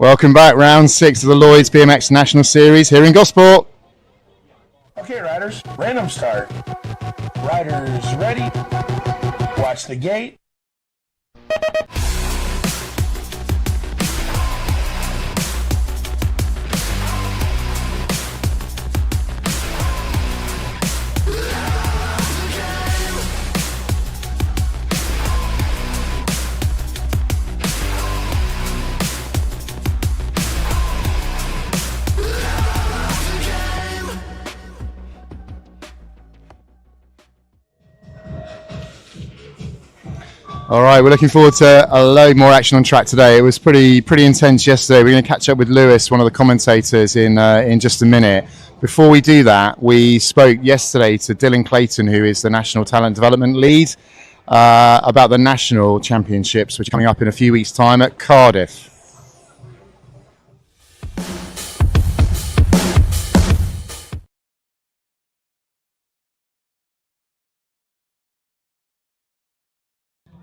Welcome back, round 6 of the Lloyds BMX National Series here in Gosport. Okay, riders, random start. Riders ready? Watch the gate. All right, we're looking forward to a load more action on track today. It was pretty intense yesterday. We're going to catch up with Lewis, one of the commentators, in just a minute. Before we do that, we spoke yesterday to Dylan Clayton, who is the National Talent Development Lead, about the National Championships, which are coming up in a few weeks' time at Cardiff.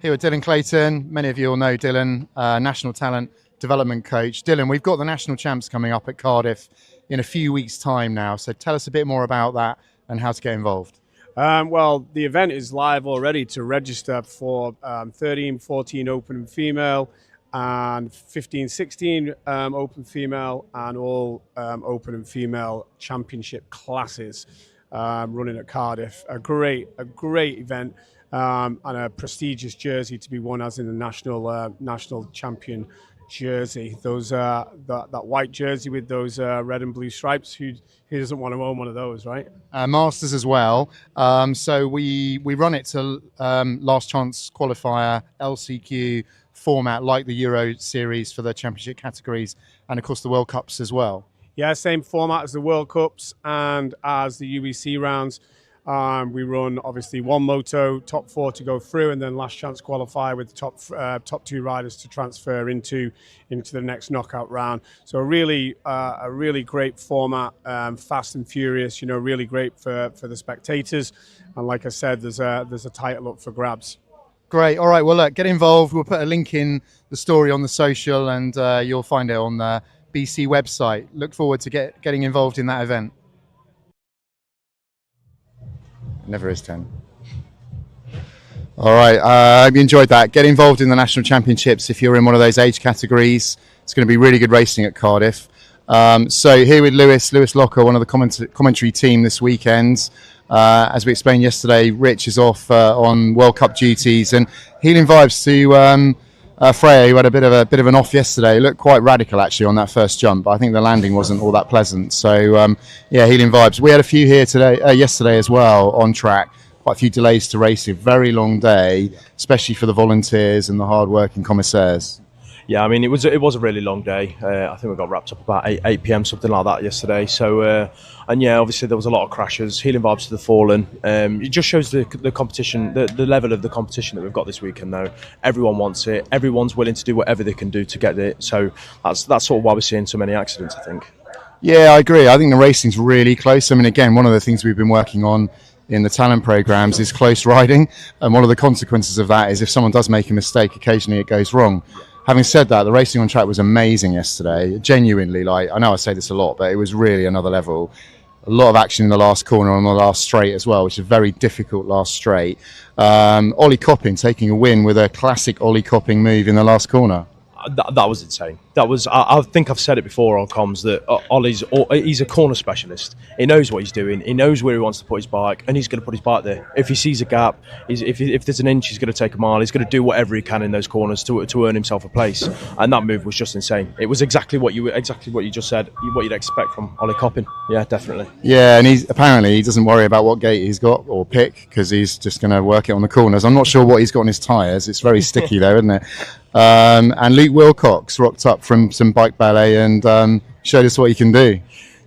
Here with Dylan Clayton. Many of you will know Dylan, National Talent Development Coach. Dylan, we've got the National Champs coming up at Cardiff in a few weeks' time now. So tell us a bit more about that and how to get involved. Well, the event is live already to register for 13, 14 open and female and 15, 16 open female and all open and female championship classes running at Cardiff. A great event. And a prestigious jersey to be won, as in the national champion jersey. Those that white jersey with those red and blue stripes. Who doesn't want to own one of those, right? Masters as well. So we run it to last chance qualifier LCQ format, like the Euro Series for the championship categories, and of course the World Cups as well. Yeah, same format as the World Cups and as the UBC rounds. We run obviously one moto, top 4 to go through, and then last chance qualify with the top 2 riders to transfer into the next knockout round. So a really great format, fast and furious. Really great for the spectators. And like I said, there's a title up for grabs. Great. All right. Well, look, get involved. We'll put a link in the story on the social, and you'll find it on the BC website. Look forward to getting involved in that event. Never is 10. All right, I hope you enjoyed that. Get involved in the National Championships if you're in one of those age categories. It's going to be really good racing at Cardiff. So here with Lewis Locker, one of the commentary team this weekend. As we explained yesterday, Rich is off on World Cup duties, and healing vibes to Freya, who had a bit of an off yesterday. Looked quite radical actually on that first jump. I think the landing wasn't all that pleasant. So yeah, healing vibes. We had a few here yesterday as well on track. Quite a few delays to racing. Very long day, especially for the volunteers and the hard-working commissaires. Yeah, I mean, it was a really long day. I think we got wrapped up about 8 p.m, something like that yesterday. So, and yeah, obviously there was a lot of crashes, healing vibes to the fallen. It just shows the competition, the level of the competition that we've got this weekend, though. Everyone wants it. Everyone's willing to do whatever they can do to get it. So that's sort of why we're seeing so many accidents, I think. Yeah, I agree. I think the racing's really close. I mean, again, one of the things we've been working on in the talent programs is close riding. And one of the consequences of that is if someone does make a mistake, occasionally it goes wrong. Having said that, the racing on track was amazing yesterday. Genuinely, I know I say this a lot, but it was really another level. A lot of action in the last corner on the last straight as well, which is a very difficult last straight. Ollie Copping taking a win with a classic Ollie Copping move in the last corner. That was insane. I think I've said it before on comms that he's a corner specialist. He knows what he's doing. He knows where he wants to put his bike, and he's going to put his bike there. If he sees a gap, if there's an inch, he's going to take a mile. He's going to do whatever he can in those corners to earn himself a place. And that move was just insane. It was exactly what you just said, what you'd expect from Ollie Copping. Yeah, definitely. Yeah, and he doesn't worry about what gate he's got or pick, because he's just going to work it on the corners. I'm not sure what he's got on his tyres. It's very sticky there, isn't it? And Luke Wilcox rocked up from some bike ballet and showed us what he can do.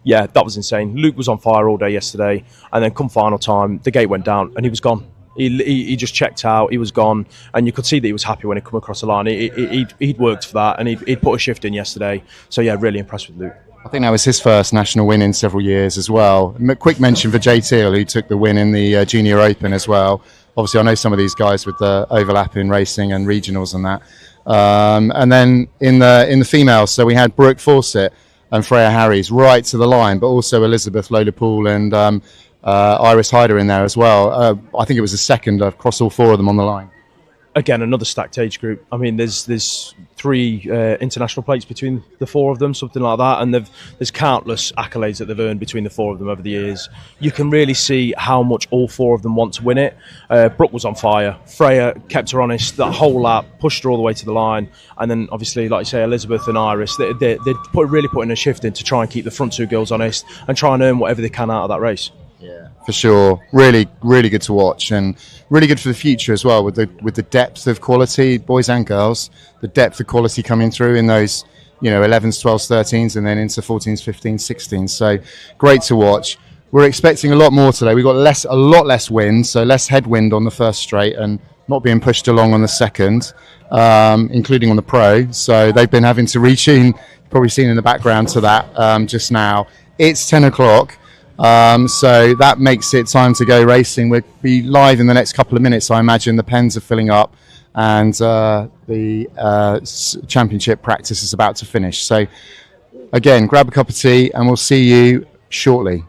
Yeah, that was insane. Luke was on fire all day yesterday, and then come final time, the gate went down and he was gone. He just checked out, he was gone, and you could see that he was happy when he come across the line. He'd worked for that, and he'd put a shift in yesterday. So yeah, really impressed with Luke. I think that was his first national win in several years as well. Quick mention for Jay Teal, who took the win in the Junior Open as well. Obviously, I know some of these guys with the overlap in racing and regionals and that. And then in the females, so we had Brooke Fawcett and Freya Harries right to the line, but also Elizabeth Lola Poole and Iris Hyder in there as well. I think it was a second across all four of them on the line. Again, another stacked age group. I mean, there's 3 international plates between the 4 of them, something like that, and there's countless accolades that they've earned between the 4 of them over the years. You can really see how much all 4 of them want to win it. Brooke was on fire. Freya kept her honest that whole lap, pushed her all the way to the line, and then obviously, like you say, Elizabeth and Iris, they really put in a shift in to try and keep the front 2 girls honest and try and earn whatever they can out of that race. Yeah, for sure. Really, really good to watch, and really good for the future as well. With the depth of quality, boys and girls, the depth of quality coming through in those, 11s, 12s, 13s, and then into 14s, 15s, 16s. So great to watch. We're expecting a lot more today. We've got a lot less wind, so less headwind on the first straight, and not being pushed along on the second, including on the pro. So they've been having to retune. Probably seen in the background to that just now. It's 10 o'clock. So that makes it time to go racing. We'll be live in the next couple of minutes. I imagine the pens are filling up, and the championship practice is about to finish. So again, grab a cup of tea and we'll see you shortly.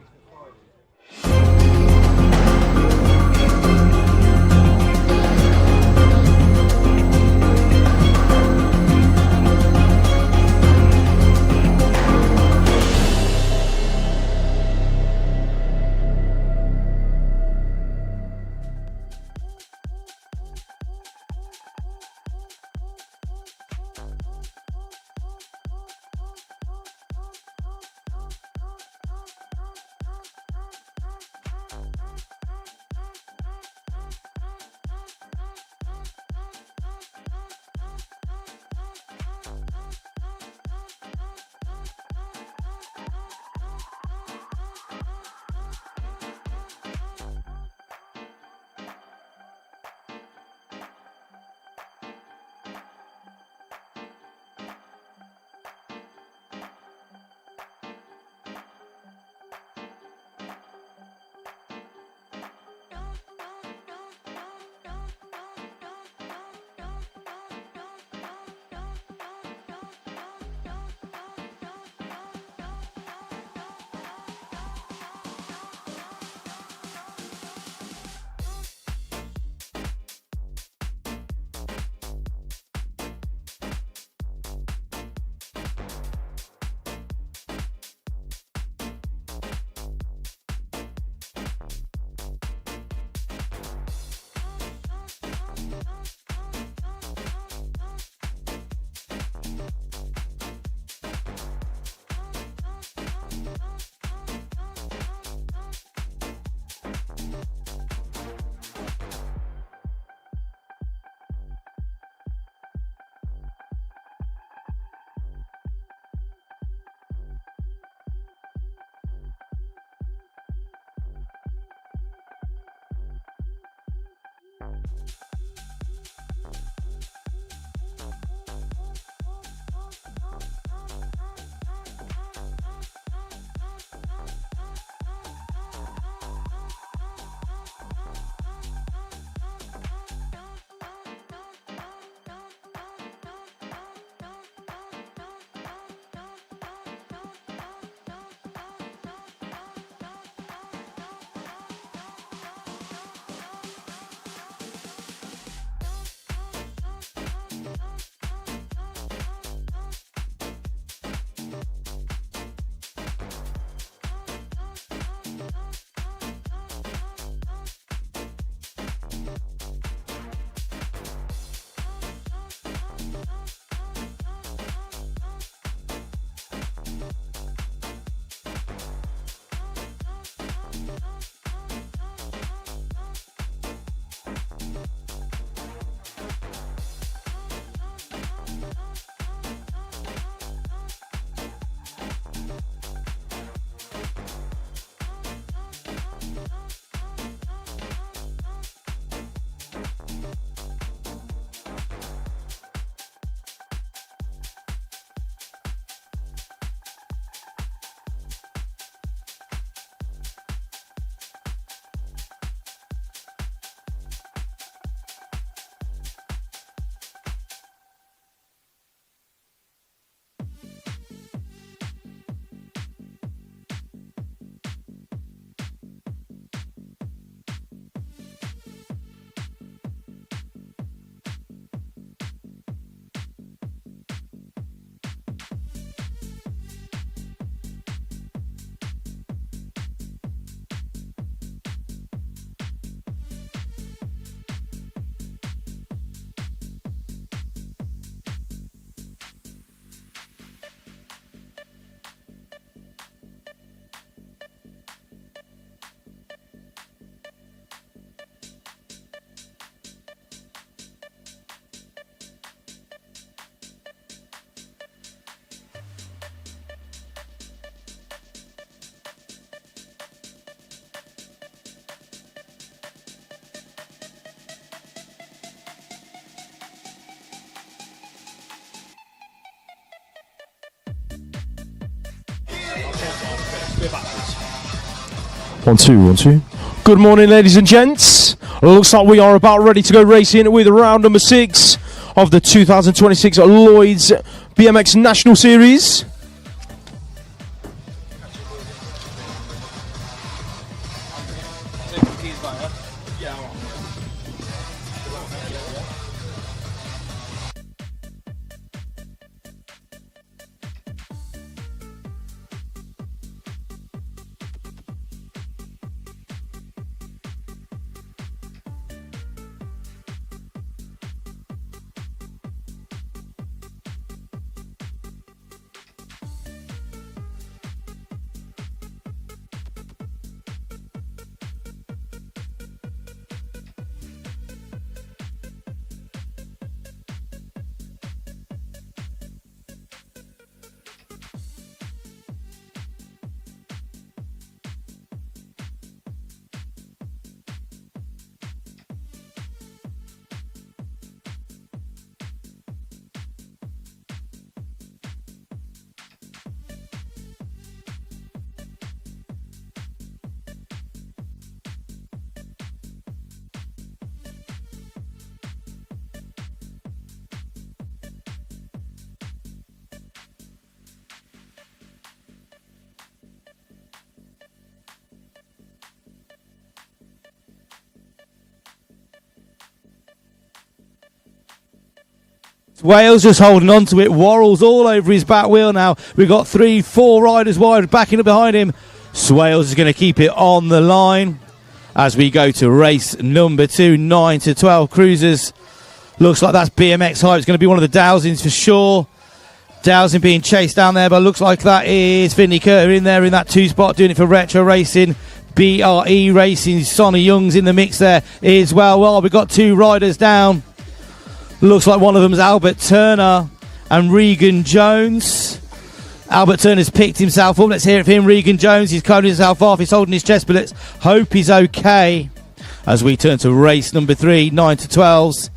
1, 2, 1, 2. Good morning, ladies and gents. Looks like we are about ready to go racing with round number 6 of the 2026 Lloyds BMX National Series. Wales just holding on to it. Worrell's all over his back wheel now. We've got 3-4 riders wide backing up behind him. Swales is going to keep it on the line as we go to race number 2, 9 to 12 cruisers. Looks like that's BMX Hype. It's going to be one of the Dowsings for sure. Dowsing being chased down there, but looks like that is Finley Curter in there in that 2 spot, doing it for Retro Racing. BRE Racing, Sonny Young's in the mix there as well. Well, we've got 2 riders down. Looks like one of them is Albert Turner and Regan Jones. Albert Turner's picked himself up. Let's hear it for him. Regan Jones, he's coning himself off. He's holding his chest, but let's hope he's okay. As we turn to race number 3, 9 to 12s.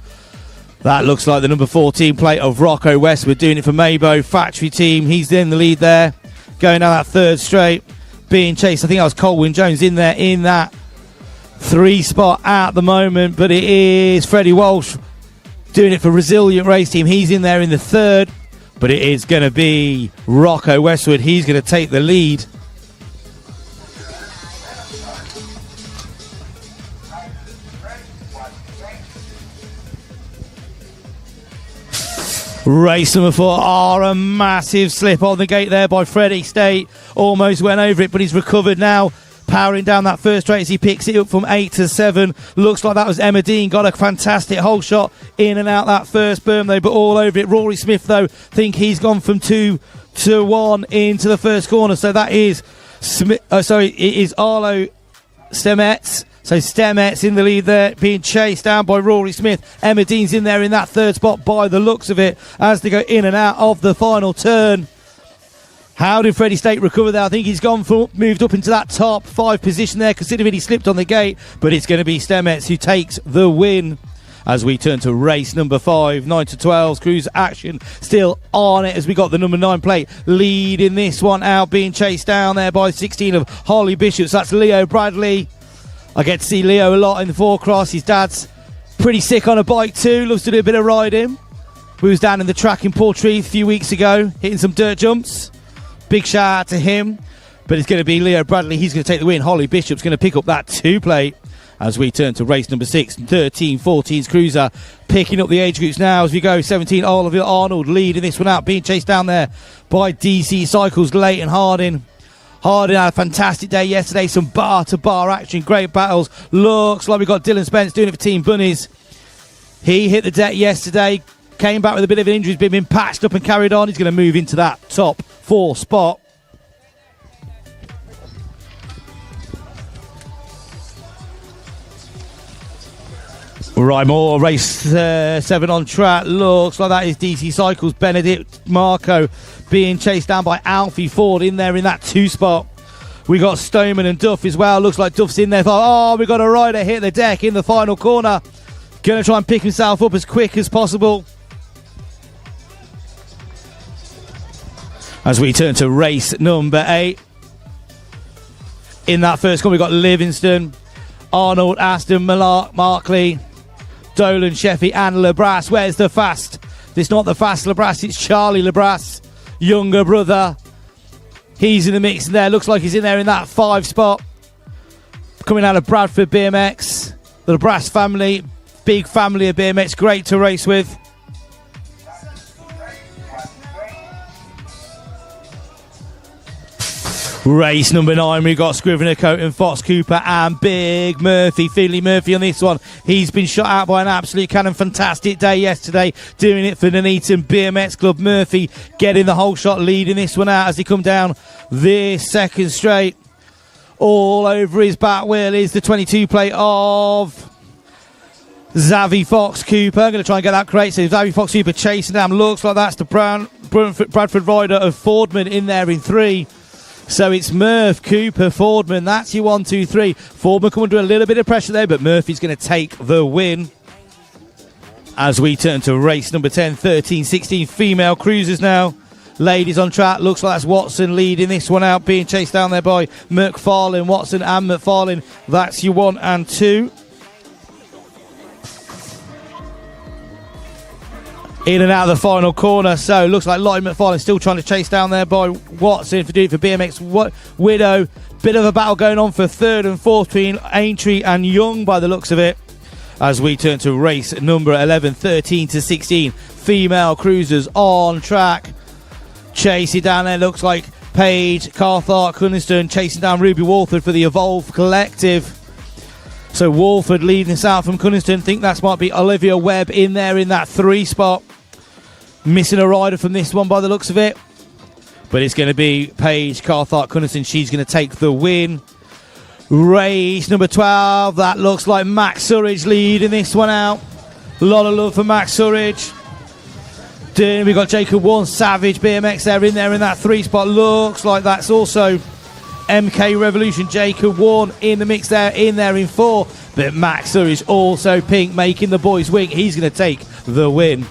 That looks like the number 14 plate of Rocco Westwood, doing it for Maybo Factory Team. He's in the lead there, going down that 3rd straight, being chased. I think that was Colwyn Jones in there in that 3 spot at the moment, but it is Freddie Walsh doing it for Resilient Race Team. He's in there in the 3rd, but it is going to be Rocco Westwood. He's going to take the lead. Race number 4. A massive slip on the gate there by Freddie State. Almost went over it, but he's recovered now. Powering down that 1st straight as he picks it up from 8 to 7. Looks like that was Emma Dean. Got a fantastic hole shot in and out that 1st berm though, but all over it. Rory Smith though, think he's gone from 2 to 1 into the 1st corner. So that is it is Arlo Stemets. So Stemets in the lead there, being chased down by Rory Smith. Emma Dean's in there in that 3rd spot by the looks of it as they go in and out of the final turn. How did Freddie State recover there? I think he's moved up into that top 5 position there, considering he slipped on the gate. But it's going to be Stemets who takes the win. As we turn to race number 5, 9 to 12, cruise action still on it as we got the number 9 plate leading this one out, being chased down there by 16 of Holly Bishops. That's Leo Bradley. I get to see Leo a lot in the forecross. His dad's pretty sick on a bike too, loves to do a bit of riding. We was down in the track in Portree a few weeks ago, hitting some dirt jumps. Big shout out to him. But it's going to be Leo Bradley. He's going to take the win. Holly Bishop's going to pick up that 2 plate. As we turn to race number 6, 13, 14's cruiser. Picking up the age groups now as we go. 17, Oliver Arnold leading this one out. Being chased down there by DC Cycles, Leighton Harding. Harding had a fantastic day yesterday. Some bar-to-bar action. Great battles. Looks like we've got Dylan Spence doing it for Team Bunnies. He hit the deck yesterday. Came back with a bit of an injury. He's been patched up and carried on. He's going to move into that top 4 spot. Right, more race 7 on track. Looks like that is DC Cycles. Benedict Marco being chased down by Alfie Ford in there in that 2 spot. We got Stoneman and Duff as well. Looks like Duff's in there. Oh, we got a rider hit the deck in the final corner. Going to try and pick himself up as quick as possible. As we turn to race number 8. In that first corner, we've got Livingston, Arnold, Aston, Markley, Dolan, Sheffy, and Labras. Where's the fast? It's not the fast Labras, it's Charlie Labras, younger brother. He's in the mix there. Looks like he's in there in that 5 spot. Coming out of Bradford BMX. The Labras family, big family of BMX, great to race with. Race number 9, we've got Scrivener, Coton, Fox, Cooper and Big Murphy. Finley Murphy on this one. He's been shot out by an absolute cannon. Fantastic day yesterday doing it for Nuneaton BMX Club. Murphy getting the whole shot, leading this one out as he come down this second straight. All over his back wheel is the 22 plate of Xavi Fox Cooper. I'm going to try and get that correct. So Xavi Fox Cooper chasing down. Looks like that's the Bradford rider of Fordman in there in 3. So it's Murph, Cooper, Fordman. That's your 1, 2, 3. Fordman coming under a little bit of pressure there, but Murphy's going to take the win. As we turn to race number 10, 13, 16 female cruisers now. Ladies on track. Looks like that's Watson leading this one out, being chased down there by McFarlane. Watson and McFarlane. That's your 1 and 2. In and out of the final corner, so looks like Lottie McFarlane still trying to chase down there by Watson for doing it for BMX Widow. Bit of a battle going on for 3rd and 4th between Aintree and Young by the looks of it. As we turn to race number 11, 13 to 16 female cruisers on track. Chasing down there, looks like Paige, Carthart, Cunniston chasing down Ruby Walford for the Evolve Collective. So Walford leading this out from Cunniston. Think that might be Olivia Webb in there in that 3 spot. Missing a rider from this one by the looks of it. But it's going to be Paige, Carthart, Cunniston. She's going to take the win. Race number 12. That looks like Max Surridge leading this one out. A lot of love for Max Surridge. Then we've got Jacob Warren, Savage BMX there in that 3 spot. Looks like that's also MK Revolution. Jacob Warren in the mix there, in 4. But Max Surridge also pink, making the boys wing. He's going to take the win.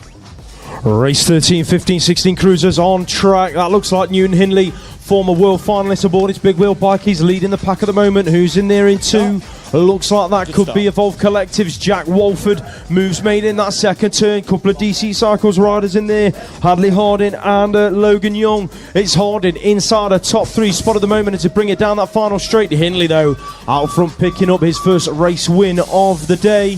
Race 13, 15, 16 cruisers on track. That looks like Newton Hindley, former world finalist aboard his big wheel bike. He's leading the pack at the moment. Who's in there in 2? Looks like that could be Evolve Collectives. Jack Walford moves made in that second turn. Couple of DC Cycles riders in there. Hadley Harding and Logan Young. It's Harding inside a top 3 spot at the moment and to bring it down that final straight. Hindley though out front picking up his first race win of the day.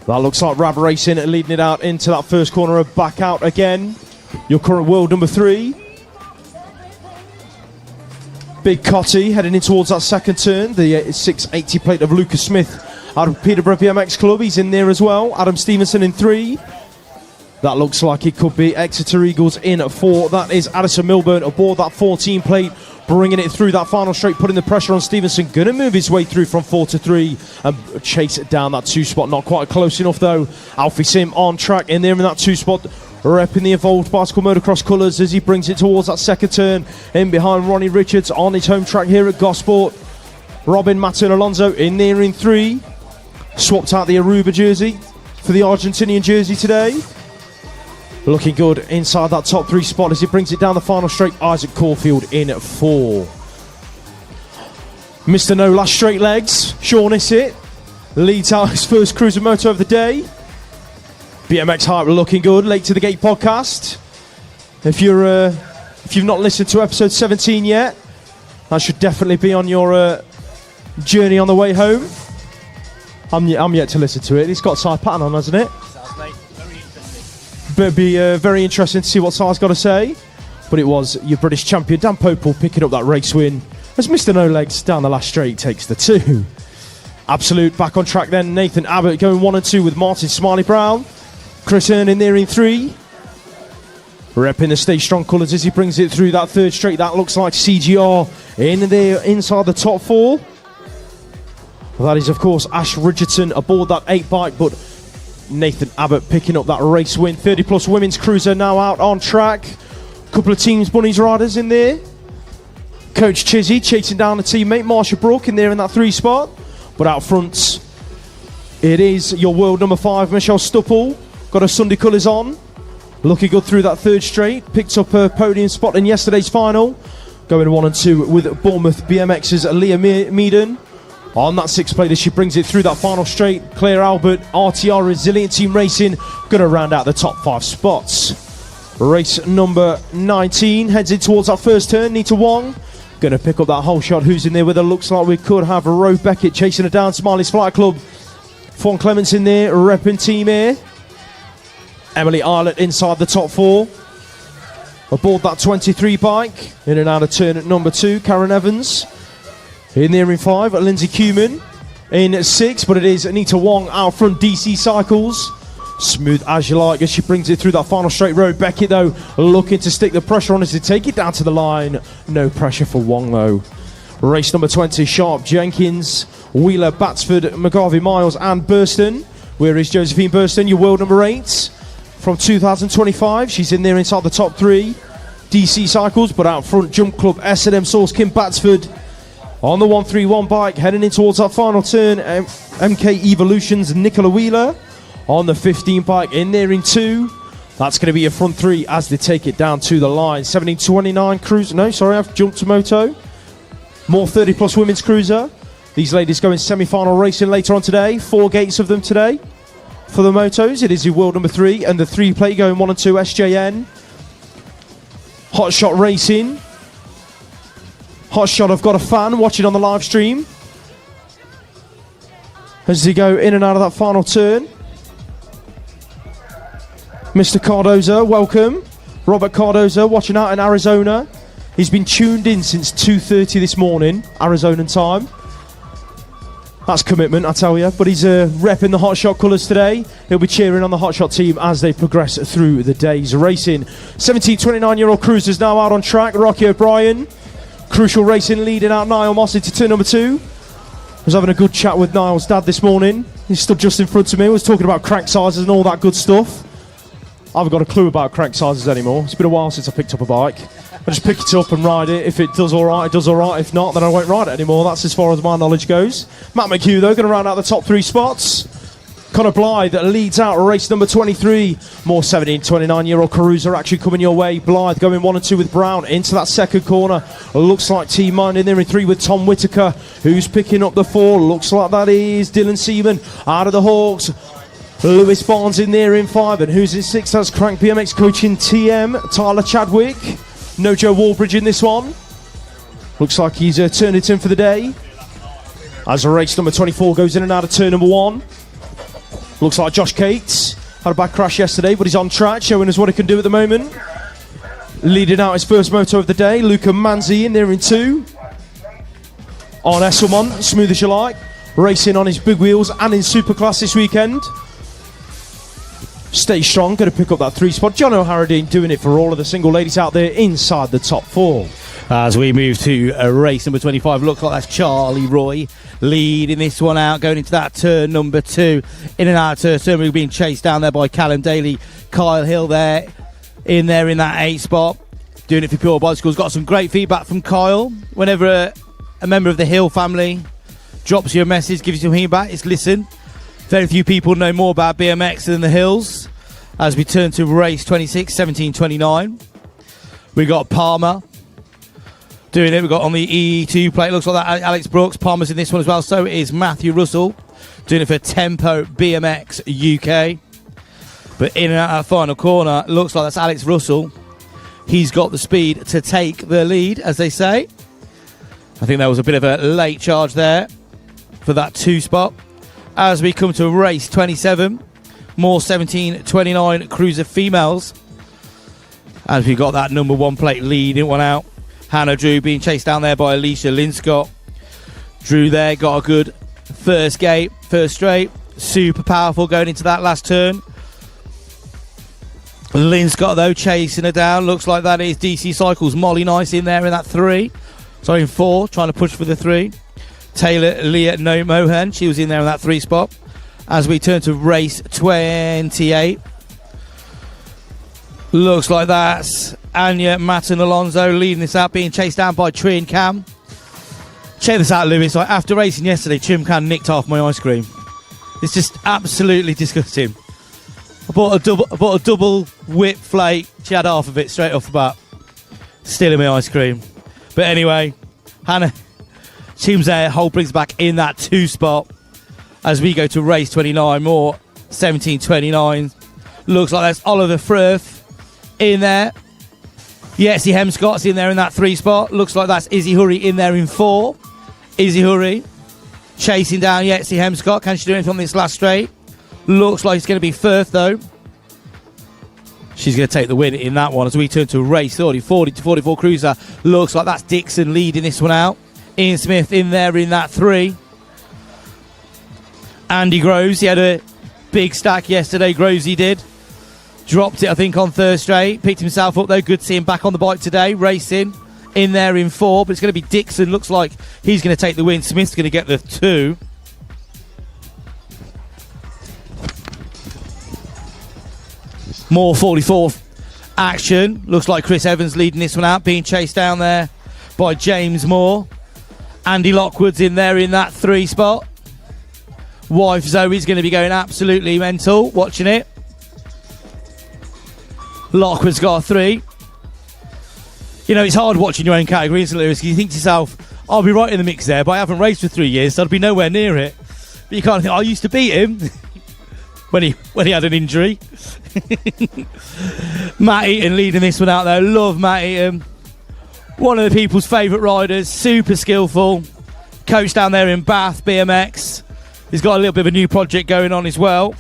That looks like Rab Racing leading it out into that first corner and back out again. Your current world number 3. Big Cotty heading in towards that second turn. The 680 plate of Lucas Smith out of Peterborough BMX Club. He's in there as well. Adam Stevenson in 3. That looks like it could be Exeter Eagles in 4. That is Addison Milburn aboard that 14 plate, bringing it through that final straight, putting the pressure on Stevenson. Going to move his way through from 4 to 3 and chase it down that 2 spot. Not quite close enough though. Alfie Sim on track in there in that 2 spot, repping the Evolved Bicycle Motocross colours as he brings it towards that second turn. In behind Ronnie Richards on his home track here at Gosport. Robin Mattern Alonso in there in 3. Swapped out the Aruba jersey for the Argentinian jersey today. Looking good inside that top 3 spot as he brings it down the final straight. Isaac Caulfield in 4. Mr. No Last Straight Legs, Sean Issett leads out his first cruiser moto of the day. BMX Hype looking good. Late to the Gate podcast. If you've not listened to episode 17 yet, that should definitely be on your journey on the way home. I'm yet to listen to it. It's got side pattern on, hasn't it? It'd be very interesting to see what Si's got to say. But it was your British champion Dan Popel picking up that race win as Mr. No Legs down the last straight takes the 2. Absolute back on track then. Nathan Abbott going 1 and 2 with Martin Smiley Brown. Chris Hearn in there in 3. Repping the Stay Strong colours as he brings it through that 3rd straight. That looks like CGR in there inside the top 4. That is of course Ash Richardson aboard that 8 bike, but Nathan Abbott picking up that race win. 30 plus women's cruiser now out on track. Couple of Teams Bunnies riders in there. Coach Chizzy chasing down a teammate, Marsha Brook in there in that 3 spot. But out front, it is your world number 5, Michelle Stupple. Got her Sunday colours on. Looking good through that 3rd straight. Picked up a podium spot in yesterday's final. Going 1 and 2 with Bournemouth BMX's Leah Meaden. On that 6th plate as she brings it through that final straight. Claire Albert, RTR Resilient Team Racing, going to round out the top 5 spots. Race number 19 heads in towards that first turn. Nita Wong going to pick up that whole shot. Who's in there with her? Looks like we could have Ro Beckett chasing her down. Smiley's Flight Club. Fawn Clements in there, repping Team Air. Emily Eilert inside the top 4. Aboard that 23 bike. In and out of turn at number 2, Karen Evans. In there in 5, Lindsay Cuman. In 6, but it is Anita Wong out front, DC Cycles. Smooth as you like as she brings it through that final straight road. Beckett, though, looking to stick the pressure on as to take it down to the line. No pressure for Wong, though. Race number 20, Sharp, Jenkins, Wheeler, Batsford, McGarvey, Miles, and Burston. Where is Josephine Burston, your world number 8 from 2025? She's in there inside the top 3. DC Cycles, but out front, Jump Club, S&M Source, Kim Batsford. On the 131 bike, heading in towards that final turn, MK Evolutions, Nicola Wheeler. On the 15 bike, in there in 2. That's going to be a front 3 as they take it down to the line. 1729 cruiser. No, sorry, I've jumped to moto. More 30 plus women's cruiser. These ladies go in semi-final racing later on today. 4 gates of them today. For the motos, it is your world number 3 and the 3 plate going 1 and 2 SJN. Hot Shot Racing. Hot Shot, I've got a fan watching on the live stream as they go in and out of that final turn. Mr. Cardoza, welcome. Robert Cardoza watching out in Arizona. He's been tuned in since 2:30 this morning, Arizona time. That's commitment, I tell you. But he's repping the Hot Shot colours today. He'll be cheering on the Hot Shot team as they progress through the day's racing. 29-year-old cruisers now out on track. Rocky O'Brien. Crucial Racing leading out Niall Moss into turn number 2. I was having a good chat with Niall's dad this morning. He stood just in front of me. Was talking about crank sizes and all that good stuff. I haven't got a clue about crank sizes anymore. It's been a while since I picked up a bike. I just pick it up and ride it. If it does all right, it does all right. If not, then I won't ride it anymore. That's as far as my knowledge goes. Matt McHugh, though, going to round out the top 3 spots. Connor Blythe leads out race number 23. More 29-year-old cruiser action coming your way. Blythe going 1 and 2 with Brown into that second corner. Looks like Team Mind in there in 3 with Tom Whitaker, who's picking up the 4. Looks like that is Dylan Seaman out of the Hawks. Lewis Barnes in there in 5. And who's in 6? That's Crank BMX coaching TM, Tyler Chadwick. No Joe Wallbridge in this one. Looks like he's turned it in for the day. As race number 24 goes in and out of turn number 1. Looks like Josh Cates had a bad crash yesterday, but he's on track, showing us what he can do at the moment. Leading out his first moto of the day, Luca Manzi in there in 2. On Esselmont, smooth as you like. Racing on his big wheels and in Superclass this weekend. Stay strong, going to pick up that 3 spot. John O'Haradine doing it for all of the single ladies out there inside the top 4. As we move to race number 25, looks like that's Charlie Roy leading this one out, going into that turn number 2. In and out of turn, we're being chased down there by Callum Daly. Kyle Hill there in that 8 spot, doing it for Pure Bicycles. Got some great feedback from Kyle. Whenever a member of the Hill family drops you a message, gives you some feedback, it's listen. Very few people know more about BMX than the Hills. As we turn to race 26, 17:29, we got Palmer doing it. We've got on the E2 plate, looks like that Alex Brooks. Palmer's in this one as well. So is Matthew Russell doing it for Tempo BMX UK. But in and out of that final corner, looks like that's Alex Russell. He's got the speed to take the lead, as they say. I think there was a bit of a late charge there for that 2 spot. As we come to race 27, more 17:29 cruiser females. As we got that number 1 plate leading one out. Hannah Drew being chased down there by Alicia Linscott. Drew there got a good first gate, first straight. Super powerful going into that last turn. Linscott, though, chasing her down. Looks like that is DC Cycles. Molly Nice in there in that 3. Sorry, in 4, trying to push for the 3. Taylor Leah No Mohan, she was in there in that 3 spot. As we turn to race 28, looks like that's Anya Matten Alonso leading this out, being chased down by Trin Cam. Check this out, Lewis. After racing yesterday, Trin Cam nicked half my ice cream. It's just absolutely disgusting. I bought a double whip flake. She had half of it straight off the bat. Stealing my ice cream. But anyway, Hannah teams there. Hull brings back in that 2 spot as we go to race 29 more. 17:29. Looks like that's Oliver Firth in there. Yetzi Hemscott's in there in that 3 spot. Looks like that's Izzy Hurry in there in 4. Izzy Hurry chasing down Yetzi Hemscott. Can she do anything on this last straight? Looks like it's going to be Firth though. She's going to take the win in that one as we turn to race 30, 40 to 44 cruiser. Looks like that's Dixon leading this one out. Ian Smith in there in that 3. Andy Groves, he had a big stack yesterday, Grovesy did. Dropped it, I think, on third straight. Picked himself up though. Good to see him back on the bike today, racing. In there in 4, but it's going to be Dixon. Looks like he's going to take the win. Smith's going to get the 2. More 44 action. Looks like Chris Evans leading this one out, being chased down there by James Moore. Andy Lockwood's in there in that 3 spot. Wife Zoe's going to be going absolutely mental watching it. Lockwood's got a 3. You know, it's hard watching your own category, isn't it, Lewis? You think to yourself, I'll be right in the mix there, but I haven't raced for 3 years, so I'd be nowhere near it. But you can't think, I used to beat him when he had an injury. Matt Eaton leading this one out there. Love Matt Eaton. One of the people's favourite riders, super skillful. Coach down there in Bath, BMX. He's got a little bit of a new project going on as well.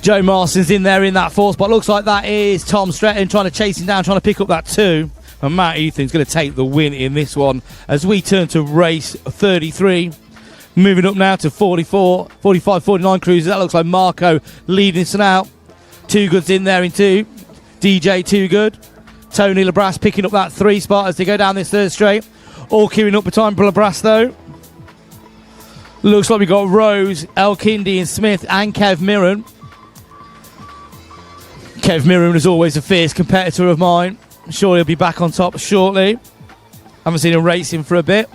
Joe Marston's in there in that 4 spot. Looks like that is Tom Stretton trying to chase him down, trying to pick up that 2. And Matt Eaton's going to take the win in this one as we turn to race 33. Moving up now to 44, 45, 49 cruisers. That looks like Marco leading this one out. Too Good's in there in 2. DJ Too Good. Tony Labras picking up that 3 spot as they go down this third straight. All queuing up behind Labras though. Looks like we've got Rose, El Kindi and Smith and Kev Mirren. Kev Mirren is always a fierce competitor of mine. I'm sure he'll be back on top shortly. Haven't seen him racing for a bit.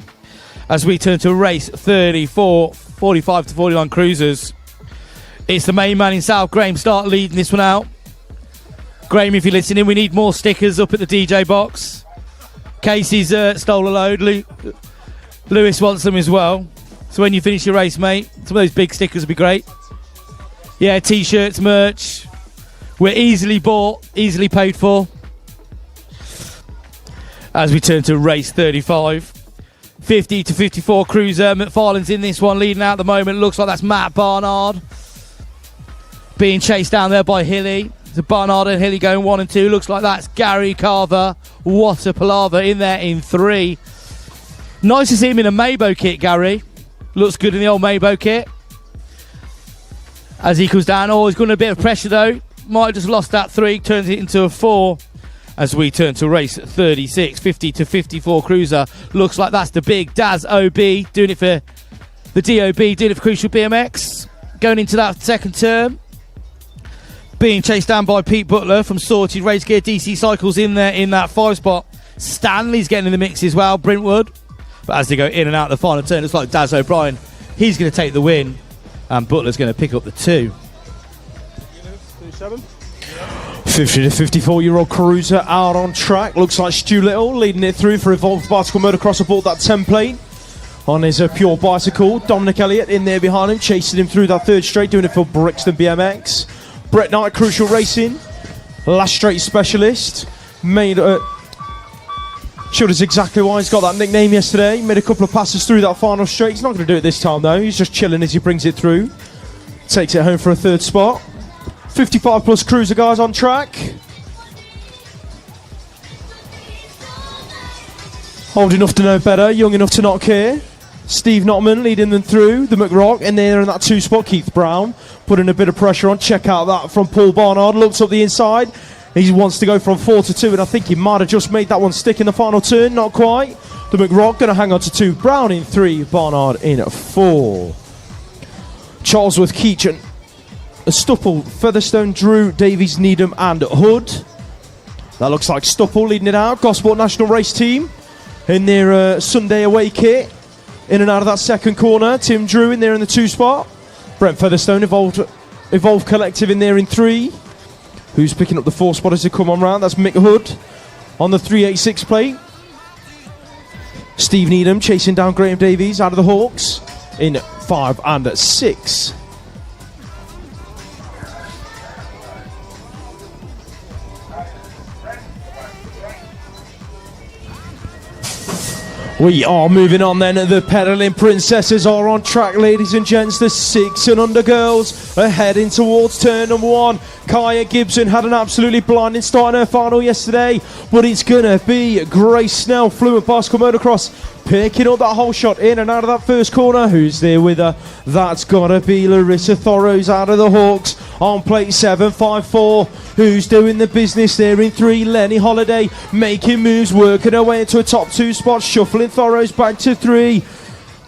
As we turn to race 34, 45 to 49 cruisers. It's the main man in South, Graham Stark, leading this one out. Graham, if you're listening, we need more stickers up at the DJ box. Casey's stole a load. Lewis wants them as well. So when you finish your race, mate, some of those big stickers would be great. Yeah, t-shirts, merch. We're easily bought, easily paid for. As we turn to race 35. 50 to 54 cruiser. McFarlane's in this one, leading out at the moment. Looks like that's Matt Barnard. Being chased down there by Hilly. So Barnard and Hilly going 1 and 2. Looks like that's Gary Carver. What a palaver in there in 3. Nice to see him in a Maybo kit, Gary. Looks good in the old Maybo kit. As he comes down. Oh, he's got a bit of pressure though. Might have just lost that 3. Turns it into a 4. As we turn to race 36, 50 to 54 cruiser. Looks like that's the big Daz OB doing it for the DOB, doing it for Crucial BMX. Going into that second term. Being chased down by Pete Butler from Sorted Race Gear. DC Cycles in there in that 5 spot. Stanley's getting in the mix as well, Brentwood. But as they go in and out of the final turn, it's like Daz O'Brien. He's going to take the win. And Butler's going to pick up the 2. 50 to 54-year-old cruiser out on track. Looks like Stu Little leading it through for Evolved Bicycle Motocross aboard that template on his pure bicycle. Dominic Elliott in there behind him, chasing him through that third straight, doing it for Brixton BMX. Brett Knight, Crucial Racing, last straight specialist. Showed us exactly why he's got that nickname yesterday. Made a couple of passes through that final straight. He's not going to do it this time though. He's just chilling as he brings it through. Takes it home for a 3rd spot. 55 plus cruiser guys on track. Old enough to know better, young enough to not care. Steve Notman leading them through. The McRock in there in that 2 spot. Keith Brown putting a bit of pressure on. Check out that from Paul Barnard. Looks up the inside. He wants to go from 4 to 2, and I think he might have just made that one stick in the final turn. Not quite. The McRock going to hang on to 2. Brown in 3. Barnard in 4. Charlesworth, Keach, Stupple, Featherstone, Drew, Davies, Needham and Hood. That looks like Stupple leading it out. Gosport National Race Team in their Sunday away kit. In and out of that second corner. Tim Drew in there in the 2 spot. Brent Featherstone, Evolve Collective in there in 3. Who's picking up the 4 spot as they come on round? That's Mick Hood. on the 386 plate. Steve Needham chasing down Graham Davies out of the Hawks in 5 and 6. We are moving on then. The pedaling princesses are on track, ladies and gents. The 6 and under girls are heading towards turn number 1. Kaya Gibson had an absolutely blinding start in her final yesterday, but it's going to be Grace Snell, Fluent Bicycle Motocross, picking up that whole shot in and out of that first corner. Who's there with her? That's got to be Larissa Thorrows out of the Hawks on plate 754. Who's doing the business there in 3? Lenny Holiday making moves, working her way into a top 2 spot, shuffling Thorrows back to 3.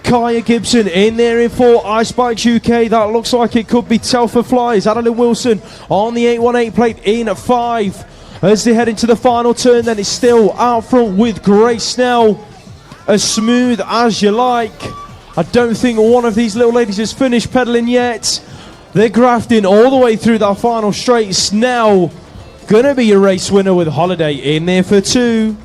Kaya Gibson in there in 4. Ice Bikes UK, that looks like it could be Telfer Flies. Adeline Wilson on the 818 plate in 5. As they head into the final turn, then it's still out front with Grace Snell. As smooth as you like. I don't think one of these little ladies has finished pedaling yet. They're grafting all the way through that final straight. Snell gonna be a race winner with Holiday in there for 2.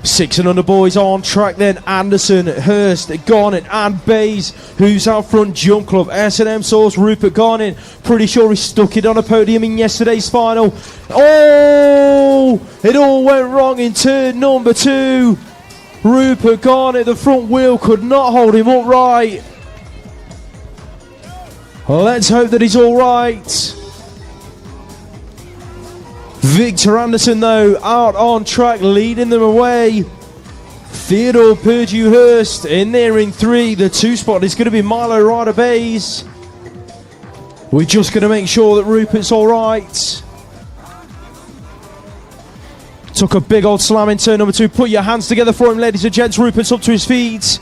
6 and under boys on track then. Anderson, Hurst, Garnett and Bays. Who's out front? Jump Club, S&M Source, Rupert Garnett. Pretty sure he stuck it on a podium in yesterday's final. Oh! It all went wrong in turn number 2. Rupert Garnett, the front wheel could not hold him upright. Let's hope that he's all right. Victor Anderson, though, out on track, leading them away. Theodore Purdue Hurst in there in 3. The 2 spot is going to be Milo Ryder Bays. We're just going to make sure that Rupert's all right. Took a big old slam in turn number 2. Put your hands together for him, ladies and gents. Rupert's up to his feet.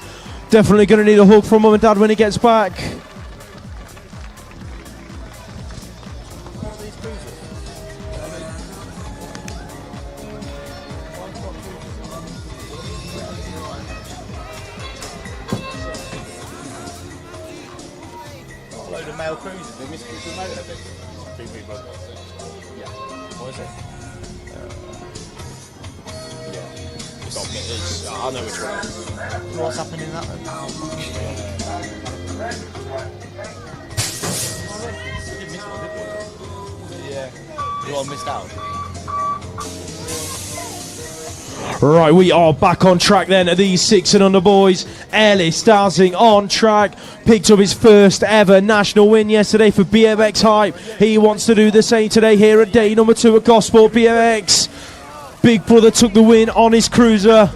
Definitely going to need a hug from mum and dad when he gets back. Male cruisers, they missed people motor bit. 2 people. Yeah. What is it? Yeah. It's, I know which one it is. What's happening in that then? We did miss one, didn't we? Yeah. You all missed out? Right, we are back on track then. These 6 and under boys. Ellis Dowsing on track. Picked up his first ever national win yesterday for BMX Hype. He wants to do the same today here at day number 2 at Gosport BMX. Big brother took the win on his cruiser.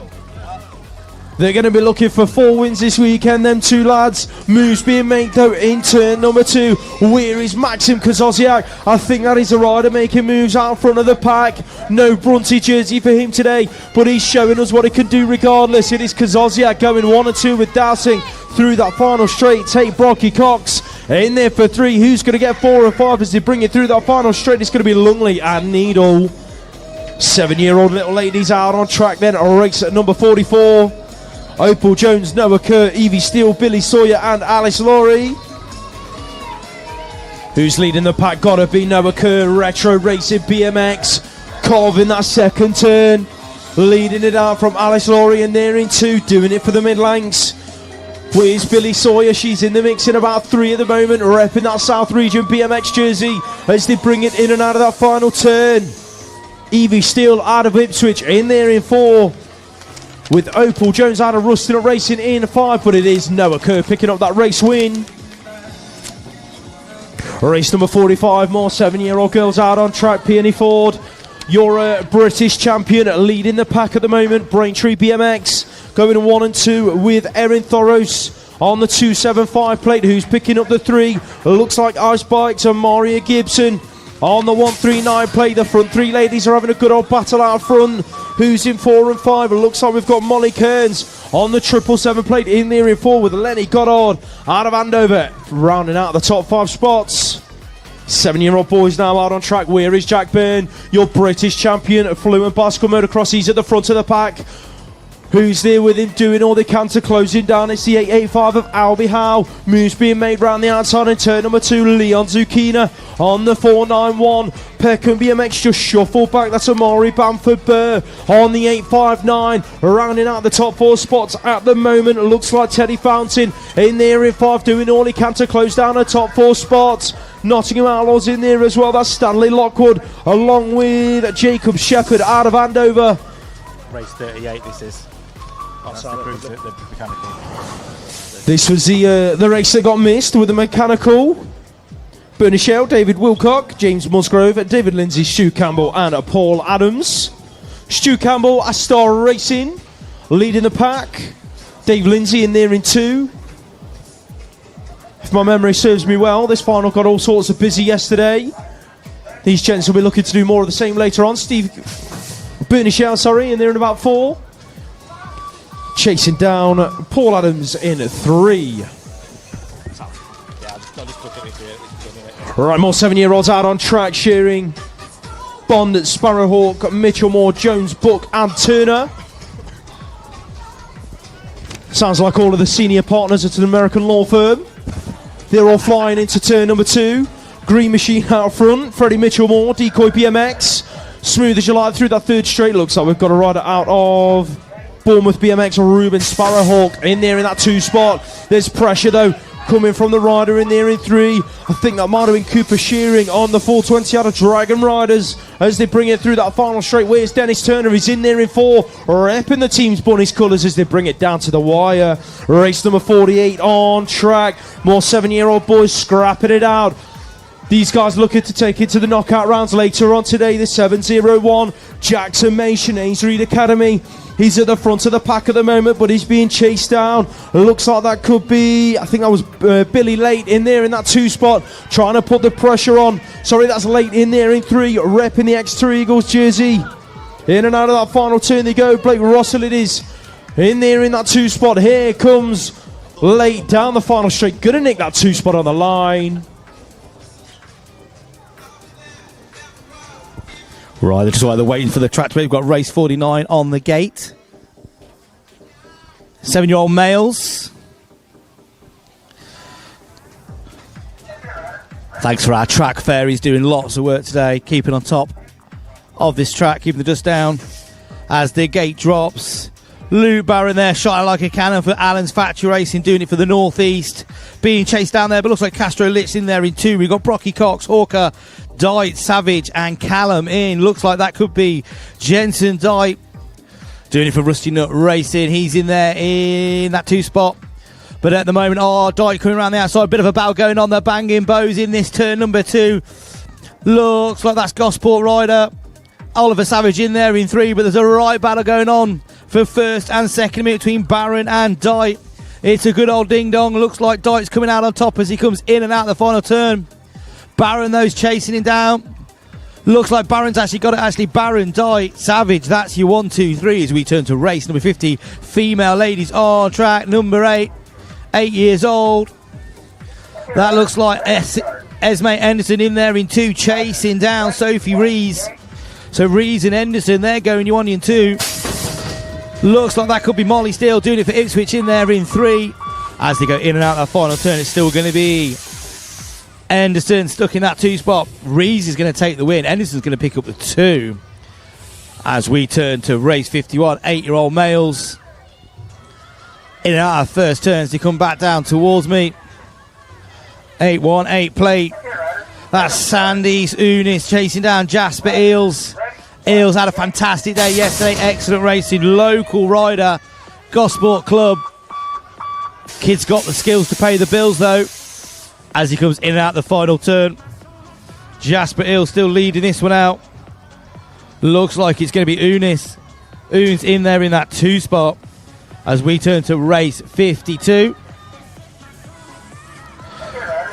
They're going to be looking for 4 wins this weekend, them 2 lads. Moves being made though in turn number 2. Where is Maxim Kazoziak? I think that is a rider making moves out front of the pack. No Brunty jersey for him today, but he's showing us what he can do regardless. It is Kazoziak going 1 and 2 with Dowsing through that final straight. Take Brocky Cox in there for 3. Who's going to get 4 and 5 as they bring it through that final straight? It's going to be Lungley and Needle. 7-year-old little ladies out on track then. A race at number 44. Opal Jones, Noah Kerr, Evie Steele, Billy Sawyer and Alice Laurie. Who's leading the pack? Gotta be Noah Kerr, Retro Racing BMX. Carving that second turn. Leading it out from Alice Laurie and they're in 2, doing it for the mid-lengths. Where's Billy Sawyer? She's in the mix in about 3 at the moment, repping that South Region BMX jersey as they bring it in and out of that final turn. Evie Steele out of Ipswich in there in 4. With Opal Jones out of Ruston Racing in 5, but it is Noah Kerr picking up that race win. Race number 45, more 7-year-old girls out on track. Peony Ford, you're a British champion, leading the pack at the moment. Braintree BMX going 1 and 2 with Erin Thoros on the 275 plate, who's picking up the 3. Looks like Ice Bikes and Maria Gibson on the 139 plate. The front 3 ladies are having a good old battle out front. Who's in 4 and 5? It looks like we've got Molly Kearns on the 777 plate in there in 4 with Lenny Goddard out of Andover, rounding out the top 5 spots. 7-year-old boys now out on track. Where is Jack Byrne, your British champion, Fluent Bicycle Motocross? He's at the front of the pack. Who's there with him doing all they can to close him down? It's the 885 of Albie Howe. Moves being made round the outside in turn number 2. Leon Zucchina on the 491. Peckham BMX just shuffle back. That's Amari Bamford Burr on the 859. Rounding out the top 4 spots at the moment. It looks like Teddy Fountain in there in 5, doing all he can to close down the top 4 spots. Nottingham Outlaws in there as well. That's Stanley Lockwood along with Jacob Shepherd out of Andover. Race 38 this is. That's the mechanical. This was the race that got missed with the mechanical. Bernie Shell, David Wilcock, James Musgrove, David Lindsay, Stu Campbell and Paul Adams. Stu Campbell, Astar Racing, leading the pack. Dave Lindsay in there in 2. If my memory serves me well, this final got all sorts of busy yesterday. These gents will be looking to do more of the same later on. Bernie Shell, in there in about 4. Chasing down Paul Adams in 3. Right, more 7-year-olds out on track, Shearing, Bond, Sparrowhawk, Mitchell Moore, Jones, Book and Turner. Sounds like all of the senior partners at an American law firm. They're all flying into turn number 2. Green Machine out front, Freddie Mitchell Moore, Decoy BMX. Smooth as you like through that 3rd straight. Looks like we've got a rider out of Bournemouth BMX, Ruben Sparrowhawk in there in that 2 spot. There's pressure though coming from the rider in there in 3. I think that might have been Cooper Shearing on the 420 out of Dragon Riders as they bring it through that final straight. Where's Dennis Turner? He's in there in 4, repping the team's bunnies colours as they bring it down to the wire. Race number 48 on track. More 7-year-old boys scrapping it out. These guys looking to take it to the knockout rounds later on today. The 701 Jackson Mason, Ains Reed Academy. He's at the front of the pack at the moment, but he's being chased down. Looks like that could be, I think that was Billy Late in there in that 2 spot, trying to put the pressure on. Sorry, that's Late in there in 3, repping the X2 Eagles jersey. In and out of that final turn they go. Blake Russell it is in there in that 2 spot. Here comes Late down the final straight. Gonna nick that 2 spot on the line. Right, that's why they're waiting for the track. We've got race 49 on the gate. 7-year-old males. Thanks for our track fairies doing lots of work today, keeping on top of this track, keeping the dust down as the gate drops. Luke Barron there, shot like a cannon for Allen's Factory Racing, doing it for the Northeast. Being chased down there, but looks like Castro Litz in there in 2. We've got Brocky Cox, Hawker, Dite, Savage and Callum in. Looks like that could be Jensen Dite. Doing it for Rusty Nut Racing. He's in there in that 2 spot. But at the moment, Dite coming around the outside. Bit of a battle going on. They're banging bows in this turn number 2. Looks like that's Gosport rider. Oliver Savage in there in 3, but there's a right battle going on for 1st and 2nd between Barron and Dite. It's a good old ding-dong. Looks like Dite's coming out on top as he comes in and out the final turn. Barron, those chasing him down. Looks like Barron's actually got it. Barron, Dite, Savage. That's your 1, 2, 3 as we turn to race number 50. Female ladies on track. Number 8. 8 years old. That looks like Esme Henderson in there in 2, chasing down Sophie Rees. So Rees and Henderson, they're going you 1 and 2. Looks like that could be Molly Steele doing it for Ipswich in there in 3. As they go in and out of that final turn, it's still going to be Henderson stuck in that 2 spot. Rees is going to take the win. Henderson's going to pick up the 2. As we turn to race 51, 8-year-old males. In and out of first turns, they come back down towards me. 8-1, 8 plate. That's Sandy's Unis chasing down Jasper Eels. Eels had a fantastic day yesterday. Excellent racing. Local rider. Gosport Club. Kid's got the skills to pay the bills though. As he comes in and out the final turn. Jasper Eels still leading this one out. Looks like it's going to be Unis. Unis in there in that 2 spot. As we turn to race 52.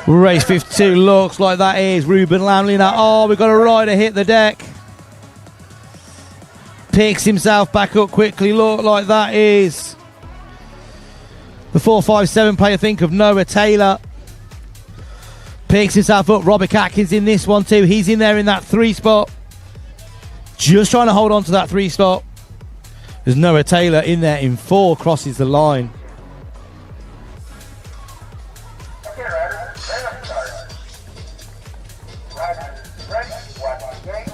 Race 52 looks like that is Ruben Lamley now. We've got a rider hit the deck. Picks himself back up quickly. Look like that is the 457 play, I think, of Noah Taylor. Picks himself up. Robert Atkins in this one too. He's in there in that 3 spot. Just trying to hold on to that 3 spot. There's Noah Taylor in there in 4, crosses the line. Okay, riders, random start. Riders, ready, watch the gate.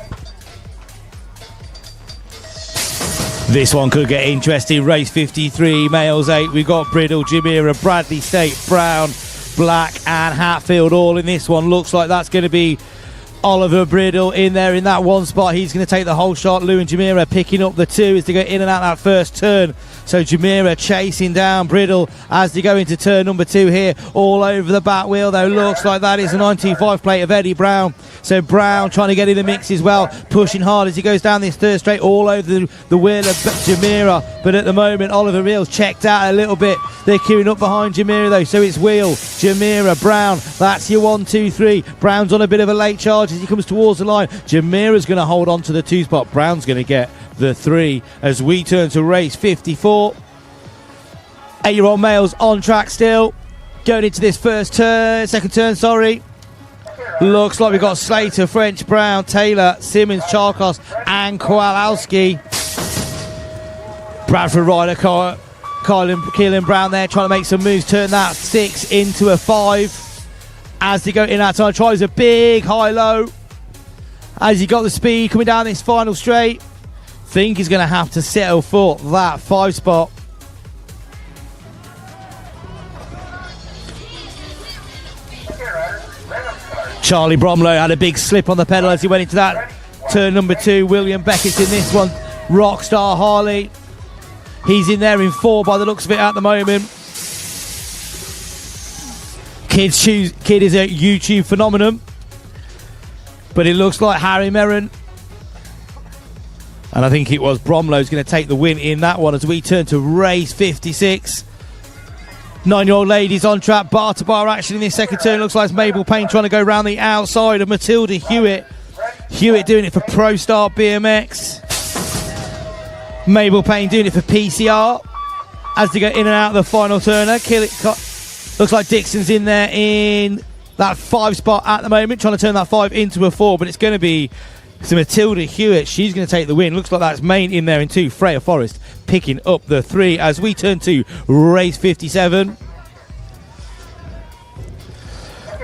This one could get interesting. Race 53, males 8. We've got Bridle, Jamira, Bradley State, Brown, Black and Hatfield all in this one. Looks like that's going to be Oliver Bridle in there in that one spot. He's going to take the whole shot. Lou and Jamira picking up the 2 as they go in and out that first turn. So Jamira chasing down Bridle as they go into turn number 2 here. All over the back wheel though. Looks like that is a 925 plate of Eddie Brown. So Brown trying to get in the mix as well. Pushing hard as he goes down this third straight all over the wheel of Jamira. But at the moment Oliver Bridle's checked out a little bit. They're queuing up behind Jamira though. So it's Wheel, Jamira, Brown. That's your 1, 2, 3. Brown's on a bit of a late charge as he comes towards the line. Jamira's going to hold on to the 2 spot. Brown's going to get the 3 as we turn to race 54. 8-year-old males on track still. Going into this second turn, sorry. Looks like we've got Slater, French, Brown, Taylor, Simmons, Charkos and Kowalski. Bradford rider Keelan Brown there trying to make some moves, turn that 6 into a 5 as they go in that time. Tries a big high-low as he got the speed coming down this final straight. Think he's going to have to settle for that 5 spot. Charlie Bromlow had a big slip on the pedal as he went into that turn number 2. William Beckett's in this one. Rockstar Harley. He's in there in 4 by the looks of it at the moment. Kid is a YouTube phenomenon. But it looks like Harry Merron. And I think it was Bromlow's going to take the win in that one as we turn to race 56. 9-year-old ladies on track, bar to bar action in this second turn. Looks like it's Mabel Payne trying to go round the outside of Matilda Hewitt. Hewitt doing it for Pro Start BMX. Mabel Payne doing it for PCR as they go in and out of the final turner. Looks like Dixon's in there in that 5 spot at the moment, trying to turn that 5 into a 4, but it's going to be Matilda Hewitt. She's going to take the win. Looks like that's Main in there in 2. Freya Forrest picking up the 3 as we turn to race 57.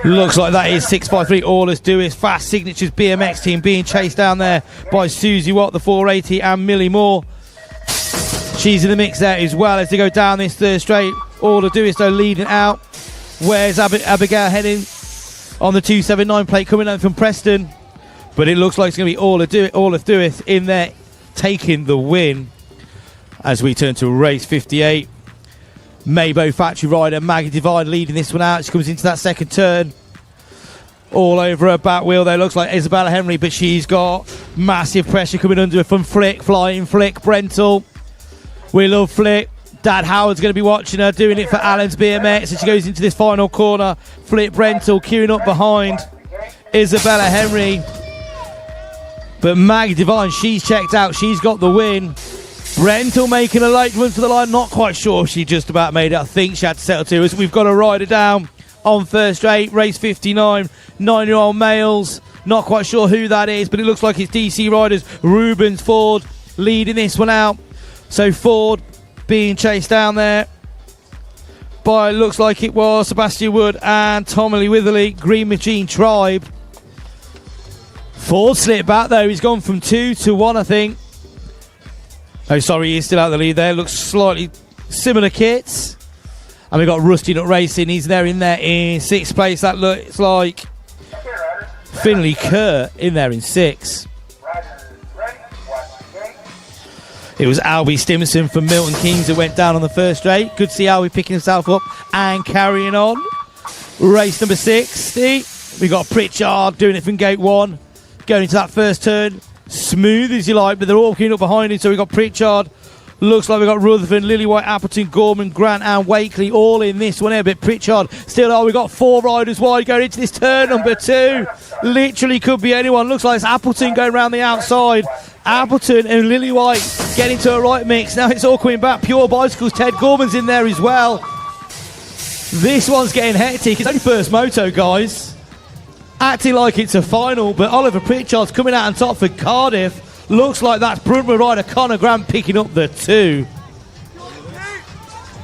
Looks like that is 653 Allers Do Is Fast Signatures BMX team being chased down there by Susie Watt, the 480, and Millie Moore. She's in the mix there as well as they go down this third straight. All to do is though leading out. Where's Abigail heading on the 279 plate coming out from Preston? But it looks like it's going to be All of Doeth in there taking the win as we turn to race 58. Maybo factory rider Maggie Divine leading this one out. She comes into that second turn. All over her back wheel there. Looks like Isabella Henry, but she's got massive pressure coming under her from Flick, Flying Flick, Brental. We love Flick. Dad Howard's going to be watching her, doing it for Allen's BMX. And she goes into this final corner. Flick Brental queuing up behind Isabella Henry. But Maggie Divine, she's checked out. She's got the win. Brental making a late run to the line. Not quite sure if she just about made it. I think she had to settle to us. We've got a rider down on first straight. Race 59. 9-year-old males. Not quite sure who that is, but it looks like it's DC riders. Rubens Ford leading this one out. So Ford being chased down there by, looks like it was Sebastian Wood and Tommy Witherley. Green Machine Tribe. Ford slipped back though. He's gone from 2 to 1, I think. Oh, sorry, he's still out of the lead there. Looks slightly similar kits. And we've got Rusty Nut Racing. He's there in 6th place. That looks like Finley Kerr in there in 6. It was Albie Stimson from Milton Keynes that went down on the first straight. Good to see Albie picking himself up and carrying on. Race number 60. We got Pritchard doing it from gate 1. Going into that first turn. Smooth as you like, but they're all queuing up behind him. So we got Pritchard. Looks like we got Rutherford, Lillywhite, Appleton, Gorman, Grant and Wakely all in this one here. But Pritchard still we got 4 riders wide going into this turn number 2. Literally could be anyone. Looks like it's Appleton going around the outside. Appleton and Lillywhite getting to a right mix. Now it's all coming back. Pure Bicycles. Ted Gorman's in there as well. This one's getting hectic. It's only first moto, guys. Acting like it's a final, but Oliver Pritchard's coming out on top for Cardiff. Looks like that's Bruntwood rider Conor Grant picking up the 2.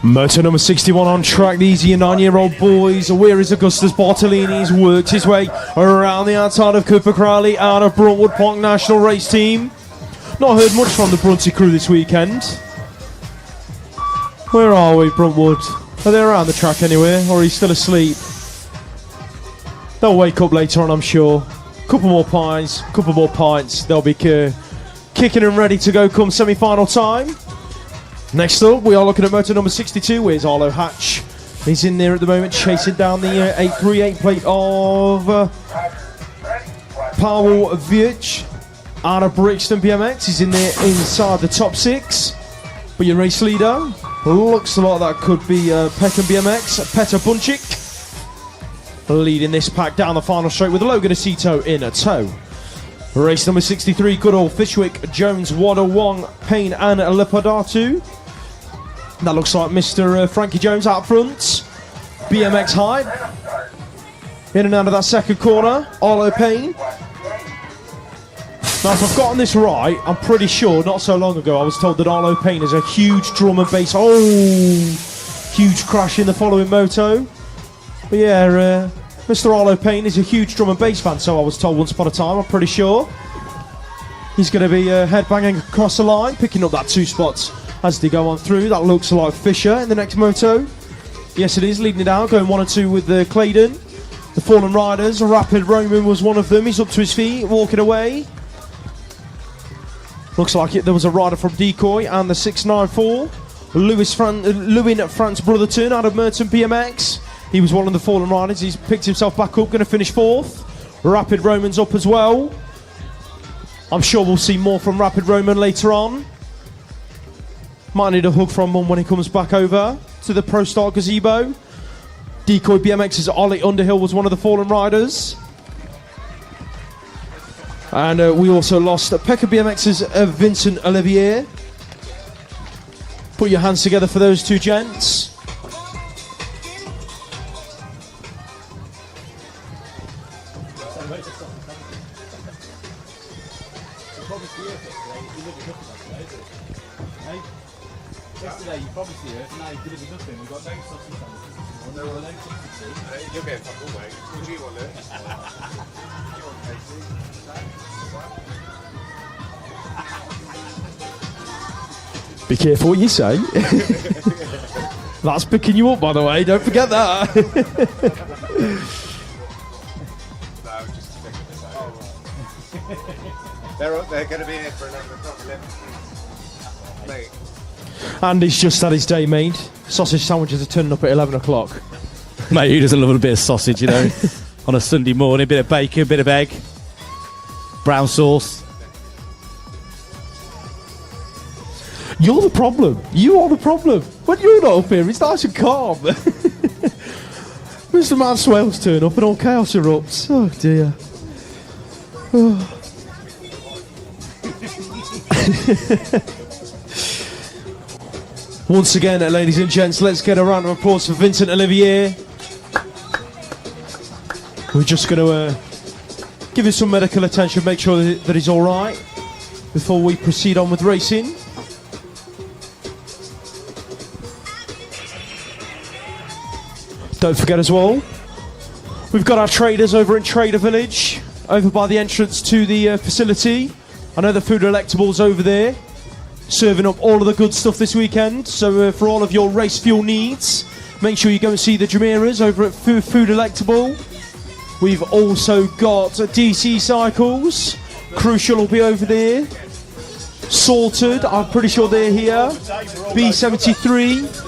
Motor number 61 on track. These are your 9-year-old boys. Where is Augustus Bartolini's works his way around the outside of Cooper Crowley out of Bruntwood Park National Race Team. Not heard much from the Brunty crew this weekend. Where are we, Bruntwood? Are they around the track anywhere, or are you still asleep? They'll wake up later on, I'm sure. Couple more pies, couple more pints. They'll be kicking and ready to go come semi-final time. Next up, we are looking at motor number 62. Where's Arlo Hatch? He's in there at the moment, chasing down the 838 plate of Paweł Wierch out of Brixton BMX. He's in there inside the top 6. But your race leader looks like that could be Peckham BMX, Petr Bunchik, leading this pack down the final straight with Logan Aceto in a tow. Race number 63, good old Fishwick, Jones, Waddle, Wong, Payne and Lepodatu. That looks like Mr. Frankie Jones out front. BMX Hyde. In and out of that second corner, Arlo Payne. Now, if I've gotten this right, I'm pretty sure not so long ago I was told that Arlo Payne is a huge drum and bass. Oh, huge crash in the following moto. But yeah, Mr. Arlo Payne is a huge drum and bass fan, so I was told once upon a time, I'm pretty sure. He's going to be headbanging across the line, picking up that 2 spots as they go on through. That looks like Fisher in the next moto. Yes, it is, leading it out, going 1 and 2 with Claydon. The Fallen Riders, Rapid Roman was one of them. He's up to his feet, walking away. Looks like there was a rider from Decoy and the 694. Lewin France Brotherton out of Merton BMX. He was one of the Fallen Riders. He's picked himself back up, going to finish 4th. Rapid Roman's up as well. I'm sure we'll see more from Rapid Roman later on. Might need a hug from Mum when he comes back over to the Pro Star Gazebo. Decoy BMX's Ollie Underhill was one of the Fallen Riders. And we also lost Peckham BMX's Vincent Olivier. Put your hands together for those 2 gents. Yesterday you promised the earth, now you delivered nothing. We've got no sausage on no sausage. You'll get a fuck away. What do you want, Luke? Be careful what you say. That's picking you up, by the way. Don't forget that. They're going to be here for another couple mate. Andy's just had his day made. Sausage sandwiches are turning up at 11 o'clock. Mate, who doesn't love a bit of sausage, you know? On a Sunday morning, a bit of bacon, a bit of egg, brown sauce. You're the problem. You are the problem. When you're not up here, it's nice and calm. Mr. Manswell's turn up and all chaos erupts. Oh dear. Oh. Once again, ladies and gents, let's get a round of applause for Vincent Olivier. We're just going to give him some medical attention, make sure that he's all right before we proceed on with racing. Don't forget as well, we've got our traders over in Trader Village, over by the entrance to the facility. I know the Food Electables over there, serving up all of the good stuff this weekend. So for all of your race fuel needs, make sure you go and see the Jamiras over at Food Electable. We've also got DC Cycles. Crucial will be over there. Sorted, I'm pretty sure they're here. B73.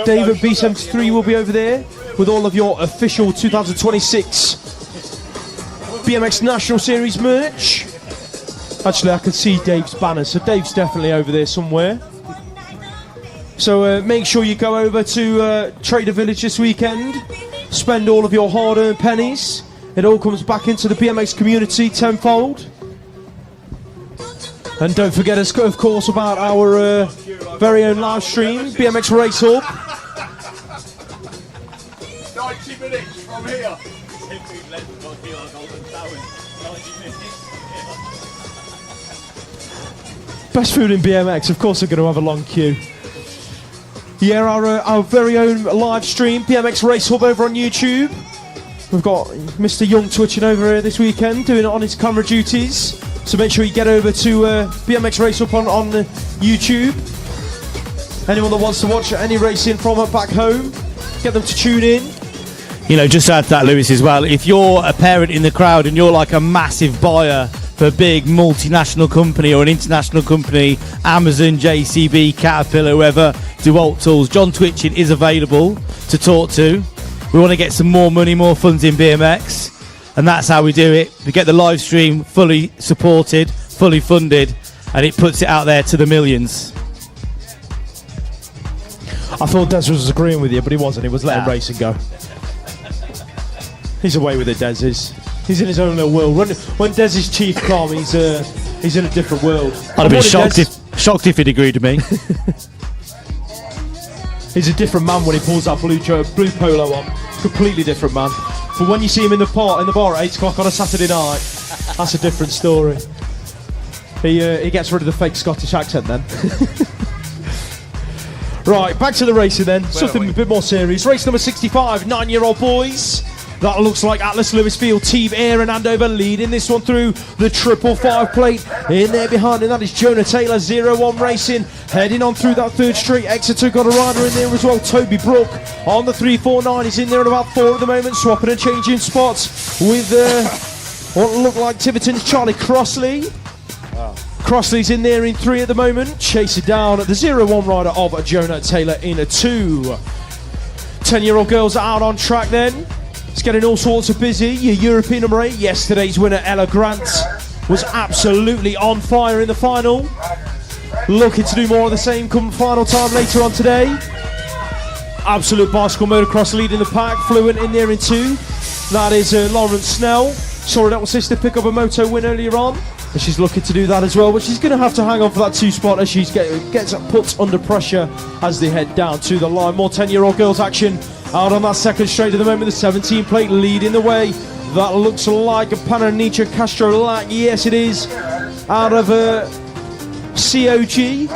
David B73 will be over there with all of your official 2026 BMX National Series merch. Actually, I can see Dave's banner, so Dave's definitely over there somewhere. So make sure you go over to Trader Village this weekend. Spend all of your hard-earned pennies. It all comes back into the BMX community tenfold. And don't forget, of course, about our very own live stream, BMX Race Hub. 90 minutes from here. Best food in BMX, of course, we're going to have a long queue. Yeah, our very own live stream, BMX Race Hub over on YouTube. We've got Mr. Young twitching over here this weekend, doing it on his camera duties. So make sure you get over to BMX Race Hub on YouTube. Anyone that wants to watch any racing from back home, get them to tune in. You know, just to add to that, Lewis, as well, if you're a parent in the crowd and you're like a massive buyer for a big multinational company or an international company, Amazon, JCB, Caterpillar, whoever, DeWalt Tools, John Twitching is available to talk to. We want to get some more money, more funds in BMX, and that's how we do it. We get the live stream fully supported, fully funded, and it puts it out there to the millions. I thought Des was agreeing with you, but he wasn't. He was letting racing go. He's away with it, Des is. He's in his own little world. When Des is chief calm, he's in a different world. I'd have been shocked if he'd agreed with me. He's a different man when he pulls that blue polo on. Completely different man. But when you see him in the bar at 8 o'clock on a Saturday night, that's a different story. He gets rid of the fake Scottish accent then. Right, back to the racing then. Something a bit more serious. Race number 65, 9-year-old boys. That looks like Atlas Lewis Field, Team Air and Andover leading this one through the 555 plate. In there behind him, that is Jonah Taylor, 0-1 Racing. Heading on through that third straight. Exeter got a rider in there as well. Toby Brook on the 349. He's in there at about 4 at the moment, swapping and changing spots with what looked like Tiverton's Charlie Crossley. Crossley's in there in 3 at the moment. Chasing down the 0-1 rider of Jonah Taylor in a 2. 10-year-old girls out on track then. It's getting all sorts of busy. Your European number 8, yesterday's winner Ella Grant, was absolutely on fire in the final. Looking to do more of the same come final time later on today. Absolute bicycle motocross leading the pack. Fluent in there in 2. That is Lawrence Snell. Saw her little sister pick up a moto win earlier on. And she's looking to do that as well, but she's going to have to hang on for that 2 spot as she gets put under pressure as they head down to the line. More 10-year-old girls action out on that second straight at the moment. The 17 plate leading the way. That looks like a Pananicha Castro Lac. Yes, it is. Out of COG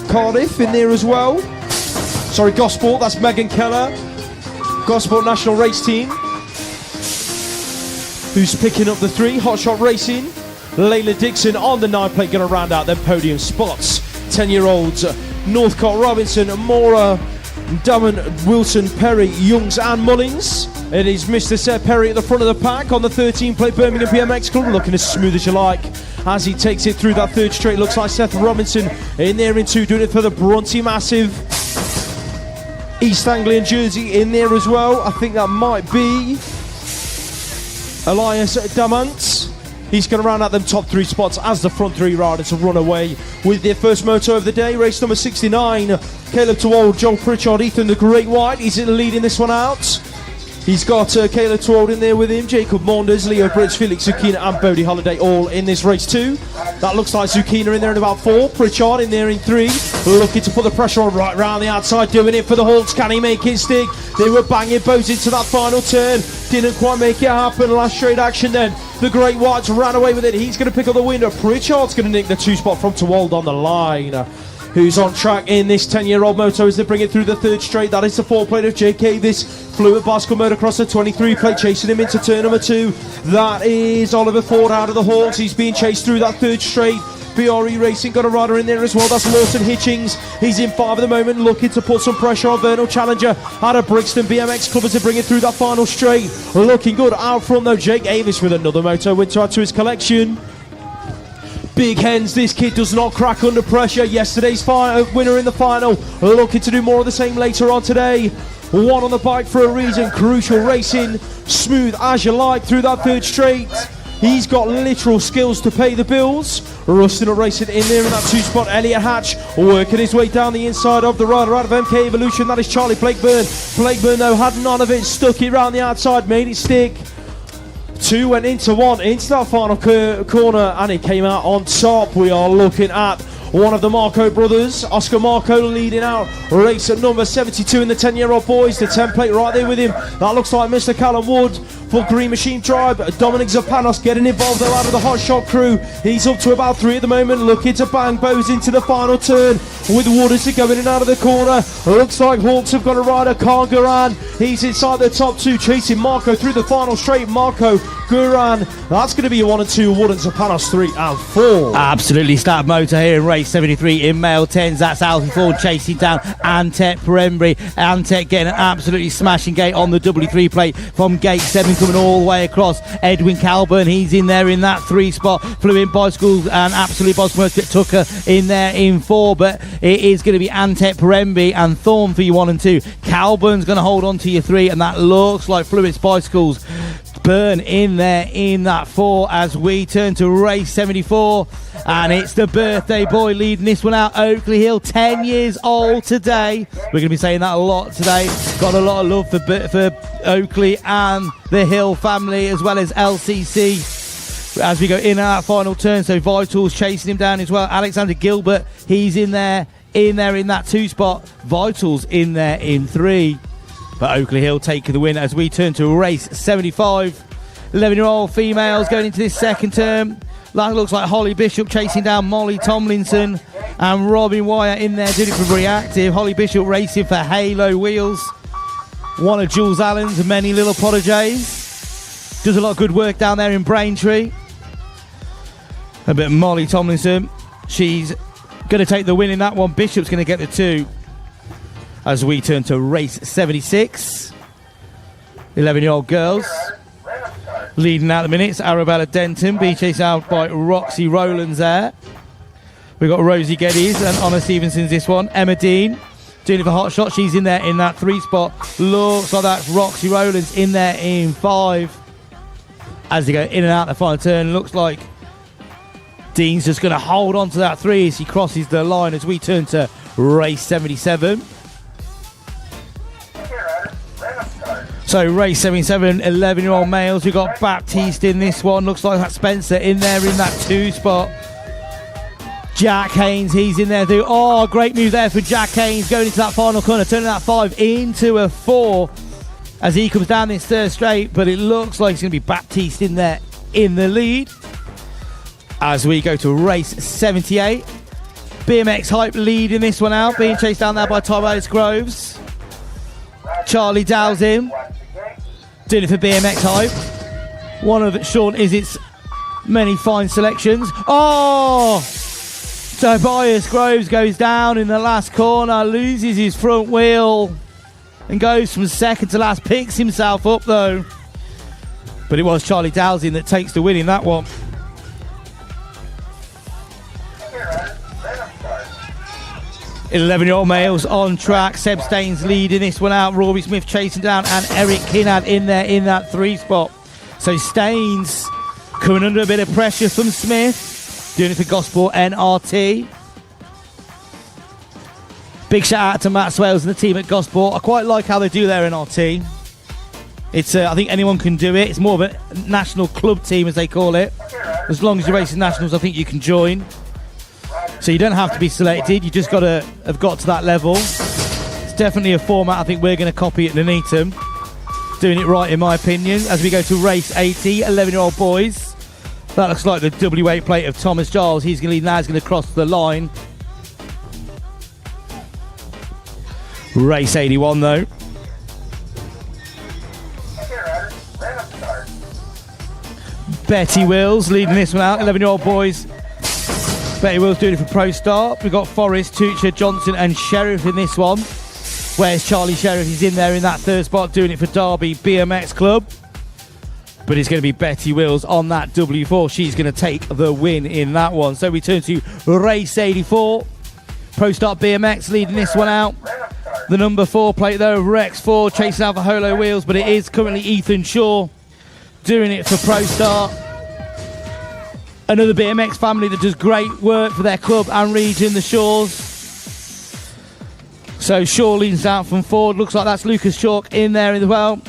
Cardiff in there as well. Sorry, Gosport. That's Megan Keller. Gosport National Race Team. Who's picking up the 3? Hotshot Racing. Layla Dixon on the 9 plate going to round out their podium spots. 10-year-olds Northcott Robinson, Mora, Damon, Wilson, Perry, Youngs and Mullins. It is Mr. Seth Perry at the front of the pack on the 13 plate Birmingham BMX Club, looking as smooth as you like as he takes it through that third straight. Looks like Seth Robinson in there in 2, doing it for the Bronte Massive. East Anglian jersey in there as well. I think that might be Elias Damant. He's going to round out them top 3 spots as the front 3 riders run away with their first moto of the day. Race number 69, Caleb Twold, Joel Pritchard, Ethan the Great White. He's leading this one out. He's got Caleb Twold in there with him, Jacob Maunders, Leo Brits, Felix Zucchina and Bodie Holiday all in this race too. That looks like Zucchina in there in about 4, Pritchard in there in 3, looking to put the pressure on right round the outside, doing it for the Hawks. Can he make it stick? They were banging both into that final turn, didn't quite make it happen. Last straight action then, the Great Whites ran away with it. He's going to pick up the winner. Pritchard's going to nick the 2 spot from Twold on the line, who's on track in this 10-year-old moto as they bring it through the third straight. That is the 4 plate of JK. This Fluid Bicycle Motocross, the 23 plate, chasing him into turn number 2. That is Oliver Ford out of the Hawks. He's being chased through that third straight. BRE Racing got a rider in there as well. That's Lawson Hitchings. He's in 5 at the moment, looking to put some pressure on Vernal Challenger out of Brixton BMX Club as they bring it through that final straight. Looking good out front though. Jake Avis with another moto win to add to his collection. Big Hens, this kid does not crack under pressure. Yesterday's winner in the final, looking to do more of the same later on today. 1 on the bike for a reason. Crucial Racing, smooth as you like through that third straight. He's got literal skills to pay the bills. Rustin Racing in there in that 2 spot. Elliot Hatch working his way down the inside of the rider out of MK Evolution. That is Charlie Blakeburn. Blakeburn though had none of it, stuck it round the outside, made it stick. 2 went into 1 into that final corner and it came out on top. We are looking at one of the Marco brothers. Oscar Marco leading out race at number 72 in the 10-year-old boys. The template right there with him. That looks like Mr. Callum Wood for Green Machine Tribe. Dominic Zapanos getting involved though out of the Hot Shot crew. He's up to about 3 at the moment, looking to bang bows into the final turn with Waters to go in and out of the corner. Looks like Hawks have got a rider, Carl Guran. He's inside the top 2, chasing Marco through the final straight. Marco, Guran, that's going to be a 1 and 2. Wood and Zapanos 3 and 4. Absolutely stab motor here in race 73 in male 10s. That's Alfie Ford chasing down Antec Perembry. Antec getting an absolutely smashing gate on the W3 plate from gate 7, coming all the way across. Edwin Calburn, he's in there in that 3 spot. Fluent Bicycles and Absolute Bicycle Tucker in there in 4, but it is going to be Antec Perembry and Thorn for your 1 and 2. Calburn's going to hold on to your 3, and that looks like Fluent Bicycles. Burn in there in that 4 as we turn to race 74, and it's the birthday boy leading this one out. Oakley Hill, 10 years old today. We're going to be saying that a lot today. Got a lot of love for Oakley and the Hill family, as well as LCC as we go in and out final turn. So Vitals chasing him down as well. Alexander Gilbert, he's in there in that 2 spot. Vitals in there in 3. But Oakley Hill taking the win as we turn to race 75. 11-year-old females going into this second term. That looks like Holly Bishop chasing down Molly Tomlinson and Robin Wyatt in there doing it for Reactive. Holly Bishop racing for Halo Wheels. One of Jules Allen's many little prodigies. Does a lot of good work down there in Braintree. A bit of Molly Tomlinson. She's going to take the win in that one. Bishop's going to get the 2. As we turn to race 76. 11-year-old girls. Leading out the minutes, Arabella Denton being chased out by Roxy Rowlands there. We've got Rosie Geddes and Anna Stevenson's this one. Emma Dean doing it for Hot Shot. She's in there in that 3 spot. Looks like that's Roxy Rowlands in there in 5. As they go in and out the final turn, looks like Dean's just going to hold on to that 3 as he crosses the line as we turn to race 77. So race 77, 11-year-old males. We've got Baptiste in this one. Looks like that's Spencer in there in that 2 spot. Jack Haynes, he's in there too. Oh, great move there for Jack Haynes going into that final corner, turning that 5 into a 4 as he comes down this 3rd straight. But it looks like it's going to be Baptiste in there in the lead. As we go to race 78. BMX Hype leading this one out, being chased down there by Tyrese Groves. Charlie Dow's in, doing it for BMX Hype. One of Sean Izzett's many fine selections. Oh! Tobias Groves goes down in the last corner, loses his front wheel, and goes from 2nd to last. Picks himself up though. But it was Charlie Dowsing that takes the win in that one. 11-year-old males on track. Seb Staines leading this one out. Rory Smith chasing down, and Eric Kinnad in there in that 3 spot. So Staines coming under a bit of pressure from Smith, doing it for Gosport NRT. Big shout out to Matt Swales and the team at Gosport. I quite like how they do their NRT. It's I think anyone can do it. It's more of a national club team, as they call it. As long as you're racing nationals, I think you can join. So you don't have to be selected, you just got to have got to that level. It's definitely a format I think we're going to copy at Nuneaton. Doing it right in my opinion. As we go to race 80, 11-year-old boys. That looks like the W8 plate of Thomas Giles. He's going to lead now, he's going to cross the line. Race 81 though. Betty Wills leading this one out, 11-year-old boys. Betty Wills doing it for Pro Start. We've got Forrest, Tucher, Johnson and Sheriff in this one. Where's Charlie Sheriff? He's in there in that 3rd spot doing it for Derby BMX Club. But it's going to be Betty Wills on that W4. She's going to take the win in that one. So we turn to race 84. Pro Start BMX leading this one out. The number 4 plate there of Rex Ford chasing out for Holo Wheels, but it is currently Ethan Shaw doing it for Pro Start. Another BMX family that does great work for their club and region, the Shaws. So Shaw leans out from Ford. Looks like that's Lucas Chalk in there as well.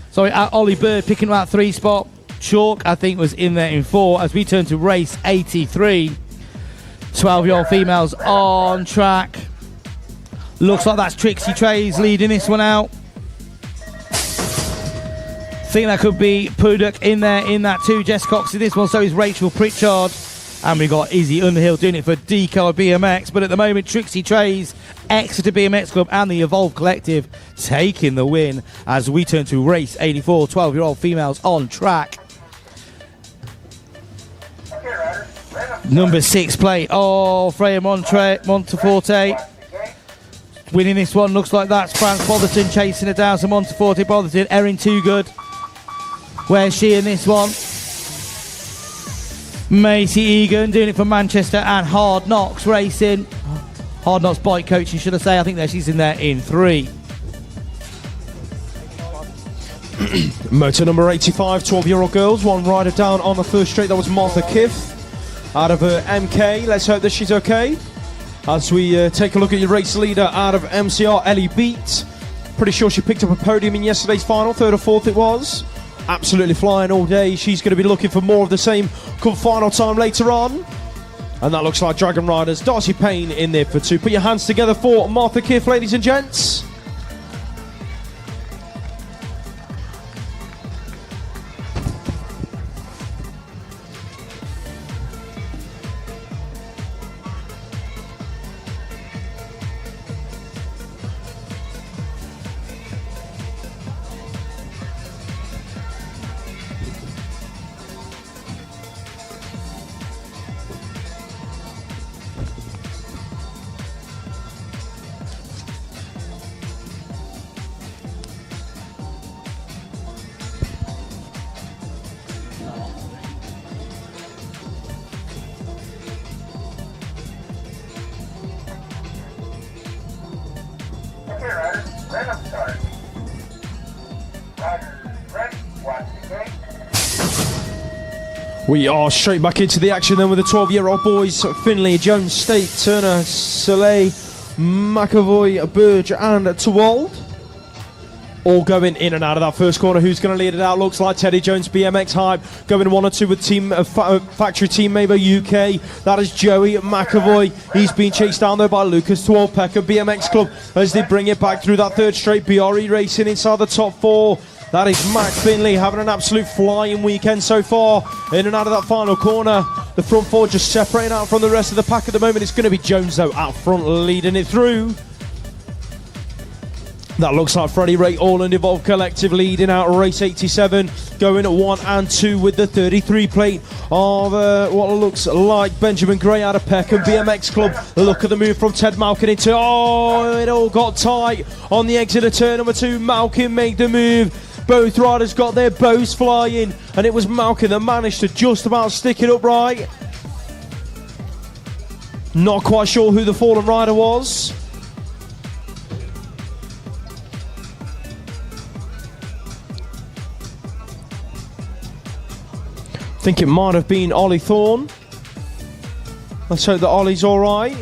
Sorry, Ollie Bird picking up that 3 spot. Chalk, I think, was in there in 4 as we turn to race 83. 12-year-old females on track. Looks like that's Trixie Trays leading this one out. Think that could be Puduk in there in that too. Jess Cox in this one, so is Rachel Pritchard. And we got Izzy Underhill doing it for Deco BMX. But at the moment, Trixie Trays, Exeter BMX Club and the Evolve Collective taking the win as we turn to race 84, 12-year-old females on track. Number 6 plate, Freya Monteforte. Winning this one, looks like that's France Botherton chasing her down. So Monteforte, Botherton, Erin Toogood. Where's she in this one? Macy Egan doing it for Manchester and Hard Knocks Racing. Hard Knocks Bike Coaching, should I say. I think that she's in there in 3. Motor number 85, 12-year-old girls. One rider down on the first straight. That was Martha Kiff out of MK. Let's hope that she's okay. As we take a look at your race leader out of MCR, Ellie Beat. Pretty sure she picked up a podium in yesterday's final, 3rd or 4th it was. Absolutely flying all day. She's going to be looking for more of the same come final time later on. And that looks like Dragon Riders. Darcy Payne in there for 2. Put your hands together for Martha Kiff, ladies and gents. We are straight back into the action then with the 12-year-old boys. Finley, Jones, State, Turner, Soleil, McAvoy, Burge and Tewald. All going in and out of that first corner. Who's going to lead it out? Looks like Teddy Jones, BMX Hype. Going 1 or 2 with team Factory Team Maber UK. That is Joey McAvoy. He's been chased down there by Lucas Twelpecker, BMX Club, as they bring it back through that 3rd straight. BRE Racing inside the top 4. That is Mac Finley having an absolute flying weekend so far. In and out of that final corner. The front 4 just separating out from the rest of the pack at the moment. It's going to be Jones though out front leading it through. That looks like Freddie Ray Orland Evolve Collective leading out race 87. Going at 1 and 2 with the 33 plate of what looks like Benjamin Gray out of Peckham BMX Club. Look at the move from Ted Malkin into, it all got tight on the exit of turn number 2. Malkin made the move. Both riders got their bows flying, and it was Malkin that managed to just about stick it upright. Not quite sure who the fallen rider was. I think it might have been Ollie Thorne. Let's hope that Ollie's all right.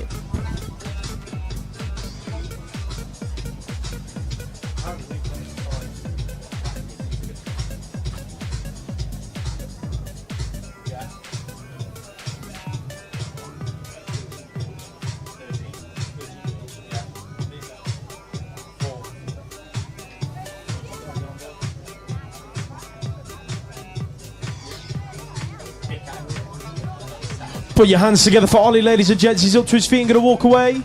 Put your hands together for Ollie, ladies and gents. He's up to his feet and going to walk away.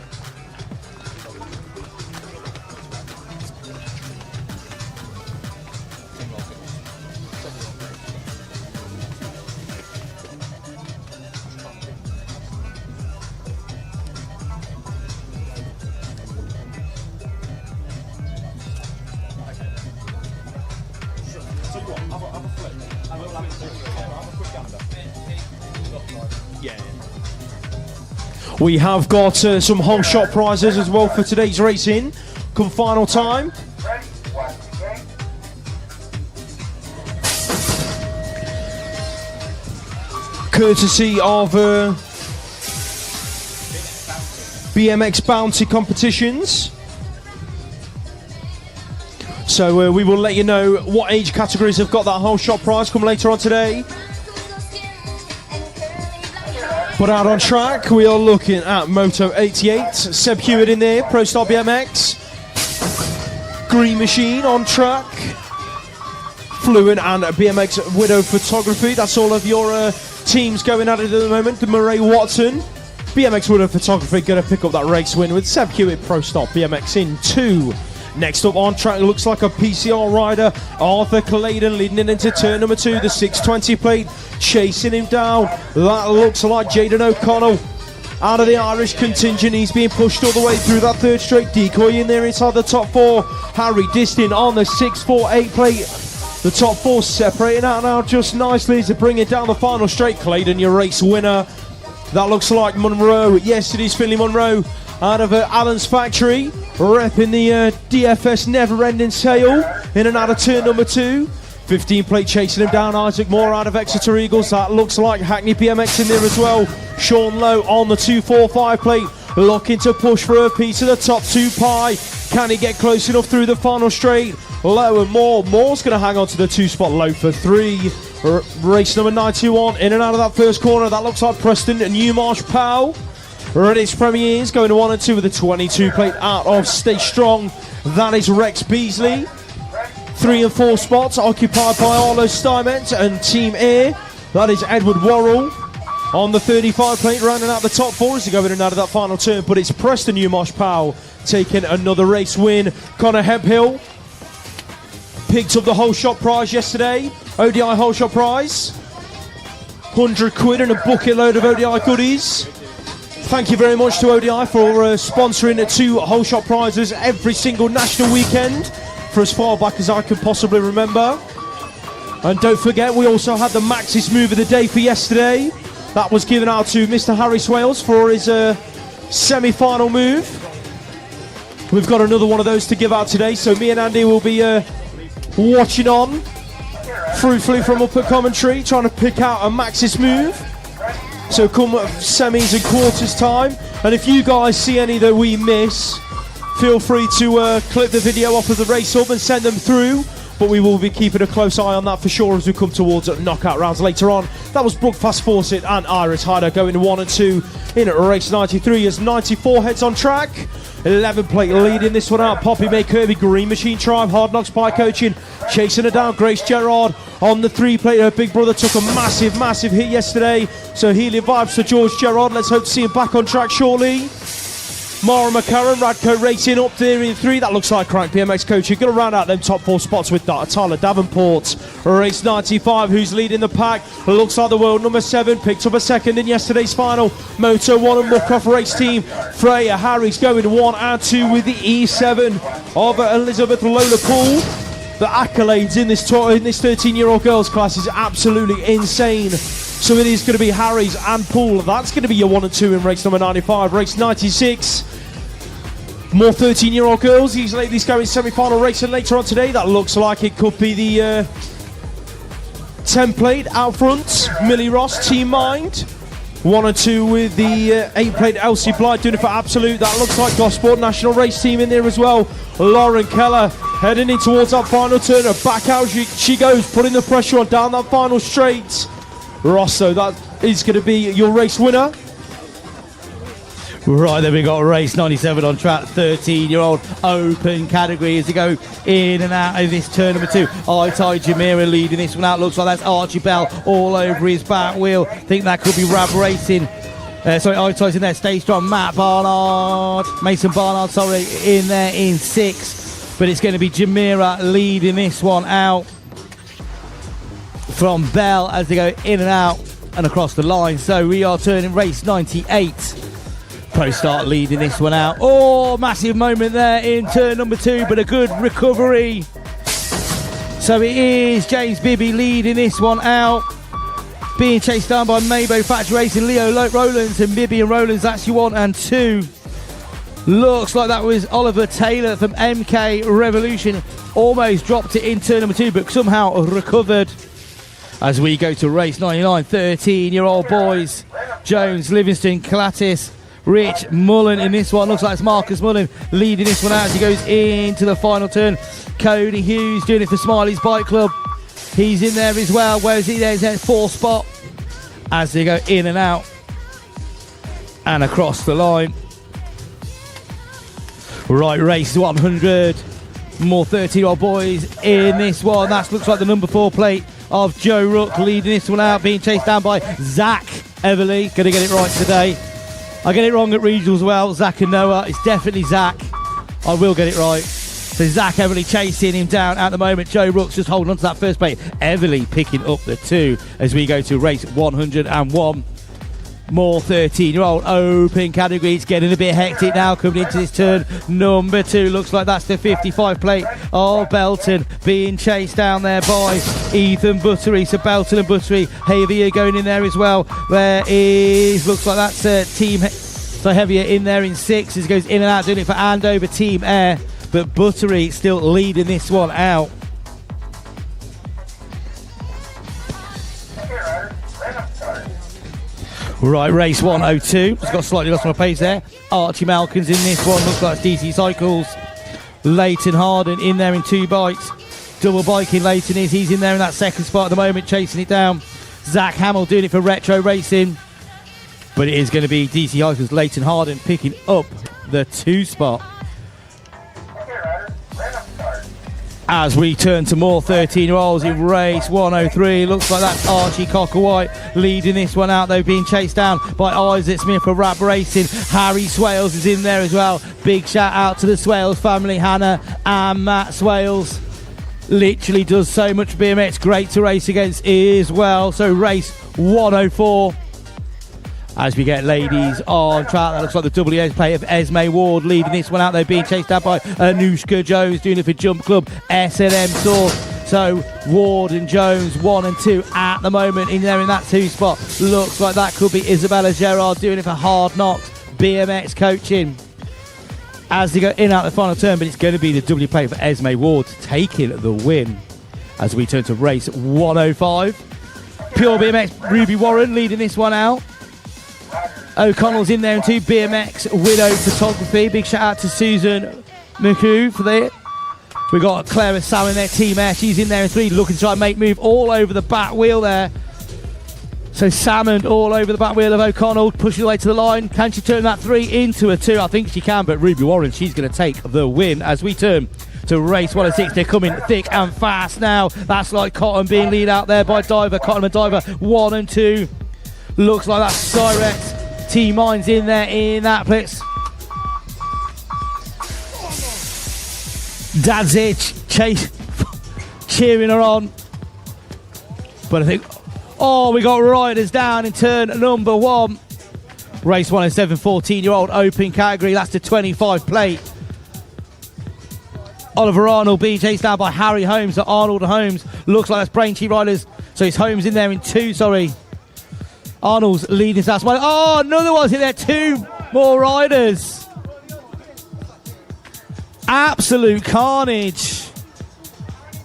We have got some home shot prizes as well for today's racing. Come final time. Courtesy of BMX Bounty competitions. So we will let you know what age categories have got that whole shot prize come later on today. But out on track, we are looking at Moto 88. Seb Hewitt in there, Pro Star BMX. Green Machine on track. Fluent and BMX Widow Photography. That's all of your teams going at it at the moment. Murray Watson, BMX Widow Photography, going to pick up that race win with Seb Hewitt, Pro Star BMX in 2. Next up on track, looks like a PCR rider, Arthur Claydon, leading it into turn number 2, the 620 plate, chasing him down. That looks like Jaden O'Connell. Out of the Irish contingent, he's being pushed all the way through that third straight. Decoy in there inside the top 4. Harry Distin on the 648 plate. The top 4 separating out now just nicely to bring it down the final straight. Claydon, your race winner. That looks like Monroe. Yes, it is Finley Monroe out of Allen's factory, repping the DFS never-ending sale in and out of turn number 2. 15 plate chasing him down. Isaac Moore out of Exeter Eagles. That looks like Hackney BMX in there as well. Sean Lowe on the 245 plate, looking to push for a piece of the top 2 pie. Can he get close enough through the final straight? Lowe and Moore. Moore's going to hang on to the 2 spot. Lowe for 3. Race number 91 in and out of that first corner. That looks like Preston and Newmarsh Powell. Redditch Premiers going to 1 and 2 with a 22 plate out of Stay Strong. That is Rex Beasley. 3 and 4 spots occupied by Arlo Stuyment and Team Air. That is Edward Worrell on the 35 plate, rounding out the top 4 as they go in and out of that final turn. But it's Preston Newmarsh Powell taking another race win. Connor Hemphill picked up the whole shot prize yesterday. ODI whole shot prize. 100 quid and a bucket load of ODI goodies. Thank you very much to ODI for sponsoring 2 whole shot prizes every single national weekend for as far back as I can possibly remember. And don't forget, we also had the Maxis move of the day for yesterday. That was given out to Mr. Harry Swales for his semi-final move. We've got another one of those to give out today, so me and Andy will be watching on fruitfully from up at commentary, trying to pick out a Maxis move. So come semis and quarters time, and if you guys see any that we miss, feel free to clip the video off of the Race Hub and send them through. But we will be keeping a close eye on that for sure as we come towards knockout rounds later on. That was Brooke Fast Fawcett and Iris Hyder going 1 and 2 in race 93 as 94 heads on track. 11 plate leading this one out. Poppy May Kirby, Green Machine Tribe, Hard Knocks Bike Coaching, chasing her down. Grace Gerard on the 3 plate. Her big brother took a massive hit yesterday. So healing vibes to George Gerard. Let's hope to see him back on track shortly. Mara McCarran, Radco Racing up there in 3. That looks like Crank BMX Coach. You're going to round out them top 4 spots with Tyler Davenport. Race 95, who's leading the pack. Looks like the world number 7. Picked up a second in yesterday's final. Moto 1 and Muckoff race team. Freya Harris going 1 and 2 with the E7 of Elizabeth Lola Poole. The accolades in this 13-year-old girls class is absolutely insane. So it is going to be Harry's and Poole. That's going to be your 1 and 2 in race number 95. Race 96. More 13-year-old girls. These ladies going semi-final racing later on today. That looks like it could be the template out front. Millie Ross, Team Mind. 1 and 2 with the 8-plate Elsie Blythe doing it for Absolute. That looks like Gosport National Race Team in there as well. Lauren Keller heading in towards that final turn. Back out she goes, putting the pressure on down that final straight. Rosso, that is going to be your race winner. Right, then we got race 97 on track, 13-year-old open category as they go in and out of this turn number 2. I-Ty Jamira leading this one out. Looks like that's Archie Bell all over his back wheel. Think that could be Rab Racing. I-Ty's in there. Stay Strong. Mason Barnard, in there in 6. But it's going to be Jamira leading this one out from Bell as they go in and out and across the line. So we are turning race 98. Pro Start leading this one out. Oh, massive moment there in turn number 2, but a good recovery. So it is James Bibby leading this one out. Being chased down by Maybo Factory Racing, Leo Rowlands, and Bibby and Rowlands. That's your 1 and 2. Looks like that was Oliver Taylor from MK Revolution. Almost dropped it in turn number 2, but somehow recovered. As we go to race 99, 13-year-old boys. Jones, Livingston, Clattis, Rich, Mullen in this one. Looks like it's Marcus Mullen leading this one out as he goes into the final turn. Cody Hughes doing it for Smiley's Bike Club. He's in there as well. Where's he? There's that 4th spot as they go in and out and across the line. Right, race 100. More 13-year-old boys in this one. That looks like the number 4 plate of Joe Rook leading this one out, being chased down by Zach Everly. Going to get it right today. I get it wrong at regionals as well. Zach and Noah. It's definitely Zach. I will get it right. So Zach Everly chasing him down at the moment. Joe Rook's just holding on to that first plate. Everly picking up the 2 as we go to race 101. More 13-year-old open category. It's getting a bit hectic now coming into this turn. Number 2 looks like that's the 55 plate of Belton being chased down there by Ethan Buttery. So Belton and Buttery heavier going in there as well. There is, looks like that's team, so heavier in there in 6 as goes in and out, doing it for Andover Team Air. But Buttery still leading this one out. Okay, rider. Random start. Right, race 102. It's got slightly lost on the pace there. Archie Malkin's in this one. Looks like it's DC Cycles. Leighton Harden in there in 2 bikes. Double biking Leighton is. He's in there in that second spot at the moment, chasing it down. Zach Hamill doing it for Retro Racing. But it is going to be DC Cycles, Leighton Harden picking up the 2 spot. Okay, rider. Random start. As we turn to more 13-year-olds in race 103, looks like that's Archie Cocker-White leading this one out, though, being chased down by Isaac Smith for Rap Racing. Harry Swales is in there as well. Big shout out to the Swales family, Hannah and Matt Swales. Literally does so much BMX, great to race against as well. So race 104. As we get ladies on track, that looks like the WS plate of Esme Ward leading this one out, though, being chased out by Anushka Jones, doing it for Jump Club SNM Source. So Ward and Jones 1 and 2 at the moment in there in that 2 spot. Looks like that could be Isabella Gerard doing it for Hard Knocks BMX Coaching. As they go in and out the final turn, but it's going to be the W plate for Esme Ward taking the win. As we turn to race 105. Pure BMX Ruby Warren leading this one out. O'Connell's in there in 2, BMX Widow Photography. Big shout out to Susan McHugh for that. We've got Clara Sal in there, Team Air. She's in there in 3, looking to try and make move all over the back wheel there. So Salmon all over the back wheel of O'Connell, pushing the way to the line. Can she turn that 3 into a 2? I think she can, but Ruby Warren, she's going to take the win as we turn to race 106. They're coming thick and fast now. That's like Cotton being lead out there by Diver. Cotton and Diver 1 and 2. Looks like that's Cyrex. T-Mines in there in that place. Dadzic cheering her on. But I think, oh, we got riders down in turn number 1. Race 107, 14-year-old open category. That's the 25 plate. Oliver Arnold being chased down by Harry Holmes. So Arnold and Holmes. Looks like that's Braintree riders. So it's Holmes in there in 2, sorry. Arnold's leading us one. Oh, another one's in there. 2 more riders. Absolute carnage.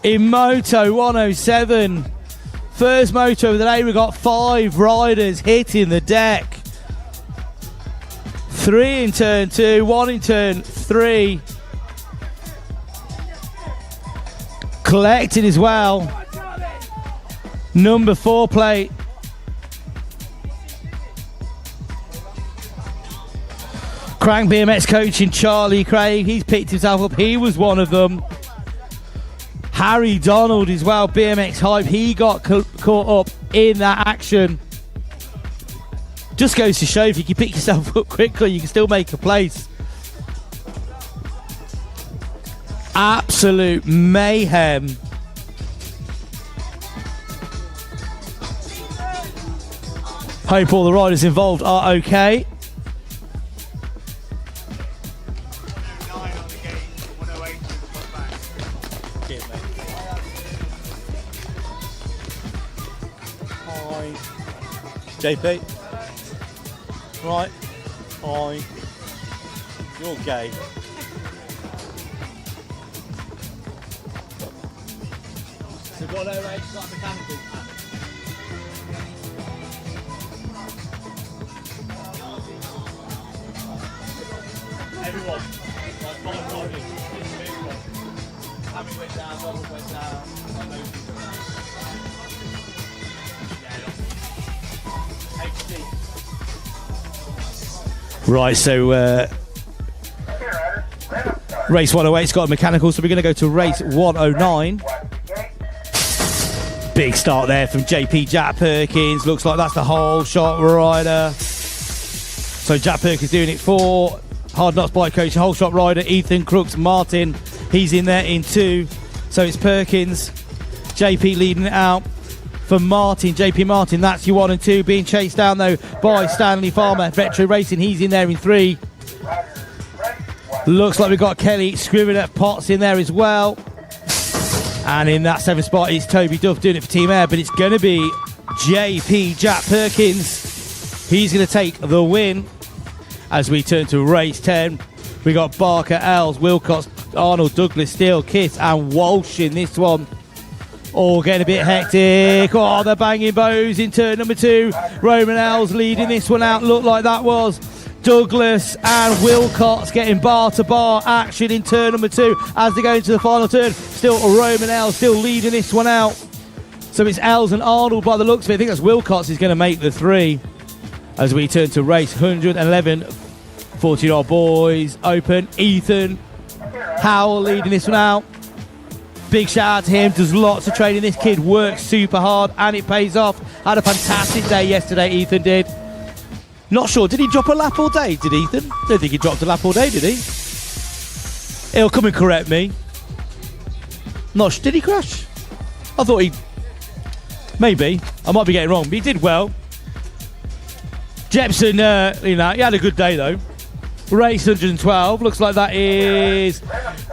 In Moto 107. First moto of the day, we've got 5 riders hitting the deck. 3 in turn 2, 1 in turn 3. Collected as well. Number 4 plate. Crank BMX coaching Charlie Craig, he's picked himself up, he was one of them. Harry Donald as well, BMX Hype, he got caught up in that action. Just goes to show if you can pick yourself up quickly, you can still make a place. Absolute mayhem. Hope all the riders involved are okay. JP, right, hi, you're gay. So what are like mechanical? Everyone, like 5 riders, Hammy went down, Donald went down, HD. Right, so race 108's got a mechanical, so we're going to go to race 109. Big start there from JP Jack Perkins. Looks like that's the whole shot rider. So Jack Perkins doing it for Hard Knocks Bike Coach, whole shot rider. Ethan Crooks Martin, he's in there in 2. So it's Perkins. JP leading it out for Martin. JP Martin, that's your 1 and 2. Being chased down though by Stanley Farmer. Vetro Racing, he's in there in 3. Looks like we've got Kelly Scrivener Potts in there as well. And in that 7th spot is Toby Duff doing it for Team Air, but it's going to be JP Jack Perkins. He's going to take the win. As we turn to race 10, we got Barker, Els, Wilcox, Arnold, Douglas, Steele, Kiss and Walsh in this one. All getting a bit hectic. Oh, they're banging bows in turn number 2. Roman Els leading this one out. Looked like that was Douglas and Wilcox getting bar-to-bar action in turn number 2 as they go into the final turn. Still Roman Els still leading this one out. So it's Els and Arnold by the looks of it. I think that's Wilcox is going to make the 3. As we turn to race 111, 14-year-old boys open. Ethan Howell leading this one out. Big shout out to him, does lots of training. This kid works super hard and it pays off. Had a fantastic day yesterday, Ethan did. Not sure, did he drop a lap all day, did Ethan? Don't think he dropped a lap all day, did he? He'll come and correct me. Did he crash? I thought he... Maybe. I might be getting wrong, but he did well. Jepson, he had a good day though. Race 112, looks like that is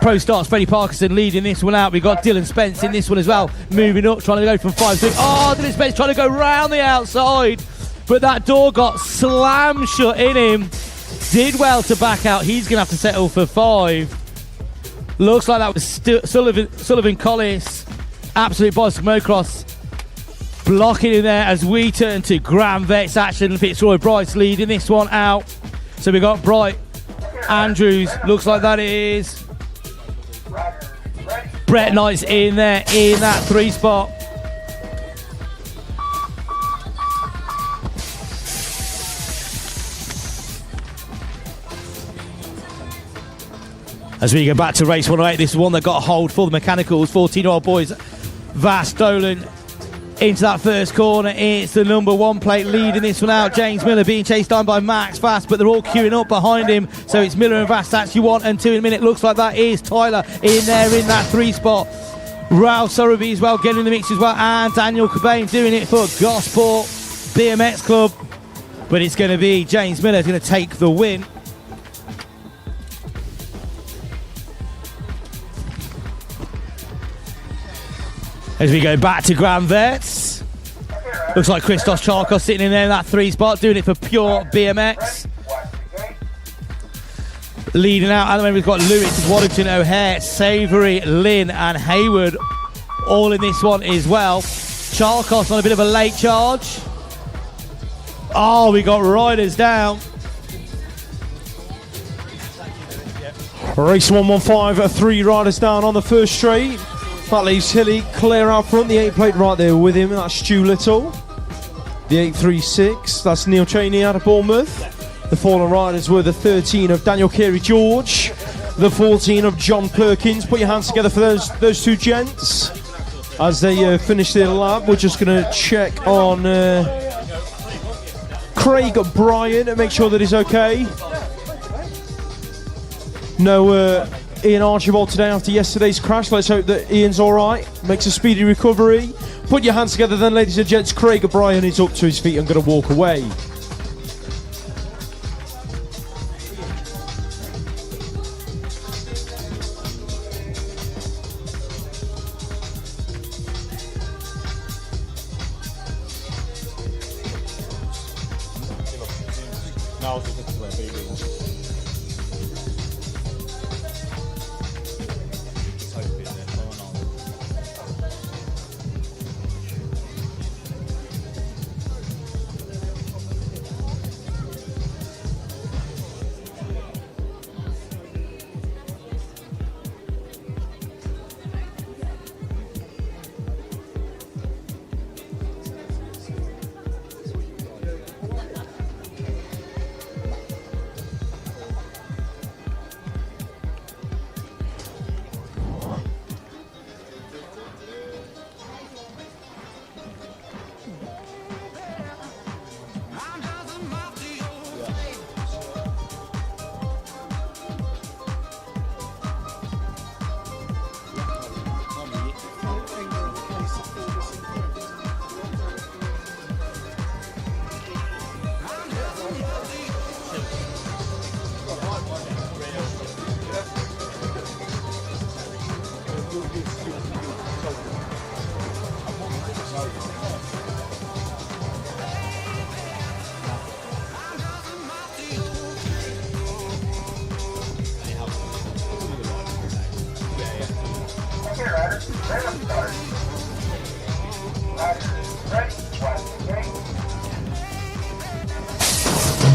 Pro Starts Freddie Parkinson leading this one out. We've got Dylan Spence in this one as well, moving up, trying to go from 5 to 6. Oh, Dylan Spence trying to go round the outside, but that door got slammed shut in him. Did well to back out. He's going to have to settle for 5. Looks like that was Sullivan Collis, absolute boss of motocross, blocking in there as we turn to Graham Vet's action. Fitzroy Bryce leading this one out. So we got Bright Andrews, looks like that is Brett Knight's in there in that 3 spot. As we go back to race 108, this is one that got a hold for the mechanicals. 14-year-old boys, Vast Dolan into that first corner. It's the number 1 plate leading this one out. James Miller being chased down by Max Fast, but they're all queuing up behind him. So it's Miller and Vast. That's you 1 and 2 in a minute. Looks like that is Tyler in there in that 3 spot. Ralph Surrey as well getting in the mix as well, and Daniel Cobain doing it for Gosport BMX Club. But it's going to be James Miller going to take the win. As we go back to Graham Vetts, looks like Christos Charkos sitting in there in that 3 spot, doing it for Pure BMX. Leading out, and then we've got Lewis, Waddington, O'Hare, Savoury, Lynn and Hayward all in this one as well. Charkos on a bit of a late charge. Oh, we got riders down. Race 115, 3 riders down on the first straight. That leaves Hilly clear out front, the 8 plate right there with him, that's Stu Little. The 836, that's Neil Cheney out of Bournemouth. The fallen riders were the 13 of Daniel Carey George, the 14 of John Perkins. Put your hands together for those 2 gents. As they finish their lap, we're just going to check on Craig Bryan and make sure that he's okay. No Ian Archibald today after yesterday's crash. Let's hope that Ian's alright, makes a speedy recovery. Put your hands together then, ladies and gents. Craig O'Brien is up to his feet and going to walk away.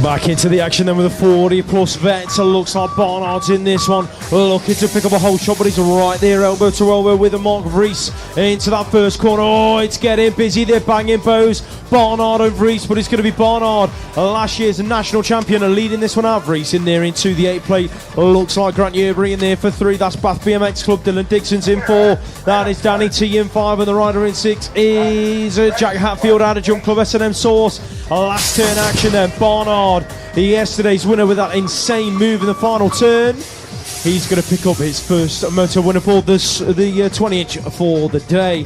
Back into the action then with a 40 plus vets. Looks like Barnard's in this one. Looking to pick up a whole shot, but he's right there, elbow to elbow with a Mark Vries into that first corner. Oh, it's getting busy. They're banging bows. Barnard and Vries, but it's going to be Barnard, last year's national champion, leading this one out. Vries in there into the 8 plate. Looks like Grant Yeobury in there for 3. That's Bath BMX Club. Dylan Dixon's in 4. That is Danny T in 5, and the rider in 6 is Jack Hatfield out of Jump Club S&M Source. Last turn action then. Barnard, yesterday's winner with that insane move in the final turn. He's going to pick up his first motor winner for the 20-inch for the day.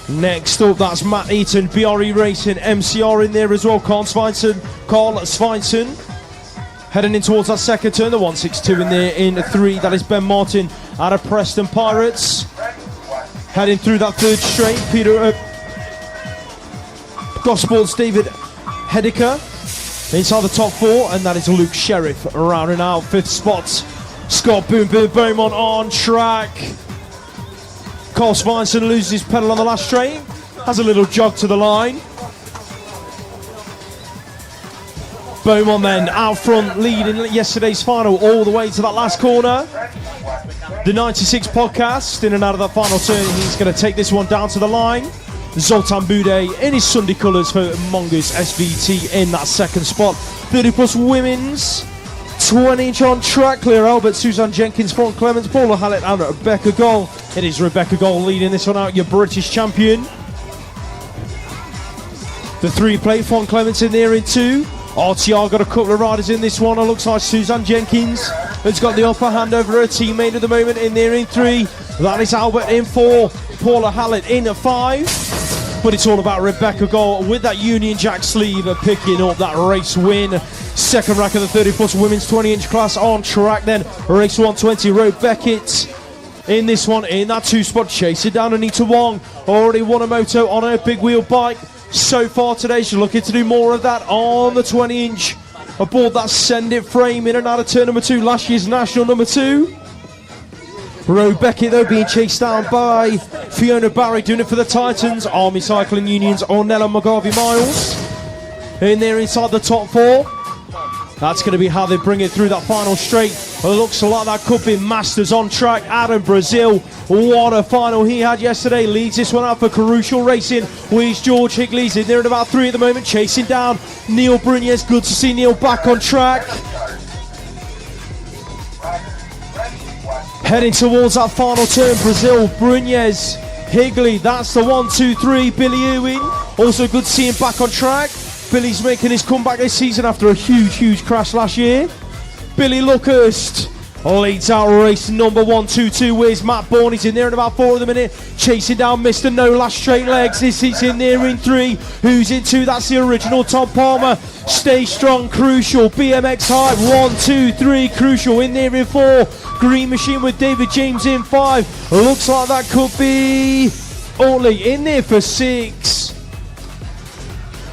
Next up, that's Matt Eaton, BRE Racing, MCR in there as well. Carl Svensson heading in towards that second turn. The 162 in there in 3. That is Ben Martin out of Preston Pirates. Heading through that third straight, Peter Gosport's David Hediker inside the top 4, and that is Luke Sheriff rounding out 5th spot. Scott Boom Beaumont on track. Carl Svensson loses his pedal on the last straight, has a little jog to the line. Beaumont then out front, leading yesterday's final all the way to that last corner. The 96 podcast in and out of that final turn. He's going to take this one down to the line. Zoltan Boudet in his Sunday colours for Mongoose SVT in that second spot. 30 plus women's 20-inch on track. Claire Albert, Suzanne Jenkins, Font Clements, Paula Hallett and Rebecca Goll. It is Rebecca Goll leading this one out, your British champion. The 3 plate, Font Clements in there in 2. RTR got a couple of riders in this one. It looks like Suzanne Jenkins has got the upper hand over her teammate at the moment in there in 3. That is Albert in 4. Paula Hallett in at 5. But it's all about Rebecca Goll with that Union Jack sleeve picking up that race win. Second rack of the 30 plus women's 20-inch class on track then. Race 120, Roe Beckett in this one in that 2 spot, chasing down Anita Wong. Already won a moto on her big wheel bike so far today. She's looking to do more of that on the 20-inch aboard that Send It frame in and out of turn number 2, last year's national number 2. Roe Beckett though being chased down by Fiona Barry, doing it for the Titans. Army Cycling Union's Ornella McGarvey Miles in there inside the top 4. That's going to be how they bring it through that final straight. It looks like that could be Masters on track. Adam Brazil, what a final he had yesterday. Leads this one out for Crucial Racing. Where's George Higley's in there at about 3 at the moment, chasing down Neil Brunez. Good to see Neil back on track. Heading towards that final turn, Brazil, Brunez, Higley. That's the 1, 2, 3. Billy Irwin, also good to see him back on track. Billy's making his comeback this season after a huge crash last year. Billy Luckhurst leads out race number 122. Where's Matt Bourne? He's in there in about 4 of the minute, chasing down Mr. No Last Straight Legs. This is in there in 3. Who's in 2? That's the original Tom Palmer. Stay Strong, Crucial, BMX Hype, 1, 2, 3. Crucial in there in 4. Green Machine with David James in 5. Looks like that could be Otley in there for 6.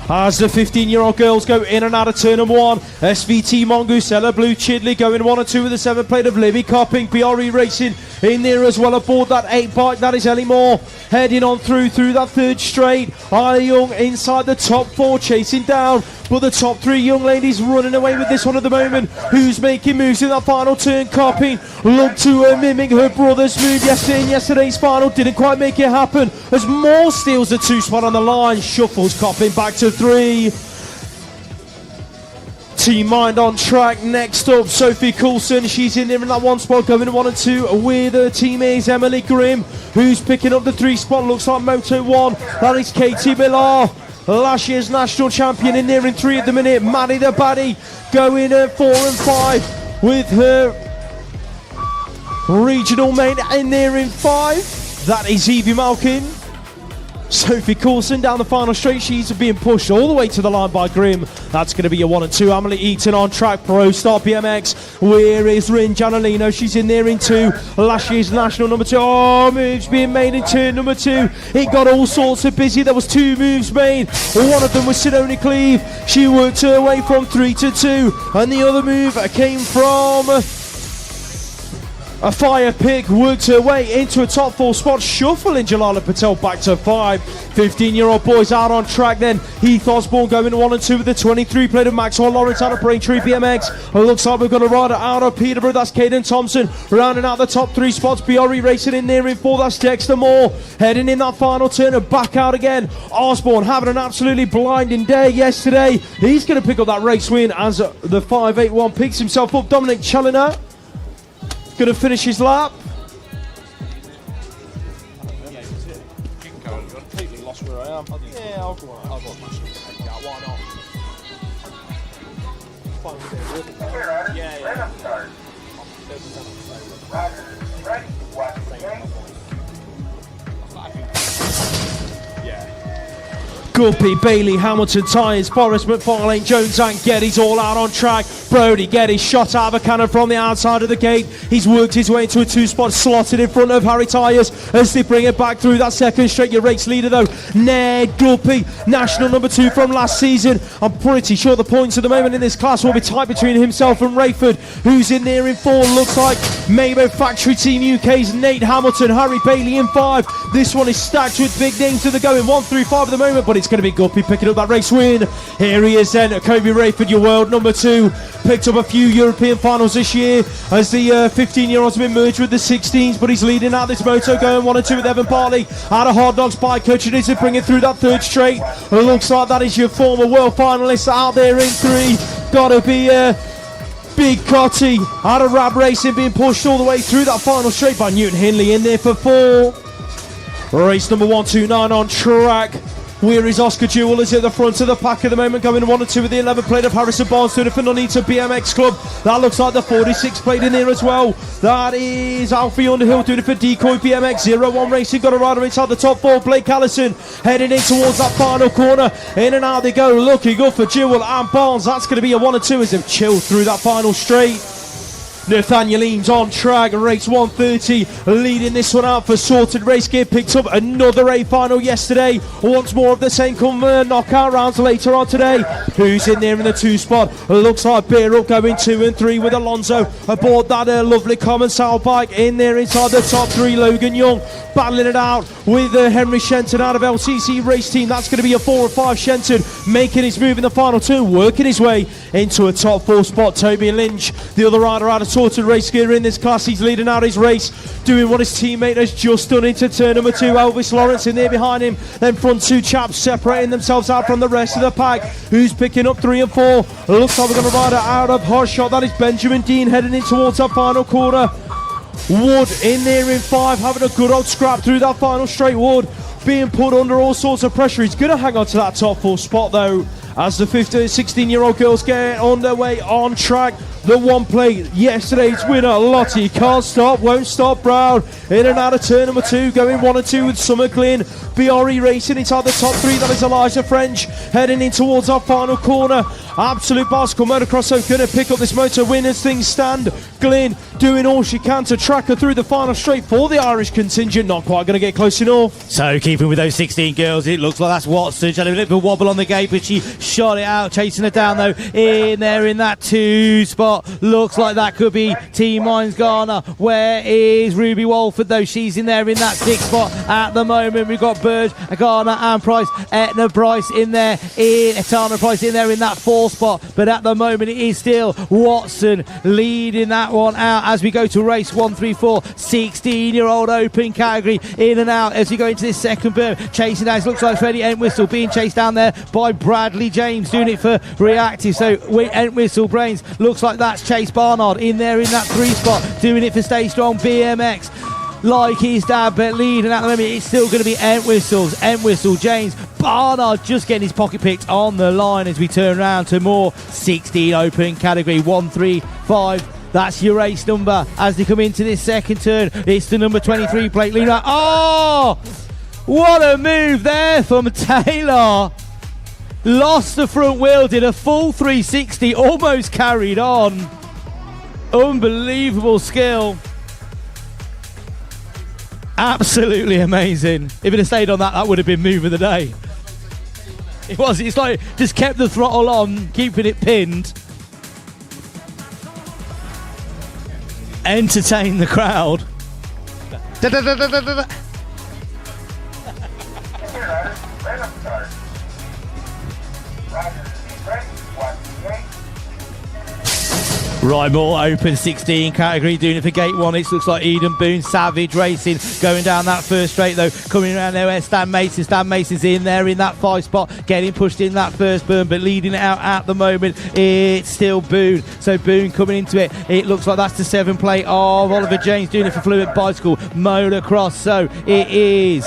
As the 15-year-old girls go in and out of turn number 1, SVT Mongoose, Ella Blue Chidley going 1 and 2 with the 7 plate of Libby Copping, BRE Racing in there as well aboard that 8 bike. That is Ellie Moore heading on through that 3rd straight. Isla Young inside the top 4 chasing down, but the top 3 young ladies running away with this one at the moment. Who's making moves in that final turn? Copping look to mimic her brother's move yesterday in yesterday's final, didn't quite make it happen as Moore steals the 2 spot on the line, shuffles Copping back to 3. Team Mind on track. Next up, Sophie Coulson. She's in there in that 1 spot, going 1 and 2 with her teammates Emily Grimm, who's picking up the 3 spot. Looks like Moto 1. That is Katie Millar, last year's national champion, in there in 3 at the minute. Maddie the Baddie going at 4 and 5 with her regional mate in there in 5. That is Evie Malkin. Sophie Coulson down the final straight. She's being pushed all the way to the line by Grimm. That's going to be a 1 and 2. Emily Eaton on track. Pro Star BMX. Where is Rin Giannolino? She's in there in 2. Last year's national number 2. Oh, moves being made in turn number 2. It got all sorts of busy. There was 2 moves made. One of them was Sidoni Cleve. She worked her way from 3 to 2. And the other move came from A fire pick worked her way into a top 4 spot, shuffling Jalala Patel back to 5. 15-year-old boys out on track then. Heath Osborne going 1 and 2 with the 23 plate of Maxwell Lawrence out of Braintree BMX. It looks like we've got a rider out of Peterborough, that's Caden Thompson. Rounding out the top 3 spots, BRE racing in there in 4, that's Dexter Moore. Heading in that final turn and back out again. Osborne having an absolutely blinding day yesterday. He's going to pick up that race win as the 581 picks himself up. Dominic Challoner going to finish his lap. Completely lost where I am. Yeah, I'll go on. I'll go on. Why not? Here, Ryder. Yeah, Right up start. Ryder, ready, watch the game. Guppy, Bailey, Hamilton, Tynes, Forrest, McFarlane, Jones and Geddes all out on track. Brody Geddes shot out of a cannon from the outside of the gate. He's worked his way into a 2-spot, slotted in front of Harry Tyres as they bring it back through that second straight. Your race leader though, Ned Guppy, national number 2 from last season. I'm pretty sure the points at the moment in this class will be tight between himself and Rayford, who's in there in 4. Looks like Maybo Factory Team UK's Nate Hamilton, Harry Bailey in 5. This one is stacked with big names to the going 1 through 5 at the moment, but it's going to be Guppy picking up that race win. Here he is then, Kobe Rayford, your world number 2. Picked up a few European finals this year as the 15-year-olds have been merged with the 16s, but he's leading out this moto, going 1 and 2 with Evan Bartley out of Hard Dogs Bike Coaching. Is it bringing through that 3rd straight? It looks like that is your former world finalist out there in 3. Gotta be Big Cotty out of Rab Racing, being pushed all the way through that final straight by Newton Hindley in there for 4. Race number 129 on track. Where is Oscar Jewellers at the front of the pack at the moment, going 1 and 2 with the 11 plate of Harrison Barnes, doing it for Nuneaton BMX Club. That looks like the 46 plate in there as well. That is Alfie Underhill doing it for Decoy BMX. 0-1 Racing got a rider inside the top 4. Blake Allison heading in towards that final corner. In and out they go, looking good for Jewell and Barnes. That's going to be a 1 and 2 as they've chilled through that final straight. Nathaniel Eames on track, race 130, leading this one out for Sorted Race Gear. Picked up another A final yesterday. Once more of the same come knockout rounds later on today. Who's in there in the 2 spot? Looks like Beer Up going 2 and 3 with Alonso aboard that lovely common sail bike. In there inside the top 3, Logan Young battling it out with Henry Shenton out of LCC Race Team. That's going to be a 4 and 5. Shenton making his move in the final 2, working his way into a top 4 spot. Toby Lynch, the other rider out of Sorted Race Gear in this class, he's leading out his race, doing what his teammate has just done into turn number 2. Elvis Lawrence in there behind him. Then front 2 chaps separating themselves out from the rest of the pack. Who's picking up 3 and 4? Looks like we're going to ride out of Hot Shot. That is Benjamin Dean heading in towards that final quarter. Wood in there in 5, having a good old scrap through that final straight. Wood being put under all sorts of pressure. He's going to hang on to that top 4 spot though, as the 16-year-old girls get underway on track. The 1 plate, yesterday's winner, Lottie, can't stop, won't stop, Brown. In and out of turn number 2, going 1 and 2 with Summer Glynn. BRE racing inside the top 3, that is Elijah French, heading in towards our final corner. Absolute bicycle motocross, so going to pick up this motor win as things stand. Glynn doing all she can to track her through the final straight for the Irish contingent, not quite going to get close enough. So keeping with those 16 girls, it looks like that's Watson. She had a little wobble on the gate, but she shot it out, chasing her down though. In there in that 2 spot, looks like that could be Team Mines Ghana. Where is Ruby Walford though? She's in there in that 6 spot at the moment. We've got Burge, Ghana and Price, Etna Price in there, Etana Price in there in that 4 spot, but at the moment it is still Watson leading that one out as we go to race 134. 16-year-old open category, in and out as we go into this second berm. Chasing down, looks like Freddie Entwistle being chased down there by Bradley James, doing it for Reactive. So Entwistle Brains, looks like that's Chase Barnard in there in that 3 spot, doing it for Stay Strong BMX. Like his dad, but leading at the moment it's still going to be Entwistle, James, Barnard just getting his pocket picked on the line as we turn around to more 16 open category 135. That's your race number as they come into this second turn. It's the number 23 plate leader. Oh, what a move there from Taylor. Lost the front wheel, did a full 360, almost carried on. Unbelievable skill. Absolutely amazing. If it had stayed on that, that would have been move of the day. It was. It's like just kept the throttle on, keeping it pinned. entertain the crowd. Da, da, da, da, da, da. Here, riders. Right up start. Roger. Ready? 1, 8. Right, more open 16 category, doing it for gate 1. It looks like Eden Boone, Savage Racing, going down that first straight though, coming around there where Stan Mason. Stan Mason's in there in that 5 spot, getting pushed in that first burn, but leading it out at the moment, it's still Boone. So Boone coming into it, it looks like that's the 7 plate of Oliver James, doing it for Fluid Bicycle, Motocross. So it is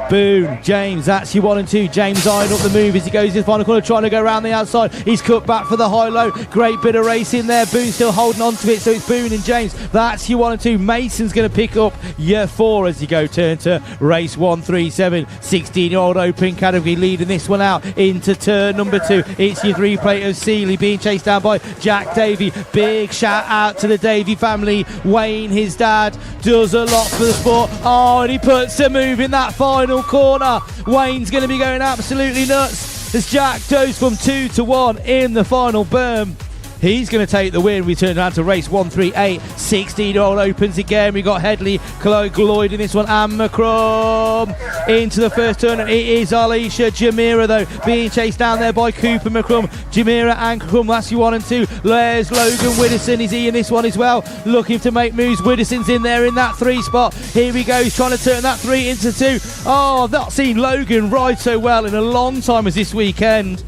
Boone, James, that's your 1 and 2. James eyeing up the move as he goes to the final corner, trying to go around the outside. He's cut back for the high-low. Great bit of race in there. Boone still holding on to it, so it's Boone and James. That's your 1 and 2. Mason's going to pick up year 4 as you go turn to race 137. 16-year-old open category leading this one out into turn number 2. It's your 3 plate of Seeley being chased down by Jack Davey. Big shout out to the Davey family. Wayne, his dad, does a lot for the sport. Oh, and he puts a move in that final corner. Wayne's going to be going absolutely nuts as Jack goes from 2 to 1 in the final berm. He's going to take the win. We turn around to race 138. 16-year-old opens again. We got Headley, Lloyd in this one, and McCrum into the first turn. It is Alicia Jamira though, being chased down there by Cooper McCrum. Jamira and McCrum, that's your 1 and 2. There's Logan Widdowson. Is he in this one as well? Looking to make moves. Widdowson's in there in that 3 spot. Here he goes, trying to turn that 3 into 2. Oh, I've not seen Logan ride so well in a long time as this weekend.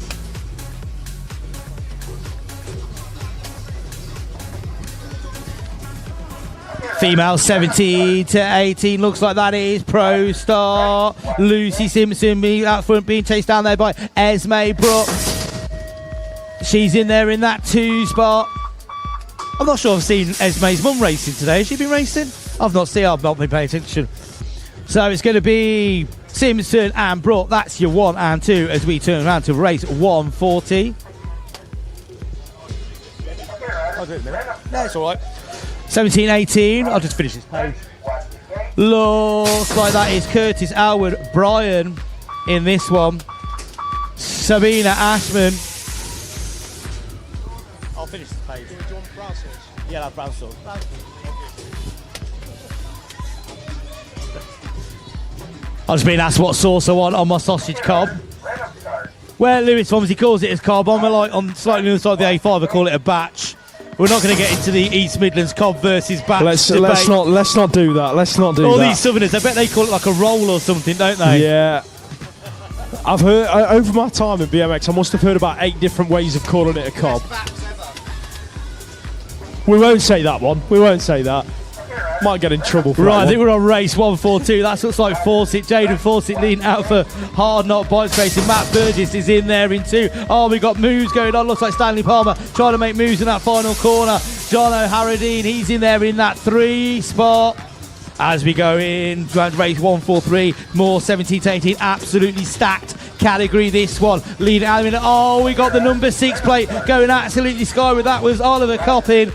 Female 17 to 18, looks like that is Pro Star. Lucy Simpson out front being chased down there by Esme Brooks. She's in there in that 2 spot. I'm not sure I've seen Esme's mum racing today. Has she been racing? I've not been paying attention. So it's going to be Simpson and Brooke. That's your 1 and 2 as we turn around to race 140. I'll do it in a minute. No, it's all right. 17-18, I'll just finish this page. Looks like that is Curtis Elwood, Brian in this one. Sabina Ashman. I'll finish this page. Do you want brown sauce? Yeah, I'll have brown sauce. I've just been asked what sauce I want on my sausage cob. Well, Lewis obviously calls it as cob. I'm like on slightly on the side of the A5, I call it a batch. We're not going to get into the East Midlands cob versus batch debate. Let's not do that. Let's not do that. All these Southerners, I bet they call it like a roll or something, don't they? Yeah. I've heard over my time in BMX, I must have heard about 8 different ways of calling it a cob. We won't say that one. We won't say that. Might get in trouble for that Right, I think one. we're on race 142. That looks like Fawcett, Jaden Fawcett leading out for Hard Knock Bike Racing. Matt Burgess is in there in 2. Oh, we got moves going on. Looks like Stanley Palmer trying to make moves in that final corner. John O'Haradine, he's in there in that 3 spot. As we go in race 143, more 17 to 18, absolutely stacked category this one. Leading out of it. Oh, we got the number 6 plate going absolutely skyward. That was Oliver Coppin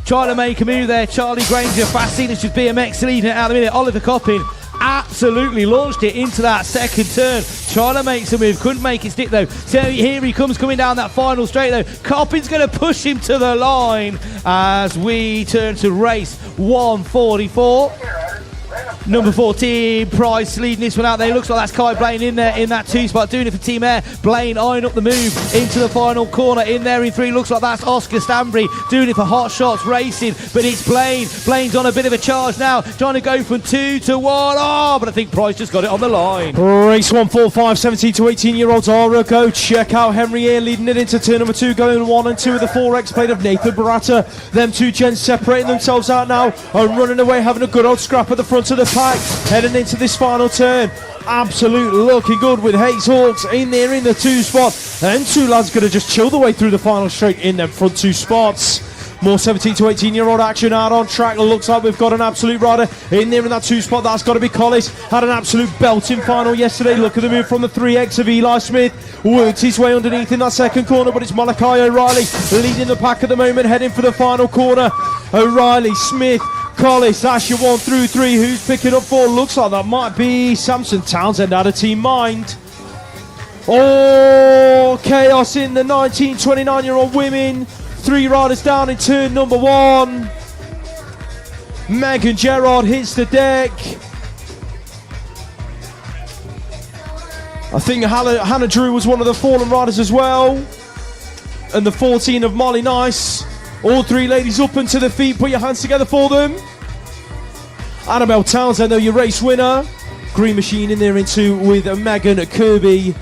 trying to make a move there. Charlie Granger, fast signature BMX leading it out of the minute. Oliver Coppin absolutely launched it into that second turn, trying to make some move, couldn't make it stick though. So here he comes coming down that final straight though. Coppin's going to push him to the line as we turn to race 144. Number 14, Price leading this one out there. Looks like that's Kai Blaine in there in that 2 spot, doing it for Team Air. Blaine eyeing up the move into the final corner. In there in 3, looks like that's Oscar Stanbury doing it for Hot Shots Racing. But it's Blaine. Blaine's on a bit of a charge now, trying to go from 2 to 1. Oh, but I think Price just got it on the line. Race 145, 17 to 18-year-olds are a go. Check out Henry here leading it into turn number 2, going 1 and 2 with the 4X plate of Nathan Barata. Them 2 gents separating themselves out now and running away, having a good old scrap at the front of the pack, heading into this final turn. Absolutely looking good with Hayes Hawks in there in the 2 spot. And 2 lads going to just chill the way through the final straight in them front 2 spots. More 17 to 18-year-old action out on track. It looks like we've got an absolute rider in there in that 2 spot. That's got to be Collis. Had an absolute belting final yesterday. Look at the move from the 3X of Eli Smith. Worked his way underneath in that second corner, but it's Malachi O'Reilly leading the pack at the moment, heading for the final corner. O'Reilly, Smith, Collis, that's your 1 through 3. Who's picking up 4? Looks like that might be Samson Townsend out of Team Mind. Oh, chaos in the 19, 29-year-old women. 3 riders down in turn number 1. Megan Gerard hits the deck. I think Hannah Drew was one of the fallen riders as well. And the 14 of Molly Nice. All three ladies up and to the feet. Put your hands together for them. Annabelle Townsend, though, your race winner. Green Machine in there in two with Megan Kirby.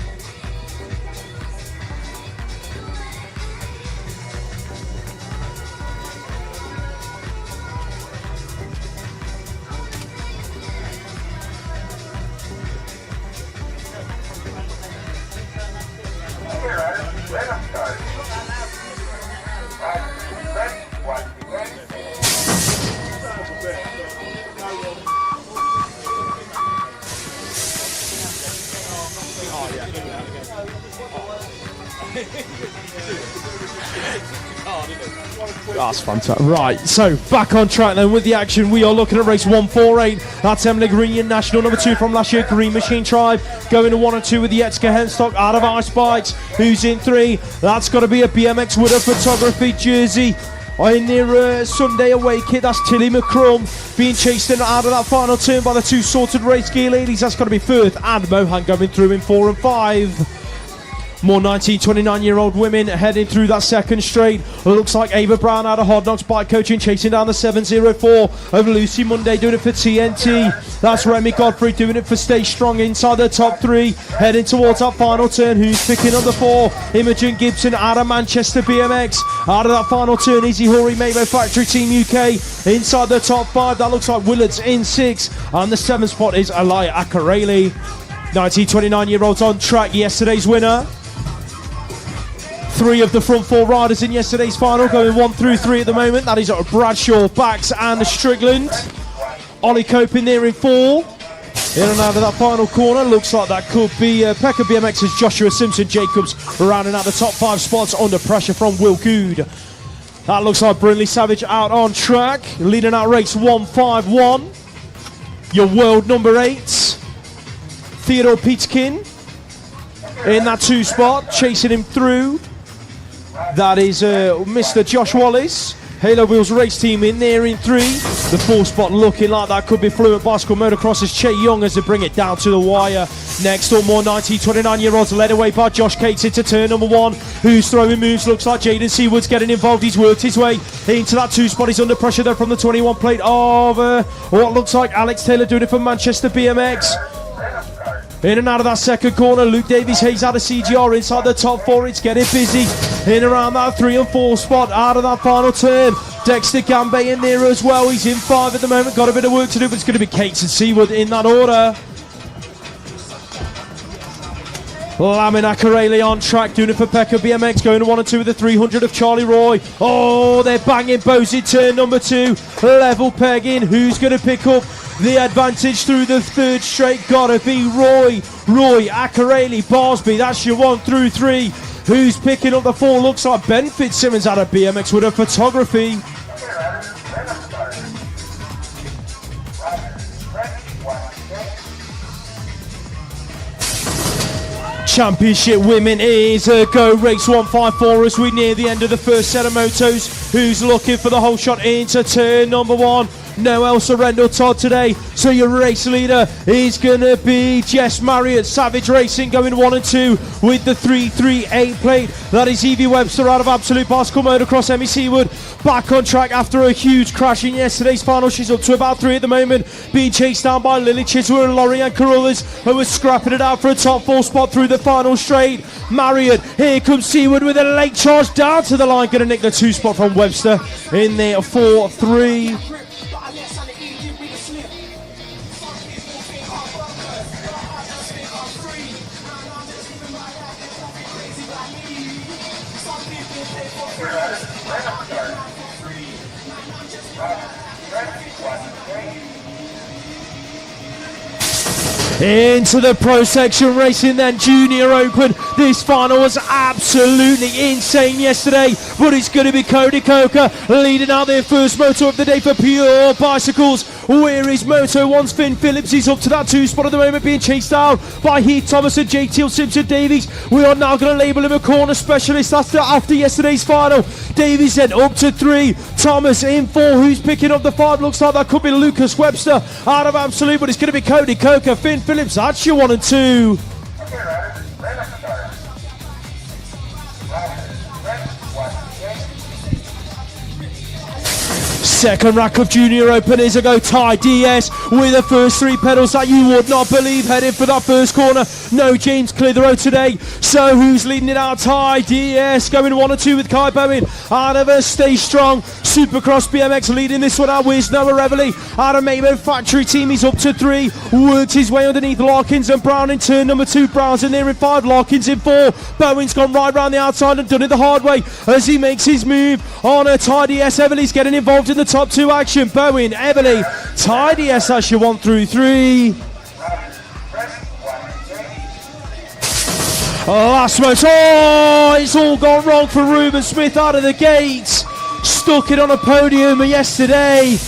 That's fantastic. Right, so back on track then with the action. We are looking at race 148. That's Emily Green, national number 2 from last year, Green Machine Tribe. Going to 1 and 2 with the Etzka Henstock out of Ice Bikes. Who's in 3? That's got to be a BMX with a photography jersey. In their Sunday away kit, that's Tilly McCrum being chased in out of that final turn by the 2 sorted race gear ladies. That's got to be Firth and Mohan going through in 4 and 5. More 19, 29-year-old women heading through that second straight. Looks like Ava Brown out of Hard Knocks Bike Coaching, chasing down the 704 of Lucy Monday, doing it for TNT. That's Remy Godfrey doing it for Stay Strong inside the top 3. Heading towards that final turn. Who's picking up the 4? Imogen Gibson out of Manchester BMX. Out of that final turn, Izzy Horry, Maybo Factory Team UK. Inside the top 5, that looks like Willards in 6. And the 7th spot is Alaya Akareli. 19, 29-year-olds on track, yesterday's winner. 3 of the front 4 riders in yesterday's final, going 1 through 3 at the moment. That is Bradshaw, Bax and Strickland. Ollie Cope in there in 4. In and out of that final corner. Looks like that could be Pekka BMX's Joshua Simpson Jacobs rounding out the top 5 spots under pressure from Will Good. That looks like Brindley Savage out on track, leading out race 151. Your world number 8, Theodore Petekin in that 2 spot, chasing him through. That is Mr. Josh Wallace. Halo Wheels race team in there in 3. The 4 spot looking like that could be Fluent Bicycle Motocross's Che Young as they bring it down to the wire. Next up, more 19, 29-year-olds led away by Josh Cates into turn number 1. Who's throwing moves? Looks like Jaden Seawood's getting involved. He's worked his way into that 2 spot. He's under pressure there from the 21 plate of what looks like Alex Taylor doing it for Manchester BMX. In and out of that second corner, Luke Davies Hayes out of CGR inside the top 4. It's getting busy. In around that 3 and 4 spot out of that final turn. Dexter Gambay in there as well. He's in 5 at the moment. Got a bit of work to do, but it's going to be Cates and Seawood in that order. Lamin Akareli on track, doing it for Pekka BMX, going to 1 and 2 with the 300 of Charlie Roy. Oh, they're banging bows in turn number 2. Level pegging. Who's going to pick up the advantage through the 3rd straight? Gotta be Roy, Akareli, Barsby. That's your 1 through 3. Who's picking up the 4? Looks like Ben Fitzsimmons out of BMX with a photography. Championship women is a go race 154 as we near the end of the first set of motos. Who's looking for the whole shot into turn number 1? No Elsa Rendell Todd today, so your race leader is going to be Jess Marriott. Savage Racing going 1 and 2 with the 338 plate. That is Evie Webster out of Absolute Bicycle Motocross. Emmy Seawood back on track after a huge crash in yesterday's final. She's up to about 3 at the moment, being chased down by Lily Chisholm and Lorianne Carruthers, who are scrapping it out for a top 4 spot through the final straight. Marriott, here comes Seawood with a late charge down to the line, going to nick the 2 spot from Webster in there 4-3. Into the pro section racing then, Junior Open. This final was absolutely insane yesterday, but it's going to be Cody Coker leading out their first moto of the day for Pure Bicycles. Where is Moto 1's Finn Phillips? He's up to that 2 spot at the moment, being chased down by Heath Thomas and JT Simpson Davies. We are now going to label him a corner specialist after yesterday's final. Davies then up to 3, Thomas in 4. Who's picking up the 5? Looks like that could be Lucas Webster out of Absolute, but it's going to be Cody Coker. Finn Phillips, that's your 1 and 2. Okay, riders, ready to start. Riders, ready, 1, game. Second rack of junior openers ago. Ty DS with the first 3 pedals that you would not believe, headed for that first corner. No James clear the road today. So who's leading it out? Ty DS going 1 and 2 with Kai Bowen out of Stay Strong. Supercross BMX leading this one out with Noah Reveley out of Mayman Factory Team. He's up to 3. Works his way underneath Larkins and Brown in turn number 2. Brown's in there in 5. Larkins in 4. Bowen's gone right round the outside and done it the hard way as he makes his move on a Ty DS. Everly's getting involved in the top 2 action. Bowen, Everly, Ty DS as you 1 through 3. Last motor, it's all gone wrong for Ruben Smith out of the gates. Stuck it on a podium yesterday.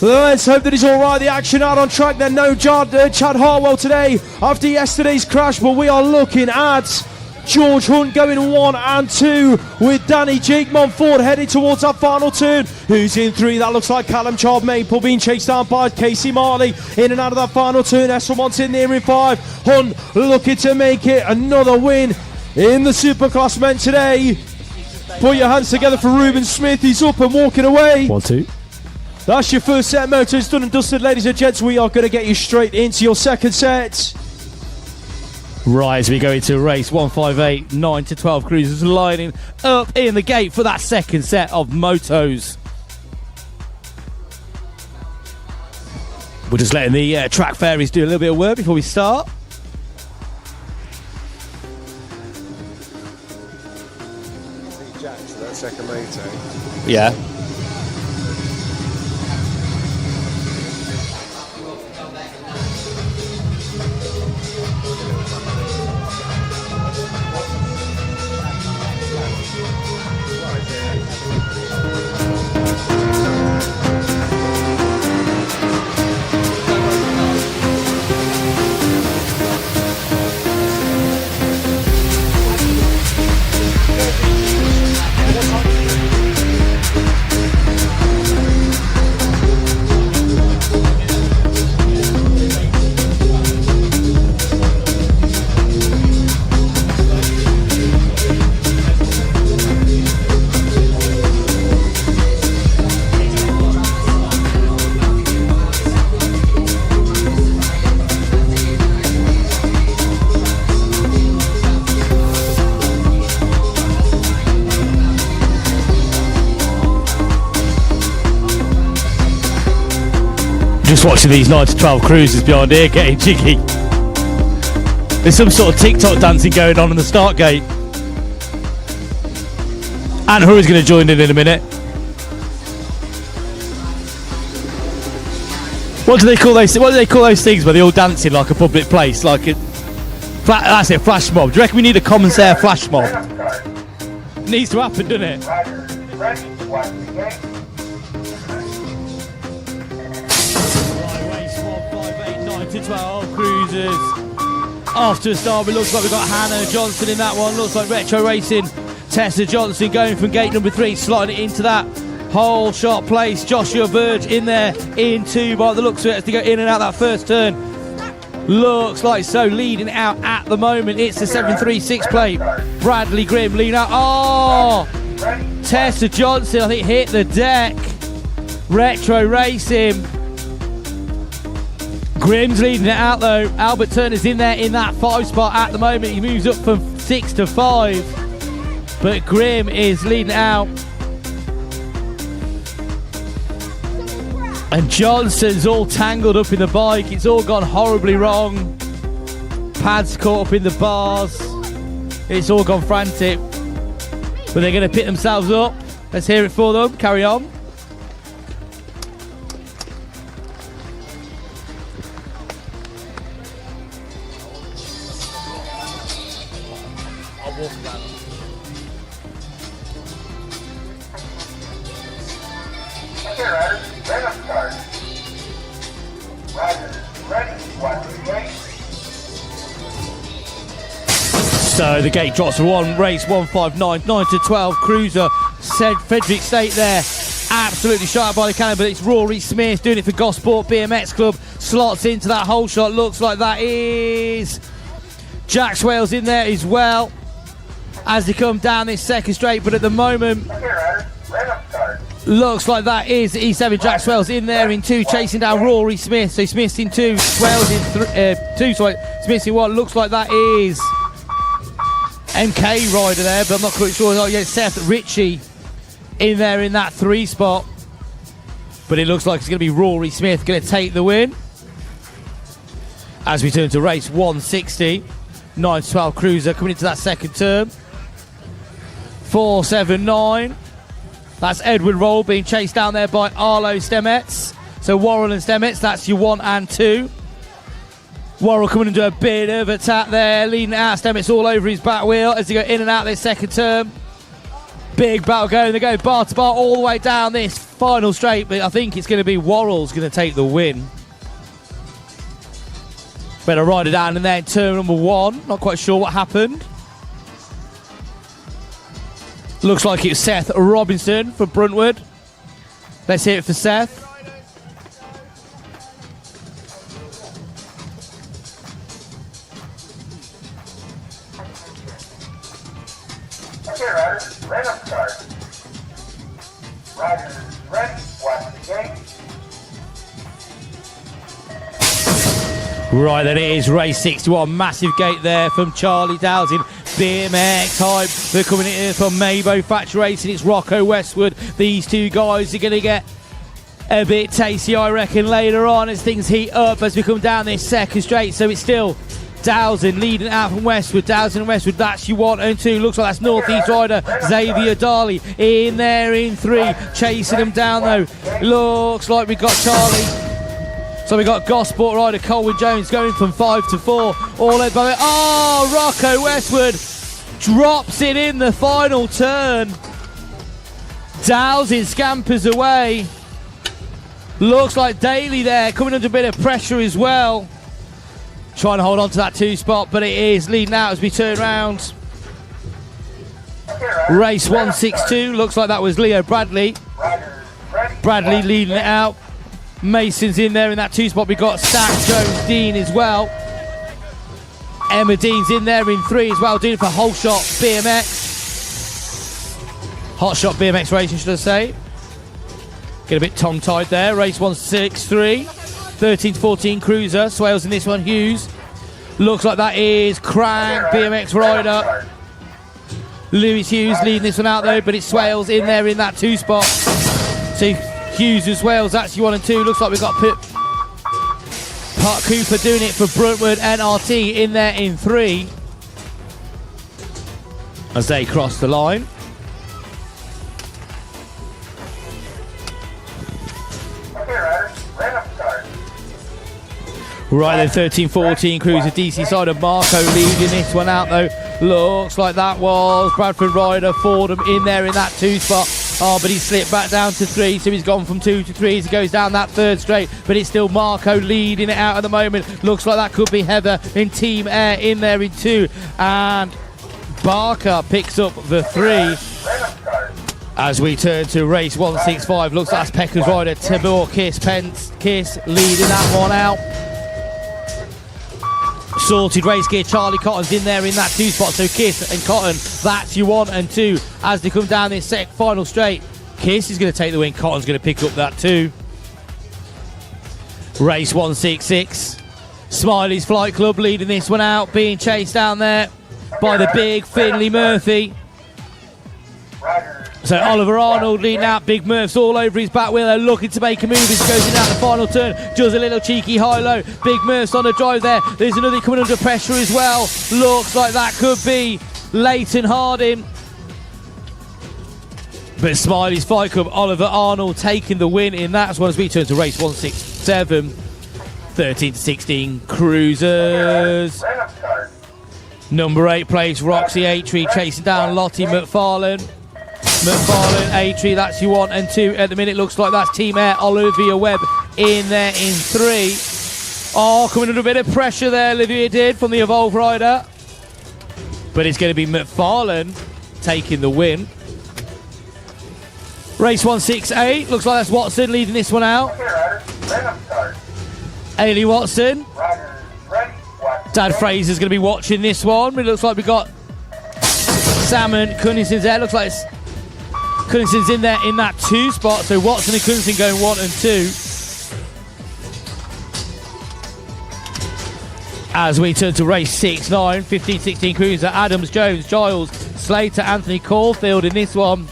Let's hope that he's all right. The action out on track. Then no Chad Hartwell today after yesterday's crash, but we are looking at George Hunt going 1 and 2 with Danny Jake Montfort heading towards that final turn. Who's in 3? That looks like Callum Child Maple being chased down by Casey Marley in and out of that final turn. Esselmont's in there in 5. Hunt looking to make it another win in the Supercross men today. Put your hands together for Ruben Smith. He's up and walking away. 1, 2. That's your first set of motors done and dusted, ladies and gents. We are going to get you straight into your second set. Right, as we go into race 158, 9 to 12 cruisers lining up in the gate for that second set of motos. We're just letting the track fairies do a little bit of work before we start. Jack to that second moto. Yeah. Just watching these 9 to 12 cruisers behind here getting jiggy. There's some sort of TikTok dancing going on in the start gate. And Hurry's going to join in a minute. What do they call those? What do they call those things where they all dancing like a public place? Like a, that's it, flash mob. Do you reckon we need a commissaire flash mob? Needs to happen, doesn't it? Riders, ready, 1, game. Race 158, 9 to 12 cruisers. After a start, it looks like we've got Hannah Johnson in that one. Looks like Retro Racing. Tessa Johnson going from gate number 3, sliding it into that whole shot place. Joshua Burge in there in 2 by the looks of it as they go in and out that first turn. Looks like so, leading out at the moment. It's the 736 plate. Bradley Grimm leading out. Oh! Tessa Johnson, I think, hit the deck. Retro Racing. Grimm's leading it out though. Albert Turner's in there in that 5 spot at the moment. He moves up from 6 to 5. But Grimm is leading out. And Johnson's all tangled up in the bike. It's all gone horribly wrong. Pads caught up in the bars. It's all gone frantic. But they're going to pick themselves up. Let's hear it for them. Carry on. Okay, riders, ready to start. So the gate drops for one, race 159, 9 to 12, Cruiser, said Frederick State there. Absolutely shot by the cannon, but it's Rory Smith doing it for Gosport BMX Club. Slots into that whole shot. Looks like that is Jack Swales in there as well as they come down this second straight. But at the moment, Okay, riders, random start. looks like that is E7 Jack Swales in there in two, chasing down Rory Smith. So Smith's in two, Swales in two. Sorry, Smith's in one. Looks like that is MK rider there, but I'm not quite sure. Oh yeah, Seth Ritchie in there in that 3 spot. But it looks like it's going to be Rory Smith going to take the win. As we turn to race 160, 9 to 12 Cruiser coming into that second turn. 479. That's Edward Roll being chased down there by Arlo Stemets. So Worrell and Stemets, that's your 1 and 2. Worrell coming into a bit of attack there, leading out. Stemets all over his back wheel as they go in and out this second turn. Big battle going. They go bar to bar all the way down this final straight, but I think it's going to be Worrell's going to take the win. Better ride it down in there in turn number 1. Not quite sure what happened. Looks like it's Seth Robinson for Bruntwood. Let's hear it for Seth. Okay, riders, random start. Riders ready, watch the gate. Right, then it is race 61. Massive gate there from Charlie Dowsing. BMX hype. They're coming in from Maybo Factory Racing. It's Rocco Westwood. These two guys are going to get a bit tasty, I reckon, later on as things heat up as we come down this second straight. So it's still Dowsing leading out from Westwood. Dowsing and Westwood, that's your 1 and 2. Looks like that's Northeast rider Xavier Darley in there in 3. Chasing them down though. Looks like we got Charlie. So we got Gosport rider Colin Jones going from 5 to 4. All led by... Oh, Rocco Westwood drops it in the final turn. Dowsing scampers away. Looks like Daly there coming under a bit of pressure as well. Trying to hold on to that 2 spot, but it is leading out as we turn round. Race 162. Looks like that was Leo Bradley. Bradley leading it out. Mason's in there in that 2 spot. We've got Stack Jones Dean as well. Emma Dean's in there in 3 as well, doing it for Whole Shot BMX. Hot Shot BMX Racing, should I say. Get a bit tongue-tied there. Race 163. 13 to 14 Cruiser. Swales in this one. Hughes. Looks like that is Crank BMX rider. Lewis Hughes leading this one out though, but it's Swales in there in that 2 spot. So Hughes as well, that's your 1 and 2. Looks like we've got Park Cooper doing it for Bruntwood NRT in there in 3 as they cross the line. Okay, riders, random start. Right then, 13-14 Cruiser DC side of Marco leading this one out though. Looks like that was Bradford rider Fordham in there in that 2 spot. Oh, but he's slipped back down to 3, so he's gone from 2 to 3 as he goes down that 3rd straight. But it's still Marco leading it out at the moment. Looks like that could be Heather in Team Air in there in 2. And Barker picks up the 3. As we turn to race 165, looks like that's Pecker's rider Tabor Kiss leading that one out. Sorted race gear, Charlie Cotton's in there in that 2 spot, so Kiss and Cotton, that's your 1 and 2 as they come down this final straight. Kiss is going to take the win, Cotton's going to pick up that 2. Race 166, Smiley's Flight Club leading this one out, being chased down there by the big Finley Murphy. So Oliver Arnold leading out, Big Murph's all over his back wheel. They're looking to make a move as he goes in out the final turn. Does a little cheeky high-low. Big Murph's on the drive there. There's another coming under pressure as well. Looks like that could be Leighton Harding. But Smiley's Fight Club, Oliver Arnold taking the win in that one as we turn to race 167. 13-16 Cruisers. Number 8 place, Roxy Atry chasing down Lottie McFarlane. Atry, that's your 1 and 2 at the minute. Looks like that's Team Air, Olivia Webb in there in 3. Oh, coming under a bit of pressure there, Olivia did from the Evolve rider. but it's going to be McFarlane taking the win. Race 168, looks like that's Watson leading this one out. Okay, riders, random start. Ailey Watson. Riders, ready, watch the Dad gate. Fraser's going to be watching this one. It looks like we've got Salmon, Cunningston's there. Looks like Cunningston's in there in that 2 spot. So Watson and Cunningston going 1 and 2. As we turn to race 6, 9, 15, 16 cruiser. Adams, Jones, Giles, Slater, Anthony Caulfield in this one.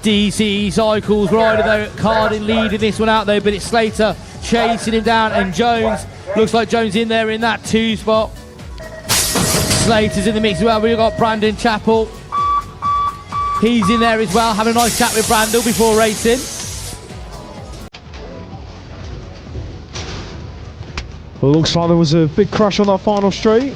DCE Cycles rider though, Cardin leading this one out though, but it's Slater chasing him down, and Jones, looks like Jones in there in that 2 spot. Slater's in the mix as well. We've got Brandon Chappell. He's in there as well, having a nice chat with Brandel before racing. Well, looks like there was a big crash on that final straight.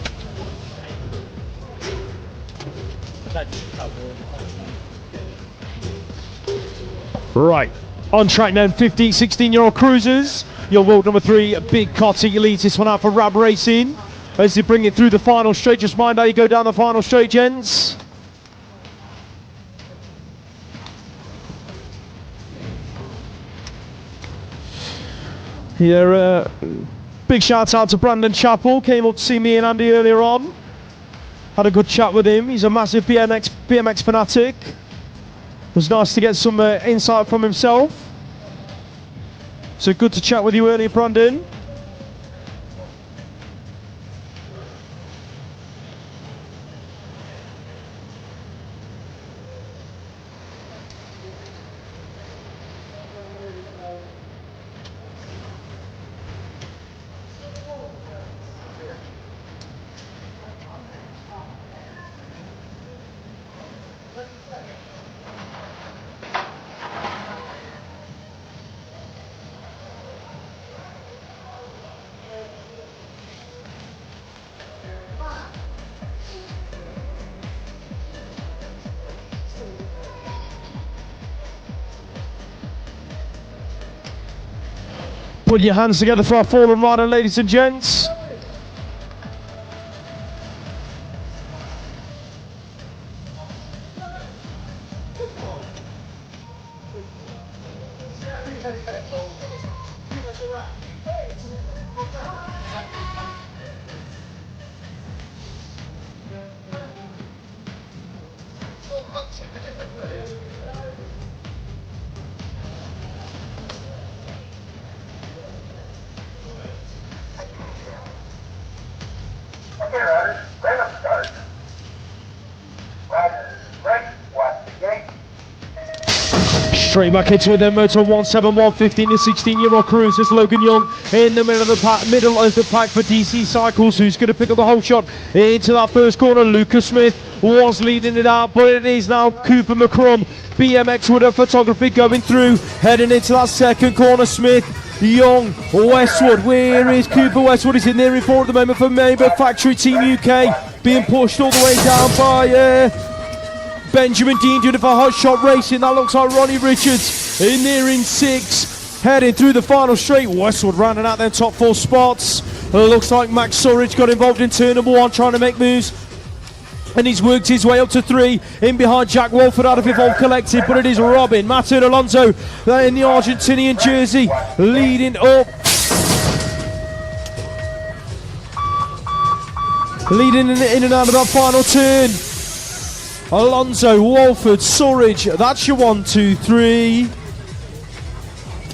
Right, on track now, 15, 16-year-old cruisers. Your world number 3, Big Cotty, leads this one out for Rab Racing. As they bring it through the final straight, just mind how you go down the final straight, gents. Here, big shout out to Brandon Chappell, came up to see me and Andy earlier on. Had a good chat with him. He's a massive BMX fanatic. It was nice to get some insight from himself. So good to chat with you earlier, Brandon. Put your hands together for our fallen rider, ladies and gents. Okay, riders, random start. Riders, ready, watch the gate. Straight back into it then, motor 171, 15 to 16-year-old cruisers. Logan Young in the middle of the pack for DC Cycles, who's going to pick up the whole shot into that first corner. Lucas Smith was leading it out, but it is now Cooper McCrum, BMX Woodard Photography, going through, heading into that second corner. Smith, Young, Westwood. Where is Cooper Westwood? He's in there in four at the moment for Maber Factory Team UK, being pushed all the way down by Benjamin Dean doing it for Hot Shot Racing. That looks like Ronnie Richards in there in 6, heading through the final straight. Westwood rounding out their top 4 spots. Looks like Max Surridge got involved in turn number 1, trying to make moves, and he's worked his way up to 3 in behind Jack Wolford out of Evolve Collective. But it is Robin Matteo Alonso in the Argentinian jersey leading up, leading in and out of that final turn. Alonso, Wolford, Surridge, that's your 1, 2, 3.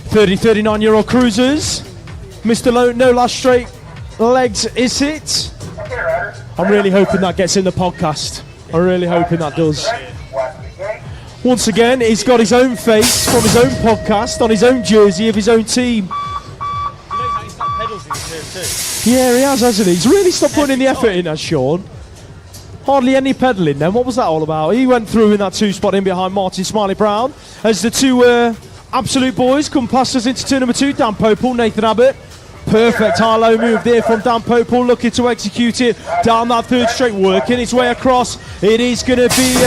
39-year-old cruisers. Mr. No last straight legs, is it? Okay, riders. I'm really hoping that gets in the podcast. I'm really hoping that does. Ready, watch the gate. Once again, he's got his own face from his own podcast on his own jersey of his own team. You know he's got pedals in his turn too. Yeah, he has, hasn't he? He's really stopped putting in the effort in, has Sean. Hardly any pedalling then. What was that all about? He went through in that 2 spot in behind Martin Smiley Brown as the 2 absolute boys come past us into turn number 2. Dan Popel, Nathan Abbott. Perfect high-low move there from Dan Popel, looking to execute it down that 3rd straight, working its way across. It is going to be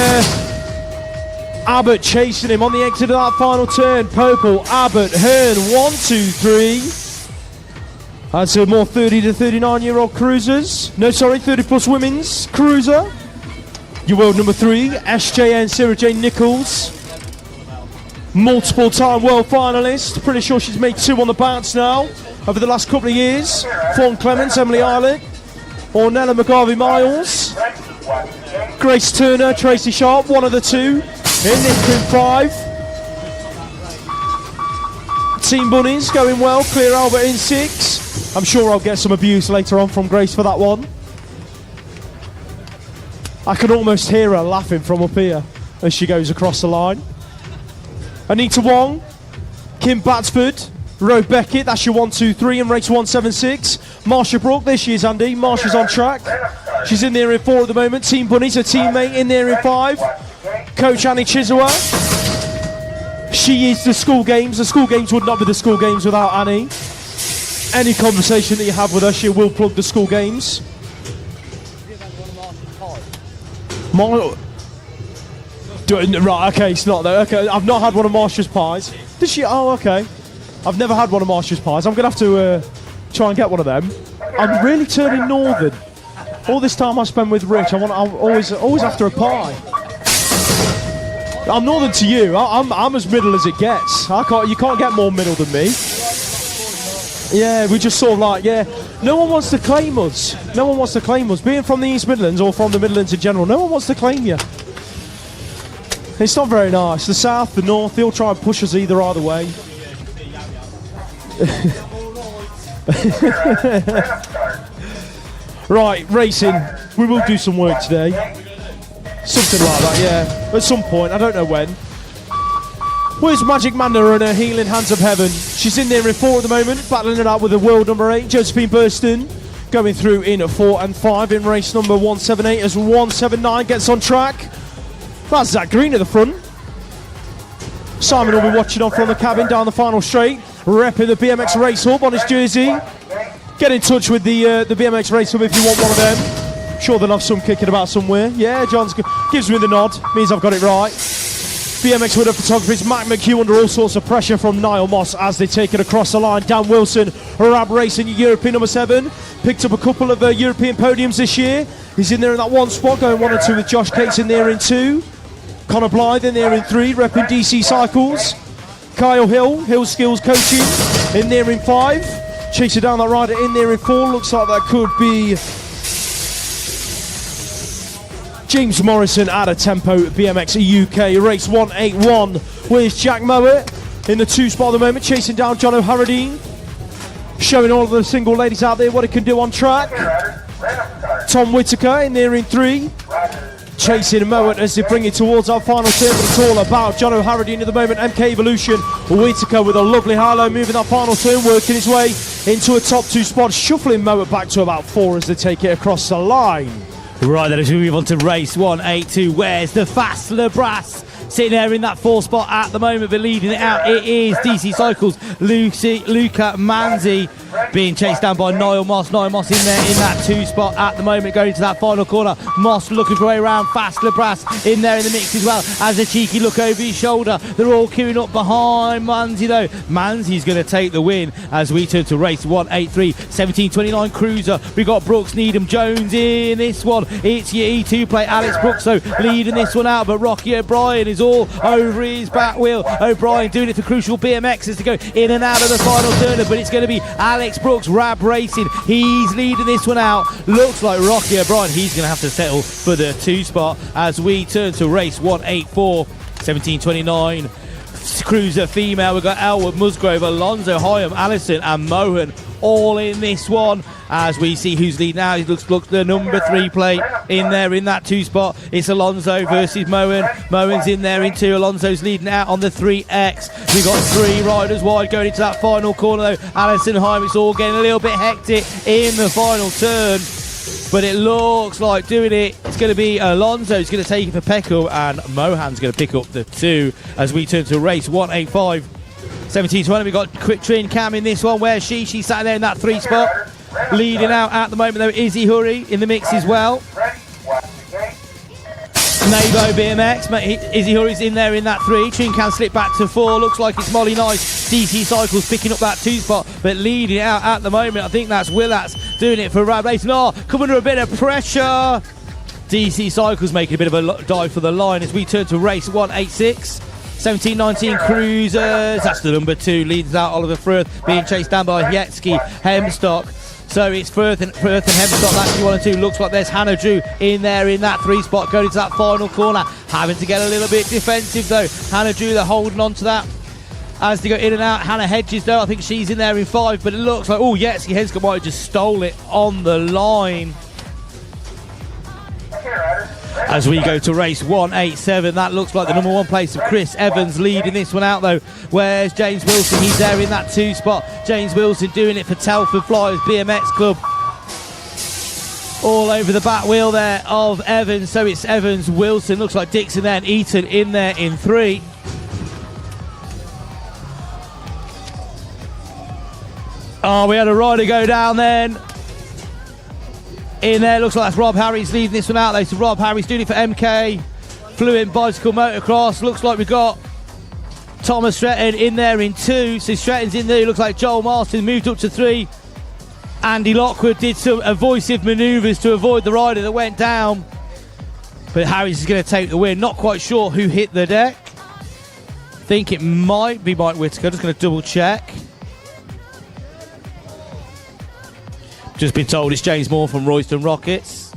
Abbott chasing him on the exit of that final turn. Popel, Abbott, Hearn, 1, 2, 3. That's a more 30 to 39-year-old cruisers. No, sorry, 30 plus women's cruiser. Your world number 3, SJN Sarah Jane Nichols. Multiple time world finalist. Pretty sure she's made 2 on the bounce now over the last couple of years. Fawn Clements, Emily Eilert, Ornella McGarvey-Miles, Grace Turner, Tracy Sharp, one of the 2 in this group 5. Team Bunnies going well, Clear Albert in 6. I'm sure I'll get some abuse later on from Grace for that one. I can almost hear her laughing from up here as she goes across the line. Anita Wong, Kim Batsford, Ro Beckett, that's your 1, 2, 3 in race 176. Marsha Brook, there she is, Andy. Marsha's on track. She's in there in 4 at the moment. Team Bunnies, her teammate, in there in 5. Coach Annie Chiswa. She is the school games. The school games would not be the school games without Annie. Any conversation that you have with her, she will plug the school games. Right, okay, it's not though. Okay, I've not had one of Marsha's pies. Did she? Oh, okay. I've never had one of Marsha's pies. I'm going to have to try and get one of them. I'm really turning northern. All this time I spend with Rich, I'm always after a pie. I'm northern to you. I'm as middle as it gets. You can't get more middle than me. Yeah, we just sort of like, yeah. No one wants to claim us. No one wants to claim us. Being from the East Midlands or from the Midlands in general, no one wants to claim you. It's not very nice. The South, the North, they'll try and push us either way. Right, racing. We will do some work today. Something like that, yeah. At some point, I don't know when. Where's Magic Manda and her healing hands of heaven? She's in there in 4 at the moment, battling it out with the world number 8, Josephine Burston. Going through in 4 and 5 in race number 178 as 179 gets on track. That's Zach Green at the front. Simon will be watching on from the cabin down the final straight, repping the BMX Race Hub on his jersey. Get in touch with the BMX Race Hub if you want one of them. Sure they'll have some kicking about somewhere. Yeah, John's gives me the nod, means I've got it right. BMX winner photographers Matt McHugh under all sorts of pressure from Niall Moss as they take it across the line. Dan Wilson, Rab Racing, European number 7. Picked up a couple of European podiums this year. He's in there in that 1 spot, going 1 and 2 with Josh Cates in there in 2. Connor Blythe in there in 3, repping DC Cycles. Kyle Hill, Hill Skills Coaching, in there in 5. Chasing down that rider in there in 4. Looks like that could be James Morrison at a Tempo BMX UK. Race 181. Where's Jack Mowat in the 2 spot at the moment, chasing down John O'Harradine. Showing all of the single ladies out there what it can do on track. Tom Whitaker in there in 3. Chasing Mowat as they bring it towards our final turn, but it's all about John O'Harradine at the moment. MK Evolution, Whitaker with a lovely high-low moving that final turn, working his way into a top 2 spot, shuffling Mowat back to about 4 as they take it across the line. Right then, as we move on to race 182, where's the fast LeBras? Sitting there in that 4 spot at the moment, but leading it out, it is DC Cycles, Luca Manzi, being chased down by Niall Moss. Niall Moss in there in that 2 spot at the moment, going to that final corner. Moss looking for a way around, fast LeBras in there in the mix as well, as a cheeky look over his shoulder. They're all queuing up behind Manzi though. Manzi's going to take the win as we turn to race 183, 17:29 cruiser. We got Brooks, Needham, Jones in this one. It's your E2 plate, Alex Brooks though, leading this one out, but Rocky O'Brien is all over his back wheel. O'Brien doing it for Crucial BMXs to go in and out of the final turner, but it's going to be Alex Brooks, Rab Racing. He's leading this one out. Looks like Rocky O'Brien, he's going to have to settle for the 2 spot as we turn to race 184, 17:29 cruiser female. We've got Elwood, Musgrove, Alonso, Hyam, Allison and Mohan all in this one as we see who's leading now. It looks the number 3 plate in there in that 2 spot. It's Alonso versus Mohan. Mohan's in there in 2. Alonso's leading out on the 3X. We've got 3 riders wide going into that final corner though. Allison, Hyam, it's all getting a little bit hectic in the final turn, but it looks like doing it. It's going to be Alonso's going to take it for Peckham and Mohan's going to pick up the 2 as we turn to race 185. 17:20, we've got Quick Train Cam in this one. Where's she? She's sat there in that 3 spot. Leading out at the moment though, Izzy Hurry in the mix as well. Nabo BMX, Izzy Hurry's in there in that 3. Trin Cam slip back to 4. Looks like it's Molly Nice. DC Cycles picking up that 2 spot, but leading out at the moment, I think that's Willats doing it for Rab Racing. Oh, coming under a bit of pressure. DC Cycles making a bit of a dive for the line as we turn to race 186. 17-19 Cruisers, that's the number 2, leads out Oliver Firth, being chased down by Yetski Hemstock. So it's Firth and Hemstock, that's 1 and 2. Looks like there's Hannah Drew in there in that 3 spot, going into that final corner. Having to get a little bit defensive though. Hannah Drew, they're holding on to that as they go in and out. Hannah Hedges though, I think she's in there in 5, but it looks like, oh, Yetski Hemstock might have just stole it on the line. As we go to race 187, that looks like the number 1 place of Chris Evans leading this one out though. Where's James Wilson? He's there in that 2 spot. James Wilson doing it for Telford Flyers BMX Club. All over the back wheel there of Evans. So it's Evans, Wilson, looks like Dixon there, and Eaton in there in 3. Oh, we had a rider go down then. In there, looks like that's Rob Harris leading this one out though. So Rob Harris doing it for MK Fluent Bicycle Motocross. Looks like we've got Thomas Stretton in there in 2. So Stretton's in there. Looks like Joel Marston moved up to 3. Andy Lockwood did some evasive manoeuvres to avoid the rider that went down. But Harris is going to take the win. Not quite sure who hit the deck. I think it might be Mike Whittaker. Just going to double check. Just been told it's James Moore from Royston Rockets.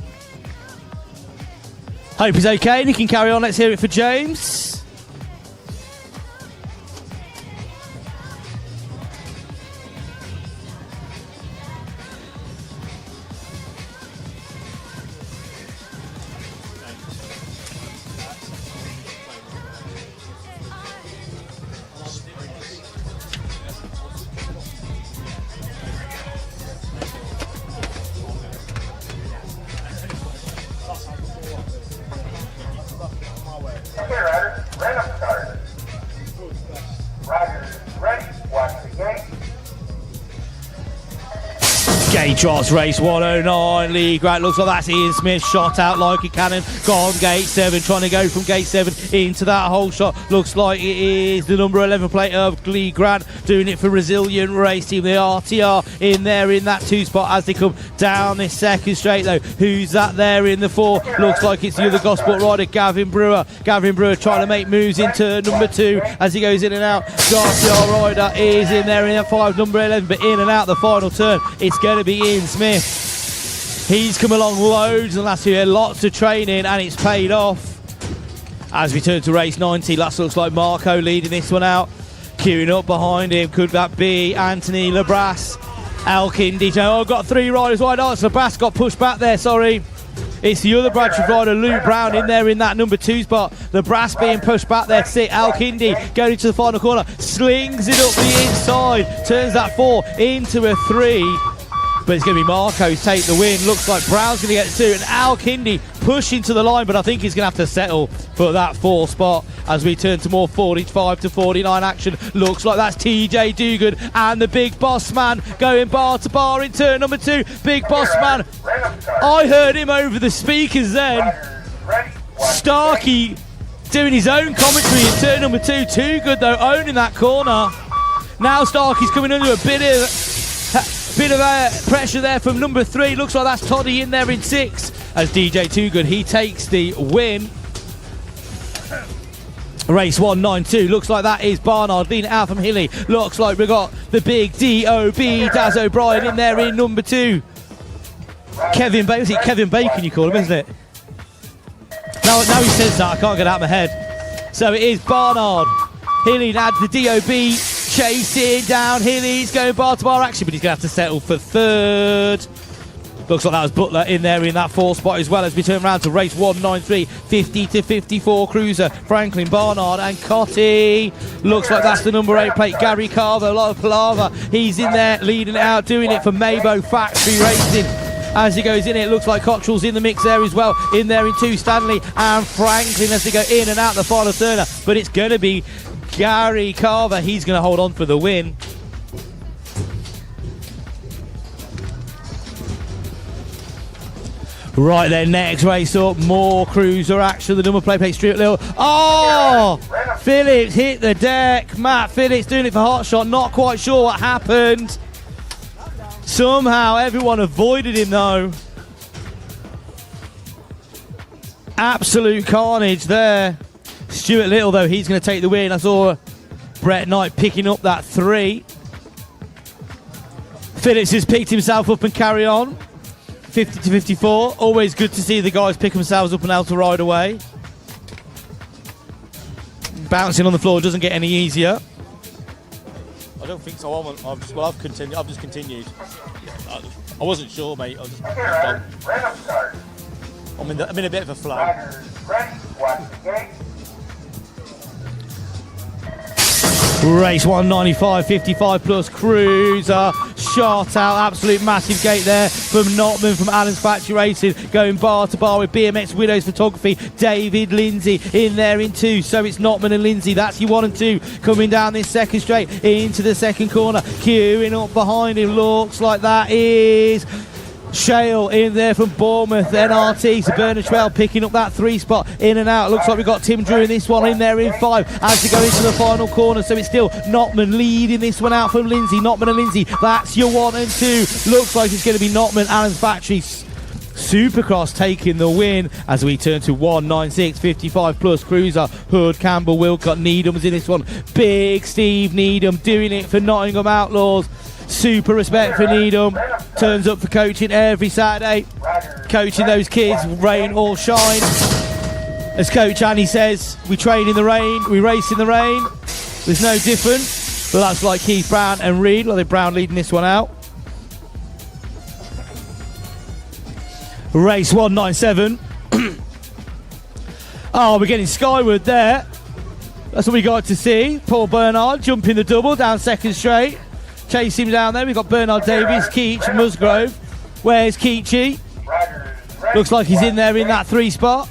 Hope he's okay and he can carry on. Let's hear it for James. Okay, riders, random start. Riders ready, watch the gate. Gate drops race 109. Lee Grant, looks like that's Ian Smith, shot out like a cannon. Gone gate 7, trying to go from gate 7 into that whole shot. Looks like it is the number 11 plate of Lee Grant doing it for Resilient Race Team. The RTR in there in that 2 spot as they come down this second straight though. Who's that there in the 4? Looks like it's the other Gosport rider, Gavin Brewer. Gavin Brewer trying to make moves into number 2 as he goes in and out. Garcia rider is in there in that 5, number 11, but in and out the final turn. It's going to be Ian Smith. He's come along loads in the last year, lots of training, and it's paid off. As we turn to race 90, that looks like Marco leading this one out. Queuing up behind him, could that be Anthony Labras? Elkin, DJ, oh, got 3 riders wide. Oh, Labras got pushed back there, sorry. It's the other Bradford rider, Luke Brown, in there in that number 2 spot. The brass being pushed back there. Al Kindi going into the final corner, slings it up the inside, turns that 4 into a 3. But it's going to be Marco take the win. Looks like Brown's going to get 2, and Al Kindi pushing to the line, but I think he's going to have to settle for that 4 spot as we turn to more 45 to 49 action. Looks like that's TJ Dugan and the Big Boss Man going bar to bar in turn number 2. Big Boss Man, I heard him over the speakers then. Starkey doing his own commentary in turn number 2. Too good though, owning that corner. Now Starkey's coming under a bit of pressure there from number 3. Looks like that's Toddy in there in 6 as DJ Too Good, he takes the win. Race 192, looks like that is Barnard leading out from Hilly. Looks like we got the big D.O.B. Daz O'Brien in there in number 2. Kevin Bacon, is it Kevin Bacon you call him, isn't it? Now he says that, I can't get out of my head. So it is Barnard. Hilly adds the D.O.B. chasing down Hilly. He's going bar to bar action, but he's going to have to settle for 3rd. Looks like that was Butler in there in that 4 spot as well as we turn around to race 193, 50 to 54 cruiser. Franklin, Barnard and Cotty. Looks like that's the number 8 plate, Gary Carver, a lot of palaver. He's in there leading it out, doing it for Maybo Factory Racing. As he goes in, it looks like Cottrell's in the mix there as well. In there in 2, Stanley and Franklin as they go in and out the final turner. But it's going to be Gary Carver. He's going to hold on for the win. Right then, next race up, more cruiser action. The number plate Stuart Little. Oh! Phillips hit the deck. Matt Phillips doing it for Hotshot. Not quite sure what happened. Somehow everyone avoided him though. Absolute carnage there. Stuart Little, though, he's going to take the win. I saw Brett Knight picking up that 3. Phillips has picked himself up and carry on. 50 to 54. Always good to see the guys pick themselves up and out to ride away. Bouncing on the floor doesn't get any easier. I don't think so. I've continued. I've just continued. I wasn't sure, mate. Okay, riders, random start. I'm in a bit of a flow. Riders ready, watch the gate. Race 195, 55 plus cruiser, shot out, absolute massive gate there from Notman from Allen's Factory Racing, going bar to bar with BMX Widows Photography, David Lindsay in there in 2, so it's Notman and Lindsay, that's your 1 and 2, coming down this second straight into the second corner, queuing up behind him, looks like that is Shale in there from Bournemouth, NRT, so Bernard Trail picking up that 3 spot, in and out. Looks like we've got Tim Drew in this one, in there in 5 as we go into the final corner. So it's still Notman leading this one out from Lindsay. Notman and Lindsay, that's your 1 and 2. Looks like it's going to be Notman, Allen's Factory Supercross taking the win as we turn to 196 55 plus cruiser. Hood, Campbell, Wilcott, Needham's in this one. Big Steve Needham doing it for Nottingham Outlaws. Super respect for Needham. Turns up for coaching every Saturday. Coaching those kids, rain or shine. As Coach Annie says, we train in the rain, we race in the rain. There's no difference. But that's like Keith Brown and Reed. Like Brown leading this one out. Race 197. Oh, we're getting skyward there. That's what we got to see. Paul Bernard jumping the double down second straight. Chase him down there. We've got Bernard Davies, Keach, Musgrove. Where's Keachy? Looks like he's in there in that 3 spot.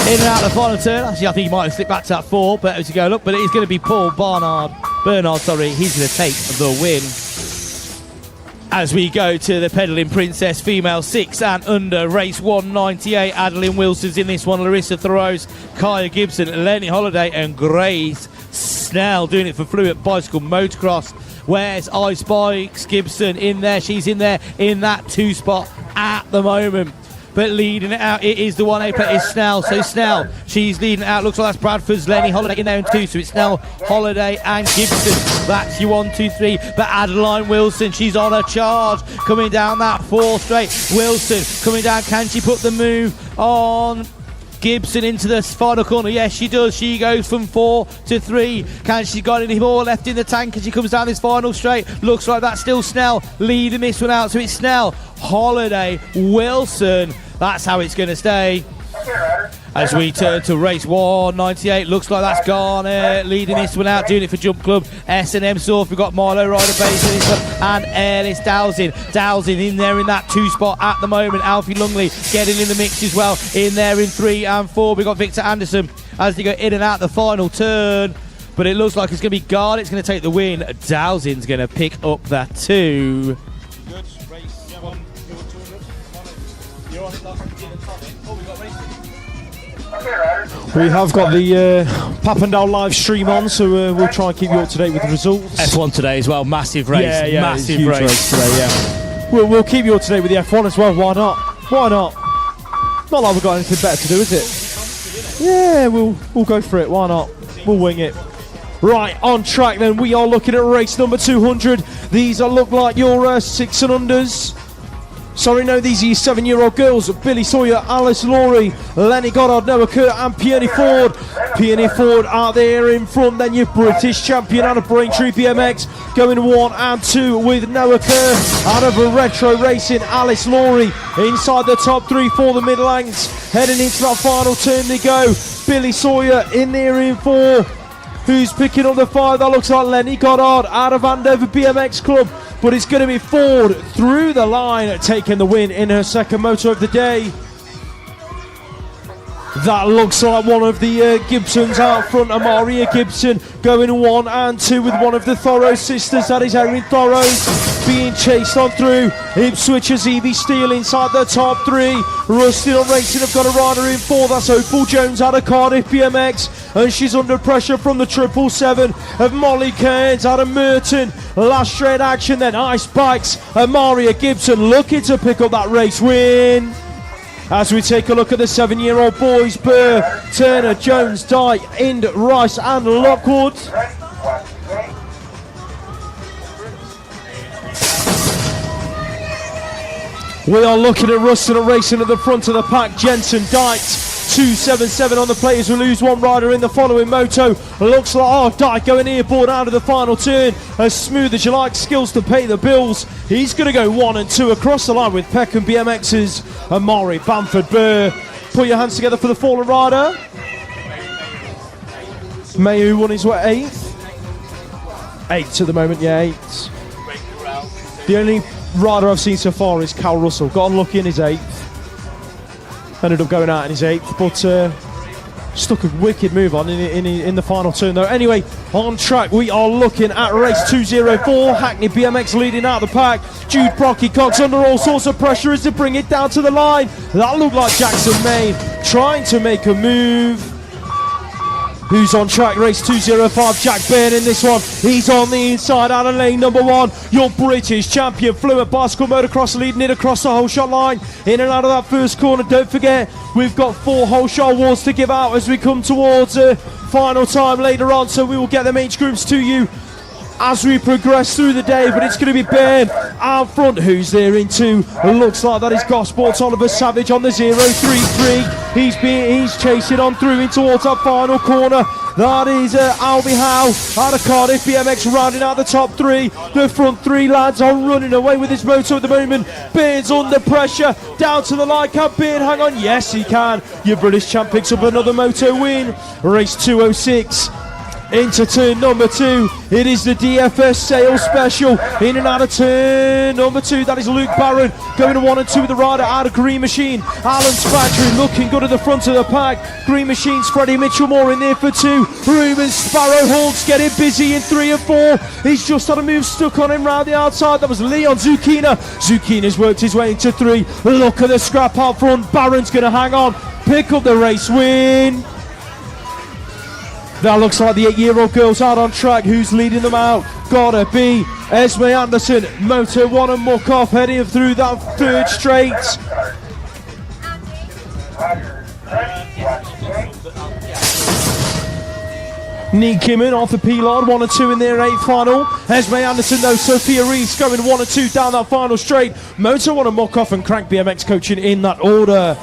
In and out of the final turn. Actually, I think he might have slipped back to that 4, but as you go, look, but it is going to be Paul Bernard, he's going to take the win. As we go to the Pedalling Princess female 6 and under, race 198. Adeline Wilson's in this one, Larissa Thoreaus, Kaya Gibson, Lenny Holiday and Grace Snell doing it for Fluent Bicycle Motocross. Where's Ice Bikes? Gibson in there, she's in there in that 2 spot at the moment. But leading it out, it is the 1A plate is Snell. So Snell, she's leading it out. Looks like that's Bradford's Lenny Holiday in there in 2. So it's Snell, Holiday and Gibson. That's your 1, 2, 3. But Adeline Wilson, she's on a charge. Coming down that 4 straight. Wilson coming down. Can she put the move on Gibson into the final corner? Yes, she does. She goes from 4 to 3. Can she got any more left in the tank as she comes down this final straight? Looks like that's still Snell leading this one out. So it's Snell, Holiday, Wilson. That's how it's going to stay. As we turn to race 198, looks like that's Garner leading this one out, doing it for Jump Club. S&M Surf, we've got Milo Ryder Base in this one, and Ellis Dowsing. Dowsing in there in that 2 spot at the moment. Alfie Lungley getting in the mix as well, in there in 3 and 4. We've got Victor Anderson as they go in and out the final turn. But it looks like it's going to be Garner, it's going to take the win. Dowsing's going to pick up that 2. Good race. Yeah, one. You're on it last week in Tommy. Oh, we got racing. We have got the Papendale live stream on, so we'll try and keep you up to date with the results. F1 today as well, massive race. Yeah, massive huge race today. Yeah, we'll keep you up to date with the F1 as well. Why not? Why not? Not like we've got anything better to do, is it? Yeah, we'll go for it. Why not? We'll wing it. Right, on track then. We are looking at race number 200. These look like your 6 and unders. Sorry, no, these are your 7-year-old girls. Billy Sawyer, Alice Laurie, Lenny Goddard, Noah Kerr and Peony Ford. Peony Ford out there in front. Then your British champion out of Braintree BMX going 1 and 2 with Noah Kerr. Out of a Retro Racing, Alice Laurie inside the top 3 for the Midlands. Heading into that final turn they go. Billy Sawyer in there in 4. Who's picking up the 5? That looks like Lenny Goddard out of Andover BMX Club. But it's going to be Ford through the line, taking the win in her second moto of the day. That looks like one of the Gibsons out front. Amaria Gibson going 1 and 2 with one of the Thoreau sisters. That is Erin Thoreau being chased on through. Ipswich's Evie Steele inside the top 3. Rusty on Racing have got a rider in 4. That's Opal Jones out of Cardiff BMX. And she's under pressure from the 777 of Molly Cairns out of Merton. Last straight action then, Ice Bikes. Amaria Gibson looking to pick up that race win. as we take a look at the 7-year-old boys. Burr, Turner, Jones, Dyke, Ind, Rice and Lockwood. Ready, watch the gate. We are looking at Ruston racing at the front of the pack. Jensen, Dyke, 277 on the plate as we lose one rider in the following moto. Looks like, Dyke going airborne out of the final turn. As smooth as you like, skills to pay the bills. He's going to go 1 and 2 across the line with Peckham BMX's Amari Bamford. Burr, put your hands together for the fallen rider. Mayu won his 8th. 8th at the moment, yeah, 8th. The only rider I've seen so far is Cal Russell. Got unlucky in his 8th. Ended up going out in his 8th, but stuck a wicked move on in the final turn though. Anyway, on track we are looking at race 204. Hackney BMX leading out the pack. Jude Brocky Cox under all sorts of pressure as they bring it down to the line. That looked like Jackson Main trying to make a move. Who's on track? Race 205, Jack Baird in this one. He's on the inside out of lane number 1. Your British champion, Fluent Bicycle Motocross, leading it across the whole shot line. In and out of that first corner. Don't forget, we've got 4 whole shot awards to give out as we come towards final time later on. So we will get them age groups to you as we progress through the day, but it's going to be Baird out front. Who's there in 2? Looks like that is Gosport's Oliver Savage on the 033. He's chasing on through in towards that final corner. That is Albie Howe out of Cardiff BMX rounding out the top 3. The front 3 lads are running away with this moto at the moment. Baird's under pressure, down to the line. Can Baird hang on? Yes, he can. Your British champ picks up another moto win. Race 206. Into turn number 2, it is the DFS sales special. In and out of turn number 2, that is Luke Barron going to 1 and 2 with the rider out of Green Machine. Alan Spatry looking good at the front of the pack. Green Machine's Freddie Mitchellmore in there for 2. Ruben Sparrowhawks getting busy in 3 and 4. He's just had a move stuck on him round the outside. That was Leon Zucchina. Zucchina's worked his way into 3. Look at the scrap out front. Barron's going to hang on, pick up the race win. That looks like the 8-year-old girls out on track. Who's leading them out? Gotta be Esme Anderson. Moto 1 and muck off, heading through that 3rd straight. Nick Kimmon off the P-Lord, 1 and 2 in their 8th final. Esme Anderson though, Sophia Reese going 1 and 2 down that final straight. Moto 1 and muck off and Crank BMX coaching in that order.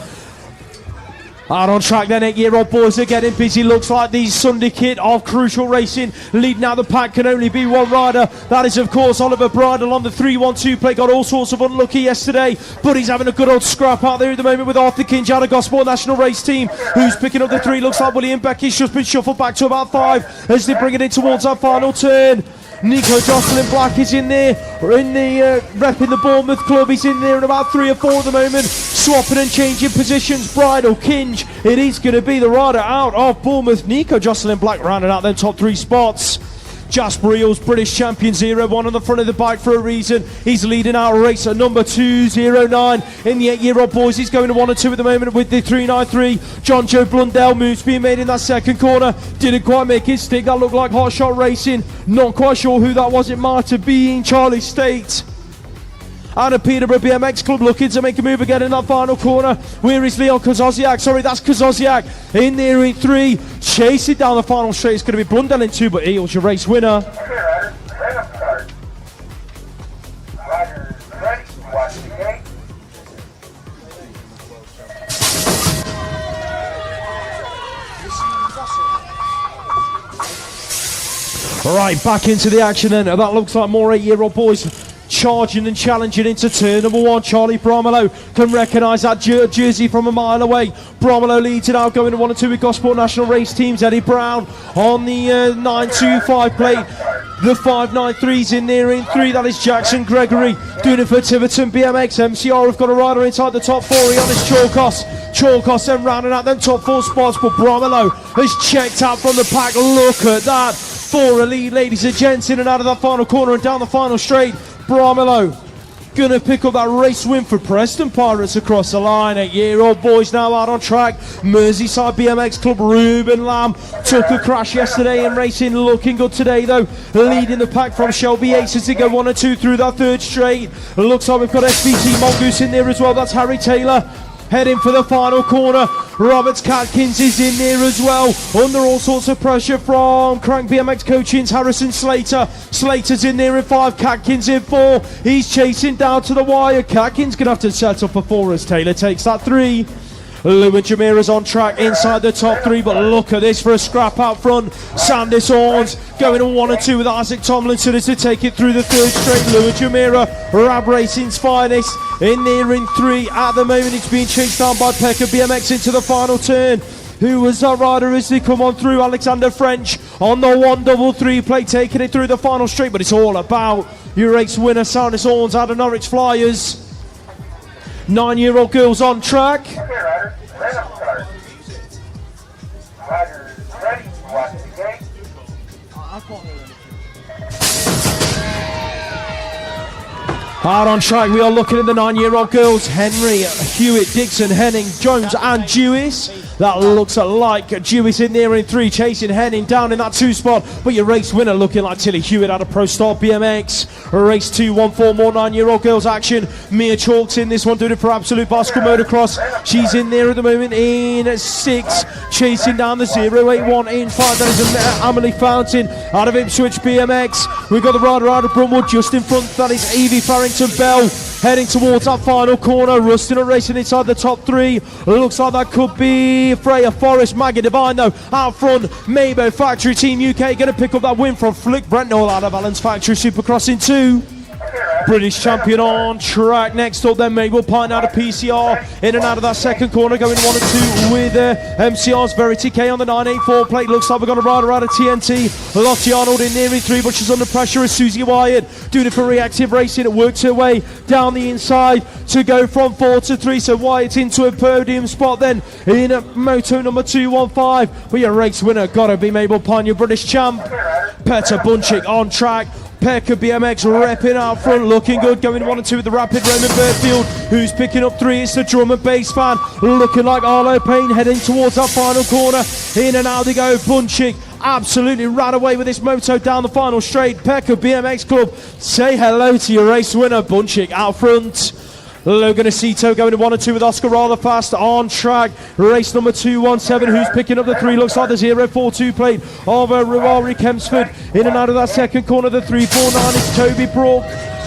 Out on track then, 8-year-old boys are getting busy. Looks like the Sunday kit of Crucial Racing leading out the pack can only be one rider. That is of course Oliver Bridle on the 312 plate. Got all sorts of unlucky yesterday, but he's having a good old scrap out there at the moment with Arthur Kinge out of Gosport National Race Team. Who's picking up the 3? Looks like William Becky's just been shuffled back to about 5 as they bring it in towards that final turn. Nico Jocelyn Black is in there, repping the Bournemouth club. He's in there in about 3 or 4 at the moment, swapping and changing positions. Bridle, Kinge, it is going to be the rider out of Bournemouth. Nico Jocelyn Black rounding out their top 3 spots. Jasper Eels, British champion, 0-1 on the front of the bike for a reason. He's leading our race at number 209 in the 8-year-old boys. He's going to 1 and 2 at the moment with the 393. John Joe Blundell moves being made in that second corner. Didn't quite make his stick. That looked like Hot Shot Racing. Not quite sure who that was. It might have been Charlie State. And a Peterborough BMX club looking to make a move again in that final corner. Where is Leon Kozoziak? Sorry, that's Kozoziak in there in 3. Chasing down the final straight. It's going to be Blundell in 2, but Eels your race winner. Okay, riders, right up start. Riders, ready, watch the gate. Right, back into the action then. That looks like more 8-year-old boys charging and challenging into turn number 1. Charlie Bromelo can recognise that jersey from a mile away. Bromelo leads it out, going to 1 and 2 with Gosport National Race Teams. Eddie Brown on the 925 plate. The 593's in there in 3. That is Jackson Gregory doing it for Tiverton BMX. MCR have got a rider inside the top 4. Ioannis Chalkos then rounding out them top 4 spots, but Bromelo has checked out from the pack. Look at that. 4 elite ladies and gents in and out of that final corner and down the final straight. Bromelo gonna pick up that race win for Preston Pirates across the line. 8-year-old boys now out on track. Merseyside BMX Club, Ruben Lamb took a crash yesterday in racing, looking good today though, leading the pack from Shelby Yates as they go 1 and 2 through that 3rd straight. Looks like we've got SVT Mongoose in there as well. That's Harry Taylor. heading for the final corner. Roberts Catkins is in there as well, under all sorts of pressure from Crank BMX Coaching's Harrison Slater. Slater's in there in 5, Catkins in 4. He's chasing down to the wire. Catkins gonna have to settle for 4 as Taylor takes that 3. Lou and Jamira's on track inside the top 3, but look at this for a scrap out front. Sandis Horns going to 1 and 2 with Isaac Tomlinson as to take it through the 3rd straight. Lou and Jamira, Rab Racing's finest, in there in 3. At the moment it's being chased down by Pekka BMX into the final turn. Who was that rider as they come on through? Alexander French on the 133 plate, taking it through the final straight, but it's all about your race winner, Sandis Horns out of Norwich Flyers. 9-year-old girls on track. Okay, riders, random start. Riders ready, watch the gate. Out on track, we are looking at the 9-year-old girls. Henry, Hewitt, Dixon, Henning, Jones and Jewis. That looks like Jewis in there in 3, chasing Henning down in that 2 spot. But your race winner looking like Tilly Hewitt out of Pro Star BMX. Race 2, 1-4 more 9-year-old girls action. Mia Chalk's in this one, doing it for Absolute Bicycle Motocross. She's in there at the moment in 6, chasing down the 081 in 5. That is Emily Fountain out of Ipswich BMX. We've got the rider out of Brumwood just in front. That is Evie Farrington Bell, heading towards that final corner. Rustin are racing inside the top 3. Looks like that could be Freya Forrest. Maggie Devine though out front. Mabo Factory Team UK going to pick up that win from Flick Brentnall out of Balance Factory Supercross in 2. British champion on track. Next up then Mabel Pine out of PCR, in and out of that second corner, going 1 and 2 with MCR's Verity K on the 984 plate. Looks like we've got a rider out of TNT. Lottie Arnold in there in 3, but she's under pressure as Susie Wyatt doing it for Reactive Racing. It works her way down the inside to go from 4 to 3, so Wyatt into a podium spot then in moto number 215. But your race winner gotta be Mabel Pine, your British champ. Petter Bunchik on track. Pekka BMX repping out front, looking good, going 1 and 2 with the rapid Roman Burfield, who's picking up 3. It's the drum and bass fan, looking like Arlo Payne, heading towards that final corner. In and out they go. Bunchik absolutely ran away with this moto down the final straight. Pekka BMX Club, say hello to your race winner. Bunchik out front. Logan Aceto going to 1 and 2 with Oscar rather fast on track. Race number 217, who's picking up the 3, looks like the 042 plate of Ruari Kempsford. In and out of that second corner, the 349 is Toby Brook,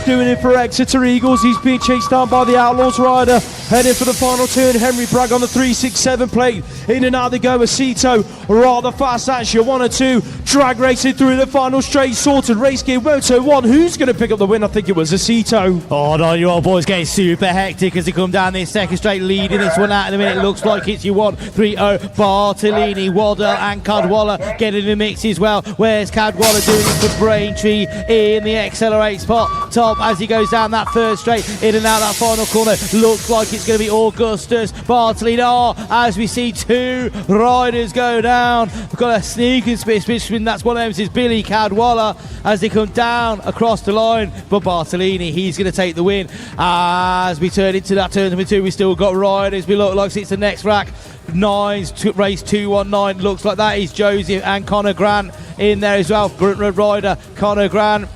doing it for Exeter Eagles. He's being chased down by the Outlaws rider, heading for the final turn. Henry Bragg on the 367 plate. In and out they go. Aceto rather fast, actually 1 and 2. Drag racing through the final straight, sorted race gear Moto 1. Who's going to pick up the win? I think it was Aceto. Oh, 9-year-old boys getting super hectic as they come down this second straight, leading this one out in a minute. Looks like it's your 1-3-0 Bartolini, Waddell and Cadwalla getting in the mix as well. Where's Cadwalla doing it for Braintree in the accelerate spot top as he goes down that first straight, in and out that final corner. Looks like it's going to be Augustus Bartolini. Oh, as we see 2 riders go down. We've got a sneaking suspicion that's one of them is Billy Cadwalla as they come down across the line, but Bartolini, he's going to take the win. As we turn into that turn number 2, we still got riders. We look like it's the next rack. 9's race 219, looks like that is Joseph and Connor Grant in there as well. Brunt Road rider Connor Grant,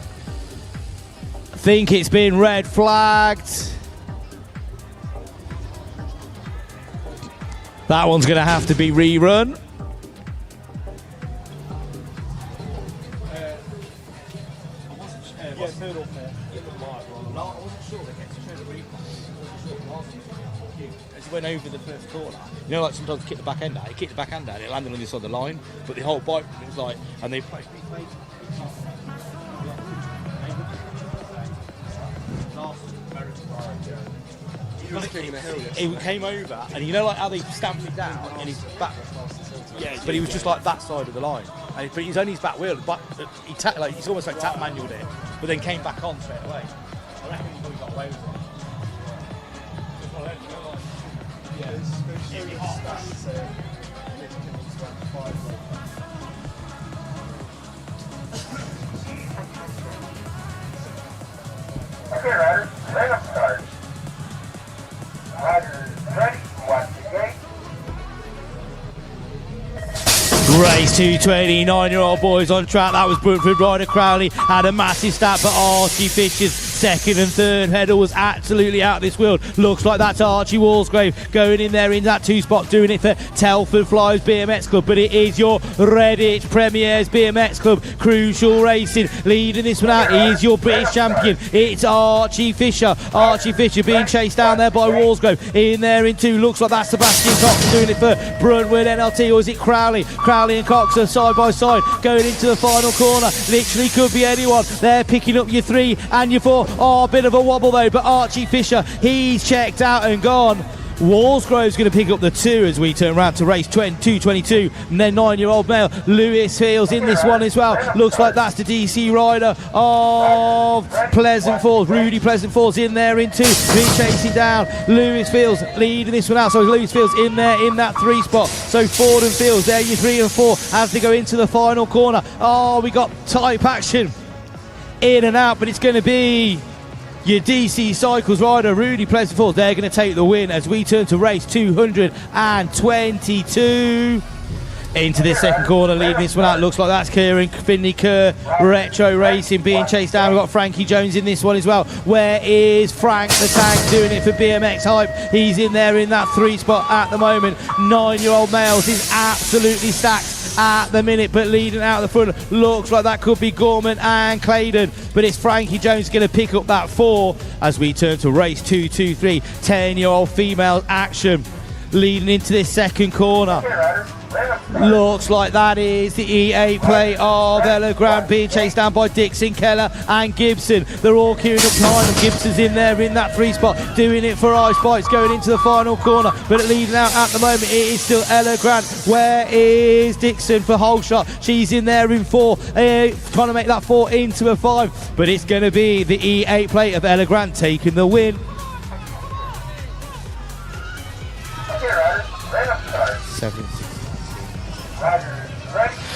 think it's been red flagged. That one's going to have to be rerun. As he went over the first corner, you know, like sometimes kick the back end out. He kicked the back end out, it landed on the other side of the line, but the whole bike was like, and they played. He came over, and you know, like how they stamped it down in his back. Yeah, but he was just like that side of the line, but he's only his back wheel. But he like he's almost like tap manualed it, but then came back on straight away. I reckon he got away with it. Okay, riders, random start. Riders ready, watch the gate. Race 229-year-old boys on track. That was Brentford rider Crowley, had a massive stat, but Archie Fisher's Second and third pedal was absolutely out of this world. Looks like that's Archie Walsgrave going in there in that 2 spot, doing it for Telford Flyers BMX Club, but it is your Redditch Premiers BMX Club. Crucial Racing leading this one out. He is your British champion. It's Archie Fisher. Archie Fisher being chased down there by Walsgrove. In there in 2. Looks like that's Sebastian Cox doing it for Bruntwood NLT, or is it Crowley? Crowley and Cox are side by side going into the final corner. Literally could be anyone. They're picking up your 3 and your 4. Oh, a bit of a wobble though, but Archie Fisher, he's checked out and gone. Walsgrove's going to pick up the 2 as we turn round to race 2:22, and then 9-year-old male Lewis Fields in this one as well. Looks like that's the DC rider of Pleasant Falls. Rudy Pleasant Falls in there in 2, being chasing down Lewis Fields, leading this one out. So Lewis Fields in there in that 3 spot. So Ford and Fields, there your 3 and 4 as they go into the final corner. Oh, we got type action in and out, but it's going to be your DC Cycles rider, Rudy Pleasant Falls. They're going to take the win as we turn to race 222. Into this second corner, leading this one out. Looks like that's Kieran Finley Kerr Retro Racing being chased down. We've got Frankie Jones in this one as well. Where is Frank the Tank doing it for BMX Hype? He's in there in that 3 spot at the moment. 9-year-old males is absolutely stacked at the minute, but leading out the front looks like that could be Gorman and Claydon, but it's Frankie Jones going to pick up that 4 as we turn to race 223. 10-year-old female action leading into this second corner. Looks like that is the E8 plate of Ella Grant being chased down by Dixon, Keller and Gibson. They're all queuing up behind them. Gibson's in there in that 3 spot, doing it for Ice Bites, going into the final corner, but leading out at the moment it is still Ella Grant. Where is Dixon for Whole Shot? She's in there in 4, trying to make that 4 into a 5, but it's going to be the E8 plate of Ella Grant taking the win.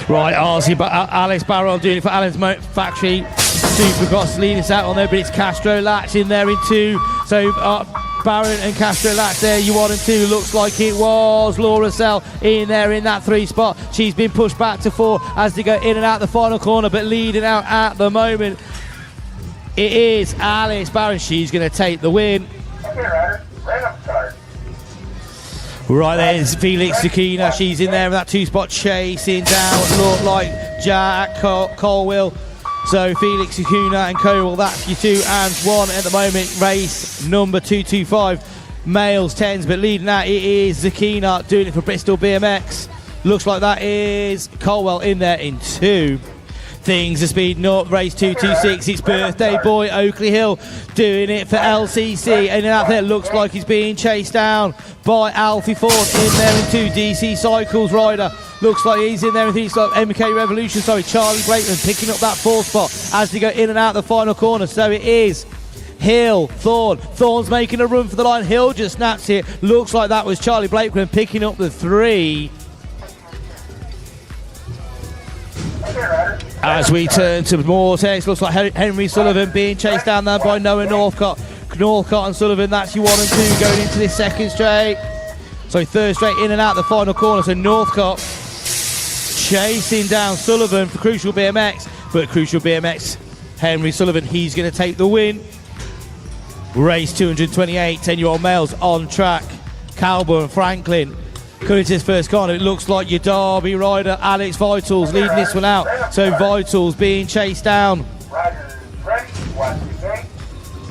Right, Alex Barron doing it for Allen's Factory. Supercross leading us out on there, but it's Castro Latch in there in 2. So Barron and Castro Latch there, you 1 and 2. Looks like it was Laura Sell in there in that 3 spot. She's been pushed back to 4 as they go in and out the final corner, but leading out at the moment it is Alice Barron. She's going to take the win. Okay, rider, right up start. Right there's Felix Zucchina. She's in there in that 2 spot, chasing down look like Jack Colwell. So Felix Zucchina and Colwell, that's your 2 and 1 at the moment. Race number 225, males 10s, but leading out it is Zucchina doing it for Bristol BMX. Looks like that is Colwell in there in 2. Things are speeding up. Race 226. It's birthday boy Oakley Hill doing it for LCC, and out there looks like he's being chased down by Alfie Ford in there in 2. DC Cycles rider looks like he's in there in 3. It's like MK Revolution. Sorry, Charlie Blakeman picking up that 4 spot as they go in and out the final corner. So it is Hill, Thorne. Thorne's making a run for the line. Hill just snaps it. Looks like that was Charlie Blakeman picking up the 3. As we turn to more text, looks like Henry Sullivan being chased down there by Noah Northcott. Northcott and Sullivan, that's your 1 and 2 going into this second straight. So third straight in and out the final corner. So Northcott chasing down Sullivan for Crucial BMX, but Crucial BMX, Henry Sullivan, he's going to take the win. Race 228, 10-year-old males on track. Calber and Franklin coming to his first corner. It looks like your Derby rider Alex Vitals leading this one out. So Vitals being chased down.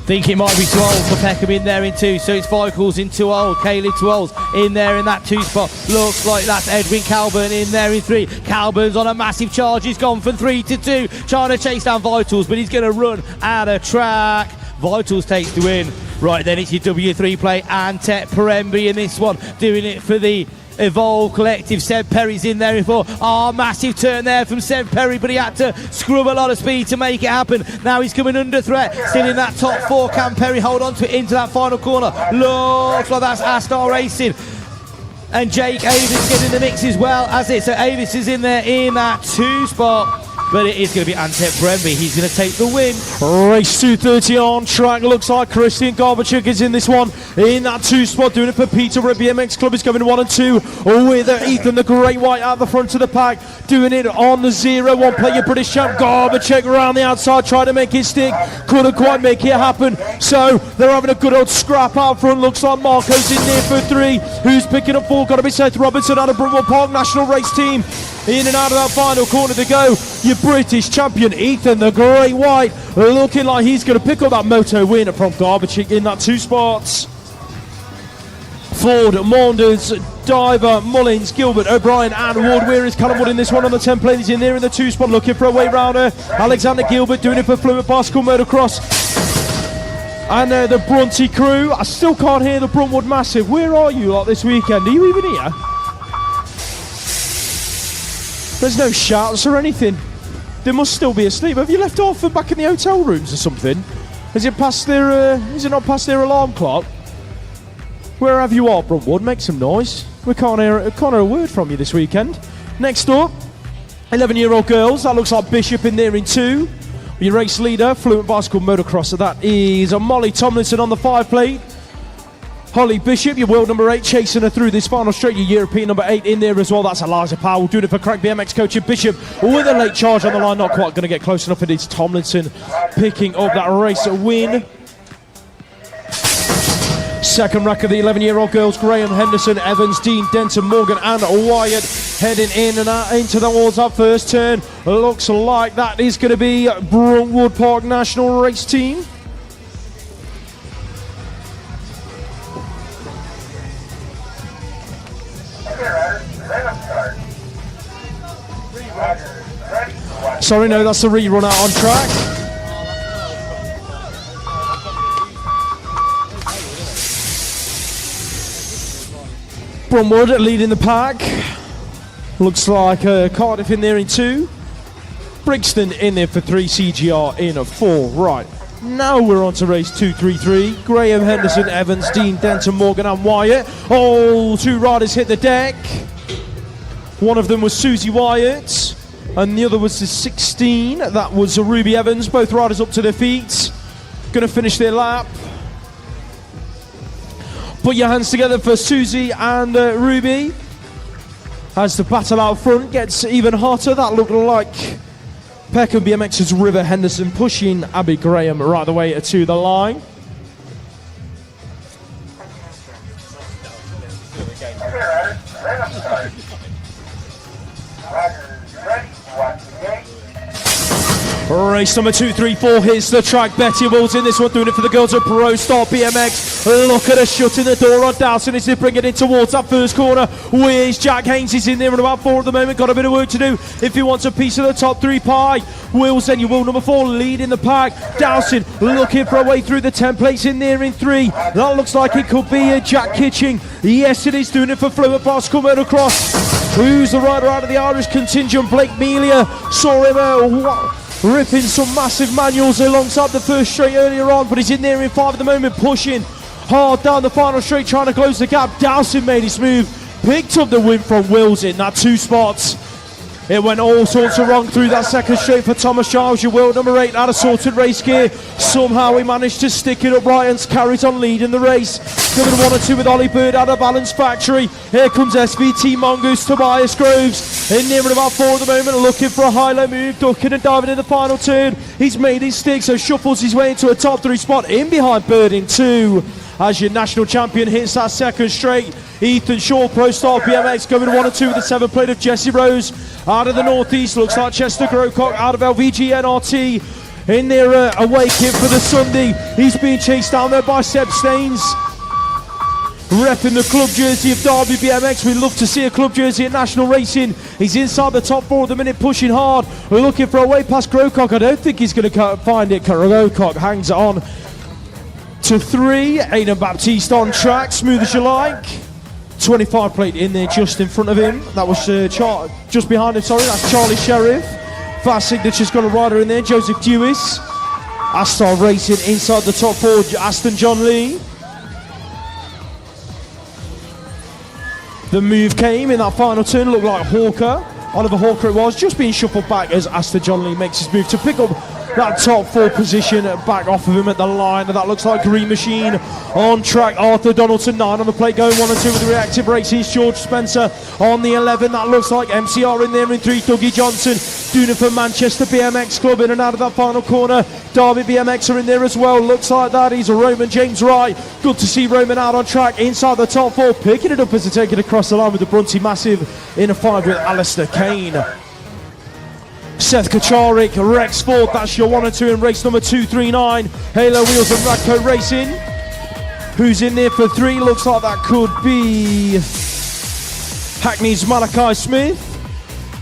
Think it might be too old for Peckham in there in 2. So it's Vitals in too old. Caleb too old in there in that 2 spot. Looks like that's Edwin Calburn in there in 3. Calburn's on a massive charge. He's gone from 3 to 2, trying to chase down Vitals, but he's going to run out of track. Vitals takes the win. Right then, it's your W3 play Antep Peremby in this one, doing it for the Evolve Collective. Seb Perry's in there before. Massive turn there from Seb Perry, but he had to scrub a lot of speed to make it happen. Now he's coming under threat, still in that top 4. Can Perry hold on to it into that final corner? Looks like that's Astar Racing. And Jake Avis getting the mix as well as it. So Avis is in there in that 2 spot. but it is going to be Antep Bremby. He's going to take the win. Race 230 on track. Looks like Christian Gorbachev is in this one. In that 2 spot, doing it for Peterborough BMX Club. Is going 1 and 2 with Ethan the Great White at the front of the pack. Doing it on the 0-1 player British champ Gorbachev around the outside, trying to make it stick. Couldn't quite make it happen. So they're having a good old scrap out front. Looks like Marco's in there for 3. Who's picking up 4? Got to be Seth Robinson out of Brunwell Park National Race Team. In and out of that final corner to go. Your British champion Ethan the Great White, looking like he's going to pick up that moto win from Gorbachev in that 2 spots. Ford, Maunders, Diver, Mullins, Gilbert, O'Brien and Ward. Where is Callum Wood in this one on the template? He's in there in the 2 spot looking for a way rounder. Alexander Gilbert doing it for Fluent Bicycle Motocross. And the Brunty crew. I still can't hear the Bruntwood Massive. Where are you lot this weekend? Are you even here? There's no shouts or anything. They must still be asleep. Have you left off and back in the hotel rooms or something? Is it past their? Is it not past their alarm clock? Where have you all, Bruntwood? Make some noise. We can't hear a word from you this weekend. Next up, 11-year-old girls. That looks like Bishop in there in 2. Your race leader, Fluent Bicycle Motocross. So that is Molly Tomlinson on the 5 plate. Holly Bishop, your world number 8, chasing her through this final straight. Your European number 8 in there as well. That's Eliza Powell doing it for Crack BMX coach and Bishop with a late charge on the line. Not quite going to get close enough. It is Tomlinson picking up that race win. Second rack of the 11-year-old girls, Graham, Henderson, Evans, Dean, Denton, Morgan and Wyatt heading in and out into towards that first turn. Looks like that is going to be Bruntwood Park National Race Team. Sorry, no, that's the rerun out on track. Bruntwood leading the pack. Looks like Cardiff in there in 2. Brixton in there for 3. CGR in 4. Right, now we're on to race 233. Graham, Henderson, Evans, Dean, Denton, Morgan and Wyatt. Oh, 2 riders hit the deck. One of them was Susie Wyatt. And the other was the 16. That was Ruby Evans. Both riders up to their feet. Going to finish their lap. Put your hands together for Susie and Ruby. As the battle out front gets even hotter, that looked like Peckham BMX's River Henderson pushing Abby Graham right the way to the line. Race number 234 hits the track. Betty Wills in this one, doing it for the girls at Pro Star BMX. Look at her shutting the door on Dowson as they bring it in towards that first corner. Where's Jack Haynes? He's in there at about 4 at the moment. Got a bit of work to do if he wants a piece of the top 3 pie. Wills then your wheel number 4 leading the pack. Dowson looking for a way through the templates in there in 3. That looks like it could be Jack Kitching. Yes, it is, doing it for Fluent Bicycle Motocross. Who's the rider out of the Irish contingent? Blake Melia saw him ripping some massive manuals alongside the first straight earlier on, but he's in there in 5 at the moment, pushing hard down the final straight, trying to close the gap. Dowson made his move, picked up the win from Wills in that 2 spots. It went all sorts of wrong through that second straight for Thomas Charles, your world number 8, out of sorted race gear. Somehow he managed to stick it upright and carries on leading the race. Coming 1 and 2 with Ollie Bird out of Balance Factory. Here comes SVT Mongoose, Tobias Groves in near about 4 at the moment, looking for a high-low move, ducking and diving in the final turn. He's made his stick, so shuffles his way into a top 3 spot in behind Bird in 2. As your national champion hits that second straight, Ethan Shaw, Pro Star BMX, going 1 and 2 with the 7 plate of Jesse Rose. Out of the northeast, looks like Chester Grocock out of LVG NRT. In there, away kit for the Sunday. He's being chased down there by Seb Staines. Repping the club jersey of Derby BMX. We'd love to see a club jersey at National Racing. He's inside the top 4 at the minute, pushing hard. We're looking for a way past Grocock. I don't think he's going to find it. Grocock hangs on to 3. Aidan Baptiste on track, smooth as you like. 25 plate in there just in front of him. That was just behind him, sorry. That's Charlie Sheriff. Fast Signature's got a rider in there, Joseph Dewis. Astar Racing inside the top 4, Aston John Lee. The move came in that final turn, looked like Hawker. Oliver Hawker it was, just being shuffled back as Astor John Lee makes his move to pick up that top 4 position back off of him at the line. And that looks like Green Machine on track. Arthur Donaldson 9 on the plate, going 1 and 2 with the reactive races. George Spencer on the 11. That looks like MCR in there in 3. Dougie Johnson doing it for Manchester BMX Club in and out of that final corner. Derby BMX are in there as well. Looks like that is Roman James Wright. Good to see Roman out on track inside the top 4, picking it up as they take it across the line with the Brunty Massive in a 5 with Alistair Kane. Seth Kacharik, Rex Ford, that's your 1 and 2 in race number 239. Halo Wheels and Radco Racing. Who's in there for 3? Looks like that could be Hackney's Malachi Smith.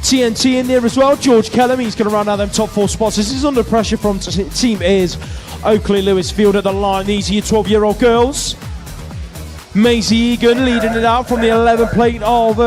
TNT in there as well. George Kellum, he's going to round out them top 4 spots. This is under pressure from Team Is. Oakley Lewis Field at the line. These are your 12-year-old girls. Maisie Egan leading it out from the 11 plate of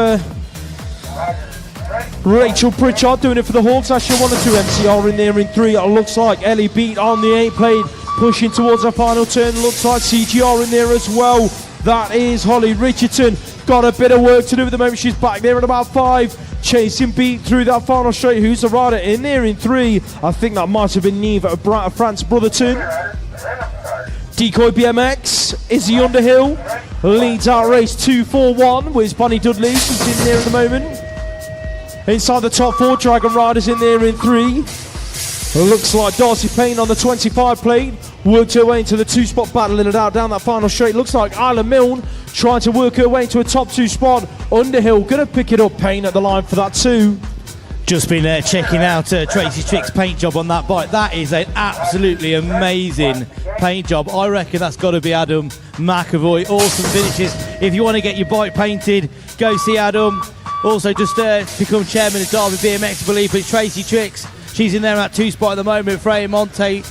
Rachel Pritchard doing it for the Hawks. That's your 1 and 2. MCR in there in 3. It looks like Ellie Beat on the 8 plate, pushing towards the final turn. Looks like CGR in there as well. That is Holly Richardson. Got a bit of work to do at the moment. She's back there at about 5. Chasing Beat through that final straight. Who's the rider in there in 3? I think that might have been Neve at France Brotherton. Decoy BMX, Izzy Underhill leads out race 2-4-1 with Bonnie Dudley. She's in there at the moment. Inside the top 4, Dragon Riders in there in 3. Looks like Darcy Payne on the 25 plate. Worked her way into the 2 spot, battling it out down that final straight. Looks like Isla Milne trying to work her way into a top 2 spot. Underhill going to pick it up. Payne at the line for that 2. Just been checking out Tracy Trick's paint job on that bike. That is an absolutely amazing paint job. I reckon that's got to be Adam McAvoy. Awesome finishes. If you want to get your bike painted, go see Adam. Also just become chairman of Derby BMX, I believe, but it's Tracy Tricks. She's in there at 2 spot at the moment. Freya Montforte,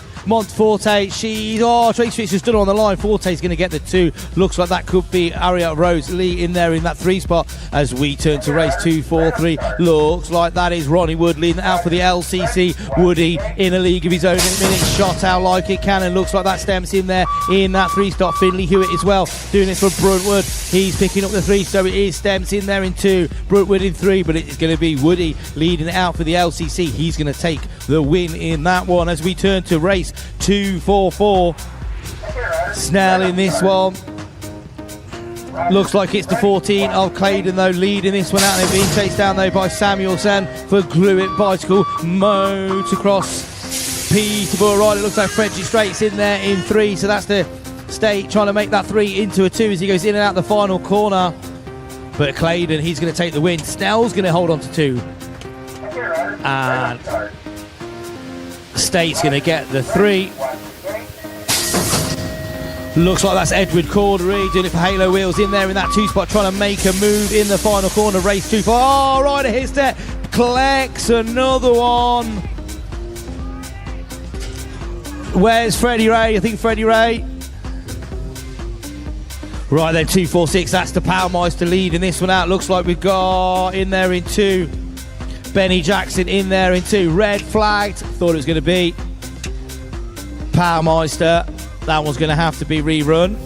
Tracy Tricks just done on the line. Forte's going to get the 2. Looks like that could be Ariel Rose Lee in there in that 3 spot as we turn to race 2-4-3. Looks like that is Ronnie Wood leading out for the LCC. Woody in a league of his own in a minute. Shot out like it can, and looks like that Stemps in there in that 3 spot. Finley Hewitt as well doing it for Bruntwood. He's picking up the 3, so it is Stemps in there in 2, Bruntwood in 3, but it's going to be Woody leading it out for the LCC. He's going to take the win in that one as we turn to race 2-4-4. Snell in this one. Looks like it's the 14 of Claydon though leading this one out. They're being chased down though by Samuelson for Gluitt Bicycle Motocross. Peterborough Ride. It looks like Frederick Straight's in there in 3, so that's the State trying to make that 3 into a 2 as he goes in and out the final corner. But Claydon, he's going to take the win. Snell's going to hold on to 2. And State's going to get the 3. Looks like that's Edward Cordery doing it for Halo Wheels in there in that 2 spot, trying to make a move in the final corner. Race 2 for Ryder hits there, collects another one. Where's Freddie Ray? I think Freddie Ray. Right then, 2-4-6. That's the Powermeister lead in this one out. Looks like we've got in there in 2. Benny Jackson in there in 2. Red flagged. Thought it was going to be Powermeister. That one's going to have to be rerun.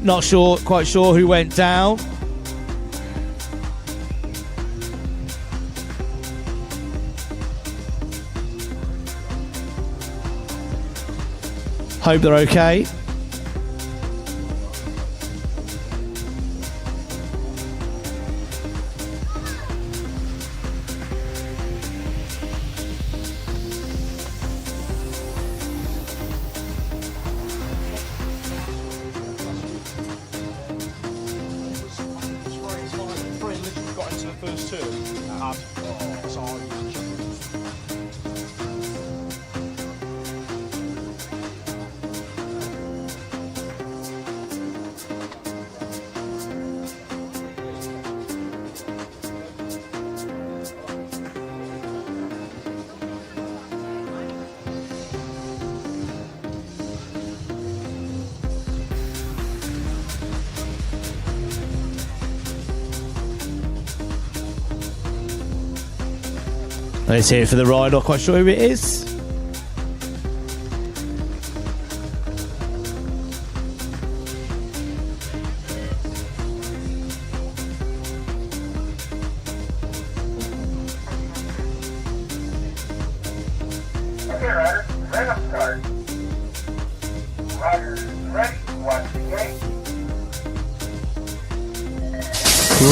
Not sure, quite sure who went down. Hope they're okay. Let's hear it for the ride. Not quite sure who it is. Okay, Ryder, right up start. Ryder is ready, watch the gate.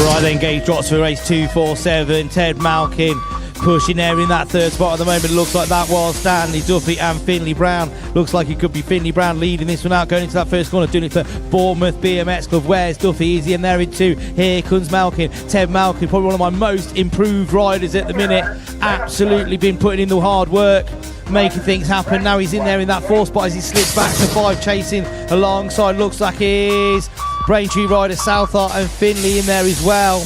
Right then, gate drops for race 247. Ted Malkin pushing there in that third spot at the moment. Looks like that was Stanley Duffy and Finley Brown. Looks like it could be Finley Brown leading this one out, going into that first corner, doing it for Bournemouth BMX Club. Where's Duffy? Easy in there in two. Here comes Malkin. Ted Malkin, probably one of my most improved riders at the minute. Absolutely been putting in the hard work, making things happen. Now he's in there in that fourth spot as he slips back to 5, chasing alongside. Looks like he's Braintree rider Southart and Finley in there as well.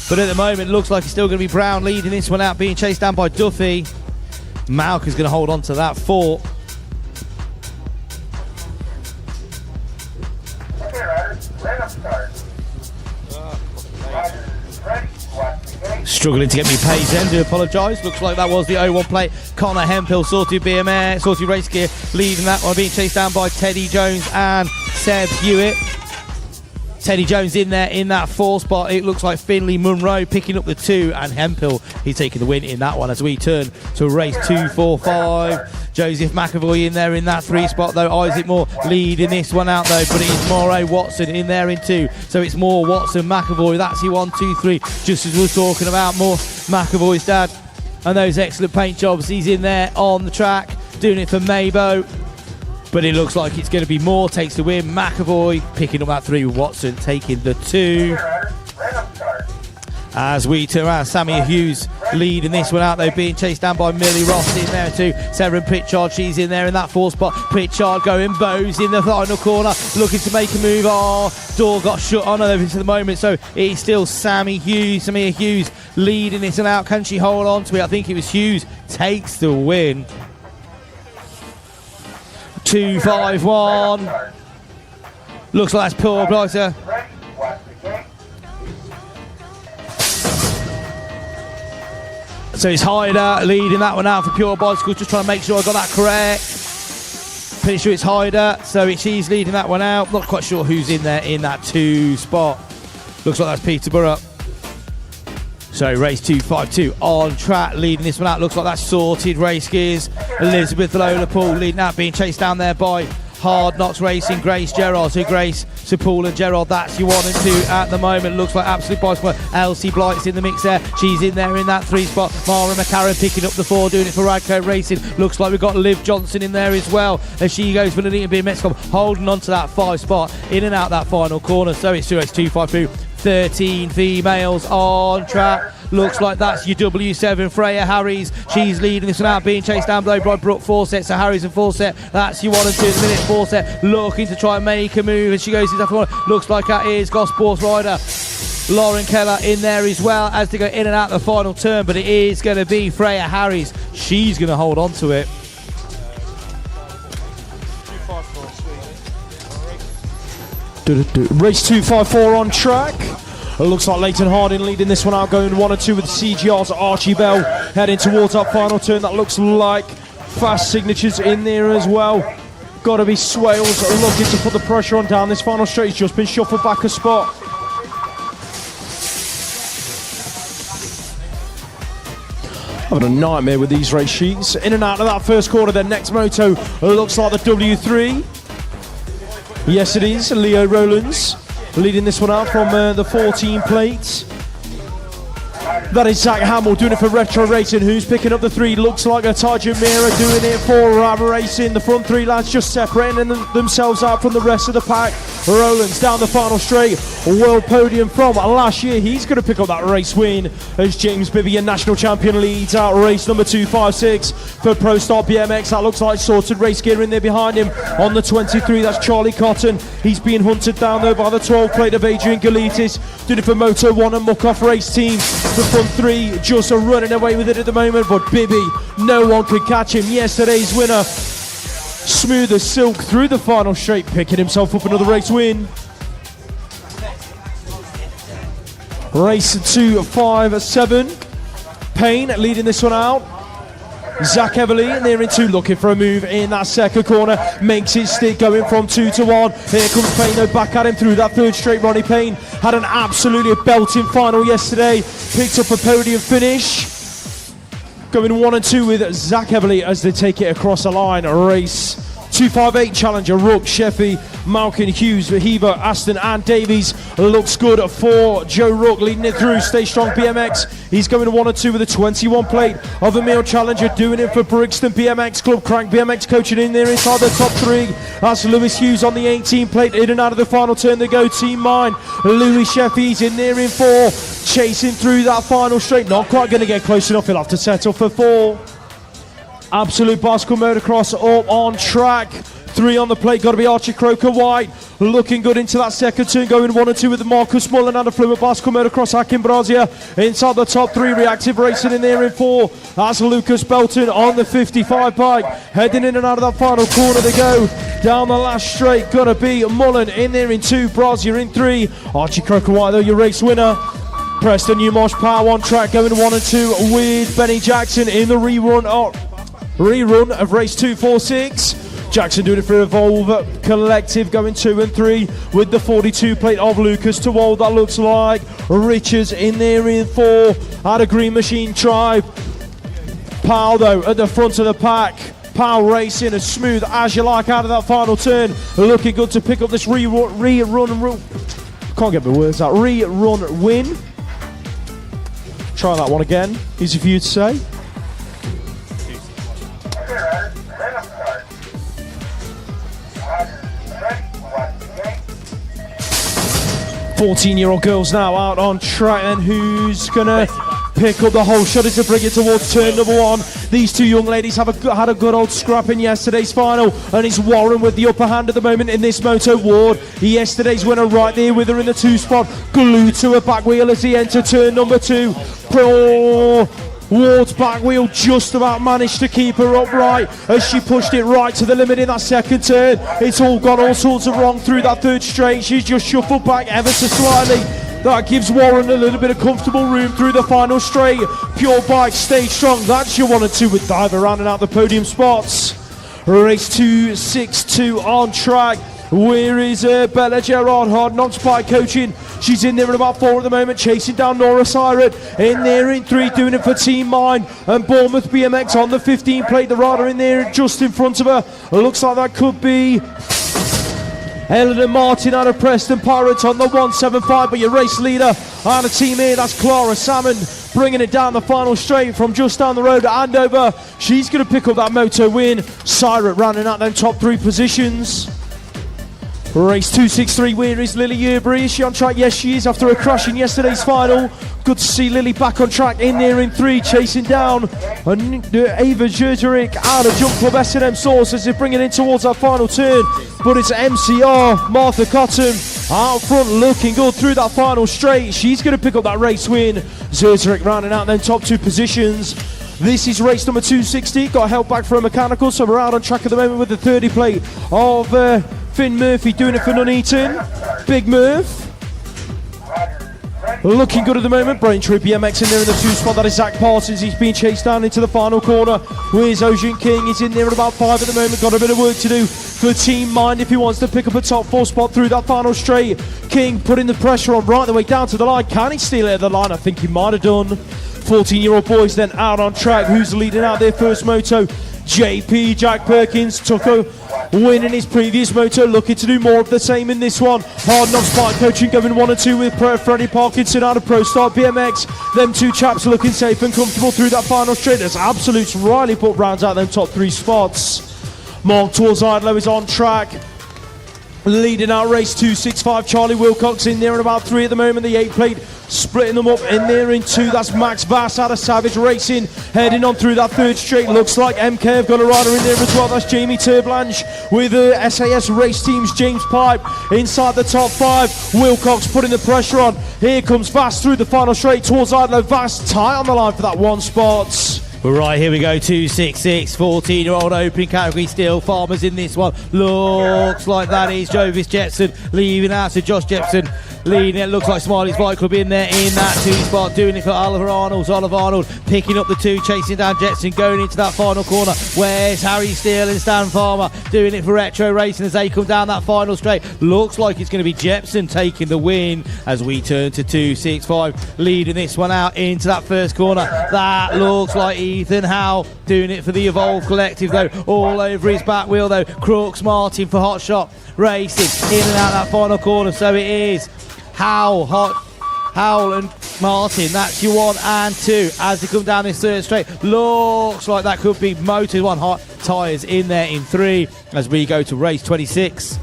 But at the moment, looks like it's still going to be Brown leading this one out, being chased down by Duffy. Malkin's going to hold on to that fort. Okay, Ryder, right up start. Ryder is ready, watch the gate. Struggling to get me paid then, do apologise. Looks like that was the 01 plate. Connor Hemphill, sorted BMX, sorted race gear, leading that one, being chased down by Teddy Jones and Seb Hewitt. Teddy Jones in there in that 4 spot. It looks like Finley Munro picking up the 2, and Hemphill, he's taking the win in that one as we turn to race 245. Joseph McAvoy in there in that 3 spot though. Isaac Moore leading this one out though, but it is Moray Watson in there in 2. So it's Moore, Watson, McAvoy. That's your 1, 2, 3. Just as we were talking about Moore, McAvoy's dad, and those excellent paint jobs. He's in there on the track doing it for Maybo. But it looks like it's going to be Moore takes the win. McAvoy picking up that 3 with Watson taking the 2. As we turn around, Sammy Hughes leading this one out though, being chased down by Millie Ross in there too. Sarah Pritchard, she's in there in that 4 spot. Pritchard going Bose in the final corner, looking to make a move. Oh, door got shut on her into the moment, so it's still Sammy Hughes leading this one out. Can she hold on to it? I think it was Hughes takes the win. 251. Looks like that's Paul Blighter. So it's Hyder leading that one out for Pure Bicycles. Just trying to make sure I got that correct. Pretty sure it's Hyder. So she's leading that one out. Not quite sure who's in there in that 2 spot. Looks like that's Peterborough. So race 252 on track, leading this one out. Looks like that's sorted race gears. Elizabeth Lola Paul leading that, being chased down there by Hard Knocks Racing, Grace Gerard. So Paul and Gerard, that's your 1 and 2 at the moment. Looks like absolute bicycle. Elsie Blight's in the mix there. She's in there in that 3 spot. Mara McCarran picking up the 4, doing it for Radco Racing. Looks like we've got Liv Johnson in there as well, as she goes for the BMX Club, holding on to that 5 spot, in and out that final corner. So it's race 252. 13 females on track. Looks like that's your W7 Freya Harries. She's leading this one out, being chased down below by Brooke Fawcett. So Harries and Fawcett, that's your 1 and 2 at the minute. Fawcett looking to try and make a move as she goes into that corner. Looks like that is Gosport rider Lauren Keller in there as well, as they go in and out the final turn. But it is going to be Freya Harries. She's going to hold on to it. Race 254 on track. It looks like Leighton Harding leading this one out, going 1 and 2 with CGR's Archie Bell heading towards that final turn. That looks like fast signatures in there as well. Got to be Swales looking to put the pressure on down this final straight. He's just been shuffled back a spot. Having a nightmare with these race sheets. In and out of that first corner, then next moto looks like the W3. Yes, it is. Leo Rowlands leading this one out from the 14 plate. That is Zach Hamill doing it for Retro Racing, who's picking up the 3. Looks like a Tajin Mira doing it for Rab Racing. The front 3 lads just separating themselves out from the rest of the pack. Rowlands down the final straight. World podium from last year. He's going to pick up that race win as James Bibby, a national champion, leads out race number 256 for Pro Star BMX. That looks like sorted race gear in there behind him. On the 23, that's Charlie Cotton. He's being hunted down though by the 12 plate of Adrian Galitis. Doing it for Moto 1 and Muck-Off Race Team. The front 3 just running away with it at the moment, but Bibby, no one could catch him. Yesterday's winner, smooth as silk through the final straight, picking himself up another race win. Race 257. Payne leading this one out. Zach Everly near in 2, looking for a move in that second corner. Makes it stick, going from 2 to 1. Here comes Payne though, back at him through that third straight. Ronnie Payne had an absolutely belting final yesterday. Picked up a podium finish. going 1 and 2 with Zach Everly as they take it across the line. Race 258 challenger Rook, Sheffy, Malkin, Hughes, Heber, Aston and Davies. Looks good for Joe Rook, leading it through. Stay strong BMX. He's going 1 and 2 with a 21 plate of a male challenger, doing it for Brixton BMX Club. Crank BMX coaching in there inside the top 3. That's Lewis Hughes on the 18 plate. In and out of the final turn they go. Team Mine. Louis Sheffy's in there in 4. Chasing through that final straight. Not quite going to get close enough. He'll have to settle for 4. Absolute bicycle motocross up on track. 3 on the plate, got to be Archie Croker White. Looking good into that second turn, going 1 and 2 with Marcus Mullen and a fluid bicycle motocross. Hakim Brazia inside the top 3, reactive racing in there in 4. That's Lucas Belton on the 55 bike. Heading in and out of that final corner they go. Down the last straight, got to be Mullen in there in 2, Brazia in 3. Archie Croker White though, your race winner. Preston Newmarsh Power on track, going 1 and 2 with Benny Jackson in the rerun of race 246. Jackson doing it for Evolve Collective, going 2 and 3 with the 42 plate of Lucas Towald. That looks like Richards in there in 4. Out of Green Machine Tribe. Powell though at the front of the pack. Powell racing as smooth as you like out of that final turn. Looking good to pick up this rerun win. Try that one again. Easy for you to say. 14-year-old girls now out on track, and who's gonna pick up the whole shot to bring it towards turn number 1. These two young ladies had a good old scrap in yesterday's final, and it's Warren with the upper hand at the moment in this moto. Ward, yesterday's winner, right there with her in the 2 spot, glued to her back wheel as he entered turn number 2. Ward's back wheel just about managed to keep her upright as she pushed it right to the limit in that second turn. It's all gone all sorts of wrong through that third straight. She's just shuffled back ever so slightly. That gives Warren a little bit of comfortable room through the final straight. Pure Bike, stay strong. That's your 1 and 2 with Diver rounding out the podium spots. Race 262 on track. Where is Bella Gerard? Hard Knocks Bike coaching. She's in there at about 4 at the moment, chasing down Nora Syret. In there in 3, doing it for Team Mine. And Bournemouth BMX on the 15 plate. The rider in there just in front of her. Looks like that could be Eleanor Martin out of Preston Pirates on the 175. But your race leader out of Team A, that's Clara Salmon, bringing it down the final straight from just down the road at Andover. She's going to pick up that moto win. Syret rounding out them top 3 positions. Race 263, where is Lily Yerbury? Is she on track? Yes, she is, after a crash in yesterday's final. Good to see Lily back on track, in there in 3, chasing down Ava Jurjeric out of Jump Club S&M Source as they bring it in towards that final turn. But it's MCR, Martha Cotton, out front, looking good through that final straight. She's going to pick up that race win. Jurjeric rounding out them top 2 positions. This is race number 260. Got held back for a mechanical, so we're out on track at the moment with the 30 plate of Finn Murphy doing it for Nuneaton. Big Murph. Looking good at the moment. Braintree BMX in there in the 2 spot. That is Zach Parsons. He's being chased down into the final corner. Where's Ocean King? He's in there at about 5 at the moment. Got a bit of work to do for Team Mind if he wants to pick up a top 4 spot through that final straight. King putting the pressure on right the way down to the line. Can he steal it at the line? I think he might have done. 14-year-old boys then out on track. Who's leading out their first moto? JP, Jack Perkins, took a win in his previous moto, looking to do more of the same in this one. Hard Knocks Bike coaching, going 1 and 2 with Freddie Parkinson out of Pro Start BMX. Them 2 chaps looking safe and comfortable through that final straight as Absolutes Riley put rounds out them top 3 spots. Mark Torzidlo is on track. Leading out race 265, Charlie Wilcox in there at about 3 at the moment. The 8 plate splitting them up in there in 2. That's Max Vass out of Savage Racing, heading on through that third straight. Looks like MK have got a rider in there as well. That's Jamie Turblanche with the SAS Race Team's James Pipe inside the top 5. Wilcox putting the pressure on. Here comes Vass through the final straight towards Idlo. Vass tight on the line for that 1 spot. Right, here we go, 266, 14-year-old opening category still. Farmers in this one. Looks like that is Jovis Jetson leaving out to Josh Jepson. leading it. Looks like Smiley's Bike Club in there in that 2 spot, doing it for Oliver Arnold. Oliver Arnold picking up the 2, chasing down Jetson, going into that final corner. Where's Harry Steele and Stan Farmer doing it for Retro Racing as they come down that final straight. Looks like it's going to be Jepson taking the win as we turn to 265, leading this one out into that first corner. That looks like Ethan Howe doing it for the Evolve Collective though, all over his back wheel though. Crooks Martin for Hot Shot Racing in and out that final corner. So it is Howell and Martin, that's your 1 and 2 as they come down this third straight. Looks like that could be Motor 1 Hot Tyres in there in 3 as we go to race 26.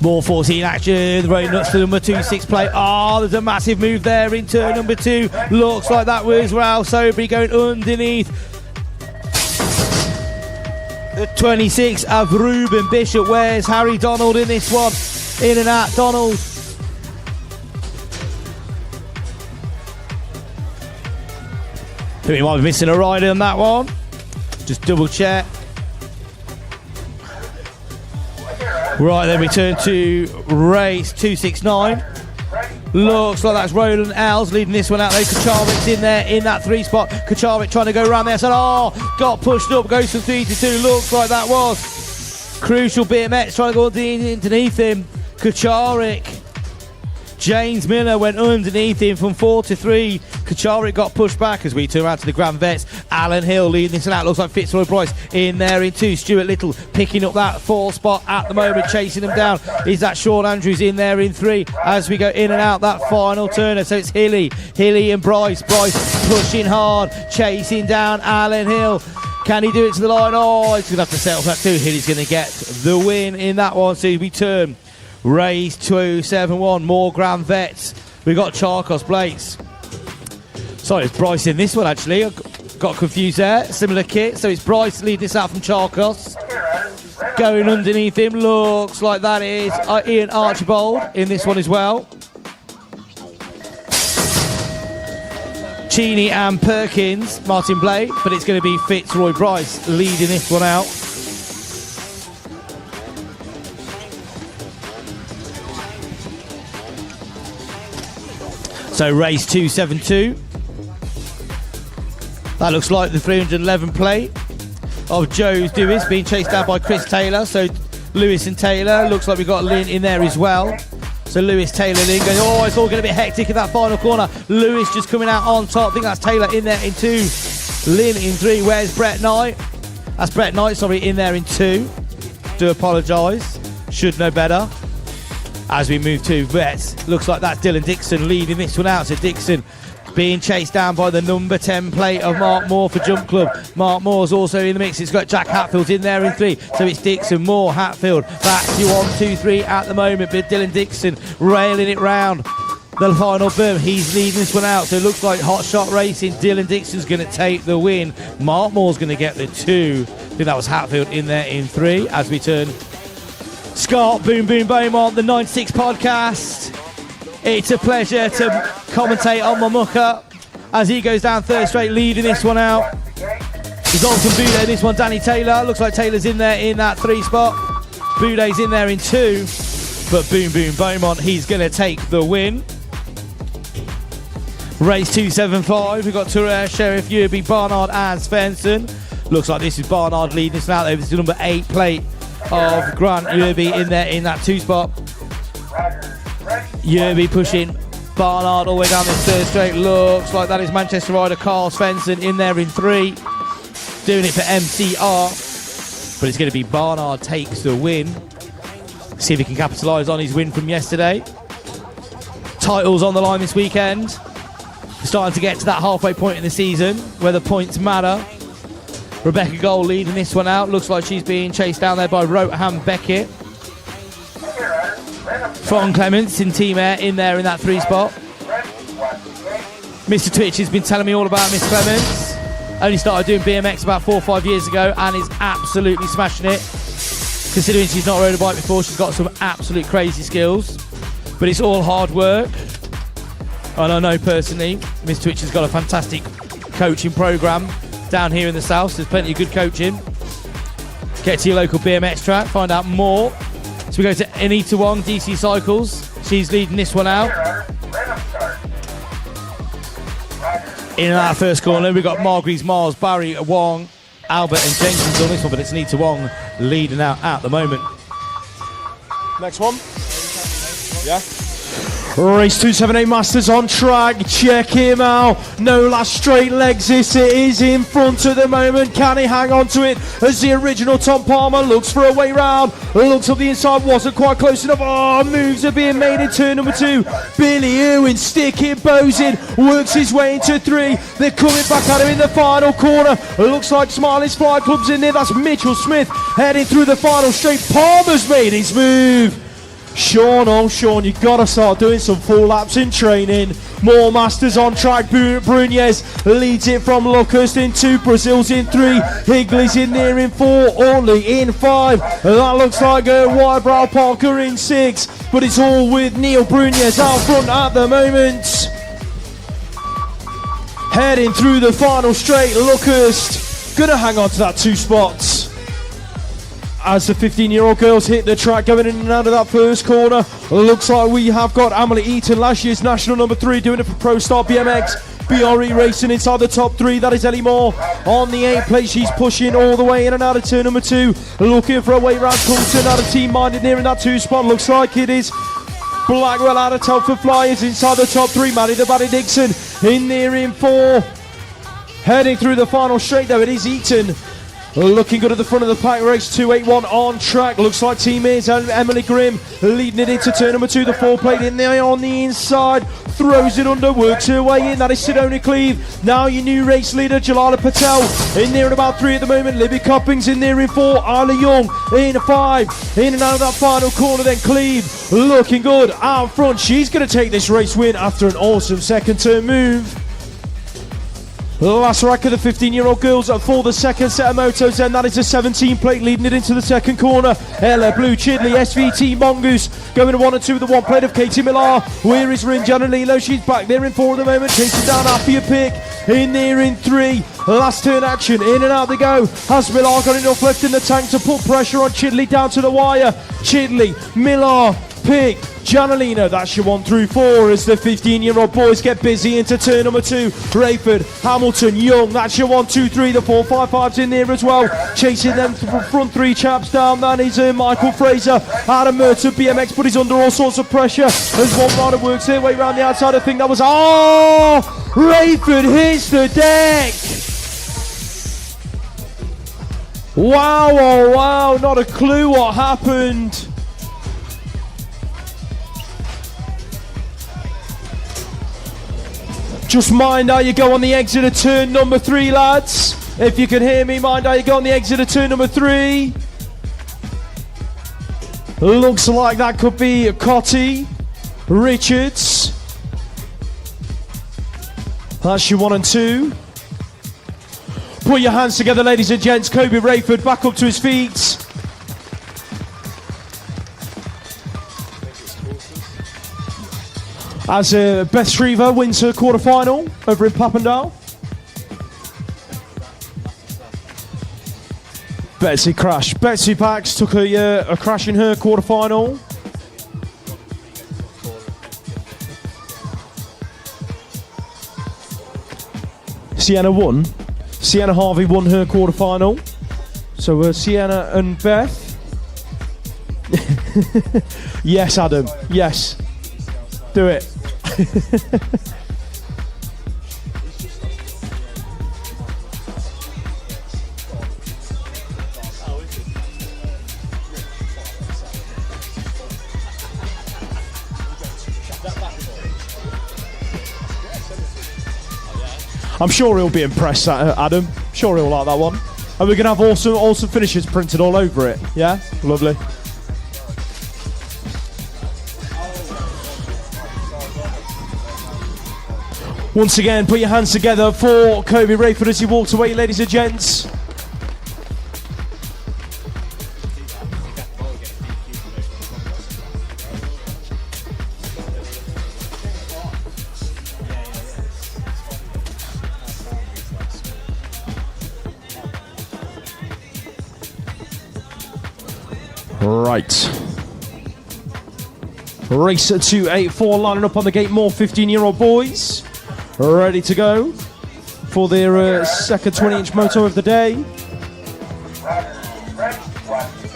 More 14 action, the road nuts to number 26 plate. There's a massive move there in turn number 2. Looks like that was Ralph Sobry going underneath the 26 of Ruben Bishop. Where's Harry Donald in this one? In and out Donald. I think we might be missing a rider on that one. Just double check. Right, then we turn to race 269. Looks like that's Roland Els leading this one out though. Kacharvik's in there in that 3 spot. Kacharvik trying to go around there. So, got pushed up, goes from 3 to 2. Looks like that was Crucial BMX trying to go underneath him. Kacharvik. James Miller went underneath him from 4 to 3. Kacharvik got pushed back as we turn around to the Grand Vets. Alan Hill leading this one out. Looks like Fitzroy Bryce in there in 2. Stuart Little picking up that 4 spot at the moment, chasing them down. Is that Sean Andrews in there in 3 as we go in and out that final turner. So it's Hilly and Bryce. Bryce pushing hard, chasing down Alan Hill. Can he do it to the line? He's going to have to settle for that too. Hilly's going to get the win in that one. So we turn race 271, more Grand Vets. We got Charcos Blades. Sorry, it's Bryce in this one actually. I got confused there. Similar kit. So it's Bryce leading this out from Charcos. Going underneath him. Looks like that is Ian Archibald in this one as well. Cheney and Perkins, Martin Blade, but it's going to be Fitzroy Bryce leading this one out. So race 272. That looks like the 311 plate of Joe's Dewis being chased down by Chris Taylor. So Lewis and Taylor. Looks like we've got Lynn in there as well. So Lewis, Taylor, Lynn going, it's all going to be hectic in that final corner. Lewis just coming out on top. I think that's Taylor in there in 2. Lynn in 3. Where's Brett Knight? That's Brett Knight, sorry, in there in 2. Do apologise. Should know better. As we move to Vets, looks like that's Dylan Dixon leading this one out. So Dixon being chased down by the number 10 plate of Mark Moore for Jump Club. Mark Moore's also in the mix. It's got Jack Hatfield in there in 3. So it's Dixon, Moore, Hatfield. Back to 1, 2, 3 at the moment. But Dylan Dixon railing it round the final berm. He's leading this one out. So it looks like Hot Shot Racing. Dylan Dixon's going to take the win. Mark Moore's going to get the 2. I think that was Hatfield in there in 3 as we turn. Scott Boom Boom Beaumont, the 96 podcast. It's a pleasure to commentate on my mucker as he goes down third straight, leading this one out. There's Alton Boudet in this one, Danny Taylor. Looks like Taylor's in there in that 3 spot. Boudet's in there in 2. But Boom Boom Beaumont, he's going to take the win. Race 275, we've got Touré, Sheriff, Yerby, Barnard and Svensson. Looks like this is Barnard leading this one out. This is the number 8 plate of Grant Yerby in there in that 2 spot. Yerby pushing Barnard all the way down this third straight. Looks like that is Manchester rider Carl Svensson in there in 3. Doing it for MCR. But it's going to be Barnard takes the win. See if he can capitalise on his win from yesterday. Titles on the line this weekend. We're starting to get to that halfway point in the season where the points matter. Rebecca Gold leading this one out. Looks like she's being chased down there by Rotham Beckett. Fron Clements in Team Air in there in that 3 spot. Mr. Twitch has been telling me all about Miss Clements. Only started doing BMX about 4 or 5 years ago and is absolutely smashing it. Considering she's not rode a bike before, she's got some absolute crazy skills. But it's all hard work. And I know personally, Miss Twitch has got a fantastic coaching programme down here in the south, so there's plenty of good coaching. Get to your local BMX track, find out more. So we go to Anita Wong, DC Cycles. She's leading this one out. Random start. In that first corner, we've got Margreaves, Miles, Barry, Wong, Albert and Jenkins on this one, but it's Nita Wong leading out at the moment. Next one. Yeah. Race 278 Masters on track. Check him out. No last straight legs. This it is in front at the moment. Can he hang on to it as the original Tom Palmer looks for a way round? Looks up the inside. Wasn't quite close enough. Oh, moves are being made in turn number 2. Billy Irwin sticking bows in. Works his way into 3. They're coming back at him in the final corner. Looks like Smiley's Fly Club's in there. That's Mitchell Smith heading through the final straight. Palmer's made his move. Sean, oh Sean, you gotta start doing some full laps in training. More Masters on track. Brunez leads it from Luckhurst in 2, Brazil's in 3, Higley's in there in 4, Orley in 5. That looks like Whitebrow Parker in 6, but it's all with Neil Brunez out front at the moment. Heading through the final straight, Luckhurst gonna hang on to that 2 spots. As the 15-year-old girls hit the track, going in and out of that first corner. Looks like we have got Emily Eaton, last year's national number 3, doing it for Pro Star BMX. BRE racing inside the top 3. That is Ellie Moore on the 8th place. She's pushing all the way in and out of turn number 2. Looking for a way round Coulton out of Team Minded near in that 2 spot. Looks like it is Blackwell out of Telford Flyers inside the top 3. Maddie the Baddy Dixon in there in 4. Heading through the final straight though, it is Eaton. Looking good at the front of the pack. Race 281 on track. Looks like team is Emily Grimm leading it into turn number 2. The 4 plate in there on the inside. Throws it under, works her way in. That is Sidoni Cleve. Now your new race leader, Jalala Patel. In there in about 3 at the moment. Libby Coppings in there in 4. Isla Young in 5. In and out of that final corner then Cleve. Looking good out front. She's going to take this race win after an awesome second turn move. Last rack of the 15-year-old girls for the second set of motos, and that is a 17 plate leading it into the second corner. Ella Blue Chidley, SVT Mongoose going to 1 and 2 with the 1 plate of Katie Millar. Where is Rinjana Lilo? She's back there in 4 at the moment, chasing down Afia Pick. In there in 3, last turn action, in and out they go. Has Millar got enough left in the tank to put pressure on Chidley down to the wire? Chidley, Millar, Pick, Janalina, that's your 1 through 4 as the 15-year-old boys get busy into turn number 2. Rayford, Hamilton, Young, that's your 1, 2, 3. The 4, 5, 5's in there as well. Chasing them front 3 chaps down. That is Michael Fraser. Adam Merton, BMX, but he's under all sorts of pressure as one rider works their way around the outside. I think that was, Rayford hits the deck. Wow, oh wow, not a clue what happened. Just mind how you go on the exit of turn number 3, lads. If you can hear me, mind how you go on the exit of turn number 3. Looks like that could be Cotty, Richards. That's your 1 and 2. Put your hands together, ladies and gents. Kobe Rayford back up to his feet. As Beth Shriver wins her quarter-final over in Papendale. Betsy crashed. Betsy Pax took a crash in her quarter-final. Sienna won. Sienna Harvey won her quarter-final. So Sienna and Beth. Yes, Adam. Yes. Do it. I'm sure he'll be impressed, Adam. Sure he'll like that one. And we're going to have awesome finishes printed all over it. Yeah? Lovely. Once again, put your hands together for Kobe Rayford as he walks away, ladies and gents. Right. Race 284 lining up on the gate. More 15-year-old boys ready to go for their second 20-inch moto of the day. Ready, watch the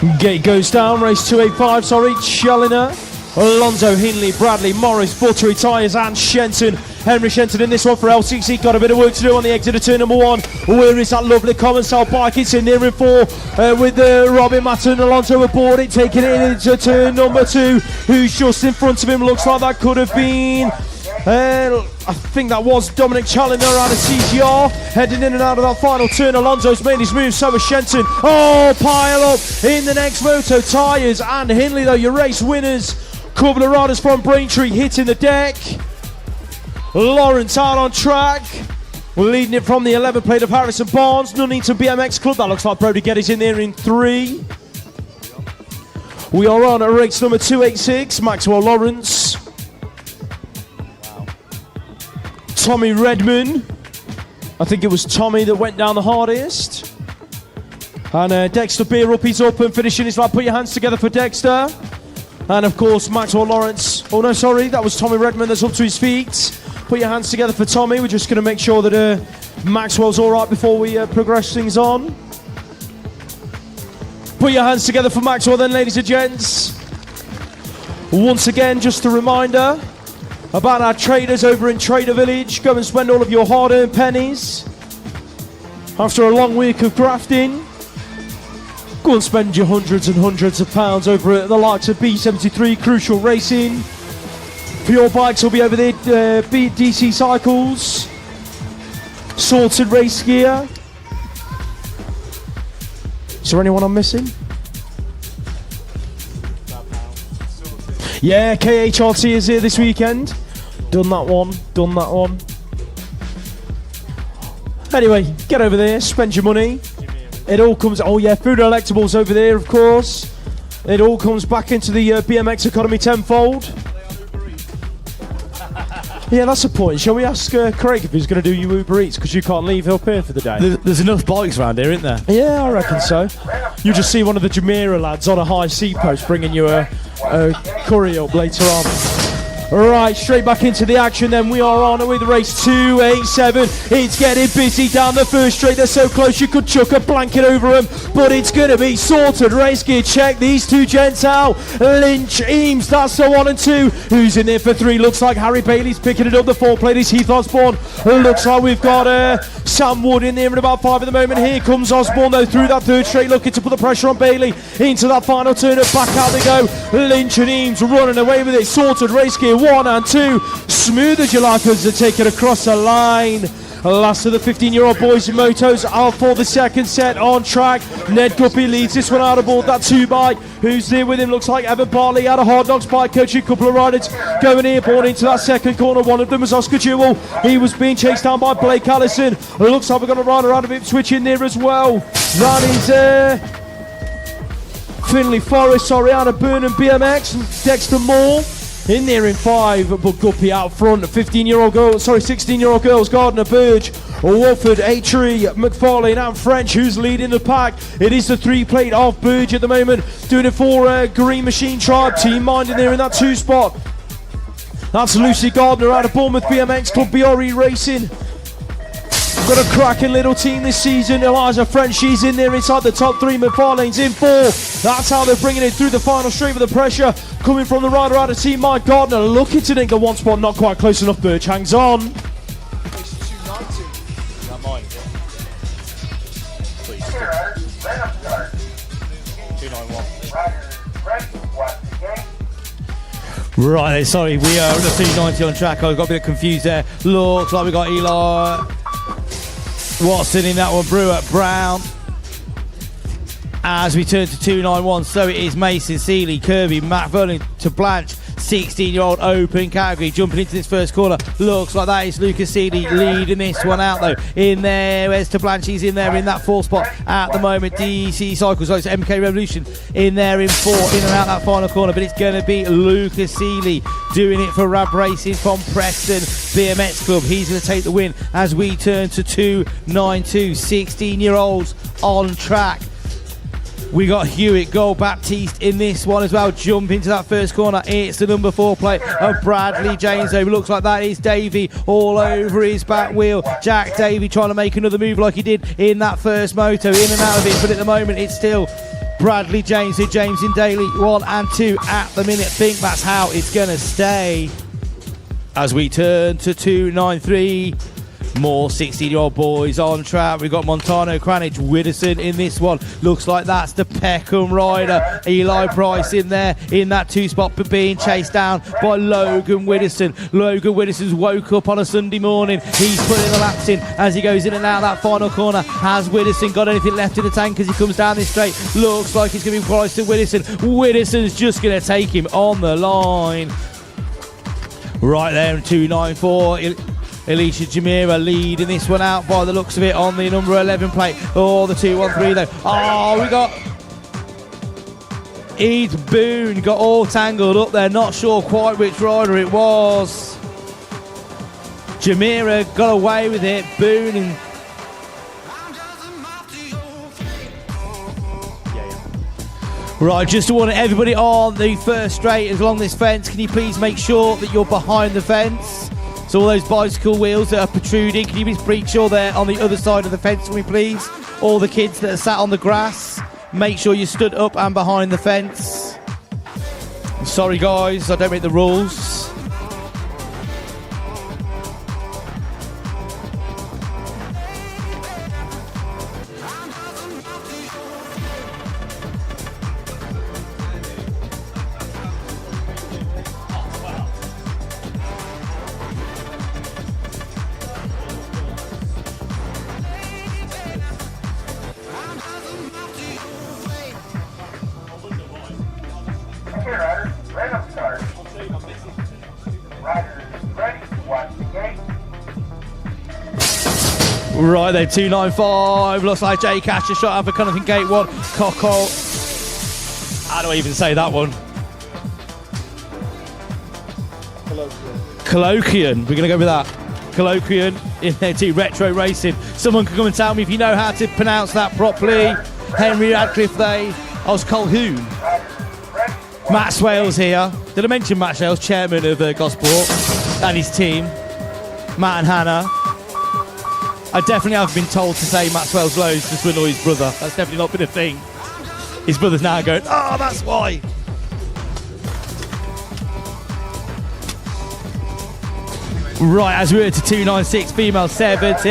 gate. Gate goes down. Race 285. Challenger. Alonso, Hindley, Bradley, Morris, Buttery, Tyres and Shenton. Henry Shenton in this one for LCC. Got a bit of work to do on the exit of turn number 1. Where is that lovely common style bike? It's in there in 4 with Robin Matten. Alonso aboard it, taking it into turn number 2. Who's just in front of him? Looks like that could have been... I think that was Dominic Challenger out of CGR. Heading in and out of that final turn. Alonso's made his move, so is Shenton. Oh, pile up in the next moto. Tyres and Hindley, though, your race winners. Couple of riders from Braintree hitting the deck. Lawrence out on track. We're leading it from the 11 plate of Harrison Barnes. Nuneaton BMX Club. That looks like Brody Geddes in there in 3. We are on at race number 286. Maxwell Lawrence. Tommy Redman. I think it was Tommy that went down the hardest. And Dexter Beer up, he's up and finishing his lap. Put your hands together for Dexter. And of course, Maxwell Lawrence. Oh no, sorry, that was Tommy Redman that's up to his feet. Put your hands together for Tommy. We're just going to make sure that Maxwell's all right before we progress things on. Put your hands together for Maxwell then, ladies and gents. Once again, just a reminder about our traders over in Trader Village. Go and spend all of your hard-earned pennies. After a long week of grafting, go and spend your hundreds and hundreds of pounds over at the likes of B73 Crucial Racing. For your bikes, will be over there, DC Cycles, Sorted Race Gear. Is there anyone I'm missing? Yeah, KHRT is here this weekend. Done that one. Anyway, get over there, spend your money. It all comes, oh yeah, Food and Electables over there, of course. It all comes back into the BMX economy tenfold. Yeah, that's a point. Shall we ask Craig if he's going to do you Uber Eats, because you can't leave up here for the day? There's enough bikes around here, isn't there? Yeah, I reckon so. You just see one of the Jumeirah lads on a high seat post bringing you a curry up later on. Right, straight back into the action then. We are on with race 287. It's getting busy down the first straight. They're so close you could chuck a blanket over them, but it's going to be Sorted Race Gear. Check these two gents out. Lynch, Eames, that's the 1 and 2. Who's in there for 3? Looks like Harry Bailey's picking it up. The 4 plate is Heath Osborne. Looks like we've got Sam Wood in there in about 5 at the moment. Here comes Osborne though through that third straight, looking to put the pressure on Bailey into that final turn, and back out they go. Lynch and Eames running away with it. Sorted Race Gear 1 and 2. Smooth as you like as they take it across the line. Last of the 15-year-old boys in motos out for the second set on track. Ned Guppy leads this one out aboard that 2-bike. Who's there with him? Looks like Evan Bartley out of Hard Knocks bike coaching. A couple of riders going airborne into that second corner. One of them was Oscar Jewell. He was being chased down by Blake Allison. Looks like we've got a rider out of Ipswich in there as well. That is Finley Forrest, out of Burnham BMX. And Dexter Moore in there in 5, but Guppy out front. 16-year-old girls, Gardner, Burge, Wolford, Atry, McFarlane and French, who's leading the pack. It is the 3 plate of Burge at the moment, doing it for Green Machine Tribe. Team Mind in there in that 2 spot. That's Lucy Gardner out of Bournemouth BMX Club, BRE Racing. Got a cracking little team this season. Eliza French, she's in there inside the top 3. McFarlane's in 4. That's how they're bringing it through the final straight with the pressure coming from the rider out of Team Mike Gardner. Looking to nick the 1 spot, not quite close enough. Birch hangs on. Here, Riders, right up start. 291. Riders, ready, watch the gate. Right, sorry, we are at the 390 on track. I got a bit confused there. Looks like we got Eli Watson in that one, Brewer, Brown. As we turn to 291, so it is Mason, Seeley, Kirby, Matt Verlin to Blanche. 16-year-old open category jumping into this first corner. Looks like that is Lucas Seeley leading this one out though. In there, where's to Blanche? He's in there in that 4 spot at the moment. DC Cycles, so it's MK Revolution in there in 4, in and out that final corner. But it's going to be Lucas Seeley doing it for Rab Racing from Preston BMX Club. He's going to take the win as we turn to 292. 16-year-olds on track. We got Hewitt Gold Baptiste in this one as well. Jump into that first corner. It's the number 4 plate of Bradley James. So it looks like that is Davey all over his back wheel. Jack Davey trying to make another move like he did in that first moto. In and out of it, but at the moment it's still Bradley James. So James in Daly 1 and 2 at the minute. Think that's how it's going to stay. As we turn to 293. More 16-year-old boys on track. We've got Montano, Cranage, Widdowson in this one. Looks like that's the Peckham rider. Eli Price in there in that 2 spot, but being chased down by Logan Widdowson. Logan Widdowson's woke up on a Sunday morning. He's putting the laps in as he goes in and out that final corner. Has Widdowson got anything left in the tank as he comes down this straight? Looks like it's going to be Price to Widdowson. Widdowson's just going to take him on the line. Right there in 294. Alicia Jamira leading this one out by the looks of it on the number 11 plate. Oh, the 213 though. Oh, we got Ed Boone got all tangled up there. Not sure quite which rider it was. Jamira got away with it. Boone and right, just to warn everybody on the first straight along this fence, can you please make sure that you're behind the fence? So all those bicycle wheels that are protruding, can you please make sure they're on the other side of the fence for me, please? All the kids that are sat on the grass, make sure you stood up and behind the fence. I'm sorry guys, I don't make the rules. Okay, riders, right up start. Riders, ready, watch the gate. Right there, 295. Looks like Jay Cash a shot out for Cunnington Gate 1. Cockle. How do I even say that one? Colloquian. We're going to go with that. Colloquian in there too. Retro Racing. Someone can come and tell me if you know how to pronounce that properly. Henry Radcliffe, I was Colhoun. Matt Swales here. Did I mention Matt Swales, chairman of Gosport, and his team, Matt and Hannah? I definitely have been told to say Matt Swales Lloyds just to annoy his brother. That's definitely not been a thing. His brother's now going, oh, that's why. Right, as we're to 296, female 7 to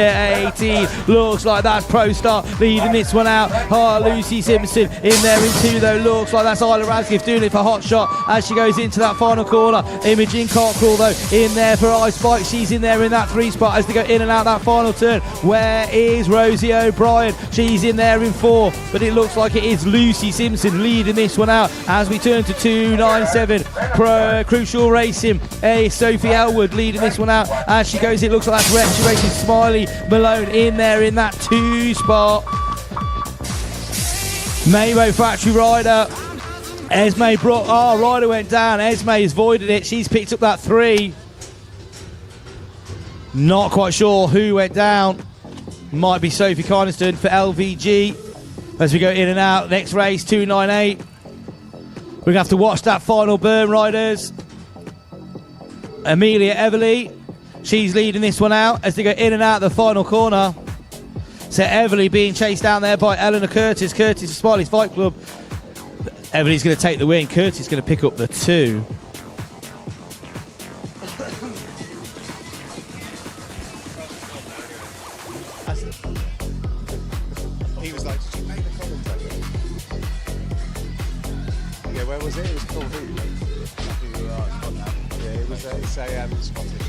18. Looks like that's Pro Star leading this one out. Oh, Lucy Simpson in there in 2 though. Looks like that's Isla Radcliffe doing it for Hot Shot as she goes into that final corner. Imogen Cockrell though in there for Ice Bike. She's in there in that 3 spot as they go in and out that final turn. Where is Rosie O'Brien? She's in there in 4, but it looks like it is Lucy Simpson leading this one out as we turn to 297. Crucial Racing. Sophie Elwood leading this one out. As she goes, it looks like that's Retro Racing. Smiley Malone in there in that 2 spot. Maybo Factory Rider. Esme brought. Oh, Rider went down. Esme has voided it. She's picked up that 3. Not quite sure who went down. Might be Sophie Carniston for LVG. As we go in and out. Next race, 298. We're going to have to watch that final burn, riders. Amelia Everly. She's leading this one out as they go in and out the final corner. So Everly being chased down there by Eleanor Curtis. Curtis of Smiley's Fight Club. Everly's going to take the win. Curtis is going to pick up the 2. He was like, did you make the commentator? Yeah, where was it? It was called who? Yeah, it was it's a Scottish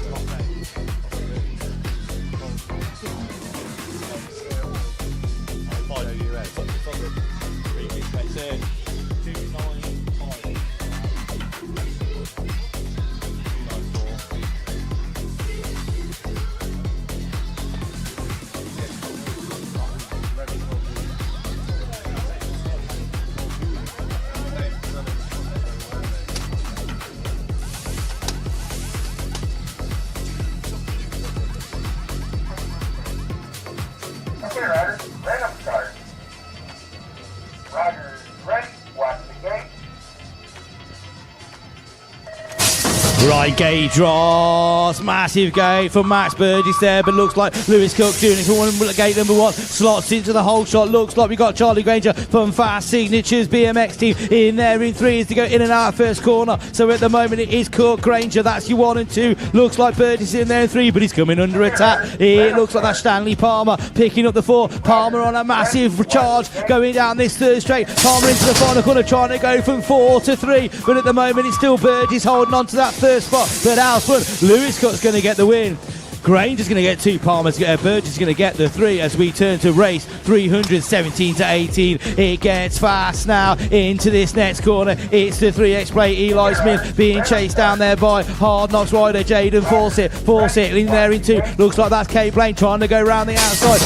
Right gate drops, massive gate for Max Burgess there, but looks like Lewis Cook doing it for gate number 1, slots into the whole shot. Looks like we got Charlie Granger from Fast Signatures BMX team in there in 3 as to go in and out first corner. So at the moment it is Cook, Granger, that's your 1 and 2. Looks like Burgess in there in 3, but he's coming under attack. It looks like that's Stanley Palmer picking up the 4. Palmer on a massive charge going down this third straight. Palmer into the final corner trying to go from 4 to 3, but at the moment it's still Burgess holding on to that first spot. But Alfred, Lewis Cook's going to get the win. Granger's going to get 2, Burgess is going to get the 3 as we turn to race 317 to 18. It gets fast now into this next corner. It's the 3X plate, Eli Smith being chased down there by Hard Knocks rider Jaden Fawcett in there in 2. Looks like that's Kane Blaine trying to go around the outside.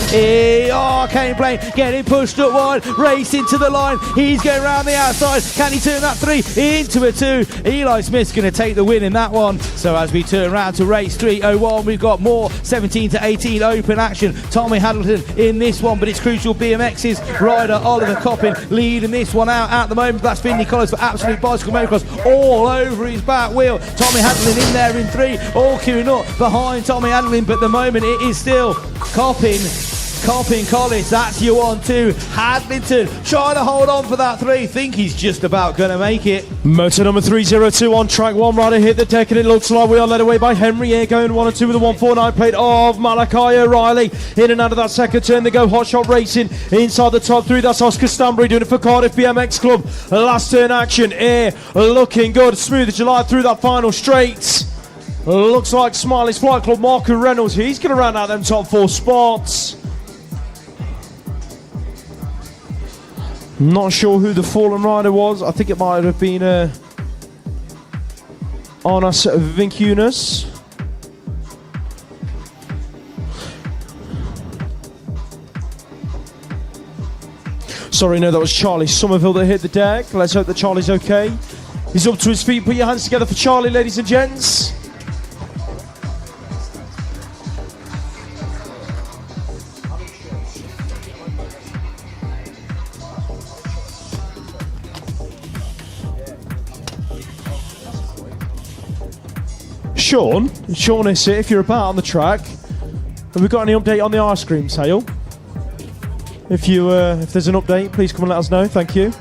Kane Blaine getting pushed up wide, racing to the line. He's going around the outside. Can he turn that 3 into a 2? Eli Smith's going to take the win in that one. So as we turn around to race 301, we've got more 17 to 18 open action. Tommy Haddleton in this one, but it's crucial. BMX's rider Oliver Coppin leading this one out at the moment. That's Finley Collins for Absolute Bicycle Motocross all over his back wheel. Tommy Haddleton in there in 3, all queuing up behind Tommy Haddleton, but at the moment it is still Coppin Collins, that's your 1 2. Hadlington trying to hold on for that 3. Think he's just about going to make it. Motor number 302 on track 1. Rider hit the deck and it looks like we are led away by Henry here, going 1 and 2 with the 149 plate of Malachi O'Reilly. In and out of that second turn they go. Hot Shot Racing inside the top 3. That's Oscar Stanbury doing it for Cardiff BMX Club. Last turn action here, looking good. Smooth as July through that final straight. Looks like Smiley's Flight Club, Marco Reynolds, he's going to round out them top 4 spots. Not sure who the fallen rider was. I think it might have been Arnas Vincunas. Sorry, no, that was Charlie Somerville that hit the deck. Let's hope that Charlie's okay. He's up to his feet. Put your hands together for Charlie, ladies and gents. Sean is here if you're about on the track. Have we got any update on the ice cream sale? If there's an update, please come and let us know. Thank you.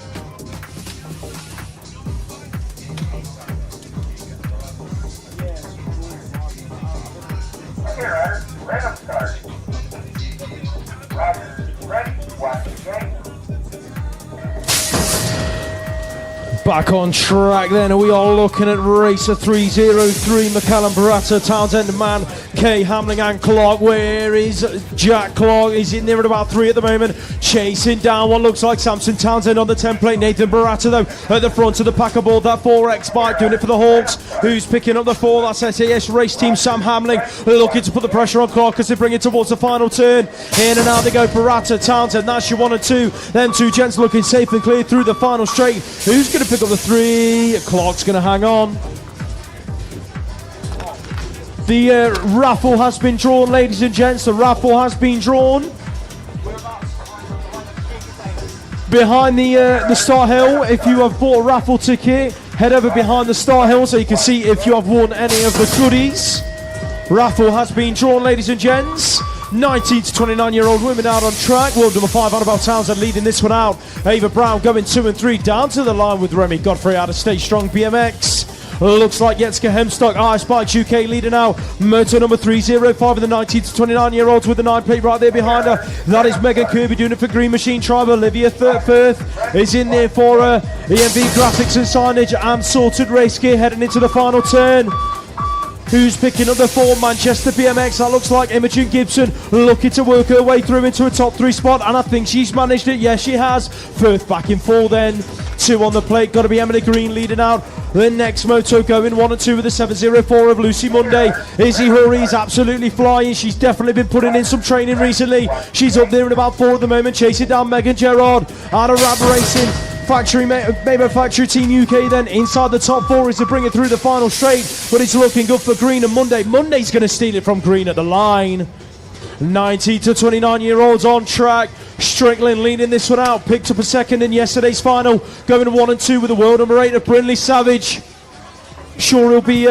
Okay, Ryder, random start. Roger, ready, watch the gate. Back on track then, we are looking at Racer 303, McCallum, Barata, Townsend, Mann, Kay, Hamling and Clark. Where is Jack Clark? He's in there at about 3 at the moment, chasing down what looks like Samson Townsend on the template. Nathan Barata though at the front of the pack aboard that 4X bike, doing it for the Hawks. Who's picking up the 4? That's SAS race team Sam Hamling, looking to put the pressure on Clark as they bring it towards the final turn. In and out they go, Barata, Townsend, that's your 1 and 2. Them 2 gents looking safe and clear through the final straight. Who's going to pick up the 3? Clark's going to hang on. The raffle has been drawn, ladies and gents. The raffle has been drawn. Behind the Star Hill, if you have bought a raffle ticket, head over behind the Star Hill so you can see if you have won any of the goodies. Raffle has been drawn, ladies and gents. 19 to 29-year-old women out on track. World number 5, Annabelle Townsend leading this one out. Ava Brown going 2 and 3 down to the line with Remy Godfrey out of Stay Strong BMX. Looks like Jetska Hemstock, Ice Bikes UK leading out. Motor number 305 of the 19 to 29-year-olds with the 9 plate right there behind her. That is Megan Kirby doing it for Green Machine Tribe. Olivia Firth is in there for EMV Graphics and Signage and Sorted Race Gear heading into the final turn. Who's picking up the 4? Manchester BMX. That looks like Imogen Gibson looking to work her way through into a top 3 spot, and I think she's managed it. Yes, she has. Firth back in 4 then. 2 on the plate. Got to be Emily Green leading out. The next moto going 1 and 2 with the 704 of Lucy Monday. Izzy Hurry's absolutely flying. She's definitely been putting in some training recently. She's up there in about 4 at the moment, chasing down Megan Gerard out of Rab Racing. Maybe Factory Team UK then inside the top 4 is to bring it through the final straight, but it's looking good for Green and Monday. Monday's going to steal it from Green at the line. 19 to 29-year-olds on track. Strickland leading this one out, picked up a second in yesterday's final, going 1 and 2 with the world number 8 of Brindley Savage. Sure he'll be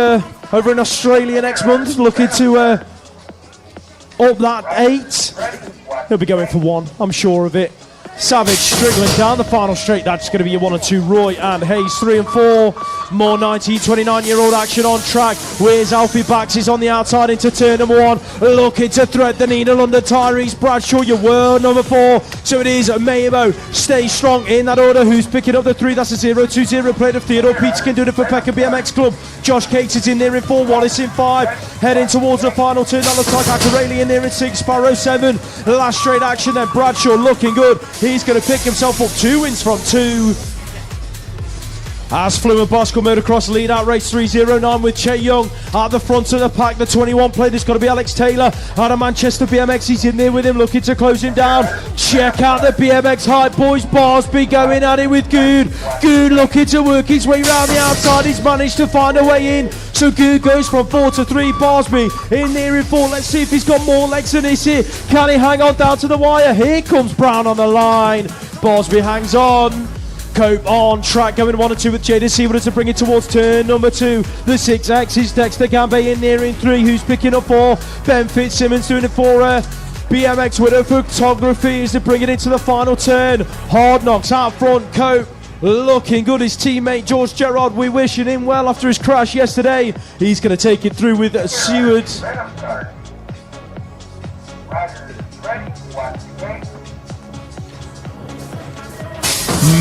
over in Australia next month, looking to up that 8. He'll be going for 1, I'm sure of it. Savage struggling down the final straight. That's going to be a 1 and 2. Roy and Hayes 3 and 4. More 19, 29-year-old action on track. Where's Alfie Bax? He's on the outside into turn number 1. Looking to thread the needle under Tyrese Bradshaw, your world number 4. So it is Maybo. Stay strong in that order. Who's picking up the 3? That's a 0-2-0 plate of Theodore Peterkin doing it for Peckham BMX Club. Josh Cates is in there in 4. Wallace in 5. Heading towards the final turn. That looks like Acarelli in there in 6. Sparrow 7. Last straight action then. Bradshaw looking good. He's going to pick himself up 2 wins from 2. As Fluent Bosco Motocross lead out race 309 with Che Young at the front of the pack. The 21 plate has got to be Alex Taylor out of Manchester BMX. He's in there with him, looking to close him down. Check out the BMX hype boys. Barsby going at it with Good. Good looking to work his way around the outside. He's managed to find a way in. So Good goes from 4 to 3. Barsby in there in 4. Let's see if he's got more legs than this here. Can he hang on down to the wire? Here comes Brown on the line. Barsby hangs on. Cope on track, going 1 and 2 with Jaden Seawood to bring it towards turn number 2. The 6X is Dexter Gambay in there in 3. Who's picking up 4? Ben Fitzsimmons doing it for BMX Widow Photography is to bring it into the final turn. Hard Knocks out front. Cope looking good. His teammate George Gerard, we wishing him well after his crash yesterday. He's going to take it through with Seward.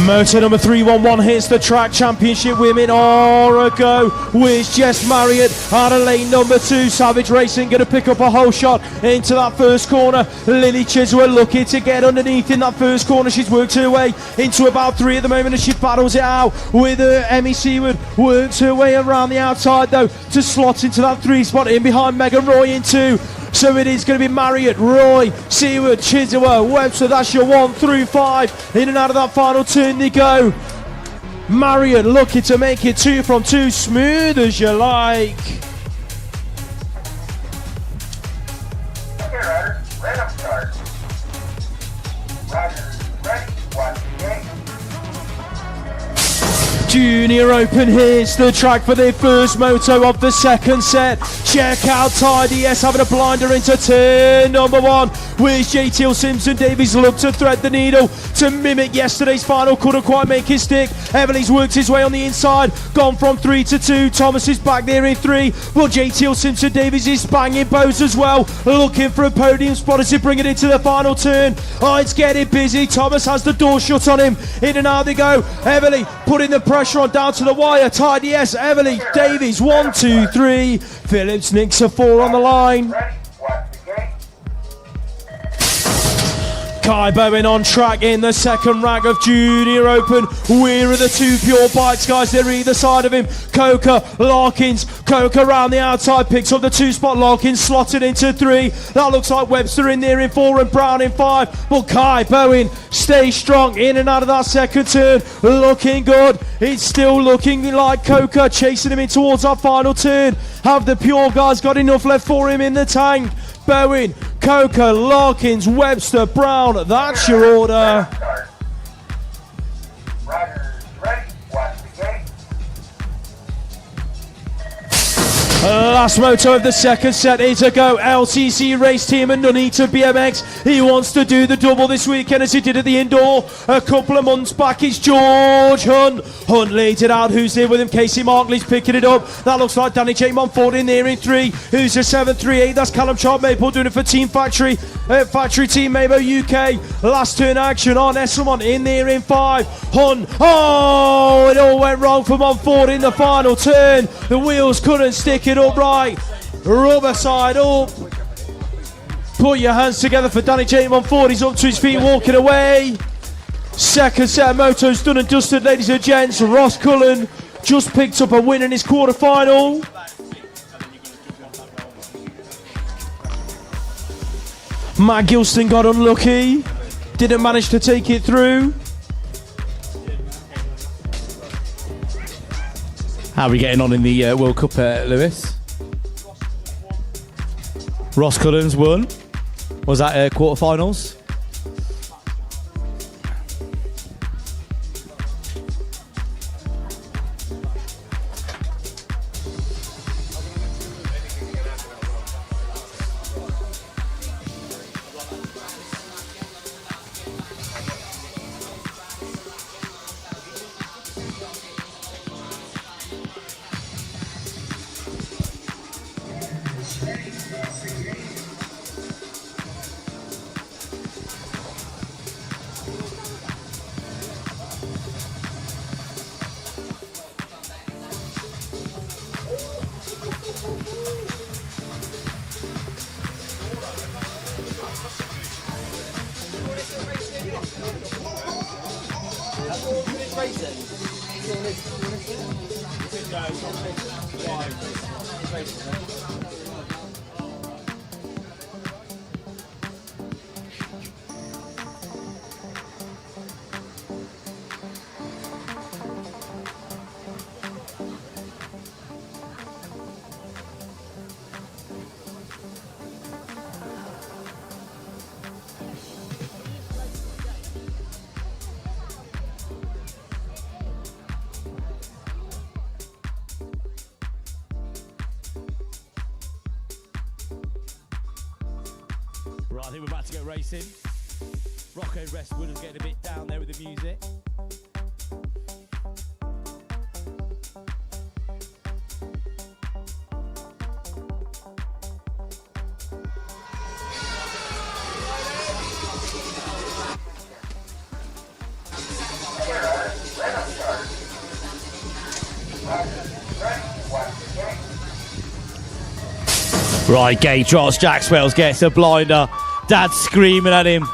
Motor number 311 hits the track. Championship women are a go. Where's Jess Marriott out of lane number 2. Savage Racing going to pick up a whole shot into that first corner. Lily Chiswell looking to get underneath in that first corner. She's worked her way into about 3 at the moment as she battles it out with Emmy Seward. Works her way around the outside though to slot into that 3 spot in behind Megan Roy in 2. So it is going to be Marriott, Roy, Seward, Chiswell, Webster. That's your 1 through 5. In and out of that final turn they go. Marriott looking to make it 2 from 2. Smooth as you like. Okay, Ryder, random start. Roger, ready, 1, game. Junior Open hits the track for their first moto of the second set. Check out Tidy S having a blinder into turn number 1. Where's JTL Simpson Davies look to thread the needle to mimic yesterday's final, couldn't quite make his stick. Everly's worked his way on the inside, gone from 3 to 2. Thomas is back there in 3. Well, JTL Simpson Davies is banging bows as well, looking for a podium spot as he bring it into the final turn. Oh, it's getting busy. Thomas has the door shut on him. In and out they go. Everly putting the pressure on down to the wire. Tidy S, Everly, Davies, 1, 2, 3. Phillips nicks a 4 on the line. Kai Bowen on track in the second rank of Junior Open. We're the 2 pure bikes, guys. They're either side of him. Coker, Larkins. Coker around the outside, picks up the 2 spot. Larkins slotted into 3. That looks like Webster in there in 4 and Brown in 5. But Kai Bowen stays strong in and out of that second turn. Looking good. It's still looking like Coker chasing him in towards our final turn. Have the pure guys got enough left for him in the tank? Bowen, Coker, Larkins, Webster, Brown. That's your order. Roger, ready, 1, game. Last moto of the second set is a go. LCC race team and Nuneaton BMX. He wants to do the double this weekend as he did at the indoor a couple of months back. It's George Hunt. Hunt leads it out. Who's there with him? Casey Markley's picking it up. That looks like Danny J. Montfort in there in 3. Who's a 7-3-8? That's Callum Sharp Maple doing it for Team Factory. Factory Team Mabo UK. Last turn action on Esselmont in there in 5. Hunt. Oh, it all went wrong for Montfort in the final turn. The wheels couldn't stick it up right. Rubber side up. Put your hands together for Danny J. Montfort. He's up to his feet walking away. Second set of motos done and dusted, ladies and gents. Ross Cullen just picked up a win in his quarter-final. Matt Gilston got unlucky. Didn't manage to take it through. How are we getting on in the World Cup, Lewis? Ross Cullen's won. Was that quarterfinals? Right, I think we're about to go racing. Rocco Westwood is getting a bit down there with the music. Right, gate drops. Jack Swells gets a blinder. Dad's screaming at him.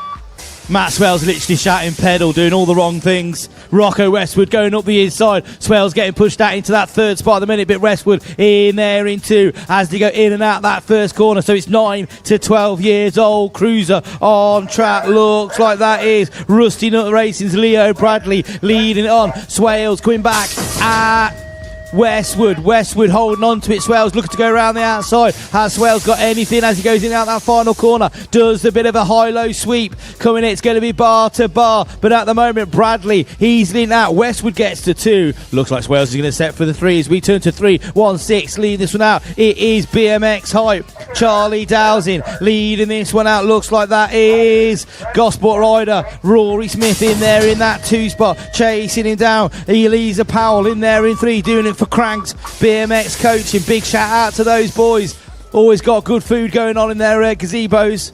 Matt Swells literally shouting pedal, doing all the wrong things. Rocco Westwood going up the inside. Swells getting pushed out into that third spot at the minute, but Westwood in there in two as they go in and out that first corner. So it's 9 to 12 years old. Cruiser on track. Looks like that is Rusty Nut Racing's Leo Bradley leading it on. Swales coming back at Westwood holding on to it. Swales looking to go around the outside. Has Swales got anything as he goes in and out that final corner? Does a bit of a high-low sweep. Coming in, it's going to be bar to bar. But at the moment, Bradley, he's leading out. Westwood gets to 2. Looks like Swales is going to set for the 3 as we turn to 3-1-6. Leading this one out. It is BMX Hype. Charlie Dowsing leading this one out. Looks like that is Gosport rider Rory Smith in there in that 2 spot. Chasing him down. Elisa Powell in there in 3. Doing it for Cranks BMX coaching. Big shout out to those boys. Always got good food going on in their gazebos.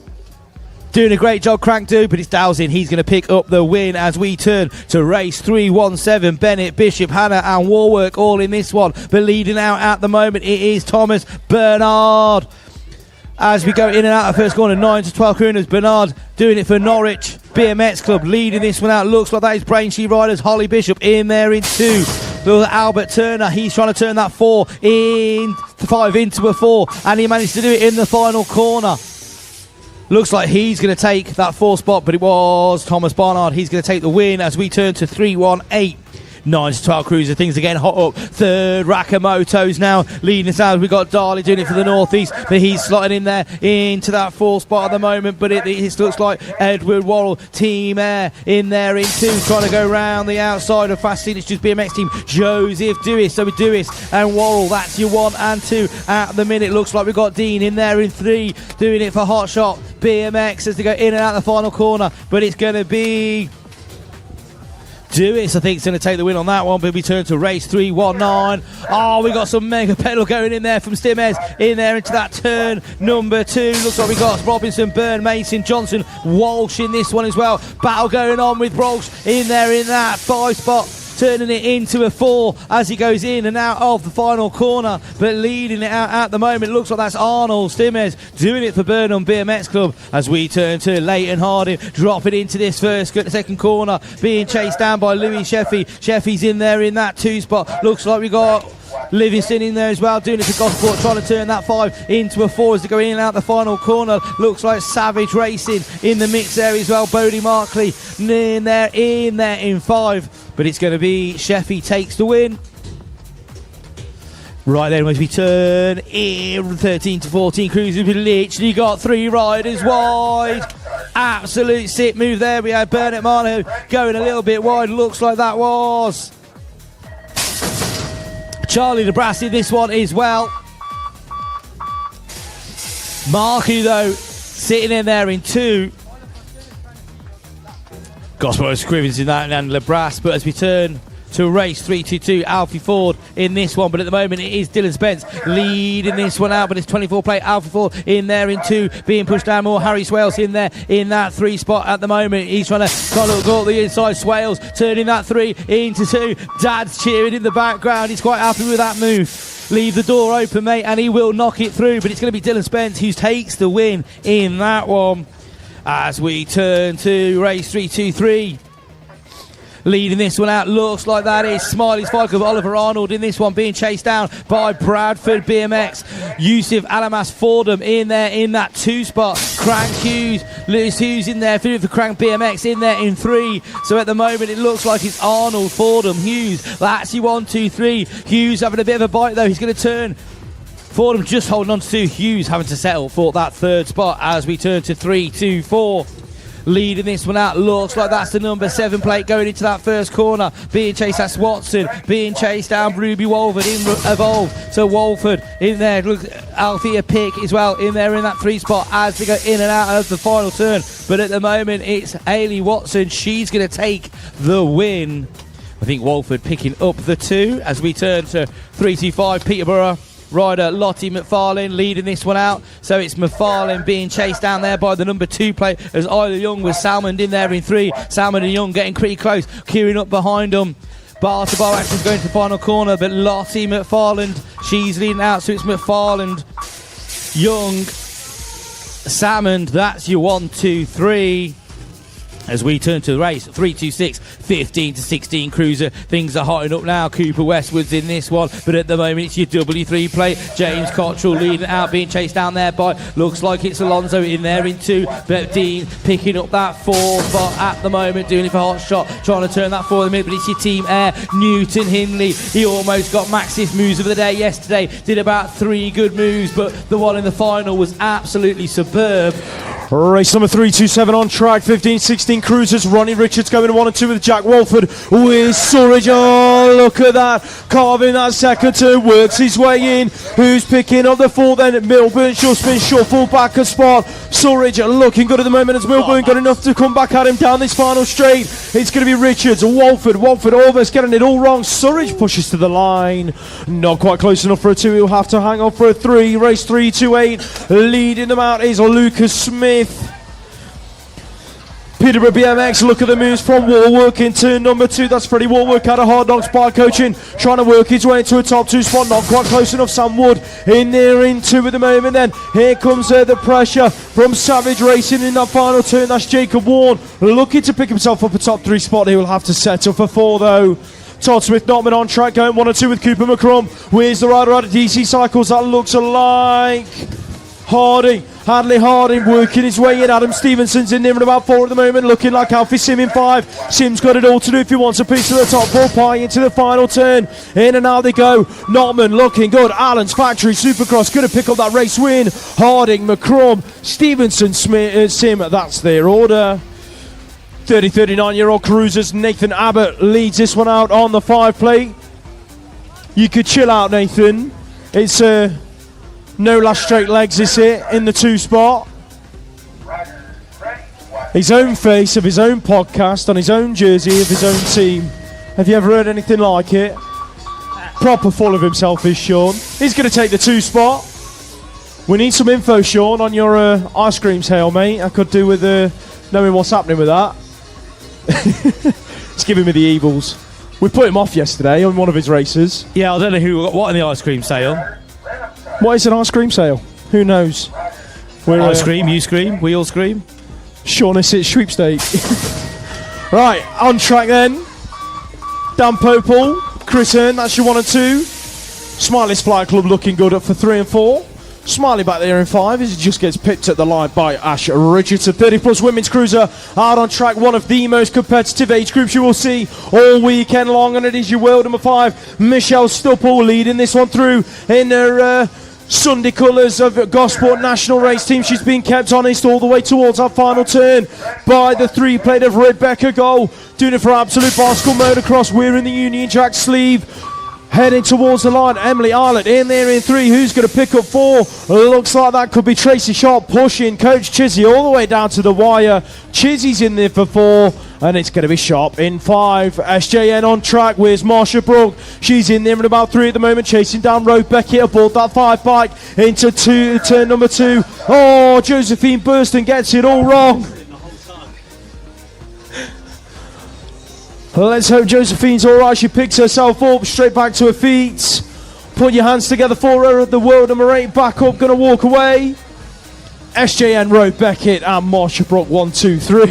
Doing a great job, Crank do, but it's Dowsing. He's going to pick up the win as we turn to race 3-1-7. Bennett, Bishop, Hannah and Warwork all in this one. But leading out at the moment, it is Thomas Bernard. As we go in and out of the first corner, 9 to 12 crooners. Bernard doing it for Norwich BMX Club, leading this one out. Looks like that is Braintree Riders. Holly Bishop in there in 2. Little Albert Turner, he's trying to turn that 5 into a 4, and he managed to do it in the final corner. Looks like he's going to take that 4 spot, but it was Thomas Barnard. He's going to take the win as we turn to 3-1-8. 9 to 12 cruiser, things are getting hot up. Third Rakamoto's now leading us out. We've got Darley doing it for the northeast, but he's slotting in there into that 4 spot at the moment. But it looks like Edward Worrell, Team Air in there in 2, trying to go round the outside of Fast Signature's BMX team. Joseph Dewis, so Dewis and Worrell, that's your 1 and 2 at the minute. Looks like we've got Dean in there in 3, doing it for Hot Shot BMX as they go in and out the final corner. But it's going to be Dewis, I think, is going to take the win on that one, but we turn to race 3-1-9. Oh, we got some mega pedal going in there from Stimez, in there into that turn number 2. Looks like we got Robinson, Byrne, Mason, Johnson, Walsh in this one as well. Battle going on with Walsh in there in that 5 spot. Turning it into a 4 as he goes in and out of the final corner, but leading it out at the moment. Looks like that's Arnold Stimez doing it for Burnham BMX Club as we turn to Leighton Harding, dropping into this second corner, being chased down by Louis Sheffy. Sheffy's in there in that 2 spot. Looks like we got Livingston in there as well, doing it for Gosport, trying to turn that 5 into a 4 as they go in and out the final corner. Looks like Savage Racing in the mix there as well. Bodie Markley in there in 5. But it's going to be Sheffy takes the win. Right then, as we turn in 13 to 14 cruisers, we've literally got 3 riders wide. Absolute sick move there. We had Bernard Marno going a little bit wide. Looks like that was Charlie Nebraska in this one as well. Marky, though, sitting in there in 2. Gosport Scrivens in that and Lebras, but as we turn to race 322. Alfie Ford in this one, but at the moment it is Dylan Spence leading this one out, but it's 24 plate Alfie Ford in there in 2, being pushed down more. Harry Swales in there in that 3 spot at the moment. He's trying to go up the inside. Swales turning that 3 into 2. Dad's cheering in the background. He's quite happy with that move. Leave the door open, mate, and he will knock it through, but it's going to be Dylan Spence who takes the win in that one. As we turn to race 323. Leading this one out, looks like that is Smiley's Fike of Oliver Arnold in this one, being chased down by Bradford BMX. Yusuf Alamas Fordham in there in that 2 spot. Crank Hughes, Lewis Hughes in there for Crank BMX in there in 3. So at the moment it looks like it's Arnold, Fordham, Hughes. That's your 1, 2, 3. Hughes having a bit of a bite though. He's going to turn. Fordham just holding on to 2. Hughes having to settle for that 3rd spot as we turn to 3, 2, 4. Leading this one out, looks like that's the number 7 plate going into that first corner. Being chased, that's Watson. Being chased down, Ruby Walford in Evolve. So Walford in there. Look, Althea Pick as well in there in that 3 spot as they go in and out of the final turn. But at the moment, it's Ailey Watson. She's going to take the win. I think Walford picking up the 2 as we turn to 325 Peterborough. Rider Lottie McFarlane leading this one out. So it's McFarlane being chased down there by the number 2 plate as Isla Young with Salmond in there in 3. Salmond and Young getting pretty close, queuing up behind them. Bar to bar action going to the final corner, but Lottie McFarland, she's leading out. So it's McFarland, Young, Salmond. That's your 1, 2, 3. As we turn to the race, 326, 15 to 16 cruiser. Things are hotting up now. Cooper Westwood's in this one, but at the moment it's your W3 plate. James Cottrell leading out, being chased down there by, looks like it's Alonso in there in 2. But Dean picking up that 4 spot at the moment, doing it for Hot Shot, trying to turn that 4 in the middle, but it's your Team Air. Newton Hindley, he almost got Max's moves of the day yesterday. Did about 3 good moves, but the one in the final was absolutely superb. Race number 327 on track, 15-16 cruisers. Ronnie Richards going 1 and 2 with Jack Walford with Surridge. Oh, look at that, carving that second turn, works his way in. Who's picking up the 4 then? Milburn's just been shuffled back a spot. Surridge looking good at the moment as Milburn got enough to come back at him down this final straight. It's going to be Richards, Walford almost getting it all wrong. Surridge pushes to the line, not quite close enough for a 2. He'll have to hang on for a 3. Race 328, leading them out is Lucas Smith. Peterborough BMX, look at the moves from Warwick into number 2. That's Freddie Warwick out of Hard Knocks Bike Coaching, trying to work his way into a top 2 spot. Not quite close enough. Sam Wood in there in 2 at the moment. Then here comes the pressure from Savage Racing in that final turn. That's Jacob Warren looking to pick himself up a top 3 spot. He will have to settle for 4 though. Todd Smith Notman on track going 1 and 2 with Cooper McCrum. Where's the rider out of DC Cycles? That looks like Hadley Harding working his way in. Adam Stevenson's in there in about 4 at the moment, looking like Alfie Sim in 5. Sim's got it all to do if he wants a piece of the top. Paul Pye into the final turn. In and out they go. Notman looking good. Allen's Factory Supercross going to pick up that race win. Harding, McCrum, Stevenson, Sim. That's their order. 39-year-old cruisers. Nathan Abbott leads this one out on the 5 plate. You could chill out, Nathan. It's no last straight legs, is it, in the 2 spot. His own face of his own podcast on his own jersey of his own team. Have you ever heard anything like it? Proper full of himself is Sean. He's going to take the 2 spot. We need some info, Sean, on your ice cream sale, mate. I could do with knowing what's happening with that. It's giving me the evils. We put him off yesterday on one of his races. Yeah, I don't know who got what in the ice cream sale. What is an ice cream sale? Who knows? I scream, you scream, we all scream. Sean, it's sweepstake. Right, on track then. Dan Popel, Chris Hearn, that's your 1 and 2. Smiley's Flight Club looking good up for 3 and 4. Smiley back there in 5 as he just gets pipped at the line by Ash Richardson. 30 plus women's cruiser out on track, one of the most competitive age groups you will see all weekend long, and it is your world number 5, Michelle Stupple, leading this one through in her Sunday colours of Gosport National Race Team. She's been kept honest all the way towards our final turn by the 3 plate of Rebecca Goal, doing it for Absolute Bicycle Motocross, wearing the Union Jack sleeve. Heading towards the line, Emily Arlett in there in 3. Who's going to pick up 4? Looks like that could be Tracy Sharp pushing Coach Chizzy all the way down to the wire. Chizzy's in there for 4, And it's going to be sharp in 5. SJN on track. Where's Marsha Brook? She's in there in about 3 at the moment, chasing down Road Beckett aboard that 5 bike into turn number 2. Oh, Josephine Burston gets it all wrong. Let's hope Josephine's all right. She picks herself up, straight back to her feet. Put your hands together for her at the world number 8. Back up, going to walk away. SJN, Road Beckett and Marsha Brook, 1, 2, 3.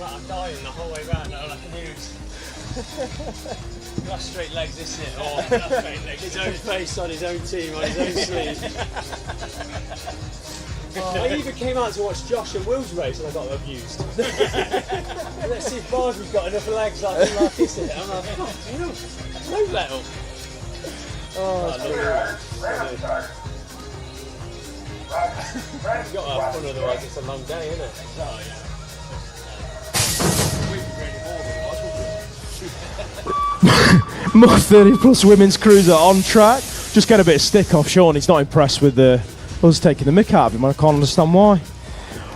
I'm dying the whole way round now, like a news. That's straight legs, isn't it? Oh, that's straight legs. His own face on his own team, on his own sleeve. I even came out to watch Josh and Will's race and I got abused. Let's see if Barbie's got enough legs like this. I'm like, oh, no let up. Oh, you've got to have fun, otherwise it's a long day, isn't it? Oh, yeah. More 30 plus women's cruiser on track. Just get a bit of stick off Sean. He's not impressed with us taking the mick out of him. I can't understand why.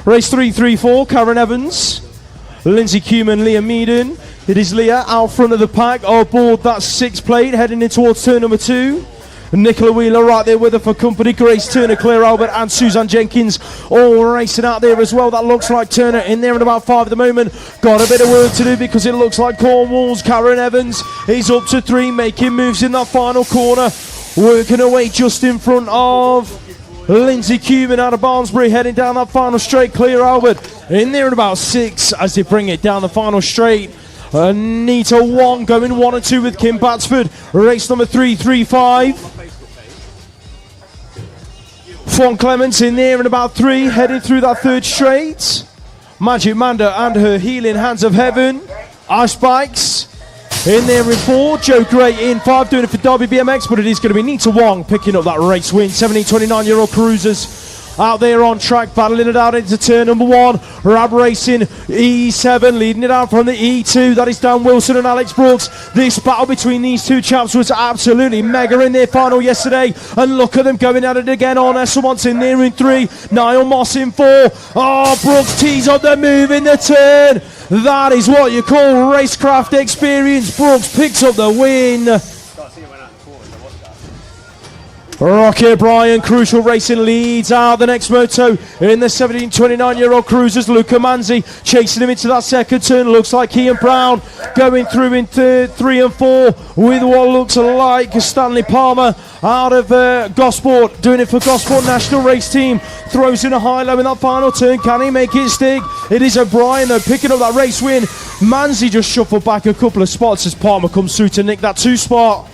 Race 3-3-4, Karen Evans, Lindsay Cuman, Leah Meaden. It is Leah out front of the pack aboard that 6 plate, heading in towards turn number 2. Nicola Wheeler right there with her for company. Grace Turner, Claire Albert and Suzanne Jenkins all racing out there as well. That looks like Turner in there at about 5 at the moment. Got a bit of work to do because it looks like Cornwall's Karen Evans is up to 3, making moves in that final corner. Working away just in front of Lindsay Cuman out of Barnsbury, heading down that final straight. Claire Albert in there at about 6 as they bring it down the final straight. Anita Wong going 1 and 2 with Kim Batsford. Race number 3-3-5. Fawn Clements in there in about 3, heading through that 3rd straight. Magic Manda and her healing hands of heaven. Ice Bikes in there in 4. Joe Gray in 5, doing it for Derby BMX, but it is going to be Nita Wong picking up that race win. 29-year-old cruisers out there on track, battling it out into turn number 1. Rab Racing E7 leading it out from the E2. That is Dan Wilson and Alex Brooks. This battle between these two chaps was absolutely mega in their final yesterday, and look at them going at it again. On Esselmont's in there in 3, Niall Moss in 4. Oh, Brooks tees up the move in the turn. That is what you call racecraft experience. Brooks picks up the win. Rocky O'Brien, Crucial Racing leads out the next moto in the 29-year-old cruisers. Luca Manzi chasing him into that 2nd turn. Looks like Ian Brown going through in 3 and 4 with what looks like Stanley Palmer out of Gosport, doing it for Gosport National Race Team. Throws in a high-low in that final turn. Can he make it stick? It is O'Brien though picking up that race win. Manzi just shuffled back a couple of spots as Palmer comes through to nick that 2 spot.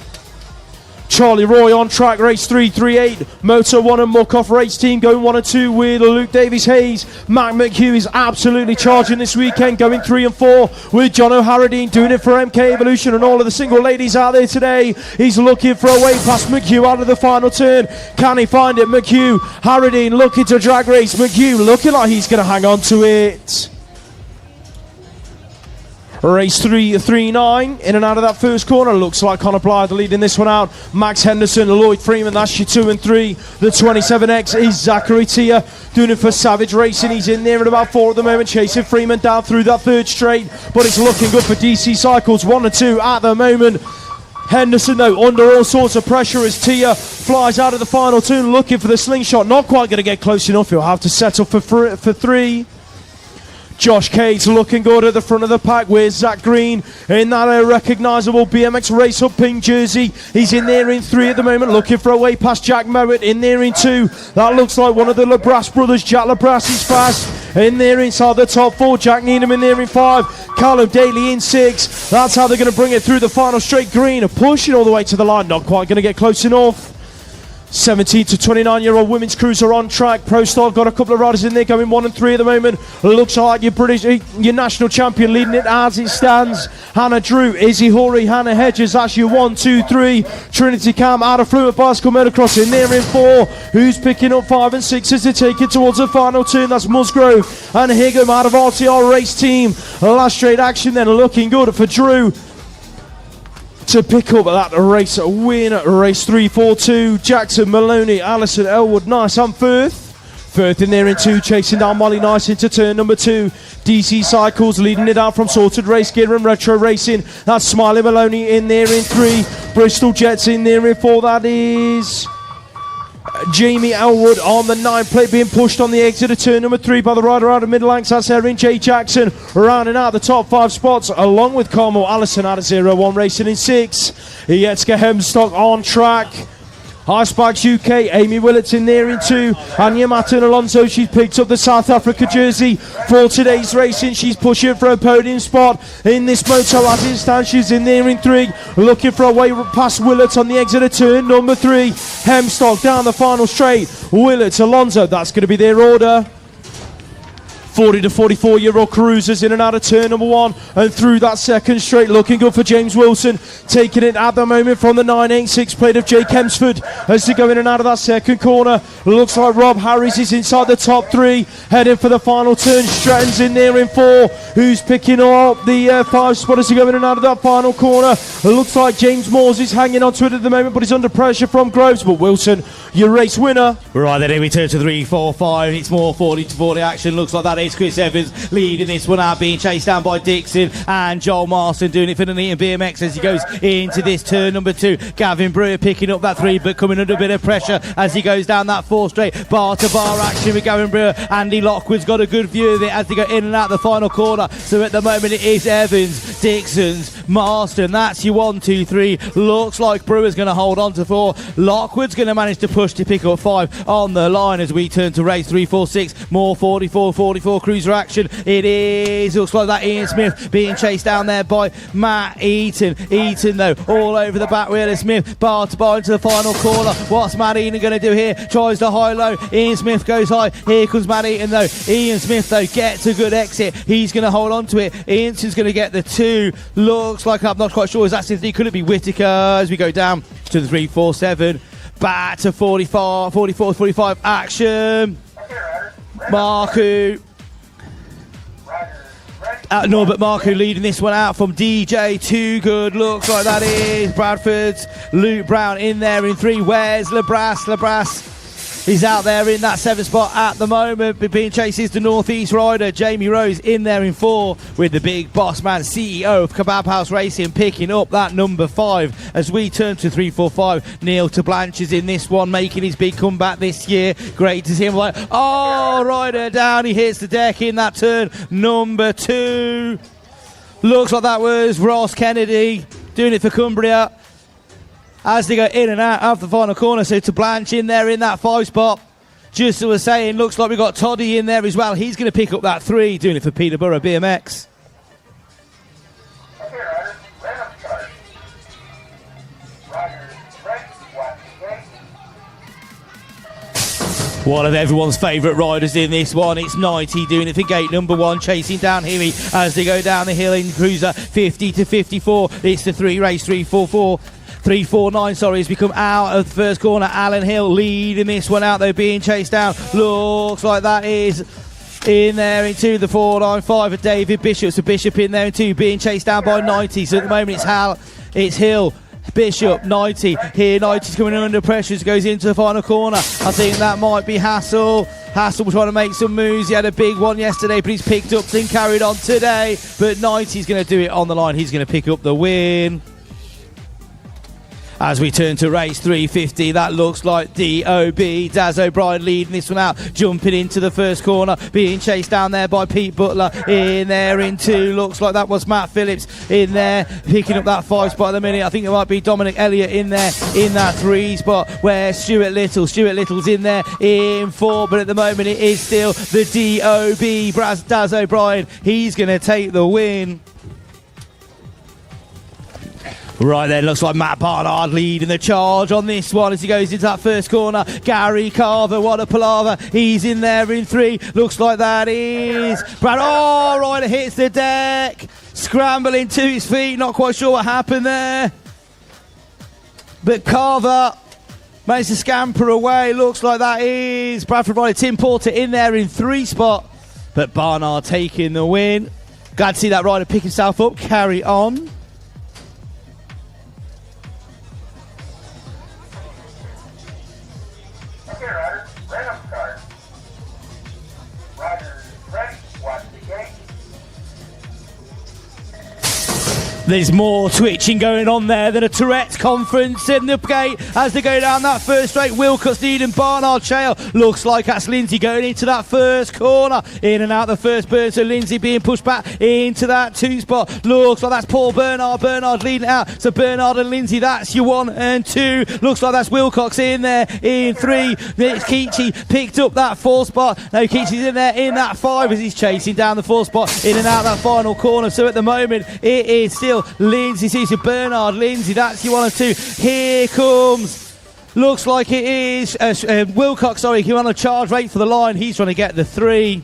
Charlie Roy on track, race 3-3-8. Moto 1 and Muck-Off Race Team going 1 and 2 with Luke Davies Hayes. Matt McHugh is absolutely charging this weekend, going 3 and 4 with John O'Haradine, doing it for MK Evolution and all of the single ladies out there today. He's looking for a way past McHugh out of the final turn. Can he find it? McHugh, Haradine looking to drag race. McHugh looking like he's going to hang on to it. Race 3-3-9, in and out of that first corner. Looks like Connor Blythe leading this one out. Max Henderson, Lloyd Freeman, that's your 2 and 3. The 27X is Zachary Tia, doing it for Savage Racing. He's in there at about 4 at the moment, chasing Freeman down through that 3rd straight. But it's looking good for DC Cycles, 1 and 2 at the moment. Henderson though under all sorts of pressure as Tia flies out of the final turn, looking for the slingshot. Not quite going to get close enough. He'll have to settle for 3. Josh Cates looking good at the front of the pack with Zach Green in that recognisable BMX Race Hub pink jersey. He's in there in 3 at the moment, looking for a way past Jack Merritt. In there in 2. That looks like one of the LeBras brothers. Jack LeBras is fast. In there inside the top 4. Jack Needham in there in 5. Callum Daly in 6. That's how they're going to bring it through the final straight. Green pushing all the way to the line. Not quite going to get close enough. 17 to 29-year-old women's cruiser on track. Pro Star got a couple of riders in there going 1 and 3 at the moment. Looks like your national champion leading it as it stands. Hannah Drew, Izzy Horry, Hannah Hedges. That's your 1, 2, 3. Trinity Cam out of Fluent Bicycle Motocross in there in 4. Who's picking up 5 and 6 as they take it towards the final turn? That's Musgrove and Higham out of RTR Race Team. Last straight action then, looking good for Drew to pick up that race win. Race 3-4-2. Jackson, Maloney, Allison, Elwood, Nice and Firth. Firth in there in 2, chasing down Molly Nice into turn number 2. DC Cycles leading it out from Sorted Race Gear and Retro Racing. That's Smiley Maloney in there in 3. Bristol Jets in there in 4. That is Jamie Elwood on the 9 plate, being pushed on the exit of turn number 3 by the rider out of Middle That's Erin J. Jackson rounding out the top 5 spots, along with Carmel Allison out of 0-1 racing in 6. Yetska Hemstock on track. High Spikes UK, Amy Willets in there in 2. Anya Matten Alonso, she's picked up the South Africa jersey for today's racing. She's pushing for a podium spot in this moto as it stands. She's in there in 3, looking for a way past Willets on the exit of turn number 3. Hemstock down the final straight. Willets, Alonso, that's going to be their order. 40 to 44-year-old cruisers in and out of turn number 1 and through that second straight, looking good for James Wilson, taking it at the moment from the 986 plate of Jake Hemsford as they go in and out of that second corner. Looks like Rob Harris is inside the top 3, heading for the final turn. Stratton's in there in 4, who's picking up the 5 spot as they go in and out of that final corner. Looks like James Moores is hanging on to it at the moment, but he's under pressure from Groves. But Wilson, your race winner. Right then, here we turn to 3, 4, 5. It's more 40 to 40 action. Looks like that is Chris Evans leading this one out, being chased down by Dixon and Joel Marston doing it for the Neaton BMX as he goes into this turn number 2. Gavin Brewer picking up that 3, but coming under a bit of pressure as he goes down that 4 straight. Bar to bar action with Gavin Brewer. Andy Lockwood's got a good view of it as they go in and out the final corner. So at the moment it is Evans, Dixon's, Marston. That's your 1, 2, 3. Looks like Brewer's going to hold on to 4. Lockwood's going to manage to push to pick up 5 on the line as we turn to race 3, 4, 6. More 44 cruiser action. It is. Looks like that Ian Smith being chased down there by Matt Eaton. Eaton though all over the back wheel of Smith. Bar to bar into the final corner. What's Matt Eaton going to do here? Tries to high low. Ian Smith goes high. Here comes Matt Eaton though. Ian Smith though gets a good exit. He's going to hold on to it. Ian's going to get the 2. Looks like, I'm not quite sure, is that Cynthia? Could it be Whittaker as we go down to the 3, 4, 7. Back to 44, 45 action. Marku. Norbert Marku leading this one out from DJ Too Good. Looks like that is Bradford's Luke Brown in there in 3. Where's Labras? He's out there in that 7th spot at the moment. Being chased is the Northeast rider, Jamie Rose, in there in 4 with the big boss man, CEO of Kebab House Racing, picking up that number 5 as we turn to 3, 4, 5. Neil Tablanche is in this one, making his big comeback this year. Great to see him. Like, oh, rider down. He hits the deck in that turn number 2. Looks like that was Ross Kennedy doing it for Cumbria as they go in and out of the final corner. So to Blanche in there in that 5 spot. Just as I was saying, looks like we've got Toddy in there as well. He's going to pick up that 3, doing it for Peterborough BMX. Okay, riders, random start. Riders, ready, watch the gate. One of everyone's favourite riders in this one. It's 90 doing it for gate number 1, chasing down Huey as they go down the hill in cruiser 50 to 54. It's the 3 race 349, sorry, as we come out of the first corner. Alan Hill leading this one out though, being chased down. Looks like that is in there into the 495 of David Bishop. So Bishop in there in 2, being chased down by 90. So at the moment it's Hill, Bishop, 90. Here 90's coming under pressure as goes into the final corner. I think that might be Hassel. Hassel trying to make some moves. He had a big one yesterday, but he's picked up and carried on today. But 90's going to do it on the line. He's going to pick up the win. As we turn to race 350, that looks like DOB. Daz O'Brien leading this one out, jumping into the first corner, being chased down there by Pete Butler. In there in 2, looks like that was Matt Phillips in there, picking up that 5 spot at the minute. I think it might be Dominic Elliott in there in that 3 spot, where Stuart Little's in there in 4, but at the moment it is still the DOB. Daz O'Brien, he's going to take the win. Right then, looks like Matt Barnard leading the charge on this one as he goes into that first corner. Gary Carver, what a palaver. He's in there in 3. Looks like that is Brad. Oh, Ryder hits the deck. Scrambling to his feet. Not quite sure what happened there. But Carver managed to scamper away. Looks like that is Bradford rider Tim Porter in there in 3 spot. But Barnard taking the win. Glad to see that rider pick himself up. Carry on. Okay, riders, random start. There's more twitching going on there than a Tourette's conference in the gate as they go down that first straight. Wilcox leading Barnard Trail. Looks like that's Lindsay going into that first corner. In and out the first burn, so Lindsay being pushed back into that 2 spot. Looks like that's Paul Bernard. Bernard leading out. So Bernard and Lindsay, that's your 1 and 2. Looks like that's Wilcox in there in 3. It's Keachy picked up that 4 spot. No, Keachy's in there in that 5 as he's chasing down the 4 spot. In and out that final corner. So at the moment, it is still Lindsay, Cecil Bernard, Lindsay, that's your 1 and 2. Here comes, looks like it is Wilcox, sorry, he on a charge rate for the line. He's trying to get the 3.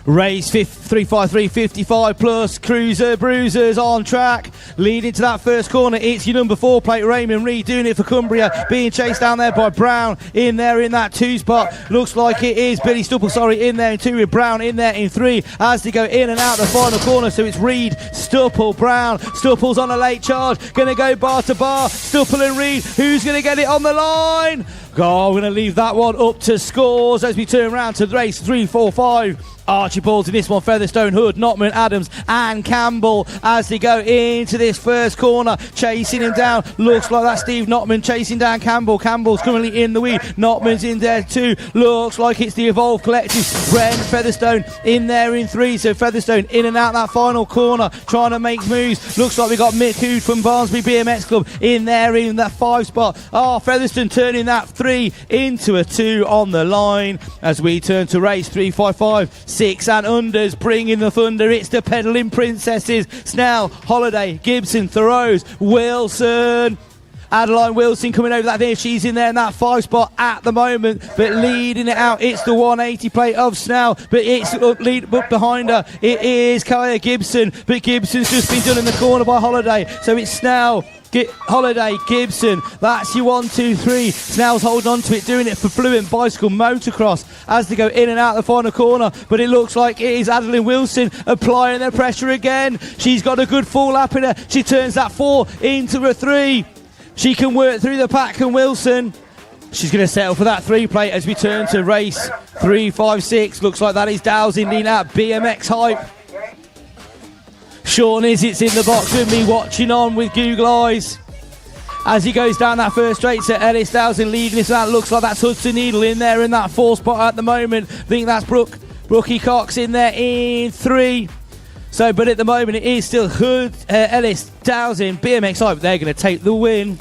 Race 353.55 plus Cruiser Bruisers on track. Leading to that first corner, it's your number 4 plate, Raymond Reed, doing it for Cumbria. Being chased down there by Brown. In there in that 2 spot. Looks like it is Billy Stupple, sorry, in there in 2 with Brown in there in 3 as they go in and out the final corner. So it's Reed, Stupple, Brown. Stupple's on a late charge. Going to go bar to bar. Stupple and Reed. Who's going to get it on the line? Oh, we're going to leave that one up to scores as we turn around to the race 3, 4, 5. Archibald's in this one, Featherstone, Hood, Notman, Adams and Campbell as they go into this first corner, chasing him down. Looks like that's Steve Notman chasing down Campbell. Campbell's currently in the lead. Notman's in there too. Looks like it's the Evolve Collective. Bren Featherstone in there in 3. So Featherstone in and out that final corner, trying to make moves. Looks like we got Mick Hood from Barnsley BMX Club in there in that 5 spot. Featherstone turning that 3 into a 2 on the line as we turn to race 355. 6 and unders bringing the thunder. It's the pedaling princesses. Snell, Holiday, Gibson, Thoreaus, Wilson. Adeline Wilson coming over that there. She's in there in that 5 spot at the moment, but leading it out. It's the 180 plate of Snell, but it's up behind her. It is Kaya Gibson, but Gibson's just been done in the corner by Holiday. So it's Snell, Holiday, Gibson, that's your 1, 2, 3. Snell's holding on to it, doing it for Fluent Bicycle Motocross as they go in and out the final corner. But it looks like it is Adeline Wilson applying their pressure again. She's got a good full lap in her. She turns that 4 into a 3. She can work through the pack, and Wilson, she's going to settle for that 3 plate as we turn to race 356. Looks like that is Dowsing leading out BMX Hype. Sean Izzett's in the box with me, watching on with Google Eyes as he goes down that first straight. So Ellis Dowsing leading this out. Looks like that's Hudson Needle in there in that 4 spot at the moment. I think that's Brookie Cox in there in 3. So, but at the moment it is still Hood, Ellis, Dowsing, BMX Hype. They're going to take the win.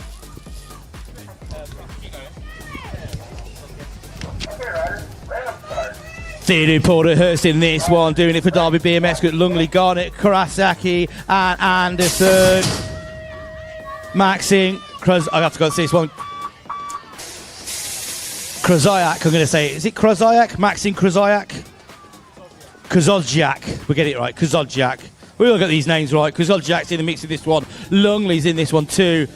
Theodore Porterhurst in this one, doing it for Derby BMX. Got Lungley, Garnett, Kurasaki and Anderson. Maxine, I have to go see this one. Krozyak, I'm going to say it. Is it Krozyak? Maxine Krozyak? Krozyak. We get it right. Krozyak. We all got these names right. Krozjak's in the mix of this one. Lungley's in this one too.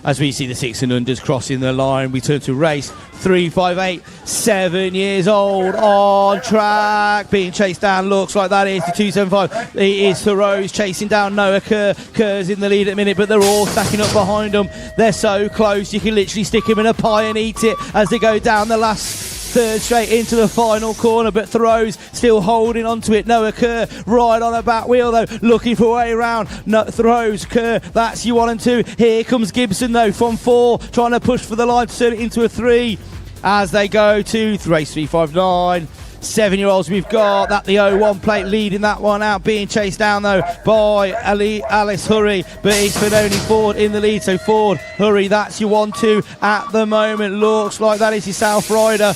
As we see the 6 and unders crossing the line, we turn to race 358. 7 years old on track, being chased down. Looks like that is the 275. It is Thoreau's chasing down Noah Kerr. Kerr's in the lead at the minute, but they're all stacking up behind them. They're so close, you can literally stick him in a pie and eat it as they go down the last 3rd straight into the final corner, but Thoreau's still holding on to it. Noah Kerr right on the back wheel though, looking for a way around. No, Thoreau's, Kerr, that's you 1 and 2. Here comes Gibson though from 4, trying to push for the line to turn it into a 3 as they go to race 359. 7-year-olds we've got that the 01 plate leading that one out, being chased down though by Alice Hurry, but it's Fenoni Ford in the lead. So Ford, Hurry, that's your 1-2 at the moment. Looks like that is your South Rider.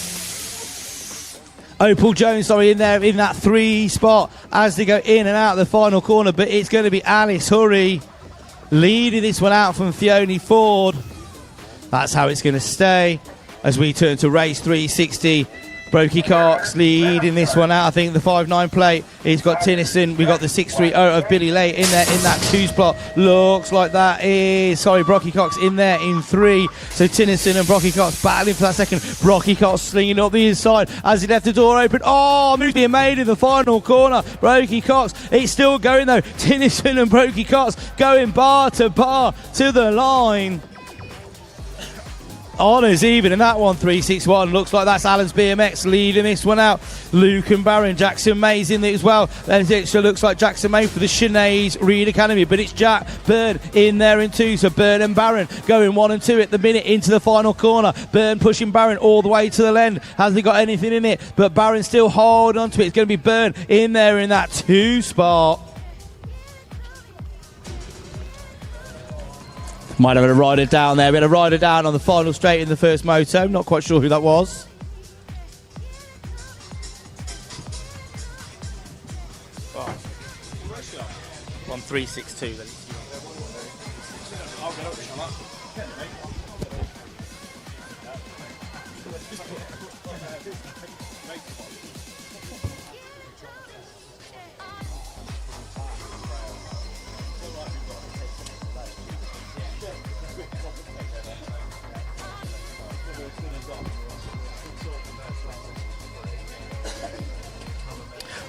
Opal Jones, sorry, in there in that 3 spot as they go in and out of the final corner, but it's going to be Alice Hurry leading this one out from Fiona Ford. That's how it's going to stay as we turn to race 360. Brokey Cox leading this one out. I think the 5-9 plate. He's got Tinnison. We've got the 630 of Billy Lay in there in that 2 spot. Looks like that is, Brokey Cox in there in 3. So Tinnison and Brokey Cox battling for that second. Brokey Cox slinging up the inside as he left the door open. Oh, move being made in the final corner. Brokey Cox, it's still going though. Tinnison and Brokey Cox going bar to the line. honours even in that one. 361. Looks like that's Alan's BMX leading this one out. Luke and Barron. Jackson May's in there as well. Then it looks like Jackson May for the Sinead's Reed Academy, but it's Jack Byrne in there in 2. So Byrne and Barron going 1 and 2 at the minute into the final corner. Byrne pushing Barron all the way to the end. Hasn't got anything in it, but Barron still holding on to it. It's going to be Byrne in there in that 2 spot. Might have a rider down there. We had a rider down on the final straight in the first moto. Not quite sure who that was. Oh. 1362 then.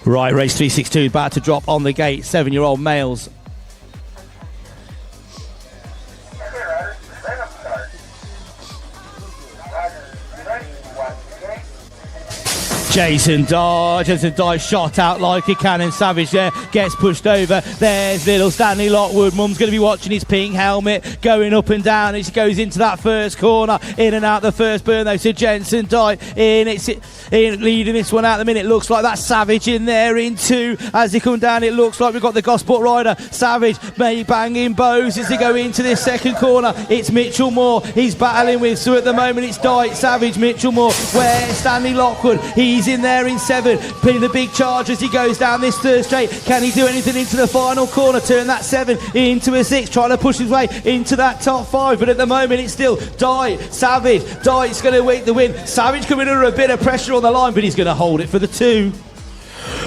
Right, race 362 about to drop on the gate. 7-year-old males. Jason Dye shot out like a cannon. Savage there gets pushed over. There's little Stanley Lockwood. Mum's going to be watching his pink helmet going up and down as he goes into that first corner. In and out the first burn though. So Jensen Dye in leading this one out the minute. Looks like that's Savage in there in 2. As they come down, it looks like we've got the Gosport rider. Savage may banging bows as they go into this second corner. It's Mitchell Moore he's battling with. So at the moment it's Dye, Savage, Mitchell Moore. Where's Stanley Lockwood? He's in there in 7, pinning the big charge as he goes down this third straight. Can he do anything into the final corner? Turn that 7 into a 6, trying to push his way into that top 5. But at the moment it's still Dye, Savage. Dye's going to win the win. Savage coming under a bit of pressure on the line, but he's going to hold it for the 2.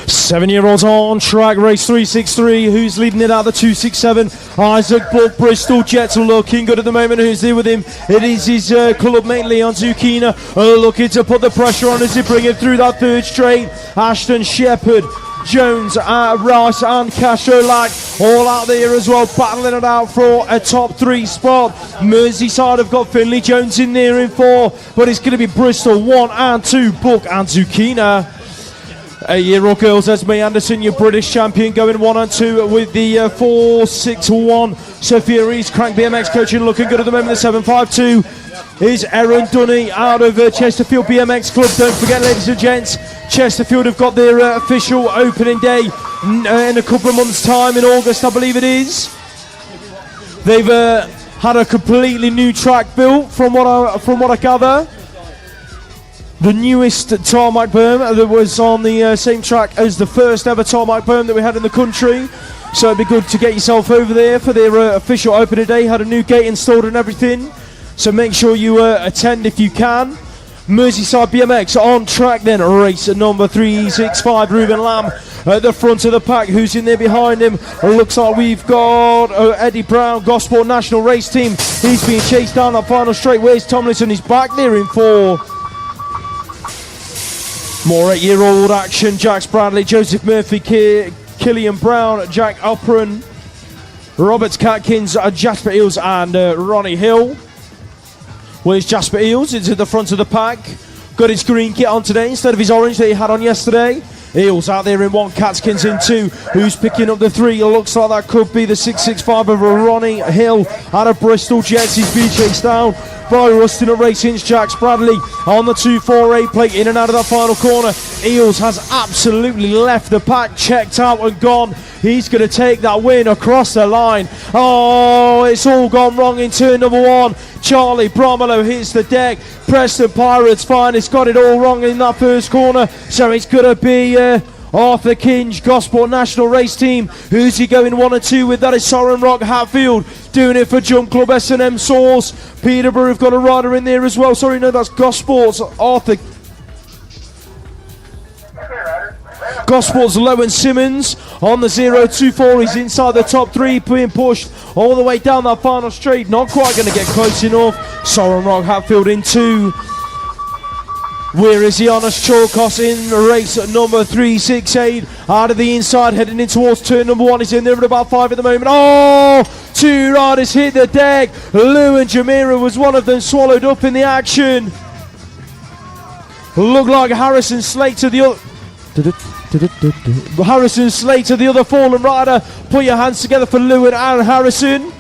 7-year-olds on track, race 363. Who's leading it out? The 267. Isaac Buck, Bristol Jets looking good at the moment. Who's there with him? It is his club mate Leon Zucchina looking to put the pressure on as they bring it through that third straight. Ashton Shepherd, Jones, Rice and Casholak all out there as well, battling it out for a top 3 spot. Merseyside have got Finley Jones in there in 4, but it's going to be Bristol 1 and 2, Buck and Zucchina. 8-year-old girls, Esme Anderson, your British champion, going 1 and 2 with the 461. Sophia Rees, Crank BMX coaching, looking good at the moment. The 752 is Erin Dunny out of Chesterfield BMX Club. Don't forget, ladies and gents, Chesterfield have got their official opening day in a couple of months' time, in August, I believe it is. They've had a completely new track built, from what I gather. The newest tarmac berm that was on the same track as the first ever tarmac berm that we had in the country. So it'd be good to get yourself over there for their official opening day. Had a new gate installed and everything. So make sure you attend if you can. Merseyside BMX on track then. Race number 365. Ruben Lamb at the front of the pack. Who's in there behind him? Looks like we've got Eddie Brown, Gosport National Race Team. He's being chased down that final straight. Where's Tomlinson? He's back there in 4. More 8-year-old action. Jax Bradley, Joseph Murphy, Killian Brown, Jack Opren, Roberts Catkins, Jasper Eels and Ronnie Hill. Where's Jasper Eels? It's at the front of the pack. Got his green kit on today instead of his orange that he had on yesterday. Eels out there in 1, Catkins in 2. Who's picking up the 3? It looks like that could be the 665 of Ronnie Hill out of Bristol Jets. He's being chased down by Rustin at Racing's Jax Bradley on the 248 plate, in and out of that final corner. Eels has absolutely left the pack, checked out and gone. He's going to take that win across the line. Oh, it's all gone wrong in turn number 1. Charlie Bromelo hits the deck. Preston Pirates finest got it all wrong in that first corner. So it's going to be Arthur Kinge, Gosport National Race Team. Who's he going 1 and 2 with? That is Soren Rock Hatfield doing it for Jump Club S&M Source. Peterborough have got a rider in there as well. Sorry, no, that's Gosport's Arthur. Gosport's Lowen Simmons on the 024. He's inside the top 3, being pushed all the way down that final straight. Not quite going to get close enough. Soren Rock Hatfield in 2. Where is he? Honest Chalkos in race number 368. Out of the inside, heading in towards turn number 1. He's in there at about 5 at the moment. Oh! Two riders hit the deck. Lou and Jamira was one of them swallowed up in the action. Looked like Harrison Slater, the other. Harrison Slater, the other fallen rider. Put your hands together for Lou and Aaron Harrison.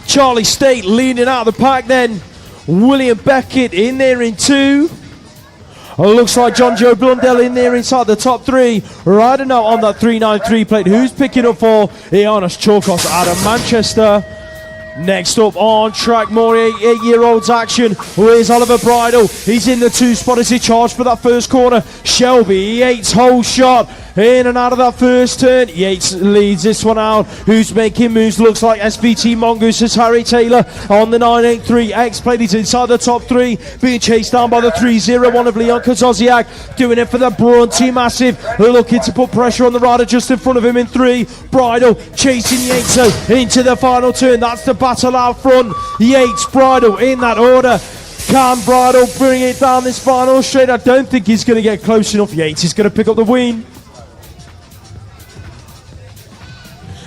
Charlie State leading out of the pack then. William Beckett in there in 2. Looks like John Joe Blundell in there inside the top 3. Riding out on that 393 plate. Who's picking up for Iannis Chorkos out of Manchester? Next up on track, more 8-year-olds action. Where's Oliver Bridle? He's in the 2 spot as he charged for that first corner. Shelby Yates, whole shot in and out of that first turn. Yates leads this one out. Who's making moves? Looks like SVT Mongoose as Harry Taylor on the 983. X-Plate, he's inside the top 3, being chased down by the 301 of Leon Kazoziak. Doing it for the Brunty Massive. Looking to put pressure on the rider just in front of him in 3. Bridle chasing Yates into the final turn. That's the battle out front. Yates, Bridle in that order. Can Bridle bring it down this final straight? I don't think he's going to get close enough. Yates is going to pick up the win.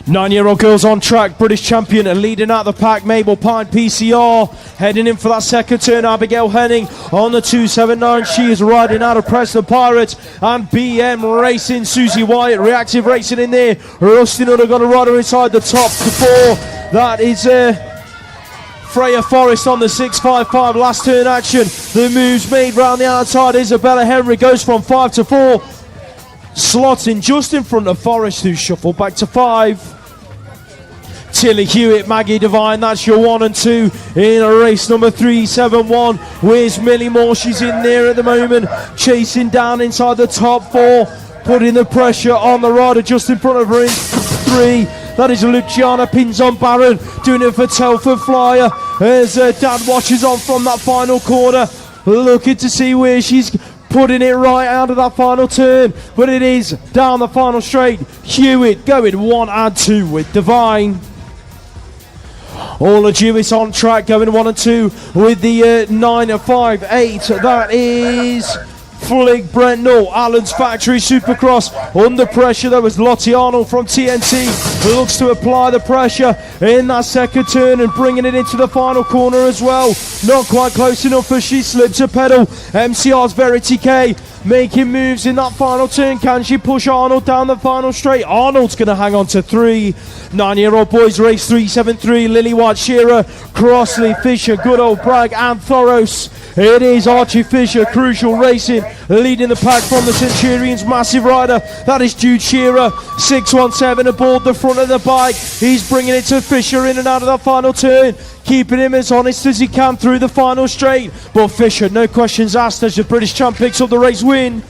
9-year-old girls on track, British champion and leading out the pack, Mabel Pine PCR. Heading in for that second turn, Abigail Henning on the 279. She is riding out of Preston Pirates and BM Racing. Susie Wyatt, Reactive Racing in there. Rusty Nutter got a rider inside the top 4. That is Freya Forrest on the 655 last turn action. The moves made round the outside. Isabella Henry goes from 5 to 4. Slotting just in front of Forrest, who shuffled back to 5. Tilly Hewitt, Maggie Devine, that's your 1 and 2 in a race number 371. Where's Millie Moore? She's in there at the moment, chasing down inside the top 4, putting the pressure on the rider just in front of her in 3. That is Luciana Pinzon Barron doing it for Telford Flyer as Dad watches on from that final corner, looking to see where she's putting it right out of that final turn, but it is down the final straight. Hewitt going 1 and 2 with Devine. All the Jewis on track going 1 and 2 with the 958. That is Flick Brent Null, Allen's Factory Supercross. Under pressure, there was Lottie Arnold from TNT, who looks to apply the pressure in that second turn and bringing it into the final corner as well. Not quite close enough as she slips a pedal. MCR's Verity K making moves in that final turn. Can she push Arnold down the final straight? Arnold's going to hang on to 3. 9-year-old boys race 373. Lily White, Shearer, Crossley, Fisher, Goodall, Bragg and Thoros. It is Archie Fisher, Crucial Racing, leading the pack from the Centurions. Massive rider, that is Jude Shearer. 617 aboard the front of the bike. He's bringing it to Fisher in and out of that final turn, keeping him as honest as he can through the final straight. But Fisher, no questions asked, as the British champ picks up the race win.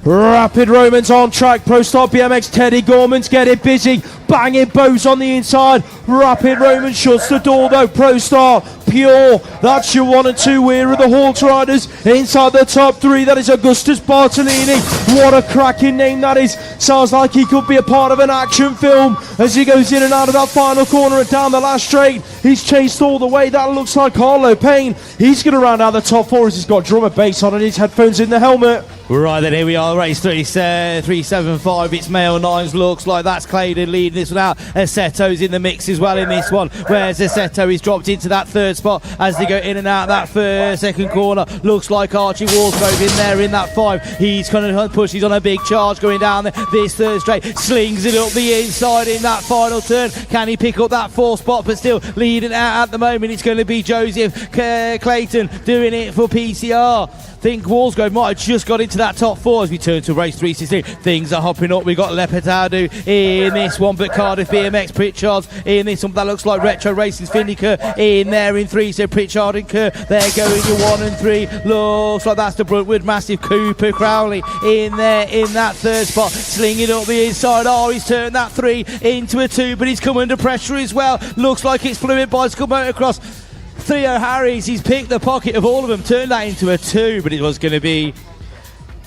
Rapid Romans on track. Pro Star BMX, Teddy Gorman's getting busy, banging bows on the inside. Rapid Romans shuts the door though. Pro Star Pure, that's your 1 and 2. We're of the Hawks riders inside the top 3. That is Augustus Bartolini. What a cracking name that is. Sounds like he could be a part of an action film as he goes in and out of that final corner and down the last straight. He's chased all the way. That looks like Harlow Payne. He's going to round out the top 4 as he's got drummer bass on and his headphones in the helmet. Right then, here we are, race 375. It's male 9s. Looks like that's Claydon leading this one out. Assetto's in the mix as well in this one. Whereas Assetto is dropped into that 3rd spot as they go in and out that second corner. Looks like Archie Walsgrove in there in that 5. He's going to push. He's on a big charge going down there. This 3rd straight slings it up the inside in that final turn. Can he pick up that 4th spot? But still leading out at the moment. It's going to be Joseph Clayton doing it for PCR. I think Walsgrove might have just got into that top 4 as we turn to race 360. Things are hopping up. We've got Lepetadu in this one, but Cardiff BMX, Pritchard's in this one. That looks like Retro Racing's Finneker in there in 3. So Pritchard and Kerr, they're going to 1 and 3. Looks like that's the Bruntwood Massive. Cooper Crowley in there in that 3rd spot, slinging up the inside. Oh, he's turned that 3 into a 2, but he's come under pressure as well. Looks like it's Fluid Bicycle Motocross. Theo Harris, he's picked the pocket of all of them, turned that into a 2, but it was going to be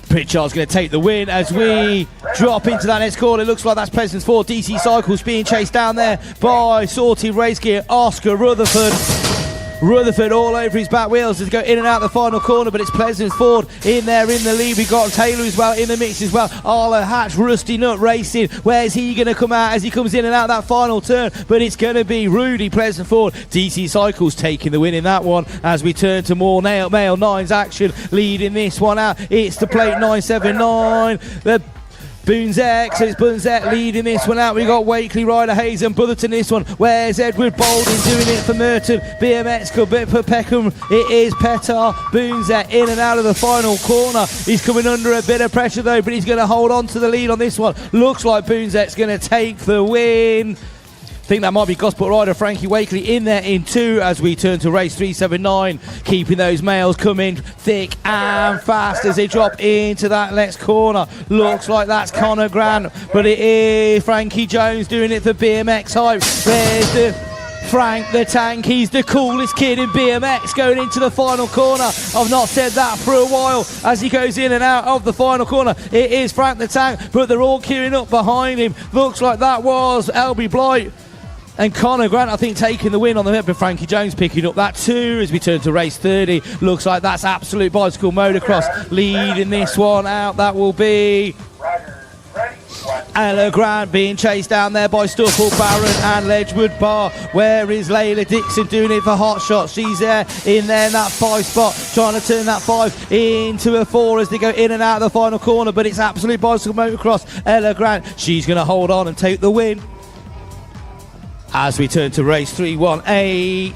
Pritchard's going to take the win as we drop into that next corner. It looks like that's Pleasance 4 DC Cycles being chased down there by Sorted Race Gear, Oscar Rutherford. Rutherford all over his back wheels as they go in and out the final corner, but it's Pleasance Ford in there in the lead. We've got Taylor as well in the mix as well. Arlo Hatch, Rusty Nut racing. Where's he going to come out as he comes in and out that final turn? But it's going to be Rudy Pleasance Ford. DC Cycles taking the win in that one as we turn to more male 9s action, leading this one out. It's the plate 979. The Boons X, so it's Boons X leading this one out. We got Wakely, Ryder, Hayes and Brotherton this one. Where's Edward Bolden doing it for Merton? BMX could bit for Peckham. It is Petar. Boons X in and out of the final corner. He's coming under a bit of pressure though, but he's going to hold on to the lead on this one. Looks like Boons X going to take the win. I think that might be Gosport rider Frankie Wakely in there in 2 as we turn to race 379, keeping those males coming thick and fast as they drop into that next corner. Looks like that's Connor Grant, but it is Frankie Jones doing it for BMX Hype. There's the Frank the Tank, he's the coolest kid in BMX going into the final corner. I've not said that for a while as he goes in and out of the final corner. It is Frank the Tank, but they're all queuing up behind him. Looks like that was Elby Blight and Connor Grant, I think, taking the win on the hip, but Frankie Jones picking up that 2 as we turn to race 30. Looks like that's Absolute Bicycle Motocross leading this one out. That will be Ella Grant being chased down there by Stuffle Barron and Ledgewood Bar. Where is Layla Dixon doing it for Hot Shot? She's there in that 5 spot, trying to turn that 5 into a 4 as they go in and out of the final corner, but it's Absolute Bicycle Motocross. Ella Grant, she's going to hold on and take the win. As we turn to race 318,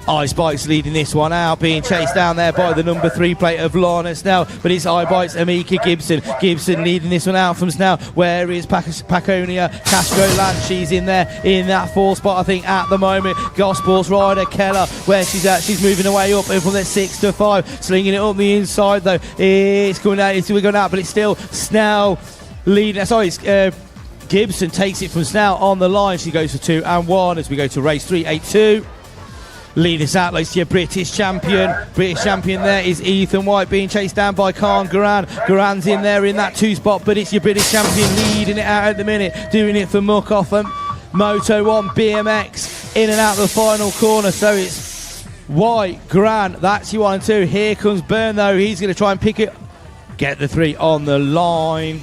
Ice Bikes leading this one out, being chased down there by the number 3 plate of Lorna Snell, but it's Ice Bikes Amika Gibson leading this one out from Snell. Where is Paconia Castro Land? She's in there in that 4 spot, I think, at the moment. Gosport's rider Keller, where she's at, she's moving away up from the 6 to 5, slinging it up the inside though. It's going out, but it's still Snell leading. Sorry, it's Gibson takes it from Snell on the line. She goes for 2 and 1 as we go to race 382. Lead us out, let's see a British champion. British champion there is Ethan White being chased down by Khan Garan. Garan's in there in that 2 spot, but it's your British champion leading it out at the minute, doing it for Muckoff and Moto 1 BMX in and out of the final corner. So it's White, Gran, that's your 1 and 2. Here comes Byrne though, he's going to try and pick it, get the 3 on the line.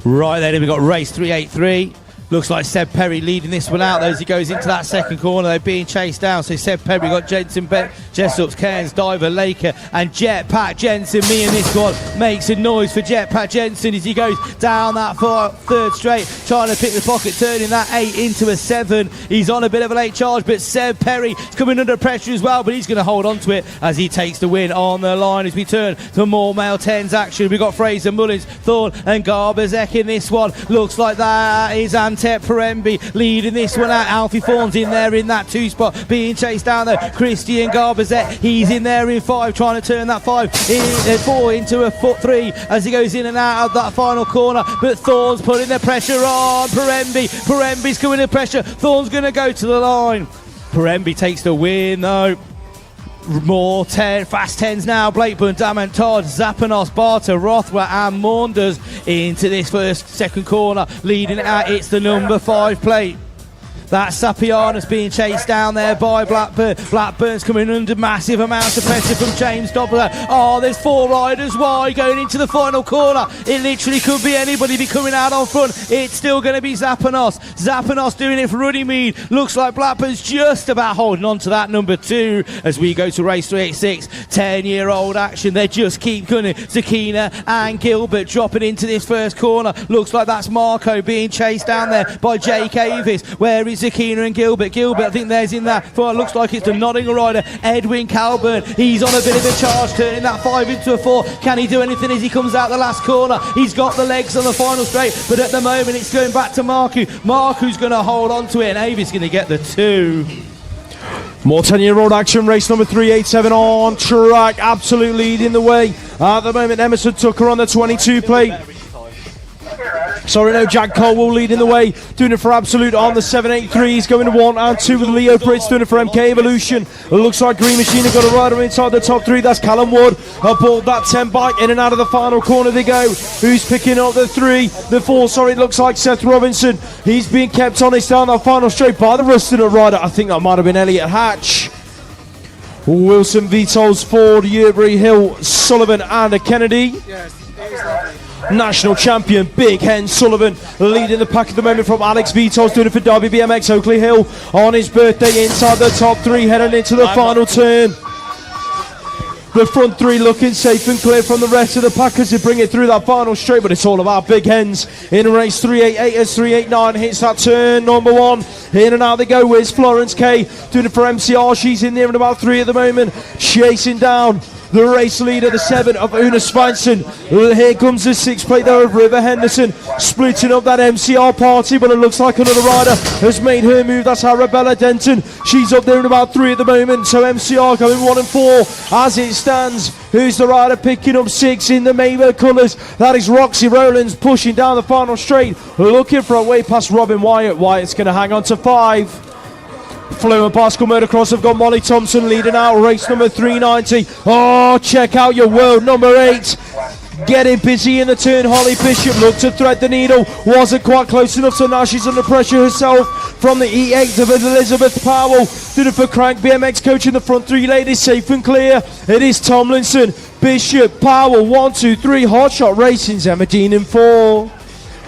Right then, we've got race 383. Looks like Seb Perry leading this one out though as he goes into that second corner. They're being chased down. So Seb Perry got Jensen, Jessups, Cairns, Diver, Laker and Jetpack Jensen. Me and this one makes a noise for Jetpack Jensen as he goes down that 3rd straight, trying to pick the pocket, turning that 8 into a 7. He's on a bit of a late charge, but Seb Perry is coming under pressure as well, but he's going to hold on to it as he takes the win on the line. As we turn to more male 10s action, we've got Fraser Mullins, Thorne and Garbazek in this one. Looks like that is Antep Parembi leading this one out. Alfie Thorne's in there in that 2 spot, being chased down there. Christian Garbazet, he's in there in 5, trying to turn that 4 into a 3 as he goes in and out of that final corner. But Thorne's putting the pressure on Parembi. Parembi's coming to pressure. Thorne's going to go to the line. Parembi takes the win though. More 10, fast 10s now. Blakeburn, Damon, Todd, Zapanos, Barter, Rothwell and Maunders into this second corner. Leading it out, it's the number 5 plate. That's Sapianos being chased down there by Blackburn. Blackburn's coming under massive amounts of pressure from James Doppler. Oh, there's 4 riders wide going into the final corner. It literally could be anybody be coming out on front. It's still going to be Zapanos. Zapanos doing it for Runnymede. Looks like Blackburn's just about holding on to that number 2 as we go to race 386. 10-year-old action. They just keep gunning. Zakina and Gilbert dropping into this first corner. Looks like that's Marco being chased down there by Jake Avis. Where is Zakina and Gilbert? Gilbert, I think there's in that. Well, it looks like it's the Nottingham rider, Edwin Calburn. He's on a bit of a charge, turning that 5 into a 4. Can he do anything as he comes out the last corner? He's got the legs on the final straight, but at the moment it's going back to Marku. Marku's going to hold on to it, and Avis going to get the 2. More 10-year-old action, race number 387 on track, absolute lead in the way. At the moment, Emerson Tucker on the 22 plate. Sorry, no, Jack Colwell leading the way, doing it for Absolute on the 783. He's going 1 and 2 with Leo Pritz, doing it for MK Evolution. It looks like Green Machine have got a rider inside the top 3. That's Callum Wood. Aboard that 10 bike, in and out of the final corner they go. Who's picking up the 4? Sorry, it looks like Seth Robinson. He's being kept honest down that final straight by the rusted rider. I think that might have been Elliot Hatch. Wilson, Vitols, Ford, Yearbury, Hill, Sullivan and Kennedy. National champion Big Hen Sullivan leading the pack at the moment from Alex Vitols, doing it for Derby BMX. Oakley Hill on his birthday inside the top 3, heading into the final turn. The front 3 looking safe and clear from the rest of the pack as they bring it through that final straight, but it's all about Big Hens in race 388 as 389 hits that turn number 1. In and out they go. Where's Florence Kay doing it for MCR? She's in there in about 3 at the moment, chasing down the race leader, the 7 of Una Svensson. Here comes the 6 plate there of River Henderson, splitting up that MCR party, but it looks like another rider has made her move. That's Arabella Denton. She's up there in about 3 at the moment, so MCR going 1 and 4 as it stands. Who's the rider picking up 6 in the Mayweather colours? That is Roxy Rowlands pushing down the final straight, looking for a way past Robin Wyatt. Wyatt's going to hang on to 5. Fluent Bicycle Motocross have got Molly Thompson leading out race number 390. Oh, check out your world number 8. Getting busy in the turn. Holly Bishop looked to thread the needle, wasn't quite close enough, so now she's under pressure herself from the E8 of Elizabeth Powell. Did it for Crank BMX coach in the front 3 ladies, safe and clear. It is Tomlinson, Bishop, Powell, 1, 2, 3. Hotshot Racing's Emma Dean in 4.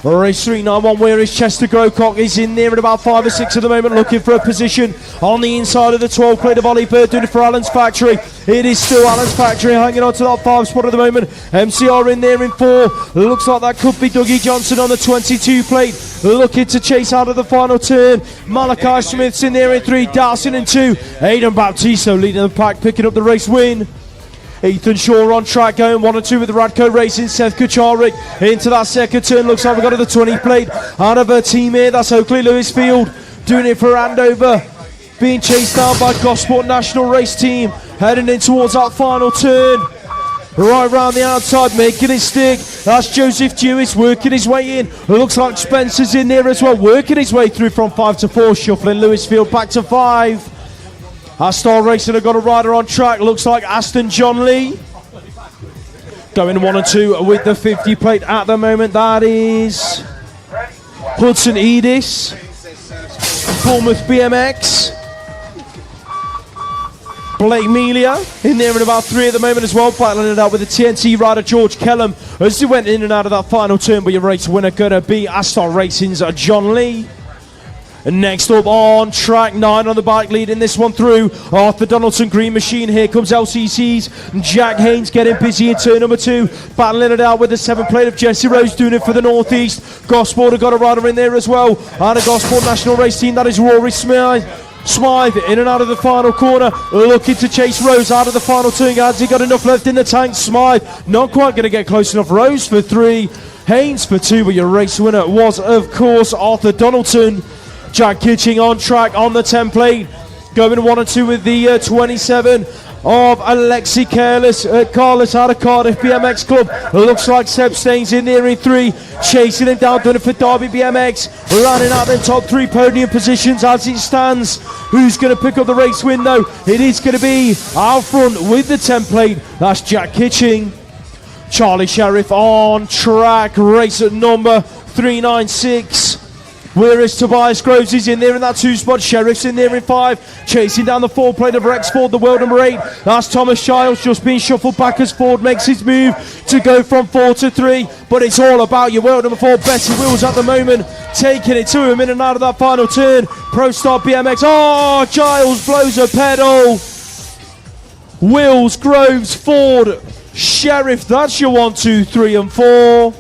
Race 391, where is Chester Grocock? He's in there at about 5 or 6 at the moment, looking for a position on the inside of the 12 plate of Ollie Bird, doing it for Allen's Factory. It is still Allen's Factory hanging on to that 5 spot at the moment. MCR in there in 4. Looks like that could be Dougie Johnson on the 22 plate, looking to chase out of the final turn. Malachi Smith's in there in 3, Dawson in 2. Aidan Baptiste leading the pack, picking up the race win. Ethan Shaw on track, going 1 and 2 with Radco Racing. Seth Kucharik into that second turn. Looks like we've got the 20 plate out of her team here. That's Oakley Lewisfield doing it for Andover. Being chased down by Gosport National Race Team. Heading in towards that final turn. Right round the outside, making it stick. That's Joseph Jewis working his way in. It looks like Spencer's in there as well, working his way through from 5 to 4. Shuffling Lewisfield back to 5. Astar Racing have got a rider on track. Looks like Aston John Lee. Going 1 and 2 with the 50 plate at the moment. That is Hudson Edis. Bournemouth BMX. Blake Melia in there in about 3 at the moment as well. Battling it out with the TNT rider George Kellum as he went in and out of that final turn. But your race winner going to be Astar Racing's John Lee. And next up on track 9 on the bike, leading this one through Arthur Donaldson Green Machine. Here comes LCC's Jack Haynes getting busy in turn number 2, battling it out with the 7 plate of Jesse Rose, doing it for the Northeast. Gosport have got a rider in there as well, and a Gosport National Race Team. That is Rory Smythe in and out of the final corner, looking to chase Rose out of the final turn. Has he got enough left in the tank? Smythe not quite going to get close enough. Rose for 3, Haynes for 2, but your race winner was of course Arthur Donaldson. Jack Kitching on track on the template, going 1 and 2 with the 27 of Alexi Carlos out of Cardiff BMX Club. Looks like Seb Staines in there in 3, chasing him down, doing it for Derby BMX, running out the top 3 podium positions as it stands. Who's going to pick up the race win though? It is going to be out front with the template. That's Jack Kitching. Charlie Sheriff on track, race at number 396. Whereas Tobias Groves is in there in that 2 spot. Sheriff's in there in 5, chasing down the 4 plate of Rex Ford, the world number 8. That's Thomas Childs just being shuffled back as Ford makes his move to go from 4 to 3. But it's all about your world number 4, Betty Wills at the moment, taking it to him in and out of that final turn. Pro Star BMX. Oh, Giles blows a pedal. Wills, Groves, Ford, Sheriff. That's your 1, 2, 3 and 4.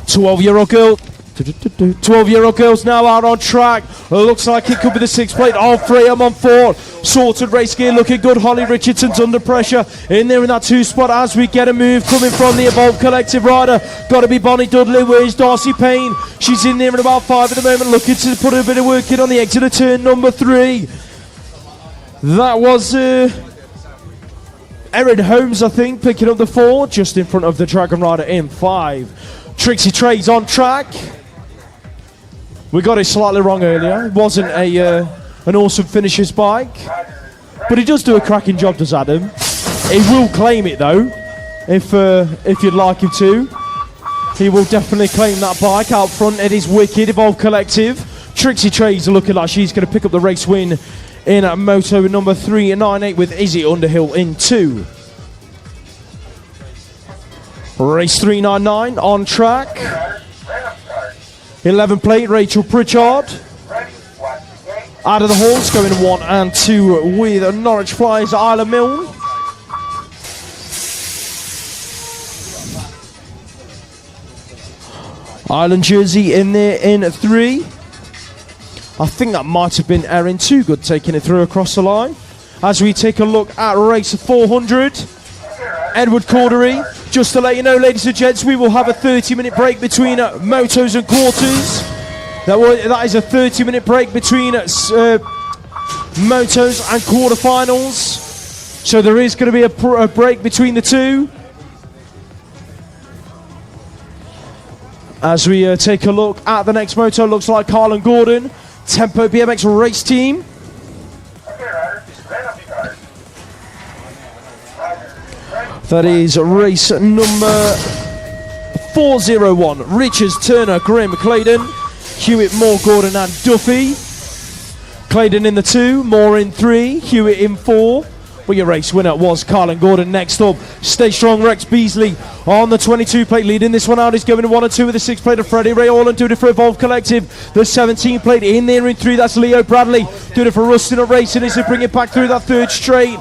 12-year-old girl. 12-year-old girls now out on track. Looks like it could be the 6 plate of Freya on 4. Sorted race gear looking good. Holly Richardson's under pressure in there in that 2 spot as we get a move coming from the Evolve Collective rider. Got to be Bonnie Dudley. Where's Darcy Payne? She's in there at about 5 at the moment, looking to put a bit of work in on the exit of turn number 3. That was Erin Holmes, I think, picking up the 4 just in front of the Dragon Rider in 5. Trixie Trades on track. We got it slightly wrong earlier. It wasn't an awesome finisher's bike, but he does do a cracking job, does Adam. He will claim it though, if you'd like him to. He will definitely claim that bike out front. It is wicked. Evolve Collective. Trixie Trades are looking like she's going to pick up the race win in moto number 398 with Izzy Underhill in 2. Race 399 on track. 11 plate Rachel Pritchard. Out of the halls going 1 and 2 with Norwich Flyers Isla Milne. Island Jersey in there in 3. I think that might have been Erin Toogood taking it through across the line. As we take a look at race 400, Edward Cordery. Just to let you know, ladies and gents, we will have a 30-minute break between motos and quarters. That is a 30-minute break between motos and quarterfinals. So there is going to be a break between the two. As we take a look at the next moto, looks like Carl and Gordon, Tempo BMX race team. That is race number 401. Richards, Turner, Grimm, Claydon, Hewitt, Moore, Gordon and Duffy. Claydon in the 2, Moore in 3, Hewitt in 4. Well, your race winner was Carlin Gordon. Next up, Stay Strong, Rex Beasley on the 22 plate. Leading this one out is going 1 and 2 with the 6 plate of Freddie Ray Orland, doing it for Evolve Collective. The 17 plate in there in 3, that's Leo Bradley. Doing it for Rustin at Racing as they bring it back through that 3rd straight.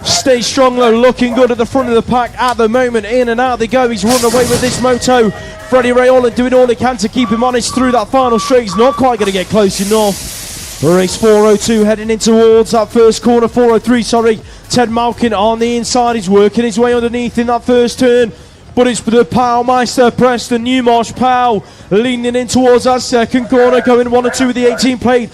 Stay Strong though, looking good at the front of the pack at the moment. In and out they go. He's run away with this moto. Freddie Ray Orland doing all he can to keep him honest through that final straight. He's not quite going to get close enough. Race 402 heading in towards that first corner. 403, sorry. Ted Malkin on the inside. He's working his way underneath in that first turn. But it's the Powmeister, Preston Newmarsh Pow leaning in towards that second corner. Going 1 and 2 with the 18 plate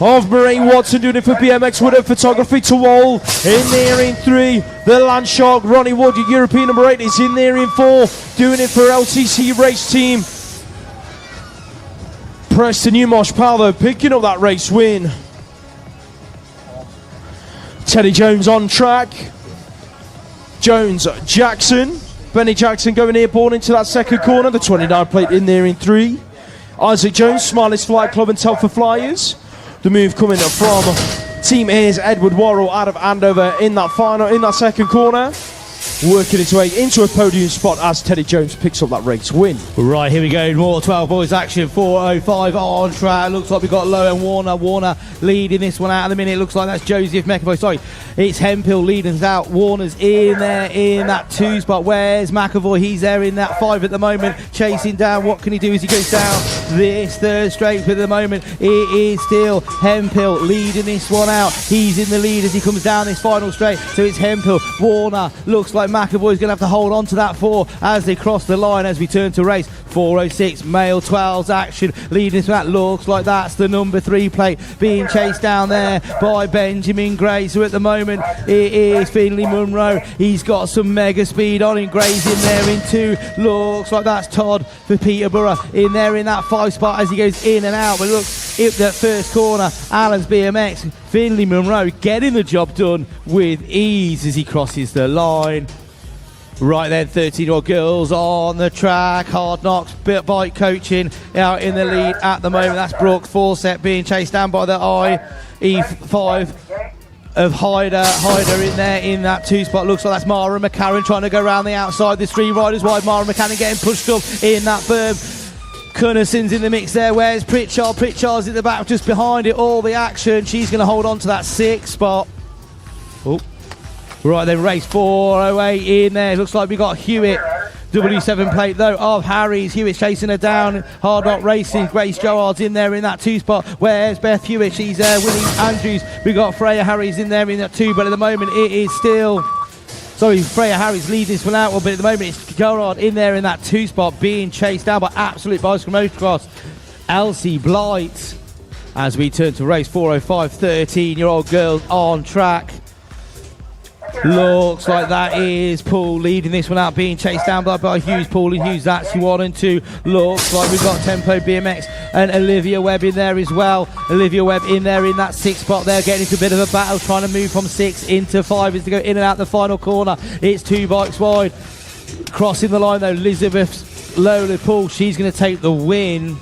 of Murray Watson, doing it for BMX Woodard Photography. To Wall in there in 3. The Landshark, Ronnie Wood, European number 8, is in there in 4. Doing it for LTC Race Team. Preston Newmarsh Powell picking up that race win. Teddy Jones on track. Jones, Jackson. Benny Jackson going airborne into that second corner. The 29 plate in there in 3. Isaac Jones, Smiley's Flight Club and Telford Flyers. The move coming from Team Ayres, Edward Worrell out of Andover in that second corner. Working its way into a podium spot as Teddy Jones picks up that race win. Right, here we go. More 12 boys action. 405 on track. Looks like we've got Lowe and Warner. Warner leading this one out at the minute. Looks like that's Joseph McAvoy. Sorry, it's Hempill leading us out. Warner's in there in that 2 spot. Where's McAvoy? He's there in that 5 at the moment. Chasing down. What can he do as he goes down this 3rd straight? But at the moment, it is still Hempill leading this one out. He's in the lead as he comes down this final straight. So it's Hempill. Warner looks like McAvoy's going to have to hold on to that 4 as they cross the line as we turn to race 406. Male 12's action leading to that. Looks like that's the number 3 plate being chased down there by Benjamin Gray. So at the moment it is Finley Munro. He's got some mega speed on him. Gray's in there in 2. Looks like that's Todd for Peterborough in there in that 5 spot as he goes in and out. But look, at that first corner, Allen's BMX, Finley Munro getting the job done with ease as he crosses the line. Right then, 13-year-old girls on the track. Hard Knocks bike coaching out in the lead at the moment. That's Brooke Fawcett being chased down by the IE5 of Hyder in there in that 2 spot. Looks like that's Mara McCarran trying to go around the outside. There's 3 riders wide. Mara McCarran getting pushed up in that berm. Cunnison's in the mix there. Where's Pritchard? Pritchard's in the back just behind it. All the action. She's going to hold on to that 6 spot. Oh. Right then, race 408 in there. Looks like we got Hewitt. W7 plate though of Harry's. Hewitt's chasing her down. Hard Rock Racing. Grace Gerard's in there in that 2 spot. Where's Beth Hewitt? She's there. Willie Andrews. We got Freya Harry's in there in that 2, but at the moment it is still... Sorry, Freya Harry's leading this one out, but at the moment it's Gerard in there in that 2 spot being chased down by Absolute Bicycle Motocross. Elsie Blight. As we turn to race 405, 13-year-old girls on track. Looks like that is Paul leading this one out, being chased down by Hughes. Paul and Hughes, that's you 1 and 2. Looks like we've got Tempo BMX and Olivia Webb in there as well. Olivia Webb in there in that 6th spot there, getting into a bit of a battle, trying to move from 6 into 5 as to go in and out the final corner. It's 2 bikes wide. Crossing the line though, Elizabeth Lola Paul, she's going to take the win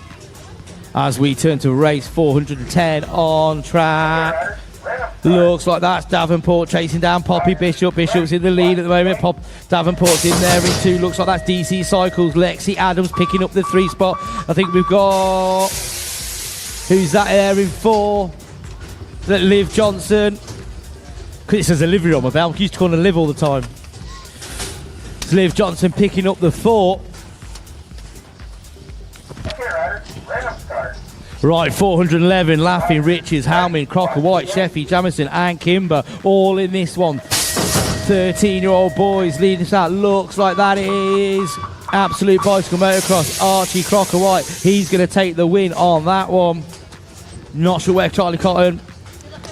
as we turn to race 410 on track. Looks like that's Davenport chasing down Poppy Bishop. Bishop's in the lead at the moment. Davenport's in there in 2. Looks like that's DC Cycles. Lexi Adams picking up the 3 spot. I think we've got... Who's that there in 4? Is that Liv Johnson? Because it says Olivia on my belt. I'm used to calling her Liv all the time. It's Liv Johnson picking up the 4. Right, 411, Laughing, Riches, Halman, Crocker, White, Sheffy, Jamison and Kimber all in this one. 13-year-old boys leading us out. Looks like that is Absolute Bicycle Motocross. Archie Crocker White, he's going to take the win on that one. Not sure where Charlie Cotton...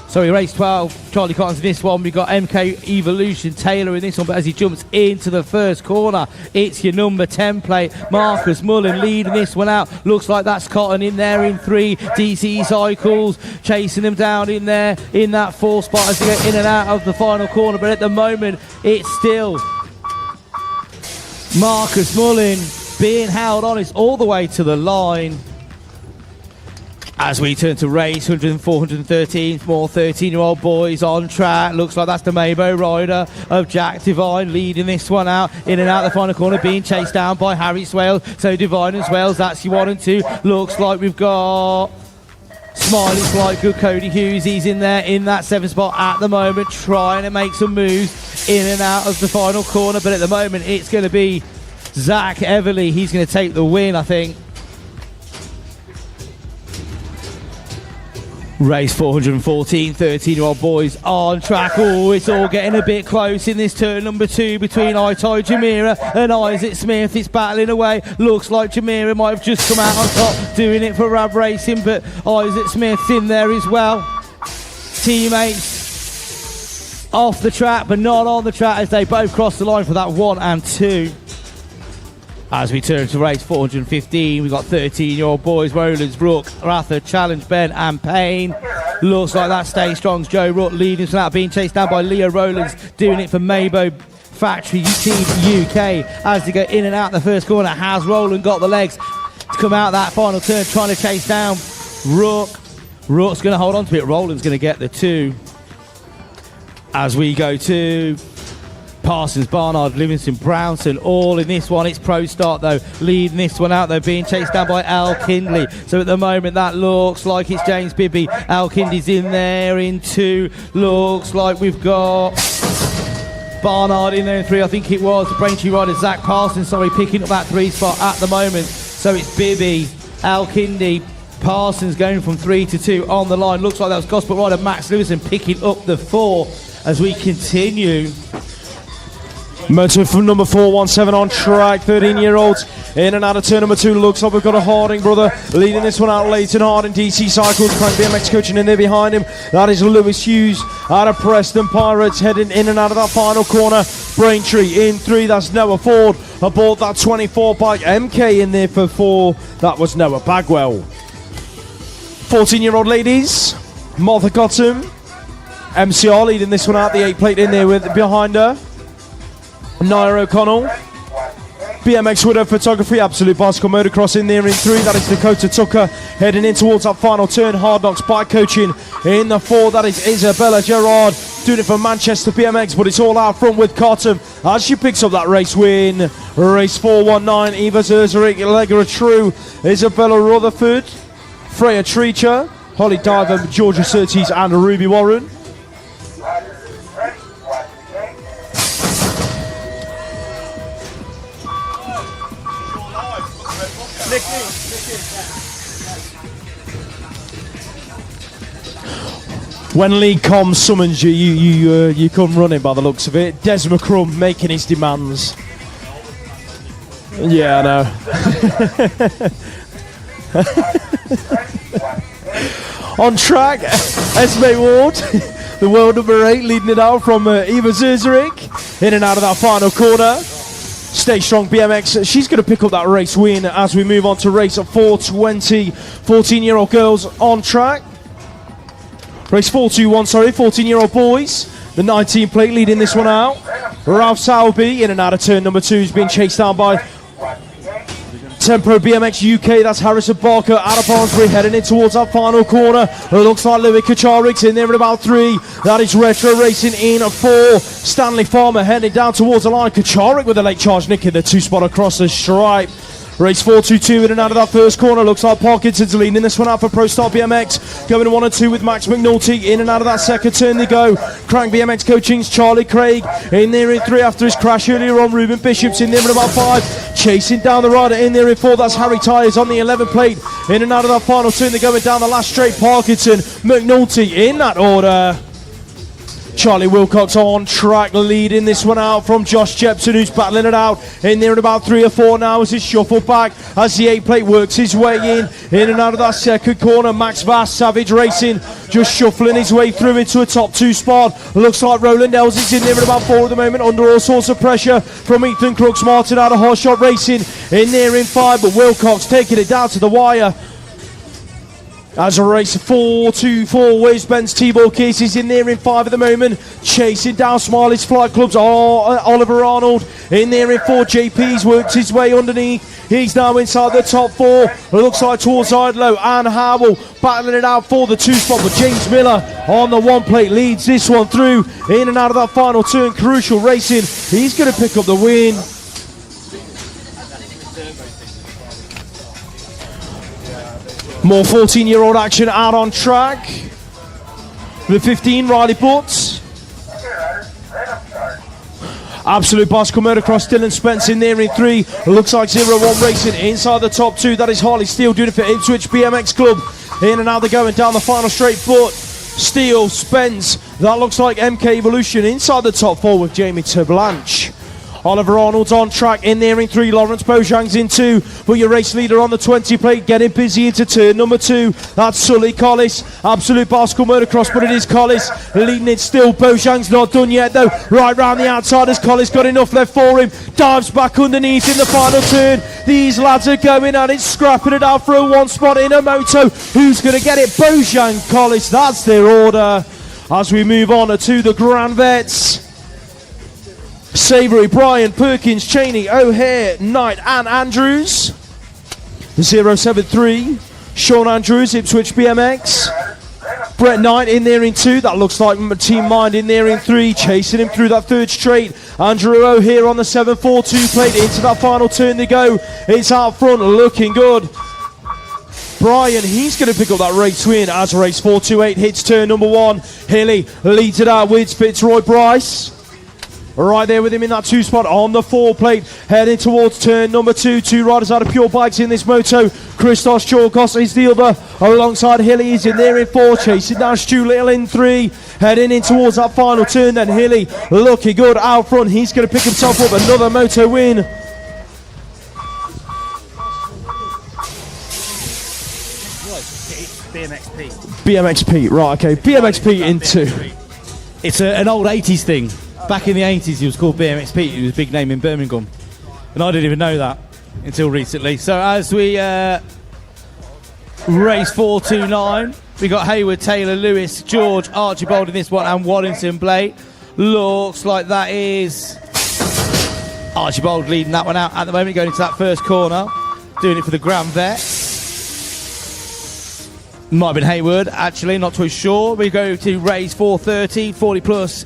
Sorry, race 12, Charlie Cotton's in this one. We've got MK Evolution Taylor in this one, but as he jumps into the first corner, it's your number 10 plate, Marcus Mullen leading this one out. Looks like that's Cotton in there in 3. DC Cycles chasing them down in there in that 4 spot as they get in and out of the final corner, but at the moment, it's still Marcus Mullen being held on. It's all the way to the line. As we turn to race 413, more 13-year-old boys on track. Looks like that's the Maybo rider of Jack Devine leading this one out. In and out the final corner, being chased down by Harry Swales. So Devine and Swales, that's your 1 and 2. Looks like we've got Smiley Slight, good Cody Hughes. He's in there in that 7th spot at the moment, trying to make some moves in and out of the final corner. But at the moment, it's going to be Zach Everly. He's going to take the win, I think. Race 414, 13-year-old boys on track. Oh, it's all getting a bit close in this turn number 2 between Itai Jamira and Isaac Smith. It's battling away. Looks like Jamira might have just come out on top, doing it for Rab Racing, but Isaac Smith's in there as well. Teammates off the track, but not on the track as they both cross the line for that 1 and 2. As we turn to race 415, we've got 13-year-old boys, Rollins, Brook, Rather, Challenge, Ben and Payne. Looks like that Stay Strong's Joe Rook leading us out, being chased down by Leo Rollins, doing it for Maybo Factory Team UK. As they go in and out the first corner, has Roland got the legs to come out that final turn, trying to chase down Rook. Rook's going to hold on to it, Roland's going to get the 2. As we go to Parsons, Barnard, Livingston, Brownson, all in this one. It's Pro Start though, leading this one out though, being chased down by Al Kindley. So at the moment that looks like it's James Bibby. Al Kindley's in there in 2. Looks like we've got Barnard in there in 3. I think it was the Braintree rider Zach Parsons, picking up that 3 spot at the moment. So it's Bibby, Al Kindley, Parsons going from 3 to 2 on the line. Looks like that was Gosport rider Max Lewison picking up the 4 as we continue. Motor from number 417 on track, 13-year-olds in and out of turn number 2. Looks like we've got a Harding brother leading this one out. Leighton Harding, DC Cycles, Crank BMX coaching in there behind him. That is Lewis Hughes out of Preston Pirates heading in and out of that final corner. Braintree in 3, that's Noah Ford aboard that 24 bike. MK in there for 4, that was Noah Bagwell. 14-year-old ladies, Martha Cotton, MCR leading this one out, the 8 plate in there with behind her. Naira O'Connell, BMX Widow Photography, Absolute Bicycle Motocross in there in 3. That is Dakota Tucker heading in towards that final turn. Hard Knocks Bike Coaching in the 4. That is Isabella Gerard doing it for Manchester BMX, but it's all out front with Cotton as she picks up that race win. Race 419, Eva Zerzerik, Allegra True, Isabella Rutherford, Freya Treacher, Holly Diver, Georgia Surtees and Ruby Warren. When Lee Com summons you, you come running by the looks of it. Des McCrum making his demands. Yeah, I know. On track, Esme Ward the world number 8, leading it out from Eva Zurzerik. In and out of that final corner. Stay Strong BMX, she's going to pick up that race win as we move on to race 420. 14-year-old girls on track. Race 421, 14-year-old boys. The 19 plate leading this one out. Ralph Sowerby in and out of turn number 2 is being chased down by Tempo BMX UK. That's Harrison Barker out of Barnsbury heading in towards that final corner. It looks like Louis Kacharik's in there at about 3. That is Retro Racing in 4. Stanley Farmer heading down towards the line. Kacharik with a late charge nick in the 2-spot across the stripe. Race 422 in and out of that first corner. Looks like Parkinson's leading this one out for Pro Star BMX. Going 1 and 2 with Max McNulty. In and out of that second turn they go. Crank BMX Coaching's Charlie Craig. In there in 3 after his crash earlier on. Ruben Bishop's in there at about 5. Chasing down the rider in there in 4. That's Harry Tyers on the 11 plate. In and out of that final turn they're going down the last straight. Parkinson, McNulty in that order. Charlie Wilcox on track, leading this one out from Josh Jepson, who's battling it out in there in about 3 or 4 now as he's shuffled back as the 8 plate works his way in and out of that second corner. Max Vass, Savage Racing, just shuffling his way through into a top 2 spot. Looks like Roland Els is in there at about 4 at the moment, under all sorts of pressure from Ethan Crooks. Martin out of Hot Shot Racing in there in 5, but Wilcox taking it down to the wire. As a race 4-2-4, where's Ben's T-Ball Case is in there in 5 at the moment, chasing down Smiley's Flight Club's Oliver Arnold in there in 4. JP's worked his way underneath, he's now inside the top 4. It looks like towards Idlow and Howell battling it out for the 2 spot, but James Miller on the 1 plate leads this one through in and out of that final turn. Crucial Racing, he's going to pick up the win. More 14-year-old action out on track. The 15, Riley Butts. Absolute bicycle motocross, Dylan Spence in there in 3. It looks like 0-1 Racing inside the top 2. That is Harley Steele doing it for Ipswich BMX Club. In and out they're going down the final straight. But Steele, Spence, that looks like MK Evolution inside the top 4 with Jamie Terblanche. Oliver Arnold's on track in there in 3. Lawrence Bojang's in 2. But your race leader on the 20 plate getting busy into turn number 2. That's Sully Collis. Absolute bicycle motocross, but it is Collis leading it still. Bojang's not done yet though. Right round the outside as Collis got enough left for him. Dives back underneath in the final turn. These lads are going at it, scrapping it out for a 1 spot in a moto. Who's going to get it? Bojang, Collis. That's their order. As we move on to the Grand Vets. Savory, Bryan, Perkins, Cheney, O'Hare, Knight and Andrews. 073, Sean Andrews, Ipswich BMX. Brett Knight in there in 2. That looks like Team Mind in there in 3. Chasing him through that 3rd straight. Andrew O'Hare on the 742 plate. Into that final turn they go. It's out front, looking good. Bryan, he's going to pick up that race win as race 428 hits turn number 1. Hilly leads it out with Fitzroy Bryce. Right there with him in that 2 spot on the 4 plate, heading towards turn number 2. 2 riders out of Pure Bikes in this moto. Christos Chorkos is the other, alongside Hilly. He's in there in 4, chasing down Stu Little in 3, heading in towards that final turn. Then Hilly looking good out front. He's going to pick himself up another moto win. BMXP, right, okay. BMXP in 2. It's an old 80s thing. Back in the 80s, he was called BMX Pete. He was a big name in Birmingham. And I didn't even know that until recently. So as we race 429, we got Hayward, Taylor, Lewis, George, Archibald in this one, and Waddington Blake. Looks like that is Archibald leading that one out at the moment, going into that first corner. Doing it for the Grand Vets. Might have been Hayward, actually, not too sure. We go to race 430, 40 plus.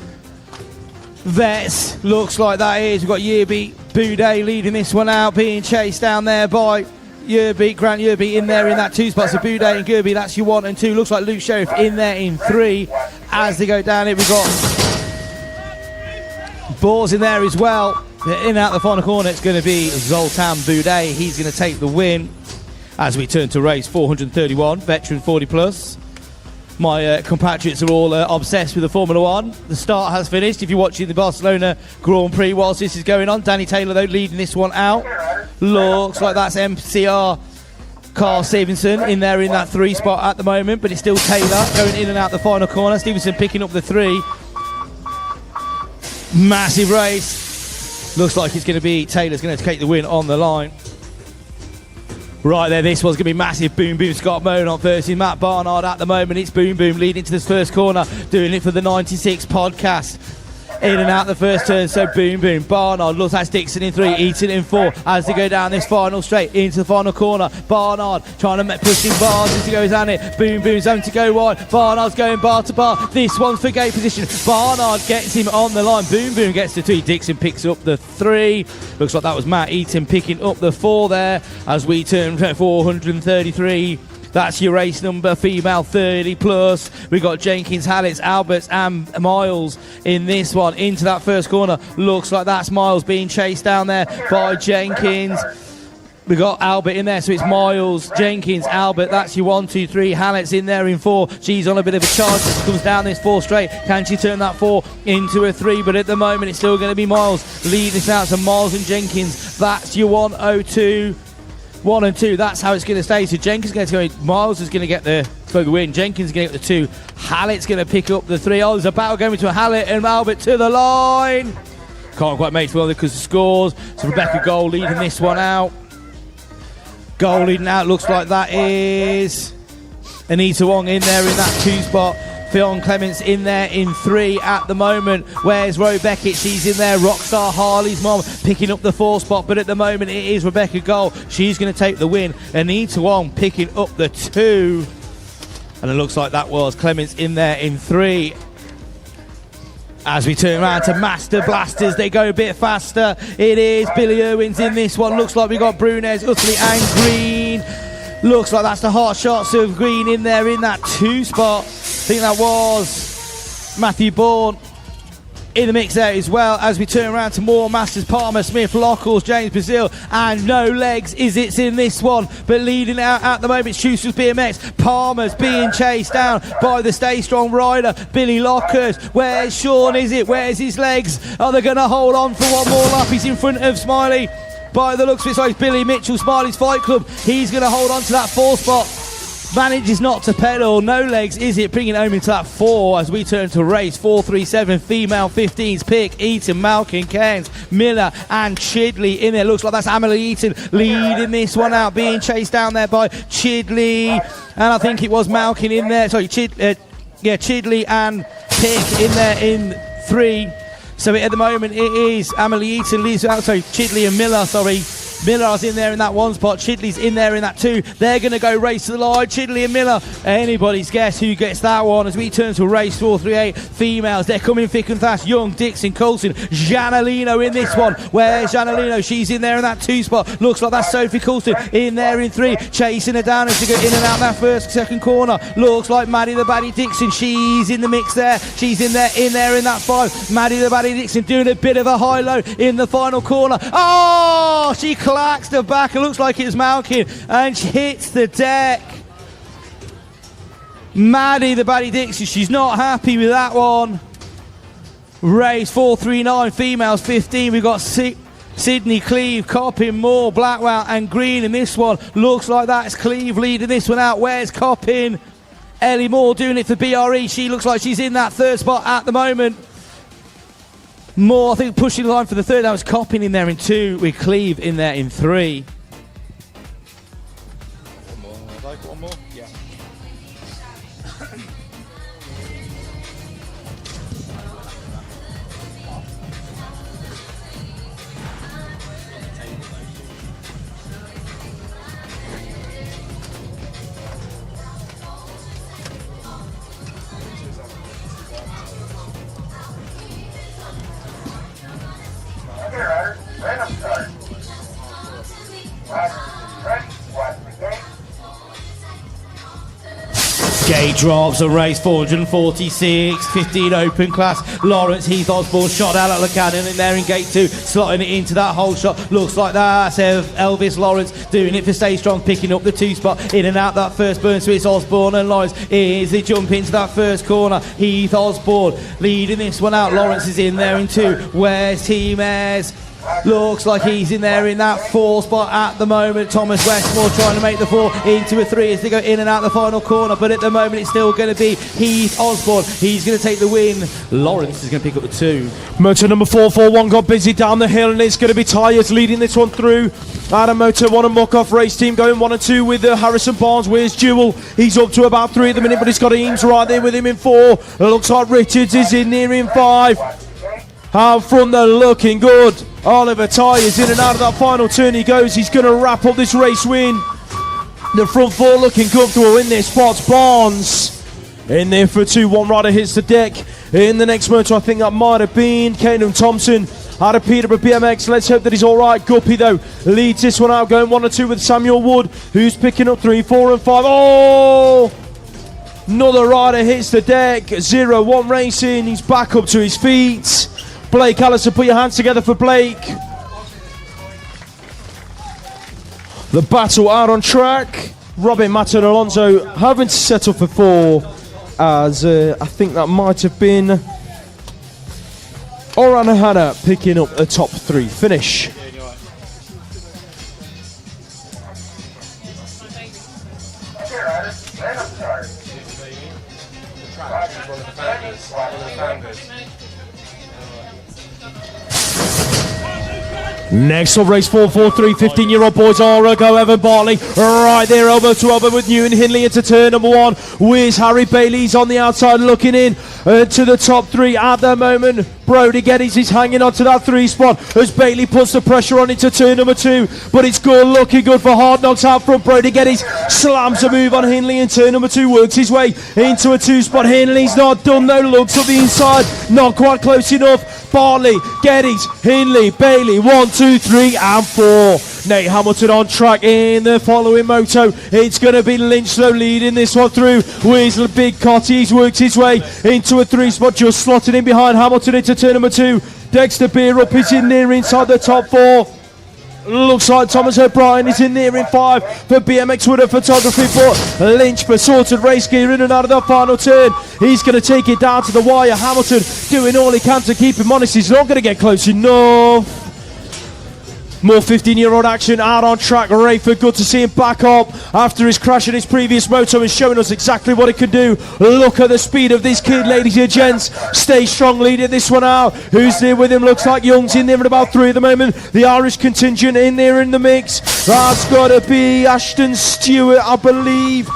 Vets, looks like that is. We've got Yerby Boudet leading this one out, being chased down there by Yerby, Grant Yerby in there in that 2 spot. So Boudet and Gerby, that's your 1 and 2. Looks like Luke Sheriff in there in 3. As they go down it, we've got Boars in there as well. In and out the final corner, it's going to be Zoltan Boudet. He's going to take the win. As we turn to race 431, veteran 40 plus. My compatriots are all obsessed with the Formula 1. The start has finished. If you're watching the Barcelona Grand Prix whilst this is going on, Danny Taylor, though, leading this one out. Looks like that's MCR Carl Stevenson in there in that 3 spot at the moment, but it's still Taylor going in and out the final corner. Stevenson picking up the 3. Massive race. Looks like it's going to be Taylor's going to take the win on the line. Right there, this one's going to be massive. Boom Boom Scott Monot versus Matt Barnard at the moment. It's Boom Boom leading to this first corner, doing it for the 96 podcast. In and out the first turn, so Boom Boom. Barnard looks at Dixon in 3, Eaton in 4 as they go down this final straight into the final corner. Barnard trying to pushing bars as he goes down it. Boom Boom's having to go wide. Barnard's going bar to bar. This one's for gate position. Barnard gets him on the line. Boom Boom gets the 2. Dixon picks up the 3. Looks like that was Matt Eaton picking up the 4 there as we turn 433. That's your race number, female 30 plus. We've got Jenkins, Hallett, Alberts and Miles in this one. Into that first corner. Looks like that's Miles being chased down there by Jenkins. We've got Albert in there, so it's Miles, Jenkins, Albert. That's your 1, 2, 3. Hallett's in there in 4. She's on a bit of a charge. She comes down this 4 straight. Can she turn that 4 into a 3? But at the moment, it's still going to be Miles leading this out. So Miles and Jenkins. That's your 102. 1 and 2, that's how it's going to stay. So Jenkins is going to go, Miles is going to get the win. Jenkins is going to get the 2. Hallett's going to pick up the 3. Oh, there's a battle going between Hallett and Albert to the line. Can't quite make it well because of scores. So Rebecca Gold leading this one out. Goal leading out, looks like that is Anita Wong in there in that 2 spot. Fionn Clements in there in 3 at the moment. Where's Roe Beckett? She's in there. Rockstar Harley's mom picking up the 4 spot, but at the moment it is Rebecca Gold. She's going to take the win. Anita Wong picking up the 2. And it looks like that was Clements in there in 3. As we turn around to Master Blasters, they go a bit faster. It is Billy Irwin's in this one. Looks like we got Brunez, Utley and Green. Looks like that's the hot shots of Green in there in that 2 spot. I think that was Matthew Bourne in the mix there as well. As we turn around to more Masters, Palmer, Smith, Lockles, James Brazil, and No Legs is it's in this one. But leading out at the moment, Schuster's BMX. Palmer's being chased down by the Stay Strong rider, Billy Lockers. Where's Sean? Is it? Where's his legs? Are they going to hold on for one more lap? He's in front of Smiley. By the looks of it, so it's Billy Mitchell, Smiley's Fight Club. He's going to hold on to that 4 spot. Manages not to pedal. No Legs is it, bringing it home into that 4 as we turn to race 437 female 15s pick. Eaton, Malkin, Cairns, Miller and Chidley in there. Looks like that's Emily Eaton leading this one out, being chased down there by Chidley, and I think it was Malkin in there. Sorry, Chidley and Pick in there in 3. So at the moment it is Emily Eaton leads out. Sorry, Chidley and Miller. Sorry. Miller's in there in that 1 spot. Chidley's in there in that 2. They're going to go race to the line. Chidley and Miller. Anybody's guess who gets that one as we turn to race 438. Females, they're coming thick and fast. Young, Dixon, Coulson, Janalino in this one. Where's Janalino? She's in there in that 2 spot. Looks like that's Sophie Coulson in there in 3. Chasing her down as they go in and out that second corner. Looks like Maddie the Baddie Dixon. She's in the mix there. She's in there in that 5. Maddie the Baddie Dixon doing a bit of a high-low in the final corner. Oh, she clacks the back. It looks like it's Malkin and she hits the deck. Maddie the Baddie Dixon, she's not happy with that one. Race 439 females 15. We've got Sydney, Cleve, Coppin, Moore, Blackwell and Green in this one. Looks like that's Cleve leading this one out. Where's Coppin? Ellie Moore doing it for BRE. She looks like she's in that 3rd spot at the moment. Moore, I think, pushing the line for the 3rd. That was Coppin in there in 2, with Cleve in there in 3. One more. One more? Yeah. Okay, riders, random start. Riders, ready, watch the gate. Gate drops a race 446, 15 open class. Lawrence Heath Osborne shot out at the cannon in there in gate 2, slotting it into that whole shot. Looks like that's Elvis Lawrence doing it for Stay Strong, picking up the 2 spot in and out that first burn. So it's Osborne and Lawrence is the jump into that first corner. Heath Osborne leading this one out. Lawrence is in there in 2. Where's Team Airs? Looks like he's in there in that 4 spot at the moment. Thomas Westmore trying to make the 4 into a 3 as they go in and out the final corner. But at the moment, it's still going to be Heath Osborne. He's going to take the win. Lawrence is going to pick up the 2. Motor number 441 got busy down the hill, and it's going to be Tyres leading this one through. Out of Motor 1 and Muck-Off race team going 1 and 2 with Harrison Barnes. Where's Jewel? He's up to about 3 at the minute, but he's got Eames right there with him in 4. It looks like Richards is in there in 5. Out front, they're looking good. Oliver Tyres in and out of that final turn he goes. He's going to wrap up this race win. The front 4 looking comfortable in their spots. Barnes in there for 2. One rider hits the deck. In the next motor, I think that might have been Caden Thompson out of Peterborough BMX. Let's hope that he's all right. Guppy, though, leads this one out, going 1 and 2 with Samuel Wood, who's picking up 3, 4 and 5. Oh! Another rider hits the deck. 0-1 Racing. He's back up to his feet. Blake Allison, put your hands together for Blake. The battle out on track. Robin Matt and Alonso having to settle for 4, as I think that might have been Oran Hanna picking up a top 3 finish. Next up, race 443, 15-year-old boys, go Evan Bartley, right there, elbow to elbow with Ewan Hindley into turn number 1. Where's Harry Bailey's on the outside looking in to the top 3 at the moment. Brody Geddes is hanging on to that 3 spot as Bailey puts the pressure on into turn number 2, but it's good, looking good for Hard Knocks out front. Brody Geddes slams a move on Hindley in turn number 2, works his way into a 2 spot. Hindley's not done though, looks up the inside, not quite close enough. Bartley, Geddes, Hindley, Bailey, 1, 2, 3 and 4. Nate Hamilton on track in the following moto. It's going to be Lynch though leading this one through. Where's Big Cotty? He's worked his way into a 3 spot, just slotted in behind Hamilton into turn number 2. Dexter Beer up is in there inside the top 4. Looks like Thomas O'Brien is in there in 5 for BMX Woodard Photography, but Lynch for sorted race gear in and out of that final turn. He's going to take it down to the wire. Hamilton doing all he can to keep him honest. He's not going to get close enough. More 15-year-old action out on track. Rayford, good to see him back up after his crash in his previous moto and showing us exactly what he can do. Look at the speed of this kid, ladies and gents. Stay strong leading this one out. Who's there with him? Looks like Young's in there at about 3 at the moment. The Irish contingent in there in the mix. That's got to be Ashton Stewart, I believe.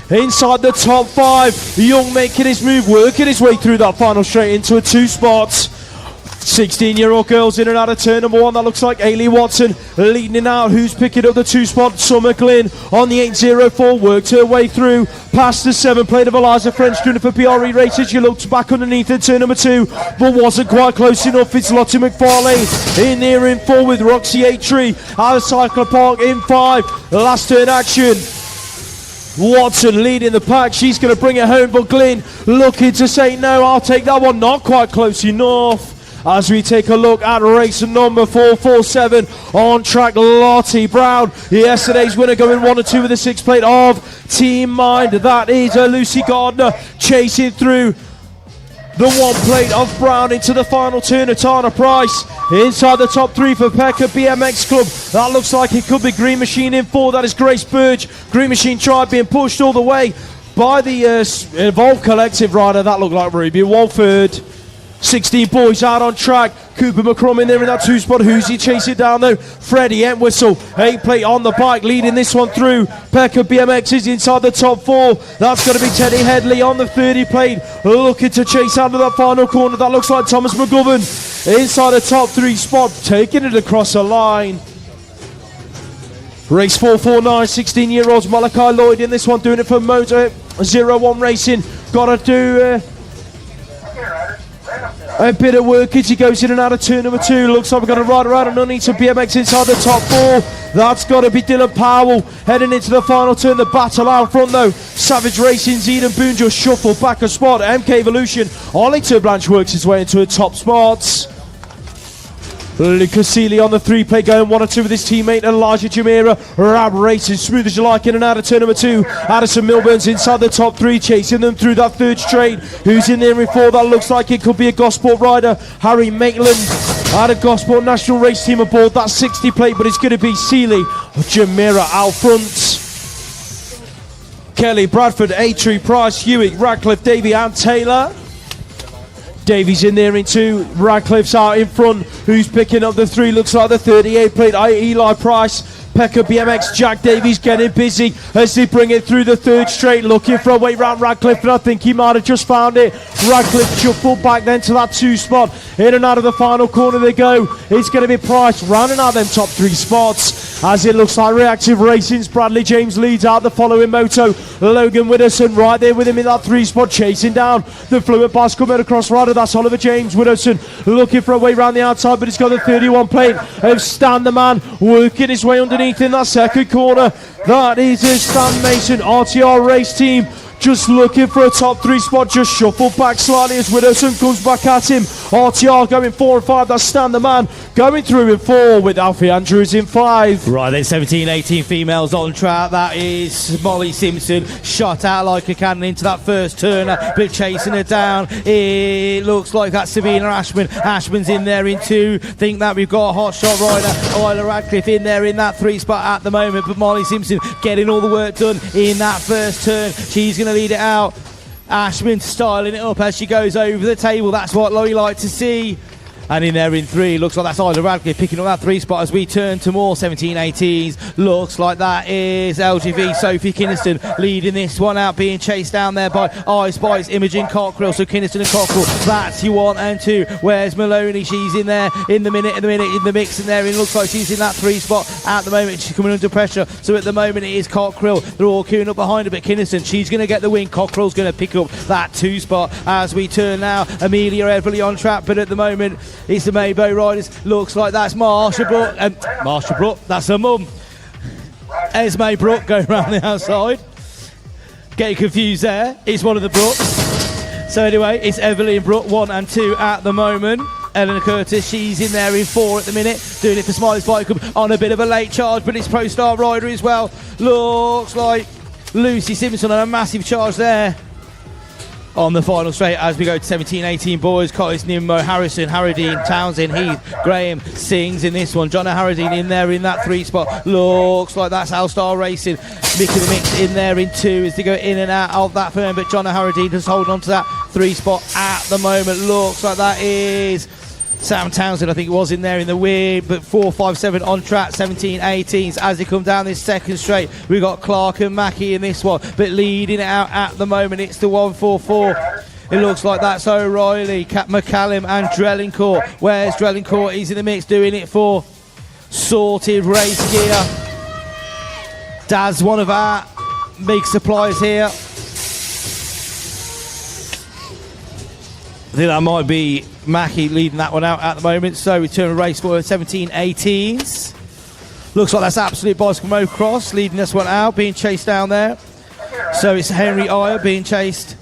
Inside the top 5. Young making his move, working his way through that final straight into a 2 spot. 16-year-old girls in and out of turn number 1. That looks like Ailey Watson leading it out. Who's picking up the 2 spot? Summer Glynn on the 804. Worked her way through past the 7 plate of Eliza French doing it for PRE Races. She looked back underneath in turn number 2, but wasn't quite close enough. It's Lottie McFarlane in there in 4 with Roxy Aitry out of Cycle Park in 5. Last turn action. Watson leading the pack. She's going to bring it home, but Glynn looking to say no, I'll take that one. Not quite close enough. As we take a look at race number 447 on track, Lottie Brown, yesterday's winner, going 1 and 2 with the 6 plate of Team Mind. That is Lucy Gardner chasing through the 1 plate of Brown into the final turn. Tana Price inside the top 3 for Pekka BMX Club. That looks like it could be Green Machine in 4. That is Grace Burge. Green Machine tried being pushed all the way by the Evolve Collective rider. That looked like Ruby Walford. 16 boys out on track. Cooper McCrum in there in that 2 spot. Who's he chasing down though? Freddie Entwistle, 8 plate on the bike, leading this one through. Pekka BMX is inside the top 4. That's going to be Teddy Headley on the 30 plate, looking to chase out of that final corner. That looks like Thomas McGovern inside the top 3 spot, taking it across the line. Race 449, 16-year-olds. Malachi Lloyd in this one, doing it for Motor 01 Racing. Got to do a bit of work as he goes in and out of turn number 2. Looks like we're going to ride around and underneath some BMX inside the top 4. That's got to be Dylan Powell heading into the final turn. The battle out front though. Savage Racing's Eden Boone just shuffled back a spot. MK Evolution, Arlington Blanche works his way into a top spot. Lucas Seeley on the 3 plate, going 1 and 2 with his teammate Elijah Jamira. Rab racing smooth as you like in and out of turn number 2. Addison Milburn's inside the top 3, chasing them through that 3rd straight. Who's in there in 4? That looks like it could be a Gosport rider. Harry Maitland Out of Gosport National Race Team aboard that 60 plate, but it's going to be Seeley or Jamira out front. Kelly, Bradford, Atri, Price, Hewitt, Radcliffe, Davey and Taylor. Davies in there in 2, Radcliffe's out in front. Who's picking up the 3? Looks like the 38 plate, Eli Price. Pekka BMX, Jack Davies getting busy as they bring it through the 3rd straight, looking for a way round Radcliffe, and I think he might have just found it. Radcliffe shuffled back then to that 2 spot. In and out of the final corner they go. It's going to be Price rounding out them top 3 spots as it looks like Reactive Racing's Bradley James leads out the following moto. Logan Widdowson right there with him in that 3 spot, chasing down the Fluid Boss coming across rider. That's Oliver James. Widdowson looking for a way round the outside, but he's got the 31 plate of Stan the Man working his way underneath in that 2nd corner. That is a Stan Mason RTR race team just looking for a top 3 spot, just shuffled back slightly as Widdowson comes back at him. RTR going 4 and 5, that's Stan the Man going through in 4 with Alfie Andrews in 5. Right then, 17-18 females on track. That is Molly Simpson, shot out like a cannon into that first turner, but chasing her down. It looks like that's Savina Ashman. Ashman's in there in 2. Think that we've got a hot shot rider, Isla Radcliffe, in there in that 3 spot at the moment, but Molly Simpson getting all the work done in that first turn. She's going to lead it out. Ashman styling it up as she goes over the table. That's what we like to see. And in there in 3, looks like that's Isla Radcliffe picking up that 3 spot as we turn to more 17-18s. Looks like that is LGV Sophie Kinniston leading this one out, being chased down there by Ice Spice, Imogen Cockrell. So Kinniston and Cockrell, that's your 1 and 2. Where's Maloney? She's in there in the mix in there. It looks like she's in that 3 spot at the moment. She's coming under pressure. So at the moment it is Cockrell. They're all queuing up behind her, but Kinniston, she's going to get the win. Cockrell's going to pick up that 2 spot as we turn now. Amelia Everly on track, but at the moment it's the Maybo Riders. Looks like that's Marsha Brook. Marsha Brook, that's her mum. Esme Brook going round the outside. Getting confused there. It's one of the Brooks. So anyway, it's Evelyn Brook, 1 and 2 at the moment. Eleanor Curtis, she's in there in 4 at the minute, doing it for Smiley's Bike Club on a bit of a late charge, but it's Pro Star Rider as well. Looks like Lucy Simpson on a massive charge there. On the final straight as we go to 17-18 boys, Collis, Nimmo, Harrison, Harradine, Townsend, Heath, Graham, Sings in this one. John Harradine in there in that 3 spot. Looks like that's Alstar Racing. Mickey the Mix in there in 2 as they go in and out of that firm, but John Harradine just holding on to that 3 spot at the moment. Looks like that is Sam Townsend, I think, was in there in the win, but 4-5-7 on track, 17-18s as they come down this 2nd straight. We've got Clark and Mackie in this one, but leading it out at the moment, it's the 1-4-4. It looks like that's O'Reilly, McCallum and Drellincourt. Where's Drellincourt? He's in the mix doing it for Sorted Race Gear. Daz, one of our big suppliers here. I think that might be Mackie leading that one out at the moment. So we turn a race for 17-18s. Looks like that's Absolute Bicycle Motocross leading this one out, being chased down there. So it's Henry Iyer being chased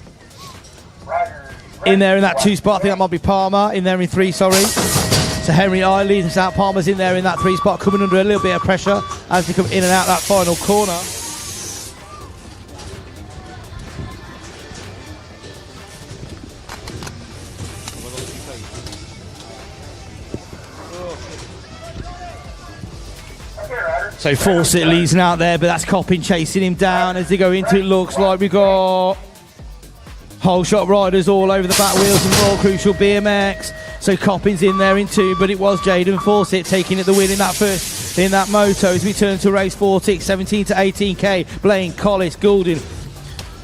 in there in that 2 spot. I think that might be Palmer in there in 3, sorry. So Henry Iyer leading us out. Palmer's in there in that 3 spot, coming under a little bit of pressure as they come in and out that final corner. So Fawcett leads out there, but that's Coppin chasing him down as they go into it. Looks like we've got whole shot riders all over the back wheels and Royal Crucial BMX. So Coppin's in there in 2, but it was Jaden Fawcett taking it the win in that moto as we turn to race 46, 17 to 18k. Blaine, Collis, Goulden,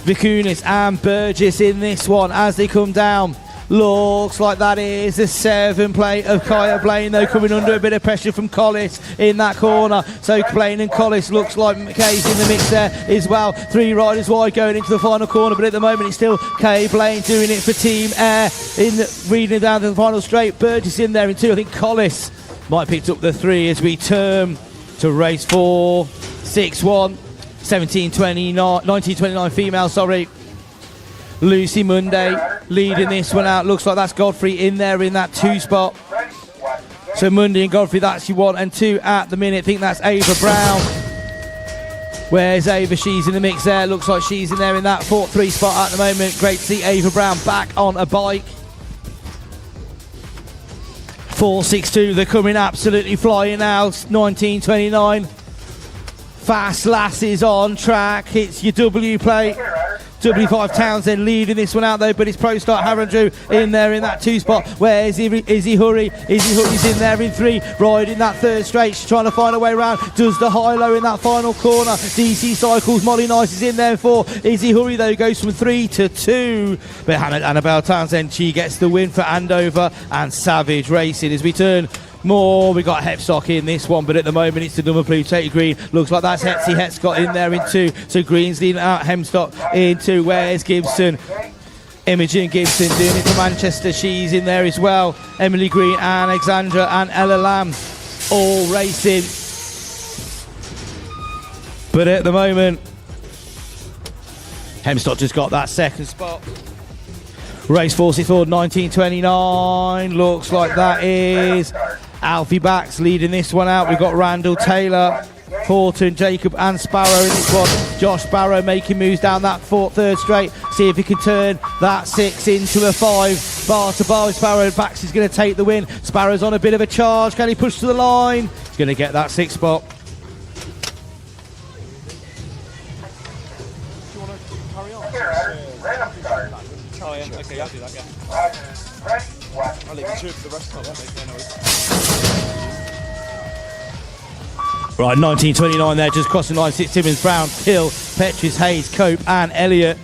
Vicunis and Burgess in this one as they come down. Looks like that is the 7 plate of Kaya Blaine, though, coming under a bit of pressure from Collis in that corner. So Blaine and Collis, looks like Kay's in the mix there as well. 3 riders wide going into the final corner, but at the moment it's still Kay Blaine doing it for Team Air, reading it down to the final straight. Burgess in there in 2. I think Collis might have picked up the 3 as we turn to race 4, 6-1, 1929 female, sorry. Lucy Monday leading this one out. Looks like that's Godfrey in there in that 2 spot. So Monday and Godfrey, that's your 1 and 2 at the minute. I think that's Ava Brown. Where's Ava? She's in the mix there. Looks like she's in there in that 4-3 spot at the moment. Great to see Ava Brown back on a bike. 4.62, they're coming absolutely flying now. 19.29. Fast Lasses on track. It's your W plate. W5 Townsend leading this one out though, but it's Pro Start Harandrew in there in that 2 spot. Where is Izzy Hurry? Izzy Hurry's in there in 3, riding that 3rd straight. She's trying to find a way around. Does the high-low in that final corner. DC Cycles, Molly Nice is in there in 4. Izzy Hurry though goes from 3 to 2. But Annabelle Townsend, she gets the win for Andover and Savage Racing. As we turn more, we got Hepstock in this one, but at the moment it's the number blue Tate Green. Looks like that's Hetsy Hetscott in there in 2. So Green's leading out Hemstock in 2. Where's Gibson? Imogen Gibson doing it for Manchester. She's in there as well. Emily Green, Alexandra and Ella Lamb all racing. But at the moment, Hemstock just got that 2nd spot. Race 464, 19.29. Looks like that is Alfie Bax leading this one out. We've got Randall Taylor, Horton, Jacob and Sparrow in this one. Josh Sparrow making moves down that 3rd straight. See if he can turn that 6 into a 5. Bar to bar with Sparrow. Bax is going to take the win. Sparrow's on a bit of a charge. Can he push to the line? He's going to get that 6th spot. Okay, I'll do that, yeah. I'll leave it to the rest of Right, 19.29 there, just crossing line. 6 Timmins, Brown, Hill, Petris, Hayes, Cope and Elliott.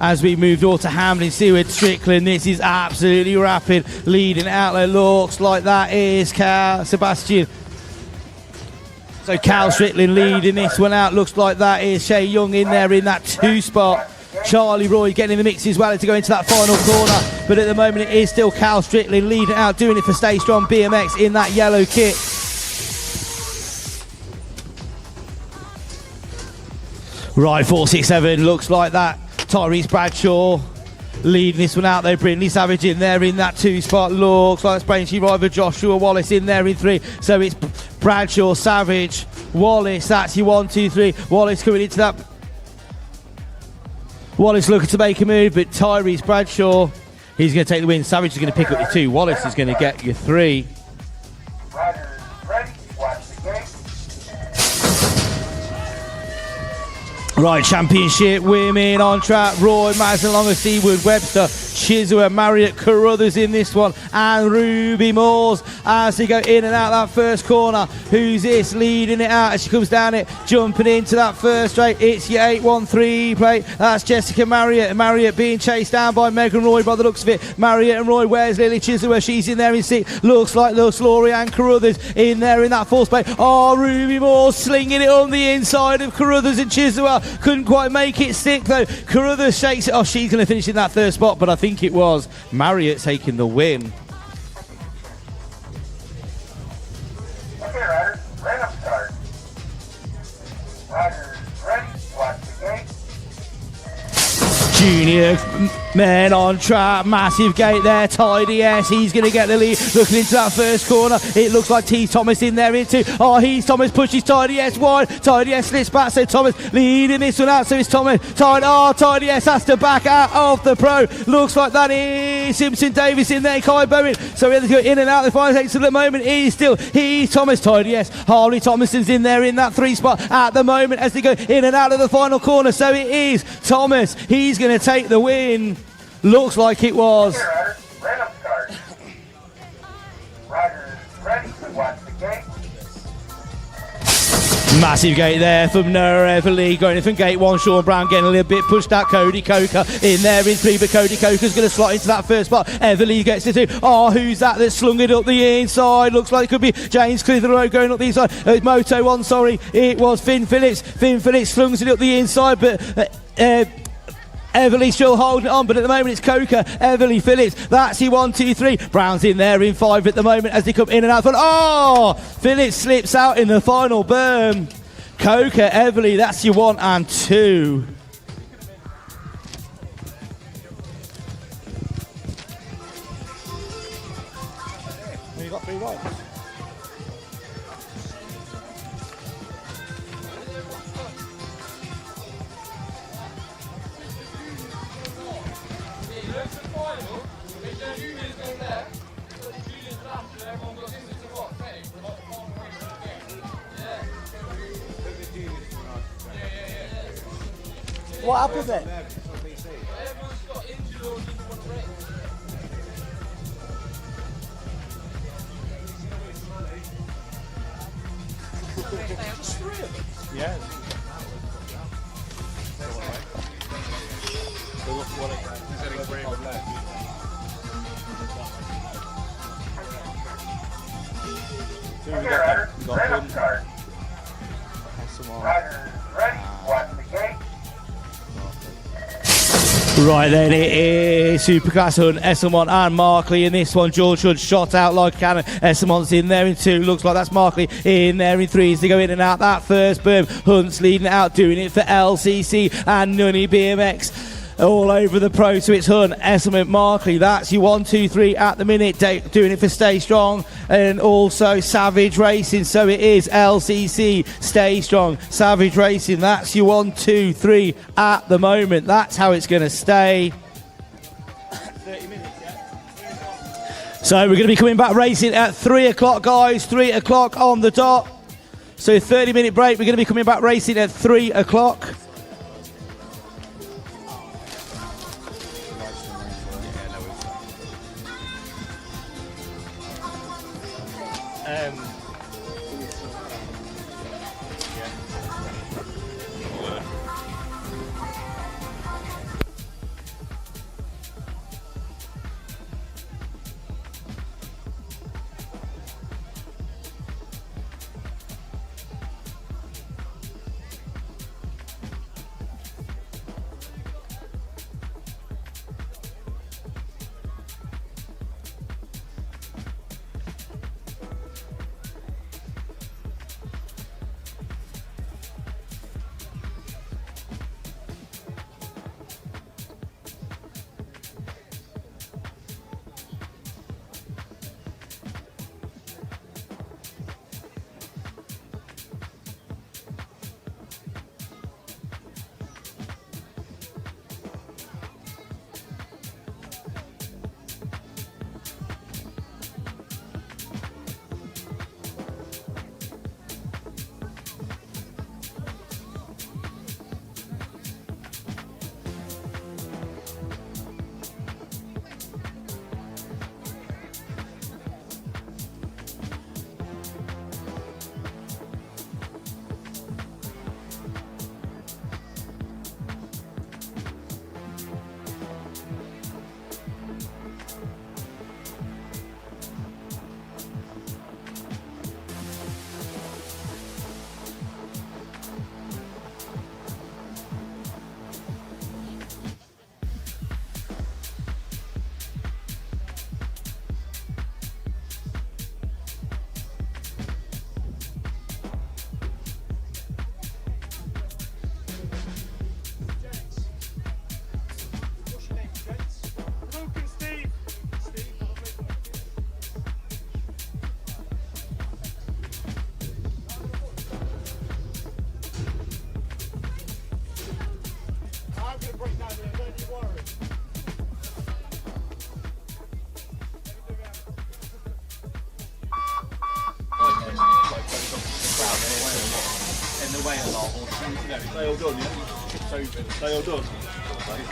As we move on to Hamlin, Seward, Strickland, this is absolutely rapid. Leading out there, looks like that is Sebastian. So Cal Strickland leading this one out. Looks like that is Shay Young in there in that 2 spot. Charlie Roy getting in the mix as well to go into that final corner. But at the moment it is still Cal Strickland leading out, doing it for Stay Strong BMX in that yellow kit. Right, 4.67, looks like that. Tyrese Bradshaw leading this one out though. Brindley Savage in there in that 2 spot. Looks like Sprainsea rival Joshua Wallace in there in 3. So it's Bradshaw, Savage, Wallace. That's your 1, 2, 3. Wallace coming into that. Wallace looking to make a move, but Tyrese Bradshaw, he's going to take the win. Savage is going to pick up your 2. Wallace is going to get your 3. Right, championship women on track. Roy, Madison, Longer, Seawood, Webster, Chisholm, Marriott, Carruthers in this one, and Ruby Moores as they go in and out that 1st corner. Who's this leading it out as she comes down it, jumping into that 1st straight? It's your 813 plate. That's Jessica Marriott. Marriott being chased down by Megan Roy by the looks of it. Marriott and Roy. Where's Lily Chisholm? She's in there in 6. Looks like Laurie Ann Carruthers in there in that 4th plate. Oh, Ruby Moores slinging it on the inside of Carruthers and Chisholm. Couldn't quite make it stick though. Carruthers shakes it. Oh, she's going to finish in that 3rd spot, but I think it was Marriott taking the win. Okay, riders, random start. Riders ready, watch the gate. Junior men on track, massive gate there, Tidy S, he's going to get the lead, looking into that 1st corner. It looks like T. Thomas in there into, oh, Heath Thomas pushes Tidy S wide, Tidy S slips back, so Thomas leading this one out, so it's Thomas, Tidy S has to back out of the pro. Looks like that is Simpson Davis in there, Kai Bowen, so we have to go in and out the final takes at the moment. He's still, Heath Thomas, Tidy S, Harley Thomason's in there in that 3 spot at the moment as they go in and out of the final corner, so it is Thomas, he's going to take the win. Looks like it was. Okay, riders, random start. Riders ready, watch the gate. Massive gate there from Noah Everly, going in from gate 1. Sean Brown getting a little bit pushed out. Cody Coker in there in 3, but Cody Coker's going to slot into that 1st spot. Everly gets it 2. Oh, who's that that's slung it up the inside? Looks like it could be James Clitheroe going up the inside. Moto 1, sorry. It was Finn Phillips. Finn Phillips slungs it up the inside, but Everly still holding on, but at the moment it's Coker, Everly, Phillips. That's your 1, 2, 3. Brown's in there in 5 at the moment as they come in and out. Oh, Phillips slips out in the final berm. Coker, Everly, that's your 1 and 2. You got 3 rides. What happened then? Yeah. Okay, riders, random start. Riders ready, watch the gate. Right then, it is Superclass Hunt, Esselmont and Markley in this one. George Hunt shot out like a cannon. Esselmont's in there in 2. Looks like that's Markley in there in 3 as they go in and out that first berm. Hunt's leading it out, doing it for LCC and Nunny BMX. All over the pro, so it's Hunt, Esselmont, Markley. That's your 1, 2, 3 at the minute. Doing it for Stay Strong and also Savage Racing. So it is LCC, Stay Strong, Savage Racing. That's your 1, 2, 3 at the moment. That's how it's going to stay. 30 minutes, yeah. So we're going to be coming back racing at 3 o'clock, guys. 3 o'clock on the dot. So 30-minute break. We're going to be coming back racing at 3 o'clock.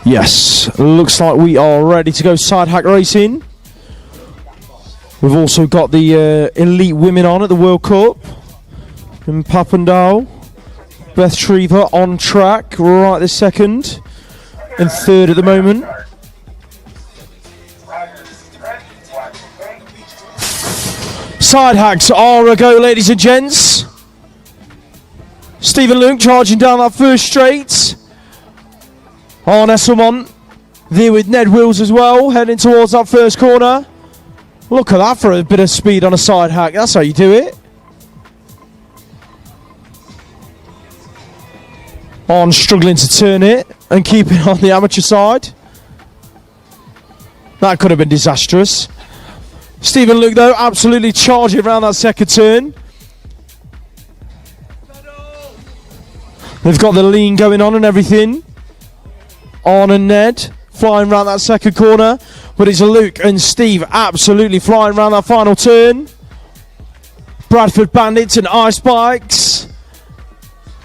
Yes, looks like we are ready to go side hack racing. We've also got the elite women on at the World Cup in Papendal. Beth Treva on track right this second, and third at the moment. Side hacks are a go, ladies and gents. Stephen Luke charging down that first straight. On Esselmont, there with Ned Wills as well, heading towards that first corner. Look at that for a bit of speed on a side hack. That's how you do it. On struggling to turn it and keep it on the amateur side. That could have been disastrous. Stephen Luke, though, absolutely charging around that second turn. They've got the lean going on and everything. On and Ned flying around that second corner, but it's Luke and Steve absolutely flying around that final turn. Bradford Bandits and Ice Bikes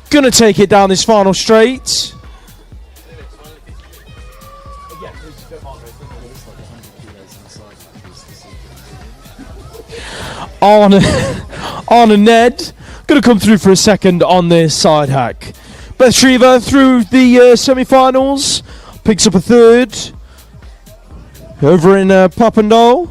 gonna take it down this final straight. on and Ned. Going to come through for a second on this side hack. Beth Shriver through the semi-finals. Picks up a third. Over in Papandal.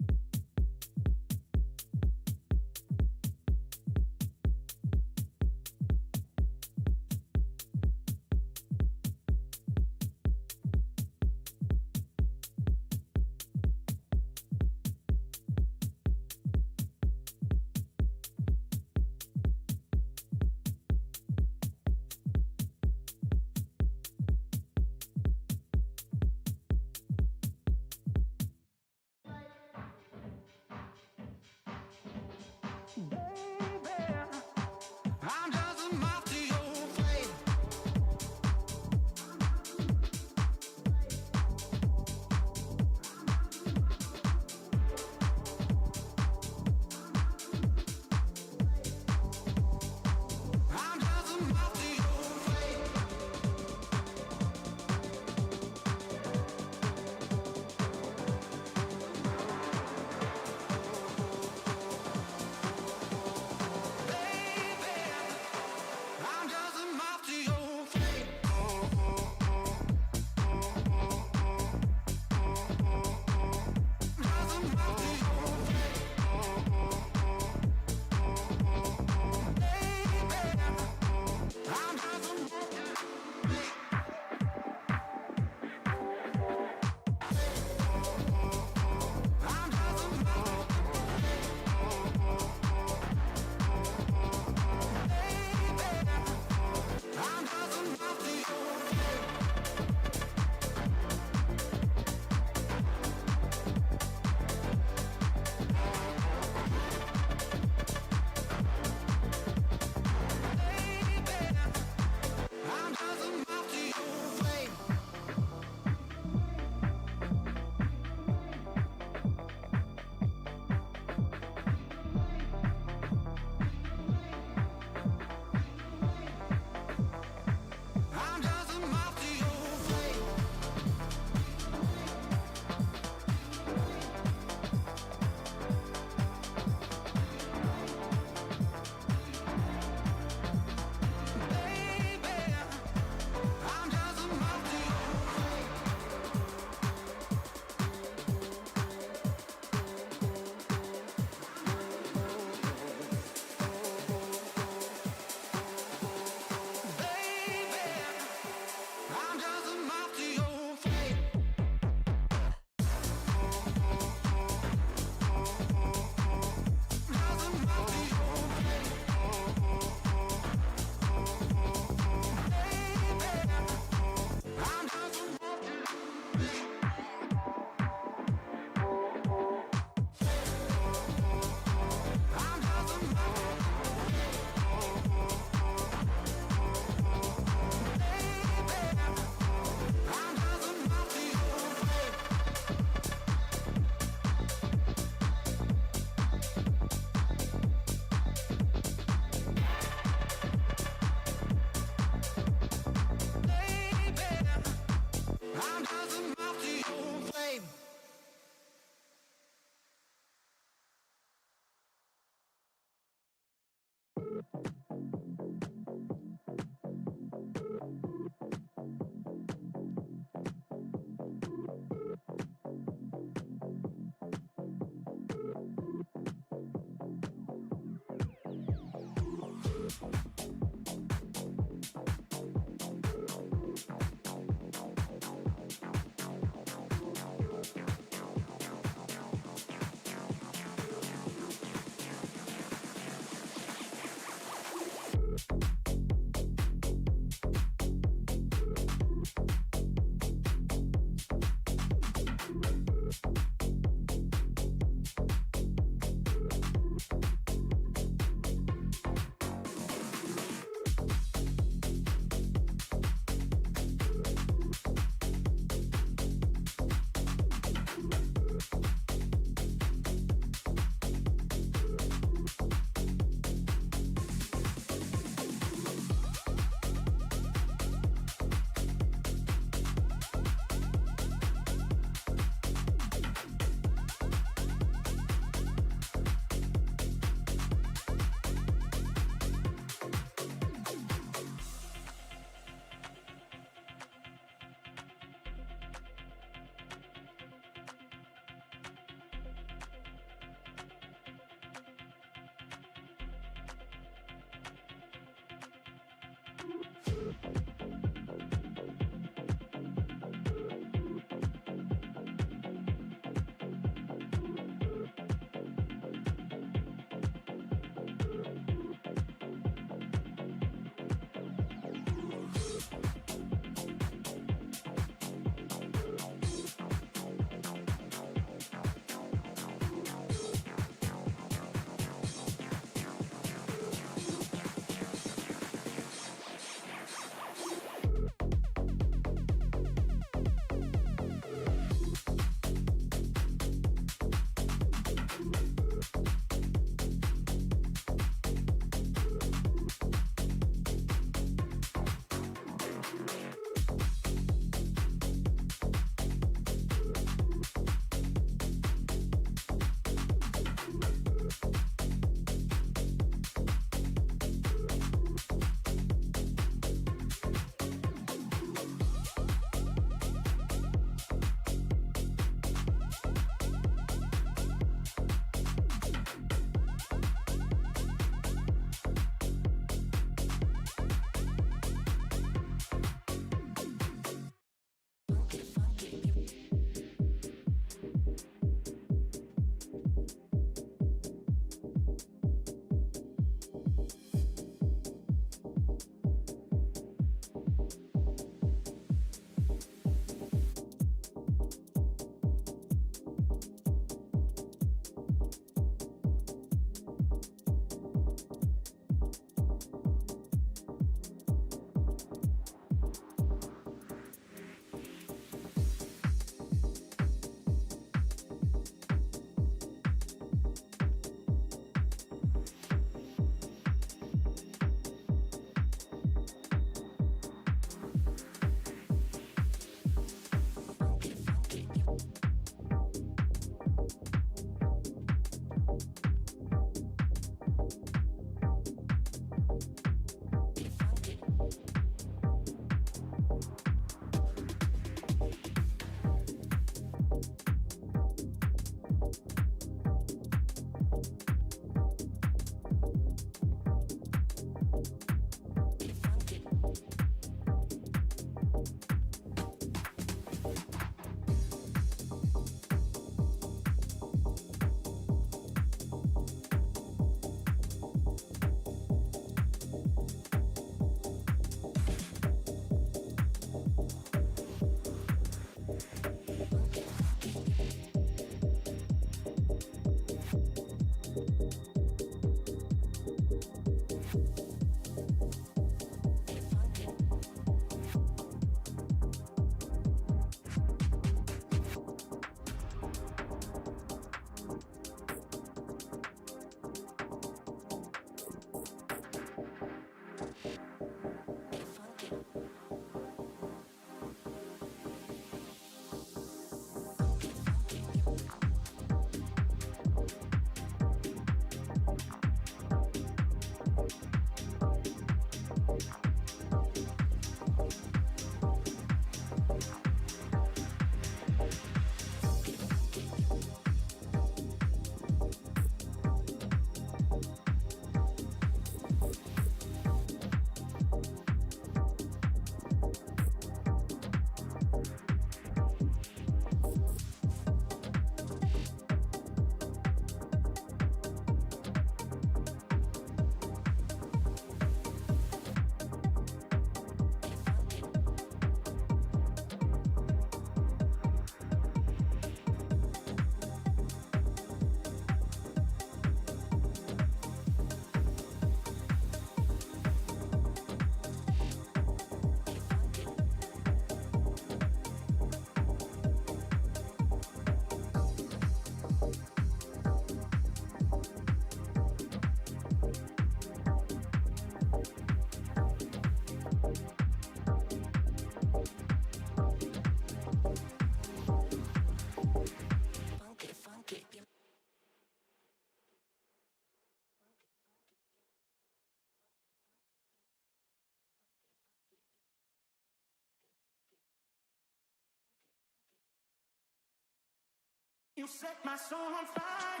You set my soul on fire.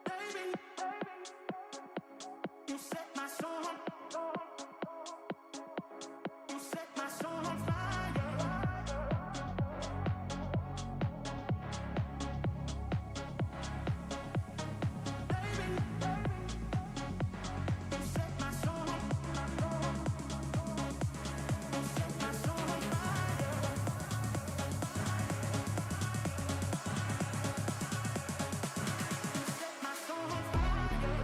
Baby, you set my soul on fire. You set my soul on fire. Baby, you set my soul on fire. You set my soul on fire. You set my soul on fire.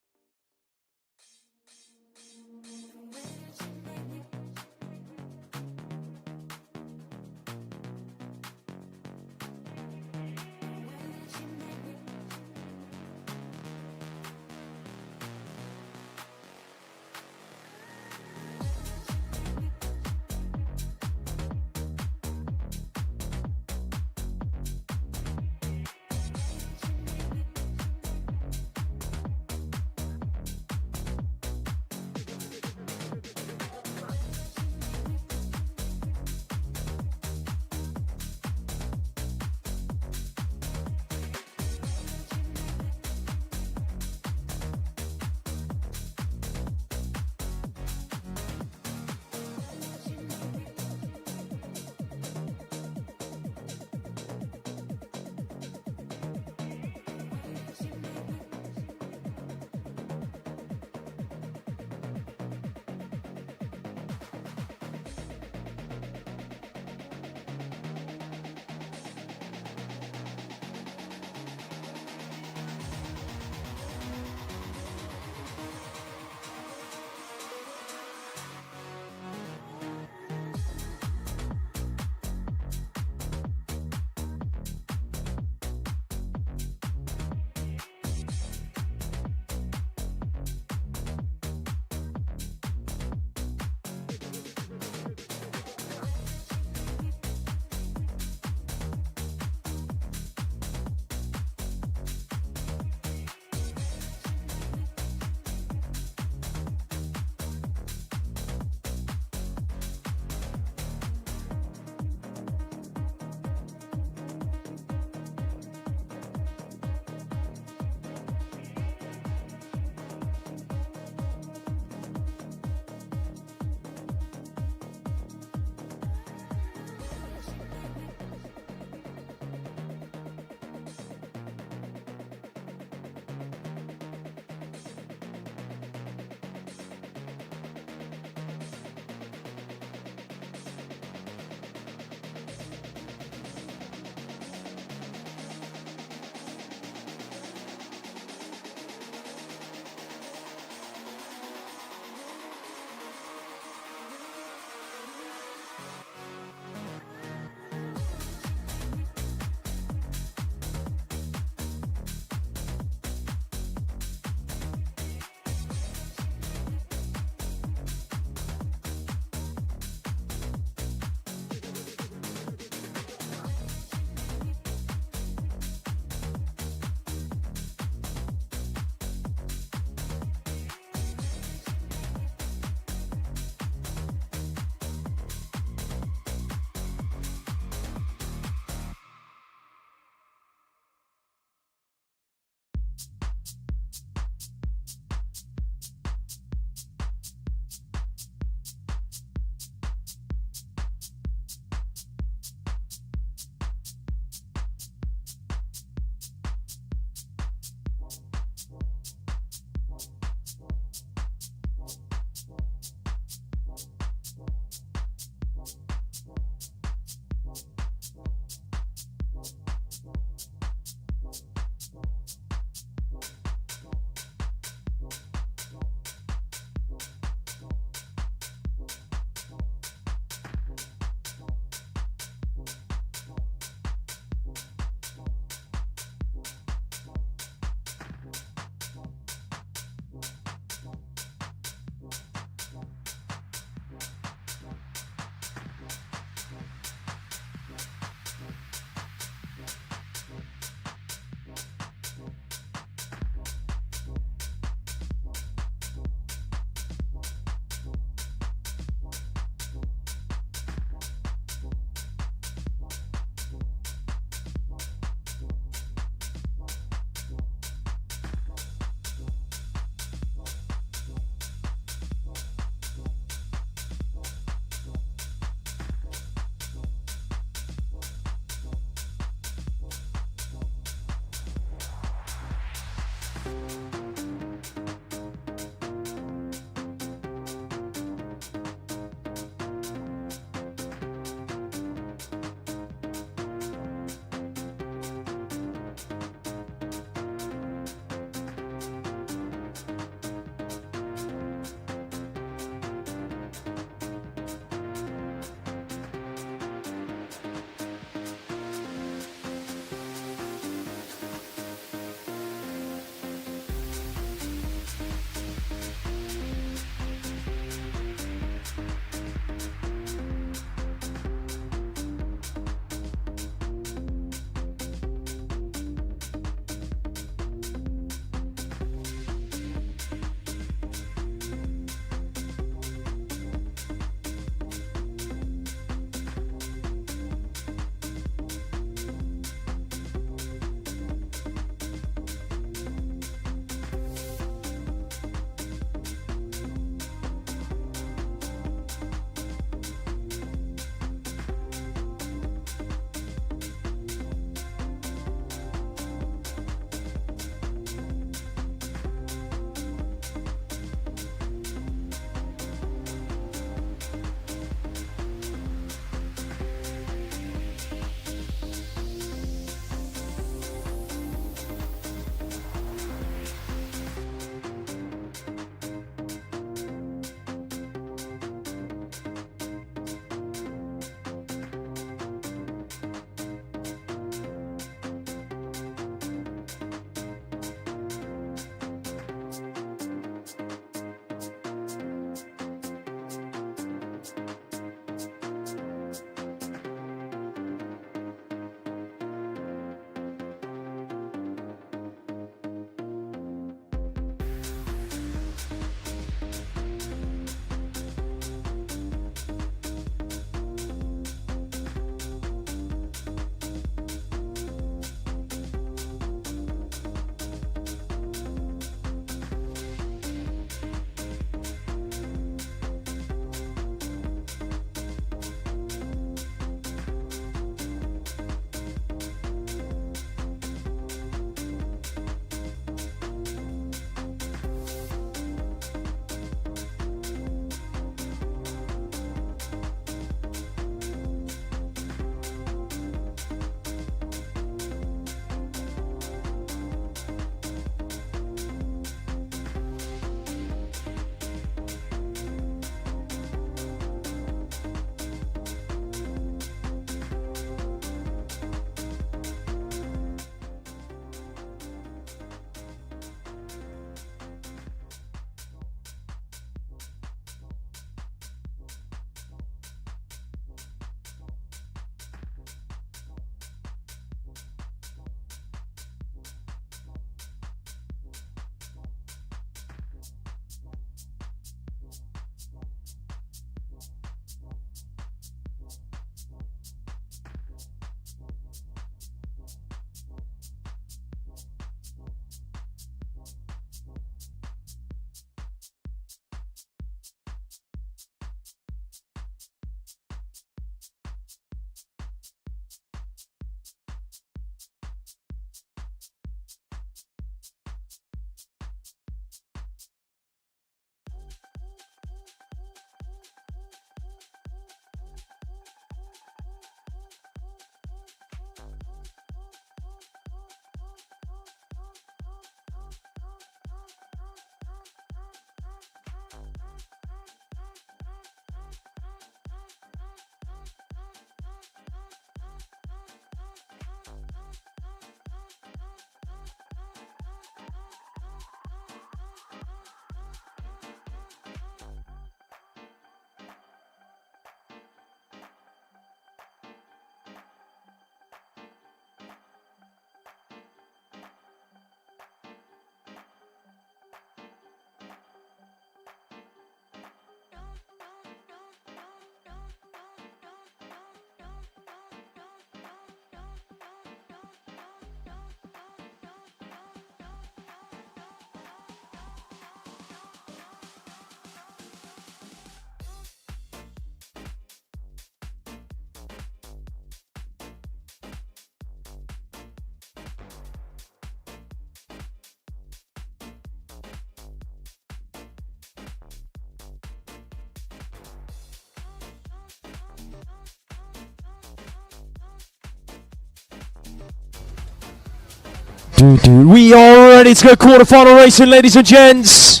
We are ready to go quarter-final racing, ladies and gents.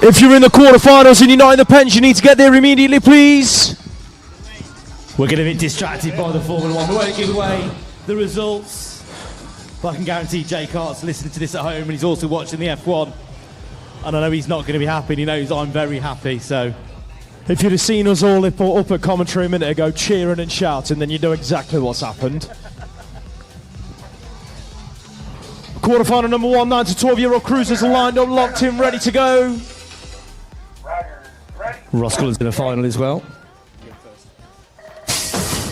If you're in the quarter-finals and you're not in the pens, you need to get there immediately, please. We're going to be distracted by the Formula 1. We won't give away the results. But I can guarantee Jake Hart's listening to this at home and he's also watching the F1. And I know he's not going to be happy and he knows I'm very happy, so... If you'd have seen us all up at commentary a minute ago cheering and shouting, then you know exactly what's happened. Quarterfinal number 1, 9 to 12-year-old cruisers are lined up, locked in, ready to go. Ross Cullen's in the final as well.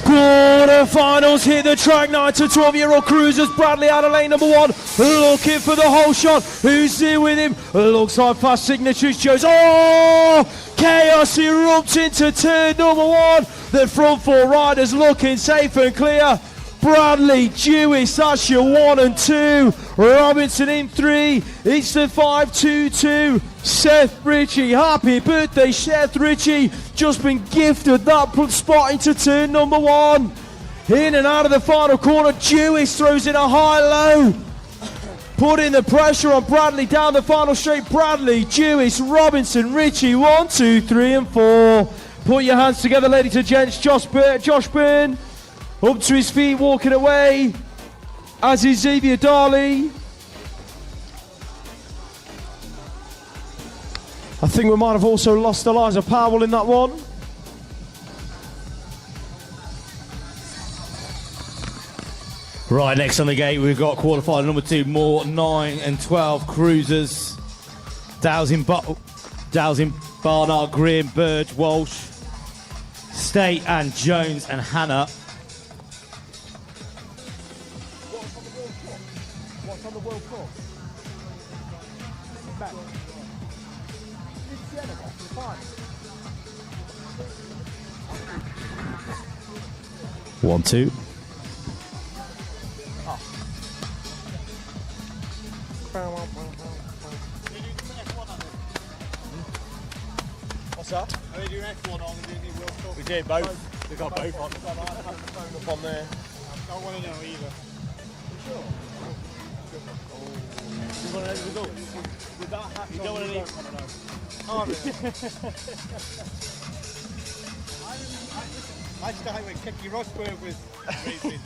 Quarterfinals hit the track, 9 to 12-year-old cruisers. Bradley out of lane number 1, looking for the whole shot. Who's here with him? Looks like fast signatures. Joe's. Oh! Chaos erupts into turn number 1. The front 4 riders looking safe and clear. Bradley, Dewey, that's your 1 and 2. Robinson in 3. It's the 5-2-2. Seth Ritchie, happy birthday, Seth Ritchie. Just been gifted that spot into turn number 1. In and out of the final corner, Dewey throws in a high-low. Putting the pressure on Bradley down the final straight. Bradley, Dewey, Robinson, Ritchie, 1, 2, 3 and 4. Put your hands together, ladies and gents. Josh Byrne. Up to his feet, walking away, as is Xavier Darley. I think we might have also lost Eliza Powell in that one. Right, next on the gate, we've got quarterfinal number 2, more 9 and 12 cruisers. Dowsing, Barnard, Graham, Burge, Walsh, State and Jones and Hannah. What's on the World Cup? Back. One, two. What's that? Are they doing F1 on the World Cup? We did both. They got both on. Up on there. I don't want to know either. Sure. You want to know the results? With that hat you don't want to know. Oh, I started when Kiki Rosberg was racing.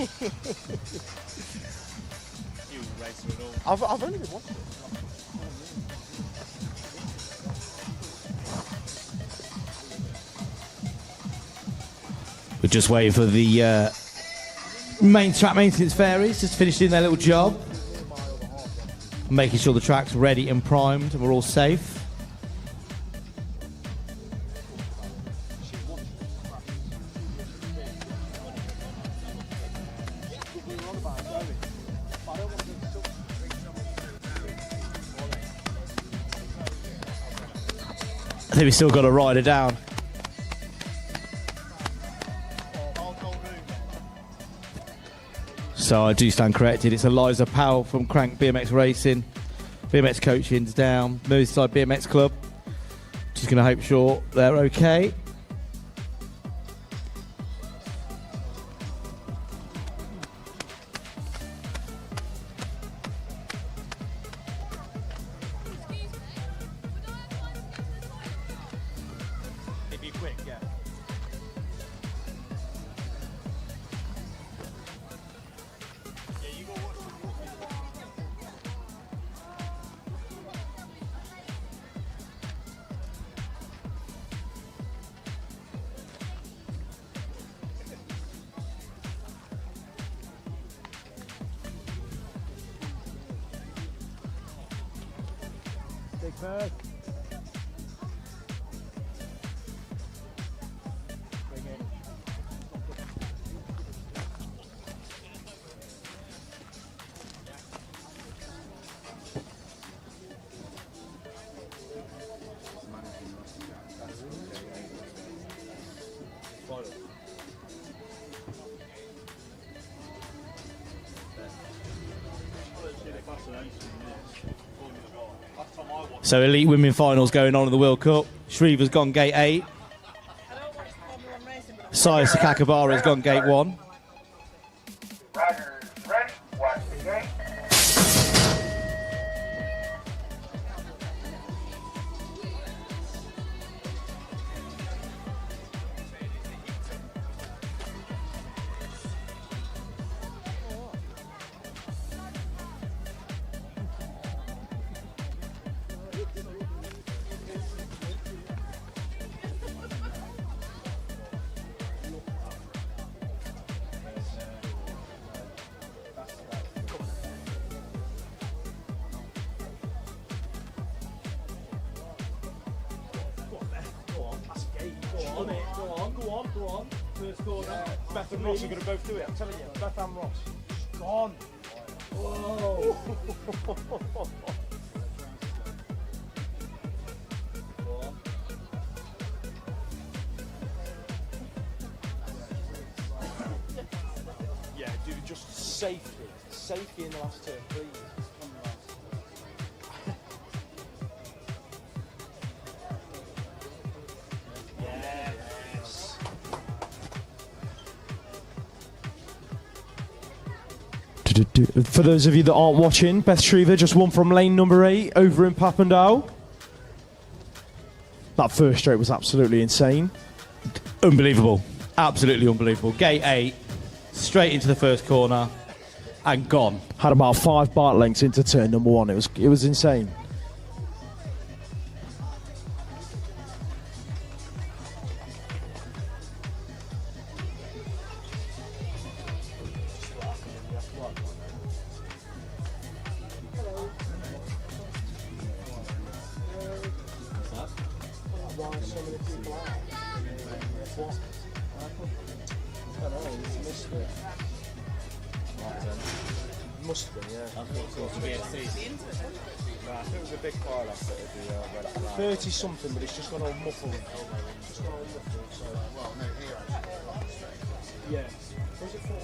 You racer and all. I've only been watching it. We're just waiting for the main track maintenance fairies, just finishing their little job. Making sure the track's ready and primed and we're all safe. I think we still got to ride it down. So I do stand corrected. It's Eliza Powell from Crank BMX Racing. BMX coaching's down. Merseyside BMX Club. Just going to hope sure they're okay. Be quick, yeah. Big bird. Bring it. So elite women finals going on in the World Cup. Shrever's gone gate 8. Saya Sakakabara has gone gate 1. Riders ready. on it. Go on. First corner. Beth and Ross are going to both do it. I'm telling you. Beth and Ross. Go on. Whoa. Yeah, dude, just safety in the last turn, please. Yes. For those of you that aren't watching, Beth Shriver just won from lane number 8 over in Papandreou. That first straight was absolutely insane. Unbelievable. Absolutely unbelievable. Gate 8, straight into the first corner, and gone. Had about 5 bike lengths into turn number 1. It was insane. Must have been, yeah. I thought it was Nah, I think it was a big pile up at the red flag. 30 something, but it's just gone all muffled. Just gone all muffled, so. Well, no, here actually. Yeah. Was it 40?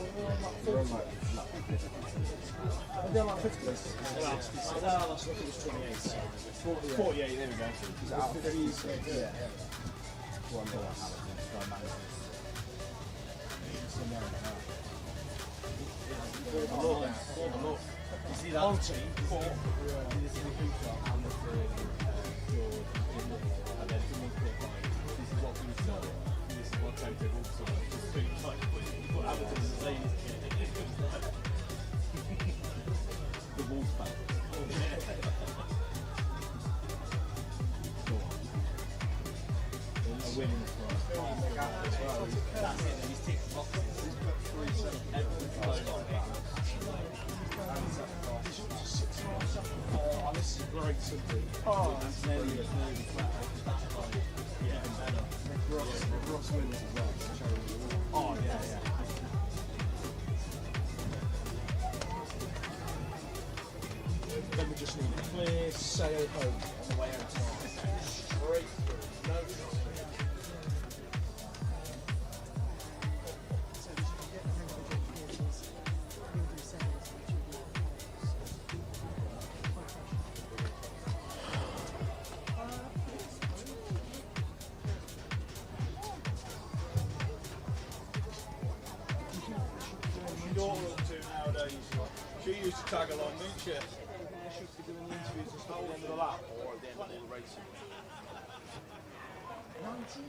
We're on like 50. Are they like 50? Last week it was 28. So 48, there we go. Is that out of 50? Yeah. Well, I'm going to have it. Look. You see that? On team, 4. This is the Cooper and the George and then someone put like, this is what we saw, this is what Toto also just two like, what happened to the same the wolf back. A winning as well. That's it, he's ticked boxes. He's got 3 everything's blown like that. Oh, this is great something. Oh, that's nearly flat. Yeah, better. Ross wins as well. Oh, yeah. Then we just need a clear sail home on the way out. Straight through, no trouble. She used to tag along, didn't she? She should be doing the interviews just at the end of the lap or at the end of the racing. 19.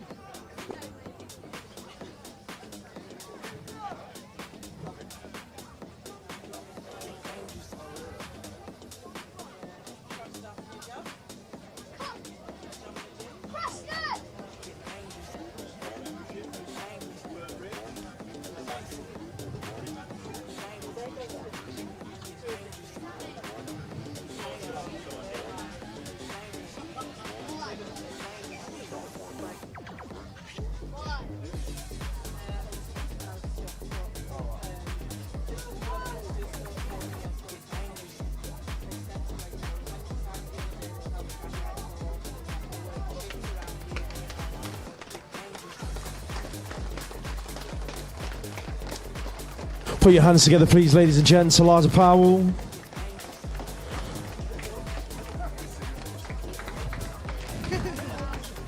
Put your hands together, please, ladies and gents. Eliza Powell.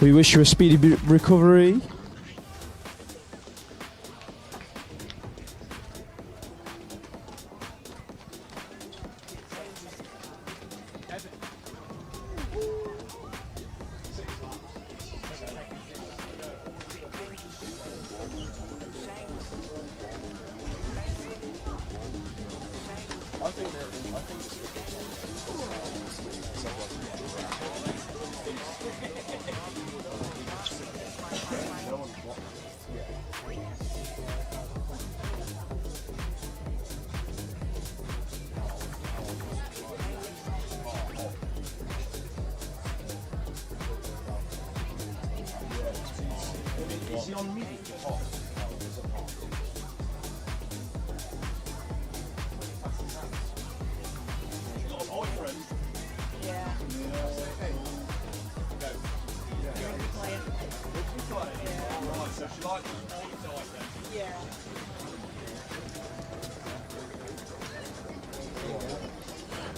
We wish you a speedy recovery.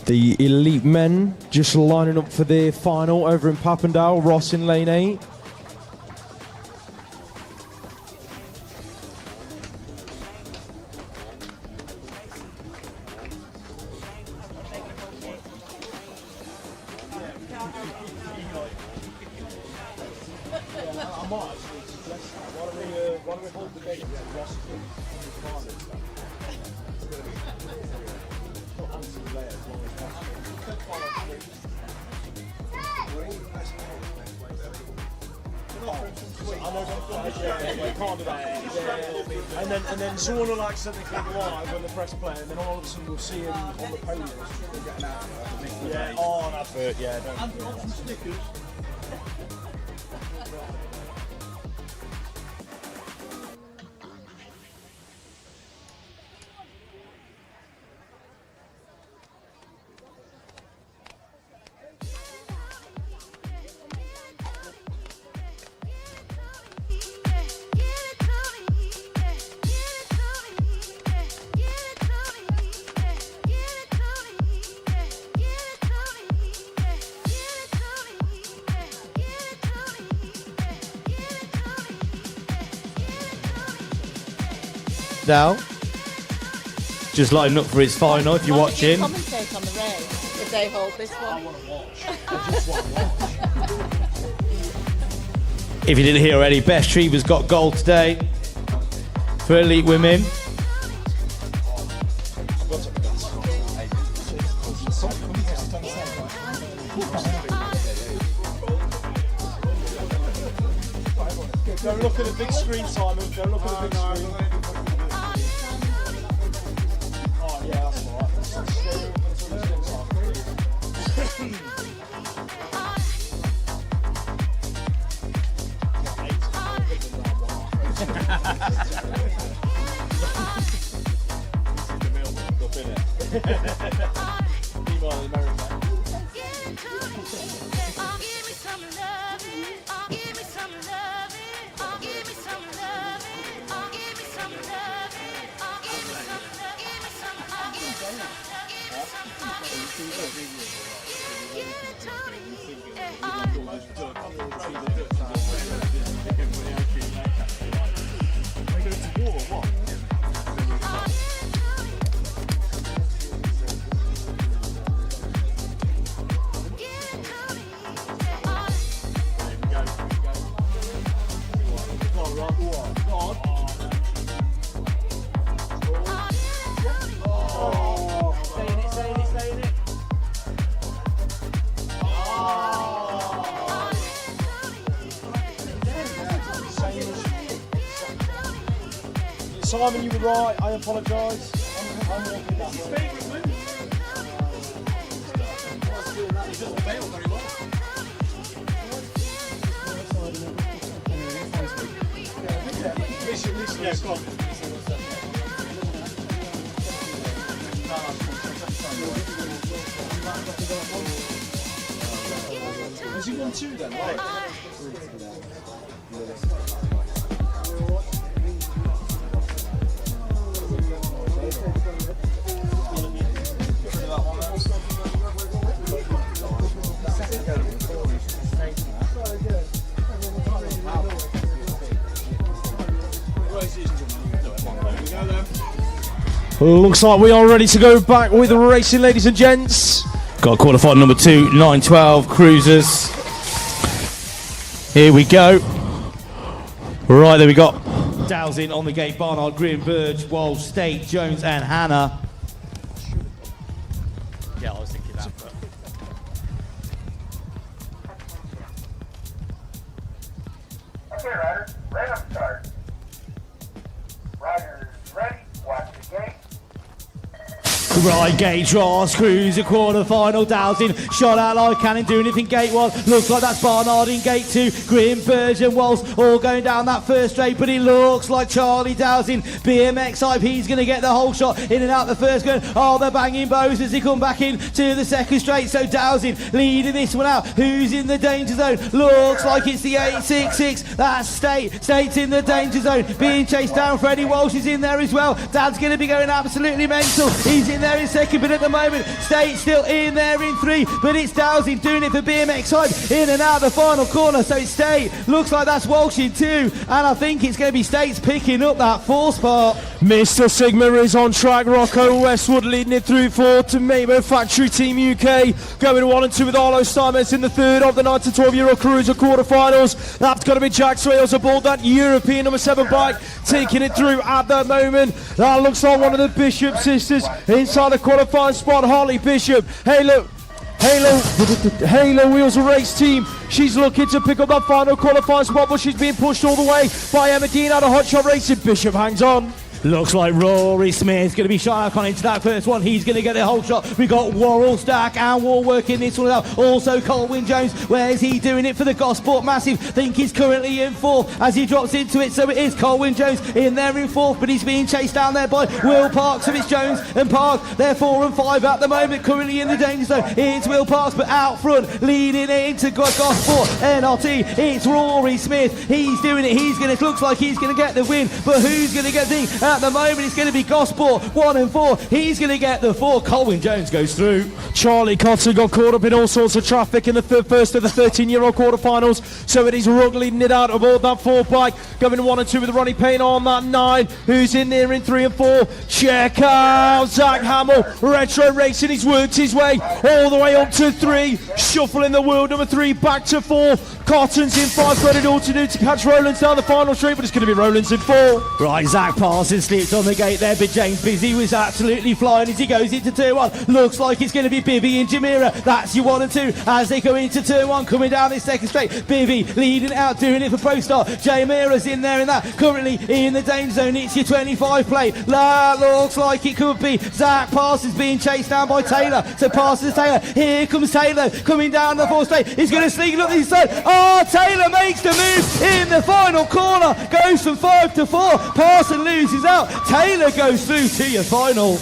The elite men just lining up for their final over in Papendale. Ross in lane 8. And then someone will accidentally click live when the press play, and then all of a sudden we'll see him on the podium. Yeah, oh, an advert, yeah. And some stickers. Dow. Just lining up for his final if you're watching. Commentate on the race if they hold this one. If you didn't hear already, Beth Trevor's got gold today for elite women. Don't look at the big screen, Simon. Don't look at the big screen. Oh, yeah, that's all right. Let's stay until the next time. Simon, you were right. I apologise. I'm going to that way. He doesn't fail very well. Yeah, go on. Has he won 2 then? Right. Looks like we are ready to go back with the racing, ladies and gents. Got qualified number 2, 912 Cruisers. Here we go. Right, there we got Dowsing on the gate, Barnard, Green, Burge, Walsh, State, Jones and Hannah. Yeah, I was thinking that. But... Okay, riders, right up start. Riders ready, watch the gate. Right, gate draws, cruiser quarter-final, Dowsing, shot out like cannon, doing it in gate 1, looks like that's Barnard in gate 2, Grim, Virgin, Waltz, all going down that first straight, but it looks like Charlie Dowsing, BMX hype, he's going to get the whole shot, in and out the first gun, oh, they're banging bows as they come back in to the second straight, so Dowsing leading this one out, who's in the danger zone, looks like it's the 866, that's State's in the danger zone, being chased down, Freddie Walsh is in there as well, Dad's going to be going absolutely mental, he's in there in second, but at the moment State still in there in 3, but it's Dowsing doing it for BMX hype, in and out the final corner, so it's State, looks like that's Walsh in 2, and I think it's going to be State's picking up that 4 spot. Mr. Sigma is on track, Rocco Westwood leading it through 4 to Mamo Factory Team UK, going 1 and 2 with Arlo Steinmetz in the third of the 9 to 12 Euro Cruiser quarterfinals. That's going to be Jack Swales aboard that European number 7 bike, taking it through at the moment. That looks like one of the Bishop sisters inside the qualifying spot, Holly Bishop. Halo Wheels Race Team. She's looking to pick up that final qualifying spot, but she's being pushed all the way by Emma Dean out of Hot Shot Racing. Bishop hangs on. Looks like Rory Smith's going to be shot out into that first one. He's going to get the whole shot. We got Worrell Stack and War working this one out. Also Colwyn Jones. Where's he doing it for the Gosport Massive? Think he's currently in 4th as he drops into it. So it is Colwyn Jones in there in 4th, but he's being chased down there by Will Parks. So it's Jones and Parks. They're 4 and 5 at the moment, currently in the danger zone. It's Will Parks, but out front, leading it into Gosport NRT. It's Rory Smith. He's doing it. He's going to, looks like he's going to get the win, but who's going to get the? At the moment, it's going to be Gosport 1 and 4. He's going to get the 4. Colwyn Jones goes through. Charlie Cotton got caught up in all sorts of traffic in the first of the 13-year-old quarterfinals, so it is Rugg leading it out aboard that 4 bike, going 1 and 2 with Ronnie Payne on that 9, who's in there in 3 and 4. Check out Zach Hamill, Retro Racing. He's worked his way all the way up to 3, shuffling the world number 3 back to 4. Cotton's in 5, got it all to do to catch Rowlands down the final straight, but it's going to be Rowlands in 4. Right, Zach Parsons slipped on the gate there, but James Busy was absolutely flying as he goes into turn 1. Looks like it's going to be Bibby and Jamira. That's your 1 and 2 as they go into turn 1, coming down this second straight. Bibby leading it out, doing it for Pro Star. Jamira's in there in that, currently in the danger zone. It's your 25 plate. That looks like it could be Zach Parsons being chased down by Taylor. So Parsons, Taylor, here comes Taylor coming down the 4th straight. He's going to sneak up this side. Oh, Taylor makes the move in the final corner, goes from 5 to 4. Parsons loses out. Taylor goes through to your final.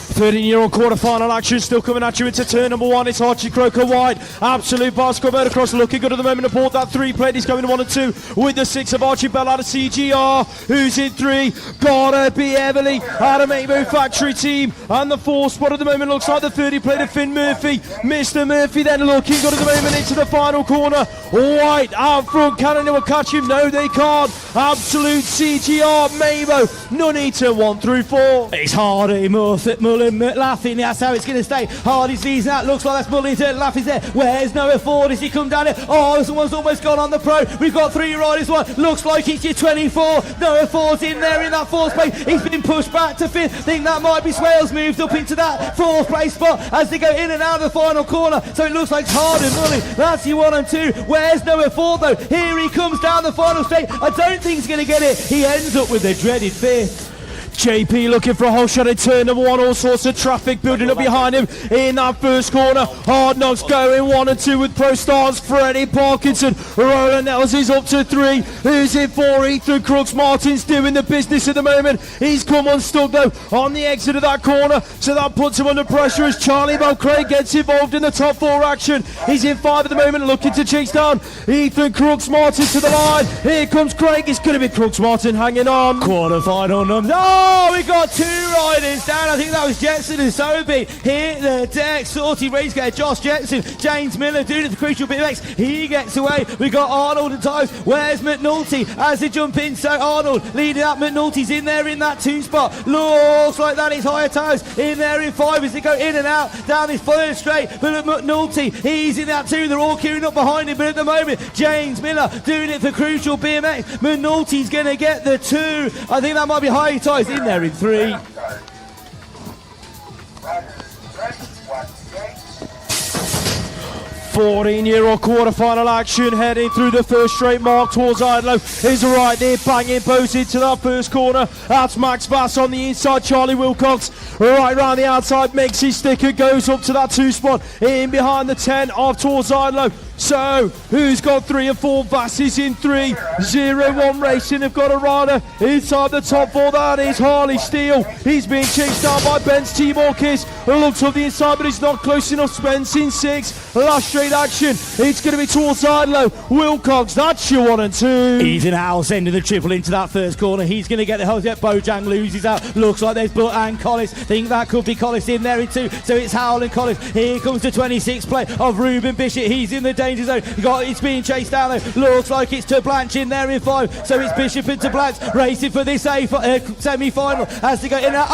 13-year-old quarter-final action still coming at you into turn number 1. It's Archie Croker wide. Absolute bicycle motocross looking good at the moment aboard that 3 plate. He's going 1 and 2 with the 6 of Archie Bell out of CGR. Who's in 3? Gotta be Everly out of Mamo Factory Team. And the 4 spot at the moment looks like the 30 plate of Finn Murphy. Mr. Murphy then looking good at the moment into the final corner. White out front. Can anyone catch him? No, they can't. Absolute CGR Mamo. Nuneaton 1 through 4. It's Hardy, Mullen, Laffin, that's how it's going to stay. Hardy's season out, looks like that's Mullen, Laffin's there. Where's Noah Ford as he come down here? Oh, someone's almost gone on the pro. We've got 3 riders, 1. Looks like it's your 24. Noah Ford's in there in that 4th place. He's been pushed back to 5th. Think that might be Swales moved up into that 4th place spot as they go in and out of the final corner. So it looks like it's Hardy, Mullen. That's your 1 and 2. Where's Noah Ford though? Here he comes down the final straight. I don't think he's going to get it. He ends up with the dreaded 5th. JP looking for a whole shot at turn number 1, all sorts of traffic building up behind him in that first corner. Hard Knocks going 1 and 2 with Pro Stars. Freddie Parkinson, Roland Nels is up to 3. Who's in 4? Ethan Crooks Martin's doing the business at the moment. He's come unstuck though on the exit of that corner, so that puts him under pressure as Charlie Bell Craig gets involved in the top 4 action. He's in 5 at the moment, looking to chase down Ethan Crooks Martin to the line. Here comes Craig. It's going to be Crooks Martin hanging on. Quarter-final number. Oh, we got 2 riders down. I think that was Jetson and Sobe. Hit the deck. Sortie race getter. Josh Jetson. James Miller doing it for Crucial BMX. He gets away. We got Arnold and Tyves. Where's McNulty as they jump in? So Arnold leading up. McNulty's in there in that 2 spot. Looks like that is Higher Towers in there in 5 as they go in and out down this 3rd straight. But McNulty, he's in that 2. They're all queuing up behind him. But at the moment, James Miller doing it for Crucial BMX. McNulty's going to get the 2. I think that might be Higher Towers in there in 3. 14-year-old quarter-final action heading through the first straight mark towards Idlow is right there, banging both into that first corner. That's Max Vass on the inside, Charlie Wilcox right round the outside, makes his sticker, goes up to that 2 spot, in behind the 10 of towards Idlow. So, who's got 3 and 4? Vass is in 3. 0-1 Racing have got a rider inside the top 4. That is Harley Steele. He's being chased down by Ben's Timor Kiss. Looks up the inside, but he's not close enough. Spence in 6. Last straight action. It's going to be towards Idlow. Wilcox, that's your 1 and 2. Ethan Howell sending the triple into that first corner. He's going to get the hose. Bojang loses out. Looks like there's Butt and Collis. Think that could be Collis in there in 2. So it's Howell and Collis. Here comes the 26 play of Ruben Bishop. He's in the danger zone. It's being chased down though. Looks like it's to Blanche in there in 5. So it's Bishop and to Blanche racing for this semi-final as they go in there.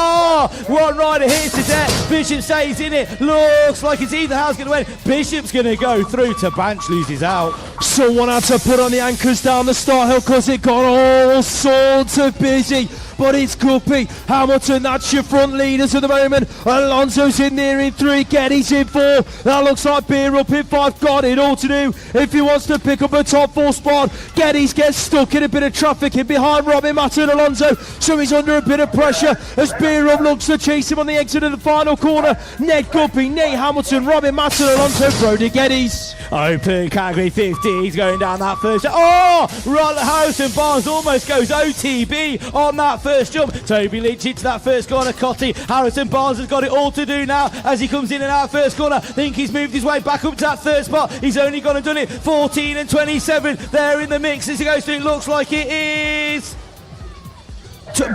One rider hits to death. Bishop stays in it. Looks like it's Ethan Howell's going to win. Bishop's going to go through to Blanche, loses out. Someone had to put on the anchors down the start hill because it got all sorts of busy. But it's Guppy, Hamilton, that's your front leaders at the moment. Alonso's in there in 3, Geddes in 4. That looks like Beer up in 5. Got it all to do if he wants to pick up a top 4 spot. Geddes gets stuck in a bit of traffic in behind Robin Matter and Alonso, so he's under a bit of pressure as Beer up looks to chase him on the exit of the final corner. Ned Guppy, Nate Hamilton, Robin Matter and Alonso, Brody Geddes. Open category 50, he's going down that first. Harrison Barnes almost goes OTB on that first jump. Toby Lynch into that first corner. Cotty, Harrison Barnes has got it all to do now as he comes in and out first corner. Think he's moved his way back up to that third spot. He's only gone and done it. 14 and 27 there in the mix as he goes through. It looks like it is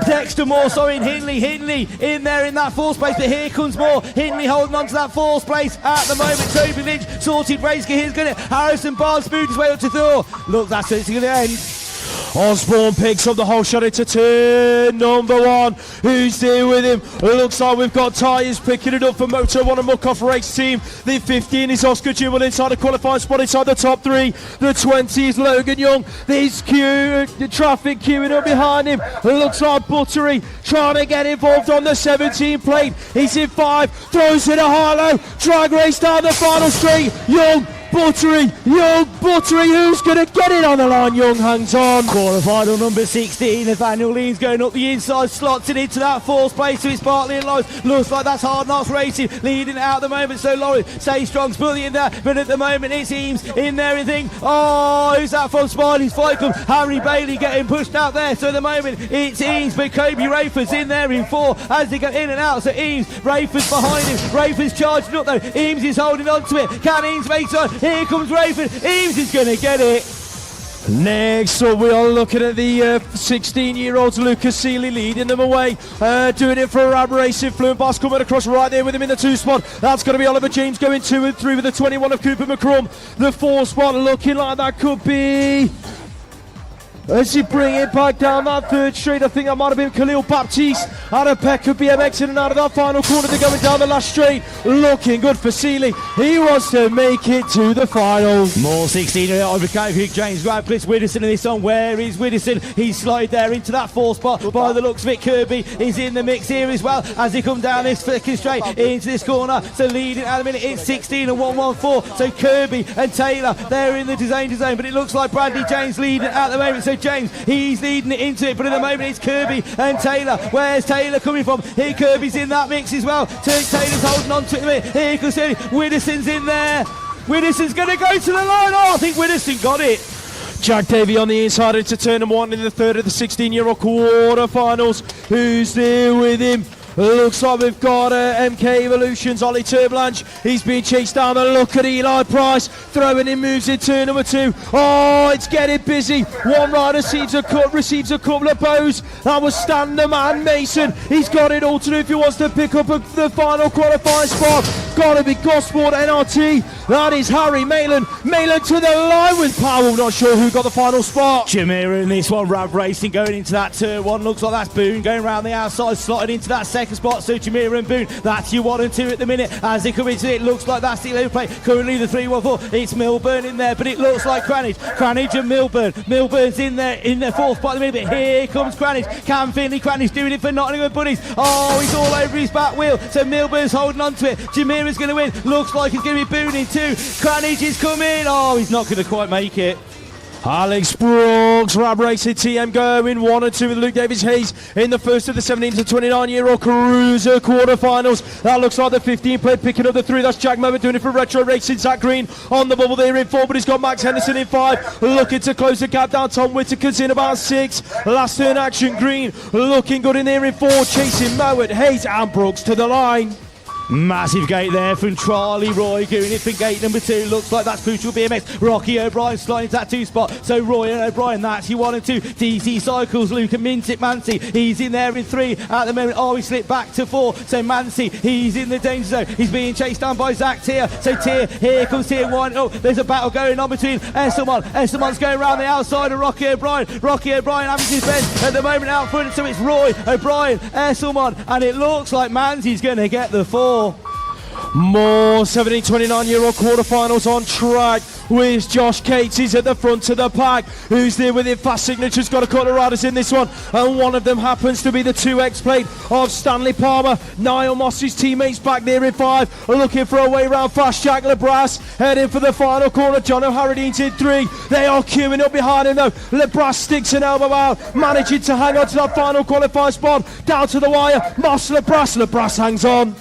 Dexter Moore, Hindley in there in that 4th place, but here comes Moore. Hindley holding on to that 4th place at the moment. Toby Lynch sorted race. Here's going to Harrison Barnes moved his way up to Thor. Look, that's it. It's going to end. Osborne picks up the whole shot into turn number 1. Who's there with him? It looks like we've got tyres picking it up for Moto 1 and Muckoff Race Team. The 15 is Oscar Jewell inside the qualifying spot inside the top 3. The 20 is Logan Young. There's the traffic queuing up behind him. It looks like Buttery trying to get involved on the 17 plate. He's in 5, throws it a high-low. Drag race down the final straight. Young, Buttery, who's going to get it on the line? Young hangs on. Quarterfinal number 16, Nathaniel Leans going up the inside, slots it into that 4th place, so it's Bartley and Lloyds. Looks like that's Hard Knocks Racing, leading it out at the moment, so Laurie stays strong, Spilly in there, but at the moment it's Eames in there and thing. Who's that from Spidey's Fight Club? Harry Bailey getting pushed out there, so at the moment it's Eames, but Kobe Rayford's in there in 4 as they go in and out, so Eames, Rayford's behind him, Rayford's charging up though, Eames is holding on to it, can Eames make it? Here comes Rayford. Eames is going to get it. Next up, we are looking at the 16-year-olds. Lucas Seeley leading them away. Doing it for Rab Racing. Fluent Boss coming across right there with him in the 2 spot. That's going to be Oliver James going 2 and 3 with the 21 of Cooper McCrum. The 4 spot looking like that could be... As he bring it back down that 3rd straight, I think that might have been Khalil Baptiste out of Peck of BMX in and out of that final corner. They're going down the last straight. Looking good for Seeley. He wants to make it to the finals. More 16-year-old James Radcliffe. Widdowson in this one. Where is Widdowson? He's slid there into that 4th spot. By the looks of it, Kirby is in the mix here as well as he come down this 2nd straight into this corner. So leading at the minute, it's 16 and 114. So Kirby and Taylor, they're in the danger zone, but it looks like Bradley James leading at the moment. So James, he's leading it into it, but at the moment it's Kirby and Taylor. Where's Taylor coming from? Here Kirby's in that mix as well. Taylor's holding on to it a minute. Here comes Widdowson's in there. Widdowson's going to go to the line. I think Widdowson got it. Jack Davey on the inside into turn number 1 in the 3rd of the 16-year-old quarterfinals. Who's there with him? Looks like we've got MK Evolutions, Ollie Turblanche. He's being chased down. A look at Eli Price. Throwing in moves in turn number 2. It's getting busy. One rider receives a couple of bows. That was Stan the Man Mason. He's got it all to do if he wants to pick up the final qualifying spot. Gotta be Gosport NRT. That is Harry Malin. Malin to the line with Powell. Not sure who got the final spot. Jamira in this one. Rab Racing going into that turn 1. Looks like that's Boone going around the outside, slotted into that 2nd spot. So Jamira and Boone, that's your 1 and 2 at the minute as they come into it. Looks like that's the 11 play. Currently the 3-1-4. It's Milburn in there, but it looks like Cranage and Milburn. Milburn's in there in the 4th spot at the minute, but here comes Cranage. Cam Finley, Cranage doing it for Nottingham Buddies. He's all over his back wheel. So Milburn's holding on to it. Jamira's going to win. Looks like it's going to be Boone in 2. 2. Cranage is coming. Oh, he's not going to quite make it. Alex Brooks, Rab Racing TM going 1 and 2 with Luke Davis Hayes in the first of the 17 to 29-year-old cruiser quarterfinals. That looks like the 15 plate picking up the 3. That's Jack Mower doing it for Retro Racing. Zach Green on the bubble there in 4, but he's got Max Henderson in 5. Looking to close the gap down. Tom Whitaker's in about 6. Last turn action. Green looking good in there in 4. Chasing Mowat, Hayes and Brooks to the line. Massive gate there from Charlie Roy doing it for gate number 2. Looks like that's Crucial BMX. Rocky O'Brien sliding into that 2 spot. So Roy and O'Brien, that's you 1 and 2. DC Cycles, Luke and Mintic Mancy. He's in there in 3 at the moment. Oh, he slipped back to 4. So Mancy, he's in the danger zone. He's being chased down by Zach Tier. So Tier, here comes Tier 1. Oh, there's a battle going on between Esselman. Esselman's going around the outside of Rocky O'Brien. Rocky O'Brien having his bend at the moment out front. So it's Roy, O'Brien, Esselman. And it looks like Mancy's going to get the 4. More 17, 29-year-old quarterfinals on track. Where's Josh Cates? He's at the front of the pack. Who's there with it? Fast Signature's got a couple of riders in this one, and one of them happens to be the 2X plate of Stanley Palmer. Niall Moss's teammates back there in 5, looking for a way round fast. Jack Lebras heading for the final corner. John O'Haradine's in 3. They are queuing up behind him though. Lebras sticks an elbow out, managing to hang on to that final qualifying spot. Down to the wire. Moss, Lebras hangs on.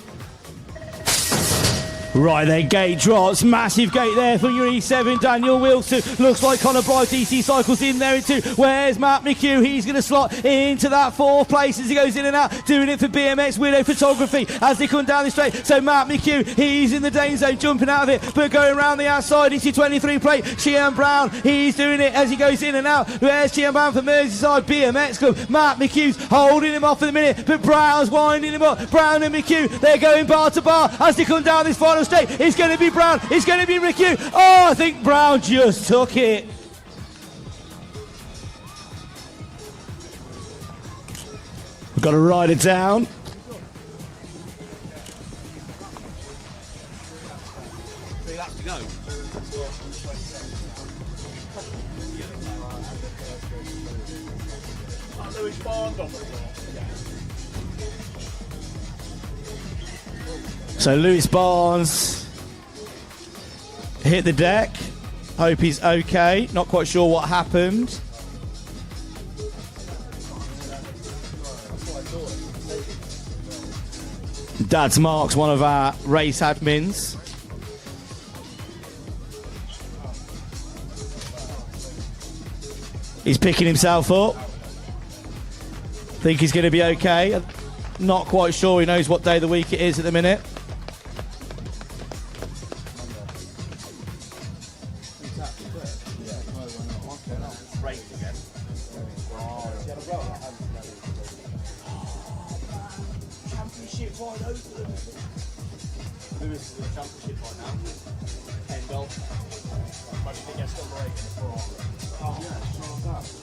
Right then, gate drops. Massive gate there for your E7. Daniel Wilson. Looks like Connor Bright. DC Cycles in there in 2. Where's Matt McHugh? He's going to slot into that 4th place as he goes in and out. Doing it for BMX Widow Photography as they come down the straight. So Matt McHugh, he's in the danger zone, jumping out of it, but going around the outside. It's your 23 plate. Sheehan Brown, he's doing it as he goes in and out. Where's Sheehan Brown for Merseyside BMX Club? Matt McHugh's holding him off for the minute, but Brown's winding him up. Brown and McHugh, they're going bar to bar as they come down this final straight. It's going to be Brown. It's going to be McHugh. Oh, I think Brown just took it. We've got to ride it down. So Lewis Barnes hit the deck. Hope he's okay. Not quite sure what happened. Dad's Mark's one of our race admins. He's picking himself up. Think he's going to be okay. Not quite sure he knows what day of the week it is at the minute.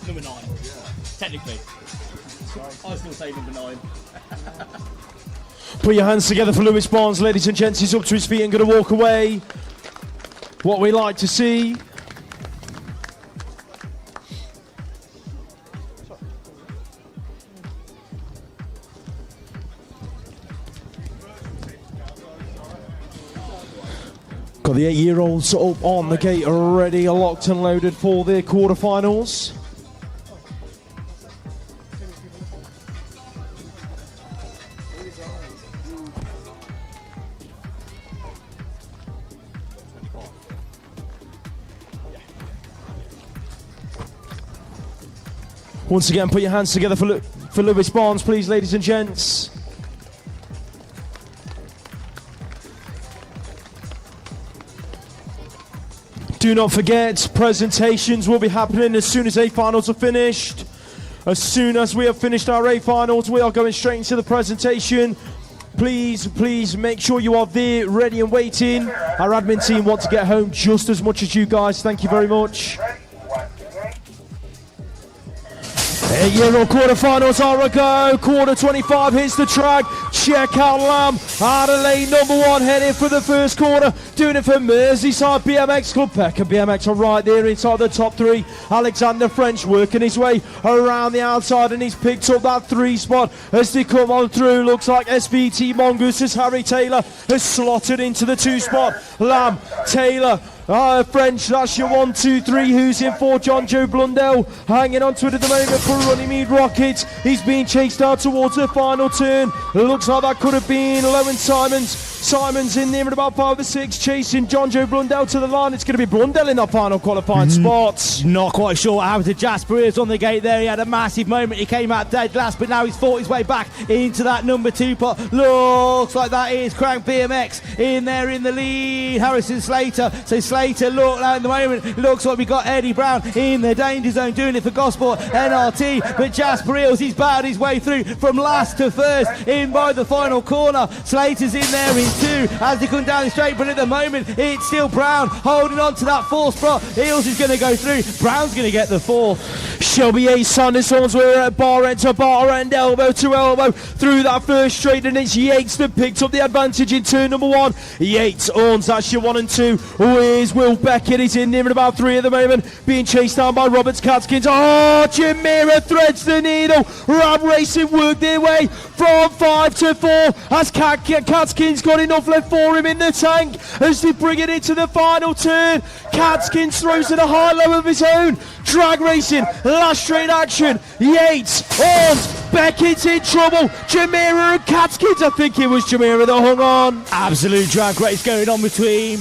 Number 9. Technically. I still say number 9. Put your hands together for Lewis Barnes, ladies and gents. He's up to his feet and going to walk away. What we like to see. Got the 8-year-olds up on the gate already, locked and loaded for their quarterfinals. Once again, put your hands together for Lewis Barnes, please, ladies and gents. Do not forget, presentations will be happening as soon as A finals are finished. As soon as we have finished our A finals, we are going straight into the presentation. Please make sure you are there, ready and waiting. Our admin team want to get home just as much as you guys. Thank you very much. 8-year-old quarterfinals are a go. Quarter 25 hits the track. Check out Lamb out of lane number 1, heading for the first corner. Doing it for Merseyside BMX Club. Peckham BMX are right there inside the top 3. Alexander French working his way around the outside, and he's picked up that 3 spot as they come on through. Looks like SBT Mongoose as Harry Taylor has slotted into the 2 spot. Lamb, Taylor, French, that's your 1, 2, 3. Who's in for? John Joe Blundell hanging on to it at the moment for Runnymede Rockets. He's being chased out towards the final turn. Looks like that could have been Lowen Simons. Simon's in there at about 5 or 6, chasing John Joe Blundell to the line. It's going to be Blundell in that final qualifying spot. Not quite sure what happened to Jasper Ears on the gate there. He had a massive moment. He came out dead last, but now he's fought his way back into that number 2 pot. Looks like that is Crank BMX in there in the lead. Harrison Slater. So Slater, look at the moment. Looks like we got Eddie Brown in the danger zone doing it for Gosport NRT. But Jasper Eels, he's battled his way through from last to first in by the final corner. Slater's in there in 2 as they come down the straight, but at the moment it's still Brown holding on to that 4th spot. Eels is going to go through. Brown's going to get the 4th. Shelby A. Sandersons were at bar end to bar end, elbow to elbow through that first straight, and it's Yates that picked up the advantage in turn number 1. Yates owns that's your 1 and 2. Where's Will Beckett? He's in there at about 3 at the moment, being chased down by Roberts Catskins. Oh, Jamira threads the needle. Ram Racing work their way from 5 to 4 as Catskins got enough left for him in the tank as they bring it into the final turn. Catskins throws in a high-low of his own. Drag Racing, last straight action. Yates, Orns, Beckett's in trouble. Jamira and Catskins, I think it was Jamira that hung on. Absolute drag race going on between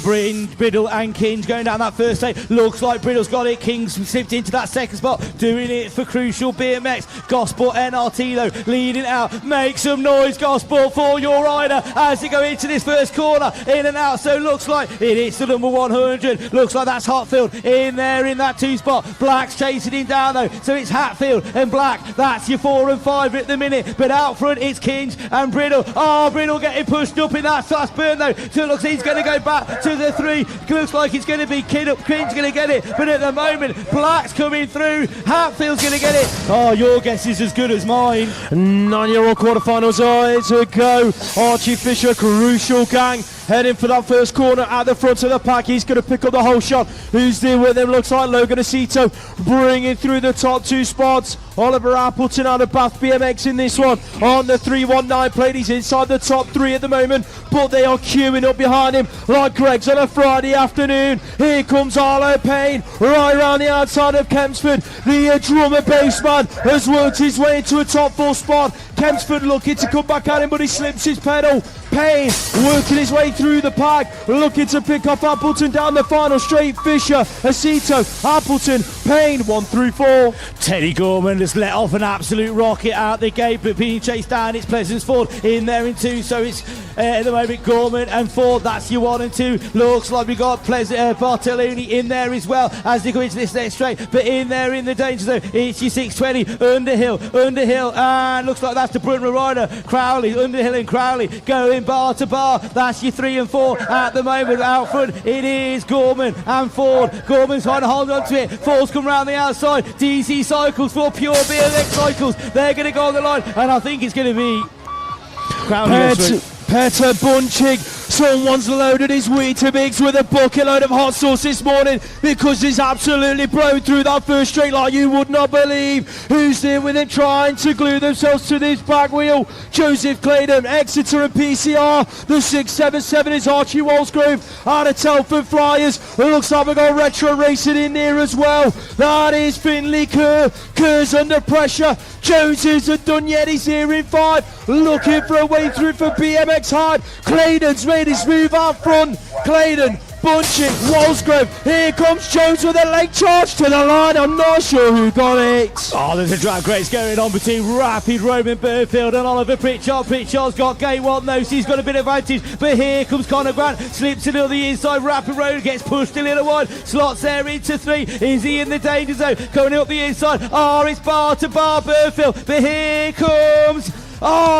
Biddle and Kings going down that first straight. Looks like Biddle's got it. Kings slipped into that 2nd spot, doing it for Crucial BMX. Gosport NRT though, leading out. Make some noise, Gosport, for your rider as they go into this first corner. In and out, so looks like it is the number 100. Looks like that's Hartfield in there in that 2 spot. Black's chasing him down though, so it's Hatfield and Black. That's your 4 and 5 at the minute, but out front it's Kings and Brittle. Oh, Brittle getting pushed up in that fast burn though, so it looks like he's going to go back to the 3. Looks like it's going to be Kings going to get it, but at the moment Black's coming through. Hatfield's going to get it. Oh, your guess is as good as mine. 9-year-old quarterfinals are to go. Archie Fisher, Crucial Gang heading for that first corner at the front of the pack. He's going to pick up the whole shot. Who's there with him? Looks like Logan Aceto bringing through the top 2 spots. Oliver Appleton out of Bath BMX in this one on the 319 plate. He's inside the top 3 at the moment, but they are queuing up behind him like Greg's on a Friday afternoon. Here comes Arlo Payne right around the outside of Kempsford. The drummer bassman has worked his way into a top 4 spot. Kempsford looking to come back at him, but he slips his pedal. Payne working his way through the pack, looking to pick up Appleton down the final straight. Fisher, Aceto, Appleton, Payne, 1 through 4. Teddy Gorman has let off an absolute rocket out the gate, but being chased down, it's Pleasance Ford in there in 2, so it's at the moment Gorman and Ford. That's your 1 and 2. Looks like we got Bartolini in there as well as they go into this next straight, but in there in the danger zone it's your 620 Underhill, and looks like that's the Brunner rider Crowley. Underhill and Crowley going bar to bar. That's your 3 and 4 at the moment. Out front it is Gorman and Ford. Gorman's trying to hold on to it. Ford's come round the outside. DC Cycles for Pure BMX Cycles, they're going to go on the line, and I think it's going to be Crowley. Peter Bunchig, someone's loaded his Weetabix with a bucket load of hot sauce this morning because he's absolutely blown through that first straight like you would not believe. Who's there with him trying to glue themselves to this back wheel? Joseph Claydon, Exeter and PCR. The 677 is Archie Walsgrove out of Telford Flyers. It looks like we've got Retro Racing in there as well. That is Finley Kerr. Kerr's under pressure. Jones isn't done yet. He's here in 5, looking for a way through for BMX Hard. Claydon's made his move out front. Claydon, Bunching, Walsgrove. Here comes Jones with a leg charge to the line. I'm not sure who got it. Oh, there's a drag race going on between Rapid Roman Burfield and Oliver Pritchard. Pritchard's got gate 1 though, so he's got a bit of advantage, but here comes Conor Grant, slips it on the inside. Rapid Road gets pushed a little wide, slots there into 3. Is he in the danger zone? Coming up the inside. Oh, it's bar to bar Burfield, but here comes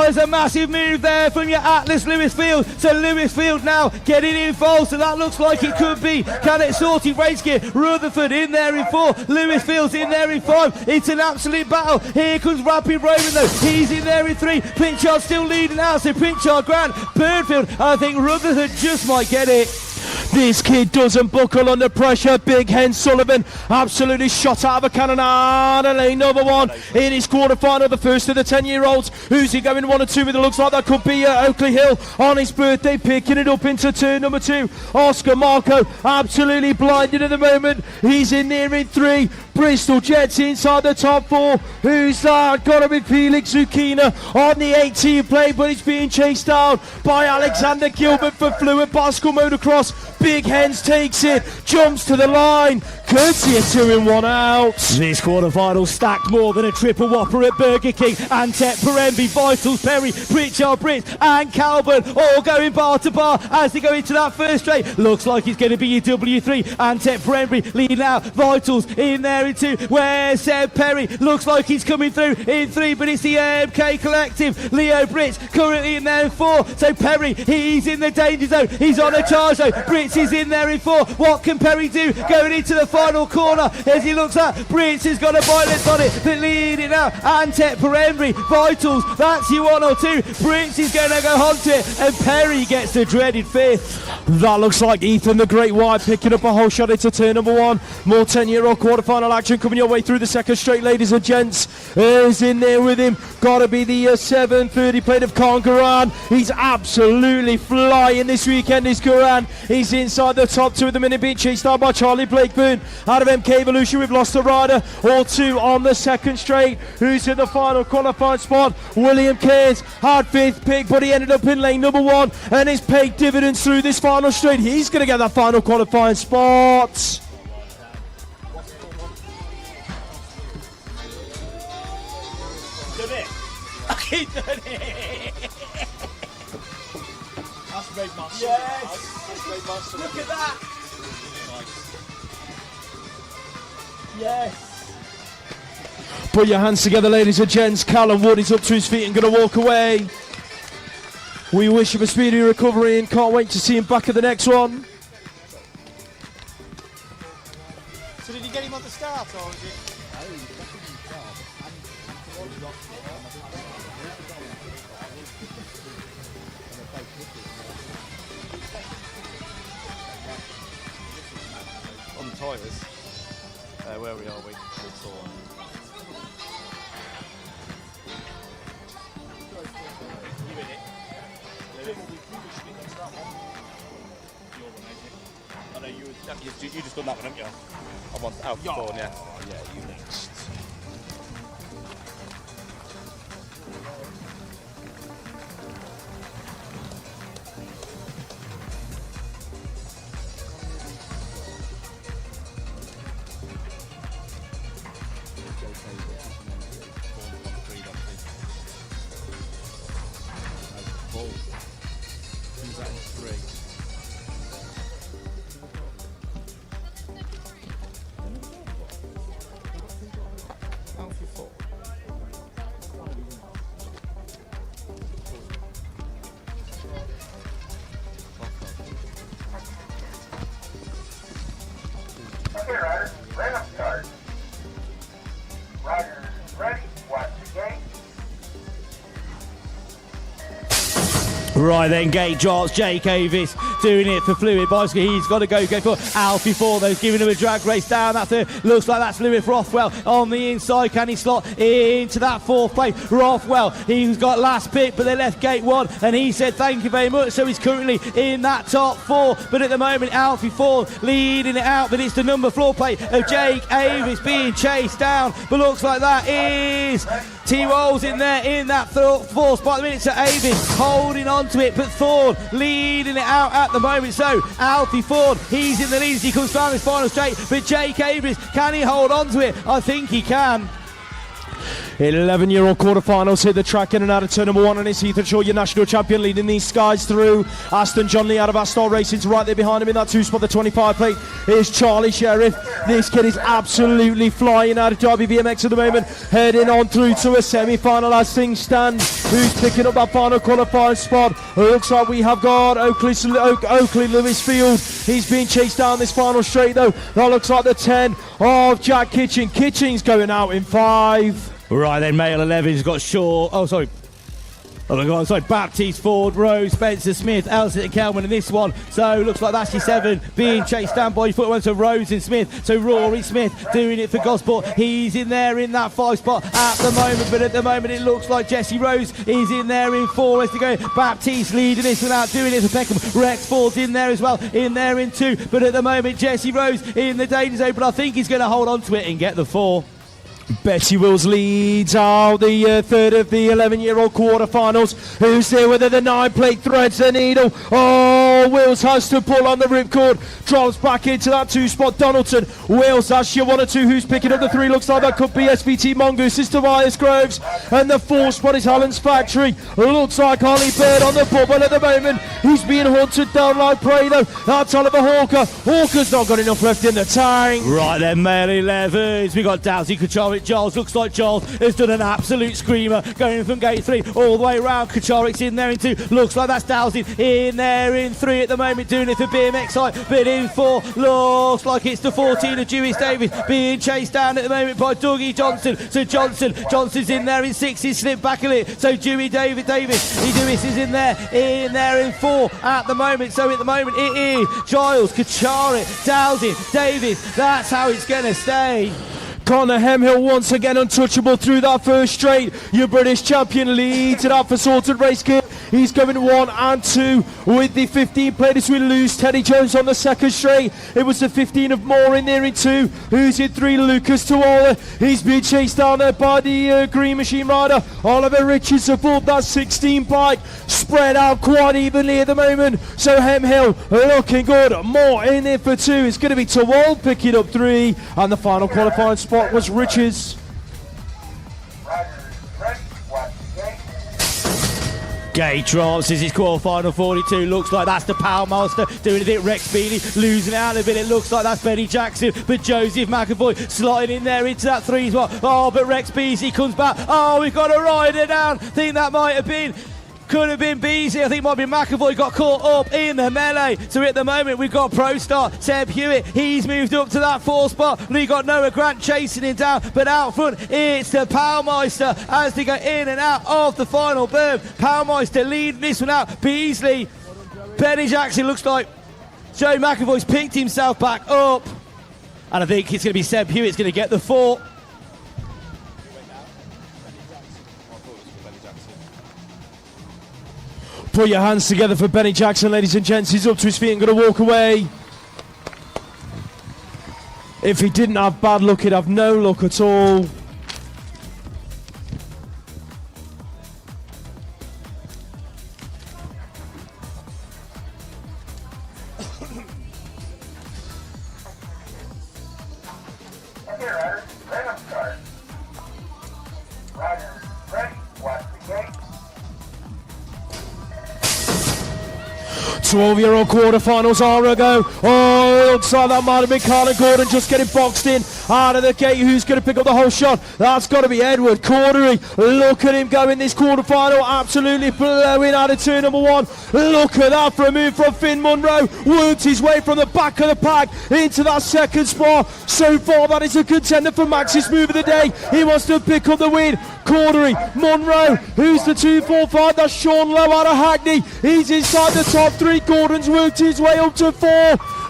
Oh, there's a massive move there from your Atlas Lewis Field. So Lewis Field now getting involved. So that looks like it could be Cadet Sorting race gear. Rutherford in there in 4. Lewis Field's in there in 5. It's an absolute battle. Here comes Rapid Roman though. He's in there in 3. Pritchard's still leading out. So Pritchard, Grant, Birdfield. I think Rutherford just might get it. This kid doesn't buckle under pressure. Big Hen Sullivan absolutely shot out of a cannon out of lane number 1 in his quarterfinal, the first of the 10-year-olds. Who's he going 1 or 2 with? It looks like that could be Oakley Hill on his birthday, picking it up into turn number 2. Oscar Marco absolutely blinded at the moment. He's in there in 3. Bristol Jets inside the top 4. Who's that? Gotta be Felix Zucchina on the 18 plate, but he's being chased down by Alexander Gilbert for Fluid Bicycle Motocross. Big Hens takes it, jumps to the line, courtesy of 2 in 1 out. This quarterfinal stacked more than a triple whopper at Burger King. Antep, Perembi, Vitals, Perry, Pritchard, Brits and Calvert all going bar to bar as they go into that first straight. Looks like it's going to be your W3. Antep, Perembi leading out. Vitals in there in 2. Where's Seb Perry? Looks like he's coming through in 3, but it's the MK Collective. Leo Brits currently in there in 4. So Perry, he's in the danger zone. He's on a charge though. Brits is in there in 4. What can Perry do going into the final corner as he looks at Brits has got a violence on it, but leading now Antep, Perembi, Vitals, that's your 1 or 2. Brits is going to go onto it and Perry gets the dreaded 5th. That looks like Ethan the Great White picking up a whole shot into turn number 1. More 10-year-old quarterfinal action coming your way through the second straight, ladies and gents. Is in there with him. Gotta be the 730 plate of Khan Garan. He's absolutely flying this weekend, is Garan. He's inside the top 2 at the minute, being chased down by Charlie Blakeburn. Out of MK Evolution, we've lost a rider. All 2 on the second straight. Who's in the final qualifying spot? William Cairns had 5th pick, but he ended up in lane number 1 and he's paid dividends through this final straight. He's going to get that final qualifying spot. I keep doing it. That's made my son. Yes. That's made my son. Look at that. Yes. Put your hands together, ladies and gents. Callum Wood is up to his feet and going to walk away. We wish him a speedy recovery and can't wait to see him back at the next one. So did you get him on the start or was it? On the tyres, where we are, we saw. You in it? I know you just done that one, haven't you? I'm on Alpha Thorn, yeah. Yeah, you next. Who's that in 3? Okay, riders, random start. Riders ready, watch the gate. Right then, gate drops. Jake Avis doing it for Fluid Bicycle. He's got to go for Alfie 4 though, giving him a drag race down that third. Looks like that's Lewis Rothwell on the inside. Can he slot into that 4th place? Rothwell, he's got last pick, but they left gate 1 and he said thank you very much. So he's currently in that top 4. But at the moment, Alfie 4 leading it out. But it's the number 4 plate of Jake Avis being chased down. But looks like that is T-Rolls in there in that 4th spot. The minute to Avis holding on to it, but Thorne leading it out at the moment. So Alfie Ford, he's in the lead as he comes down this final straight. But Jake Avis, can he hold on to it? I think he can. 11-year-old quarterfinals hit the track in and out of turn number 1, and it's Ethan Shaw, your national champion, leading these guys through. Aston John Lee out of Astar Racing's right there behind him in that 2 spot. The 25 plate is Charlie Sheriff. This kid is absolutely flying out of Derby BMX at the moment, heading on through to a semi-final as things stand. Who's picking up that final qualifying spot? Looks like we have got Oakley Lewis Field. He's being chased down this final straight though. That looks like the 10 of Jack Kitchen. Kitchen's going out in 5. Right then, male 11's got Shaw. Oh, sorry. Oh my God, sorry, Baptiste, Ford, Rose, Spencer, Smith, Elson and Kelman in this one. So looks like that's your 7 being chased down by foot one. So Rose and Smith. So Rory Smith doing it for Gosport. He's in there in that 5 spot at the moment, but at the moment it looks like Jesse Rose is in there in 4 as to go. Baptiste leading this without doing it for Peckham. Rex Ford's in there as well, in there in 2. But at the moment Jesse Rose in the danger zone, but I think he's going to hold on to it and get the 4. Betty Wills leads out the third of the 11-year-old quarterfinals. Who's there with her? The 9 plate threads the needle. Oh, Wills has to pull on the ripcord. Drops back into that 2 spot. Donaldson. Wills, that's your 1 or 2. Who's picking up the 3? Looks like that could be SVT Mongoose. It's Tobias Groves. And the 4 spot is Helen's Factory. Looks like Holly Bird on the bubble at the moment. He's being hunted down like prey though. That's Oliver Hawker. Hawker's not got enough left in the tank. Right then, male 11s. We got Dowsy Kacharik. Giles, looks like Giles has done an absolute screamer going from gate 3 all the way around. Kacharik's in there in 2. Looks like that's Dowsy in there in 3 at the moment, doing it for BMX side. But in 4, looks like it's the 14 of Dewis Davis being chased down at the moment by Dougie Johnson. So Johnson's in there in 6. He's slipped back a little. So Dewey Davis is in there in 4 at the moment. So at the moment it is Giles, Kacharik, Dowsy, Davis. That's how it's going to stay. Connor Hemhill once again untouchable through that first straight. Your British champion leads it up for Sorted Race Kit. He's going 1 and 2 with the 15 plate as we lose Teddy Jones on the second straight. It was the 15 of Moore in there in 2. Who's in 3? Lucas Tuola. He's being chased down there by the Green Machine rider. Oliver Richards above that 16 bike. Spread out quite evenly at the moment. So Hemhill looking good. Moore in there for 2. It's going to be Tuola picking up 3. And the final qualifying spot was Richards. Gate drops as his quarter-final 42. Looks like that's the Power Master doing a bit. Rex Beanie losing out a bit. It looks like that's Benny Jackson, but Joseph McAvoy sliding in there into that 3 spot. Oh, but Rex Beasley comes back. Oh, we've got a rider down. I think that might have been. Could have been Beasley. I think it might be McAvoy got caught up in the melee. So at the moment we've got Pro Star, Seb Hewitt. He's moved up to that 4 spot. We got Noah Grant chasing him down. But out front it's the Powermeister as they go in and out of the final berm. Powermeister leading this one out. Beasley. Benny Jackson looks like Joe McAvoy's picked himself back up. And I think it's going to be Seb Hewitt's going to get the 4. Put your hands together for Benny Jackson, ladies and gents. He's up to his feet and going to walk away. If he didn't have bad luck, he'd have no luck at all. Okay, riders, random start. Riders, ready, watch the gate. 12-year-old quarterfinals are a go. Oh, it looks like that might have been Carlin Gordon just getting boxed in out of the gate. Who's going to pick up the whole shot? That's got to be Edward Cordery. Look at him go in this quarterfinal. Absolutely blowing out of turn number 1. Look at that for a move from Finn Munro. Worked his way from the back of the pack into that second spot. So far, that is a contender for Max's move of the day. He wants to pick up the win. Cordery, Munro, who's the 2-4-5? That's Sean Lowe out of Hackney. He's inside the top 3. Gordon's worked his way up to 4.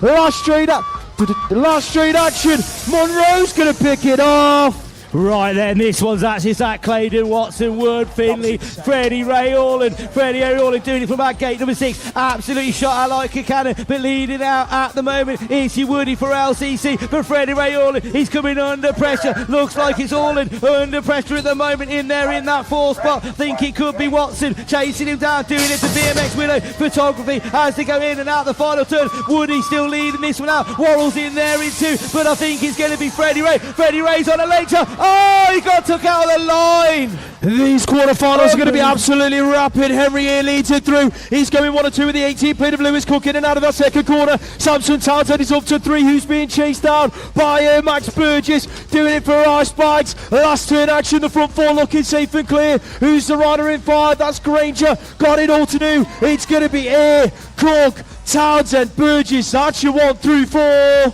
Last straight action. Monroe's going to pick it off. Right then, this one's actually Zach Clayton, Watson, Ward, Finley, Freddie Ray Orland doing it from about gate number 6. Absolutely shot out like a cannon, but leading out at the moment is Woody for LCC. But Freddie Ray Orland, he's coming under pressure. Looks like it's Orland under pressure at the moment in there in that 4 spot. Think it could be Watson chasing him down, doing it to BMX Willow Photography as they go in and out the final turn. Woody still leading this one out. Worrell's in there in 2, but I think it's going to be Freddie Ray. Freddie Ray's on a later. Oh, he got took out of the line. These quarterfinals are going to be absolutely rapid. Henry here leads it through. He's going 1 or 2 with the 18 plate of Lewis Cook in and out of that second corner. Samson Townsend is up to 3, who's being chased down by Max Burgess, doing it for Ice Bikes. Last turn action, the front 4 looking safe and clear. Who's the rider in 5? That's Granger. Got it all to do. It's going to be Air, Cook, Townsend, Burgess. That's your 1 through 4.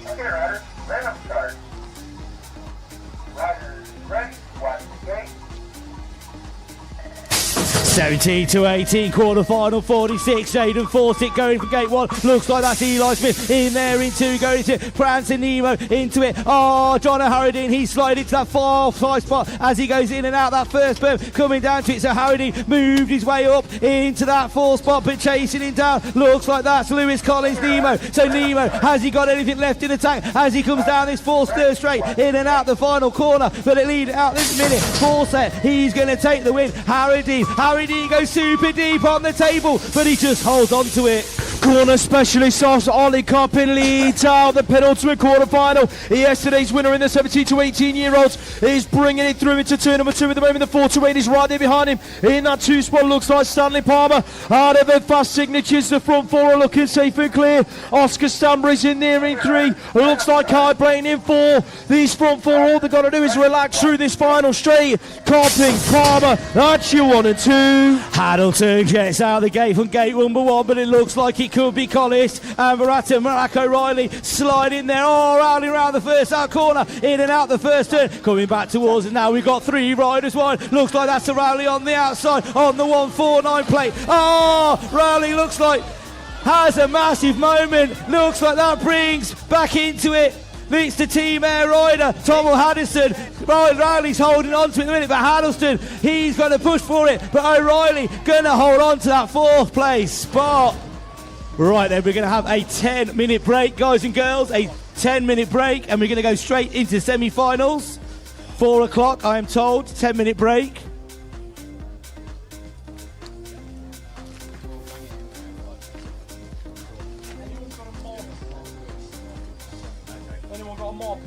Okay, Ryder, random start. Ryder, ready, watch the gate. 17 to 18, quarter-final 46, Jaden Fawcett going for gate 1, looks like that's Eli Smith in there in 2, going into it, Prance and Nemo into it, oh, John O'Harradine, he's sliding to that far side spot as he goes in and out that first berm, coming down to it, so Harradine moved his way up into that 4th spot, but chasing him down, looks like that's Lewis Collins, Nemo, so Nemo, has he got anything left in the tank as he comes down this 4th third straight, in and out the final corner, but it lead out this minute, Fawcett, he's going to take the win, Harradine goes super deep on the table, but he just holds on to it. Corner specialist Ollie Coppin leads out the penultimate quarterfinal. Yesterday's winner in the 17 to 18 year olds is bringing it through into turn number 2 at the moment. The 4 to 8 is right there behind him. In that 2 spot looks like Stanley Palmer. Out of the fast signatures, the front 4 are looking safe and clear. Oscar Stanbury's in there in 3. Looks like Kai Blaine in 4. These front 4, all they've got to do is relax through this final straight. Copping, Palmer, that's your 1 and 2. Haddleton gets out of the gate from gate number 1, but it looks like it could be Collis and Verata, Mark O'Reilly sliding there, rounding around the first out corner, in and out the first turn, coming back towards us now. We've got 3 riders wide, looks like that's a Rowley on the outside on the 149 plate. Rowley looks like has a massive moment, looks like that brings back into it. Beats the team air rider, Tom Haddiston. Riley's holding on to it in a minute, but Haddleston, he's going to push for it. But O'Reilly going to hold on to that 4th place spot. Right then, we're going to have a 10-minute break, guys and girls. A 10-minute break, and we're going to go straight into semi-finals. 4 o'clock, I am told. 10-minute break. Anyone got a mob?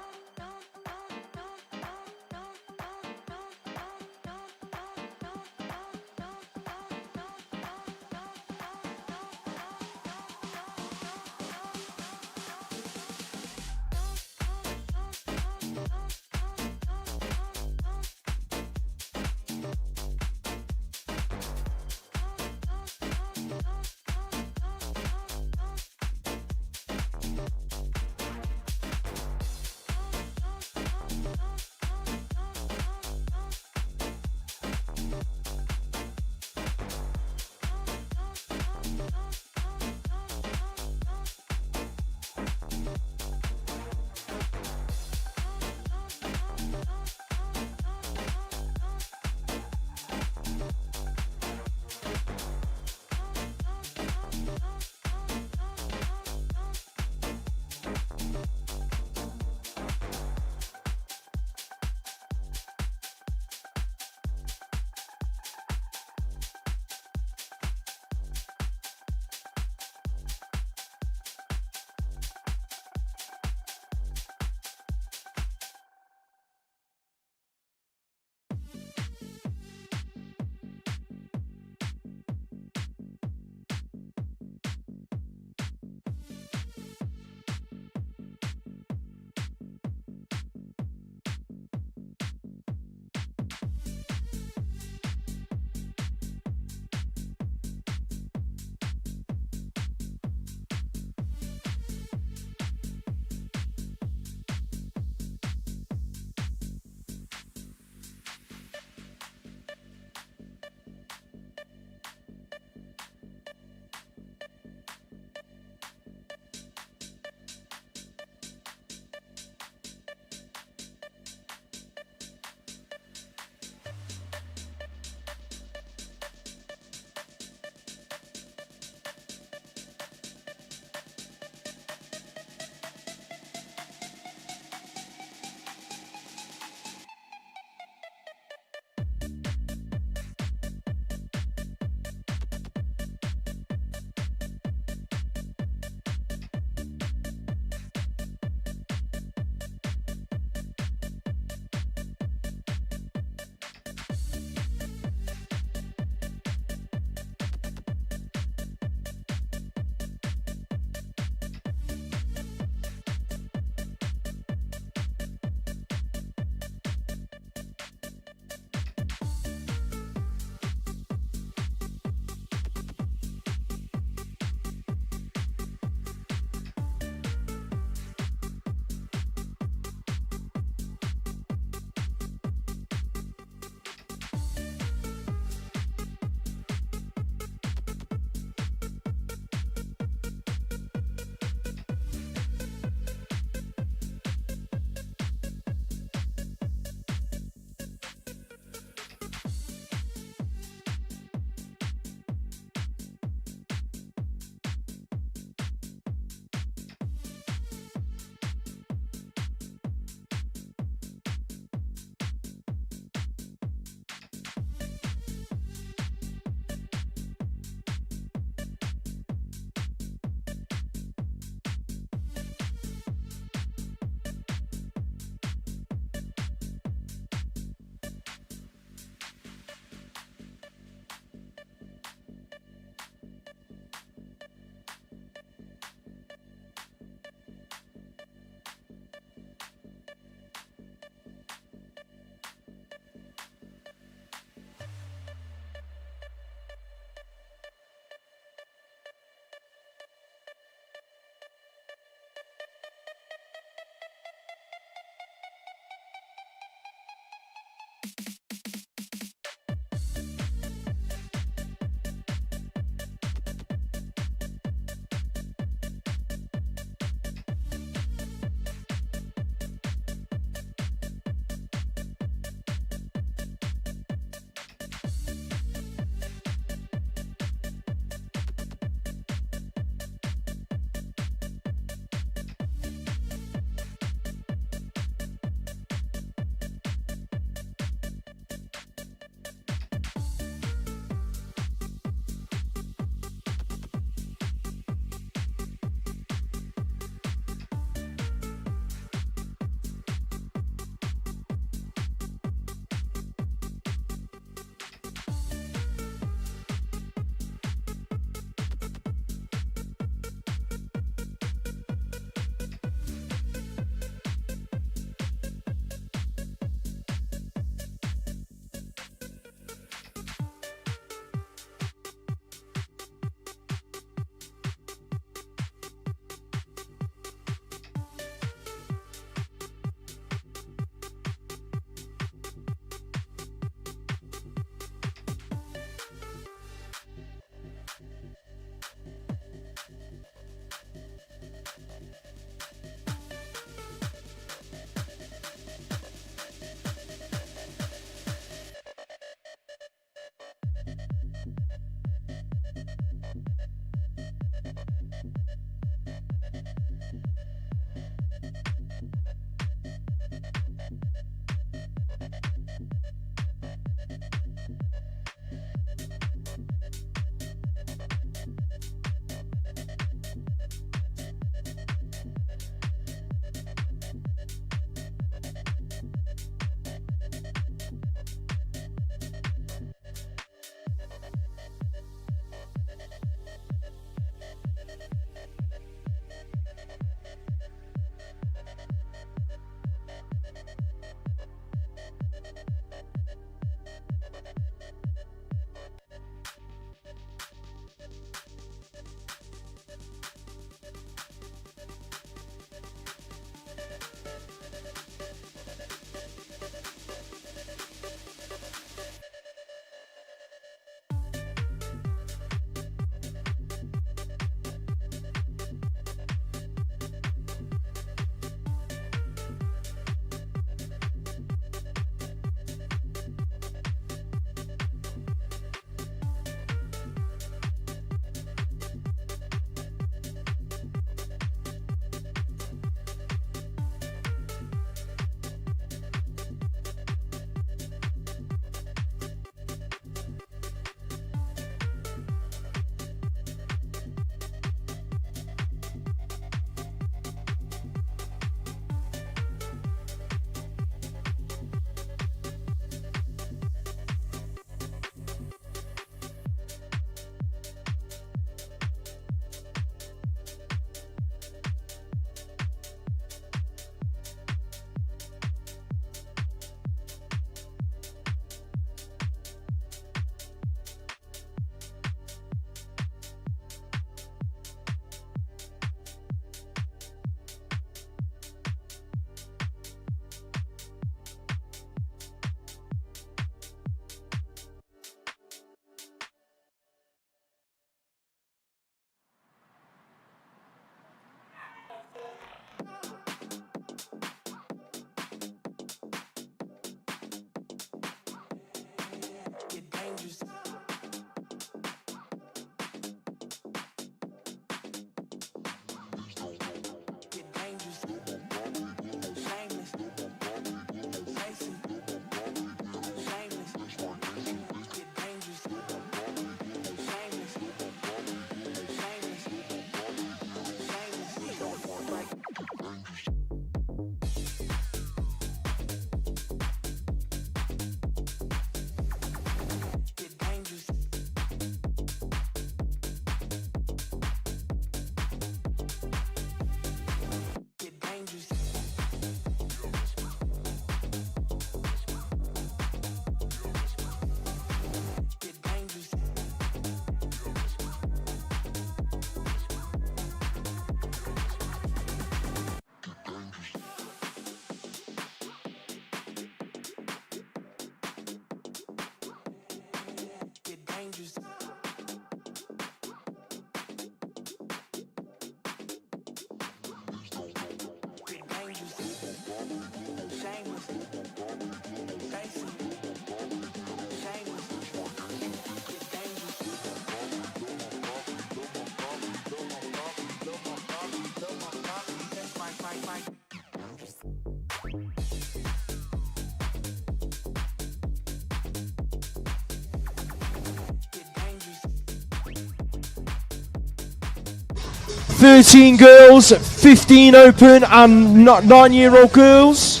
"13 girls, 15 open, and 9-year-old girls."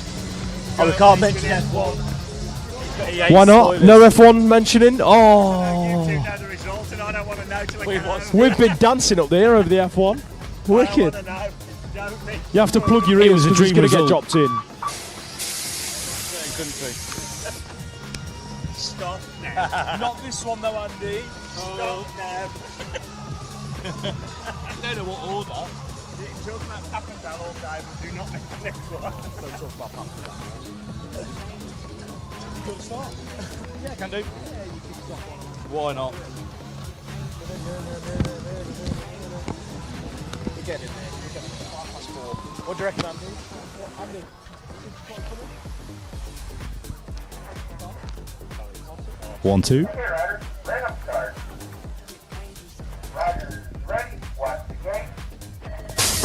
Oh, we can't mention F1. Why not? No F1 mentioning. Oh, we've been dancing up there over the F1. Wicked. You have to plug your ears because it's going to get dropped in. Stop now. Not this one though, Andy. Stop now. I don't know what order. You're talking about Pap and Dal all day, but do not make the next one. Don't talk about Pap and Dal. Good start. Yeah, can do. Why not? We're getting in there. We're getting 4:05. What do you reckon, Andy? Andy? 1, 2. Okay, riders, random start. Riders ready, watch the gate.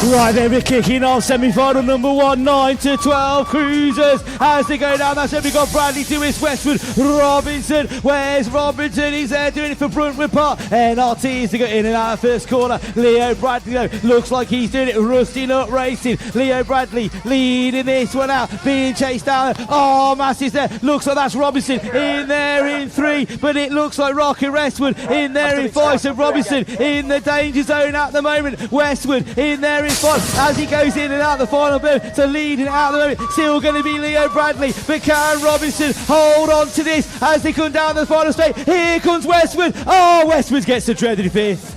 Right, then we're kicking off semi-final number 1, 9 to 12 cruisers as they go down. That's it. We've got Bradley to his Westwood. Robinson, where's Robinson? He's there doing it for Bruntwood Park. NRT is to go in and out of first corner. Leo Bradley, though, looks like he's doing it. Rusty Nut Racing. Leo Bradley leading this one out, being chased down. Oh, Massey's there. Looks like that's Robinson in there in 3, but it looks like Rocket Westwood in there in 5. So Robinson in the danger zone at the moment. Westwood in there in 5 as he goes in and out the final bit. So leading it out at the moment, still going to be Leo Bradley, but can Robinson hold on to this as they come down the final straight? Here comes Westwood. Oh, Westwood gets the dreaded 5th.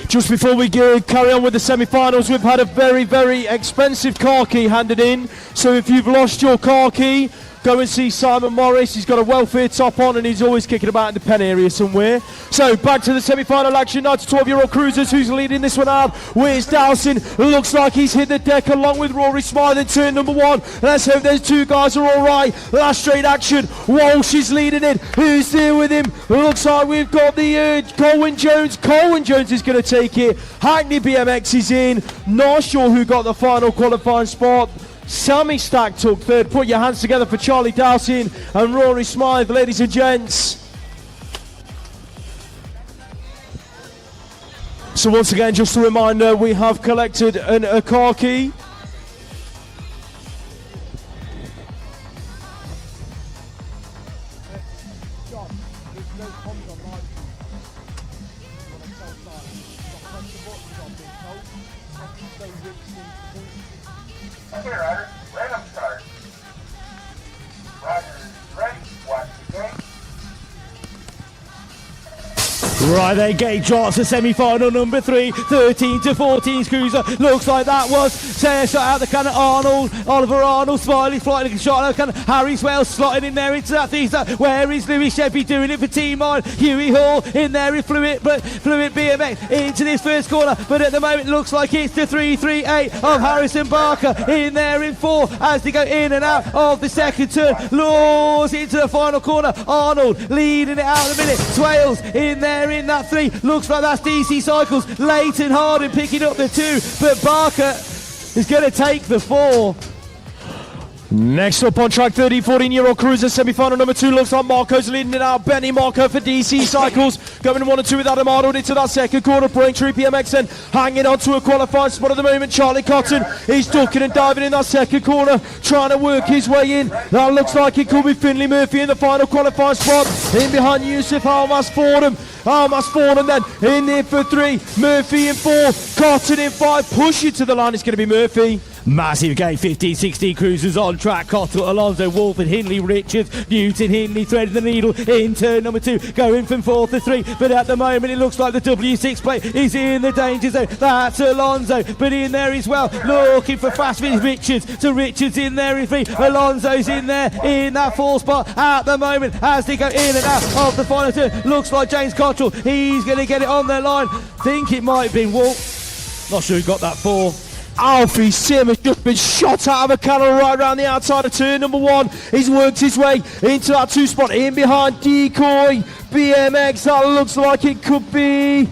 Just before we carry on with the semi-finals, we've had a very, very expensive car key handed in. So if you've lost your car key, go and see Simon Morris. He's got a welfare top on and he's always kicking about in the pen area somewhere. So back to the semi-final action. 9 to 12-year-old cruisers. Who's leading this one out? Where's Dowson? Looks like he's hit the deck along with Rory Smythe in turn number 1. Let's hope those two guys are all right. Last straight action. Walsh is leading it. Who's there with him? Looks like we've got the Colwyn Jones. Colwyn Jones is going to take it. Hackney BMX is in. Not sure who got the final qualifying spot. Sammy Stack took 3rd. Put your hands together for Charlie Dowson and Rory Smythe, ladies and gents. So once again, just a reminder, we have collected a car key. Okay, riders, random start. Riders ready, watch the gate. Right then, gate drops to semi-final number 3, 13 to 14 cruiser. Looks like that was shot out the cannon. Oliver Arnold, Smiley flying a shot out the cannon. Harry Swales slotting in there into that thing. Where is Louis Sheffy doing it for Team 9? Huey Hall in there in Fluid BMX into this first corner. But at the moment, looks like it's the 338 of Harrison Barker in there in 4 as they go in and out of the second turn. Laws into the final corner. Arnold leading it out in a minute. Swales in there in that 3. Looks like that's DC Cycles. Leighton Harding picking up the 2, but Barker is going to take the 4. Next up on track, 13-14-year-old cruiser semi-final number 2. Looks like Marco's leading it out. Benny Marco for DC Cycles. Going 1 and 2 with Adam Arnold into that second corner. Braintree BMX then hanging on to a qualifying spot at the moment. Charlie Cotton is ducking and diving in that second corner, trying to work his way in. That looks like it could be Finley Murphy in the final qualifying spot. In behind Yusuf Almas Fordham. Then in there for 3. Murphy in 4. Cotton in 5. Pushing to the line. It's going to be Murphy. Massive gate, 15-16 cruisers on track. Cottle, Alonso, Wolford, Hindley, Richards, Newton, Hindley threading the needle in turn number 2, going from 4th to 3. But at the moment, it looks like the W6 plate is in the danger zone. That's Alonso, but in there as well, looking for fast finish. Richards, so Richards in there in 3. Alonso's in there in that 4th spot at the moment as they go in and out of the final turn. Looks like James Cottrell, he's going to get it on their line. Think it might have been Wolf. Not sure who got that 4. Alfie Sim has just been shot out of a cannon right around the outside of turn number 1. He's worked his way into that 2 spot in behind Decoy. BMX, that looks like it could be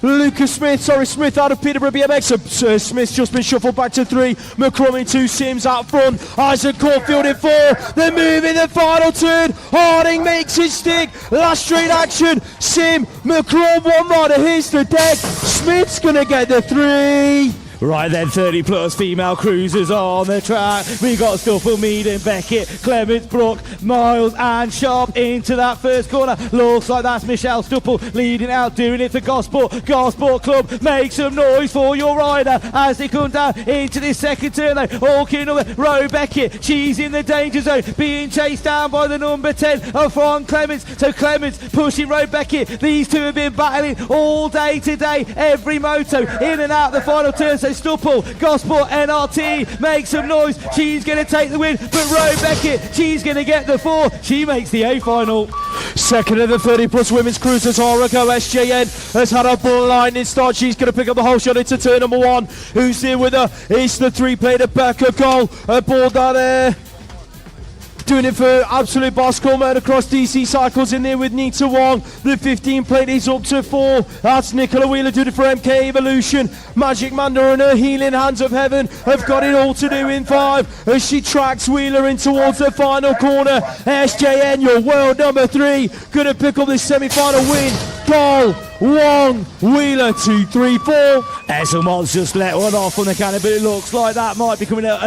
Lucas Smith, Smith out of Peterborough BMX. Smith's just been shuffled back to 3. McCrum in 2, Sims out front. Isaac Caulfield in 4. They're moving the final turn. Harding makes his stick. Last straight action. Sim, McCrum, one rider. Here's the deck. Smith's going to get the 3. Right then, 30 plus female cruisers on the track. We got Stuffle, Mead and Beckett, Clements, Brook, Miles and Sharp into that first corner. Looks like that's Michelle Stuffle leading out, doing it for Gosport. Gosport Club, make some noise for your rider as they come down into this second turn though. Hawking over Roe Beckett, she's in the danger zone, being chased down by the number 10 of Ron Clements. So Clements pushing Roe Beckett. These two have been battling all day today, every moto in and out the final turn. So Stupple, Gosport, NRT, make some noise. She's going to take the win, but Roe Beckett, she's going to get the 4. She makes the A final. Second of the 30 plus women's cruisers, Oracle SJN has had a blinding start. She's going to pick up the whole shot into turn number 1. Who's here with her? It's the 3-plater Becca Cole aboard that doing it for Absolute Boss Coleman across DC Cycles in there with Nita Wong. The 15 plate is up to 4. That's Nicola Wheeler doing it for MK Evolution. Magic Manda and her healing hands of heaven have got it all to do in 5 as she tracks Wheeler in towards the final corner. SJN, your world number 3, gonna pick up this semi-final win. Cole, Wong, Wheeler, 2, 3, 4. Esselmont's just let one off on the cannon, but it looks like that might be coming out.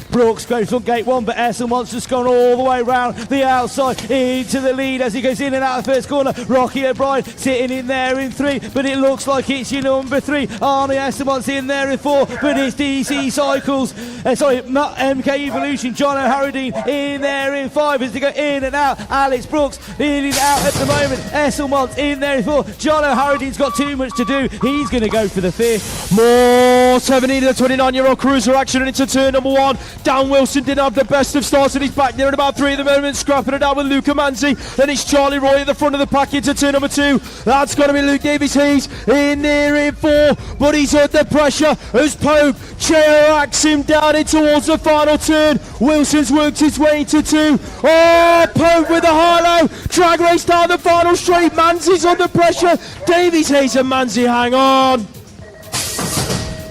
Brooks goes from gate 1, but Esselmont's just gone all the way round the outside into the lead as he goes in and out of the first corner. Rocky O'Brien sitting in there in 3, but it looks like it's your number 3. Arnie Esselmont's in there in 4, but it's DC Cycles. MK Evolution, John O'Harradine in there in 5 as they go in and out. Alex Brooks in and out at the moment. Esselmont's in there in 4. John O'Harradine's got too much to do. He's going to go for the 5th. More 17 to the 29-year-old cruiser action into turn number 1. Dan Wilson didn't have the best of starts and he's back there at about 3 at the moment, scrapping it out with Luca Manzi. Then it's Charlie Roy at the front of the pack into turn number 2. That's got to be Luke Davies-Hayes in there in 4, but he's under pressure as Pope chair-acts him down in towards the final turn. Wilson's worked his way into 2. Oh, Pope with the high-low. Drag race down the final straight. Manzi's under pressure. Davies-Hayes and Manzi hang on.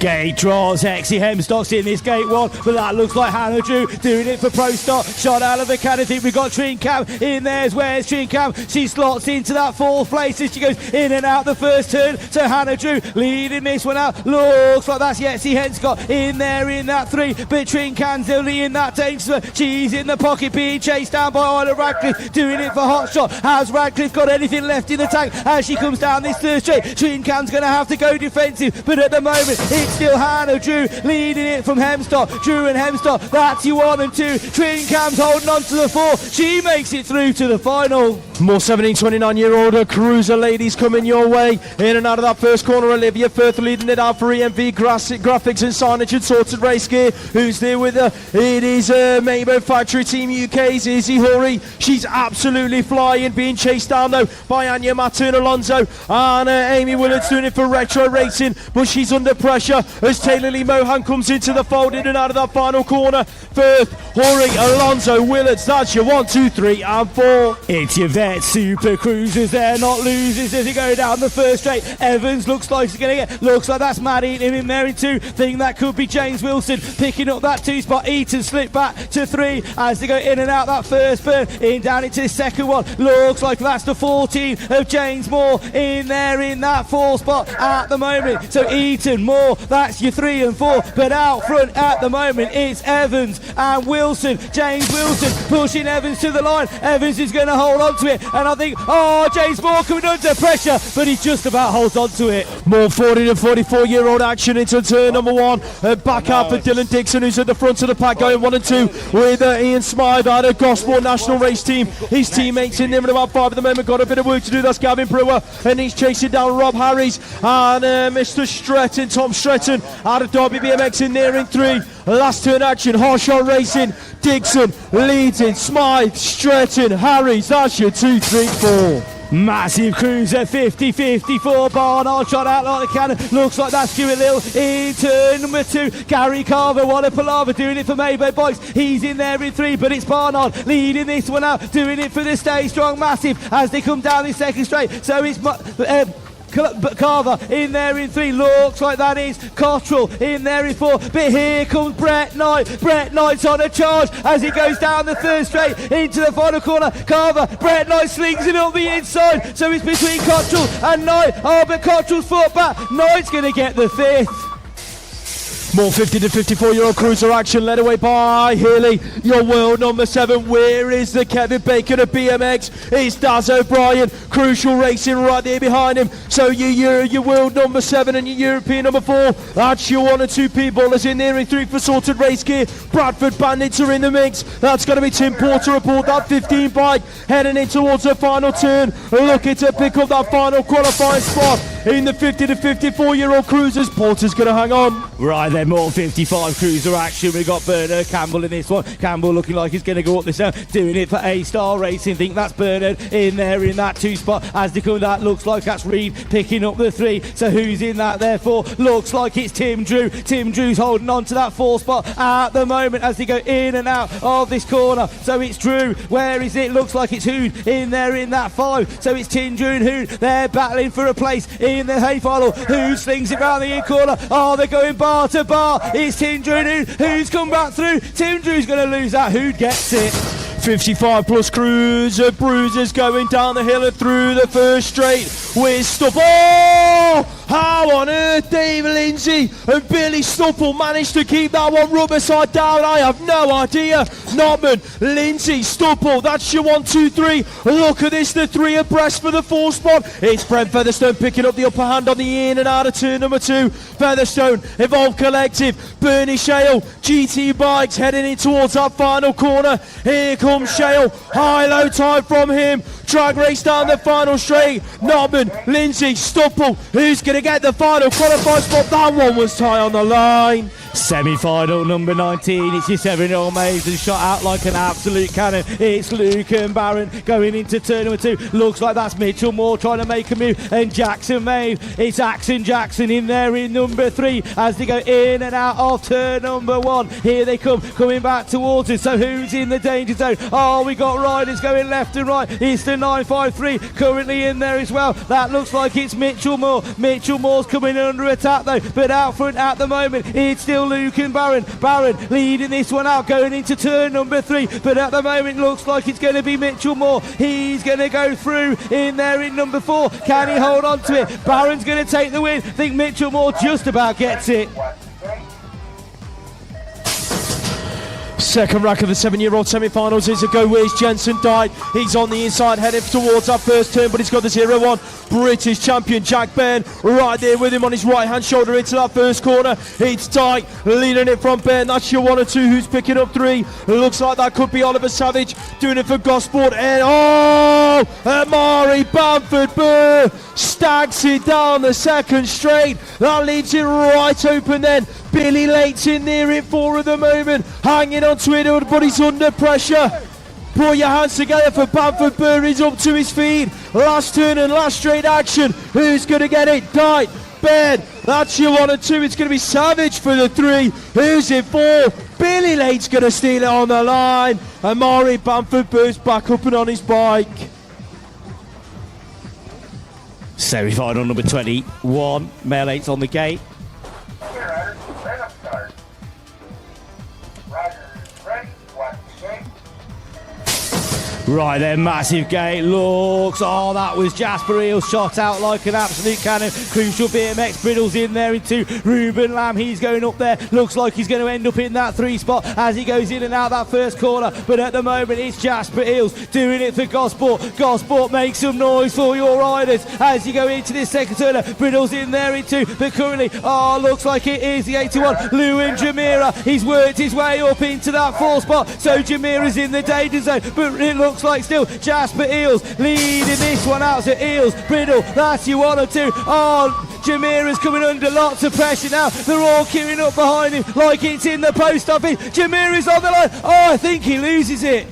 Gate draws, Hexie Hemstock's in this gate 1, but that looks like Hannah Drew doing it for Pro Stock. Shot out of the canopy. We've got Trincam in there. Where's Trincam? She slots into that 4th place as she goes in and out the first turn. So Hannah Drew leading this one out. Looks like that's Yetzi Henscott in there in that 3, but Trincam's only in that danger. She's in the pocket being chased down by Isla Radcliffe doing it for Hot Shot. Has Radcliffe got anything left in the tank as she comes down this third straight? Trincam's going to have to go defensive, but at the moment it's still Hannah Drew leading it from Hemstock. Drew and Hemstock, that's you 1 and 2. Trincam's holding on to the 4. She makes it through to the final. More 17, 29-year-old cruiser ladies coming your way. In and out of that first corner, Olivia Firth leading it out for EMV Graphics and Signage and Sorted Race Gear. Who's there with her? It is Maybo Factory Team UK's Izzy Hurry. She's absolutely flying, being chased down though by Anya Matun Alonso. And Amy Willard's doing it for Retro Racing, but she's under pressure as Taylor Lee Mohan comes into the fold in and out of that final corner. Firth, Hurry, Alonso, Willards. That's your 1, 2, 3 and 4. It's your vet super cruisers. They're not losers as they go down the first straight. Evans looks like he's going to get. Looks like that's Matt Eaton in there in 2. Think that could be James Wilson picking up that 2 spot. Eaton slipped back to 3 as they go in and out that first burn. In down into the second one. Looks like that's the 14 of James Moore in there in that 4 spot at the moment. So Eaton, Moore, That's your 3 and 4. But out front at the moment, it's Evans and Wilson. James Wilson pushing Evans to the line. Evans is going to hold on to it. And I think, James Moore coming under pressure, but he just about holds on to it. More 40 to 44-year-old action into turn number 1. Back out for Dylan Dixon, who's at the front of the pack, going 1 and 2 with Ian Smythe out of Gosport National Race Team. His teammates in there at about 5 at the moment. Got a bit of work to do. That's Gavin Brewer, and he's chasing down Rob Harris and Mr. Stretton, Tom Stretton out of Derby BMX in there in 3. Last turn action, Harshon Racing, Dixon leads in, Smythe, Stretton, Harris. That's your 2, 3, 4. Massive cruiser, 50-54, Barnard shot out like a cannon. Looks like that's Stuart Little in turn number 2. Gary Carver, what a palaver, doing it for Maybo Bikes. He's in there in 3, but it's Barnard leading this one out, doing it for the Stay Strong Massive as they come down this second straight. So it's Carver in there in 3, looks like that is Cottrell in there in 4, but here comes Brett Knight. Brett Knight's on a charge as he goes down the third straight into the final corner. Carver, Brett Knight slings it up the inside, so it's between Cottrell and Knight. But Cottrell's fought back. Knight's going to get the 5th. More 50 to 54-year-old cruiser action led away by Healy, your world number 7. Where is the Kevin Bacon of BMX? It's Daz O'Brien, Crucial Racing right there behind him. So your world number 7 and your European number 4. That's your 1 and 2 people that's in there in 3 for Sorted Race Gear. Bradford Bandits are in the mix. That's going to be Tim Porter aboard that 15 bike, heading in towards the final turn, looking to pick up that final qualifying spot in the 50 to 54-year-old cruisers. Porter's going to hang on. Right then, more 55 cruiser action. We got Bernard Campbell in this one. Campbell looking like he's going to go up this down, doing it for A-Star Racing. Think that's Bernard in there in that 2 spot. As they come, that looks like that's Reed picking up the 3. So who's in that therefore? Looks like it's Tim Drew. Tim Drew's holding on to that 4 spot at the moment as they go in and out of this corner. So it's Drew. Where is it? Looks like it's Hood in there in that 5. So it's Tim Drew and Hood. They're battling for a place in the hay final. Hood slings it round the in corner. They're going bar to bar. It's Tim Drew and Hood. Hood's come back through. Tim Drew's going to lose that. Hood gets it. 55 plus cruiser bruisers going down the hill and through the first straight with Stubble. How on earth Dave Lindsay and Billy Stubble managed to keep that one rubber side down? I have no idea. Notman, Lindsay, Stubble, that's your 1, 2, 3. Look at this, the 3 abreast for the 4 spot. It's Brent Featherstone picking up the upper hand on the in and out of turn number 2. Featherstone, Evolve Collective, Bernie Shale, GT Bikes heading in towards that final corner. Here comes Shale, high-low time from him. Drag race down the final straight. Notman, Lindsay, Stubble, who's going to get the final qualifying spot? That one was tight on the line. Semi-final number 19, it's your 7-year-old Maves and shot out like an absolute cannon. It's Luke and Barron going into turn number 2. Looks like that's Mitchell Moore trying to make a move, and Jackson Mave. It's Axon Jackson in there in number 3 as they go in and out of turn number 1. Here they come, coming back towards us. So who's in the danger zone? We got riders going left and right. It's the 953 currently in there as well. That looks like it's Mitchell Moore. Mitchell Moore's coming under attack though, but out front at the moment it's still Luke and Barron. Barron leading this one out going into turn number 3, but at the moment looks like it's going to be Mitchell Moore. He's going to go through in there in number 4. Can he hold on to it? Barron's going to take the win. I think Mitchell Moore just about gets it. Second rack of the 7-year-old semi-finals is a go. Where's Jensen Dyke? He's on the inside heading towards that first turn, but he's got the 0-1. British champion Jack Bairn right there with him on his right hand shoulder into that first corner. It's Dyke leading it from Bairn. That's your 1 and 2 who's picking up 3. Looks like that could be Oliver Savage doing it for Gosport. And Amari Bamford Burr stacks it down the second straight. That leaves it right open then. Billy Late's in there in 4 at the moment, hanging on to it, but he's under pressure. Put your hands together for Bamford Burr. He's up to his feet. Last turn and last straight action. Who's going to get it? Dyke, Bairn. That's your 1 and 2. It's going to be Savage for the 3. Who's in 4? Billy Late's going to steal it on the line. Amari Bamford Burr's back up and on his bike. Semi-final number 21. Male 8's on the gate. Right there, massive gate, looks, that was Jasper Eels, shot out like an absolute cannon. Crucial BMX, Briddle's in there into Ruben Lamb, he's going up there, looks like he's going to end up in that 3 spot as he goes in and out that first corner, but at the moment it's Jasper Eels doing it for Gosport. Gosport makes some noise for your riders as you go into this second turner. Briddle's in there into, but currently, looks like it is the 81, Lewin Jamira, he's worked his way up into that 4 spot, so Jamira's in the danger zone, but it looks like still Jasper Eels leading this one out. So Eels, Briddle, that's your 1 or 2. Jamira's coming under lots of pressure now. They're all queuing up behind him like it's in the post office. Jamira's on the line. I think he loses it.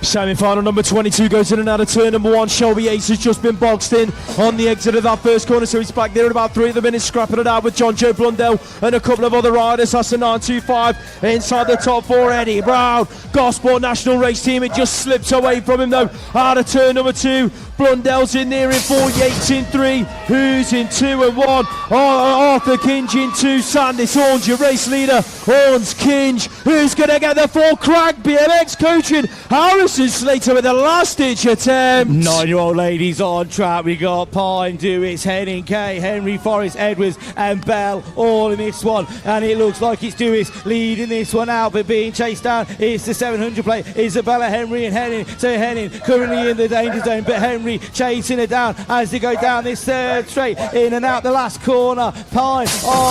Semi-final number 22 goes in and out of turn number 1. Shelby Ace has just been boxed in on the exit of that first corner, so he's back there at about 3 at the minute, scrapping it out with John Joe Blundell and a couple of other riders. That's the 925 inside the top 4. Eddie Brown, Gosport National Race Team. It just slips away from him though. Out of turn number 2. Blundell's in there in 4, Yates in 3, who's in 2 and 1. Arthur Kinge in 2, Sandys Horns, your race leader. Horns, Kinge, who's going to get the 4? Craig BMX coaching. Harrison Slater with a last-ditch attempt. 9-year-old ladies on track. We got Pine, Dewitts, Henning, Kay, Henry, Forrest, Edwards and Bell all in this one. And it looks like it's Dewitts leading this one out, but being chased down. It's the 700 plate, Isabella, Henry and Henning. So Henning currently in the danger zone, but Henry chasing it down as they go down this third straight, in and out the last corner. Pine,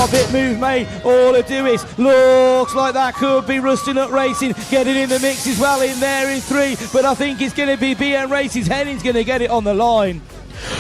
bit move made, all of Dewis, looks like that could be Rusting Up Racing getting in the mix as well in there in 3, but I think it's going to be BM Races. Henning's going to get it on the line.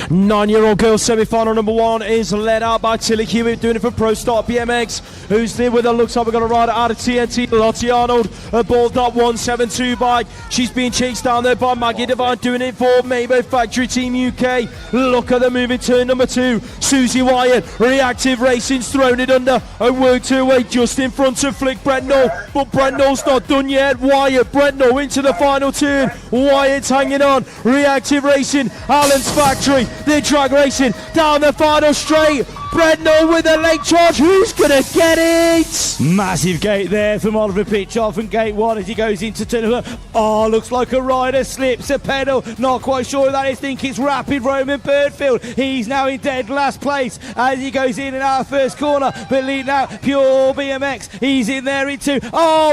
9-year-old girl semi-final number 1 is led out by Tilly Hewitt, doing it for Pro Start BMX. Who's there with her? Looks like we're going to ride out of TNT. Lottie Arnold, a balled up 172 bike. She's being chased down there by Maggie Devine, doing it for Maybo Factory Team UK. Look at the moving turn number 2. Susie Wyatt, Reactive Racing's thrown it under and worked her way just in front of Flick Brentnall, but Brentnall's not done yet. Wyatt, Brentnall into the final turn. Wyatt's hanging on. Reactive Racing, Allen's Factory. They're drag racing down the final straight. Brentnall with a leg charge. Who's going to get it? Massive gate there from Oliver Pitchoff from gate 1 as he goes into turn. Looks like a rider slips a pedal. Not quite sure who that is. Think it's Rapid Roman Birdfield. He's now in dead last place as he goes in and out of first corner. But leading out Pure BMX. He's in there in 2.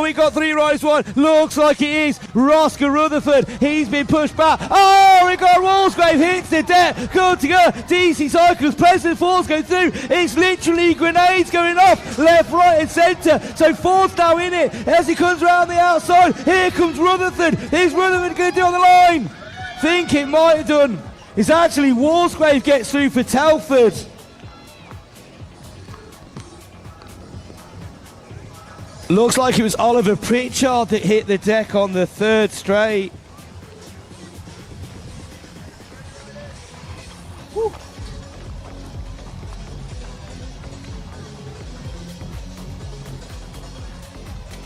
We got 3 riders. 1. Looks like it is Roscoe Rutherford. He's been pushed back. We got Walsgrave hits the deck. Good to go. DC Cycles. President Force go through. It's literally grenades going off left, right and centre. So Ford's now in it as he comes around the outside. Here comes Rutherford. Is Rutherford going to do on the line? Think it might have done. It's actually Walsgrave gets through for Telford. Looks like it was Oliver Pritchard that hit the deck on the 3rd straight. Woo.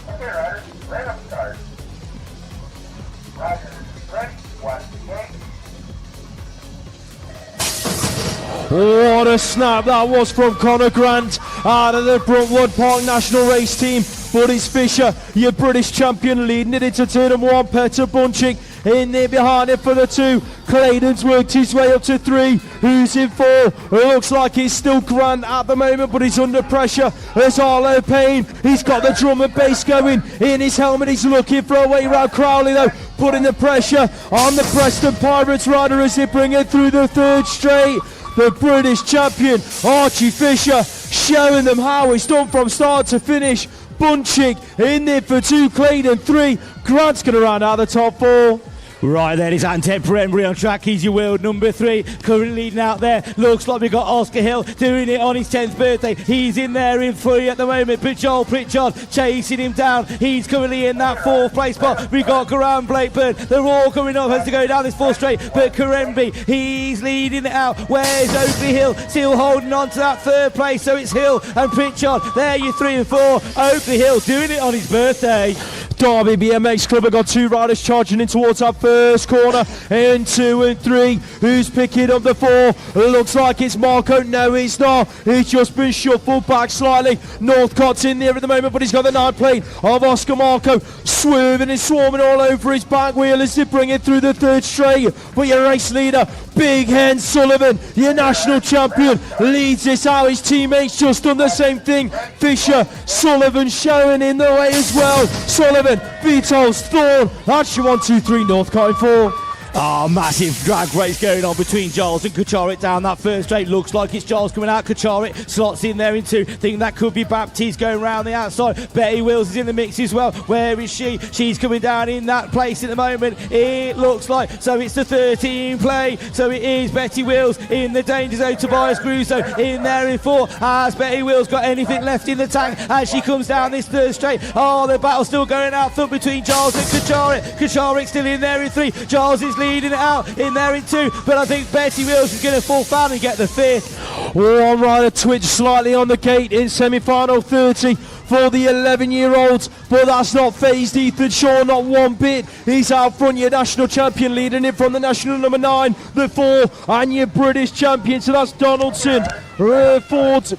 Okay, riders, right up start. Roger, ready, watch the gate. What a snap that was from Connor Grant out of the Bruntwood Park National Race Team. Buddies Fisher, your British champion, leading it into turn 1. Peter Bunchik in there behind it for the 2. Clayton's worked his way up to 3. Who's in 4? It looks like it's still Grant at the moment, but he's under pressure. There's Arlo Payne. He's got the drum and bass going in his helmet. He's looking for a way around Crowley though, putting the pressure on the Preston Pirates rider as they bring it through the 3rd straight. The British champion, Archie Fisher, showing them how it's done from start to finish. Bunchik in there for 2, Clayton 3. Grant's going to round out the top 4. Right there is Ante Perembry on track. He's your world number 3. Currently leading out there. Looks like we've got Oscar Hill doing it on his 10th birthday. He's in there in 3 at the moment. But Joel Pritchard chasing him down. He's currently in that 4th place spot. We've got Graham Blakeburn. They're all coming up as they go down this 4th straight. But Perembry, he's leading it out. Where's Oakley Hill? Still holding on to that 3rd place. So it's Hill and Pritchard. There you 3 and 4. Oakley Hill doing it on his birthday. Derby BMX Club have got 2 riders charging in towards that first corner. In 2 and 3. Who's picking up the 4? Looks like it's Marco. No, it's not. He's just been shuffled back slightly. Northcott's in there at the moment, but he's got the 9 plate of Oscar Marco. Swerving and swarming all over his back wheel as they bring it through the 3rd straight. But your race leader, Big Hen Sullivan, your national champion, leads this out. His teammates just done the same thing. Fisher, Sullivan showing in the way as well. Sullivan, Vito's, Thorne. That's your 1, 2, 3 Northcott in 4. Oh, massive drag race going on between Giles and Kacharik down that first straight. Looks like it's Giles coming out. Kacharik slots in there in 2. Think that could be Baptiste going round the outside. Betty Wills is in the mix as well. Where is she? She's coming down in that place at the moment. It looks like. So it's the 13 play. So it is Betty Wills in the danger zone. Tobias Crusoe in there in 4. Has Betty Wills got anything left in the tank as she comes down this 3rd straight? Oh, the battle still going out front between Giles and Kacharik. Kacharik still in there in 3. Giles is leading it out in there in 2, but I think Betty Wills is going to fall foul and get the 5th. One rider twitched slightly on the gate in semi-final 30 for the 11-year-olds, but that's not phased Ethan Shaw, not one bit. He's out front, your national champion, leading it from the national number 9, the 4, and your British champion, so that's Donaldson. Ford's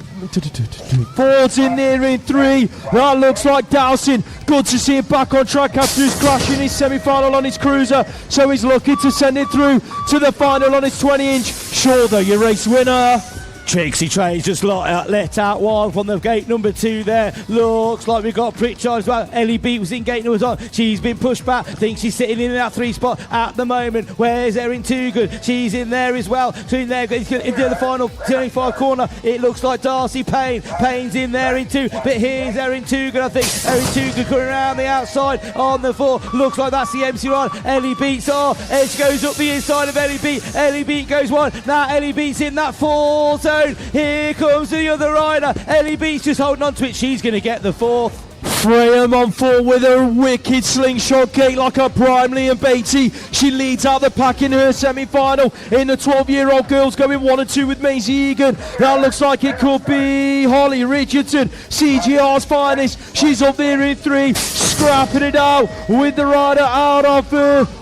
in there in 3. That looks like Dowson. Good to see him back on track after his crash in his semi-final on his cruiser, so he's lucky to send it through to the final on his 20-inch. Shaw, though, your race winner. Trixie Trey's just let out one from the gate number 2 there. Looks like we've got Pritchard as well. Ellie Beat was in gate number 1. She's been pushed back. Think she's sitting in that 3 spot at the moment. Where's Erin Toogood? She's in there as well. So in there, into the final 25 corner. It looks like Darcy Payne. Payne's in there in 2. But here's Erin Toogood, I think. Erin Toogood coming around the outside on the 4. Looks like that's the MC ride. Ellie Beat's off. Edge goes up the inside of Ellie Beat. Ellie Beat goes 1. Now Ellie Beat's in that 4 zone. Here comes the other rider. Ellie Beat's just holding on to it. She's going to get the 4th. Freyham on 4 with a wicked slingshot gate like a Brimley and Beatty. She leads out the pack in her semi-final. In the 12-year-old girls going 1 and 2 with Maisie Egan. That looks like it could be Holly Richardson, CGR's finest. She's up there in 3, scrapping it out with the rider out of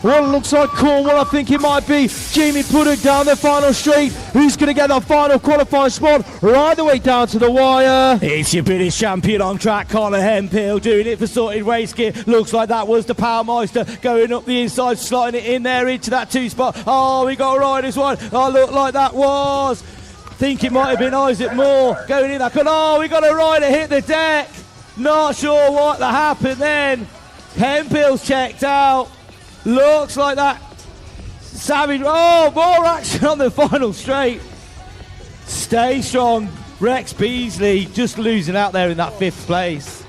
what looks like Cornwall. I think it might be Jamie Puddock down the final straight. Who's going to get that final qualifying spot right the way down to the wire? It's your British champion on track, Connor Hempill, doing it for Sorted Race Gear. Looks like that was the Powermeister going up the inside, slotting it in there into that 2 spot. Oh, we got a rider's one. Oh, look like that was. Think it might have been Isaac Moore going in that. Oh, we got a rider hit the deck. Not sure what happened then. Hempill's checked out. Looks like that. Savage. Oh, more action on the final straight. Stay strong. Rex Beasley just losing out there in that 5th place.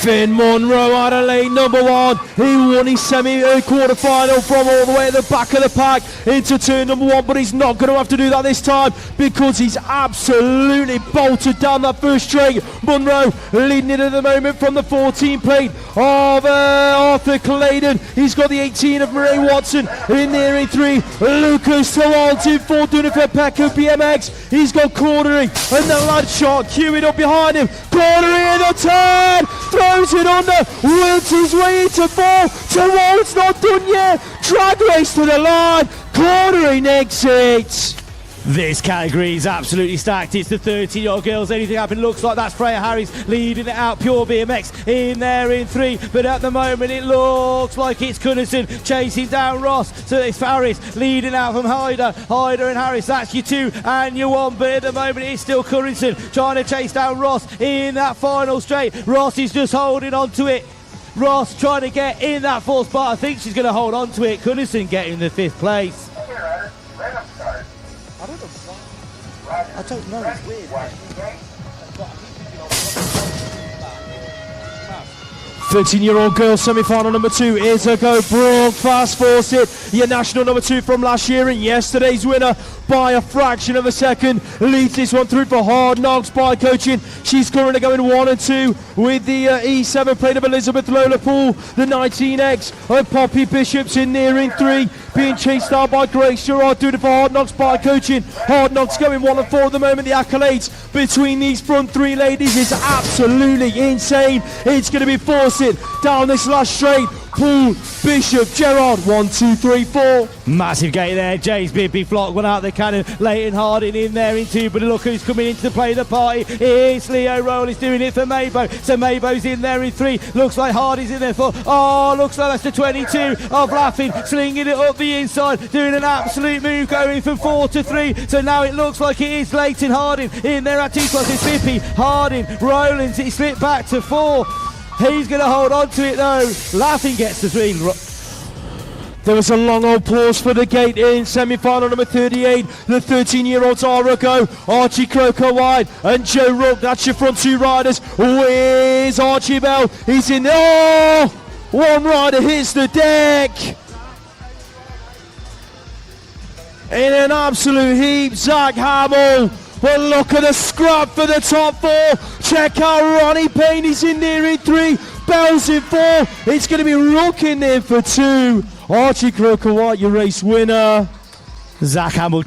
Finn Monroe out of lane number 1. He won his quarter-final from all the way at the back of the pack into turn number 1, but he's not going to have to do that this time because he's absolutely bolted down that first straight. Monroe leading it at the moment from the 14 plate of Arthur Claydon. He's got the 18 of Murray Watson in there in 3. Lucas Tawalt in 4, doing it for Pecco BMX. He's got Cornery and the lad shot queuing up behind him. Cornery in the turn, throws it under, works his way into 4. Tawalt's not done yet. Drag race to the line. Cornery next it. This category is absolutely stacked. It's the 13-year-old girls. Anything happen? Looks like that's Freya Harris leading it out. Pure BMX in there in 3. But at the moment, it looks like it's Cunnison chasing down Ross. So it's Harris leading out from Hyder. Hyder and Harris, that's your 2 and your 1. But at the moment, it's still Cunnison trying to chase down Ross in that final straight. Ross is just holding on to it. Ross trying to get in that 4th spot. I think she's going to hold on to it. Cunnison getting the 5th place. I don't know, it's weird. 13-year-old girl semi-final number 2 is a go. Brooke Fast Fawcett, your national number 2 from last year and yesterday's winner. by a fraction of a second. Leads this one through for Hard Knocks Bike Coaching. She's currently going 1 and 2 with the E7 plate of Elizabeth Lola Poole. The 19X of Poppy Bishop's in there in 3. Being chased out by Grace Gerard, doing it for Hard Knocks Bike Coaching. Hard Knocks going 1 and 4 at the moment. The accolades between these front 3 ladies is absolutely insane. It's going to be forcing down this last straight. Poole, Bishop, Gerard, 1, 2, 3, 4. Massive gate there. James Bibby flock one out the cannon. Leighton Harding in there in 2. But look who's coming in to play the party. It's Leo Rowley's doing it for Maybo. So Maybo's in there in 3. Looks like Hardy's in there for. Oh, looks like that's the 22 of Laughing. Slinging it up the inside. Doing an absolute move going from 4 to 3. So now it looks like it is Leighton Harding in there at 2 spots. It's Bibby, Harding, Rowlands. It slipped back to 4. He's going to hold on to it though. Laughing gets the 3. There was a long old pause for the gate in semi-final number 38. The 13-year-old Tara Go, Archie Croker wide, and Joe Rook. That's your front 2 riders. Where's Archie Bell? He's in there. Oh! One rider hits the deck. In an absolute heap, Zach Hamill. But look at the scrap for the top 4. Check out Ronnie Payne. He's in there in 3. Bell's in 4. It's going to be Rook in there for 2. Archie Croker White, your race winner. Zach Hamill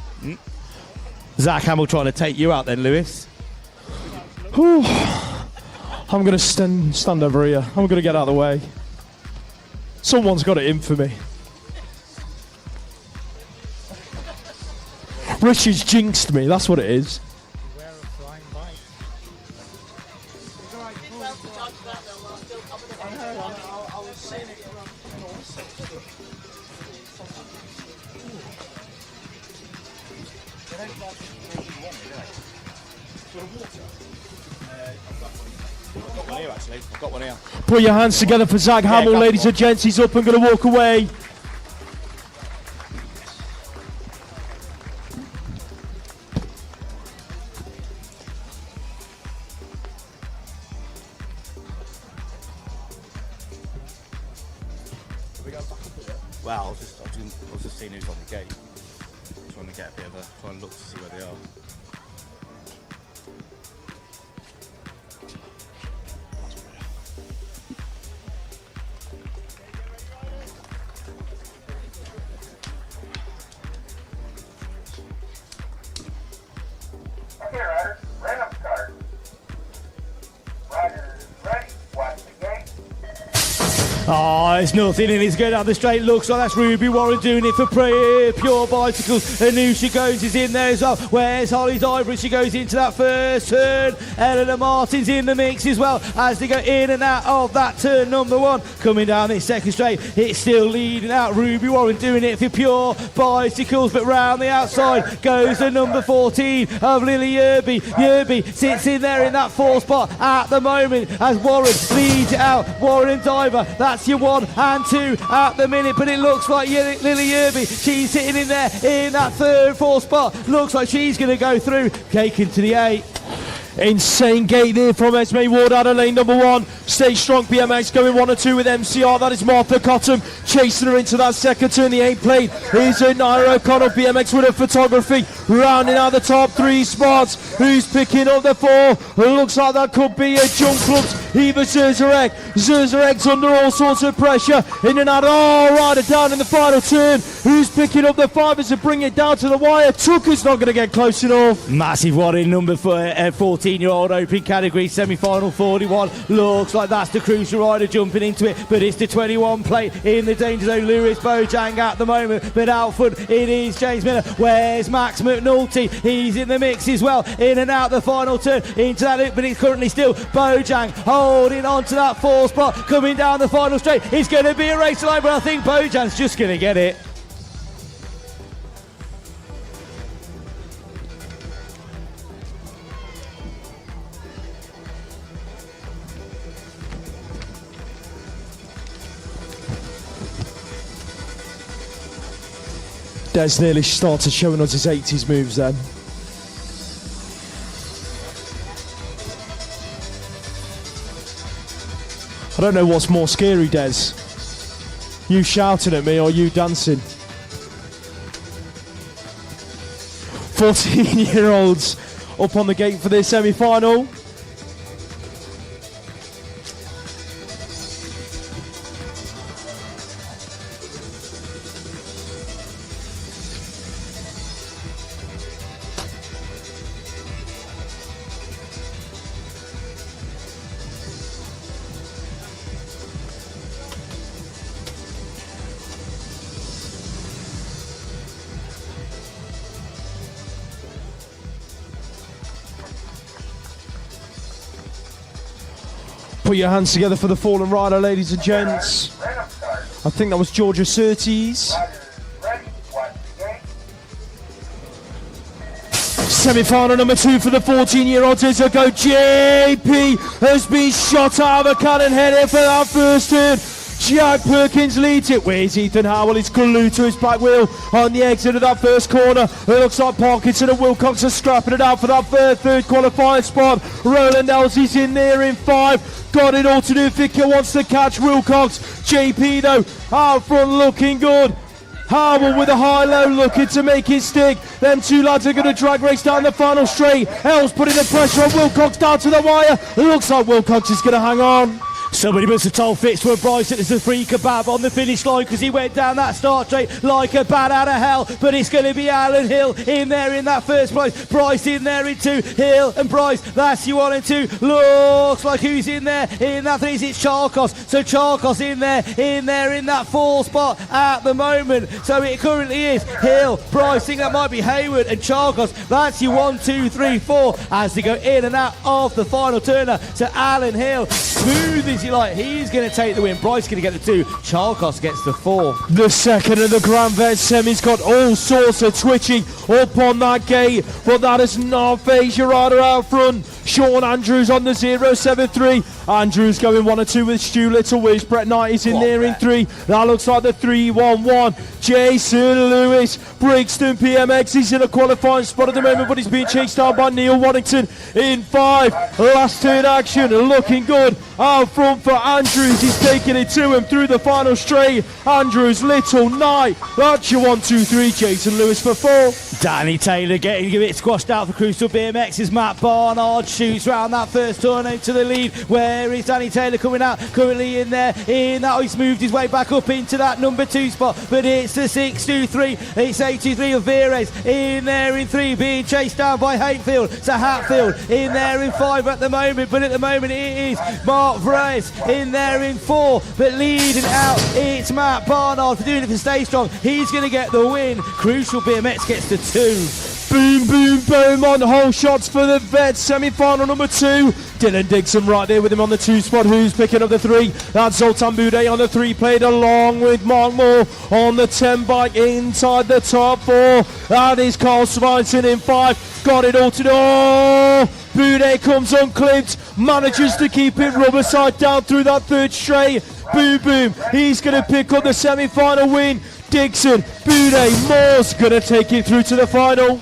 trying to take you out then, Lewis. Whew. I'm going to stand over here. I'm going to get out of the way. Someone's got it in for me. Richard's jinxed me, that's what it is. I've got one here. Put your hands together for Zach Hamill, ladies and gents. He's up and going to walk away. Well, I was just seeing who's on the gate. Trying to get a bit of a try and look to see where they are. Okay, riders, ramp start. Riders ready, watch the gate. Oh, it's nothing and he's going down the straight. Looks like that's Ruby Warren doing it for Pure Bicycles. And who she goes is in there as well. Where's Holly Diver? She goes into that first turn. Eleanor Martin's in the mix as well as they go in and out of that turn number 1. Coming down this second straight, it's still leading out. Ruby Warren doing it for Pure Bicycles, but round the outside goes the number 14 of Lily Yerby. Yerby sits in there in that 4th spot at the moment as Warren leads it out. Warren and Diver, that's your 1 and 2 at the minute, but it looks like Lily Yerby, she's sitting in there in that 3rd, 4th spot. Looks like she's going to go through, taken to the 8. Insane gate there from Esme Ward out of lane number 1. Stay strong BMX going 1 and 2 with MCR. That is Martha Cotton chasing her into that second turn. The 8 plate is Naira O'Connell. BMX with her photography rounding out the top 3 spots. Who's picking up the 4? Looks like that could be a Jump Club's Eva Zerzarek. Zerzarek's under all sorts of pressure. In and out. Oh, rider down in the final turn. Who's picking up the 5 as to bring it down to the wire? Tucker's not going to get close enough. Massive one in number 14-year-old opening category, semi-final 41. Looks like that's the cruiser rider jumping into it, but it's the 21 plate in the danger zone. Lewis Bojang at the moment, but out front it is James Miller. Where's Max McNulty? He's in the mix as well. In and out the final turn into that loop, but it's currently still Bojang holding on to that 4th spot. Coming down the final straight, it's going to be a race line, but I think Bojang's just going to get it. Des nearly started showing us his 80s moves then. I don't know what's more scary, Des. You shouting at me or you dancing? 14-year-olds up on the gate for their semi-final. Put your hands together for the fallen rider, ladies and gents. I think that was Georgia Surtees. Semi-final number 2 for the 14-year-olds is a go. JP has been shot out of a cannon heading for that first turn. Jack Perkins leads it. Where's Ethan Howell? He's glued to his back wheel on the exit of that first corner. It looks like Parkinson and Wilcox are scrapping it out for that third qualifying spot. Roland Elsie's in there in 5. Got it all to do. Vicker wants to catch Wilcox. JP though out front looking good. Howell with a high-low looking to make it stick. Them two lads are going to drag race down the final straight. Els putting the pressure on Wilcox down to the wire. It looks like Wilcox is going to hang on. Somebody must have told Fitzroy Bryce that there's a free kebab on the finish line because he went down that start straight like a bat out of hell. But it's going to be Alan Hill in there in that first place. Bryce in there in 2. Hill and Bryce, that's you 1 and 2. Looks like who's in there in that 3? It's Charkos. So Charkos in there in that 4 spot at the moment. So it currently is Hill, Bryce, I think that might be Hayward and Charkos. That's you 1, 2, 3, 4 as they go in and out of the final turner. So Alan Hill, smooth is he like? He's going to take the win. Bryce going to get the 2. Charkos gets the 4. The second of the Grand Vet semi's got all sorts of twitching up on that gate, but that is not phase your rider out front. Sean Andrews on the 073. Andrews going 1 and 2 with Stu Littlewick. Brett Knight is in there in 3. That looks like the 3-1-1. Jason Lewis, Brixton BMX. He's in a qualifying spot at the moment, but he's being chased down by Neil Waddington in 5. Last turn action, looking good out front for Andrews. He's taking it to him through the final straight. Andrews, Little, Knight. That's your 1, 2, 3. Jason Lewis for 4. Danny Taylor getting a bit squashed out for Crucial BMX's Matt Barnard shoots round that first turn into the lead. Where is Danny Taylor coming out? Currently in there. He's moved his way back up into that number 2 spot. But it's the 6-2-3. It's 8-2-3 of Vires in there in 3, being chased down by Hatfield. So Hatfield in there in 5 at the moment. But at the moment it is Mark Vrace in there in 4. But leading out, it's Matt Barnard for doing it for Stay Strong. He's going to get the win. Crucial BMX gets the 2. Boom, boom, boom on whole shots for the Vets. Semi-final number 2. Dylan Dixon right there with him on the 2 spot. Who's picking up the 3? That's Zoltan Boudet on the 3. Played along with Mark Moore on the 10 bike inside the top 4. That is Carl Svensson in 5. Got it all to do. Oh, Boudet comes unclipped. Manages to keep it rubber side down through that 3rd straight. Boom, boom. He's going to pick up the semi-final win. Dixon, Boudet, Moore's going to take it through to the final.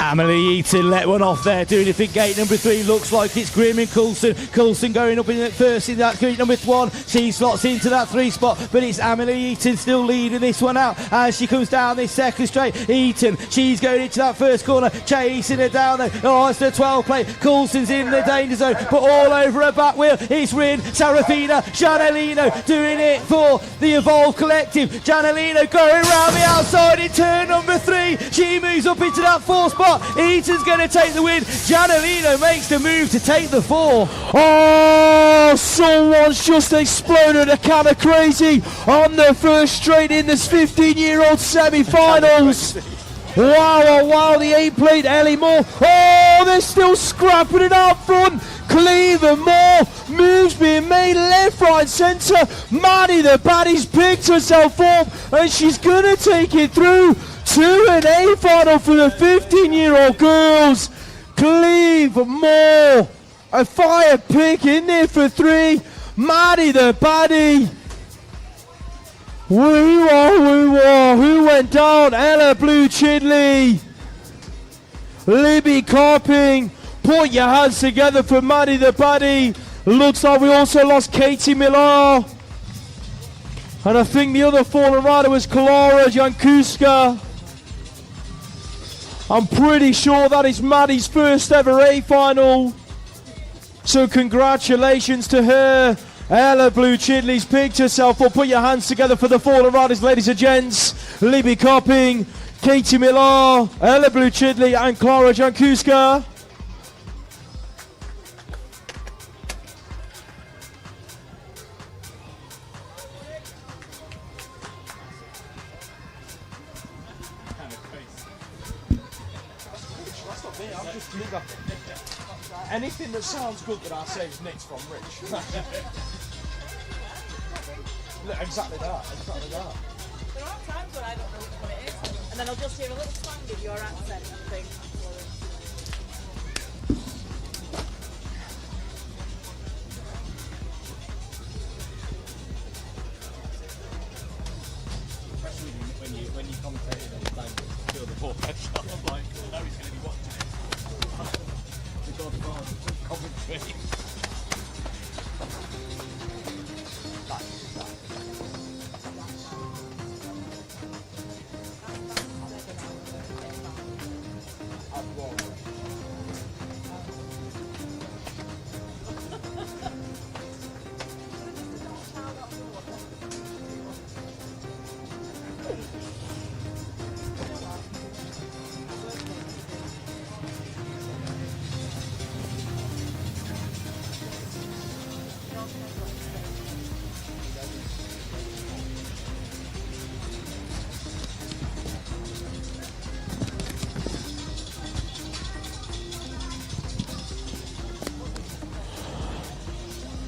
Amelie Eaton let one off there, doing it for gate number 3. Looks like it's Grim and Coulson. Coulson going up in at first in that gate number 1. She slots into that 3 spot, but it's Amelie Eaton still leading this one out as she comes down this second straight. Eaton, she's going into that first corner, chasing her down there. Oh, it's the 12 plate. Coulson's in the danger zone, but all over her back wheel. It's Rin, Sarafina, Janelino doing it for the Evolve Collective. Janelino going round the outside in turn number 3. She moves up into that 4 spot. Eaton's going to take the win. Janelino makes the move to take the 4. Oh, someone's just exploded a can of crazy on the first straight in this 15-year-old semi-finals. Wow, oh, wow, the 8-plate Ellie Moore. Oh, they're still scrapping it out front. Cleaver Moore, moves being made left, right, centre. Maddie the baddie's picked herself up and she's going to take it through to an A final for the 15-year-old girls. Cleve Moore, a fire pick in there for 3. Maddie the baddie. Who went down? Ella Blue Chidley. Libby Carping. Put your hands together for Maddie the baddie. Looks like we also lost Katie Millar. And I think the other fallen rider was Clara Jankuska. I'm pretty sure that is Maddie's first ever A final. So congratulations to her. Ella Blue Chidley's picked herself up. Put your hands together for the fallen riders, ladies and gents. Libby Copping, Katie Millar, Ella Blue Chidley and Clara Jankuska. Anything that sounds good that I say is nicked from Rich. Look, exactly that. There are times when I don't know what it is, and then I'll just hear a little slang with your accent and think. Especially when you commentate on the language, feel the ball pressure. I'm like, I know he's going to be watching it. The Godfather commentary.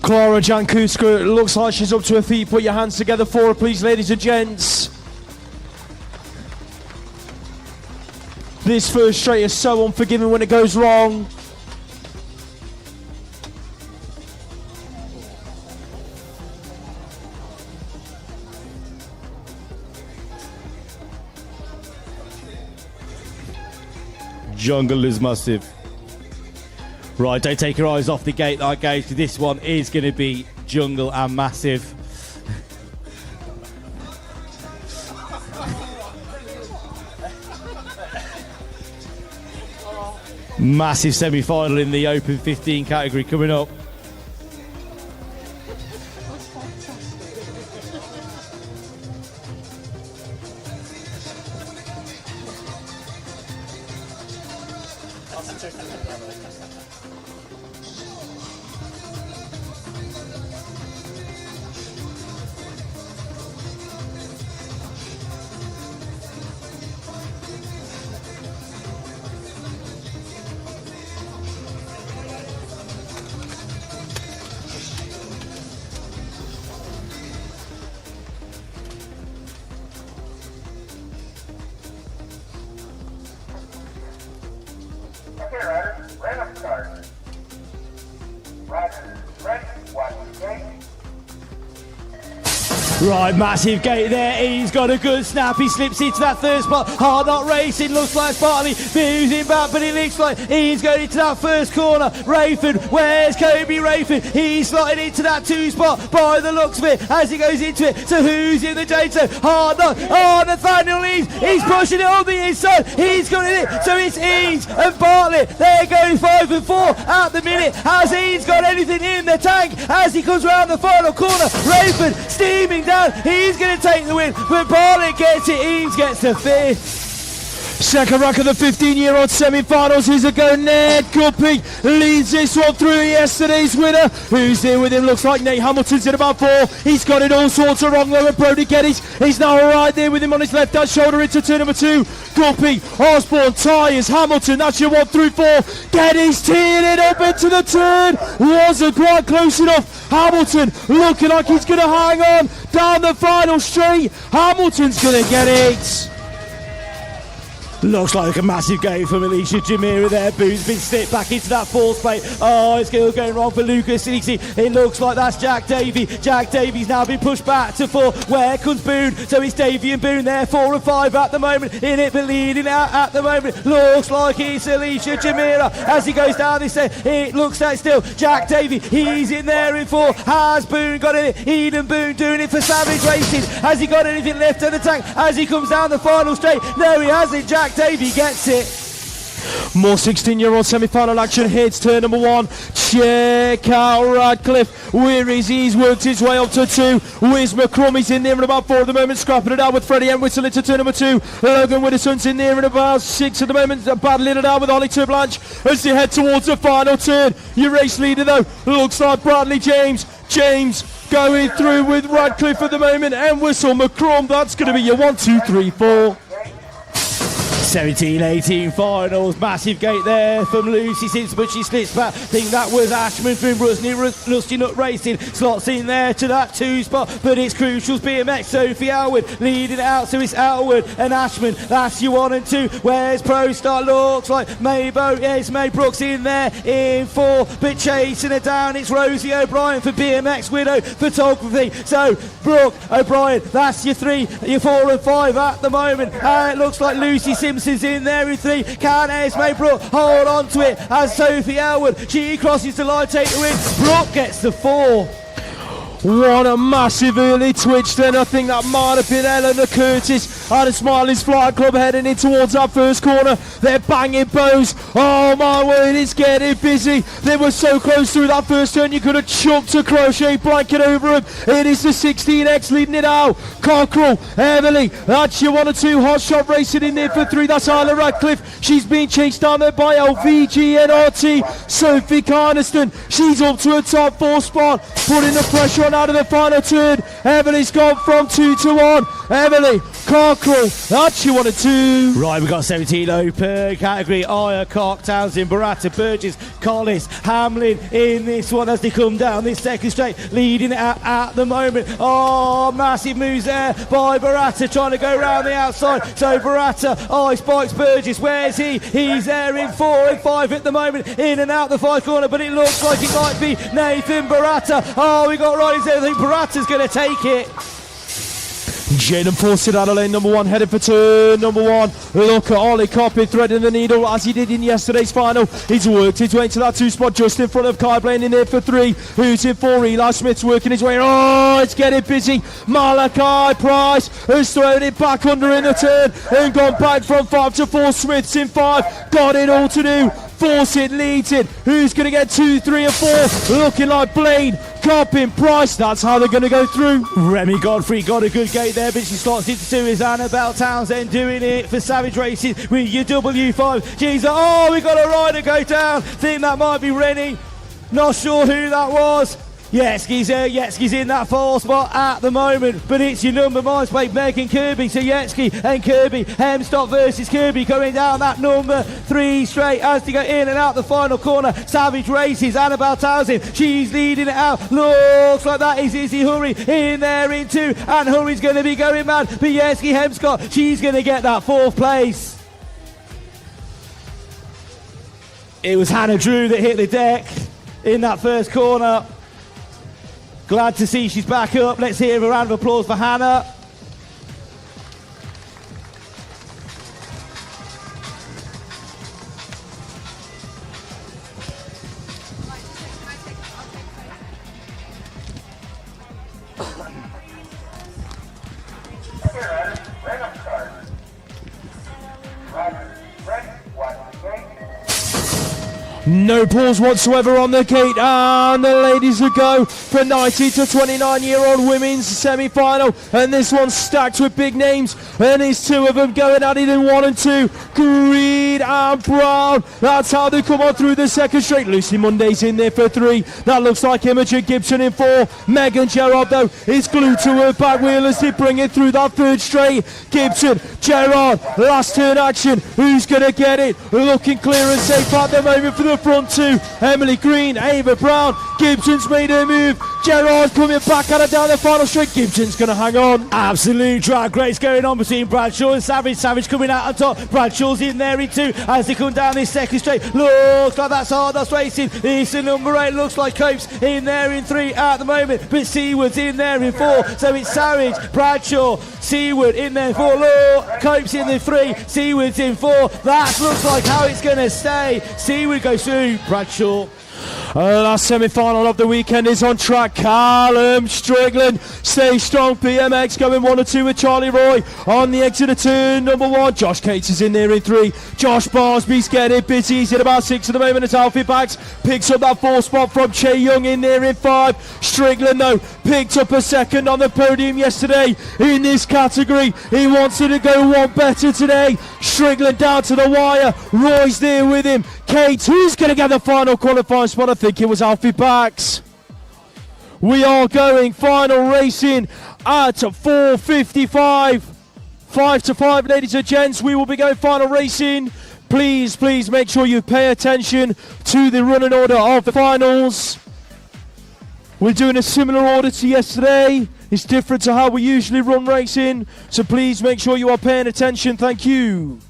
Clara Jankuska, it looks like she's up to her feet. Put your hands together for her, please, ladies and gents. This first straight is so unforgiving when it goes wrong. Jungle is massive. Right, don't take your eyes off the gate, that gate, because this one is going to be jungle and massive. Massive semi-final in the Open 15 category coming up. Okay, riders, random start. Riders, ready, watch the gate. Right, massive gate there. He's got a good snap. He slips into that third spot. Hard Not Racing looks like Bartley moving back, but it looks like he's going into that first corner. Rayford, where's Kobe Rayford? He's slotted into that 2 spot by the looks of it as he goes into it. So who's in the danger? Hard Not. Oh, Nathaniel Eames. He's pushing it on the inside. He's got it in. So it's Eames and Bartlett. They're going 5 and 4 at the minute. Has Eames got anything in the tank as he comes around the final corner? Rayford steaming down. He's going to take the win, but Bartlett gets it. Eames gets the 5th. Second rank of the 15-year-old semi-finals. Here's a go. Ned Guppy leads this one through. Yesterday's winner. Who's here with him? Looks like Nate Hamilton's in about 4. He's got it all sorts of wrong though. And Brody Geddes, he's now right there with him on his left-hand shoulder into turn number 2. Guppy, Osborne, Tyres, Hamilton. That's your 1 through 4. Geddes teeing it up into the turn. Wasn't quite close enough. Hamilton looking like he's going to hang on down the final straight. Hamilton's going to get it. Looks like a massive game from Alicia Jamira there. Boone's been slipped back into that 4th plate. Oh, it's still going wrong for Lucas Silixi. It looks like that's Jack Davey. Jack Davey's now been pushed back to 4. Where comes Boone? So it's Davey and Boone there, 4 and 5 at the moment. In it, but leading out at the moment. Looks like it's Alicia Jamira as he goes down this end. It looks like still Jack Davey. He's in there in 4. Has Boone got it? Eden Boone doing it for Savage Racing. Has he got anything left in the tank as he comes down the final straight? No, he hasn't. Jack Davey gets it. More 16-year-old semi-final action hits turn number 1. Check out Radcliffe. Where is he? He's worked his way up to 2. Where's McCrum? He's in there in about 4 at the moment, scrapping it out with Freddie Entwistle into turn number 2. Logan Widdowson's in there in about 6 at the moment, battling it out with Ollie Turblanche as they head towards the final turn. Your race leader though looks like Bradley James. James going through with Radcliffe at the moment. Entwistle, McCrum, that's going to be your 1, 2, 3, 4. 17-18 finals, massive gate there from Lucy Sims, but she slips back. Think that was Ashman from Rusty Nut Racing, slots in there to that 2 spot, but it's Crucial's BMX, Sophie Alwood leading it out, so it's Alwood and Ashman, that's your 1 and 2. Where's Pro Star? Looks like Maybo, yes, May Brooks in there in 4, but chasing it down, it's Rosie O'Brien for BMX Widow Photography. So Brooke O'Brien, that's your 3, your 4 and 5 at the moment. It looks like Lucy Simpson's in there in 3. Can Esme Brooke hold on to it as Sophie Elwood, she crosses the line, take the win. Brooke gets the 4. What a massive early twitch then. I think that might have been Eleanor Curtis out of Smiley's Flight Club heading in towards that first corner. They're banging bows. Oh my word, it's getting busy. They were so close through that first turn, you could have chucked a crochet blanket over them. It is the 16X leading it out. Cockrell, Emily, that's your 1 or 2. Hot Shot racing in there for 3. That's Isla Radcliffe. She's being chased down there by LVG NRT. Sophie Carniston, she's up to a top 4 spot, putting the pressure on out of the final turn. Emily's gone from 2 to 1. Emily, Cockrell, that's your 1 and 2. Right, we've got 17 open category. Aya, Cock, Townsend, Barata, Burgess, Collis, Hamlin in this one as they come down this second straight, leading it out at the moment. Oh, massive moves there by Barata, trying to go round the outside. So Barata, ice bikes Burgess. Where's he? He's there in 4 and 5 at the moment, in and out the 5 corner, but it looks like it might be Nathan Barata. Oh, we got Riley's there. I think Barata's going to take it. Jaden Fawcett out of lane number 1, headed for turn number 1. Look at Ollie Coppin threading the needle as he did in yesterday's final. He's worked his way into that 2 spot just in front of Kai Blaine in there for 3. Who's in 4? Eli Smith's working his way. Oh, it's getting busy. Malachi Price has thrown it back under in the turn and gone back from 5 to 4. Smith's in 5. Got it all to do. Fawcett leads it. Who's going to get 2, 3 and 4? Looking like Blaine, Coppin, Price. That's how they're going to go through. Remy Godfrey got a good gate there, but she slots into 2. Is Annabelle Townsend doing it for Savage Racing with your W5. She's oh, we got a rider go down. Think that might be Rennie. Not sure who that was. Yetski's in that 4 spot at the moment, but it's your number miles plate Megan Kirby. So Yetski and Kirby, Hemstock versus Kirby going down that number 3 straight as they go in and out the final corner. Savage Races, Annabelle Townsend, she's leading it out. Looks like that is Izzy Hurry in there in 2, and Hurry's going to be going mad. But Yetski Hemstock, she's going to get that 4th place. It was Hannah Drew that hit the deck in that first corner. Glad to see she's back up. Let's hear a round of applause for Hannah. No pause whatsoever on the gate, and the ladies will go for 19 to 29-year-old women's semi-final, and this one's stacked with big names, and there's 2 of them going at it in 1 and 2. Green and Brown, that's how they come on through the second straight. Lucy Monday's in there for 3. That looks like Imogen Gibson in 4. Megan Gerard though is glued to her back wheel as they bring it through that 3rd straight. Gibson, Gerard, last turn action. Who's going to get it? Looking clear and safe at the moment for the front 2. Emily Green, Ava Brown. Gibson's made a move. Gerard coming back at it down the final straight. Gibson's going to hang on. Absolute drag race going on between Bradshaw and Savage. Savage coming out on top. Bradshaw's in there in 2 as they come down this second straight. Looks like that's Hardhouse Racing. It's the number 8. Looks like Copes in there in 3 at the moment. But Seaward's in there in 4. So it's Savage, Bradshaw, Seaward in there in 4. Look, Copes in the 3. Seaward's in 4. That looks like how it's going to stay. Seaward goes through. Bradshaw. Last semi-final of the weekend is on track. Callum Strickland, stay strong. BMX going 1 or 2 with Charlie Roy on the exit of turn number 1. Josh Cates is in there in 3. Josh Barsby's getting busy. He's in about 6 at the moment as Alfie Bags picks up that 4th spot from Che Young in there in 5. Strickland though picked up a 2nd on the podium yesterday in this category. He wants it to go one better today. Strickland down to the wire. Roy's there with him. Kate, who's going to get the final qualifying spot? I think it was Alfie Bax. We are going final racing at 4:55. 5 to 5, ladies and gents. We will be going final racing. Please make sure you pay attention to the running order of the finals. We're doing a similar order to yesterday. It's different to how we usually run racing. So please make sure you are paying attention. Thank you.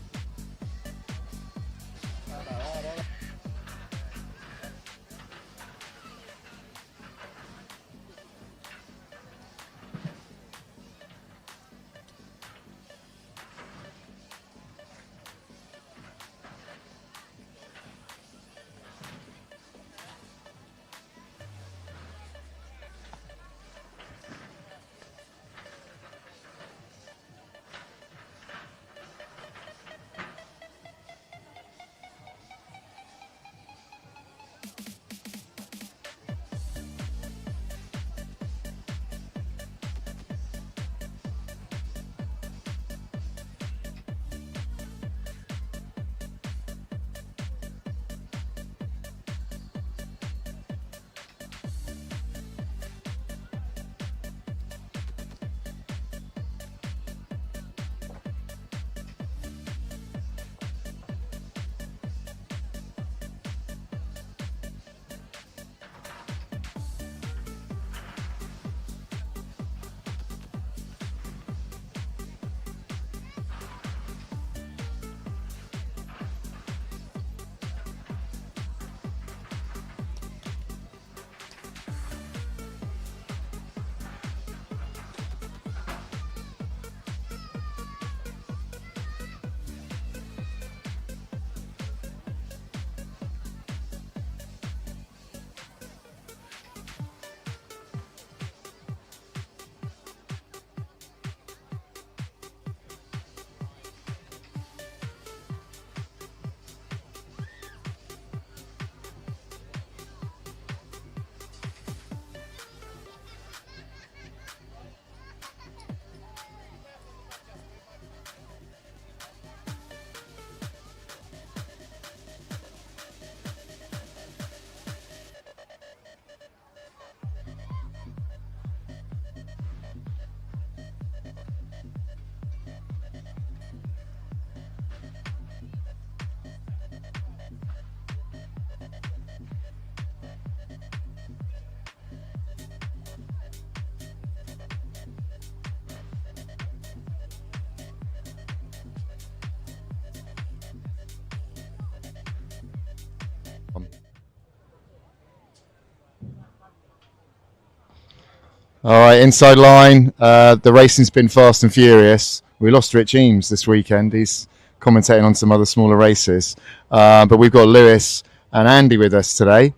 All right, inside line. The racing's been fast and furious. We lost Rich Eames this weekend. He's commentating on some other smaller races. But we've got Lewis and Andy with us today.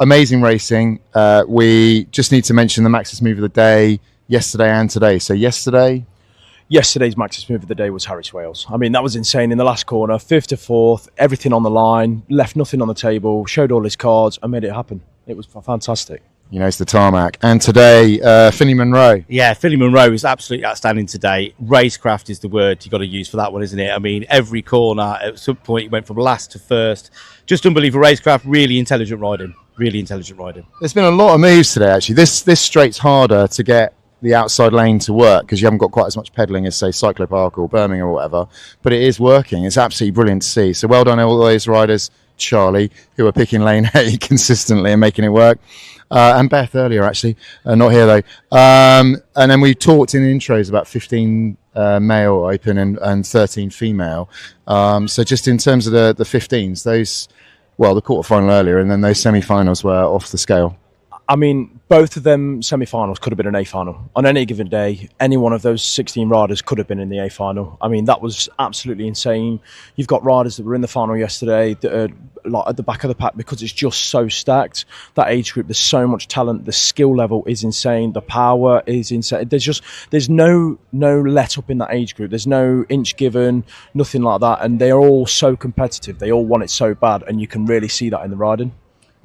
Amazing racing. We just need to mention the Maxis Move of the Day yesterday and today. So Yesterday's Maxis Move of the Day was Harris Wales. I mean, that was insane in the last corner. 5th to 4th, everything on the line, left nothing on the table, showed all his cards and made it happen. It was fantastic. You know, it's the tarmac. And today, Finney Monroe. Yeah, Finney Monroe is absolutely outstanding today. Racecraft is the word you've got to use for that one, isn't it? I mean, every corner, at some point, he went from last to first. Just unbelievable racecraft, really intelligent riding. There's been a lot of moves today, actually. This straight's harder to get the outside lane to work because you haven't got quite as much pedalling as, say, Cyclopark or Birmingham or whatever. But it is working. It's absolutely brilliant to see. So well done, all those riders, Charlie, who are picking lane 8 consistently and making it work. And Beth earlier, actually, not here though. And then we talked in the intros about 15 male open and 13 female. So just in terms of the 15s, those, well, the quarterfinal earlier and then those semi-finals were off the scale. I mean, both of them semi-finals could have been an A-final. On any given day, any one of those 16 riders could have been in the A-final. I mean, that was absolutely insane. You've got riders that were in the final yesterday that are like at the back of the pack because it's just so stacked. That age group, there's so much talent. The skill level is insane. The power is insane. There's no let up in that age group. There's no inch given, nothing like that. And they're all so competitive. They all want it so bad, and you can really see that in the riding.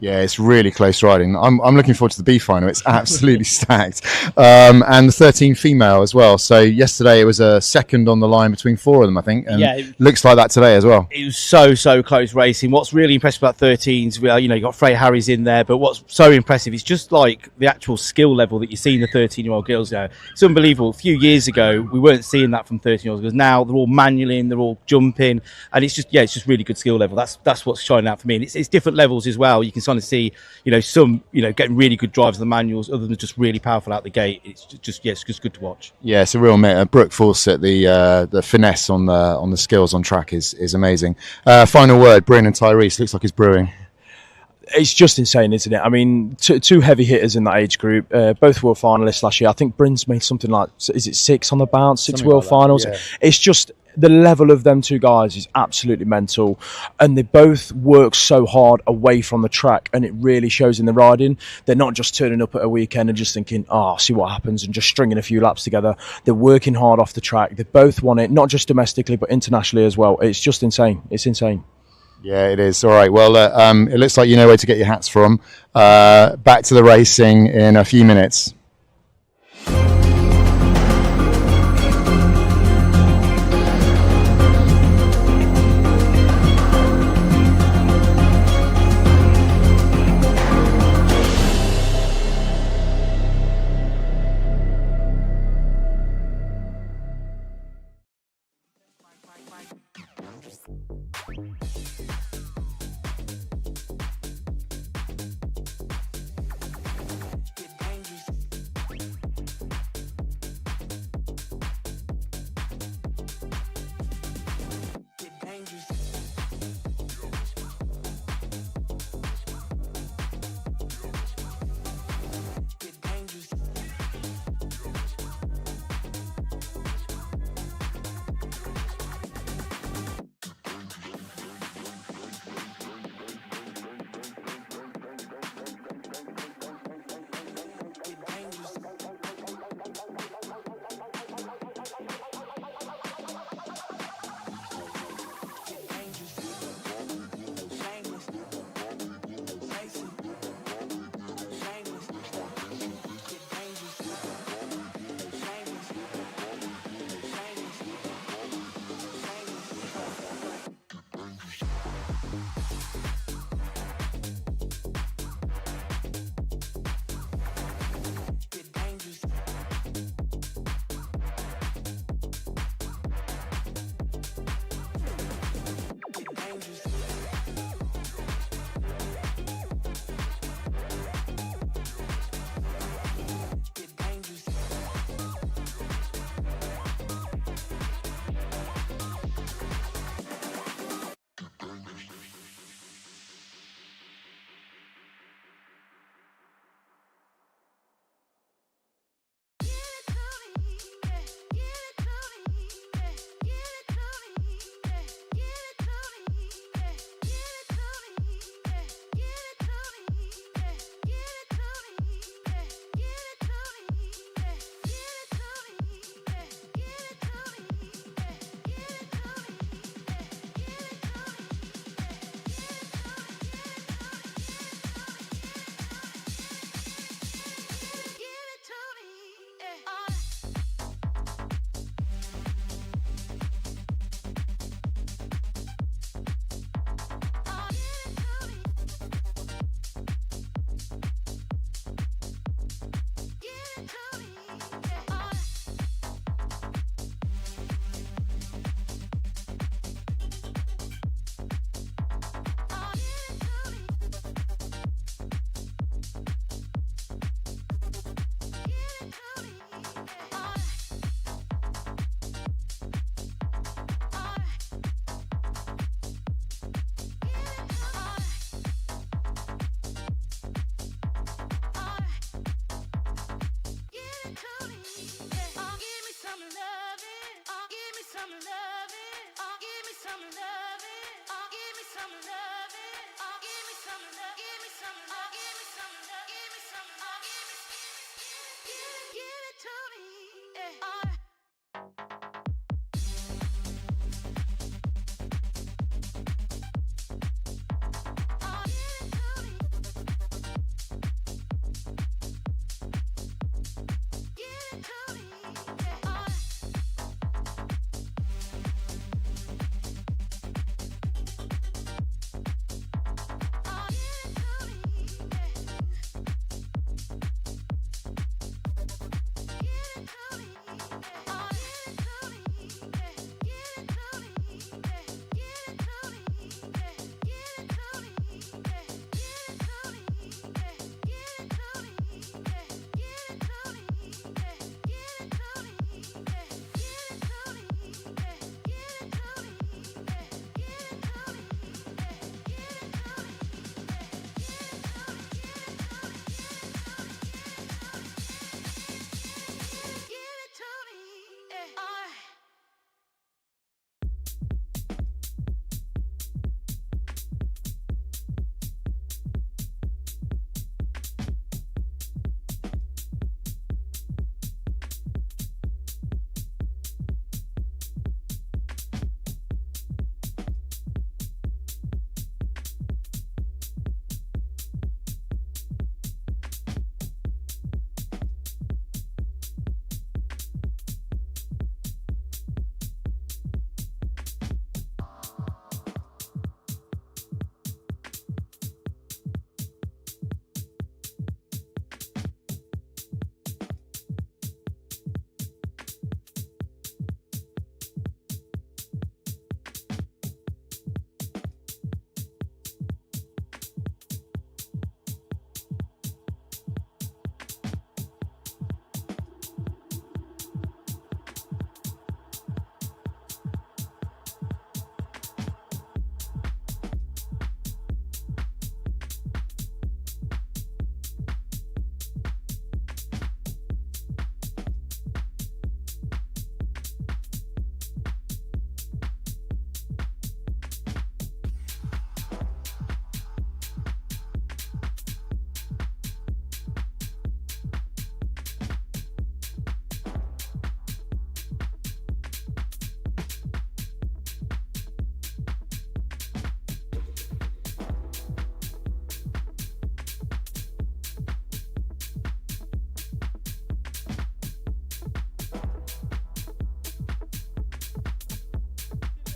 Yeah, it's really close riding. I'm looking forward to the B final. It's absolutely stacked. And the 13 female as well. So yesterday it was a second on the line between four of them, I think. And Yeah. looks like that today as well. It was so close racing. What's really impressive about 13s, you know, you got Freya Harris in there, but what's so impressive is just like the actual skill level that you see in the 13-year-old girls now. It's unbelievable. A few years ago, we weren't seeing that from 13-year-olds girls. Now they're all manualing, they're all jumping, and it's just really good skill level. That's what's shining out for me. And it's different levels as well. You can kind of see, you know, some, you know, getting really good drives of the manuals, other than just really powerful out the gate. It's just good to watch. Yeah, it's a real mate. Brooke Fawcett, the finesse on the skills on track is amazing. Final word, Bryn and Tyrese. Looks like it's brewing. It's just insane, isn't it? I mean, two heavy hitters in that age group, both world finalists last year. I think Bryn's made something like, is it 6 on the bounce, 6 world finals? Yeah. It's just, the level of them two guys is absolutely mental, and they both work so hard away from the track, and it really shows in the riding. They're not just turning up at a weekend and just thinking, see what happens, and just stringing a few laps together. They're working hard off the track. They both want it, not just domestically, but internationally as well. It's just insane. It's insane. Yeah, it is. All right. Well, it looks like you know where to get your hats from. Back to the racing in a few minutes.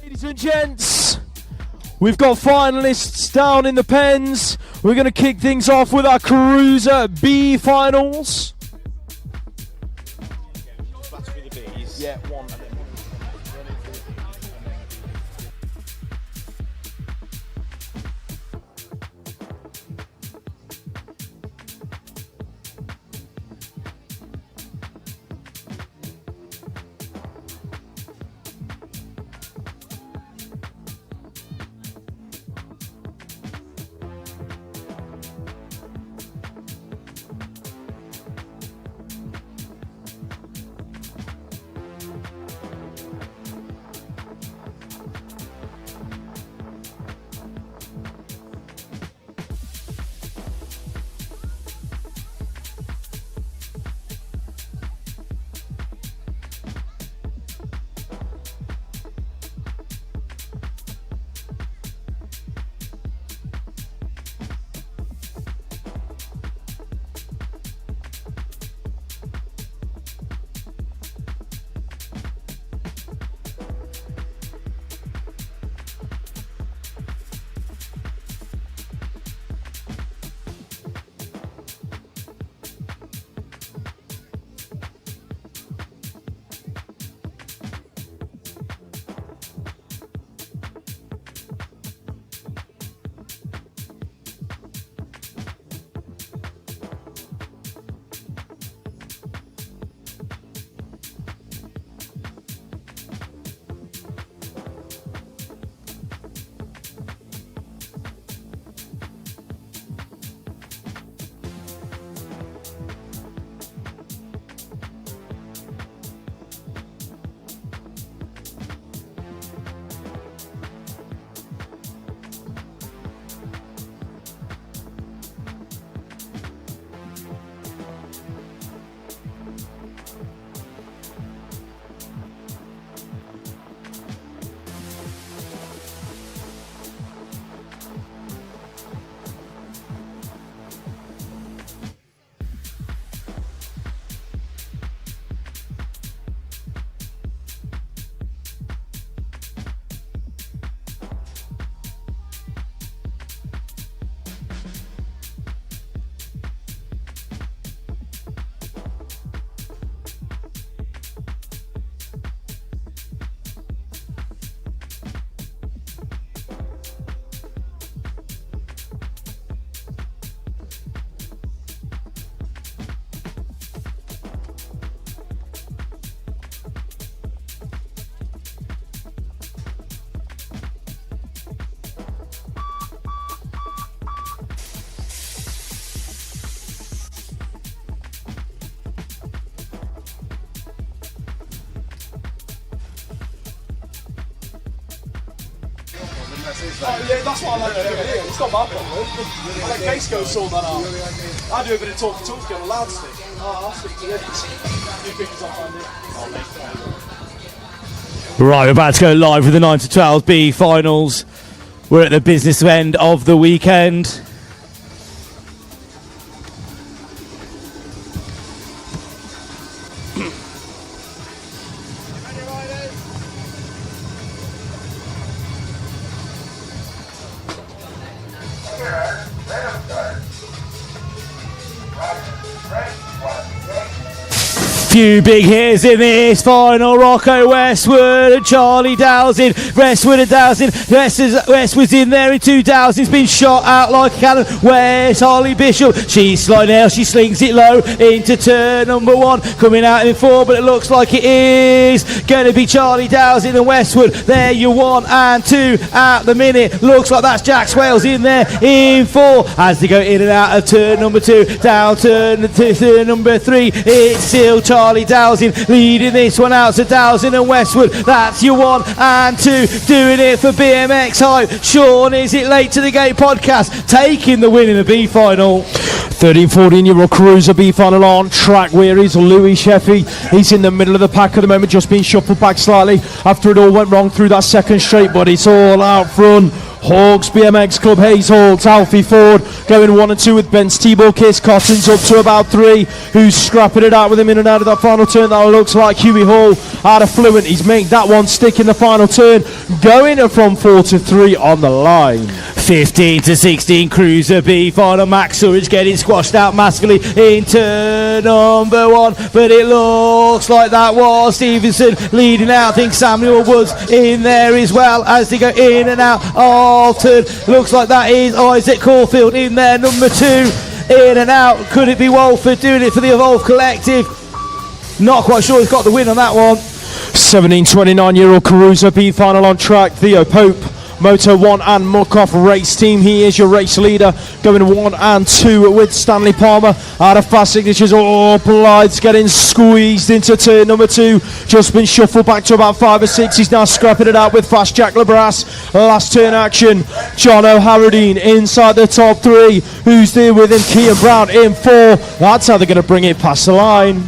Ladies and gents, we've got finalists down in the pens. We're going to kick things off with our Cruiser B finals. Yeah, one. yeah, that's what I like to do here. It's not my problem. I let Case go sort that out. I do a bit of talking to get a loud stick. I'll stick to this. You pictures up on it. Right, we're about to go live with the 9 to 12 B finals. We're at the business end of the weekend. Few big hitters in this final. Rocco Westwood and Charlie Dowsing. Westwood and Dowsing. Westwood's in there in 2. Dowsing's been shot out like a cannon. Where's Harley Bishop? She's sliding out. She slings it low into turn number 1. Coming out in 4, but it looks like it is going to be Charlie Dowsing and Westwood. There you 1 and 2 at the minute. Looks like that's Jack Swales in there in 4 as they go in and out of turn number 2. Down turn to turn number 3. It's still Charlie Dowsing leading this one out to Dowsing and Westwood. That's your 1 and 2 doing it for BMX Hype. Sean, is it late to the gate podcast taking the win in the B final? 13-14-year-old Cruiser B final on track. Where is Louis Sheffy? He's in the middle of the pack at the moment, just being shuffled back slightly after it all went wrong through that second straight, but it's all out front. Hawks BMX Club, Hayes Hawks, Alfie Ford going 1 and 2 with Ben Steeble. Kiss Cottons up to about 3. Who's scrapping it out with him in and out of that final turn? That looks like Huey Hall out of Fluent. He's made that one stick in the final turn, going from 4 to 3 on the line. 15 to 16 Cruiser B final. Max Surridge getting squashed out massively in turn number 1, but it looks like that was Stevenson leading out. I think Samuel Woods in there as well as they go in and out of turn. Looks like that is Isaac Caulfield in there, number 2, in and out. Could it be Walford doing it for the Evolve Collective? Not quite sure he's got the win on that one. 17-29-year-old Caruso B final on track. Theo Pope, Moto 1 and Muckoff race team. He is your race leader, going 1 and 2 with Stanley Palmer out of Fast Signatures. Oh, Blythe's getting squeezed into turn number 2. Just been shuffled back to about 5 or 6. He's now scrapping it out with Fast Jack LeBras. Last turn action. John O'Harradine inside the top 3. Who's there with him? Kean Brown in 4. That's how they're going to bring it past the line.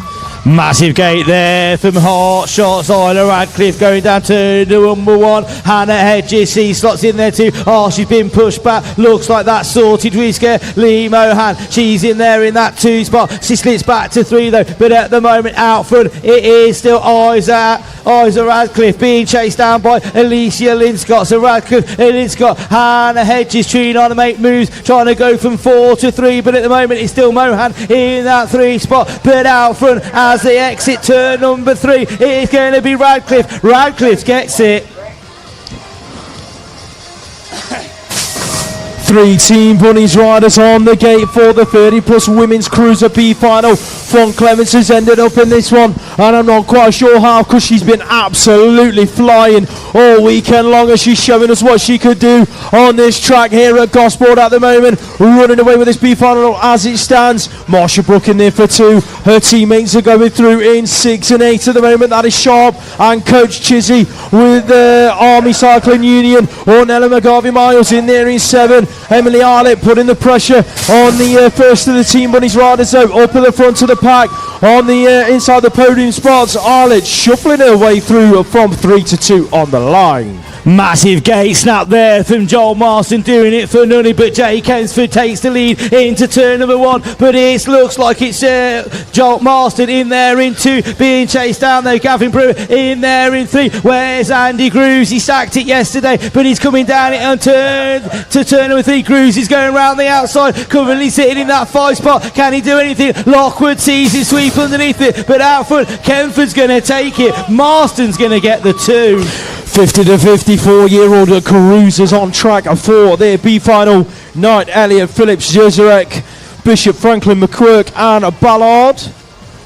Massive gate there from Hot Shots. Isla Radcliffe going down to number 1. Hannah Hedges, she slots in there too. Oh, she's been pushed back. Looks like that's sorted. Whisker Lee Mohan, she's in there in that 2 spot. She slips back to 3 though, but at the moment out front it is still Isa Radcliffe being chased down by Alicia Linscott. So Radcliffe and Linscott, Hannah Hedges trying on to make moves, trying to go from 4 to 3, but at the moment it's still Mohan in that 3 spot. But out front as they exit turn number 3, it is going to be Radcliffe. Radcliffe gets it. 3 Team Bunnies riders on the gate for the 30 plus women's Cruiser B final. Fawn Clements has ended up in this one, and I'm not quite sure how, because she's been absolutely flying all weekend long as she's showing us what she could do on this track here at Gosport at the moment. Running away with this B final as it stands. Marsha Brook in there for 2. Her teammates are going through in 6 and 8 at the moment. That is Sharp and Coach Chizzy with the Army Cycling Union. Ornella McGarvey Miles in there in 7. Emily Arlett putting the pressure on the first of the Team Bunnies riders though, up at the front of the pack on the inside the podium spots. Arlett shuffling her way through from 3 to 2 on the line. Massive gate snap there from Joel Marston doing it for Nunny, but Jay Kensford takes the lead into turn number 1, but it looks like it's Joel Marston in there in 2, being chased down though. Gavin Brewer in there in 3. Where's Andy Grooves? He sacked it yesterday, but he's coming down it on turn number 3. Grooves is going around the outside, currently sitting in that 5 spot. Can he do anything? Lockwood sees his sweep underneath it, but out front Kempford's going to take it. Marston's going to get the 2. 50 to 54-year-old Cruisers on track for their B final. Knight, Elliott, Phillips, Jezerek, Bishop, Franklin, McQuirk and Ballard.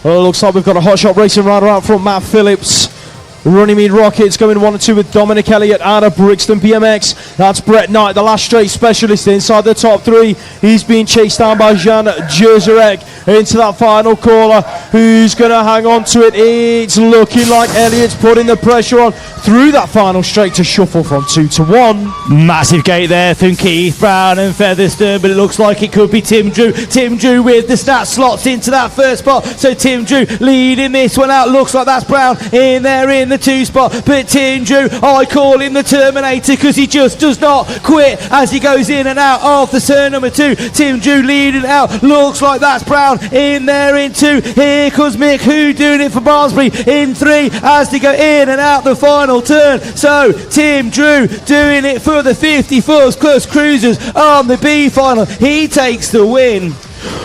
Well, looks like we've got a hot shot racing rider out front. Matt Phillips. Runnymede Rockets going 1 and 2 with Dominic Elliott out of Brixton BMX. That's Brett Knight, the last straight specialist inside the top 3. He's being chased down by Jan Jezerek into that final caller. Who's going to hang on to it? It's looking like Elliott's putting the pressure on. through that final straight to shuffle from 2 to 1. Massive gate there from Keith Brown and Featherstone, but it looks like it could be Tim Drew. Tim Drew with the snap slots into that first spot. So Tim Drew leading this one out. Looks like that's Brown in there in the 2 spot. But Tim Drew, I call him the Terminator because he just does not quit as he goes in and out of the turn number 2. Tim Drew leading out. Looks like that's Brown in there in 2. Here comes Mick Who doing it for Barnsley in 3 as they go in and out the final turn. So Tim Drew doing it for the 54s plus cruisers on the B final. He takes the win.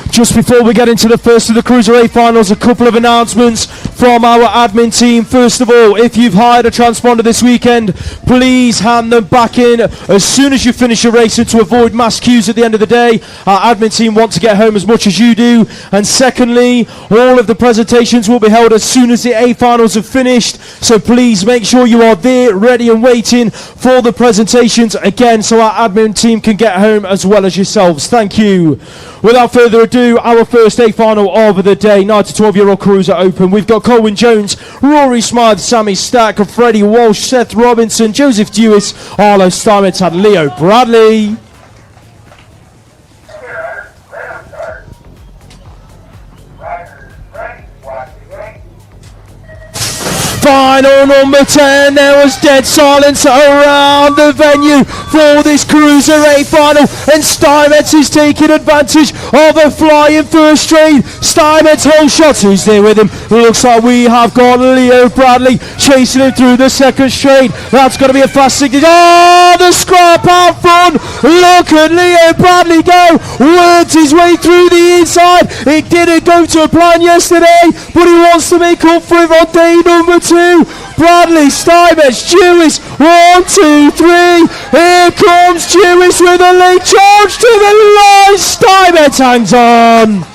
Just before we get into the first of the Cruiser A finals, a couple of announcements from our admin team. First of all, if you've hired a transponder this weekend, please hand them back in as soon as you finish your race to avoid mass queues at the end of the day. Our admin team want to get home as much as you do. And secondly, all of the presentations will be held as soon as the A finals have finished. So please make sure you are there, ready and waiting for the presentations again, so our admin team can get home as well as yourselves. Thank you. Without further ado, our first A final of the day, 9 to 12-year-old Cruiser Open. We've got Colwyn Jones, Rory Smythe, Sammy Stack, Freddie Walsh, Seth Robinson, Joseph Dewis, Arlo Steinmetz and Leo Bradley. Final number 10, there was dead silence around the venue for this Cruiser A final, and Steinmetz is taking advantage of a flying first straight. Steinmetz whole shots, who's there with him? Looks like we have got Leo Bradley chasing him through the second straight. That's going to be a fast signal. Oh, the scrap out front. Look at Leo Bradley go. Words his way through the inside. It didn't go to plan yesterday, but he wants to make up for it on day number 2. Bradley, Steinmetz, Dewis, 1, 2, 3. Here comes Dewis with a late charge to the line. Steinmetz hangs on.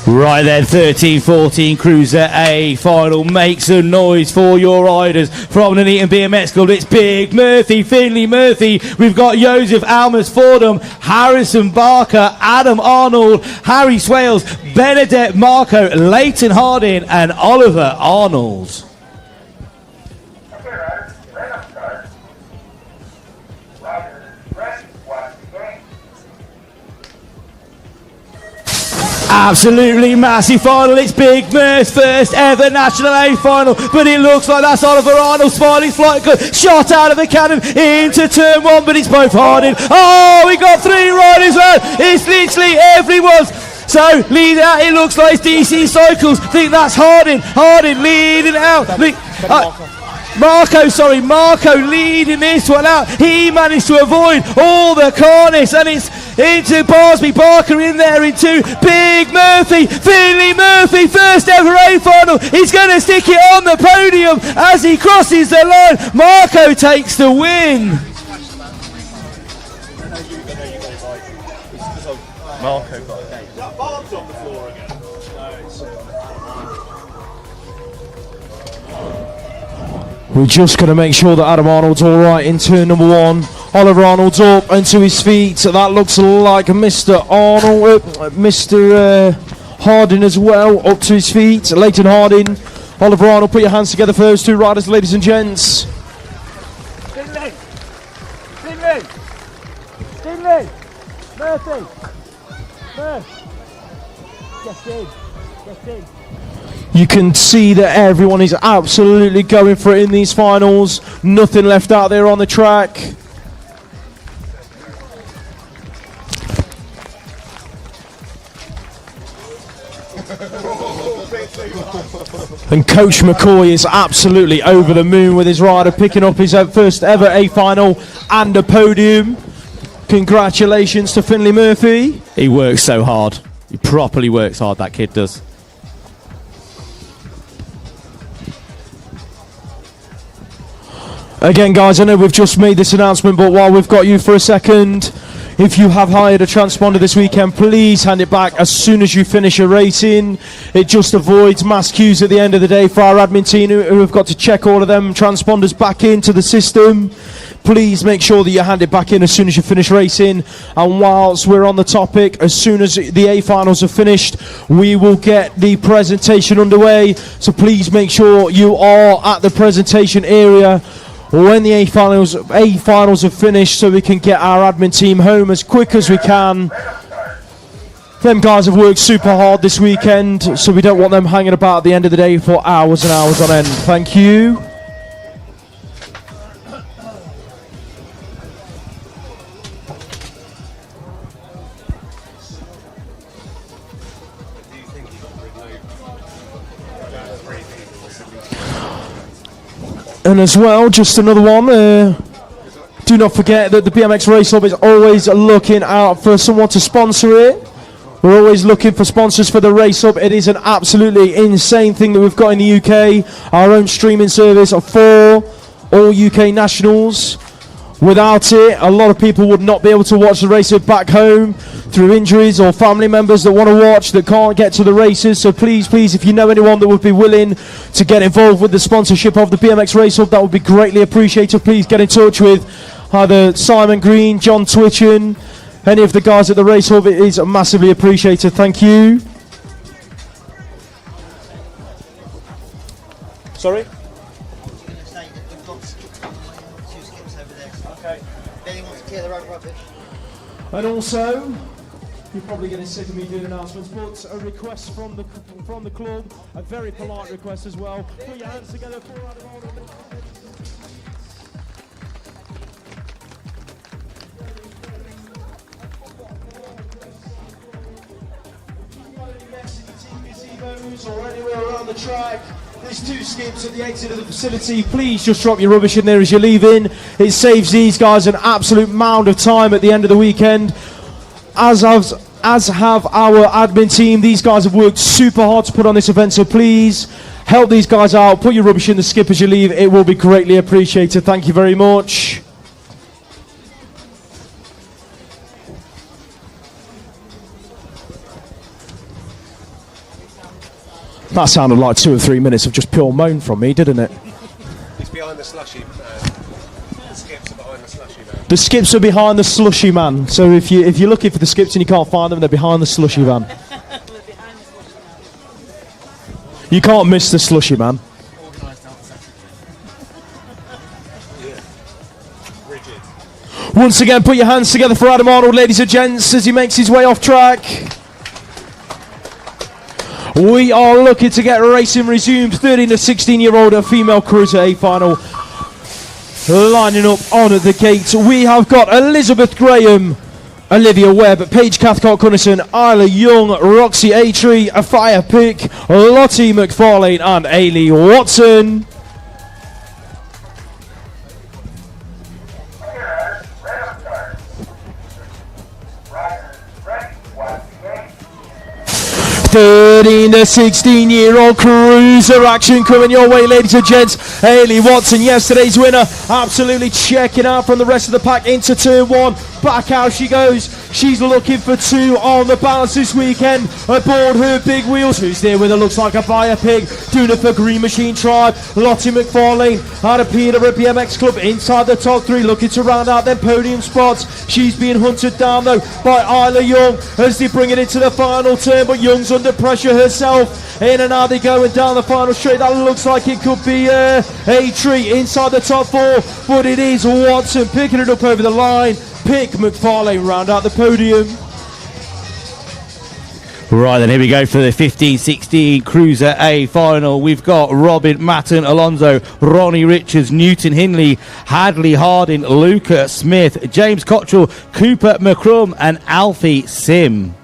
Right then, 13-14 Cruiser A final. Make some noise for your riders from the Nuneaton BMX Club. It's Big Murphy, Finley Murphy. We've got Joseph Almas Fordham, Harrison Barker, Adam Arnold, Harry Swales, Benedette Marco, Leighton Harding and Oliver Arnold. Absolutely massive final. It's Big Murph's first ever National A final, but it looks like that's Oliver Arnold. Smiley's flight good, shot out of the cannon into turn 1, but it's both Harding. Oh, we got 3 riders round. It's literally everyone's. So lead out, it looks like it's DC Cycles. Think that's Harding. Harding leading out. Marco leading this one out. He managed to avoid all the cornice, and it's into Barsby. Barker in there in 2. Big Murphy, Finley Murphy, first ever A final. He's going to stick it on the podium as he crosses the line. Marco takes the win. Marco got it. That barb's on the floor again. We're just going to make sure that Adam Arnold's all right in turn number 1. Oliver Arnold's up and to his feet. That looks like Mr. Arnold, Mr. Harding as well, up to his feet. Leighton Harding, Oliver Arnold, put your hands together for those 2 riders, ladies and gents. Finley! Murphy! Get in! You can see that everyone is absolutely going for it in these finals. Nothing left out there on the track. And Coach McCoy is absolutely over the moon with his rider picking up his first ever A final and a podium. Congratulations to Finley Murphy. He works so hard. He properly works hard, that kid does. Again, guys, I know we've just made this announcement, but while we've got you for a second, if you have hired a transponder this weekend, please hand it back as soon as you finish your racing. It just avoids mass queues at the end of the day for our admin team who have got to check all of them transponders back into the system. please make sure that you hand it back in as soon as you finish racing. And whilst we're on the topic, as soon as the A finals are finished, we will get the presentation underway. So please make sure you are at the presentation area when the A finals are finished, so we can get our admin team home as quick as we can. Them guys have worked super hard this weekend, so we don't want them hanging about at the end of the day for hours and hours on end. Thank you. And as well, just another one, do not forget that the BMX Race Hub is always looking out for someone to sponsor it. We're always looking for sponsors for the Race Hub. It is an absolutely insane thing that we've got in the UK. Our own streaming service for all UK nationals. Without it, a lot of people would not be able to watch the Race Hub back home through injuries or family members that want to watch that can't get to the races. So please, if you know anyone that would be willing to get involved with the sponsorship of the BMX Race Hub, that would be greatly appreciated. Please get in touch with either Simon Green, John Twitchen, any of the guys at the Race Hub. It is massively appreciated. Thank you. Sorry? And also, you're probably getting sick of me doing announcements, but a request from the club, a very polite request as well. Put your hands together for Adam Arnold. Or anywhere around the track, there's 2 skips at the exit of the facility. Please just drop your rubbish in there as you leave in. It saves these guys an absolute mound of time at the end of the weekend, as have our admin team. These guys have worked super hard to put on this event, so please help these guys out. Put your rubbish in the skip as you leave. It will be greatly appreciated. Thank you very much. That sounded like 2 or 3 minutes of just pure moan from me, didn't it? It's behind the slushy man. The skips are behind the slushy man. The skips are behind the slushy man. So if you're looking for the skips and you can't find them, they're behind the slushy van. You can't miss the slushy man. Once again, put your hands together for Adam Arnold, ladies and gents, as he makes his way off track. We are looking to get racing resumed. 13 to 16-year-old female cruiser A final lining up on the gate. We have got Elizabeth Graham, Olivia Webb, Paige Cathcart-Cunnison, Isla Young, Roxy Atree, Afia Pick, Lottie McFarlane and Ailey Watson. Thirteen to 16-year-old cruiser action coming your way, ladies and gents. Ailey Watson, yesterday's winner, absolutely checking out from the rest of the pack into turn 1. Back out she goes. She's looking for 2 on the balance this weekend. Aboard her big wheels. Who's there with her? Looks like a Fire Pig. Doing it for Green Machine Tribe. Lottie McFarlane out of Peterborough BMX Club inside the top 3, looking to round out their podium spots. She's being hunted down though by Isla Young as they bring it into the final turn, but Young's under pressure herself. In and out they go and down the final straight. That looks like it could be A-Tree inside the top 4, but it is Watson picking it up over the line. Pick McFarlane round out the podium. Right then, here we go for the 15-16 Cruiser A final. We've got Robin Matten, Alonso, Ronnie Richards, Newton Hindley, Hadley Harding, Luca Smith, James Cottrell, Cooper McCrum and Alfie Sim.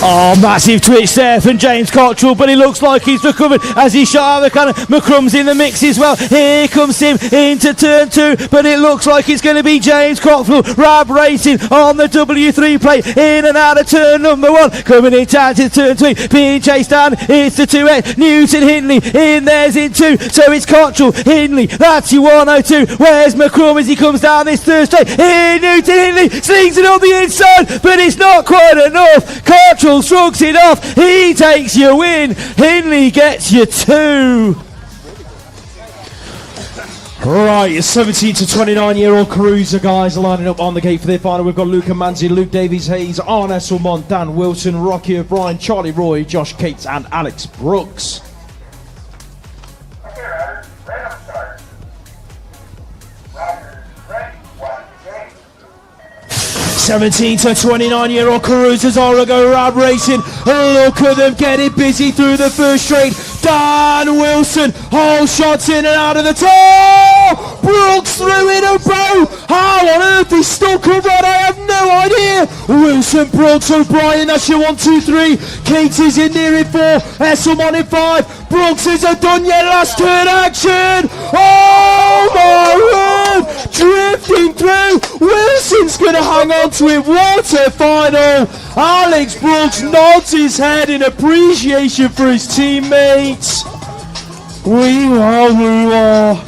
Oh, massive twitch there from James Cottrell, but it looks like he's recovered as he shot out the corner. McCrum's in the mix as well. Here comes him into turn 2, but it looks like it's going to be James Cottrell. Rab Racing on the W3 plate, in and out of turn number 1, coming in down to turn 3, being chased down. It's the 2-8. Newton Hindley in there's in 2, so it's Cottrell, Hindley. That's your 102. Where's McCrum as he comes down this third straight? Here, Newton Hindley slings it on the inside, but it's not quite enough. Cottrell Purple shrugs it off. He takes your win. Hindley gets you 2. Right, 17 to 29-year-old cruiser guys are lining up on the gate for their final. We've got Luca Manzi, Luke Davies-Hayes, Arne Esselmont, Dan Wilson, Rocky O'Brien, Charlie Roy, Josh Cates and Alex Brooks. Okay, riders, random start. Riders, ready, watch the gate. 17 to 29-year-old cruisers are go round racing. Look at them getting busy through the first straight. Dan Wilson, whole shots in and out of the toe. Brooks threw in a bow. How on earth he still could run? I have no idea. Wilson, Brooks, O'Brien, that's your 1, 2, 3. Cates is in there in 4. Esselmont in 5. Brooks isn't done yet. Last turn action. Oh my word! Drifting through. Wilson's going to hang on to it. What a final. Alex Brooks nods his head in appreciation for his teammates. We are.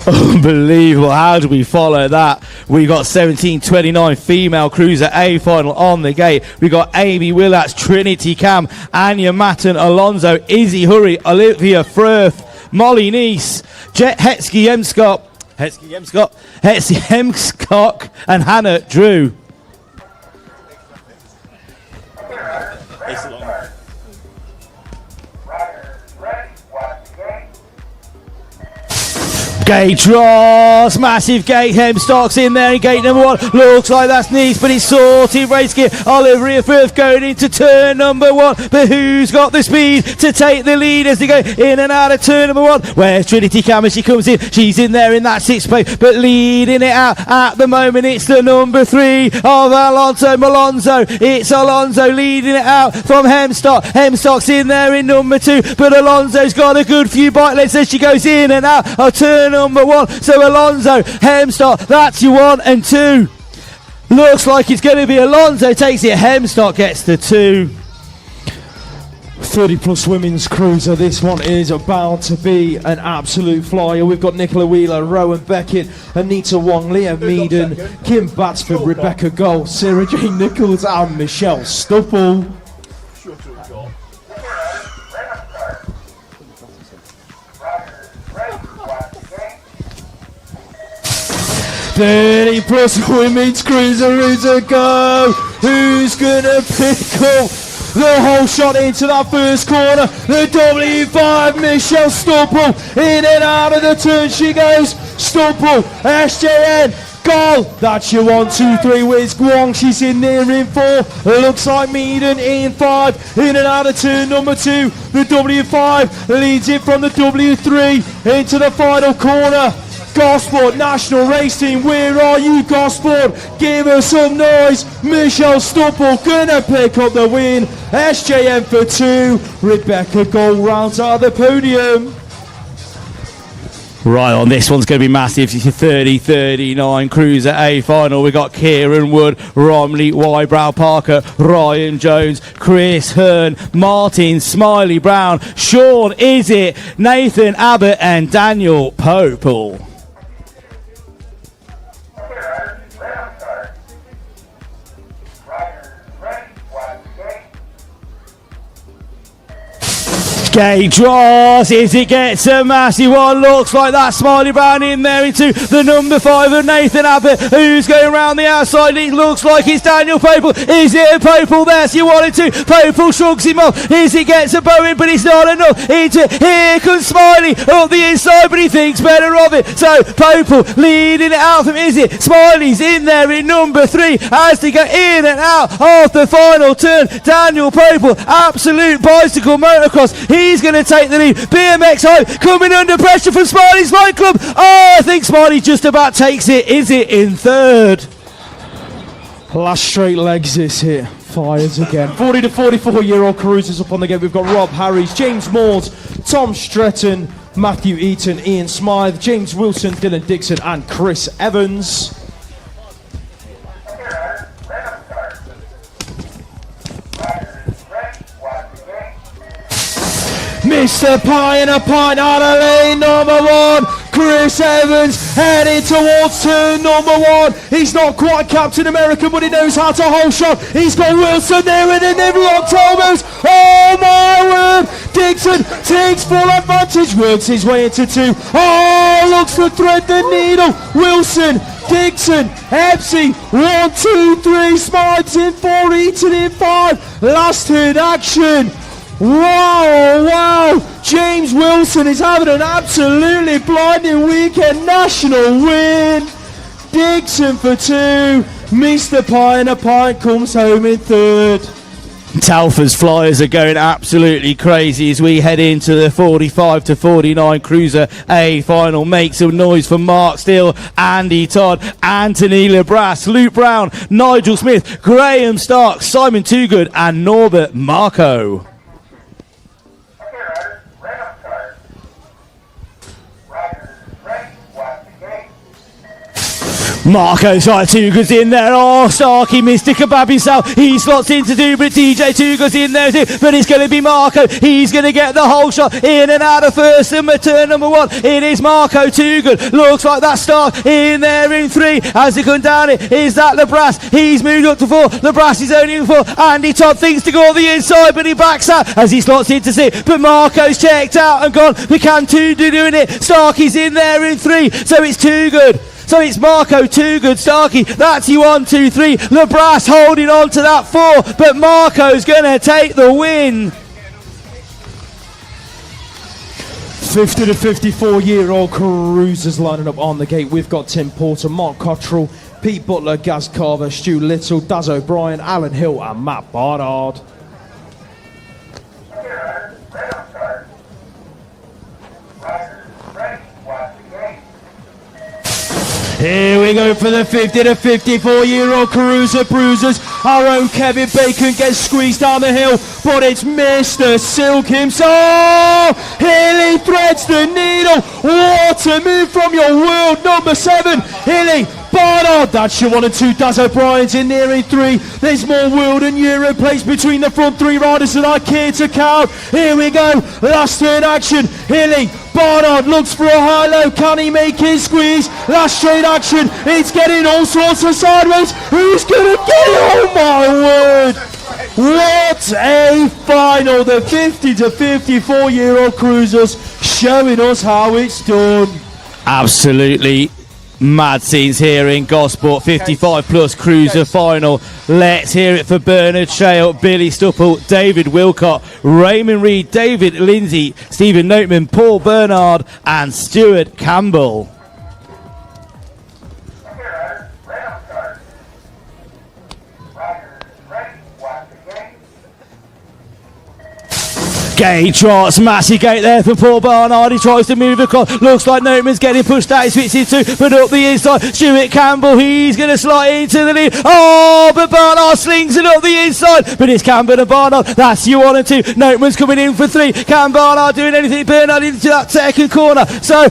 Unbelievable. How do we follow that? We got 17-29 female cruiser A final on the gate. We got Amy Willats, Trinity Cam, Anya Matten, Alonso, Izzy Hurry, Olivia Firth, Molly Neese, Hetsky Hemscock, and Hannah Drew. Gate draws, massive gate, Hemstock's in there in gate number 1, looks like that's Nice, but it's sorted, race gear, Olivia Firth going into turn number 1, but who's got the speed to take the lead as they go in and out of turn number 1, where's Trinity Cam as she comes in, she's in there in that 6th place, but leading it out at the moment, it's the number 3 of Malonzo, it's Alonso leading it out from Hemstock's in there in number 2, but Alonso's got a good few bike legs as she goes in and out of turn number 1, so Alonso, Hemstock, that's your 1 and 2. Looks like it's going to be Alonso takes it, Hemstock gets the 2. 30 plus women's cruiser, this one is about to be an absolute flyer. We've got Nicola Wheeler, Rowan Beckett, Anita Wong, Leah Meaden, Kim Batsford, Rebecca Gold, Sarah Jane Nichols and Michelle Stupple. 30 plus women's cruiser is a go. Who's gonna pick up the whole shot into that first corner? The W5, Michelle Stupple, in and out of the turn she goes. Stupple, SJN, goal. That's your 1, 2, 3. Where's Guang? She's in there in 4. Looks like Meaden in 5. In and out of turn number 2. The W5 leads it from the W3 into the final corner. Gosport National Race Team, where are you, Gosport? Give us some noise. Michelle Stupple gonna pick up the win. SJM for 2. Rebecca Gold rounds out the podium. Right on, this one's going to be massive. It's your 30-39 Cruiser A final. We've got Kieran Wood, Romley, Wybrow Parker, Ryan Jones, Chris Hearn, Martin Smiley Brown, Sean Izzet, Nathan Abbott and Daniel Popel. Gate draws, Izzet gets a massive one, looks like that Smiley Brown in there into the number 5 of Nathan Abbott, who's going around the outside, it looks like it's Daniel Popel. Is it a Popel? There's your 1 and 2, Popel shrugs him off, Izzet gets a bow in but it's not enough, here comes Smiley up the inside but he thinks better of it, so Popel leading it out from Izzet, Smiley's in there in number 3 as they go in and out of the final turn. Daniel Popel, absolute bicycle motocross, he's going to take the lead. BMX home, coming under pressure from Smiley's Bike Club. Oh, I think Smiley just about takes it. Izzet in 3rd. Last straight legs this hit. Fires again. 40 to 44-year-old cruisers up on the gate. We've got Rob Harris, James Moores, Tom Stretton, Matthew Eaton, Ian Smythe, James Wilson, Dylan Dixon and Chris Evans. Mr. Pie and a pint out of lane number 1. Chris Evans heading towards turn number 1. He's not quite Captain America, but he knows how to hold shot. He's got Wilson there, and then they've locked elbows. Oh my word! Dixon takes full advantage, works his way into 2. Oh, looks to thread the needle. Wilson, Dixon, Epsy, 1, 2, 3, Smides in 4, Eaton in 5. Last hit action. Wow. James Wilson is having an absolutely blinding weekend. National win. Dixon for 2. Mr. Pie and a Pint comes home in 3rd. Telford's Flyers are going absolutely crazy as we head into the 45 to 49 Cruiser A final. Make some noise for Mark Steele, Andy Todd, Anthony LeBras, Luke Brown, Nigel Smith, Graham Stark, Simon Toogood and Norbert Marco. Marco's right, Toogood's in there. Oh, Starkey missed a kebab himself. He slots into 2, but DJ Toogood's in there too. But it's going to be Marco. He's going to get the whole shot in and out of first and turn number 1. It is Marco Toogood. Looks like that Stark in there in 3. As they come down it, is that LeBras. He's moved up to 4. LeBras is only in 4. Andy Todd thinks to go on the inside, but he backs out as he slots into 6. But Marco's checked out and gone. We can Toogood doing it. Starkey's in there in 3. So it's Toogood. So it's Marco, Toogood, Starkey. That's you 1, 2, 3. LeBras holding on to that 4, but Marco's going to take the win. 50 to 54-year-old cruisers lining up on the gate. We've got Tim Porter, Mark Cottrell, Pete Butler, Gaz Carver, Stu Little, Daz O'Brien, Alan Hill and Matt Barnard. Here we go for the 50 to 54-year-old Cruiser Bruisers. Our own Kevin Bacon gets squeezed down the hill, but it's Mr. Silk himself. Hilly threads the needle. What a move from your world number 7. Hilly, Barnard, that's your 1 and 2. Daz O'Brien's in there in 3. There's more world and Euro plays between the front 3 riders that I care to count. Here we go, last turn action. Hilly, Barnard looks for a high-low. Can he make his squeeze? Last straight action. It's getting all sorts of sideways. Who's going to get it? Oh my word. What a final. The 50 to 54-year-old cruisers showing us how it's done. Absolutely mad scenes here in Gosport. 55 plus cruiser final. Let's hear it for Bernard Shale, Billy Stupple, David Wilcott, Raymond Reed, David Lindsay, Stephen Noteman, Paul Bernard and Stuart Campbell. Gate trots, massive gate there for Paul Barnard. He tries to move across. Looks like Noteman's getting pushed out. He switches into, but up the inside. Stuart Campbell, he's going to slide into the lead. Oh, but Barnard slings it up the inside. But it's Campbell and Barnard. That's you 1 and 2. Noteman's coming in for 3. Can Barnard doing anything? Bernard into that second corner. So,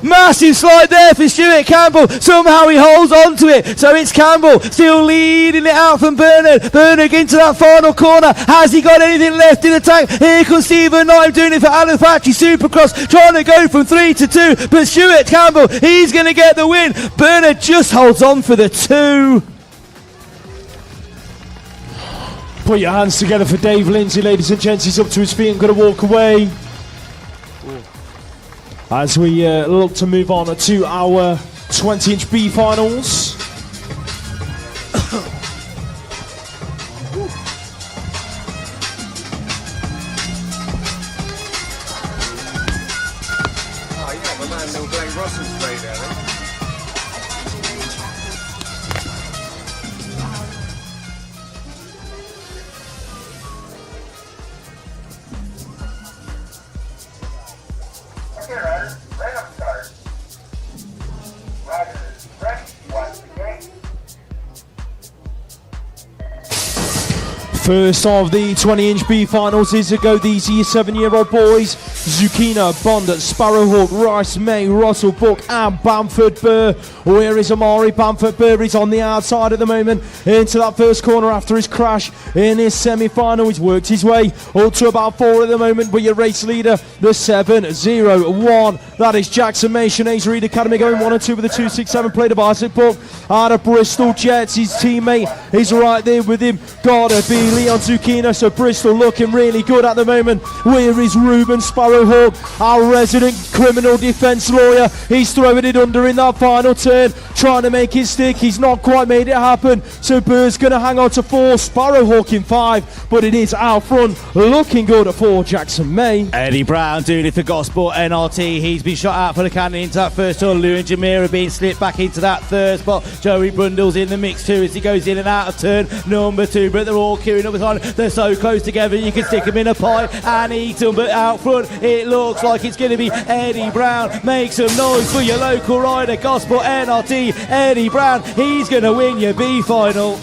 massive slide there for Stuart Campbell. Somehow he holds on to it. So it's Campbell still leading it out from Bernard. Bernard into that final corner. Has he got anything left in the tank? Here comes Stephen Knight doing it for Alan Thatchy Supercross, trying to go from 3 to 2, but Stuart Campbell, he's going to get the win. Bernard just holds on for the 2. Put your hands together for Dave Lindsay, ladies and gents. He's up to his feet and going to walk away. As we look to move on to our 20-inch B finals. First of the 20-inch B finals is to go these 7-year-old boys. Zucchina, Bond, Sparrowhawk, Rice, May, Russell, Book and Bamford Burr. Where is Amari? Bamford Burr is on the outside at the moment into that first corner after his crash in his semi-final. He's worked his way up to about 4 at the moment, but your race leader, the 7-0-1. That is Jackson May. Sinead's Reed Academy going 1 and 2 with a 2.67. Played a bicycle book out of Bristol Jets. His teammate is right there with him. Gotta be Leon Zucchina. So Bristol looking really good at the moment. Where is Ruben Sparrowhawk, our resident criminal defence lawyer? He's throwing it under in that final turn, trying to make it stick. He's not quite made it happen. So Burr's going to hang on to 4. Sparrowhawk in 5, but it is out front. Looking good for Jackson May. Eddie Brown doing it for Gosport NRT. He's been shot out for the cannon into that first turn. Lou and Jamira being slipped back into that third spot. Joey Brundle's in the mix too as he goes in and out of turn number 2, but they're all queuing up behind. They're so close together you can stick them in a pie and eat them, but out front it looks like it's going to be Eddie Brown. Make some noise for your local rider, Gosport NRT. Eddie Brown, he's going to win your B final.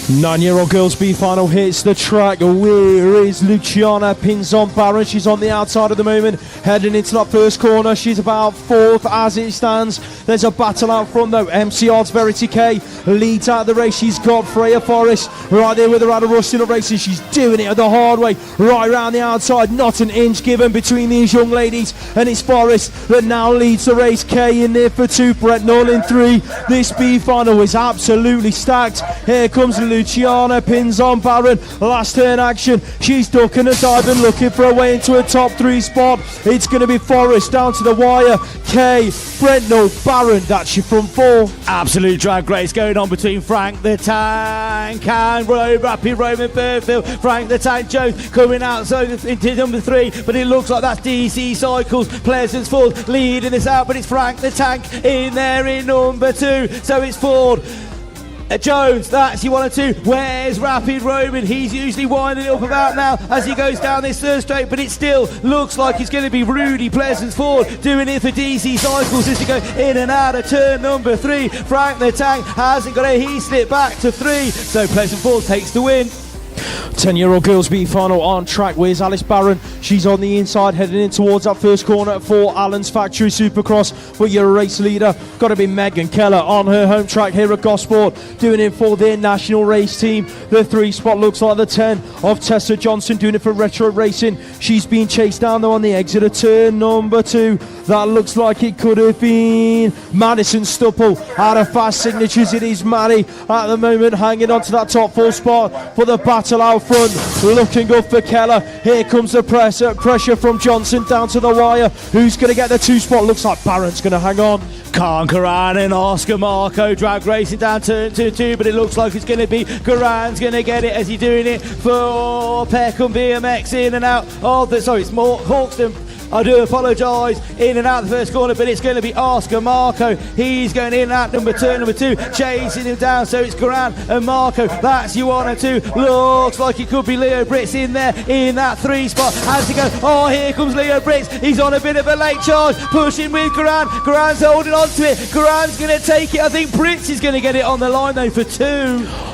9-year-old girls B final hits the track. Where is Luciana Pinzon Barron? She's on the outside at the moment, heading into that first corner. She's about 4th as it stands. There's a battle out front though. MC Odds Verity K leads out the race. She's got Freya Forrest right there with her at a rush in the race, and she's doing it the hard way right around the outside. Not an inch given between these young ladies, and it's Forrest that now leads the race. K in there for 2, Brett Null in 3. This B final is absolutely stacked. Here comes Luciana Pinzon Barron. Last turn action. She's ducking and diving, looking for a way into a top 3 spot. It's going to be Forrest down to the wire. K, Brentnell, Barron. That's your front 4. Absolute drag race going on between Frank the Tank and Rapid Roman Burfield. Frank the Tank Jones coming out so into number 3, but it looks like that's DC Cycles. Pleasance Ford leading this out, but it's Frank the Tank in there in number 2. So it's Ford. Jones, that's your 1 and 2. Where's Rapid Roman? He's usually winding it up about now as he goes down this third straight, but it still looks like it's going to be Rudy Pleasance Ford doing it for DC Cycles as he goes in and out of turn number 3. Frank the Tank hasn't got he slipped back to 3, so Pleasant Ford takes the win. 10-year-old girls B final on track. Where's Alice Barron? She's on the inside heading in towards that first corner for Allen's Factory Supercross. But your race leader got to be Megan Keller on her home track here at Gosport, doing it for their national race team. The 3 spot looks like the 10 of Tessa Johnson, doing it for Retro Racing. She's being chased down though on the exit of turn number 2. That looks like it could have been Madison Stupple out of Fast Signatures. It is Maddie at the moment hanging on to that top 4 spot for the battle out front. Looking good for Keller. Here comes the pressure from Johnson down to the wire. Who's going to get the 2 spot? Looks like Barron's going to hang on. Khan Karan and Oscar Marco drag racing down turn 2, but it looks like it's going to be Karan's going to get it as he's doing it for Peckham BMX in and out of the, sorry, it's more Hawkston. I do apologise, in and out the first corner, but it's going to be Oscar Marco. He's going in and out number 2, chasing him down, so it's Karan and Marco. That's your 1 and 2. Looks like it could be Leo Britz in there in that 3 spot. As he goes, oh, here comes Leo Britz. He's on a bit of a late charge, pushing with Karan. Karan's holding on to it. Karan's going to take it. I think Britz is going to get it on the line though for 2.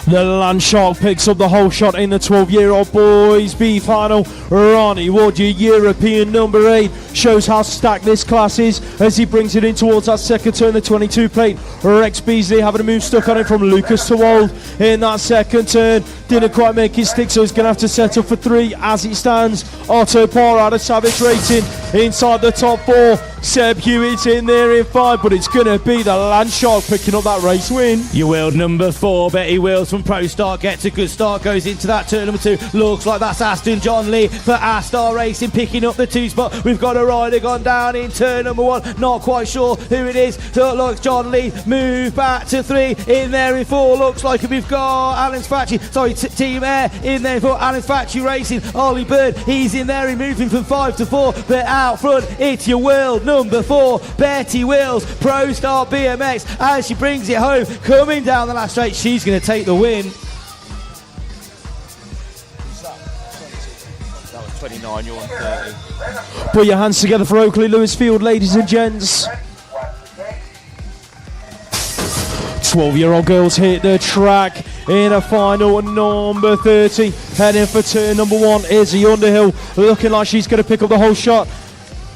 The Landshark picks up the whole shot in the 12-year-old boys B final. Ronnie Wood, your European number 8, shows how stacked this class is as he brings it in towards that second turn, the 22 plate. Rex Beasley having a move stuck on him from Lucas Twold in that second turn. Didn't quite make it stick, so he's going to have to settle for 3 as it stands. Otto Parr out of Savage Racing inside the top 4. Seb Hewitt's in there in 5, but it's going to be the Landshark picking up that race win. Your world number 4, Betty Wills from Pro Start, gets a good start, goes into that turn number 2. Looks like that's Aston John Lee for Astar Racing picking up the 2 spot. We've got a rider gone down in turn number 1, not quite sure who it is. So it looks John Lee move back to 3, in there in 4. Looks like we've got Allen's Factory, sorry, Team Air in there for Allen's Factory Racing. Ollie Bird, he's in there, he's moving from 5 to 4, but out front it's your world number 4, Betty Wills, Pro Start BMX, as she brings it home, coming down the last straight. She's going to take the win. That was 29, you're on 30. Put your hands together for Oakley Lewisfield, ladies and gents. 12-year-old girls hit the track. in a final number 30. Heading for turn number 1 is the Underhill, looking like she's going to pick up the whole shot.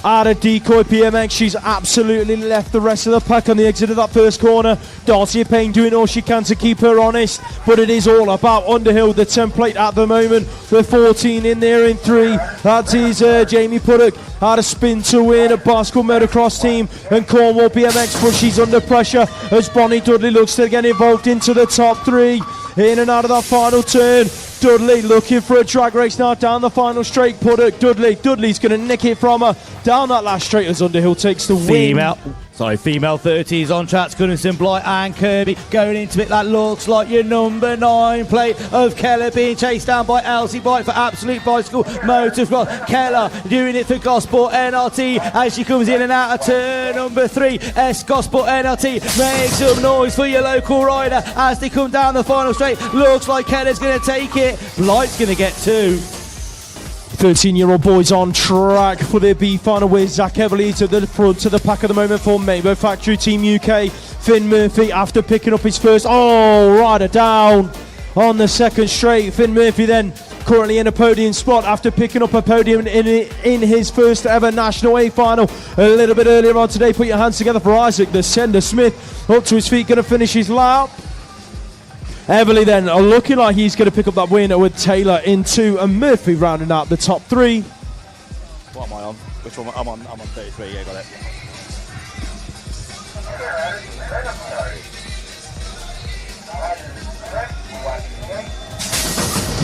Out of decoy BMX, she's absolutely left the rest of the pack on the exit of that first corner. Darcy Payne doing all she can to keep her honest, but it is all about Underhill, the template at the moment. The 14 in there in 3. That is Jamie Puddock. Had a spin to win a Basque motocross team, and Cornwall BMX, but she's under pressure as Bonnie Dudley looks to get involved into the top 3. In and out of that final turn. Dudley looking for a drag race now down the final straight. Puddock, Dudley's going to nick it from her down that last straight as Underhill takes the win. Female 30s on tracks, Gunnarsson, Blight and Kirby going into it. That looks like your number 9 plate of Keller being chased down by Elsie Bike for Absolute Bicycle Motorsport. Keller doing it for Gosport NRT as she comes in and out of turn number 3. Gosport NRT makes some noise for your local rider as they come down the final straight. Looks like Keller's going to take it. Blight's going to get 2. 13-year-old boys on track for their B final with Zach Everly to the front of the pack at the moment for Maybo Factory Team UK. Finn Murphy after picking up his first rider down on the second straight. Finn Murphy then currently in a podium spot after picking up a podium in his first ever National A final a little bit earlier on today. Put your hands together for Isaac, the sender Smith, up to his feet, going to finish his lap. Everly then looking like he's going to pick up that win with Taylor in 2 and Murphy rounding out the top 3. What am I on? Which one? I'm on 33, yeah, got it.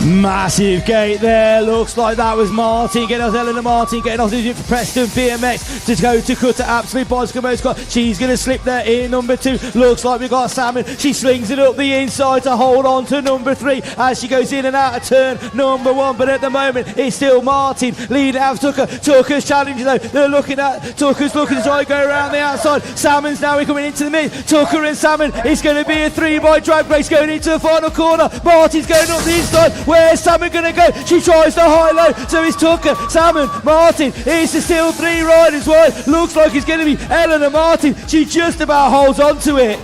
Massive gate there, looks like that was Martin getting off, Eleanor Martin getting off for Preston BMX to go to cut to Absolute Bicycle Motorsport. She's going to slip there in number 2. Looks like we've got Salmon. She slings it up the inside to hold on to number 3 as she goes in and out of turn number 1. But at the moment, it's still Martin leading out of Tucker. Tucker's challenging though. They're looking at Tucker's looking to try and go around the outside. Salmon's now coming into the mid. Tucker and Salmon. It's going to be a 3-by drag race going into the final corner. Martin's going up the inside. Where's Salmon going to go? She tries the high-low, so it's Tucker, Salmon, Martin. It's still 3 riders wide. Looks like it's going to be Eleanor Martin. She just about holds on to it.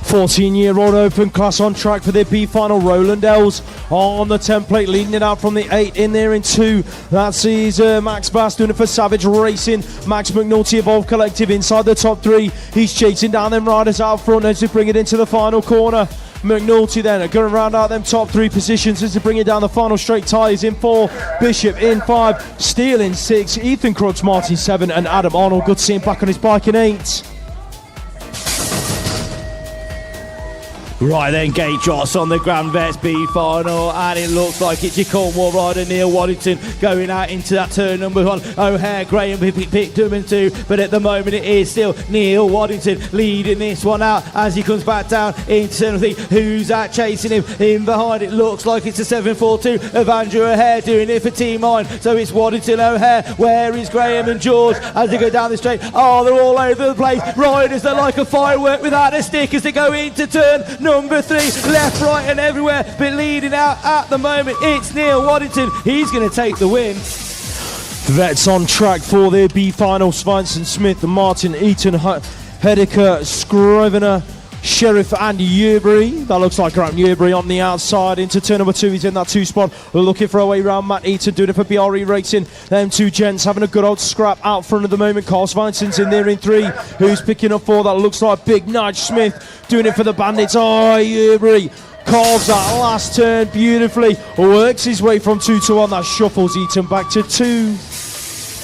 14-year-old open class on track for their B final. Roland Els on the template, leading it out from the 8 in there in 2. That sees Max Bass doing it for Savage Racing. Max McNulty Evolve Collective inside the top 3. He's chasing down them riders out front as they bring it into the final corner. McNulty then are going to round out them top 3 positions as they bring it down the final straight. Tyres in 4, Bishop in 5, Steele in 6, Ethan Crooks, Martin 7 and Adam Arnold. Good to see him back on his bike in 8. Right then, Gate Joss on the Grand Vets B final, and it looks like it's your Cornwall rider Neil Waddington going out into that turn number 1. O'Hare, Graham picked him in 2, but at the moment it is still Neil Waddington leading this one out as he comes back down into turn 3. Who's that chasing him? In behind it looks like it's a 742 of Andrew O'Hare doing it for Team 9. So it's Waddington, O'Hare. Where is Graham and George as they go down the straight? Oh, they're all over the place. Riders, they're like a firework without a stick as they go into turn number 3, left, right and everywhere, but leading out at the moment it's Neil Waddington. He's going to take the win. Vets on track for their B final. Svensson, Smith, Martin, Eaton, Hedeker, Scrivener, Sheriff and Yearbury. That looks like Grant Yearbury on the outside into turn number 2. He's in that 2 spot. We're looking for a way round. Matt Eaton doing it for BRE Racing. Them 2 gents having a good old scrap out front at the moment. Carl Svanson's in there in 3. Who's picking up 4? That looks like Big Nudge Smith doing it for the Bandits. Oh, Yearbury carves that last turn beautifully. Works his way from 2 to 1. That shuffles Eaton back to 2.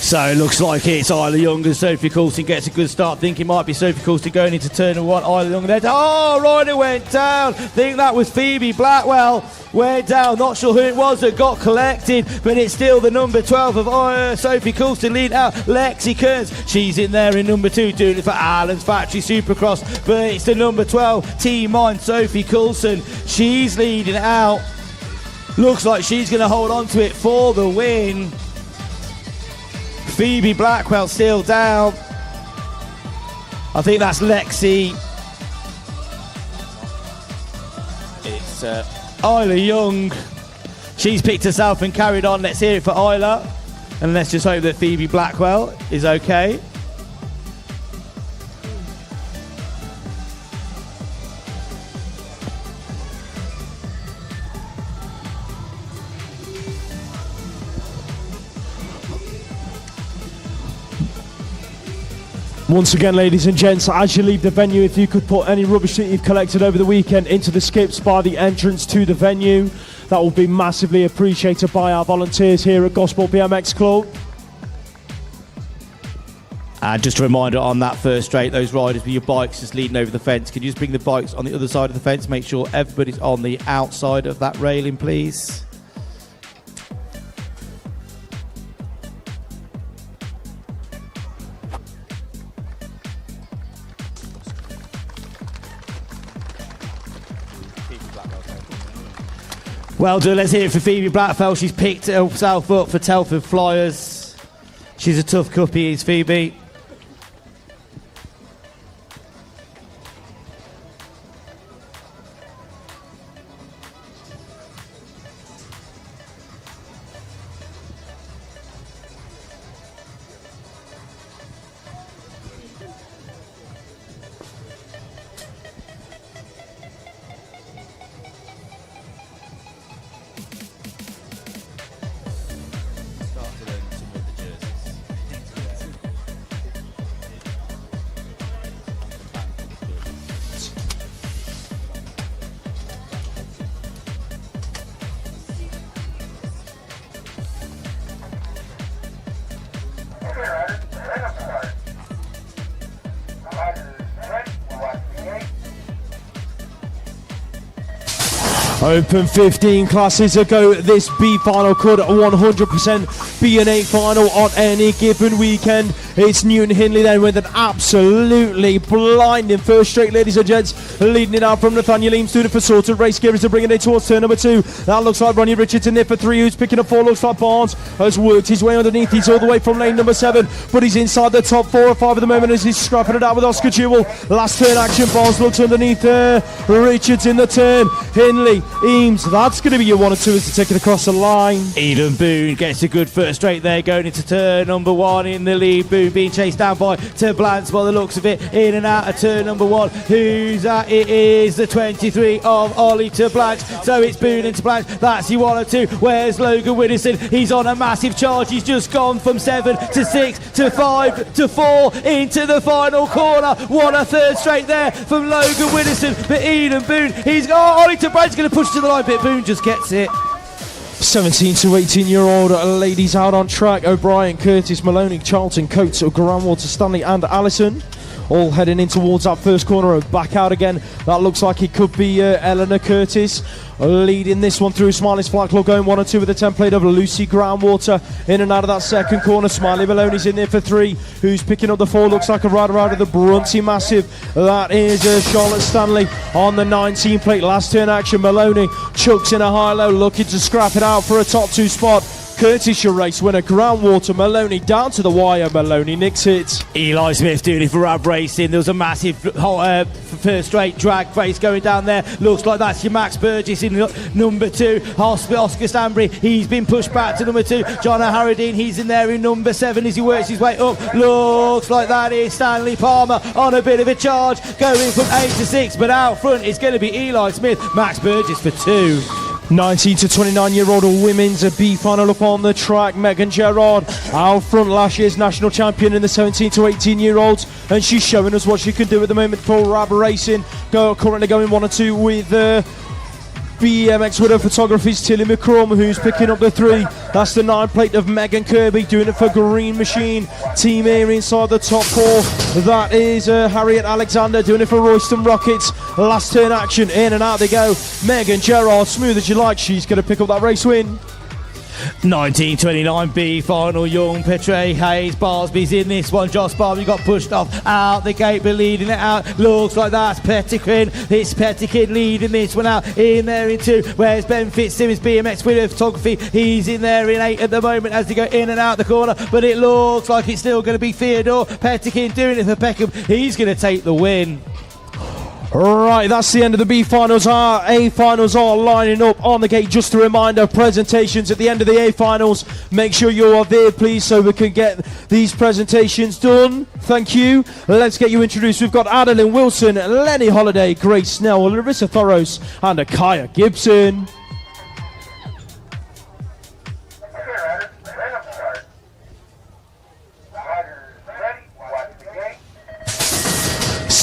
So it looks like it's Isla Young and Sophie Coulson gets a good start. Think it might be Sophie Coulson going into turn number 1. Isla Young there. Oh, rider went down. Think that was Phoebe Blackwell. Went down. Not sure who it was that got collected, but it's still the number 12 of Sophie Coulson leading out. Lexi Kearns. She's in there in number 2 doing it for Alan's Factory Supercross, but it's the number 12 Team 9 Sophie Coulson. She's leading out. Looks like she's going to hold on to it for the win. Phoebe Blackwell still down. I think that's Lexi. It's Isla Young. She's picked herself and carried on. Let's hear it for Isla. And let's just hope that Phoebe Blackwell is okay. Once again, ladies and gents, as you leave the venue, if you could put any rubbish that you've collected over the weekend into the skips by the entrance to the venue, that will be massively appreciated by our volunteers here at Gosport BMX Club. And just a reminder on that first straight, those riders with your bikes just leading over the fence, can you just bring the bikes on the other side of the fence? Make sure everybody's on the outside of that railing, please. Well done, let's hear it for Phoebe Blackfell. She's picked herself up for Telford Flyers. She's a tough cuppa, is Phoebe. Open 15 classes ago, this B final could 100% be an A final on any given weekend. It's Newton Hindley then with an absolutely blinding first straight, ladies and gents, leading it out from Nathaniel Eames, doing it for Sorted. Race gears are bringing it towards turn number 2. That looks like Ronnie Richards in there for 3, who's picking up 4. Looks like Barnes has worked his way underneath. He's all the way from lane number 7, but he's inside the top 4 or 5 at the moment as he's scrapping it out with Oscar Jewell. Last turn action, Barnes looks underneath there. Richards in the turn. Hindley, Eames, that's going to be your 1 or 2 as to take it across the line. Eden Boone gets a good first straight there, going into turn number 1 in the lead. Boone being chased down by Blantz by the looks of it, in and out of turn number 1. Who's that? It is the 23 of Ollie to Blanche. So it's Boone into Blanche. That's your 1 or 2. Where's Logan Widdowson? He's on a massive charge. He's just gone from 7 to 6 to 5 to 4 into the final corner. What a third straight there from Logan Widdowson. But Eden Boone, he's got Ollie to Blanche, going to push to the line, but Boone just gets it. 17 to 18-year-old ladies out on track. O'Brien, Curtis, Maloney, Charlton, Coates, Grandwater, Stanley and Allison all heading in towards that first corner and back out again. That looks like it could be Eleanor Curtis leading this one through. Smiley's Flight Club going 1 or 2 with the template of Lucy Groundwater in and out of that second corner. Smiley Maloney's in there for 3. Who's picking up the 4? Looks like a rider out of the Brunty Massive. That is Charlotte Stanley on the 19 plate. Last turn action, Maloney chucks in a high-low, looking to scrap it out for a top 2 spot. Curtis, your race winner. Groundwater, Maloney down to the wire. Maloney nicks it. Eli Smith doing it for Rab Racing. There was a massive first straight drag race going down there. Looks like that's your Max Burgess in number 2. Oscar Stanbury, he's been pushed back to number 2. John O'Harradine, he's in there in number 7 as he works his way up. Looks like that is Stanley Palmer on a bit of a charge, going from 8 to 6, but out front it's going to be Eli Smith. Max Burgess for 2. 19 to 29-year-old women's B final up on the track. Megan Gerard out front, last year's national champion in the 17 to 18-year-olds, and she's showing us what she can do at the moment for Rab Racing. Currently going 1 or 2 with BMX Widow Photography's Tilly McCrum, who's picking up the 3. That's the 9 plate of Megan Kirby doing it for Green Machine. Team here inside the top 4. That is Harriet Alexander doing it for Royston Rockets. Last turn action, in and out they go. Megan Gerard, smooth as you like, she's going to pick up that race win. 1929B final, Young, Petre, Hayes, Barsby's in this one. Josh Barbie got pushed off out the gate, but leading it out. Looks like that's Pettikin. It's Pettikin leading this one out. In there in 2. Where's Ben Fitzsimmons, BMX Widow Photography? He's in there in 8 at the moment as they go in and out the corner, but it looks like it's still going to be Theodore Pettikin doing it for Peckham. He's going to take the win. Right, that's the end of the B finals. Our A finals are lining up on the gate. Just a reminder, presentations at the end of the A finals. Make sure you are there, please, so we can get these presentations done. Thank you. Let's get you introduced. We've got Adeline Wilson, Lenny Holiday, Grace Snell, Larissa Thoros, and Akaya Gibson.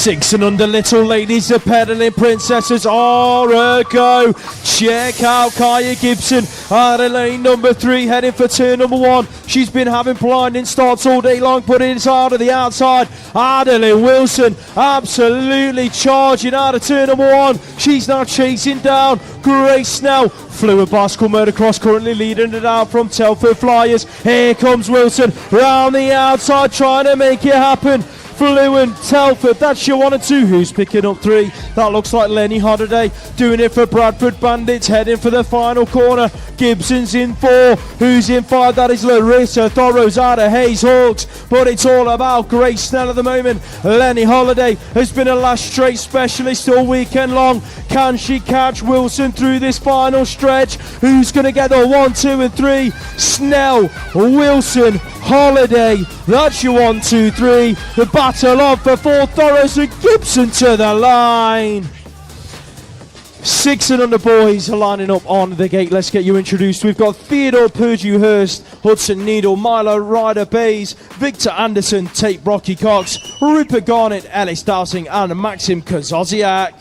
6 and under, little ladies, the pedaling princesses are a go. Check out Kaya Gibson out of lane number 3, heading for turn number 1. She's been having blinding starts all day long, but it's hard to the outside. Adeline Wilson absolutely charging out of turn number 1. She's now chasing down Grace Snell. Fluid Bicycle Motocross currently leading it out from Telford Flyers. Here comes Wilson round the outside trying to make it happen. Fluid Telford, that's your 1 and 2. Who's picking up 3? That looks like Lenny Holiday doing it for Bradford Bandits, heading for the final corner. Gibson's in 4. Who's in 5? That is Larissa Thorrows out of Hayes Hawks. But it's all about Grace Snell at the moment. Lenny Holiday has been a last straight specialist all weekend long. Can she catch Wilson through this final stretch? Who's going to get the 1, 2 and 3? Snell, Wilson, Holiday. That's your 1, 2, 3. The battle on for 4. Thorrows and Gibson to the line. 6 and under boys are lining up on the gate. Let's get you introduced. We've got Theodore Purdue-Hurst, Hudson Needle, Milo Ryder Bays, Victor Anderson, Tate Brocky Cox, Rupert Garnett, Ellis Dowsing and Maxim Kazoziak.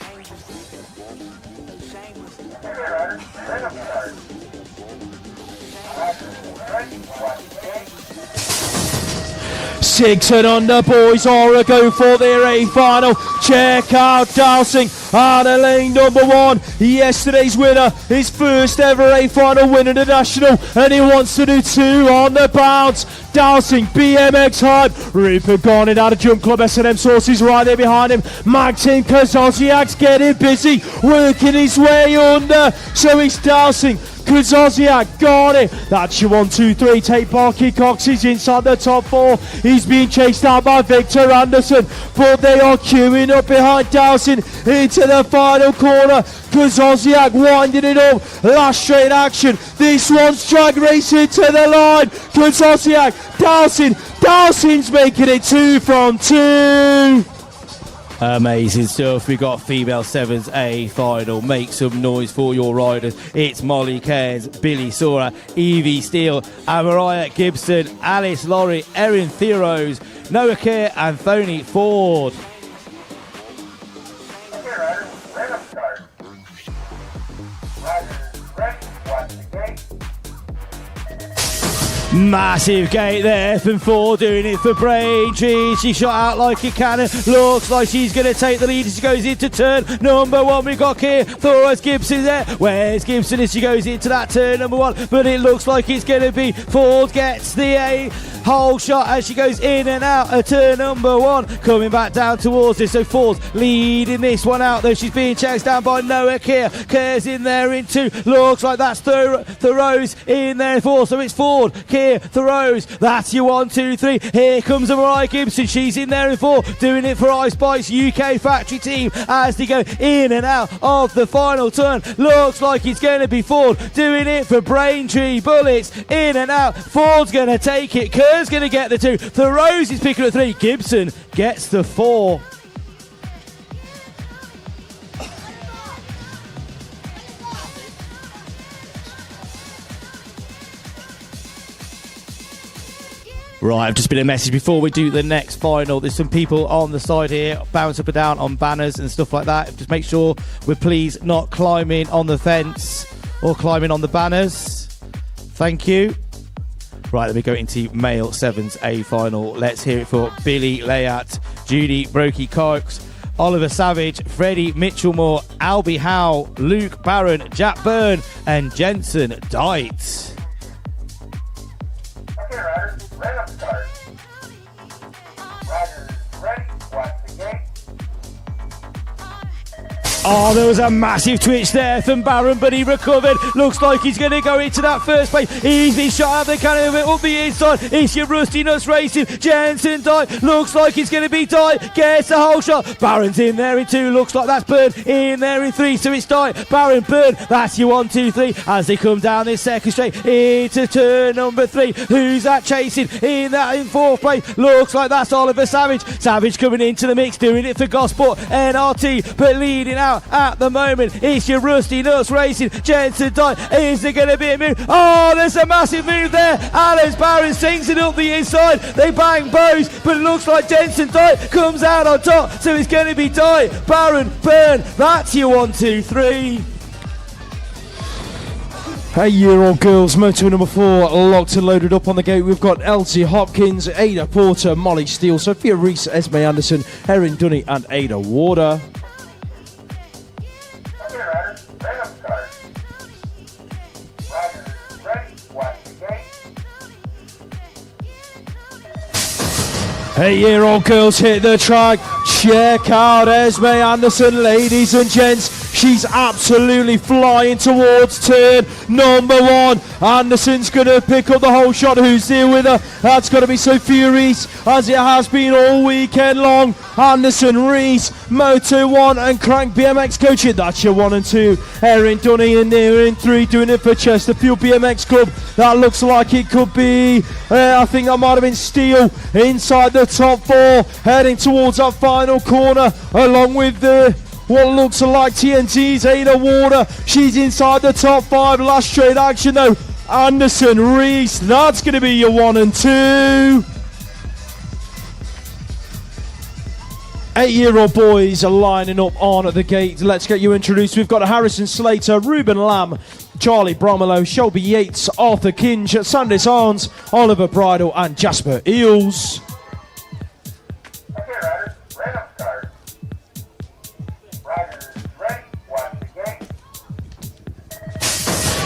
Six and under boys are a go for their A final. Check out Dowsing out of lane number 1. Yesterday's winner, his first ever A final win in the national, and he wants to do 2 on the bounce. Dowsing, BMX hype. Rupert Garnett out of Jump Club S&M Sources right there behind him. Maxim Kazoziak's getting busy, working his way under. So he's Dowsing, Kazoziak, got it. That's your 1, 2, 3. Tate Barkey Cox is inside the top 4. He's being chased out by Victor Anderson, but they are queuing up behind Dowsing into the final corner. Kazoziak winding it up. Last straight action. This one's drag racing to the line. Kazoziak, Dowsing's making it 2 from 2. Amazing stuff. We got female sevens A final. Make some noise for your riders. It's Molly Cairns, Billy Sora, Evie Steele, Mariah Gibson, Alice Laurie, Erin Theros, Noah Kerr and Thony Ford. Okay, riders, right up start. Riders, ready, watch the gate. Massive gate there from 4, doing it for Braintree. She shot out like a cannon. Looks like she's going to take the lead as she goes into turn number 1. We've got here Thoras Gibson there. Where's Gibson as she goes into that turn number 1? But it looks like it's going to be Ford gets the A whole shot as she goes in and out of turn number 1. Coming back down towards this. So Ford's leading this one out, though she's being chased down by Noah Kerr. Kerr's in there in 2. Looks like that's Thoreau's in there in 4. So it's Ford, Kerr, Thoreau's. That's your 1, 2, 3. Here comes Mariah Gibson. She's in there in 4, doing it for Ice Bike's UK factory team as they go in and out of the final turn. Looks like it's going to be Ford doing it for Braintree Bullets. In and out. Ford's going to take it. Kerr's going to get the 2. Thoreau's is picking up 3. Gibson gets the 4. Right, I've just been a message before we do the next final. There's some people on the side here, bounce up and down on banners and stuff like that. Just make sure we're please not climbing on the fence or climbing on the banners. Thank you. Right, let me go into male sevens A final. Let's hear it for Billy Layat, Judy Brokey Cox, Oliver Savage, Freddie Mitchellmore, Albie Howe, Luke Barron, Jack Byrne and Jensen Dight. Okay, riders, right up start. Riders, ready, watch the gate. Oh, there was a massive twitch there from Barron, but he recovered. Looks like he's going to go into that first place. He's been shot out the cannon up the inside. It's your Rusty Nuts Racing. Jensen Dight. Looks like it's going to be Dight. Gets the whole shot. Barron's in there in 2. Looks like that's Byrne in there in 3. So it's Dight, Barron, Byrne. That's your 1, 2, 3 as they come down this second straight into turn number 3. Who's that chasing in that in 4th place? Looks like that's Oliver Savage. Savage coming into the mix, doing it for Gosport NRT, but leading out out at the moment. It's your Rusty Nuts Racing. Jensen Dyke. Is there going to be a move? Oh, there's a massive move there. Alex Barron sinks it up the inside. They bang bows, but it looks like Jensen Dyke comes out on top. So it's going to be Dyke, Barron, Byrne. That's your 1, 2, 3. 8-year-old girls, motor number 4, locked and loaded up on the gate. We've got Elsie Hopkins, Ada Porter, Molly Steele, Sophia Reese, Esme Anderson, Erin Dunny, and Ada Warder. Okay, riders, right up start. Riders, ready, watch the gate. 8-year-old girls hit the track. Check out Esme Anderson, ladies and gents. She's absolutely flying towards turn number 1. Anderson's going to pick up the whole shot. Who's there with her? That's got to be Sophia Reese, as it has been all weekend long. Anderson, Reese, Moto 1 and Crank BMX coaching. That's your 1 and 2. Erin Dunny in there in 3, doing it for Chesterfield BMX Club. That looks like it could be, I think that might have been Steele inside the top 4, heading towards that final corner, along with what looks like TNT's Ada Warder. She's inside the top 5. Last straight action though. Anderson, Reese, that's going to be your 1 and 2. 8-year-old boys are lining up on the gate. Let's get you introduced. We've got Harrison Slater, Ruben Lamb, Charlie Bromelo, Shelby Yates, Arthur Kinch, Sandy Sarns, Oliver Bridle, and Jasper Eels. Okay, riders, right up start. Riders, ready, watch the gate.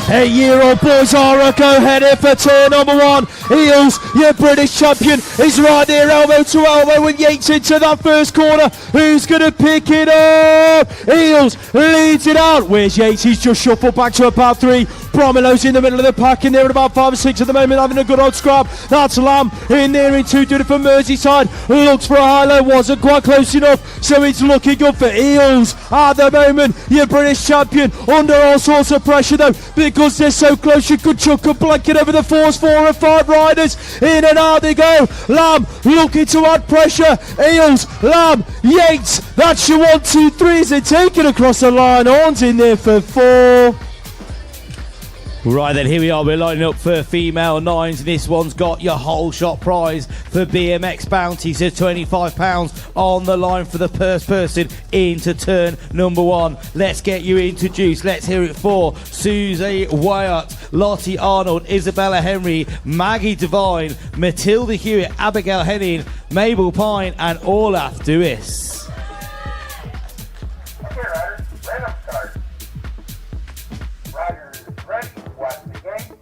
8-year-old boys are a go-header for turn number 1. Eels, your British champion, is right there elbow to elbow with Yates into that first corner. Who's going to pick it up? Eels leads it out. Where's Yates? He's just shuffled back to about 3. Bromelo's in the middle of the pack, in there at about 5 or 6 at the moment, having a good old scrap. That's Lamb in there in 2, doing it for Merseyside. Looks for a high-low, wasn't quite close enough, so it's looking good for Eels at the moment. Your British champion under all sorts of pressure though, because they're so close you could chuck a blanket over the 4 and 5 riders. In and out they go. Lamb looking to add pressure. Eels, Lamb, Yates. That's your 1, 2, 3 as they take it across the line. Horns in there for 4. Right then, here we are. We're lining up for female 9s. This one's got your whole shot prize for BMX bounty. So £25 on the line for the first person into turn number 1. Let's get you introduced. Let's hear it for Susie Wyatt, Lottie Arnold, Isabella Henry, Maggie Devine, Matilda Hewitt, Abigail Henning, Mabel Pine, and Olaf Dewis. Okay, riders, right up start. Riders, ready, watch the gate.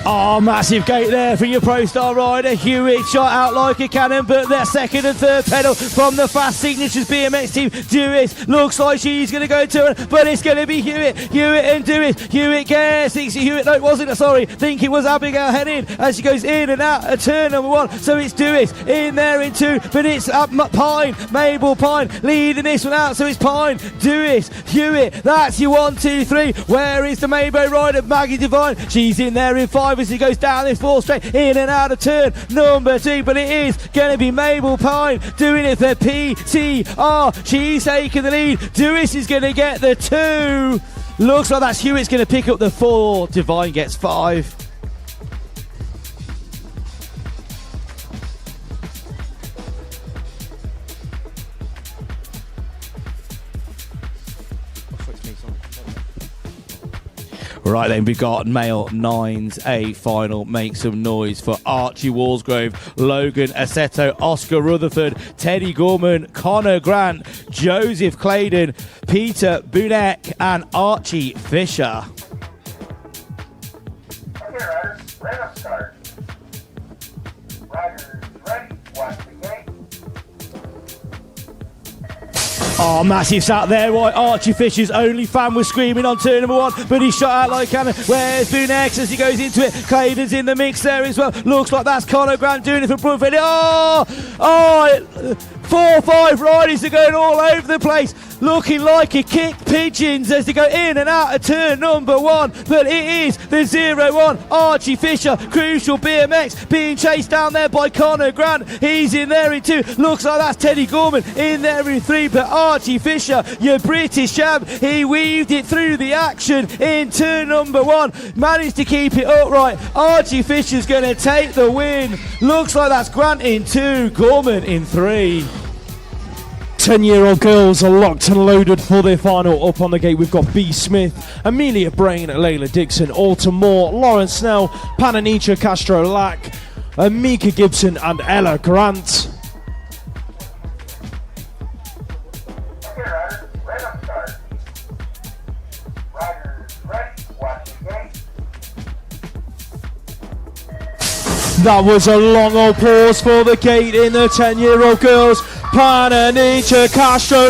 Oh, massive gate there for your Pro Star rider. Hewitt shot out like a cannon, but their second and third pedal from the Fast Signatures BMX team. Dewis looks like she's going to go to her, but it's going to be Hewitt. Hewitt and Dewis. Hewitt gets Hewitt. No, it wasn't. Sorry. Think it was Abigail Henning as she goes in and out of turn number 1. So it's Dewis in there in 2, but it's Pine, Mabel Pine leading this one out. So it's Pine, Dewis, Hewitt. That's your 1, 2, 3. Where is the Mabo rider? Maggie Devine. She's in there in 5 as he goes down this 4 straight, in and out of turn number 2, but it is going to be Mabel Pine doing it for PTR. She's taking the lead. Dewis is going to get the 2. Looks like that's Hewitt's going to pick up the 4. Devine gets 5. Right then, we've got male 9s, a final. Make some noise for Archie Walsgrove, Logan Assetto, Oscar Rutherford, Teddy Gorman, Connor Grant, Joseph Claydon, Peter Bunek, and Archie Fisher. Okay, riders, right up start. Riders, ready, watch the gate. Oh, massive sat there, right? Archie Fisher's only fan was screaming on turn number 1, but he shot out like cannon. Where's Bunex as he goes into it? Claydon's in the mix there as well. Looks like that's Connor Grant doing it for Brookfield. 4-5 riders are going all over the place, looking like a kicked pigeons as they go in and out of turn number 1. But it is the 0-1 Archie Fisher, Crucial BMX, being chased down there by Connor Grant. He's in there in 2. Looks like that's Teddy Gorman in there in 3. But Archie Fisher, your British champ, he weaved it through the action in turn number 1. Managed to keep it upright. Archie Fisher's going to take the win. Looks like that's Grant in 2, Gorman in 3. 10-year-old girls are locked and loaded for their final. Up on the gate, we've got B. Smith, Amelia Brain, Layla Dixon, Alton Moore, Lawrence Snell, Pananicha Castro Lack, Mika Gibson, and Ella Grant. Okay, riders, right up start. Riders ready, watch the gate. That was a long applause for the gate in the 10-year-old girls. Pananicha Castro,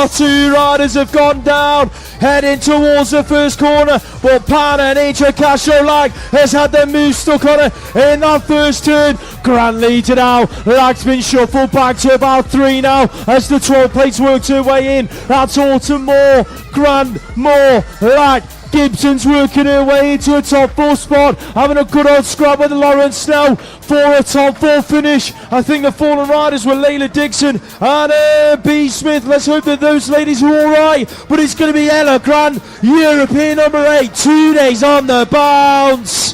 2 riders have gone down, heading towards the first corner, but Pananicha Castro has had their move stuck on her in that first turn. Grant leads it out. Lag's been shuffled back to about 3 now as the 12 plates works her way in. That's Alton Moore, Grant, Moore, Lag. Gibson's working her way into a top 4 spot, having a good old scrap with Lawrence Snell for a top 4 finish. I think the fallen riders were Layla Dixon and B. Smith. Let's hope that those ladies are all right. But it's going to be Ella Grant, European number 8, 2 days on the bounce.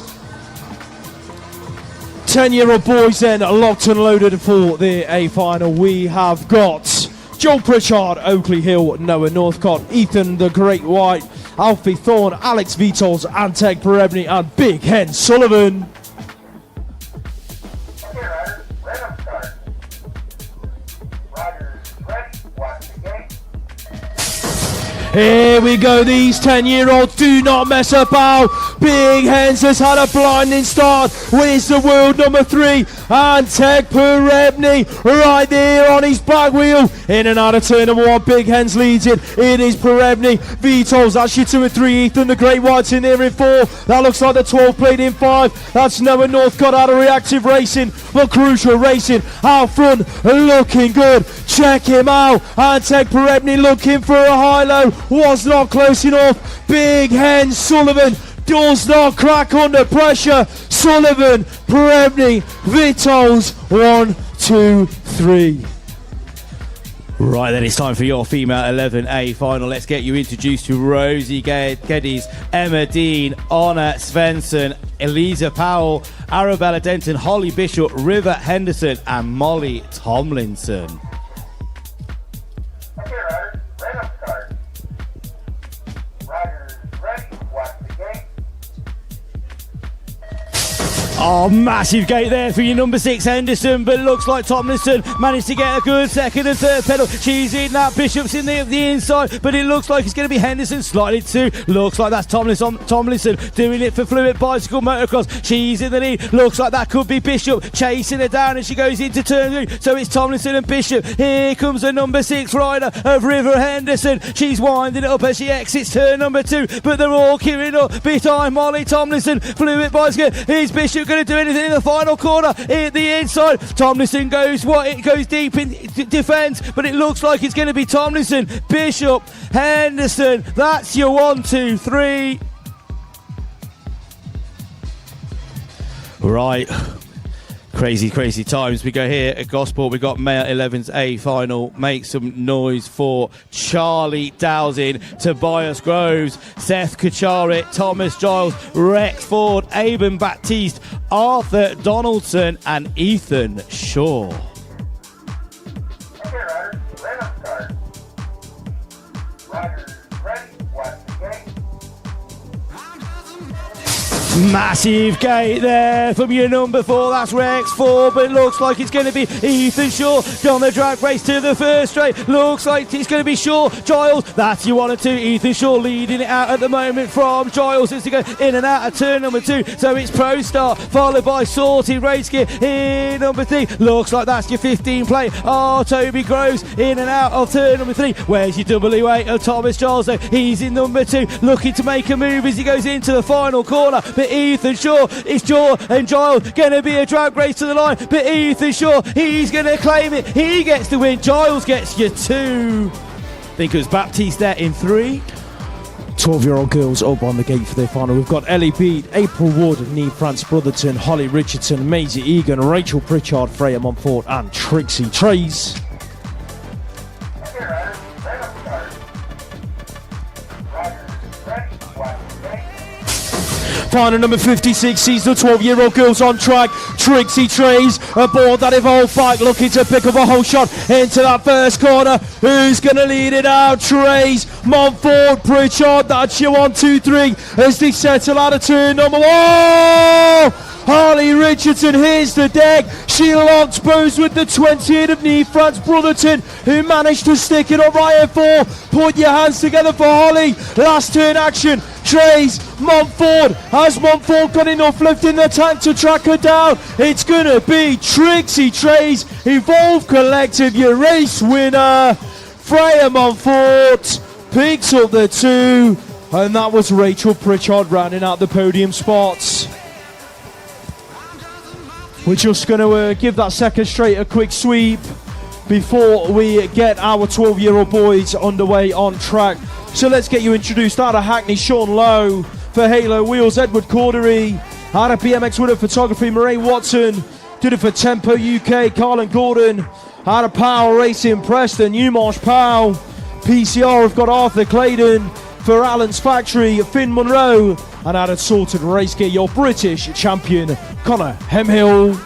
10-year-old boys then locked and loaded for the A final. We have got Joel Pritchard, Oakley Hill, Noah Northcott, Ethan the Great White, Alfie Thorne, Alex Vitols, Anteg Perebny, and Big Hen Sullivan. Okay, riders, right up start. Riders ready, watch the gate. Here we go, these 10-year-olds do not mess about. Big Hens has had a blinding start, wins the world number 3. And Teg Perebny right there on his back wheel. In and out of turn number 1, Big Hens leads it. It is Perebny. Vitols, that's your 2 and 3. Ethan the Great White's in there in 4. That looks like the 12 played in 5. That's Noah Northcott out of Reactive Racing. But Crucial Racing out front, looking good. Check him out. And Teg Perebny looking for a high-low. Was not close enough. Big Hen Sullivan does not crack under pressure. Sullivan, Perebny, Vitols, 1, 2, 3. Right then, it's time for your female 11A final. Let's get you introduced to Rosie Geddes, Emma Dean, Anna Svensson, Eliza Powell, Arabella Denton, Holly Bishop, River Henderson, and Molly Tomlinson. Okay, riders, right up start. Riders ready, watch the gate. Oh, massive gate there for your number 6 Henderson, but it looks like Tomlinson managed to get a good second and third pedal. She's in that, Bishop's in the inside, but it looks like it's going to be Henderson slightly too. Looks like that's Tomlinson doing it for Fluid Bicycle Motocross. She's in the lead. Looks like that could be Bishop chasing her down as she goes into turn 2. So it's Tomlinson and Bishop. Here comes the number 6 rider of River Henderson. She's winding it up as she exits turn number 2, but they're all queuing up behind Molly Tomlinson. Fluid Bicycle. Is Bishop going to do anything in the final corner? At the inside, Tomlinson goes deep in defence, but it looks like it's going to be Tomlinson, Bishop, Henderson. That's your 1, 2, 3. Right. Crazy times. We go here at Gosport. We've got Male 11's A final. Make some noise for Charlie Dowsing, Tobias Groves, Seth Kacharit, Thomas Giles, Rex Ford, Aben Baptiste, Arthur Donaldson, and Ethan Shaw. Okay, riders, right up start. Riders ready, watch the gate. Massive gate there from your number 4. That's Rex Ford, but it looks like it's going to be Ethan Shaw on the drag race to the first straight. Looks like it's going to be Shaw, Giles. That's your 1 and 2. Ethan Shaw leading it out at the moment from Giles as to go in and out of turn number 2. So it's Pro Star followed by Sorted Race Gear in number 3. Looks like that's your 15 play. Toby Groves in and out of turn number 3. Where's your W8 of Thomas Giles though? He's in number 2, looking to make a move as he goes into the final corner. but Ethan Shaw, it's Jaw and Giles, gonna be a drag race to the line, but Ethan Shaw, he's gonna claim it, he gets the win, Giles gets you 2. I think it was Baptiste there in 3. 12-year-old girls up on the gate for their final. We've got Ellie Bede, April Wood, Neve France Brotherton, Holly Richardson, Maisie Egan, Rachel Pritchard, Freya Montfort and Trixie Trays. Final number 56 sees the 12-year-old girls on track. Trixie Trays aboard that Evolve bike, looking to pick up a whole shot into that first corner. Who's going to lead it out? Trays, Montfort, Pritchard, that's your 1, 2, 3 as they settle out of turn number 1. Harley Richardson hits the deck. She locks bows with the 28 of Neve France Brotherton, who managed to stick it up right at 4. Put your hands together for Holly. Last turn action. Trays, Montfort. Has Montfort got enough left in the tank to track her down? It's going to be Trixie Trays, Evolve Collective, your race winner. Freya Montfort picks up the 2. And that was Rachel Pritchard rounding out the podium spots. We're just going to give that second straight a quick sweep before we get our 12-year-old boys underway on track. So let's get you introduced. Out of Hackney, Sean Lowe. For Halo Wheels, Edward Cordery. Out of BMX Winner Photography, Murray Watson. Did it for Tempo UK, Carlin Gordon. Out of Power Racing, Preston, Newmarsh Powell. PCR have got Arthur Claydon. For Allen's Factory, Finn Munro. And out of Sorted Race Gear, your British champion, Connor Hemhill.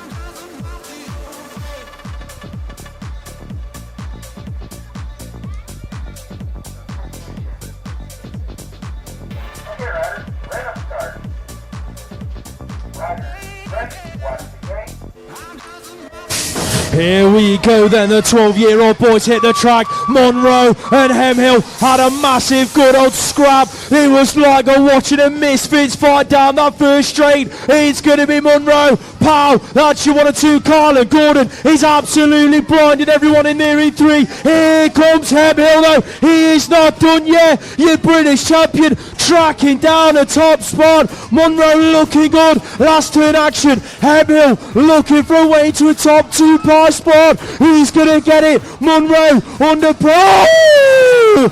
Here we go then, the 12-year-old boys hit the track. Monroe and Hemhill had a massive good old scrap. It was like watching a Misfits fight down that first straight. It's going to be Monroe. Pow, that's your 1 or 2. Carlin Gordon is absolutely blinded everyone in there in 3. Here comes Hemhill though. He is not done yet. Your British champion tracking down a top spot. Monroe looking good. Last turn action. Hemhill looking for a way to a top 2 par spot. Who's going to get it? Monroe under pressure.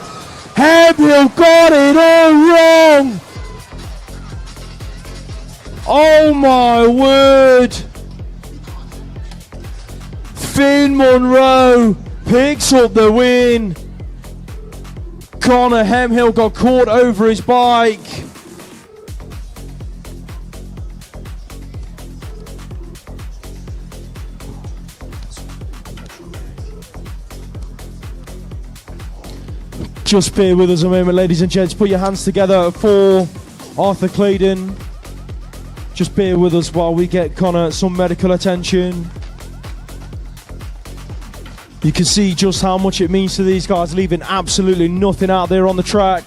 Hemhill got it all wrong. Oh my word. Finn Monroe picks up the win. Connor Hemhill got caught over his bike. Just bear with us a moment, ladies and gents. Put your hands together for Arthur Claydon. Just bear with us while we get Connor some medical attention. You can see just how much it means to these guys, leaving absolutely nothing out there on the track.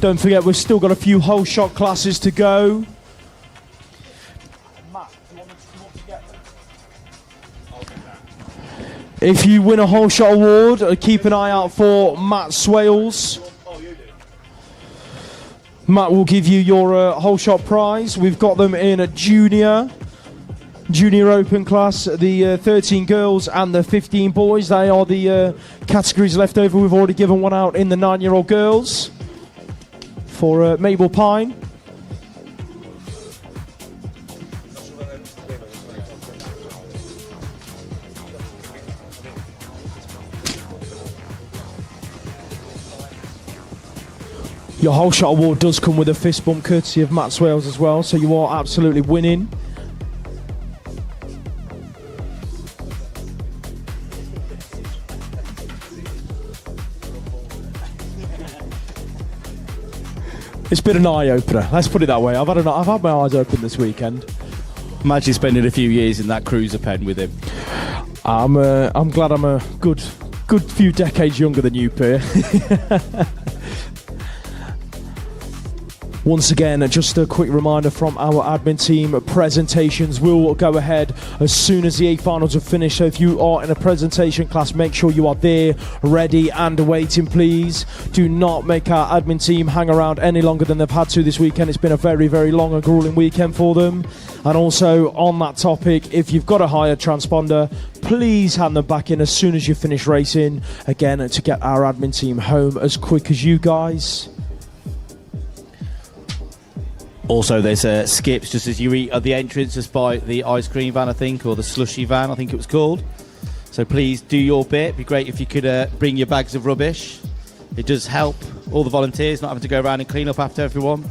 Don't forget, we've still got a few whole shot classes to go. If you win a whole shot award, keep an eye out for Matt Swales. Matt will give you your whole shot prize. We've got them in a junior open class, the 13 girls and the 15 boys. They are the categories left over. We've already given one out in the 9-year-old girls for Mabel Pine. Your whole shot award does come with a fist bump courtesy of Matt Swales as well, so you are absolutely winning. It's been an eye-opener, let's put it that way. I've had my eyes open this weekend. Imagine spending a few years in that cruiser pen with him. I'm glad I'm a good few decades younger than you, Pierre. Once again, just a quick reminder from our admin team, presentations will go ahead as soon as the A finals are finished. So if you are in a presentation class, make sure you are there, ready and waiting, please. Do not make our admin team hang around any longer than they've had to this weekend. It's been a very, very long and grueling weekend for them. And also on that topic, if you've got a hired transponder, please hand them back in as soon as you finish racing, again, to get our admin team home as quick as you guys. Also, there's skips just as you eat at the entrance, just by the ice cream van, I think, or the slushy van, I think it was called. So please do your bit. It'd be great if you could bring your bags of rubbish. It does help all the volunteers not having to go around and clean up after everyone.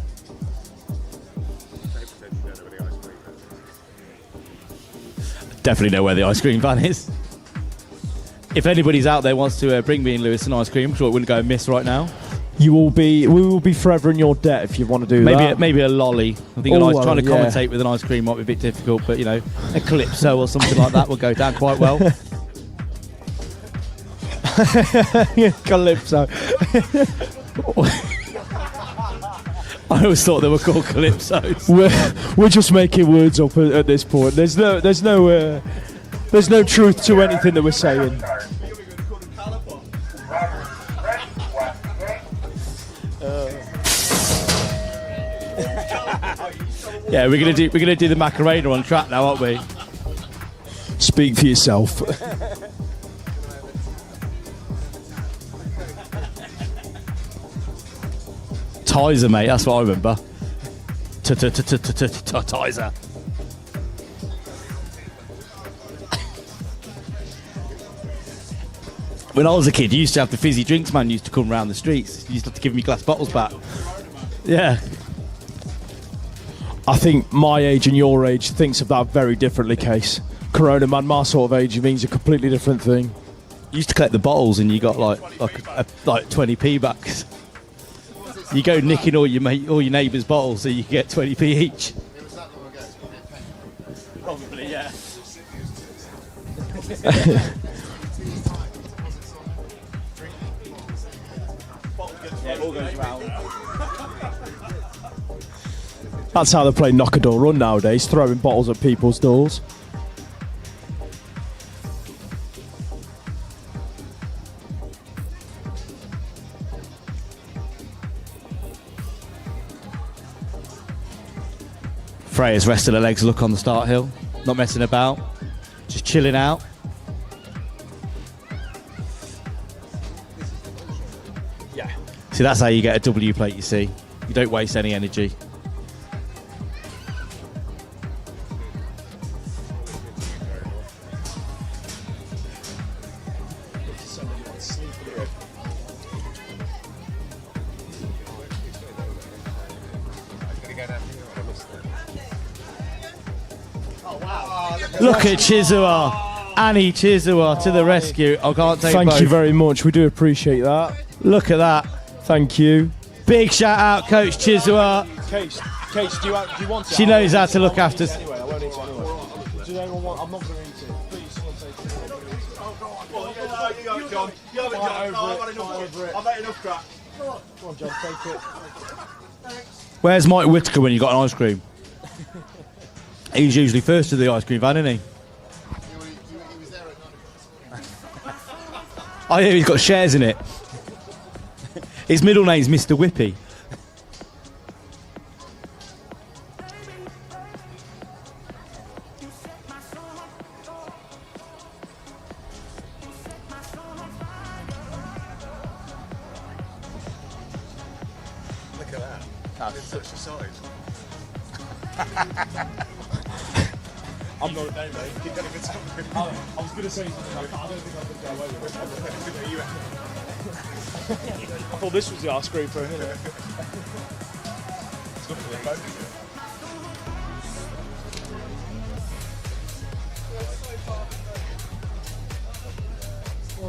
Definitely know where the ice cream van is. If anybody's out there wants to bring me and Lewis an ice cream, I'm sure it wouldn't go amiss right now. We will be forever in your debt if you want to do that. Maybe a lolly. I think trying to commentate with an ice cream might be a bit difficult, but a Calypso or something like that will go down quite well. Calypso. I always thought they were called Calypsos. We're just making words up at this point. There's no truth to anything that we're saying. Yeah, we're gonna do the Macarena on track now, aren't we? Speak for yourself. Tizer, mate, that's what I remember. Tizer. When I was a kid, you used to have the fizzy drinks man used to come round the streets. You used to have to give me glass bottles back. Yeah. I think my age and your age thinks of that very differently, Case. Corona man, my sort of age means a completely different thing. You used to collect the bottles and you got like 20p back. You go nicking all your neighbours' bottles so you get 20p each. Probably, yeah. Yeah, it all goes round. That's how they play knock a door run nowadays, throwing bottles at people's doors. Freya's resting her legs, look on the start hill, not messing about, just chilling out. Yeah. See, that's how you get a W plate, you see. You don't waste any energy. Look at Chizua, Annie Chizua to the rescue. I can't take both. Thank you very much. We do appreciate that. Look at that. Thank you. Big shout out, Coach Chizua. Case, do you want it? She knows how to look after. Anyway, I won't eat it anyway. Do anyone want? I'm not going to eat it. Please, someone take it. You go, John. You have it, John. I've had enough crap. Come on, John, take it. Where's Mike Whitaker when you got an ice cream? He's usually first to the ice cream van, isn't he? Oh yeah, he's got shares in it. His middle name's Mr. Whippy. Look at that. It's such a size. I'm not a name, mate. Keep getting good stuff. I was going to say something like that. I don't think I could go away with it. I thought this was the ice cream for a minute. It's good for the boat.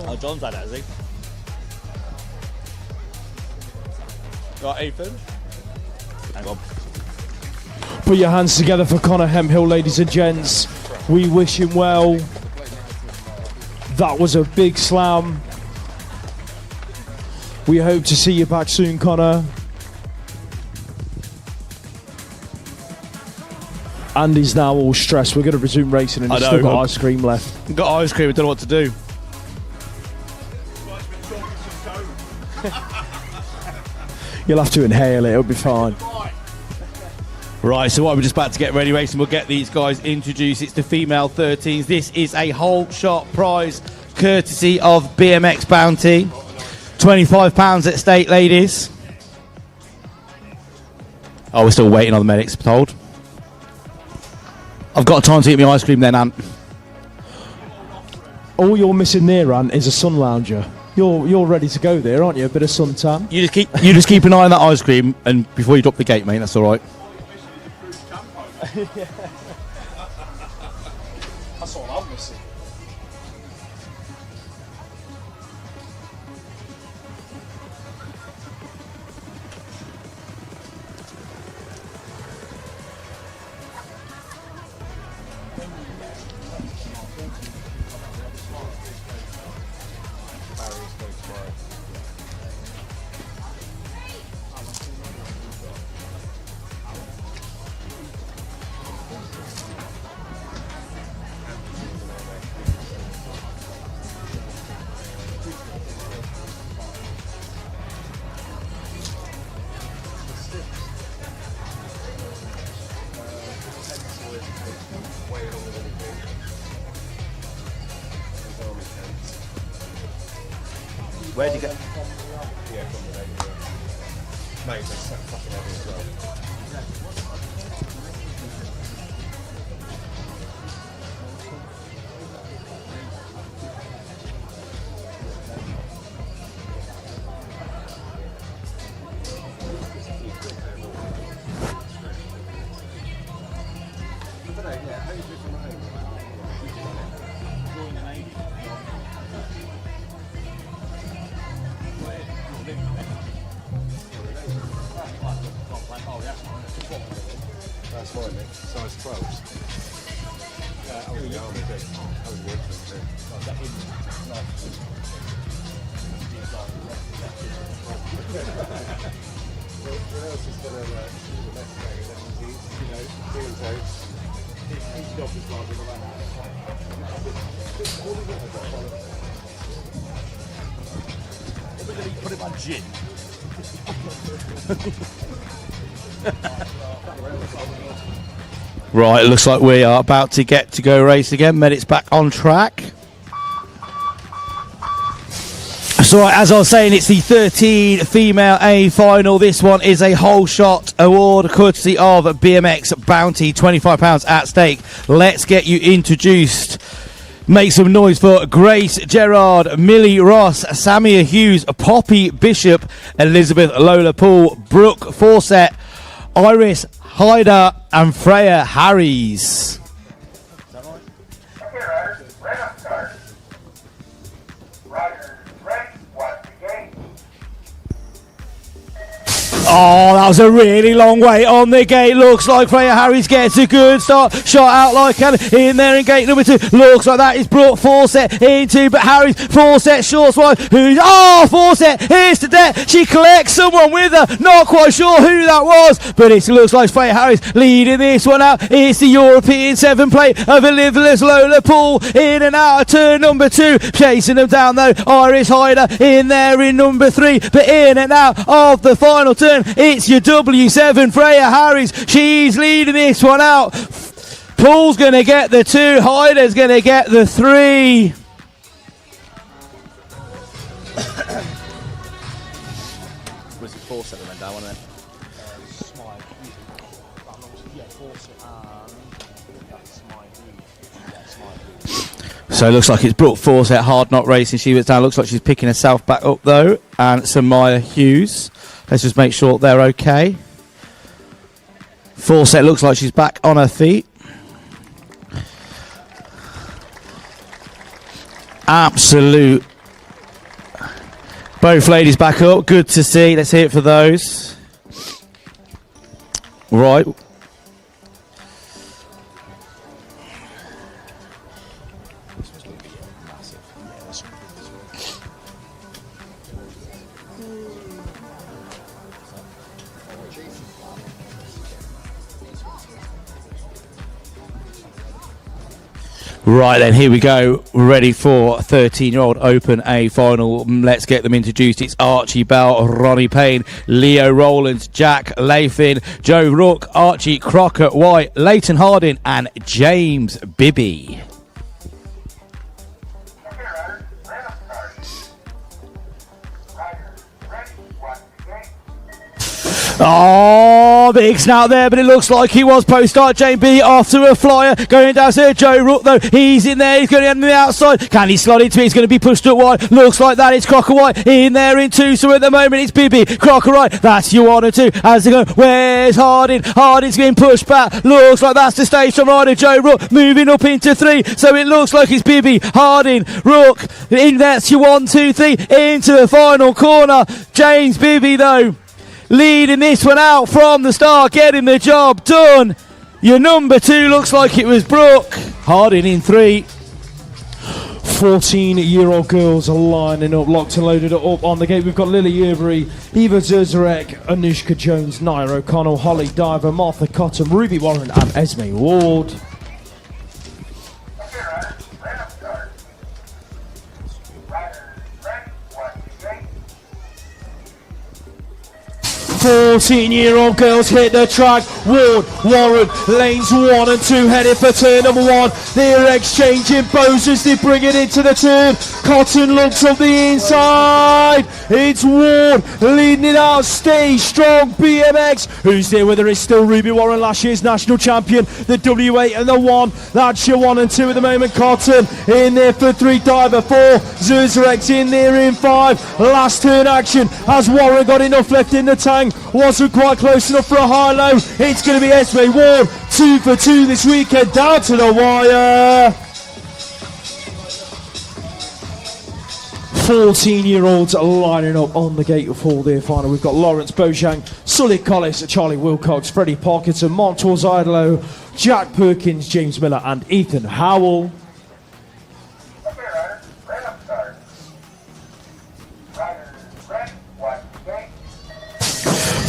Oh, John's had it, has he? Right, Ethan. Hang on. Put your hands together for Connor Hemphill, ladies and gents. We wish him well. That was a big slam. We hope to see you back soon, Connor. Andy's now all stressed. We're going to resume racing, and I he's know, still got I've- ice cream left. Got ice cream, I don't know what to do. You'll have to inhale it. It'll be fine. Right, so what we're just about to get ready racing. We'll get these guys introduced. It's the female 13s. This is a whole shot prize courtesy of BMX Bounty. £25 at stake, ladies. Oh, we're still waiting on the medics, told. I've got time to eat my ice cream then, Ant. All you're missing there, Ant, is a sun lounger. You're ready to go there, aren't you? A bit of suntan. You just keep an eye on that ice cream, and before you drop the gate, mate, that's all right. That's all I'm missing. Where'd you go? Yeah, from the lady. Mate, they're so fucking heavy as well. That's mine, mate. Size 12s. I was in the army, too. I was in the infantry, What else is going to investigate that he's, doing so? His job is rather than Put him on gin. Right, it looks like we are about to get to go race again. Medics back on track. So as I was saying, it's the 13 female A final. This one is a whole shot award courtesy of BMX Bounty, £25 at stake. Let's get you introduced. Make some noise for Grace Gerard, Millie Ross, Samia Hughes, Poppy Bishop, Elizabeth Lola Poole, Brooke Fawcett, Iris Hyder and Freya Harries. Okay, riders, right on start. Riders, ready, watch the gate. Oh, that was a really long wait on the gate. Looks like Freya Harris gets a good start. Shot out like in there in gate number 2. Looks like that is brought Fawcett into, but Harris, Fawcett, short one. Fawcett is to death. She collects someone with her. Not quite sure who that was, but it looks like Freya Harris leading this one out. It's the European 7 plate of Elizabeth Lola Poole in and out of turn number 2. Chasing them down though. Iris Hyder in there in number 3, but in and out of the final turn. It's your W7 Freya Harris. She's leading this one out. Poole's going to get the 2. Hyder's going to get the 3. Was it Fawcett that went down, wasn't it? So it looks like it's brought Fawcett hard not racing. She was down. Looks like she's picking herself back up though. And Samaya Hughes. Let's just make sure they're okay. Fawcett looks like she's back on her feet. Absolute. Both ladies back up. Good to see. Let's hear it for those. Right. Right then, here we go. Ready for 13-year-old Open A final. Let's get them introduced. It's Archie Bell, Ronnie Payne, Leo Rowlands, Jack Lathin, Joe Rook, Archie Crockett White, Leighton Harding, and James Bibby. Oh, big snout there, but it looks like he was post-start. James B after a flyer. Going down there, Joe Rook, though. He's in there. He's going to end on the outside. Can he slot into it? He's going to be pushed up wide. Looks like that. It's Crocker White in there in two. So at the moment, it's Bibby. Crocker White. That's your one or two. As they go, where's Harding? Harding's getting pushed back. Looks like that's the stage from rider Joe Rook. Moving up into three. So it looks like it's Bibby, Harding, Rook. In that's your 1, 2, 3. Into the final corner. James Bibby, though, leading this one out from the start, getting the job done. Your number 2 looks like it was Brooke. Harding in 3. 14-year-old girls are lining up, locked and loaded up on the gate. We've got Lily Urbury, Eva Zuzarek, Anushka Jones, Naira O'Connell, Holly Diver, Martha Cotton, Ruby Warren and Esme Ward. Fourteen-year-old girls hit the track. Ward, Warren, lanes 1 and 2 headed for turn number 1. They're exchanging bows as they bring it into the turn. Cotton looks up the inside. It's Ward leading it out. Stay strong, BMX. Who's there with her? It's still Ruby Warren, last year's national champion. The W8 and the 1. That's your 1 and 2 at the moment. Cotton in there for 3. Diver 4. Zuzarek's in there in 5. Last turn action. Has Warren got enough left in the tank? Wasn't quite close enough for a high-low. It's going to be Esme Ward, 2 for 2 this weekend, down to the wire. 14-year-olds are lining up on the gate for their final. We've got Lawrence Bojang, Sully Collis, Charlie Wilcox, Freddie Parkinson, Montour Idolo, Jack Perkins, James Miller and Ethan Howell.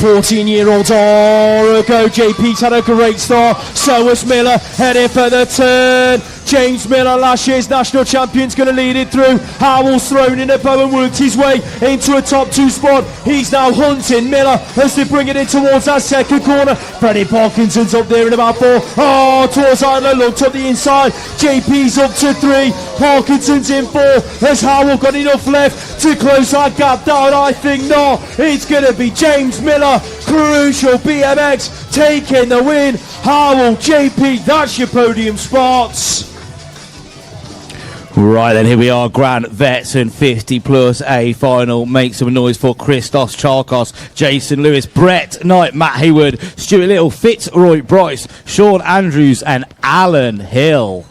14-year-olds are a go. JP's had a great start. So was Miller, heading for the turn. James Miller, last year's national champion's going to lead it through. Howell's thrown in a bow and worked his way into a top 2 spot. He's now hunting Miller as they bring it in towards that second corner. Freddie Parkinson's up there in about 4. Oh, towards Idler, looked up the inside. JP's up to 3. Parkinson's in 4. Has Howell got enough left to close that gap down? I think not. It's going to be James Miller, Crucial BMX, taking the win. Howell, JP, that's your podium spots. Right then, here we are, Grand Vets and 50 plus A final. Make some noise for Christos Charkos, Jason Lewis, Brett Knight, Matt Hayward, Stuart Little, Fitzroy Bryce, Sean Andrews and Alan Hill.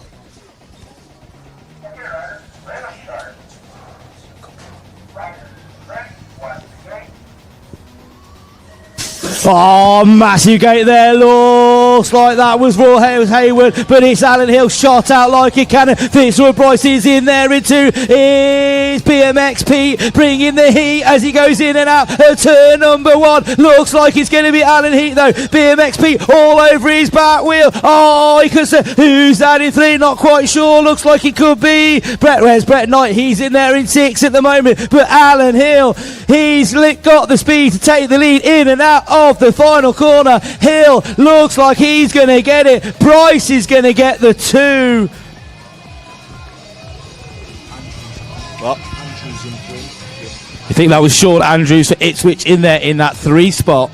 Oh, massive gate there. Looks like that was Roy Hayward, but it's Alan Hill shot out like a cannon. Fitzroy Bryce is in there in 2. It's BMX Pete bringing the heat as he goes in and out of turn number 1. Looks like it's going to be Alan Heat though. BMX Pete all over his back wheel. Oh, he could say, who's that in 3? Not quite sure. Looks like it could be where's Brett Knight? He's in there in 6 at the moment, but Alan Hill, he's got the speed to take the lead in and out of the final corner. Hill looks like he's going to get it. Bryce is going to get the 2. What? You think that was Sean Andrews for Ipswich in there in that 3 spot?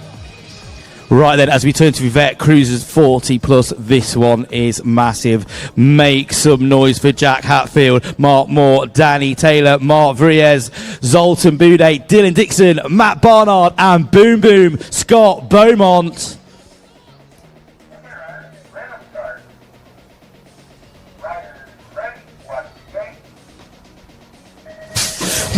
Right then, as we turn to Vivette Cruisers 40 plus, this one is massive. Make some noise for Jack Hatfield, Mark Moore, Danny Taylor, Mark Vriez, Zoltan Boudet, Dylan Dixon, Matt Barnard and Boom Boom Scott Beaumont.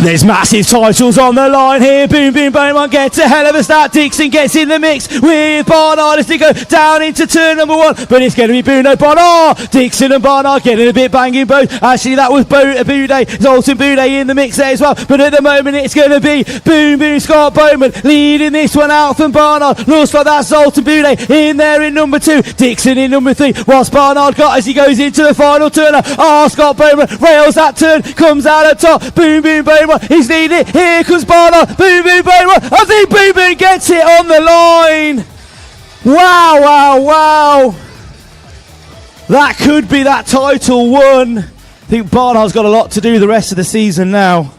There's massive titles on the line here. Boom, boom, Beaumont gets a hell of a start. Dixon gets in the mix with Barnard as they go down into turn number 1. But it's going to be Bruno Barnard. Dixon and Barnard getting a bit banging both. Actually, that was Boudet, Zoltan Boudet in the mix there as well. But at the moment, it's going to be Boom, boom, Scott Bowman leading this one out from Barnard. Looks like that's Zoltan Boudet in there in number 2. Dixon in number 3. What's Barnard got as he goes into the final turner? Scott Bowman rails that turn, comes out at top. Boom, boom, Bowman. He's leading it. Here comes Barnard. Boom, boom, Bowman. I think Boom, boom gets it on the line. Wow, wow, wow. That could be that title won. I think Barnard's got a lot to do the rest of the season now.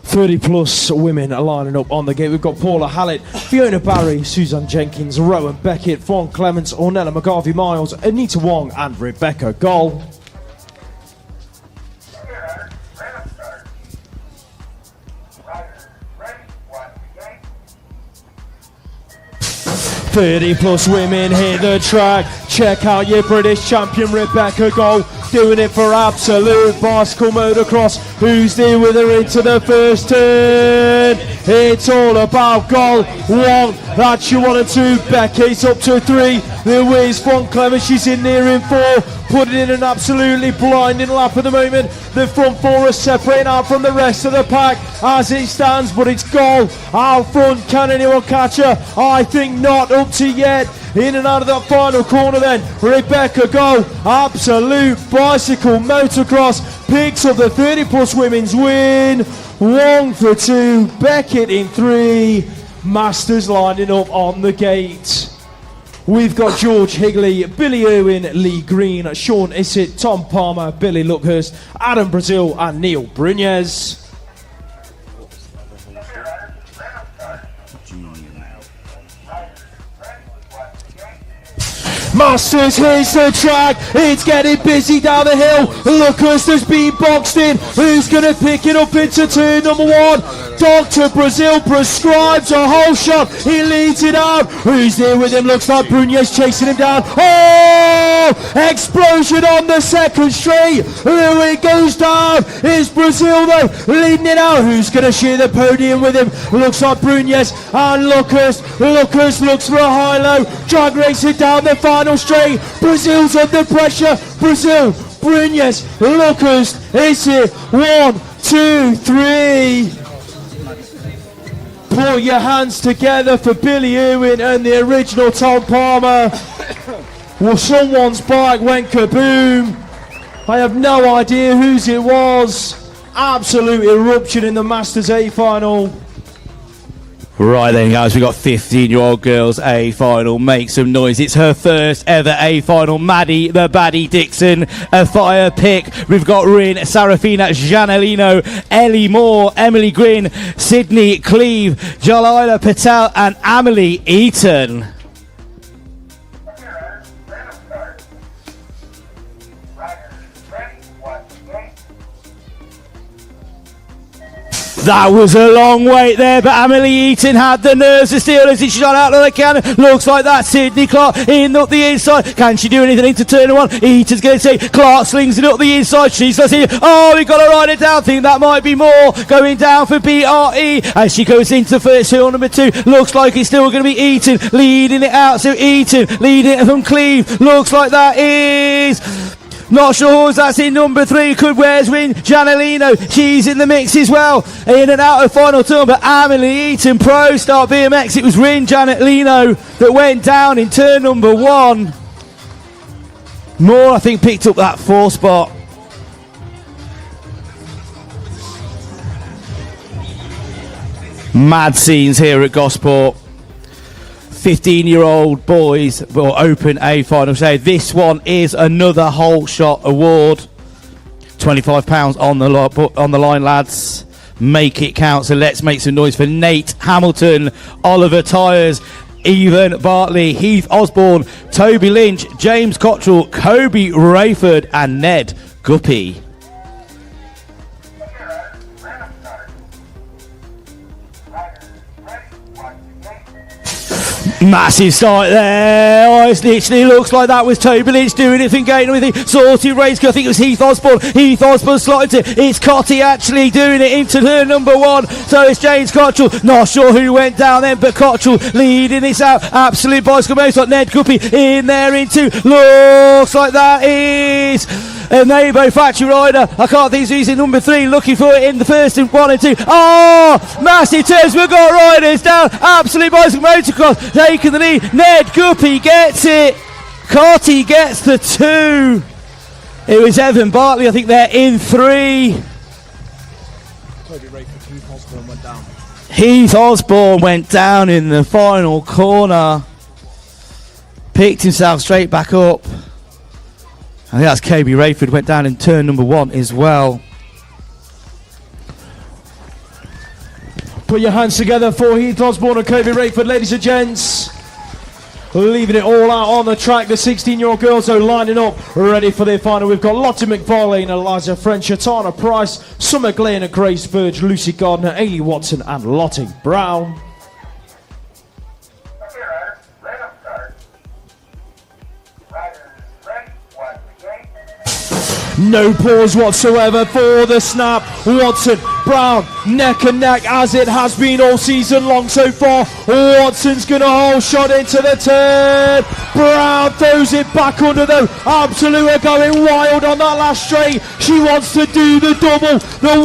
30 plus women are lining up on the gate. We've got Paula Hallett, Fiona Barry, Suzanne Jenkins, Rowan Beckett, Fawn Clements, Ornella McGarvey Miles, Anita Wong, and Rebecca Goll. 30 plus women hit the track. Check out your British champion Rebecca Goll, doing it for Absolute Bicycle Motocross. Who's there with her into the first turn? It's all about Goll. 1, that's your 1 and 2. Becky's up to 3. Louise Von Clement, she's in there in 4. Putting in an absolutely blinding lap at the moment. The front 4 are separating out from the rest of the pack as it stands, but it's Goll out front. Can anyone catch her? I think not. Up to yet. In and out of that final corner then. Rebecca Goll, Absolute Bicycle Motocross, picks up the 30 plus women's win. 1 for 2. Beckett in 3. Masters lining up on the gate. We've got George Higley, Billy Irwin, Lee Green, Sean Issett, Tom Palmer, Billy Luckhurst, Adam Brazil and Neil Brunez. Masters, here's the track. It's getting busy down the hill. Luckhurst has been boxed in. Who's going to pick it up into turn number 1? Dr. Brazil prescribes a whole shot. He leads it out. Who's there with him? Looks like Brunez chasing him down. Oh! Explosion on the second straight. Here it goes down. It's Brazil though, leading it out. Who's going to share the podium with him? Looks like Brunez and Luckhurst. Luckhurst looks for a high-low. Drag racing down the final straight. Brazil's under pressure. Brazil, Brunez, Luckhurst. Is it 1, 2, 3? Put your hands together for Billy Irwin and the original Tom Palmer. Well, someone's bike went kaboom. I have no idea whose it was. Absolute eruption in the Masters A final. Right then, guys, we've got 15-year-old girls A final. Make some noise. It's her first ever A final. Maddie the Baddie Dixon, a fire pick. We've got Rin, Sarafina, Janelino, Ellie Moore, Emily Gwynn, Sydney Cleve, Jalila Patel, and Amelie Eaton. That was a long wait there, but Amelie Eaton had the nerves to steal as it shot out of the cannon. Looks like that. Sydney Clark in up the inside. Can she do anything into turn 1? Eaton's going to say Clark slings it up the inside. She's going to see, oh, we've got to ride it down. Think that might be more going down for BRE as she goes into the first hill number 2. Looks like it's still going to be Eaton leading it out. So Eaton leading it from Cleve. Looks like that is... Not sure who's that's in number 3. Could Wares win? Janelino, she's in the mix as well. In and out of final turn, but Amelie Eaton, Pro Start BMX. It was Rin Janelino that went down in turn number 1. Moore, I think, picked up that 4 spot. Mad scenes here at Gosport. 15-year-old boys will open a final. So this one is another whole shot award. £25 on the line, lads. Make it count. So let's make some noise for Nate Hamilton, Oliver Tyres, Ethan Bartley, Heath Osborne, Toby Lynch, James Cottrell, Kobe Rayford, and Ned Guppy. Massive start there. Oh, it literally looks like that was Toby Lynch doing it from gate with the sorted race. I think it was Heath Osborne. Heath Osborne slotted it. It's Cotty actually doing it into turn number 1. So it's James Cottrell. Not sure who went down then, but Cottrell leading this out. Absolute bicycle race like Ned Guppy in there into. Looks like that is a Neighbour factory rider. I can't think who's in number 3 looking for it in the first and 1 and 2. Oh, massive turns. We've got riders down. Absolute bicycle motocross taking the lead. Ned Guppy gets it. Cotty gets the 2. It was Evan Bartley. I think they're in 3. Heath Osborne went down. Heath Osborne went down in the final corner. Picked himself straight back up. I think that's KB Rayford went down in turn number 1 as well. Put your hands together for Heath Osborne and Kobe Rayford, ladies and gents. Leaving it all out on the track. The 16-year-old girls are lining up, ready for their final. We've got Lottie McFarlane, Eliza French, Atana Price, Summer Glenn, Grace Burge, Lucy Gardner, Ailey Watson, and Lottie Brown. No pause whatsoever for the snap. Watson, Brown, neck and neck as it has been all season long so far. Watson's going to hold shot into the turn. Brown throws it back under though. Absolute going wild on that last straight. She wants to do the double. The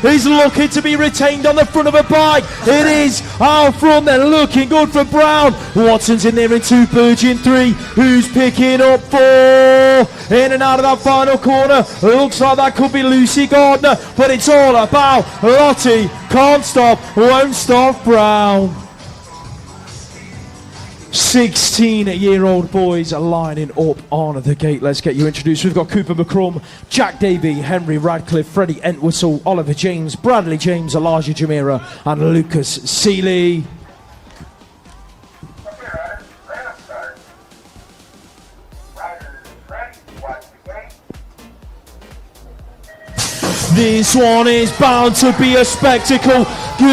1 is looking to be retained on the front of a bike. It is out front. They're looking good for Brown. Watson's in there in 2, Burge in 3. Who's picking up 4? In and out of that final corner. Looks like that could be Lucy Gardner, but it's all about Lottie. Can't stop, won't stop Brown. 16-year-old boys are lining up on the gate. Let's get you introduced. We've got Cooper McCrum, Jack Davey, Henry Radcliffe, Freddie Entwistle, Oliver James, Bradley James, Elijah Jamira, and Lucas Seeley. This one is bound to be a spectacle.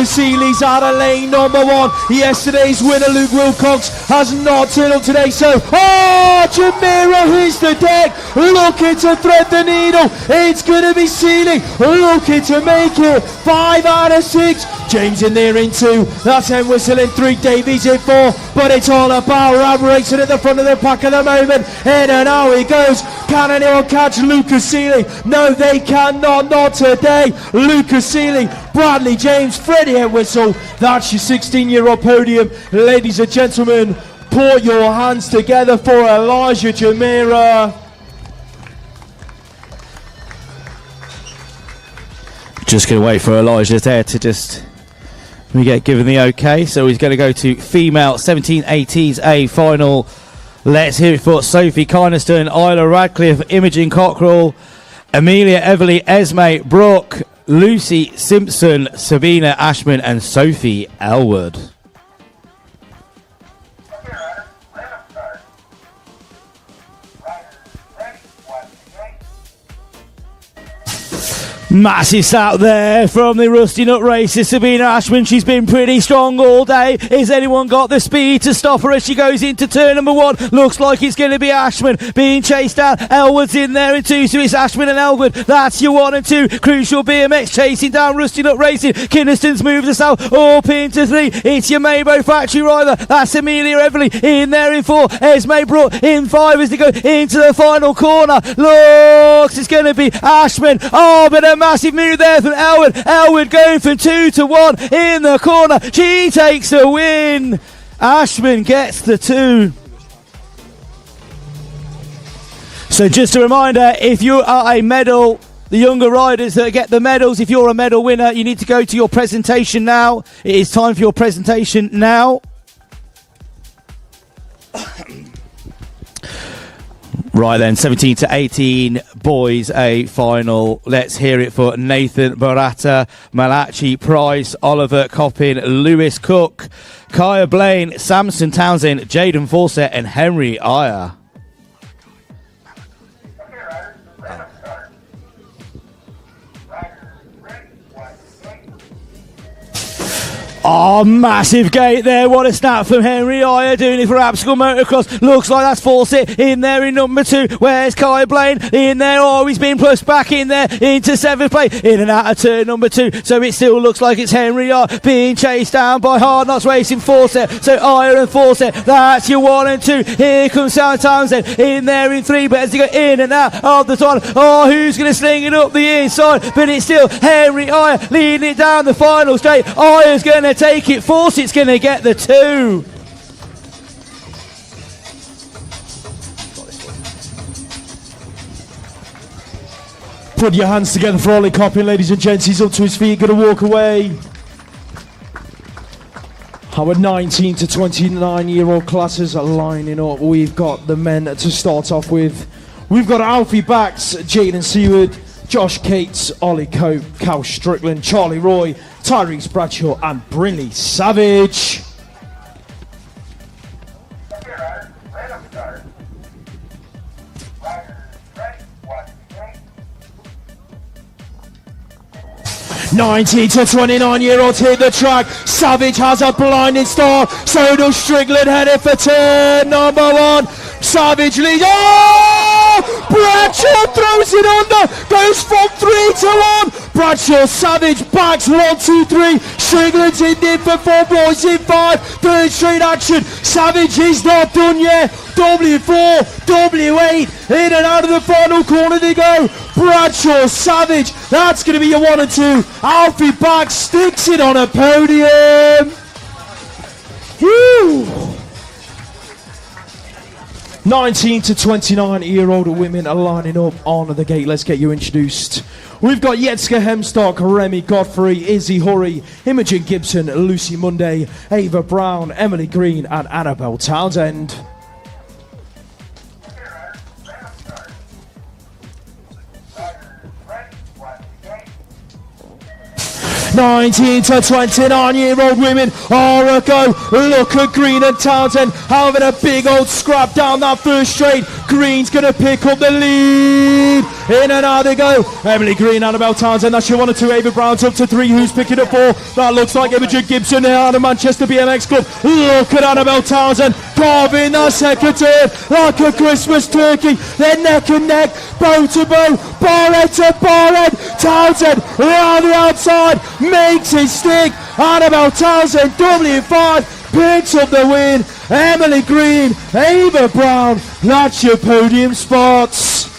Seeley's out of lane number 1. Yesterday's winner, Luke Wilcox, has not turned up today. So, Jamira hits the deck. Looking to thread the needle. It's going to be Seeley looking to make it 5 out of 6. James in there in 2. That's Entwistle in 3. Davies in 4. But it's all about Rab racing at the front of the pack at the moment. In and out he goes. Can anyone catch Lucas Seeley? No, they cannot. Not today. Lucas Seeley, Bradley James, Freddie Entwistle. That's your 16-year-old podium. Ladies and gentlemen, put your hands together for Elijah Jamira. Just going to wait for Elijah there to just get given the okay. So he's going to go to female 1780s A final. Let's hear it for Sophie Kynaston, Isla Radcliffe, Imogen Cockrell, Amelia Everly, Esme Brooke, Lucy Simpson, Sabina Ashman, and Sophie Elwood. Massive start there from the Rusty Nut racer, Sabina Ashman. She's been pretty strong all day. Has anyone got the speed to stop her as she goes into turn number 1? Looks like it's going to be Ashman being chased down. Elwood's in there in 2, so it's Ashman and Elwood. That's your 1 and 2. Crucial BMX chasing down Rusty Nut Racing. Kinniston's moved us out up into 3. It's your Maybo factory rider. That's Amelia Everly in there in 4. Esme Brooke in 5 as they go into the final corner. Looks, it's going to be Ashman. Oh, but a massive move there from Elwood. Elwood going from 2 to 1 in the corner. She takes a win. Ashman gets the 2. So just a reminder, if you are a medal, the younger riders that get the medals, if you're a medal winner, you need to go to your presentation now. It is time for your presentation now. Right then, 17 to 18 boys A final. Let's hear it for Nathan Barata, Malachi Price, Oliver Coppin, Lewis Cook, Kaya Blaine, Samson Townsend, Jaden Fawcett, and Henry Iyer. Oh, massive gate there. What a snap from Henry Aya doing it for Abscon Motocross. Looks like that's Fawcett in there in number 2. Where's Kai Blaine? In there. Oh, he's been pushed back in there into 7th place. In and out of turn number 2. So it still looks like it's Henry Aya being chased down by Hard Knocks Racing Fawcett. So Aya and Fawcett, that's your 1 and 2. Here comes Sam Townsend in there in 3. But as he go in and out of the tunnel, oh, who's going to sling it up the inside? But it's still Henry Aya leading it down the final straight. Aya's going to take it. Fawcett's going to get the 2. Put your hands together for Ollie Coppin, ladies and gents. He's up to his feet, going to walk away. Our 19 to 29-year-old classes are lining up. We've got the men to start off with. We've got Alfie Bax, Jaden Seward, Josh Cates, Ollie Cope, Cal Strickland, Charlie Roy, Tyrese Bradshaw and Brinley Savage. Here, random start. Riders ready, watch the gate. 19 to 29-year-olds hit the track. Savage has a blinding start. So does Strickland, headed for turn number 1. Savage leads. Oh! Bradshaw throws it under. Goes from 3 to 1. Bradshaw, Savage, backs 1, 2, 3. Strickland's in there for 4. Boys in 5. Third straight action. Savage is not done yet. W4, W8. In and out of the final corner they go. Bradshaw, Savage. That's going to be your 1 and 2. Alfie Bax sticks it on a podium. Woo! 19 to 29-year-old women are lining up on the gate. Let's get you introduced. We've got Yetska Hemstock, Remy Godfrey, Izzy Hurry, Imogen Gibson, Lucy Monday, Ava Brown, Emily Green and Annabelle Townsend. 19 to 29-year-old women are a go. Look at Green and Townsend having a big old scrap down that first straight. Green's going to pick up the lead. In and out they go. Emily Green, Annabelle Townsend, that's your 1 and 2. Ava Brown's up to 3. Who's picking up 4? That looks like Imogen Gibson there out of Manchester BMX Club. Look at Annabelle Townsend carving that second turn like a Christmas turkey. They're neck and neck, bow to bow, barhead to barhead. Townsend around the outside makes it stick. Annabelle Townsend, W5, picks up the win. Emily Green, Ava Brown, that's your podium spots.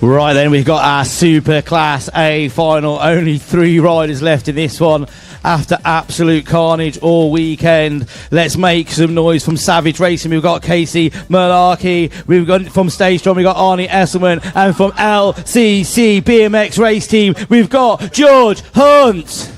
Right then, we've got our Super Class A final. Only 3 riders left in this one after absolute carnage all weekend. Let's make some noise from Savage Racing. We've got Casey Malarkey. We've got from Stage Strong, we've got Arnie Esselman. And from LCC BMX Race Team, we've got George Hunt.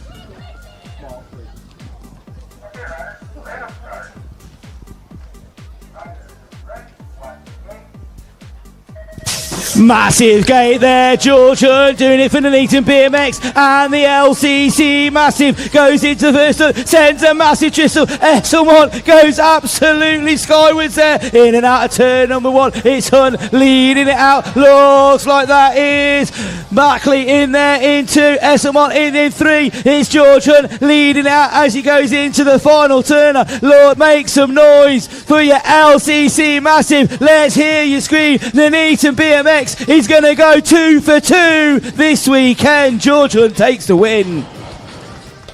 Massive gate there, George Hunt doing it for the Neaton BMX and the LCC. Massive goes into the first, sends a massive tristle. Esselmont goes absolutely skywards there. In and out of turn number 1. It's Hunt leading it out. Looks like that is Buckley in there in 2. Esselmont in 3. It's George Hunt leading it out as he goes into the final turner. Lord, make some noise for your LCC Massive. Let's hear you scream. The Neaton BMX is going to go 2 for 2 this weekend. George Hunt takes the win.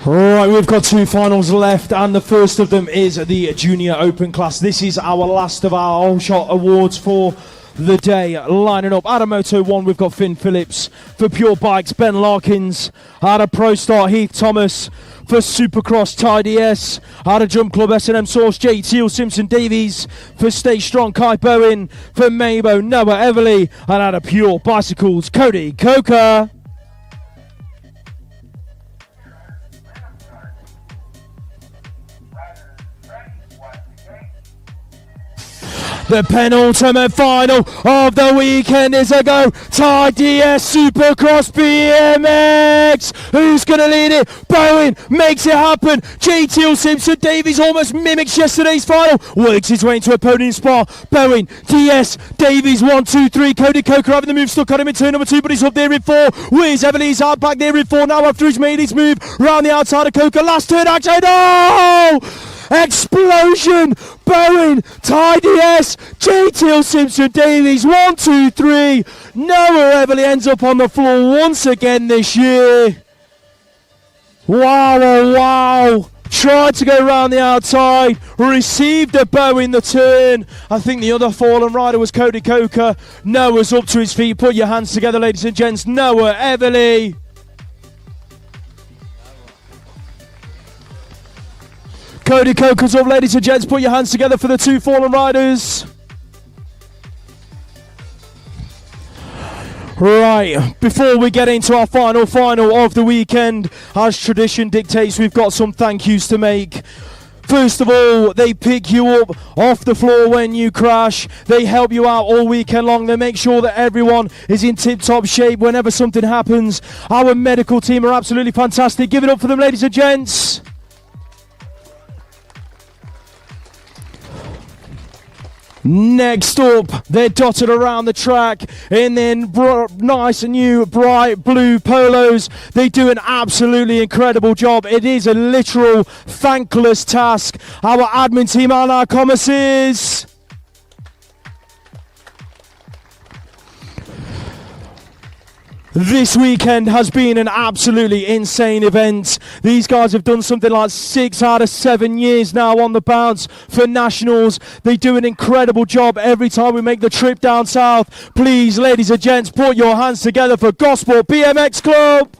Right, we've got 2 finals left, and the first of them is the Junior Open class. This is our last of our All Shot awards for the day. Lining up out of Moto 1, we've got Finn Phillips. For Pure Bikes, Ben Larkins. Out of Pro Start, Heath Thomas. For Supercross, Ty DS. Out of Jump Club, S&M Source, J. Teal, Simpson Davies. For Stay Strong, Kai Bowen. For Mabo, Noah Everly. And out of Pure Bicycles, Cody Coker. The penultimate final of the weekend is a go. Ty DS Supercross BMX. Who's going to lead it? Bowen makes it happen. JTL Simpson Davies almost mimics yesterday's final. Works his way into a podium spot. Bowen, DS, Davies, 1, 2, 3. Cody Coker having the move stuck on him in turn number 2, but he's up there in 4. Where's Everly's out back there in 4 now after he's made his move round the outside of Coker. Last turn action. Oh! Explosion! Bowen, Ty DS, JTL Simpson Davies, 1, 2, 3. Noah Everly ends up on the floor once again this year. Wow, oh wow. Tried to go round the outside, received a bow in the turn. I think the other fallen rider was Cody Coker. Noah's up to his feet. Put your hands together, ladies and gents. Noah Everly. Cody Coker's up, ladies and gents. Put your hands together for the 2 fallen riders. Right, before we get into our final of the weekend, as tradition dictates, we've got some thank yous to make. First of all, they pick you up off the floor when you crash. They help you out all weekend long. They make sure that everyone is in tip-top shape whenever something happens. Our medical team are absolutely fantastic. Give it up for them, ladies and gents. Next up, they're dotted around the track in their nice new bright blue polos. They do an absolutely incredible job. It is a literal thankless task. Our admin team and our commissars. This weekend has been an absolutely insane event. These guys have done something like 6 out of 7 years now on the bounce for nationals. They do an incredible job every time we make the trip down south. Please, ladies and gents, put your hands together for Gosport BMX Club.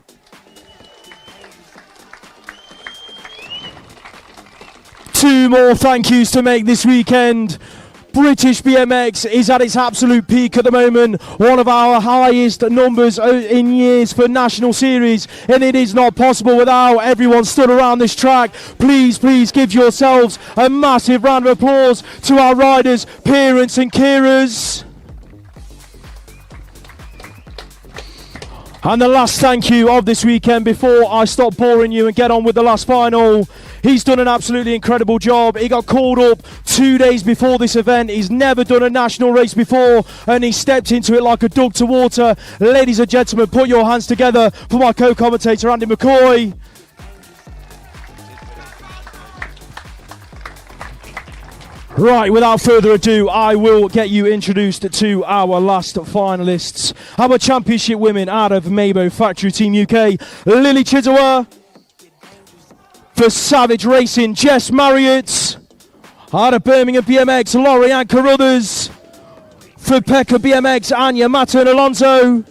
Two more thank yous to make this weekend. British BMX is at its absolute peak at the moment, one of our highest numbers in years for national series, and it is not possible without everyone stood around this track. Please give yourselves a massive round of applause to our riders, parents and carers. And the last thank you of this weekend before I stop boring you and get on with the last final. He's done an absolutely incredible job. He got called up 2 days before this event. He's never done a national race before and he stepped into it like a duck to water. Ladies and gentlemen, put your hands together for my co-commentator Andy McCoy. Right, without further ado, I will get you introduced to our last finalists. Our championship women out of Mabo Factory Team UK, Lily Chizawa. For Savage Racing, Jess Marriott. Out of Birmingham BMX, Laurie-Ann Carruthers. For Pekka BMX, Anya Mattern Alonso.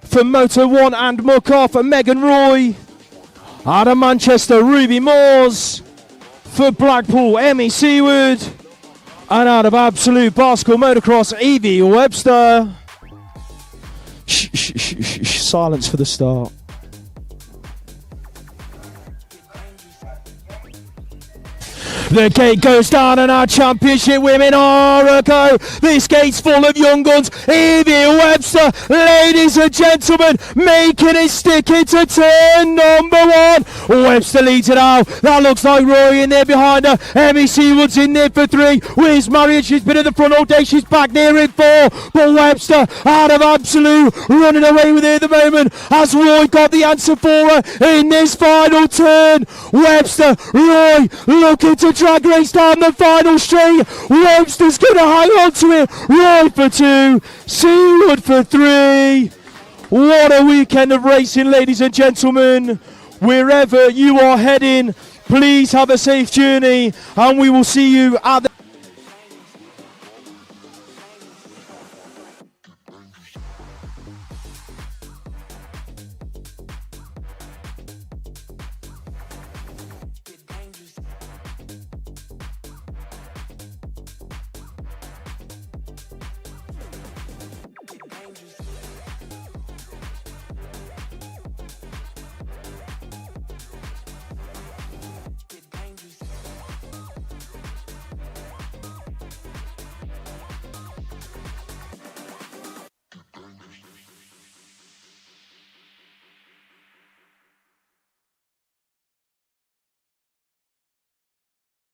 For Moto 1 and Muck-Off, Megan Roy. Out of Manchester, Ruby Moores. For Blackpool, Emmy Seward. And out of Absolute Bicycle Motocross, Evie Webster. Shh, silence for the start. The gate goes down and our championship women are a go. This gate's full of young guns. Evie Webster, ladies and gentlemen, making it stick into turn number 1. Webster leads it out. That looks like Roy in there behind her. Emmy Seward's in there for 3. Where's Marion? She's been at the front all day. She's back there in 4. But Webster out of Absolute, running away with it at the moment. Has Roy got the answer for her in this final turn? Webster, Roy looking to drag race down the final straight. Webster's going to hang on to it. Roy for 2, Seward for 3. What a weekend of racing, ladies and gentlemen. Wherever you are heading, please have a safe journey and we will see you at the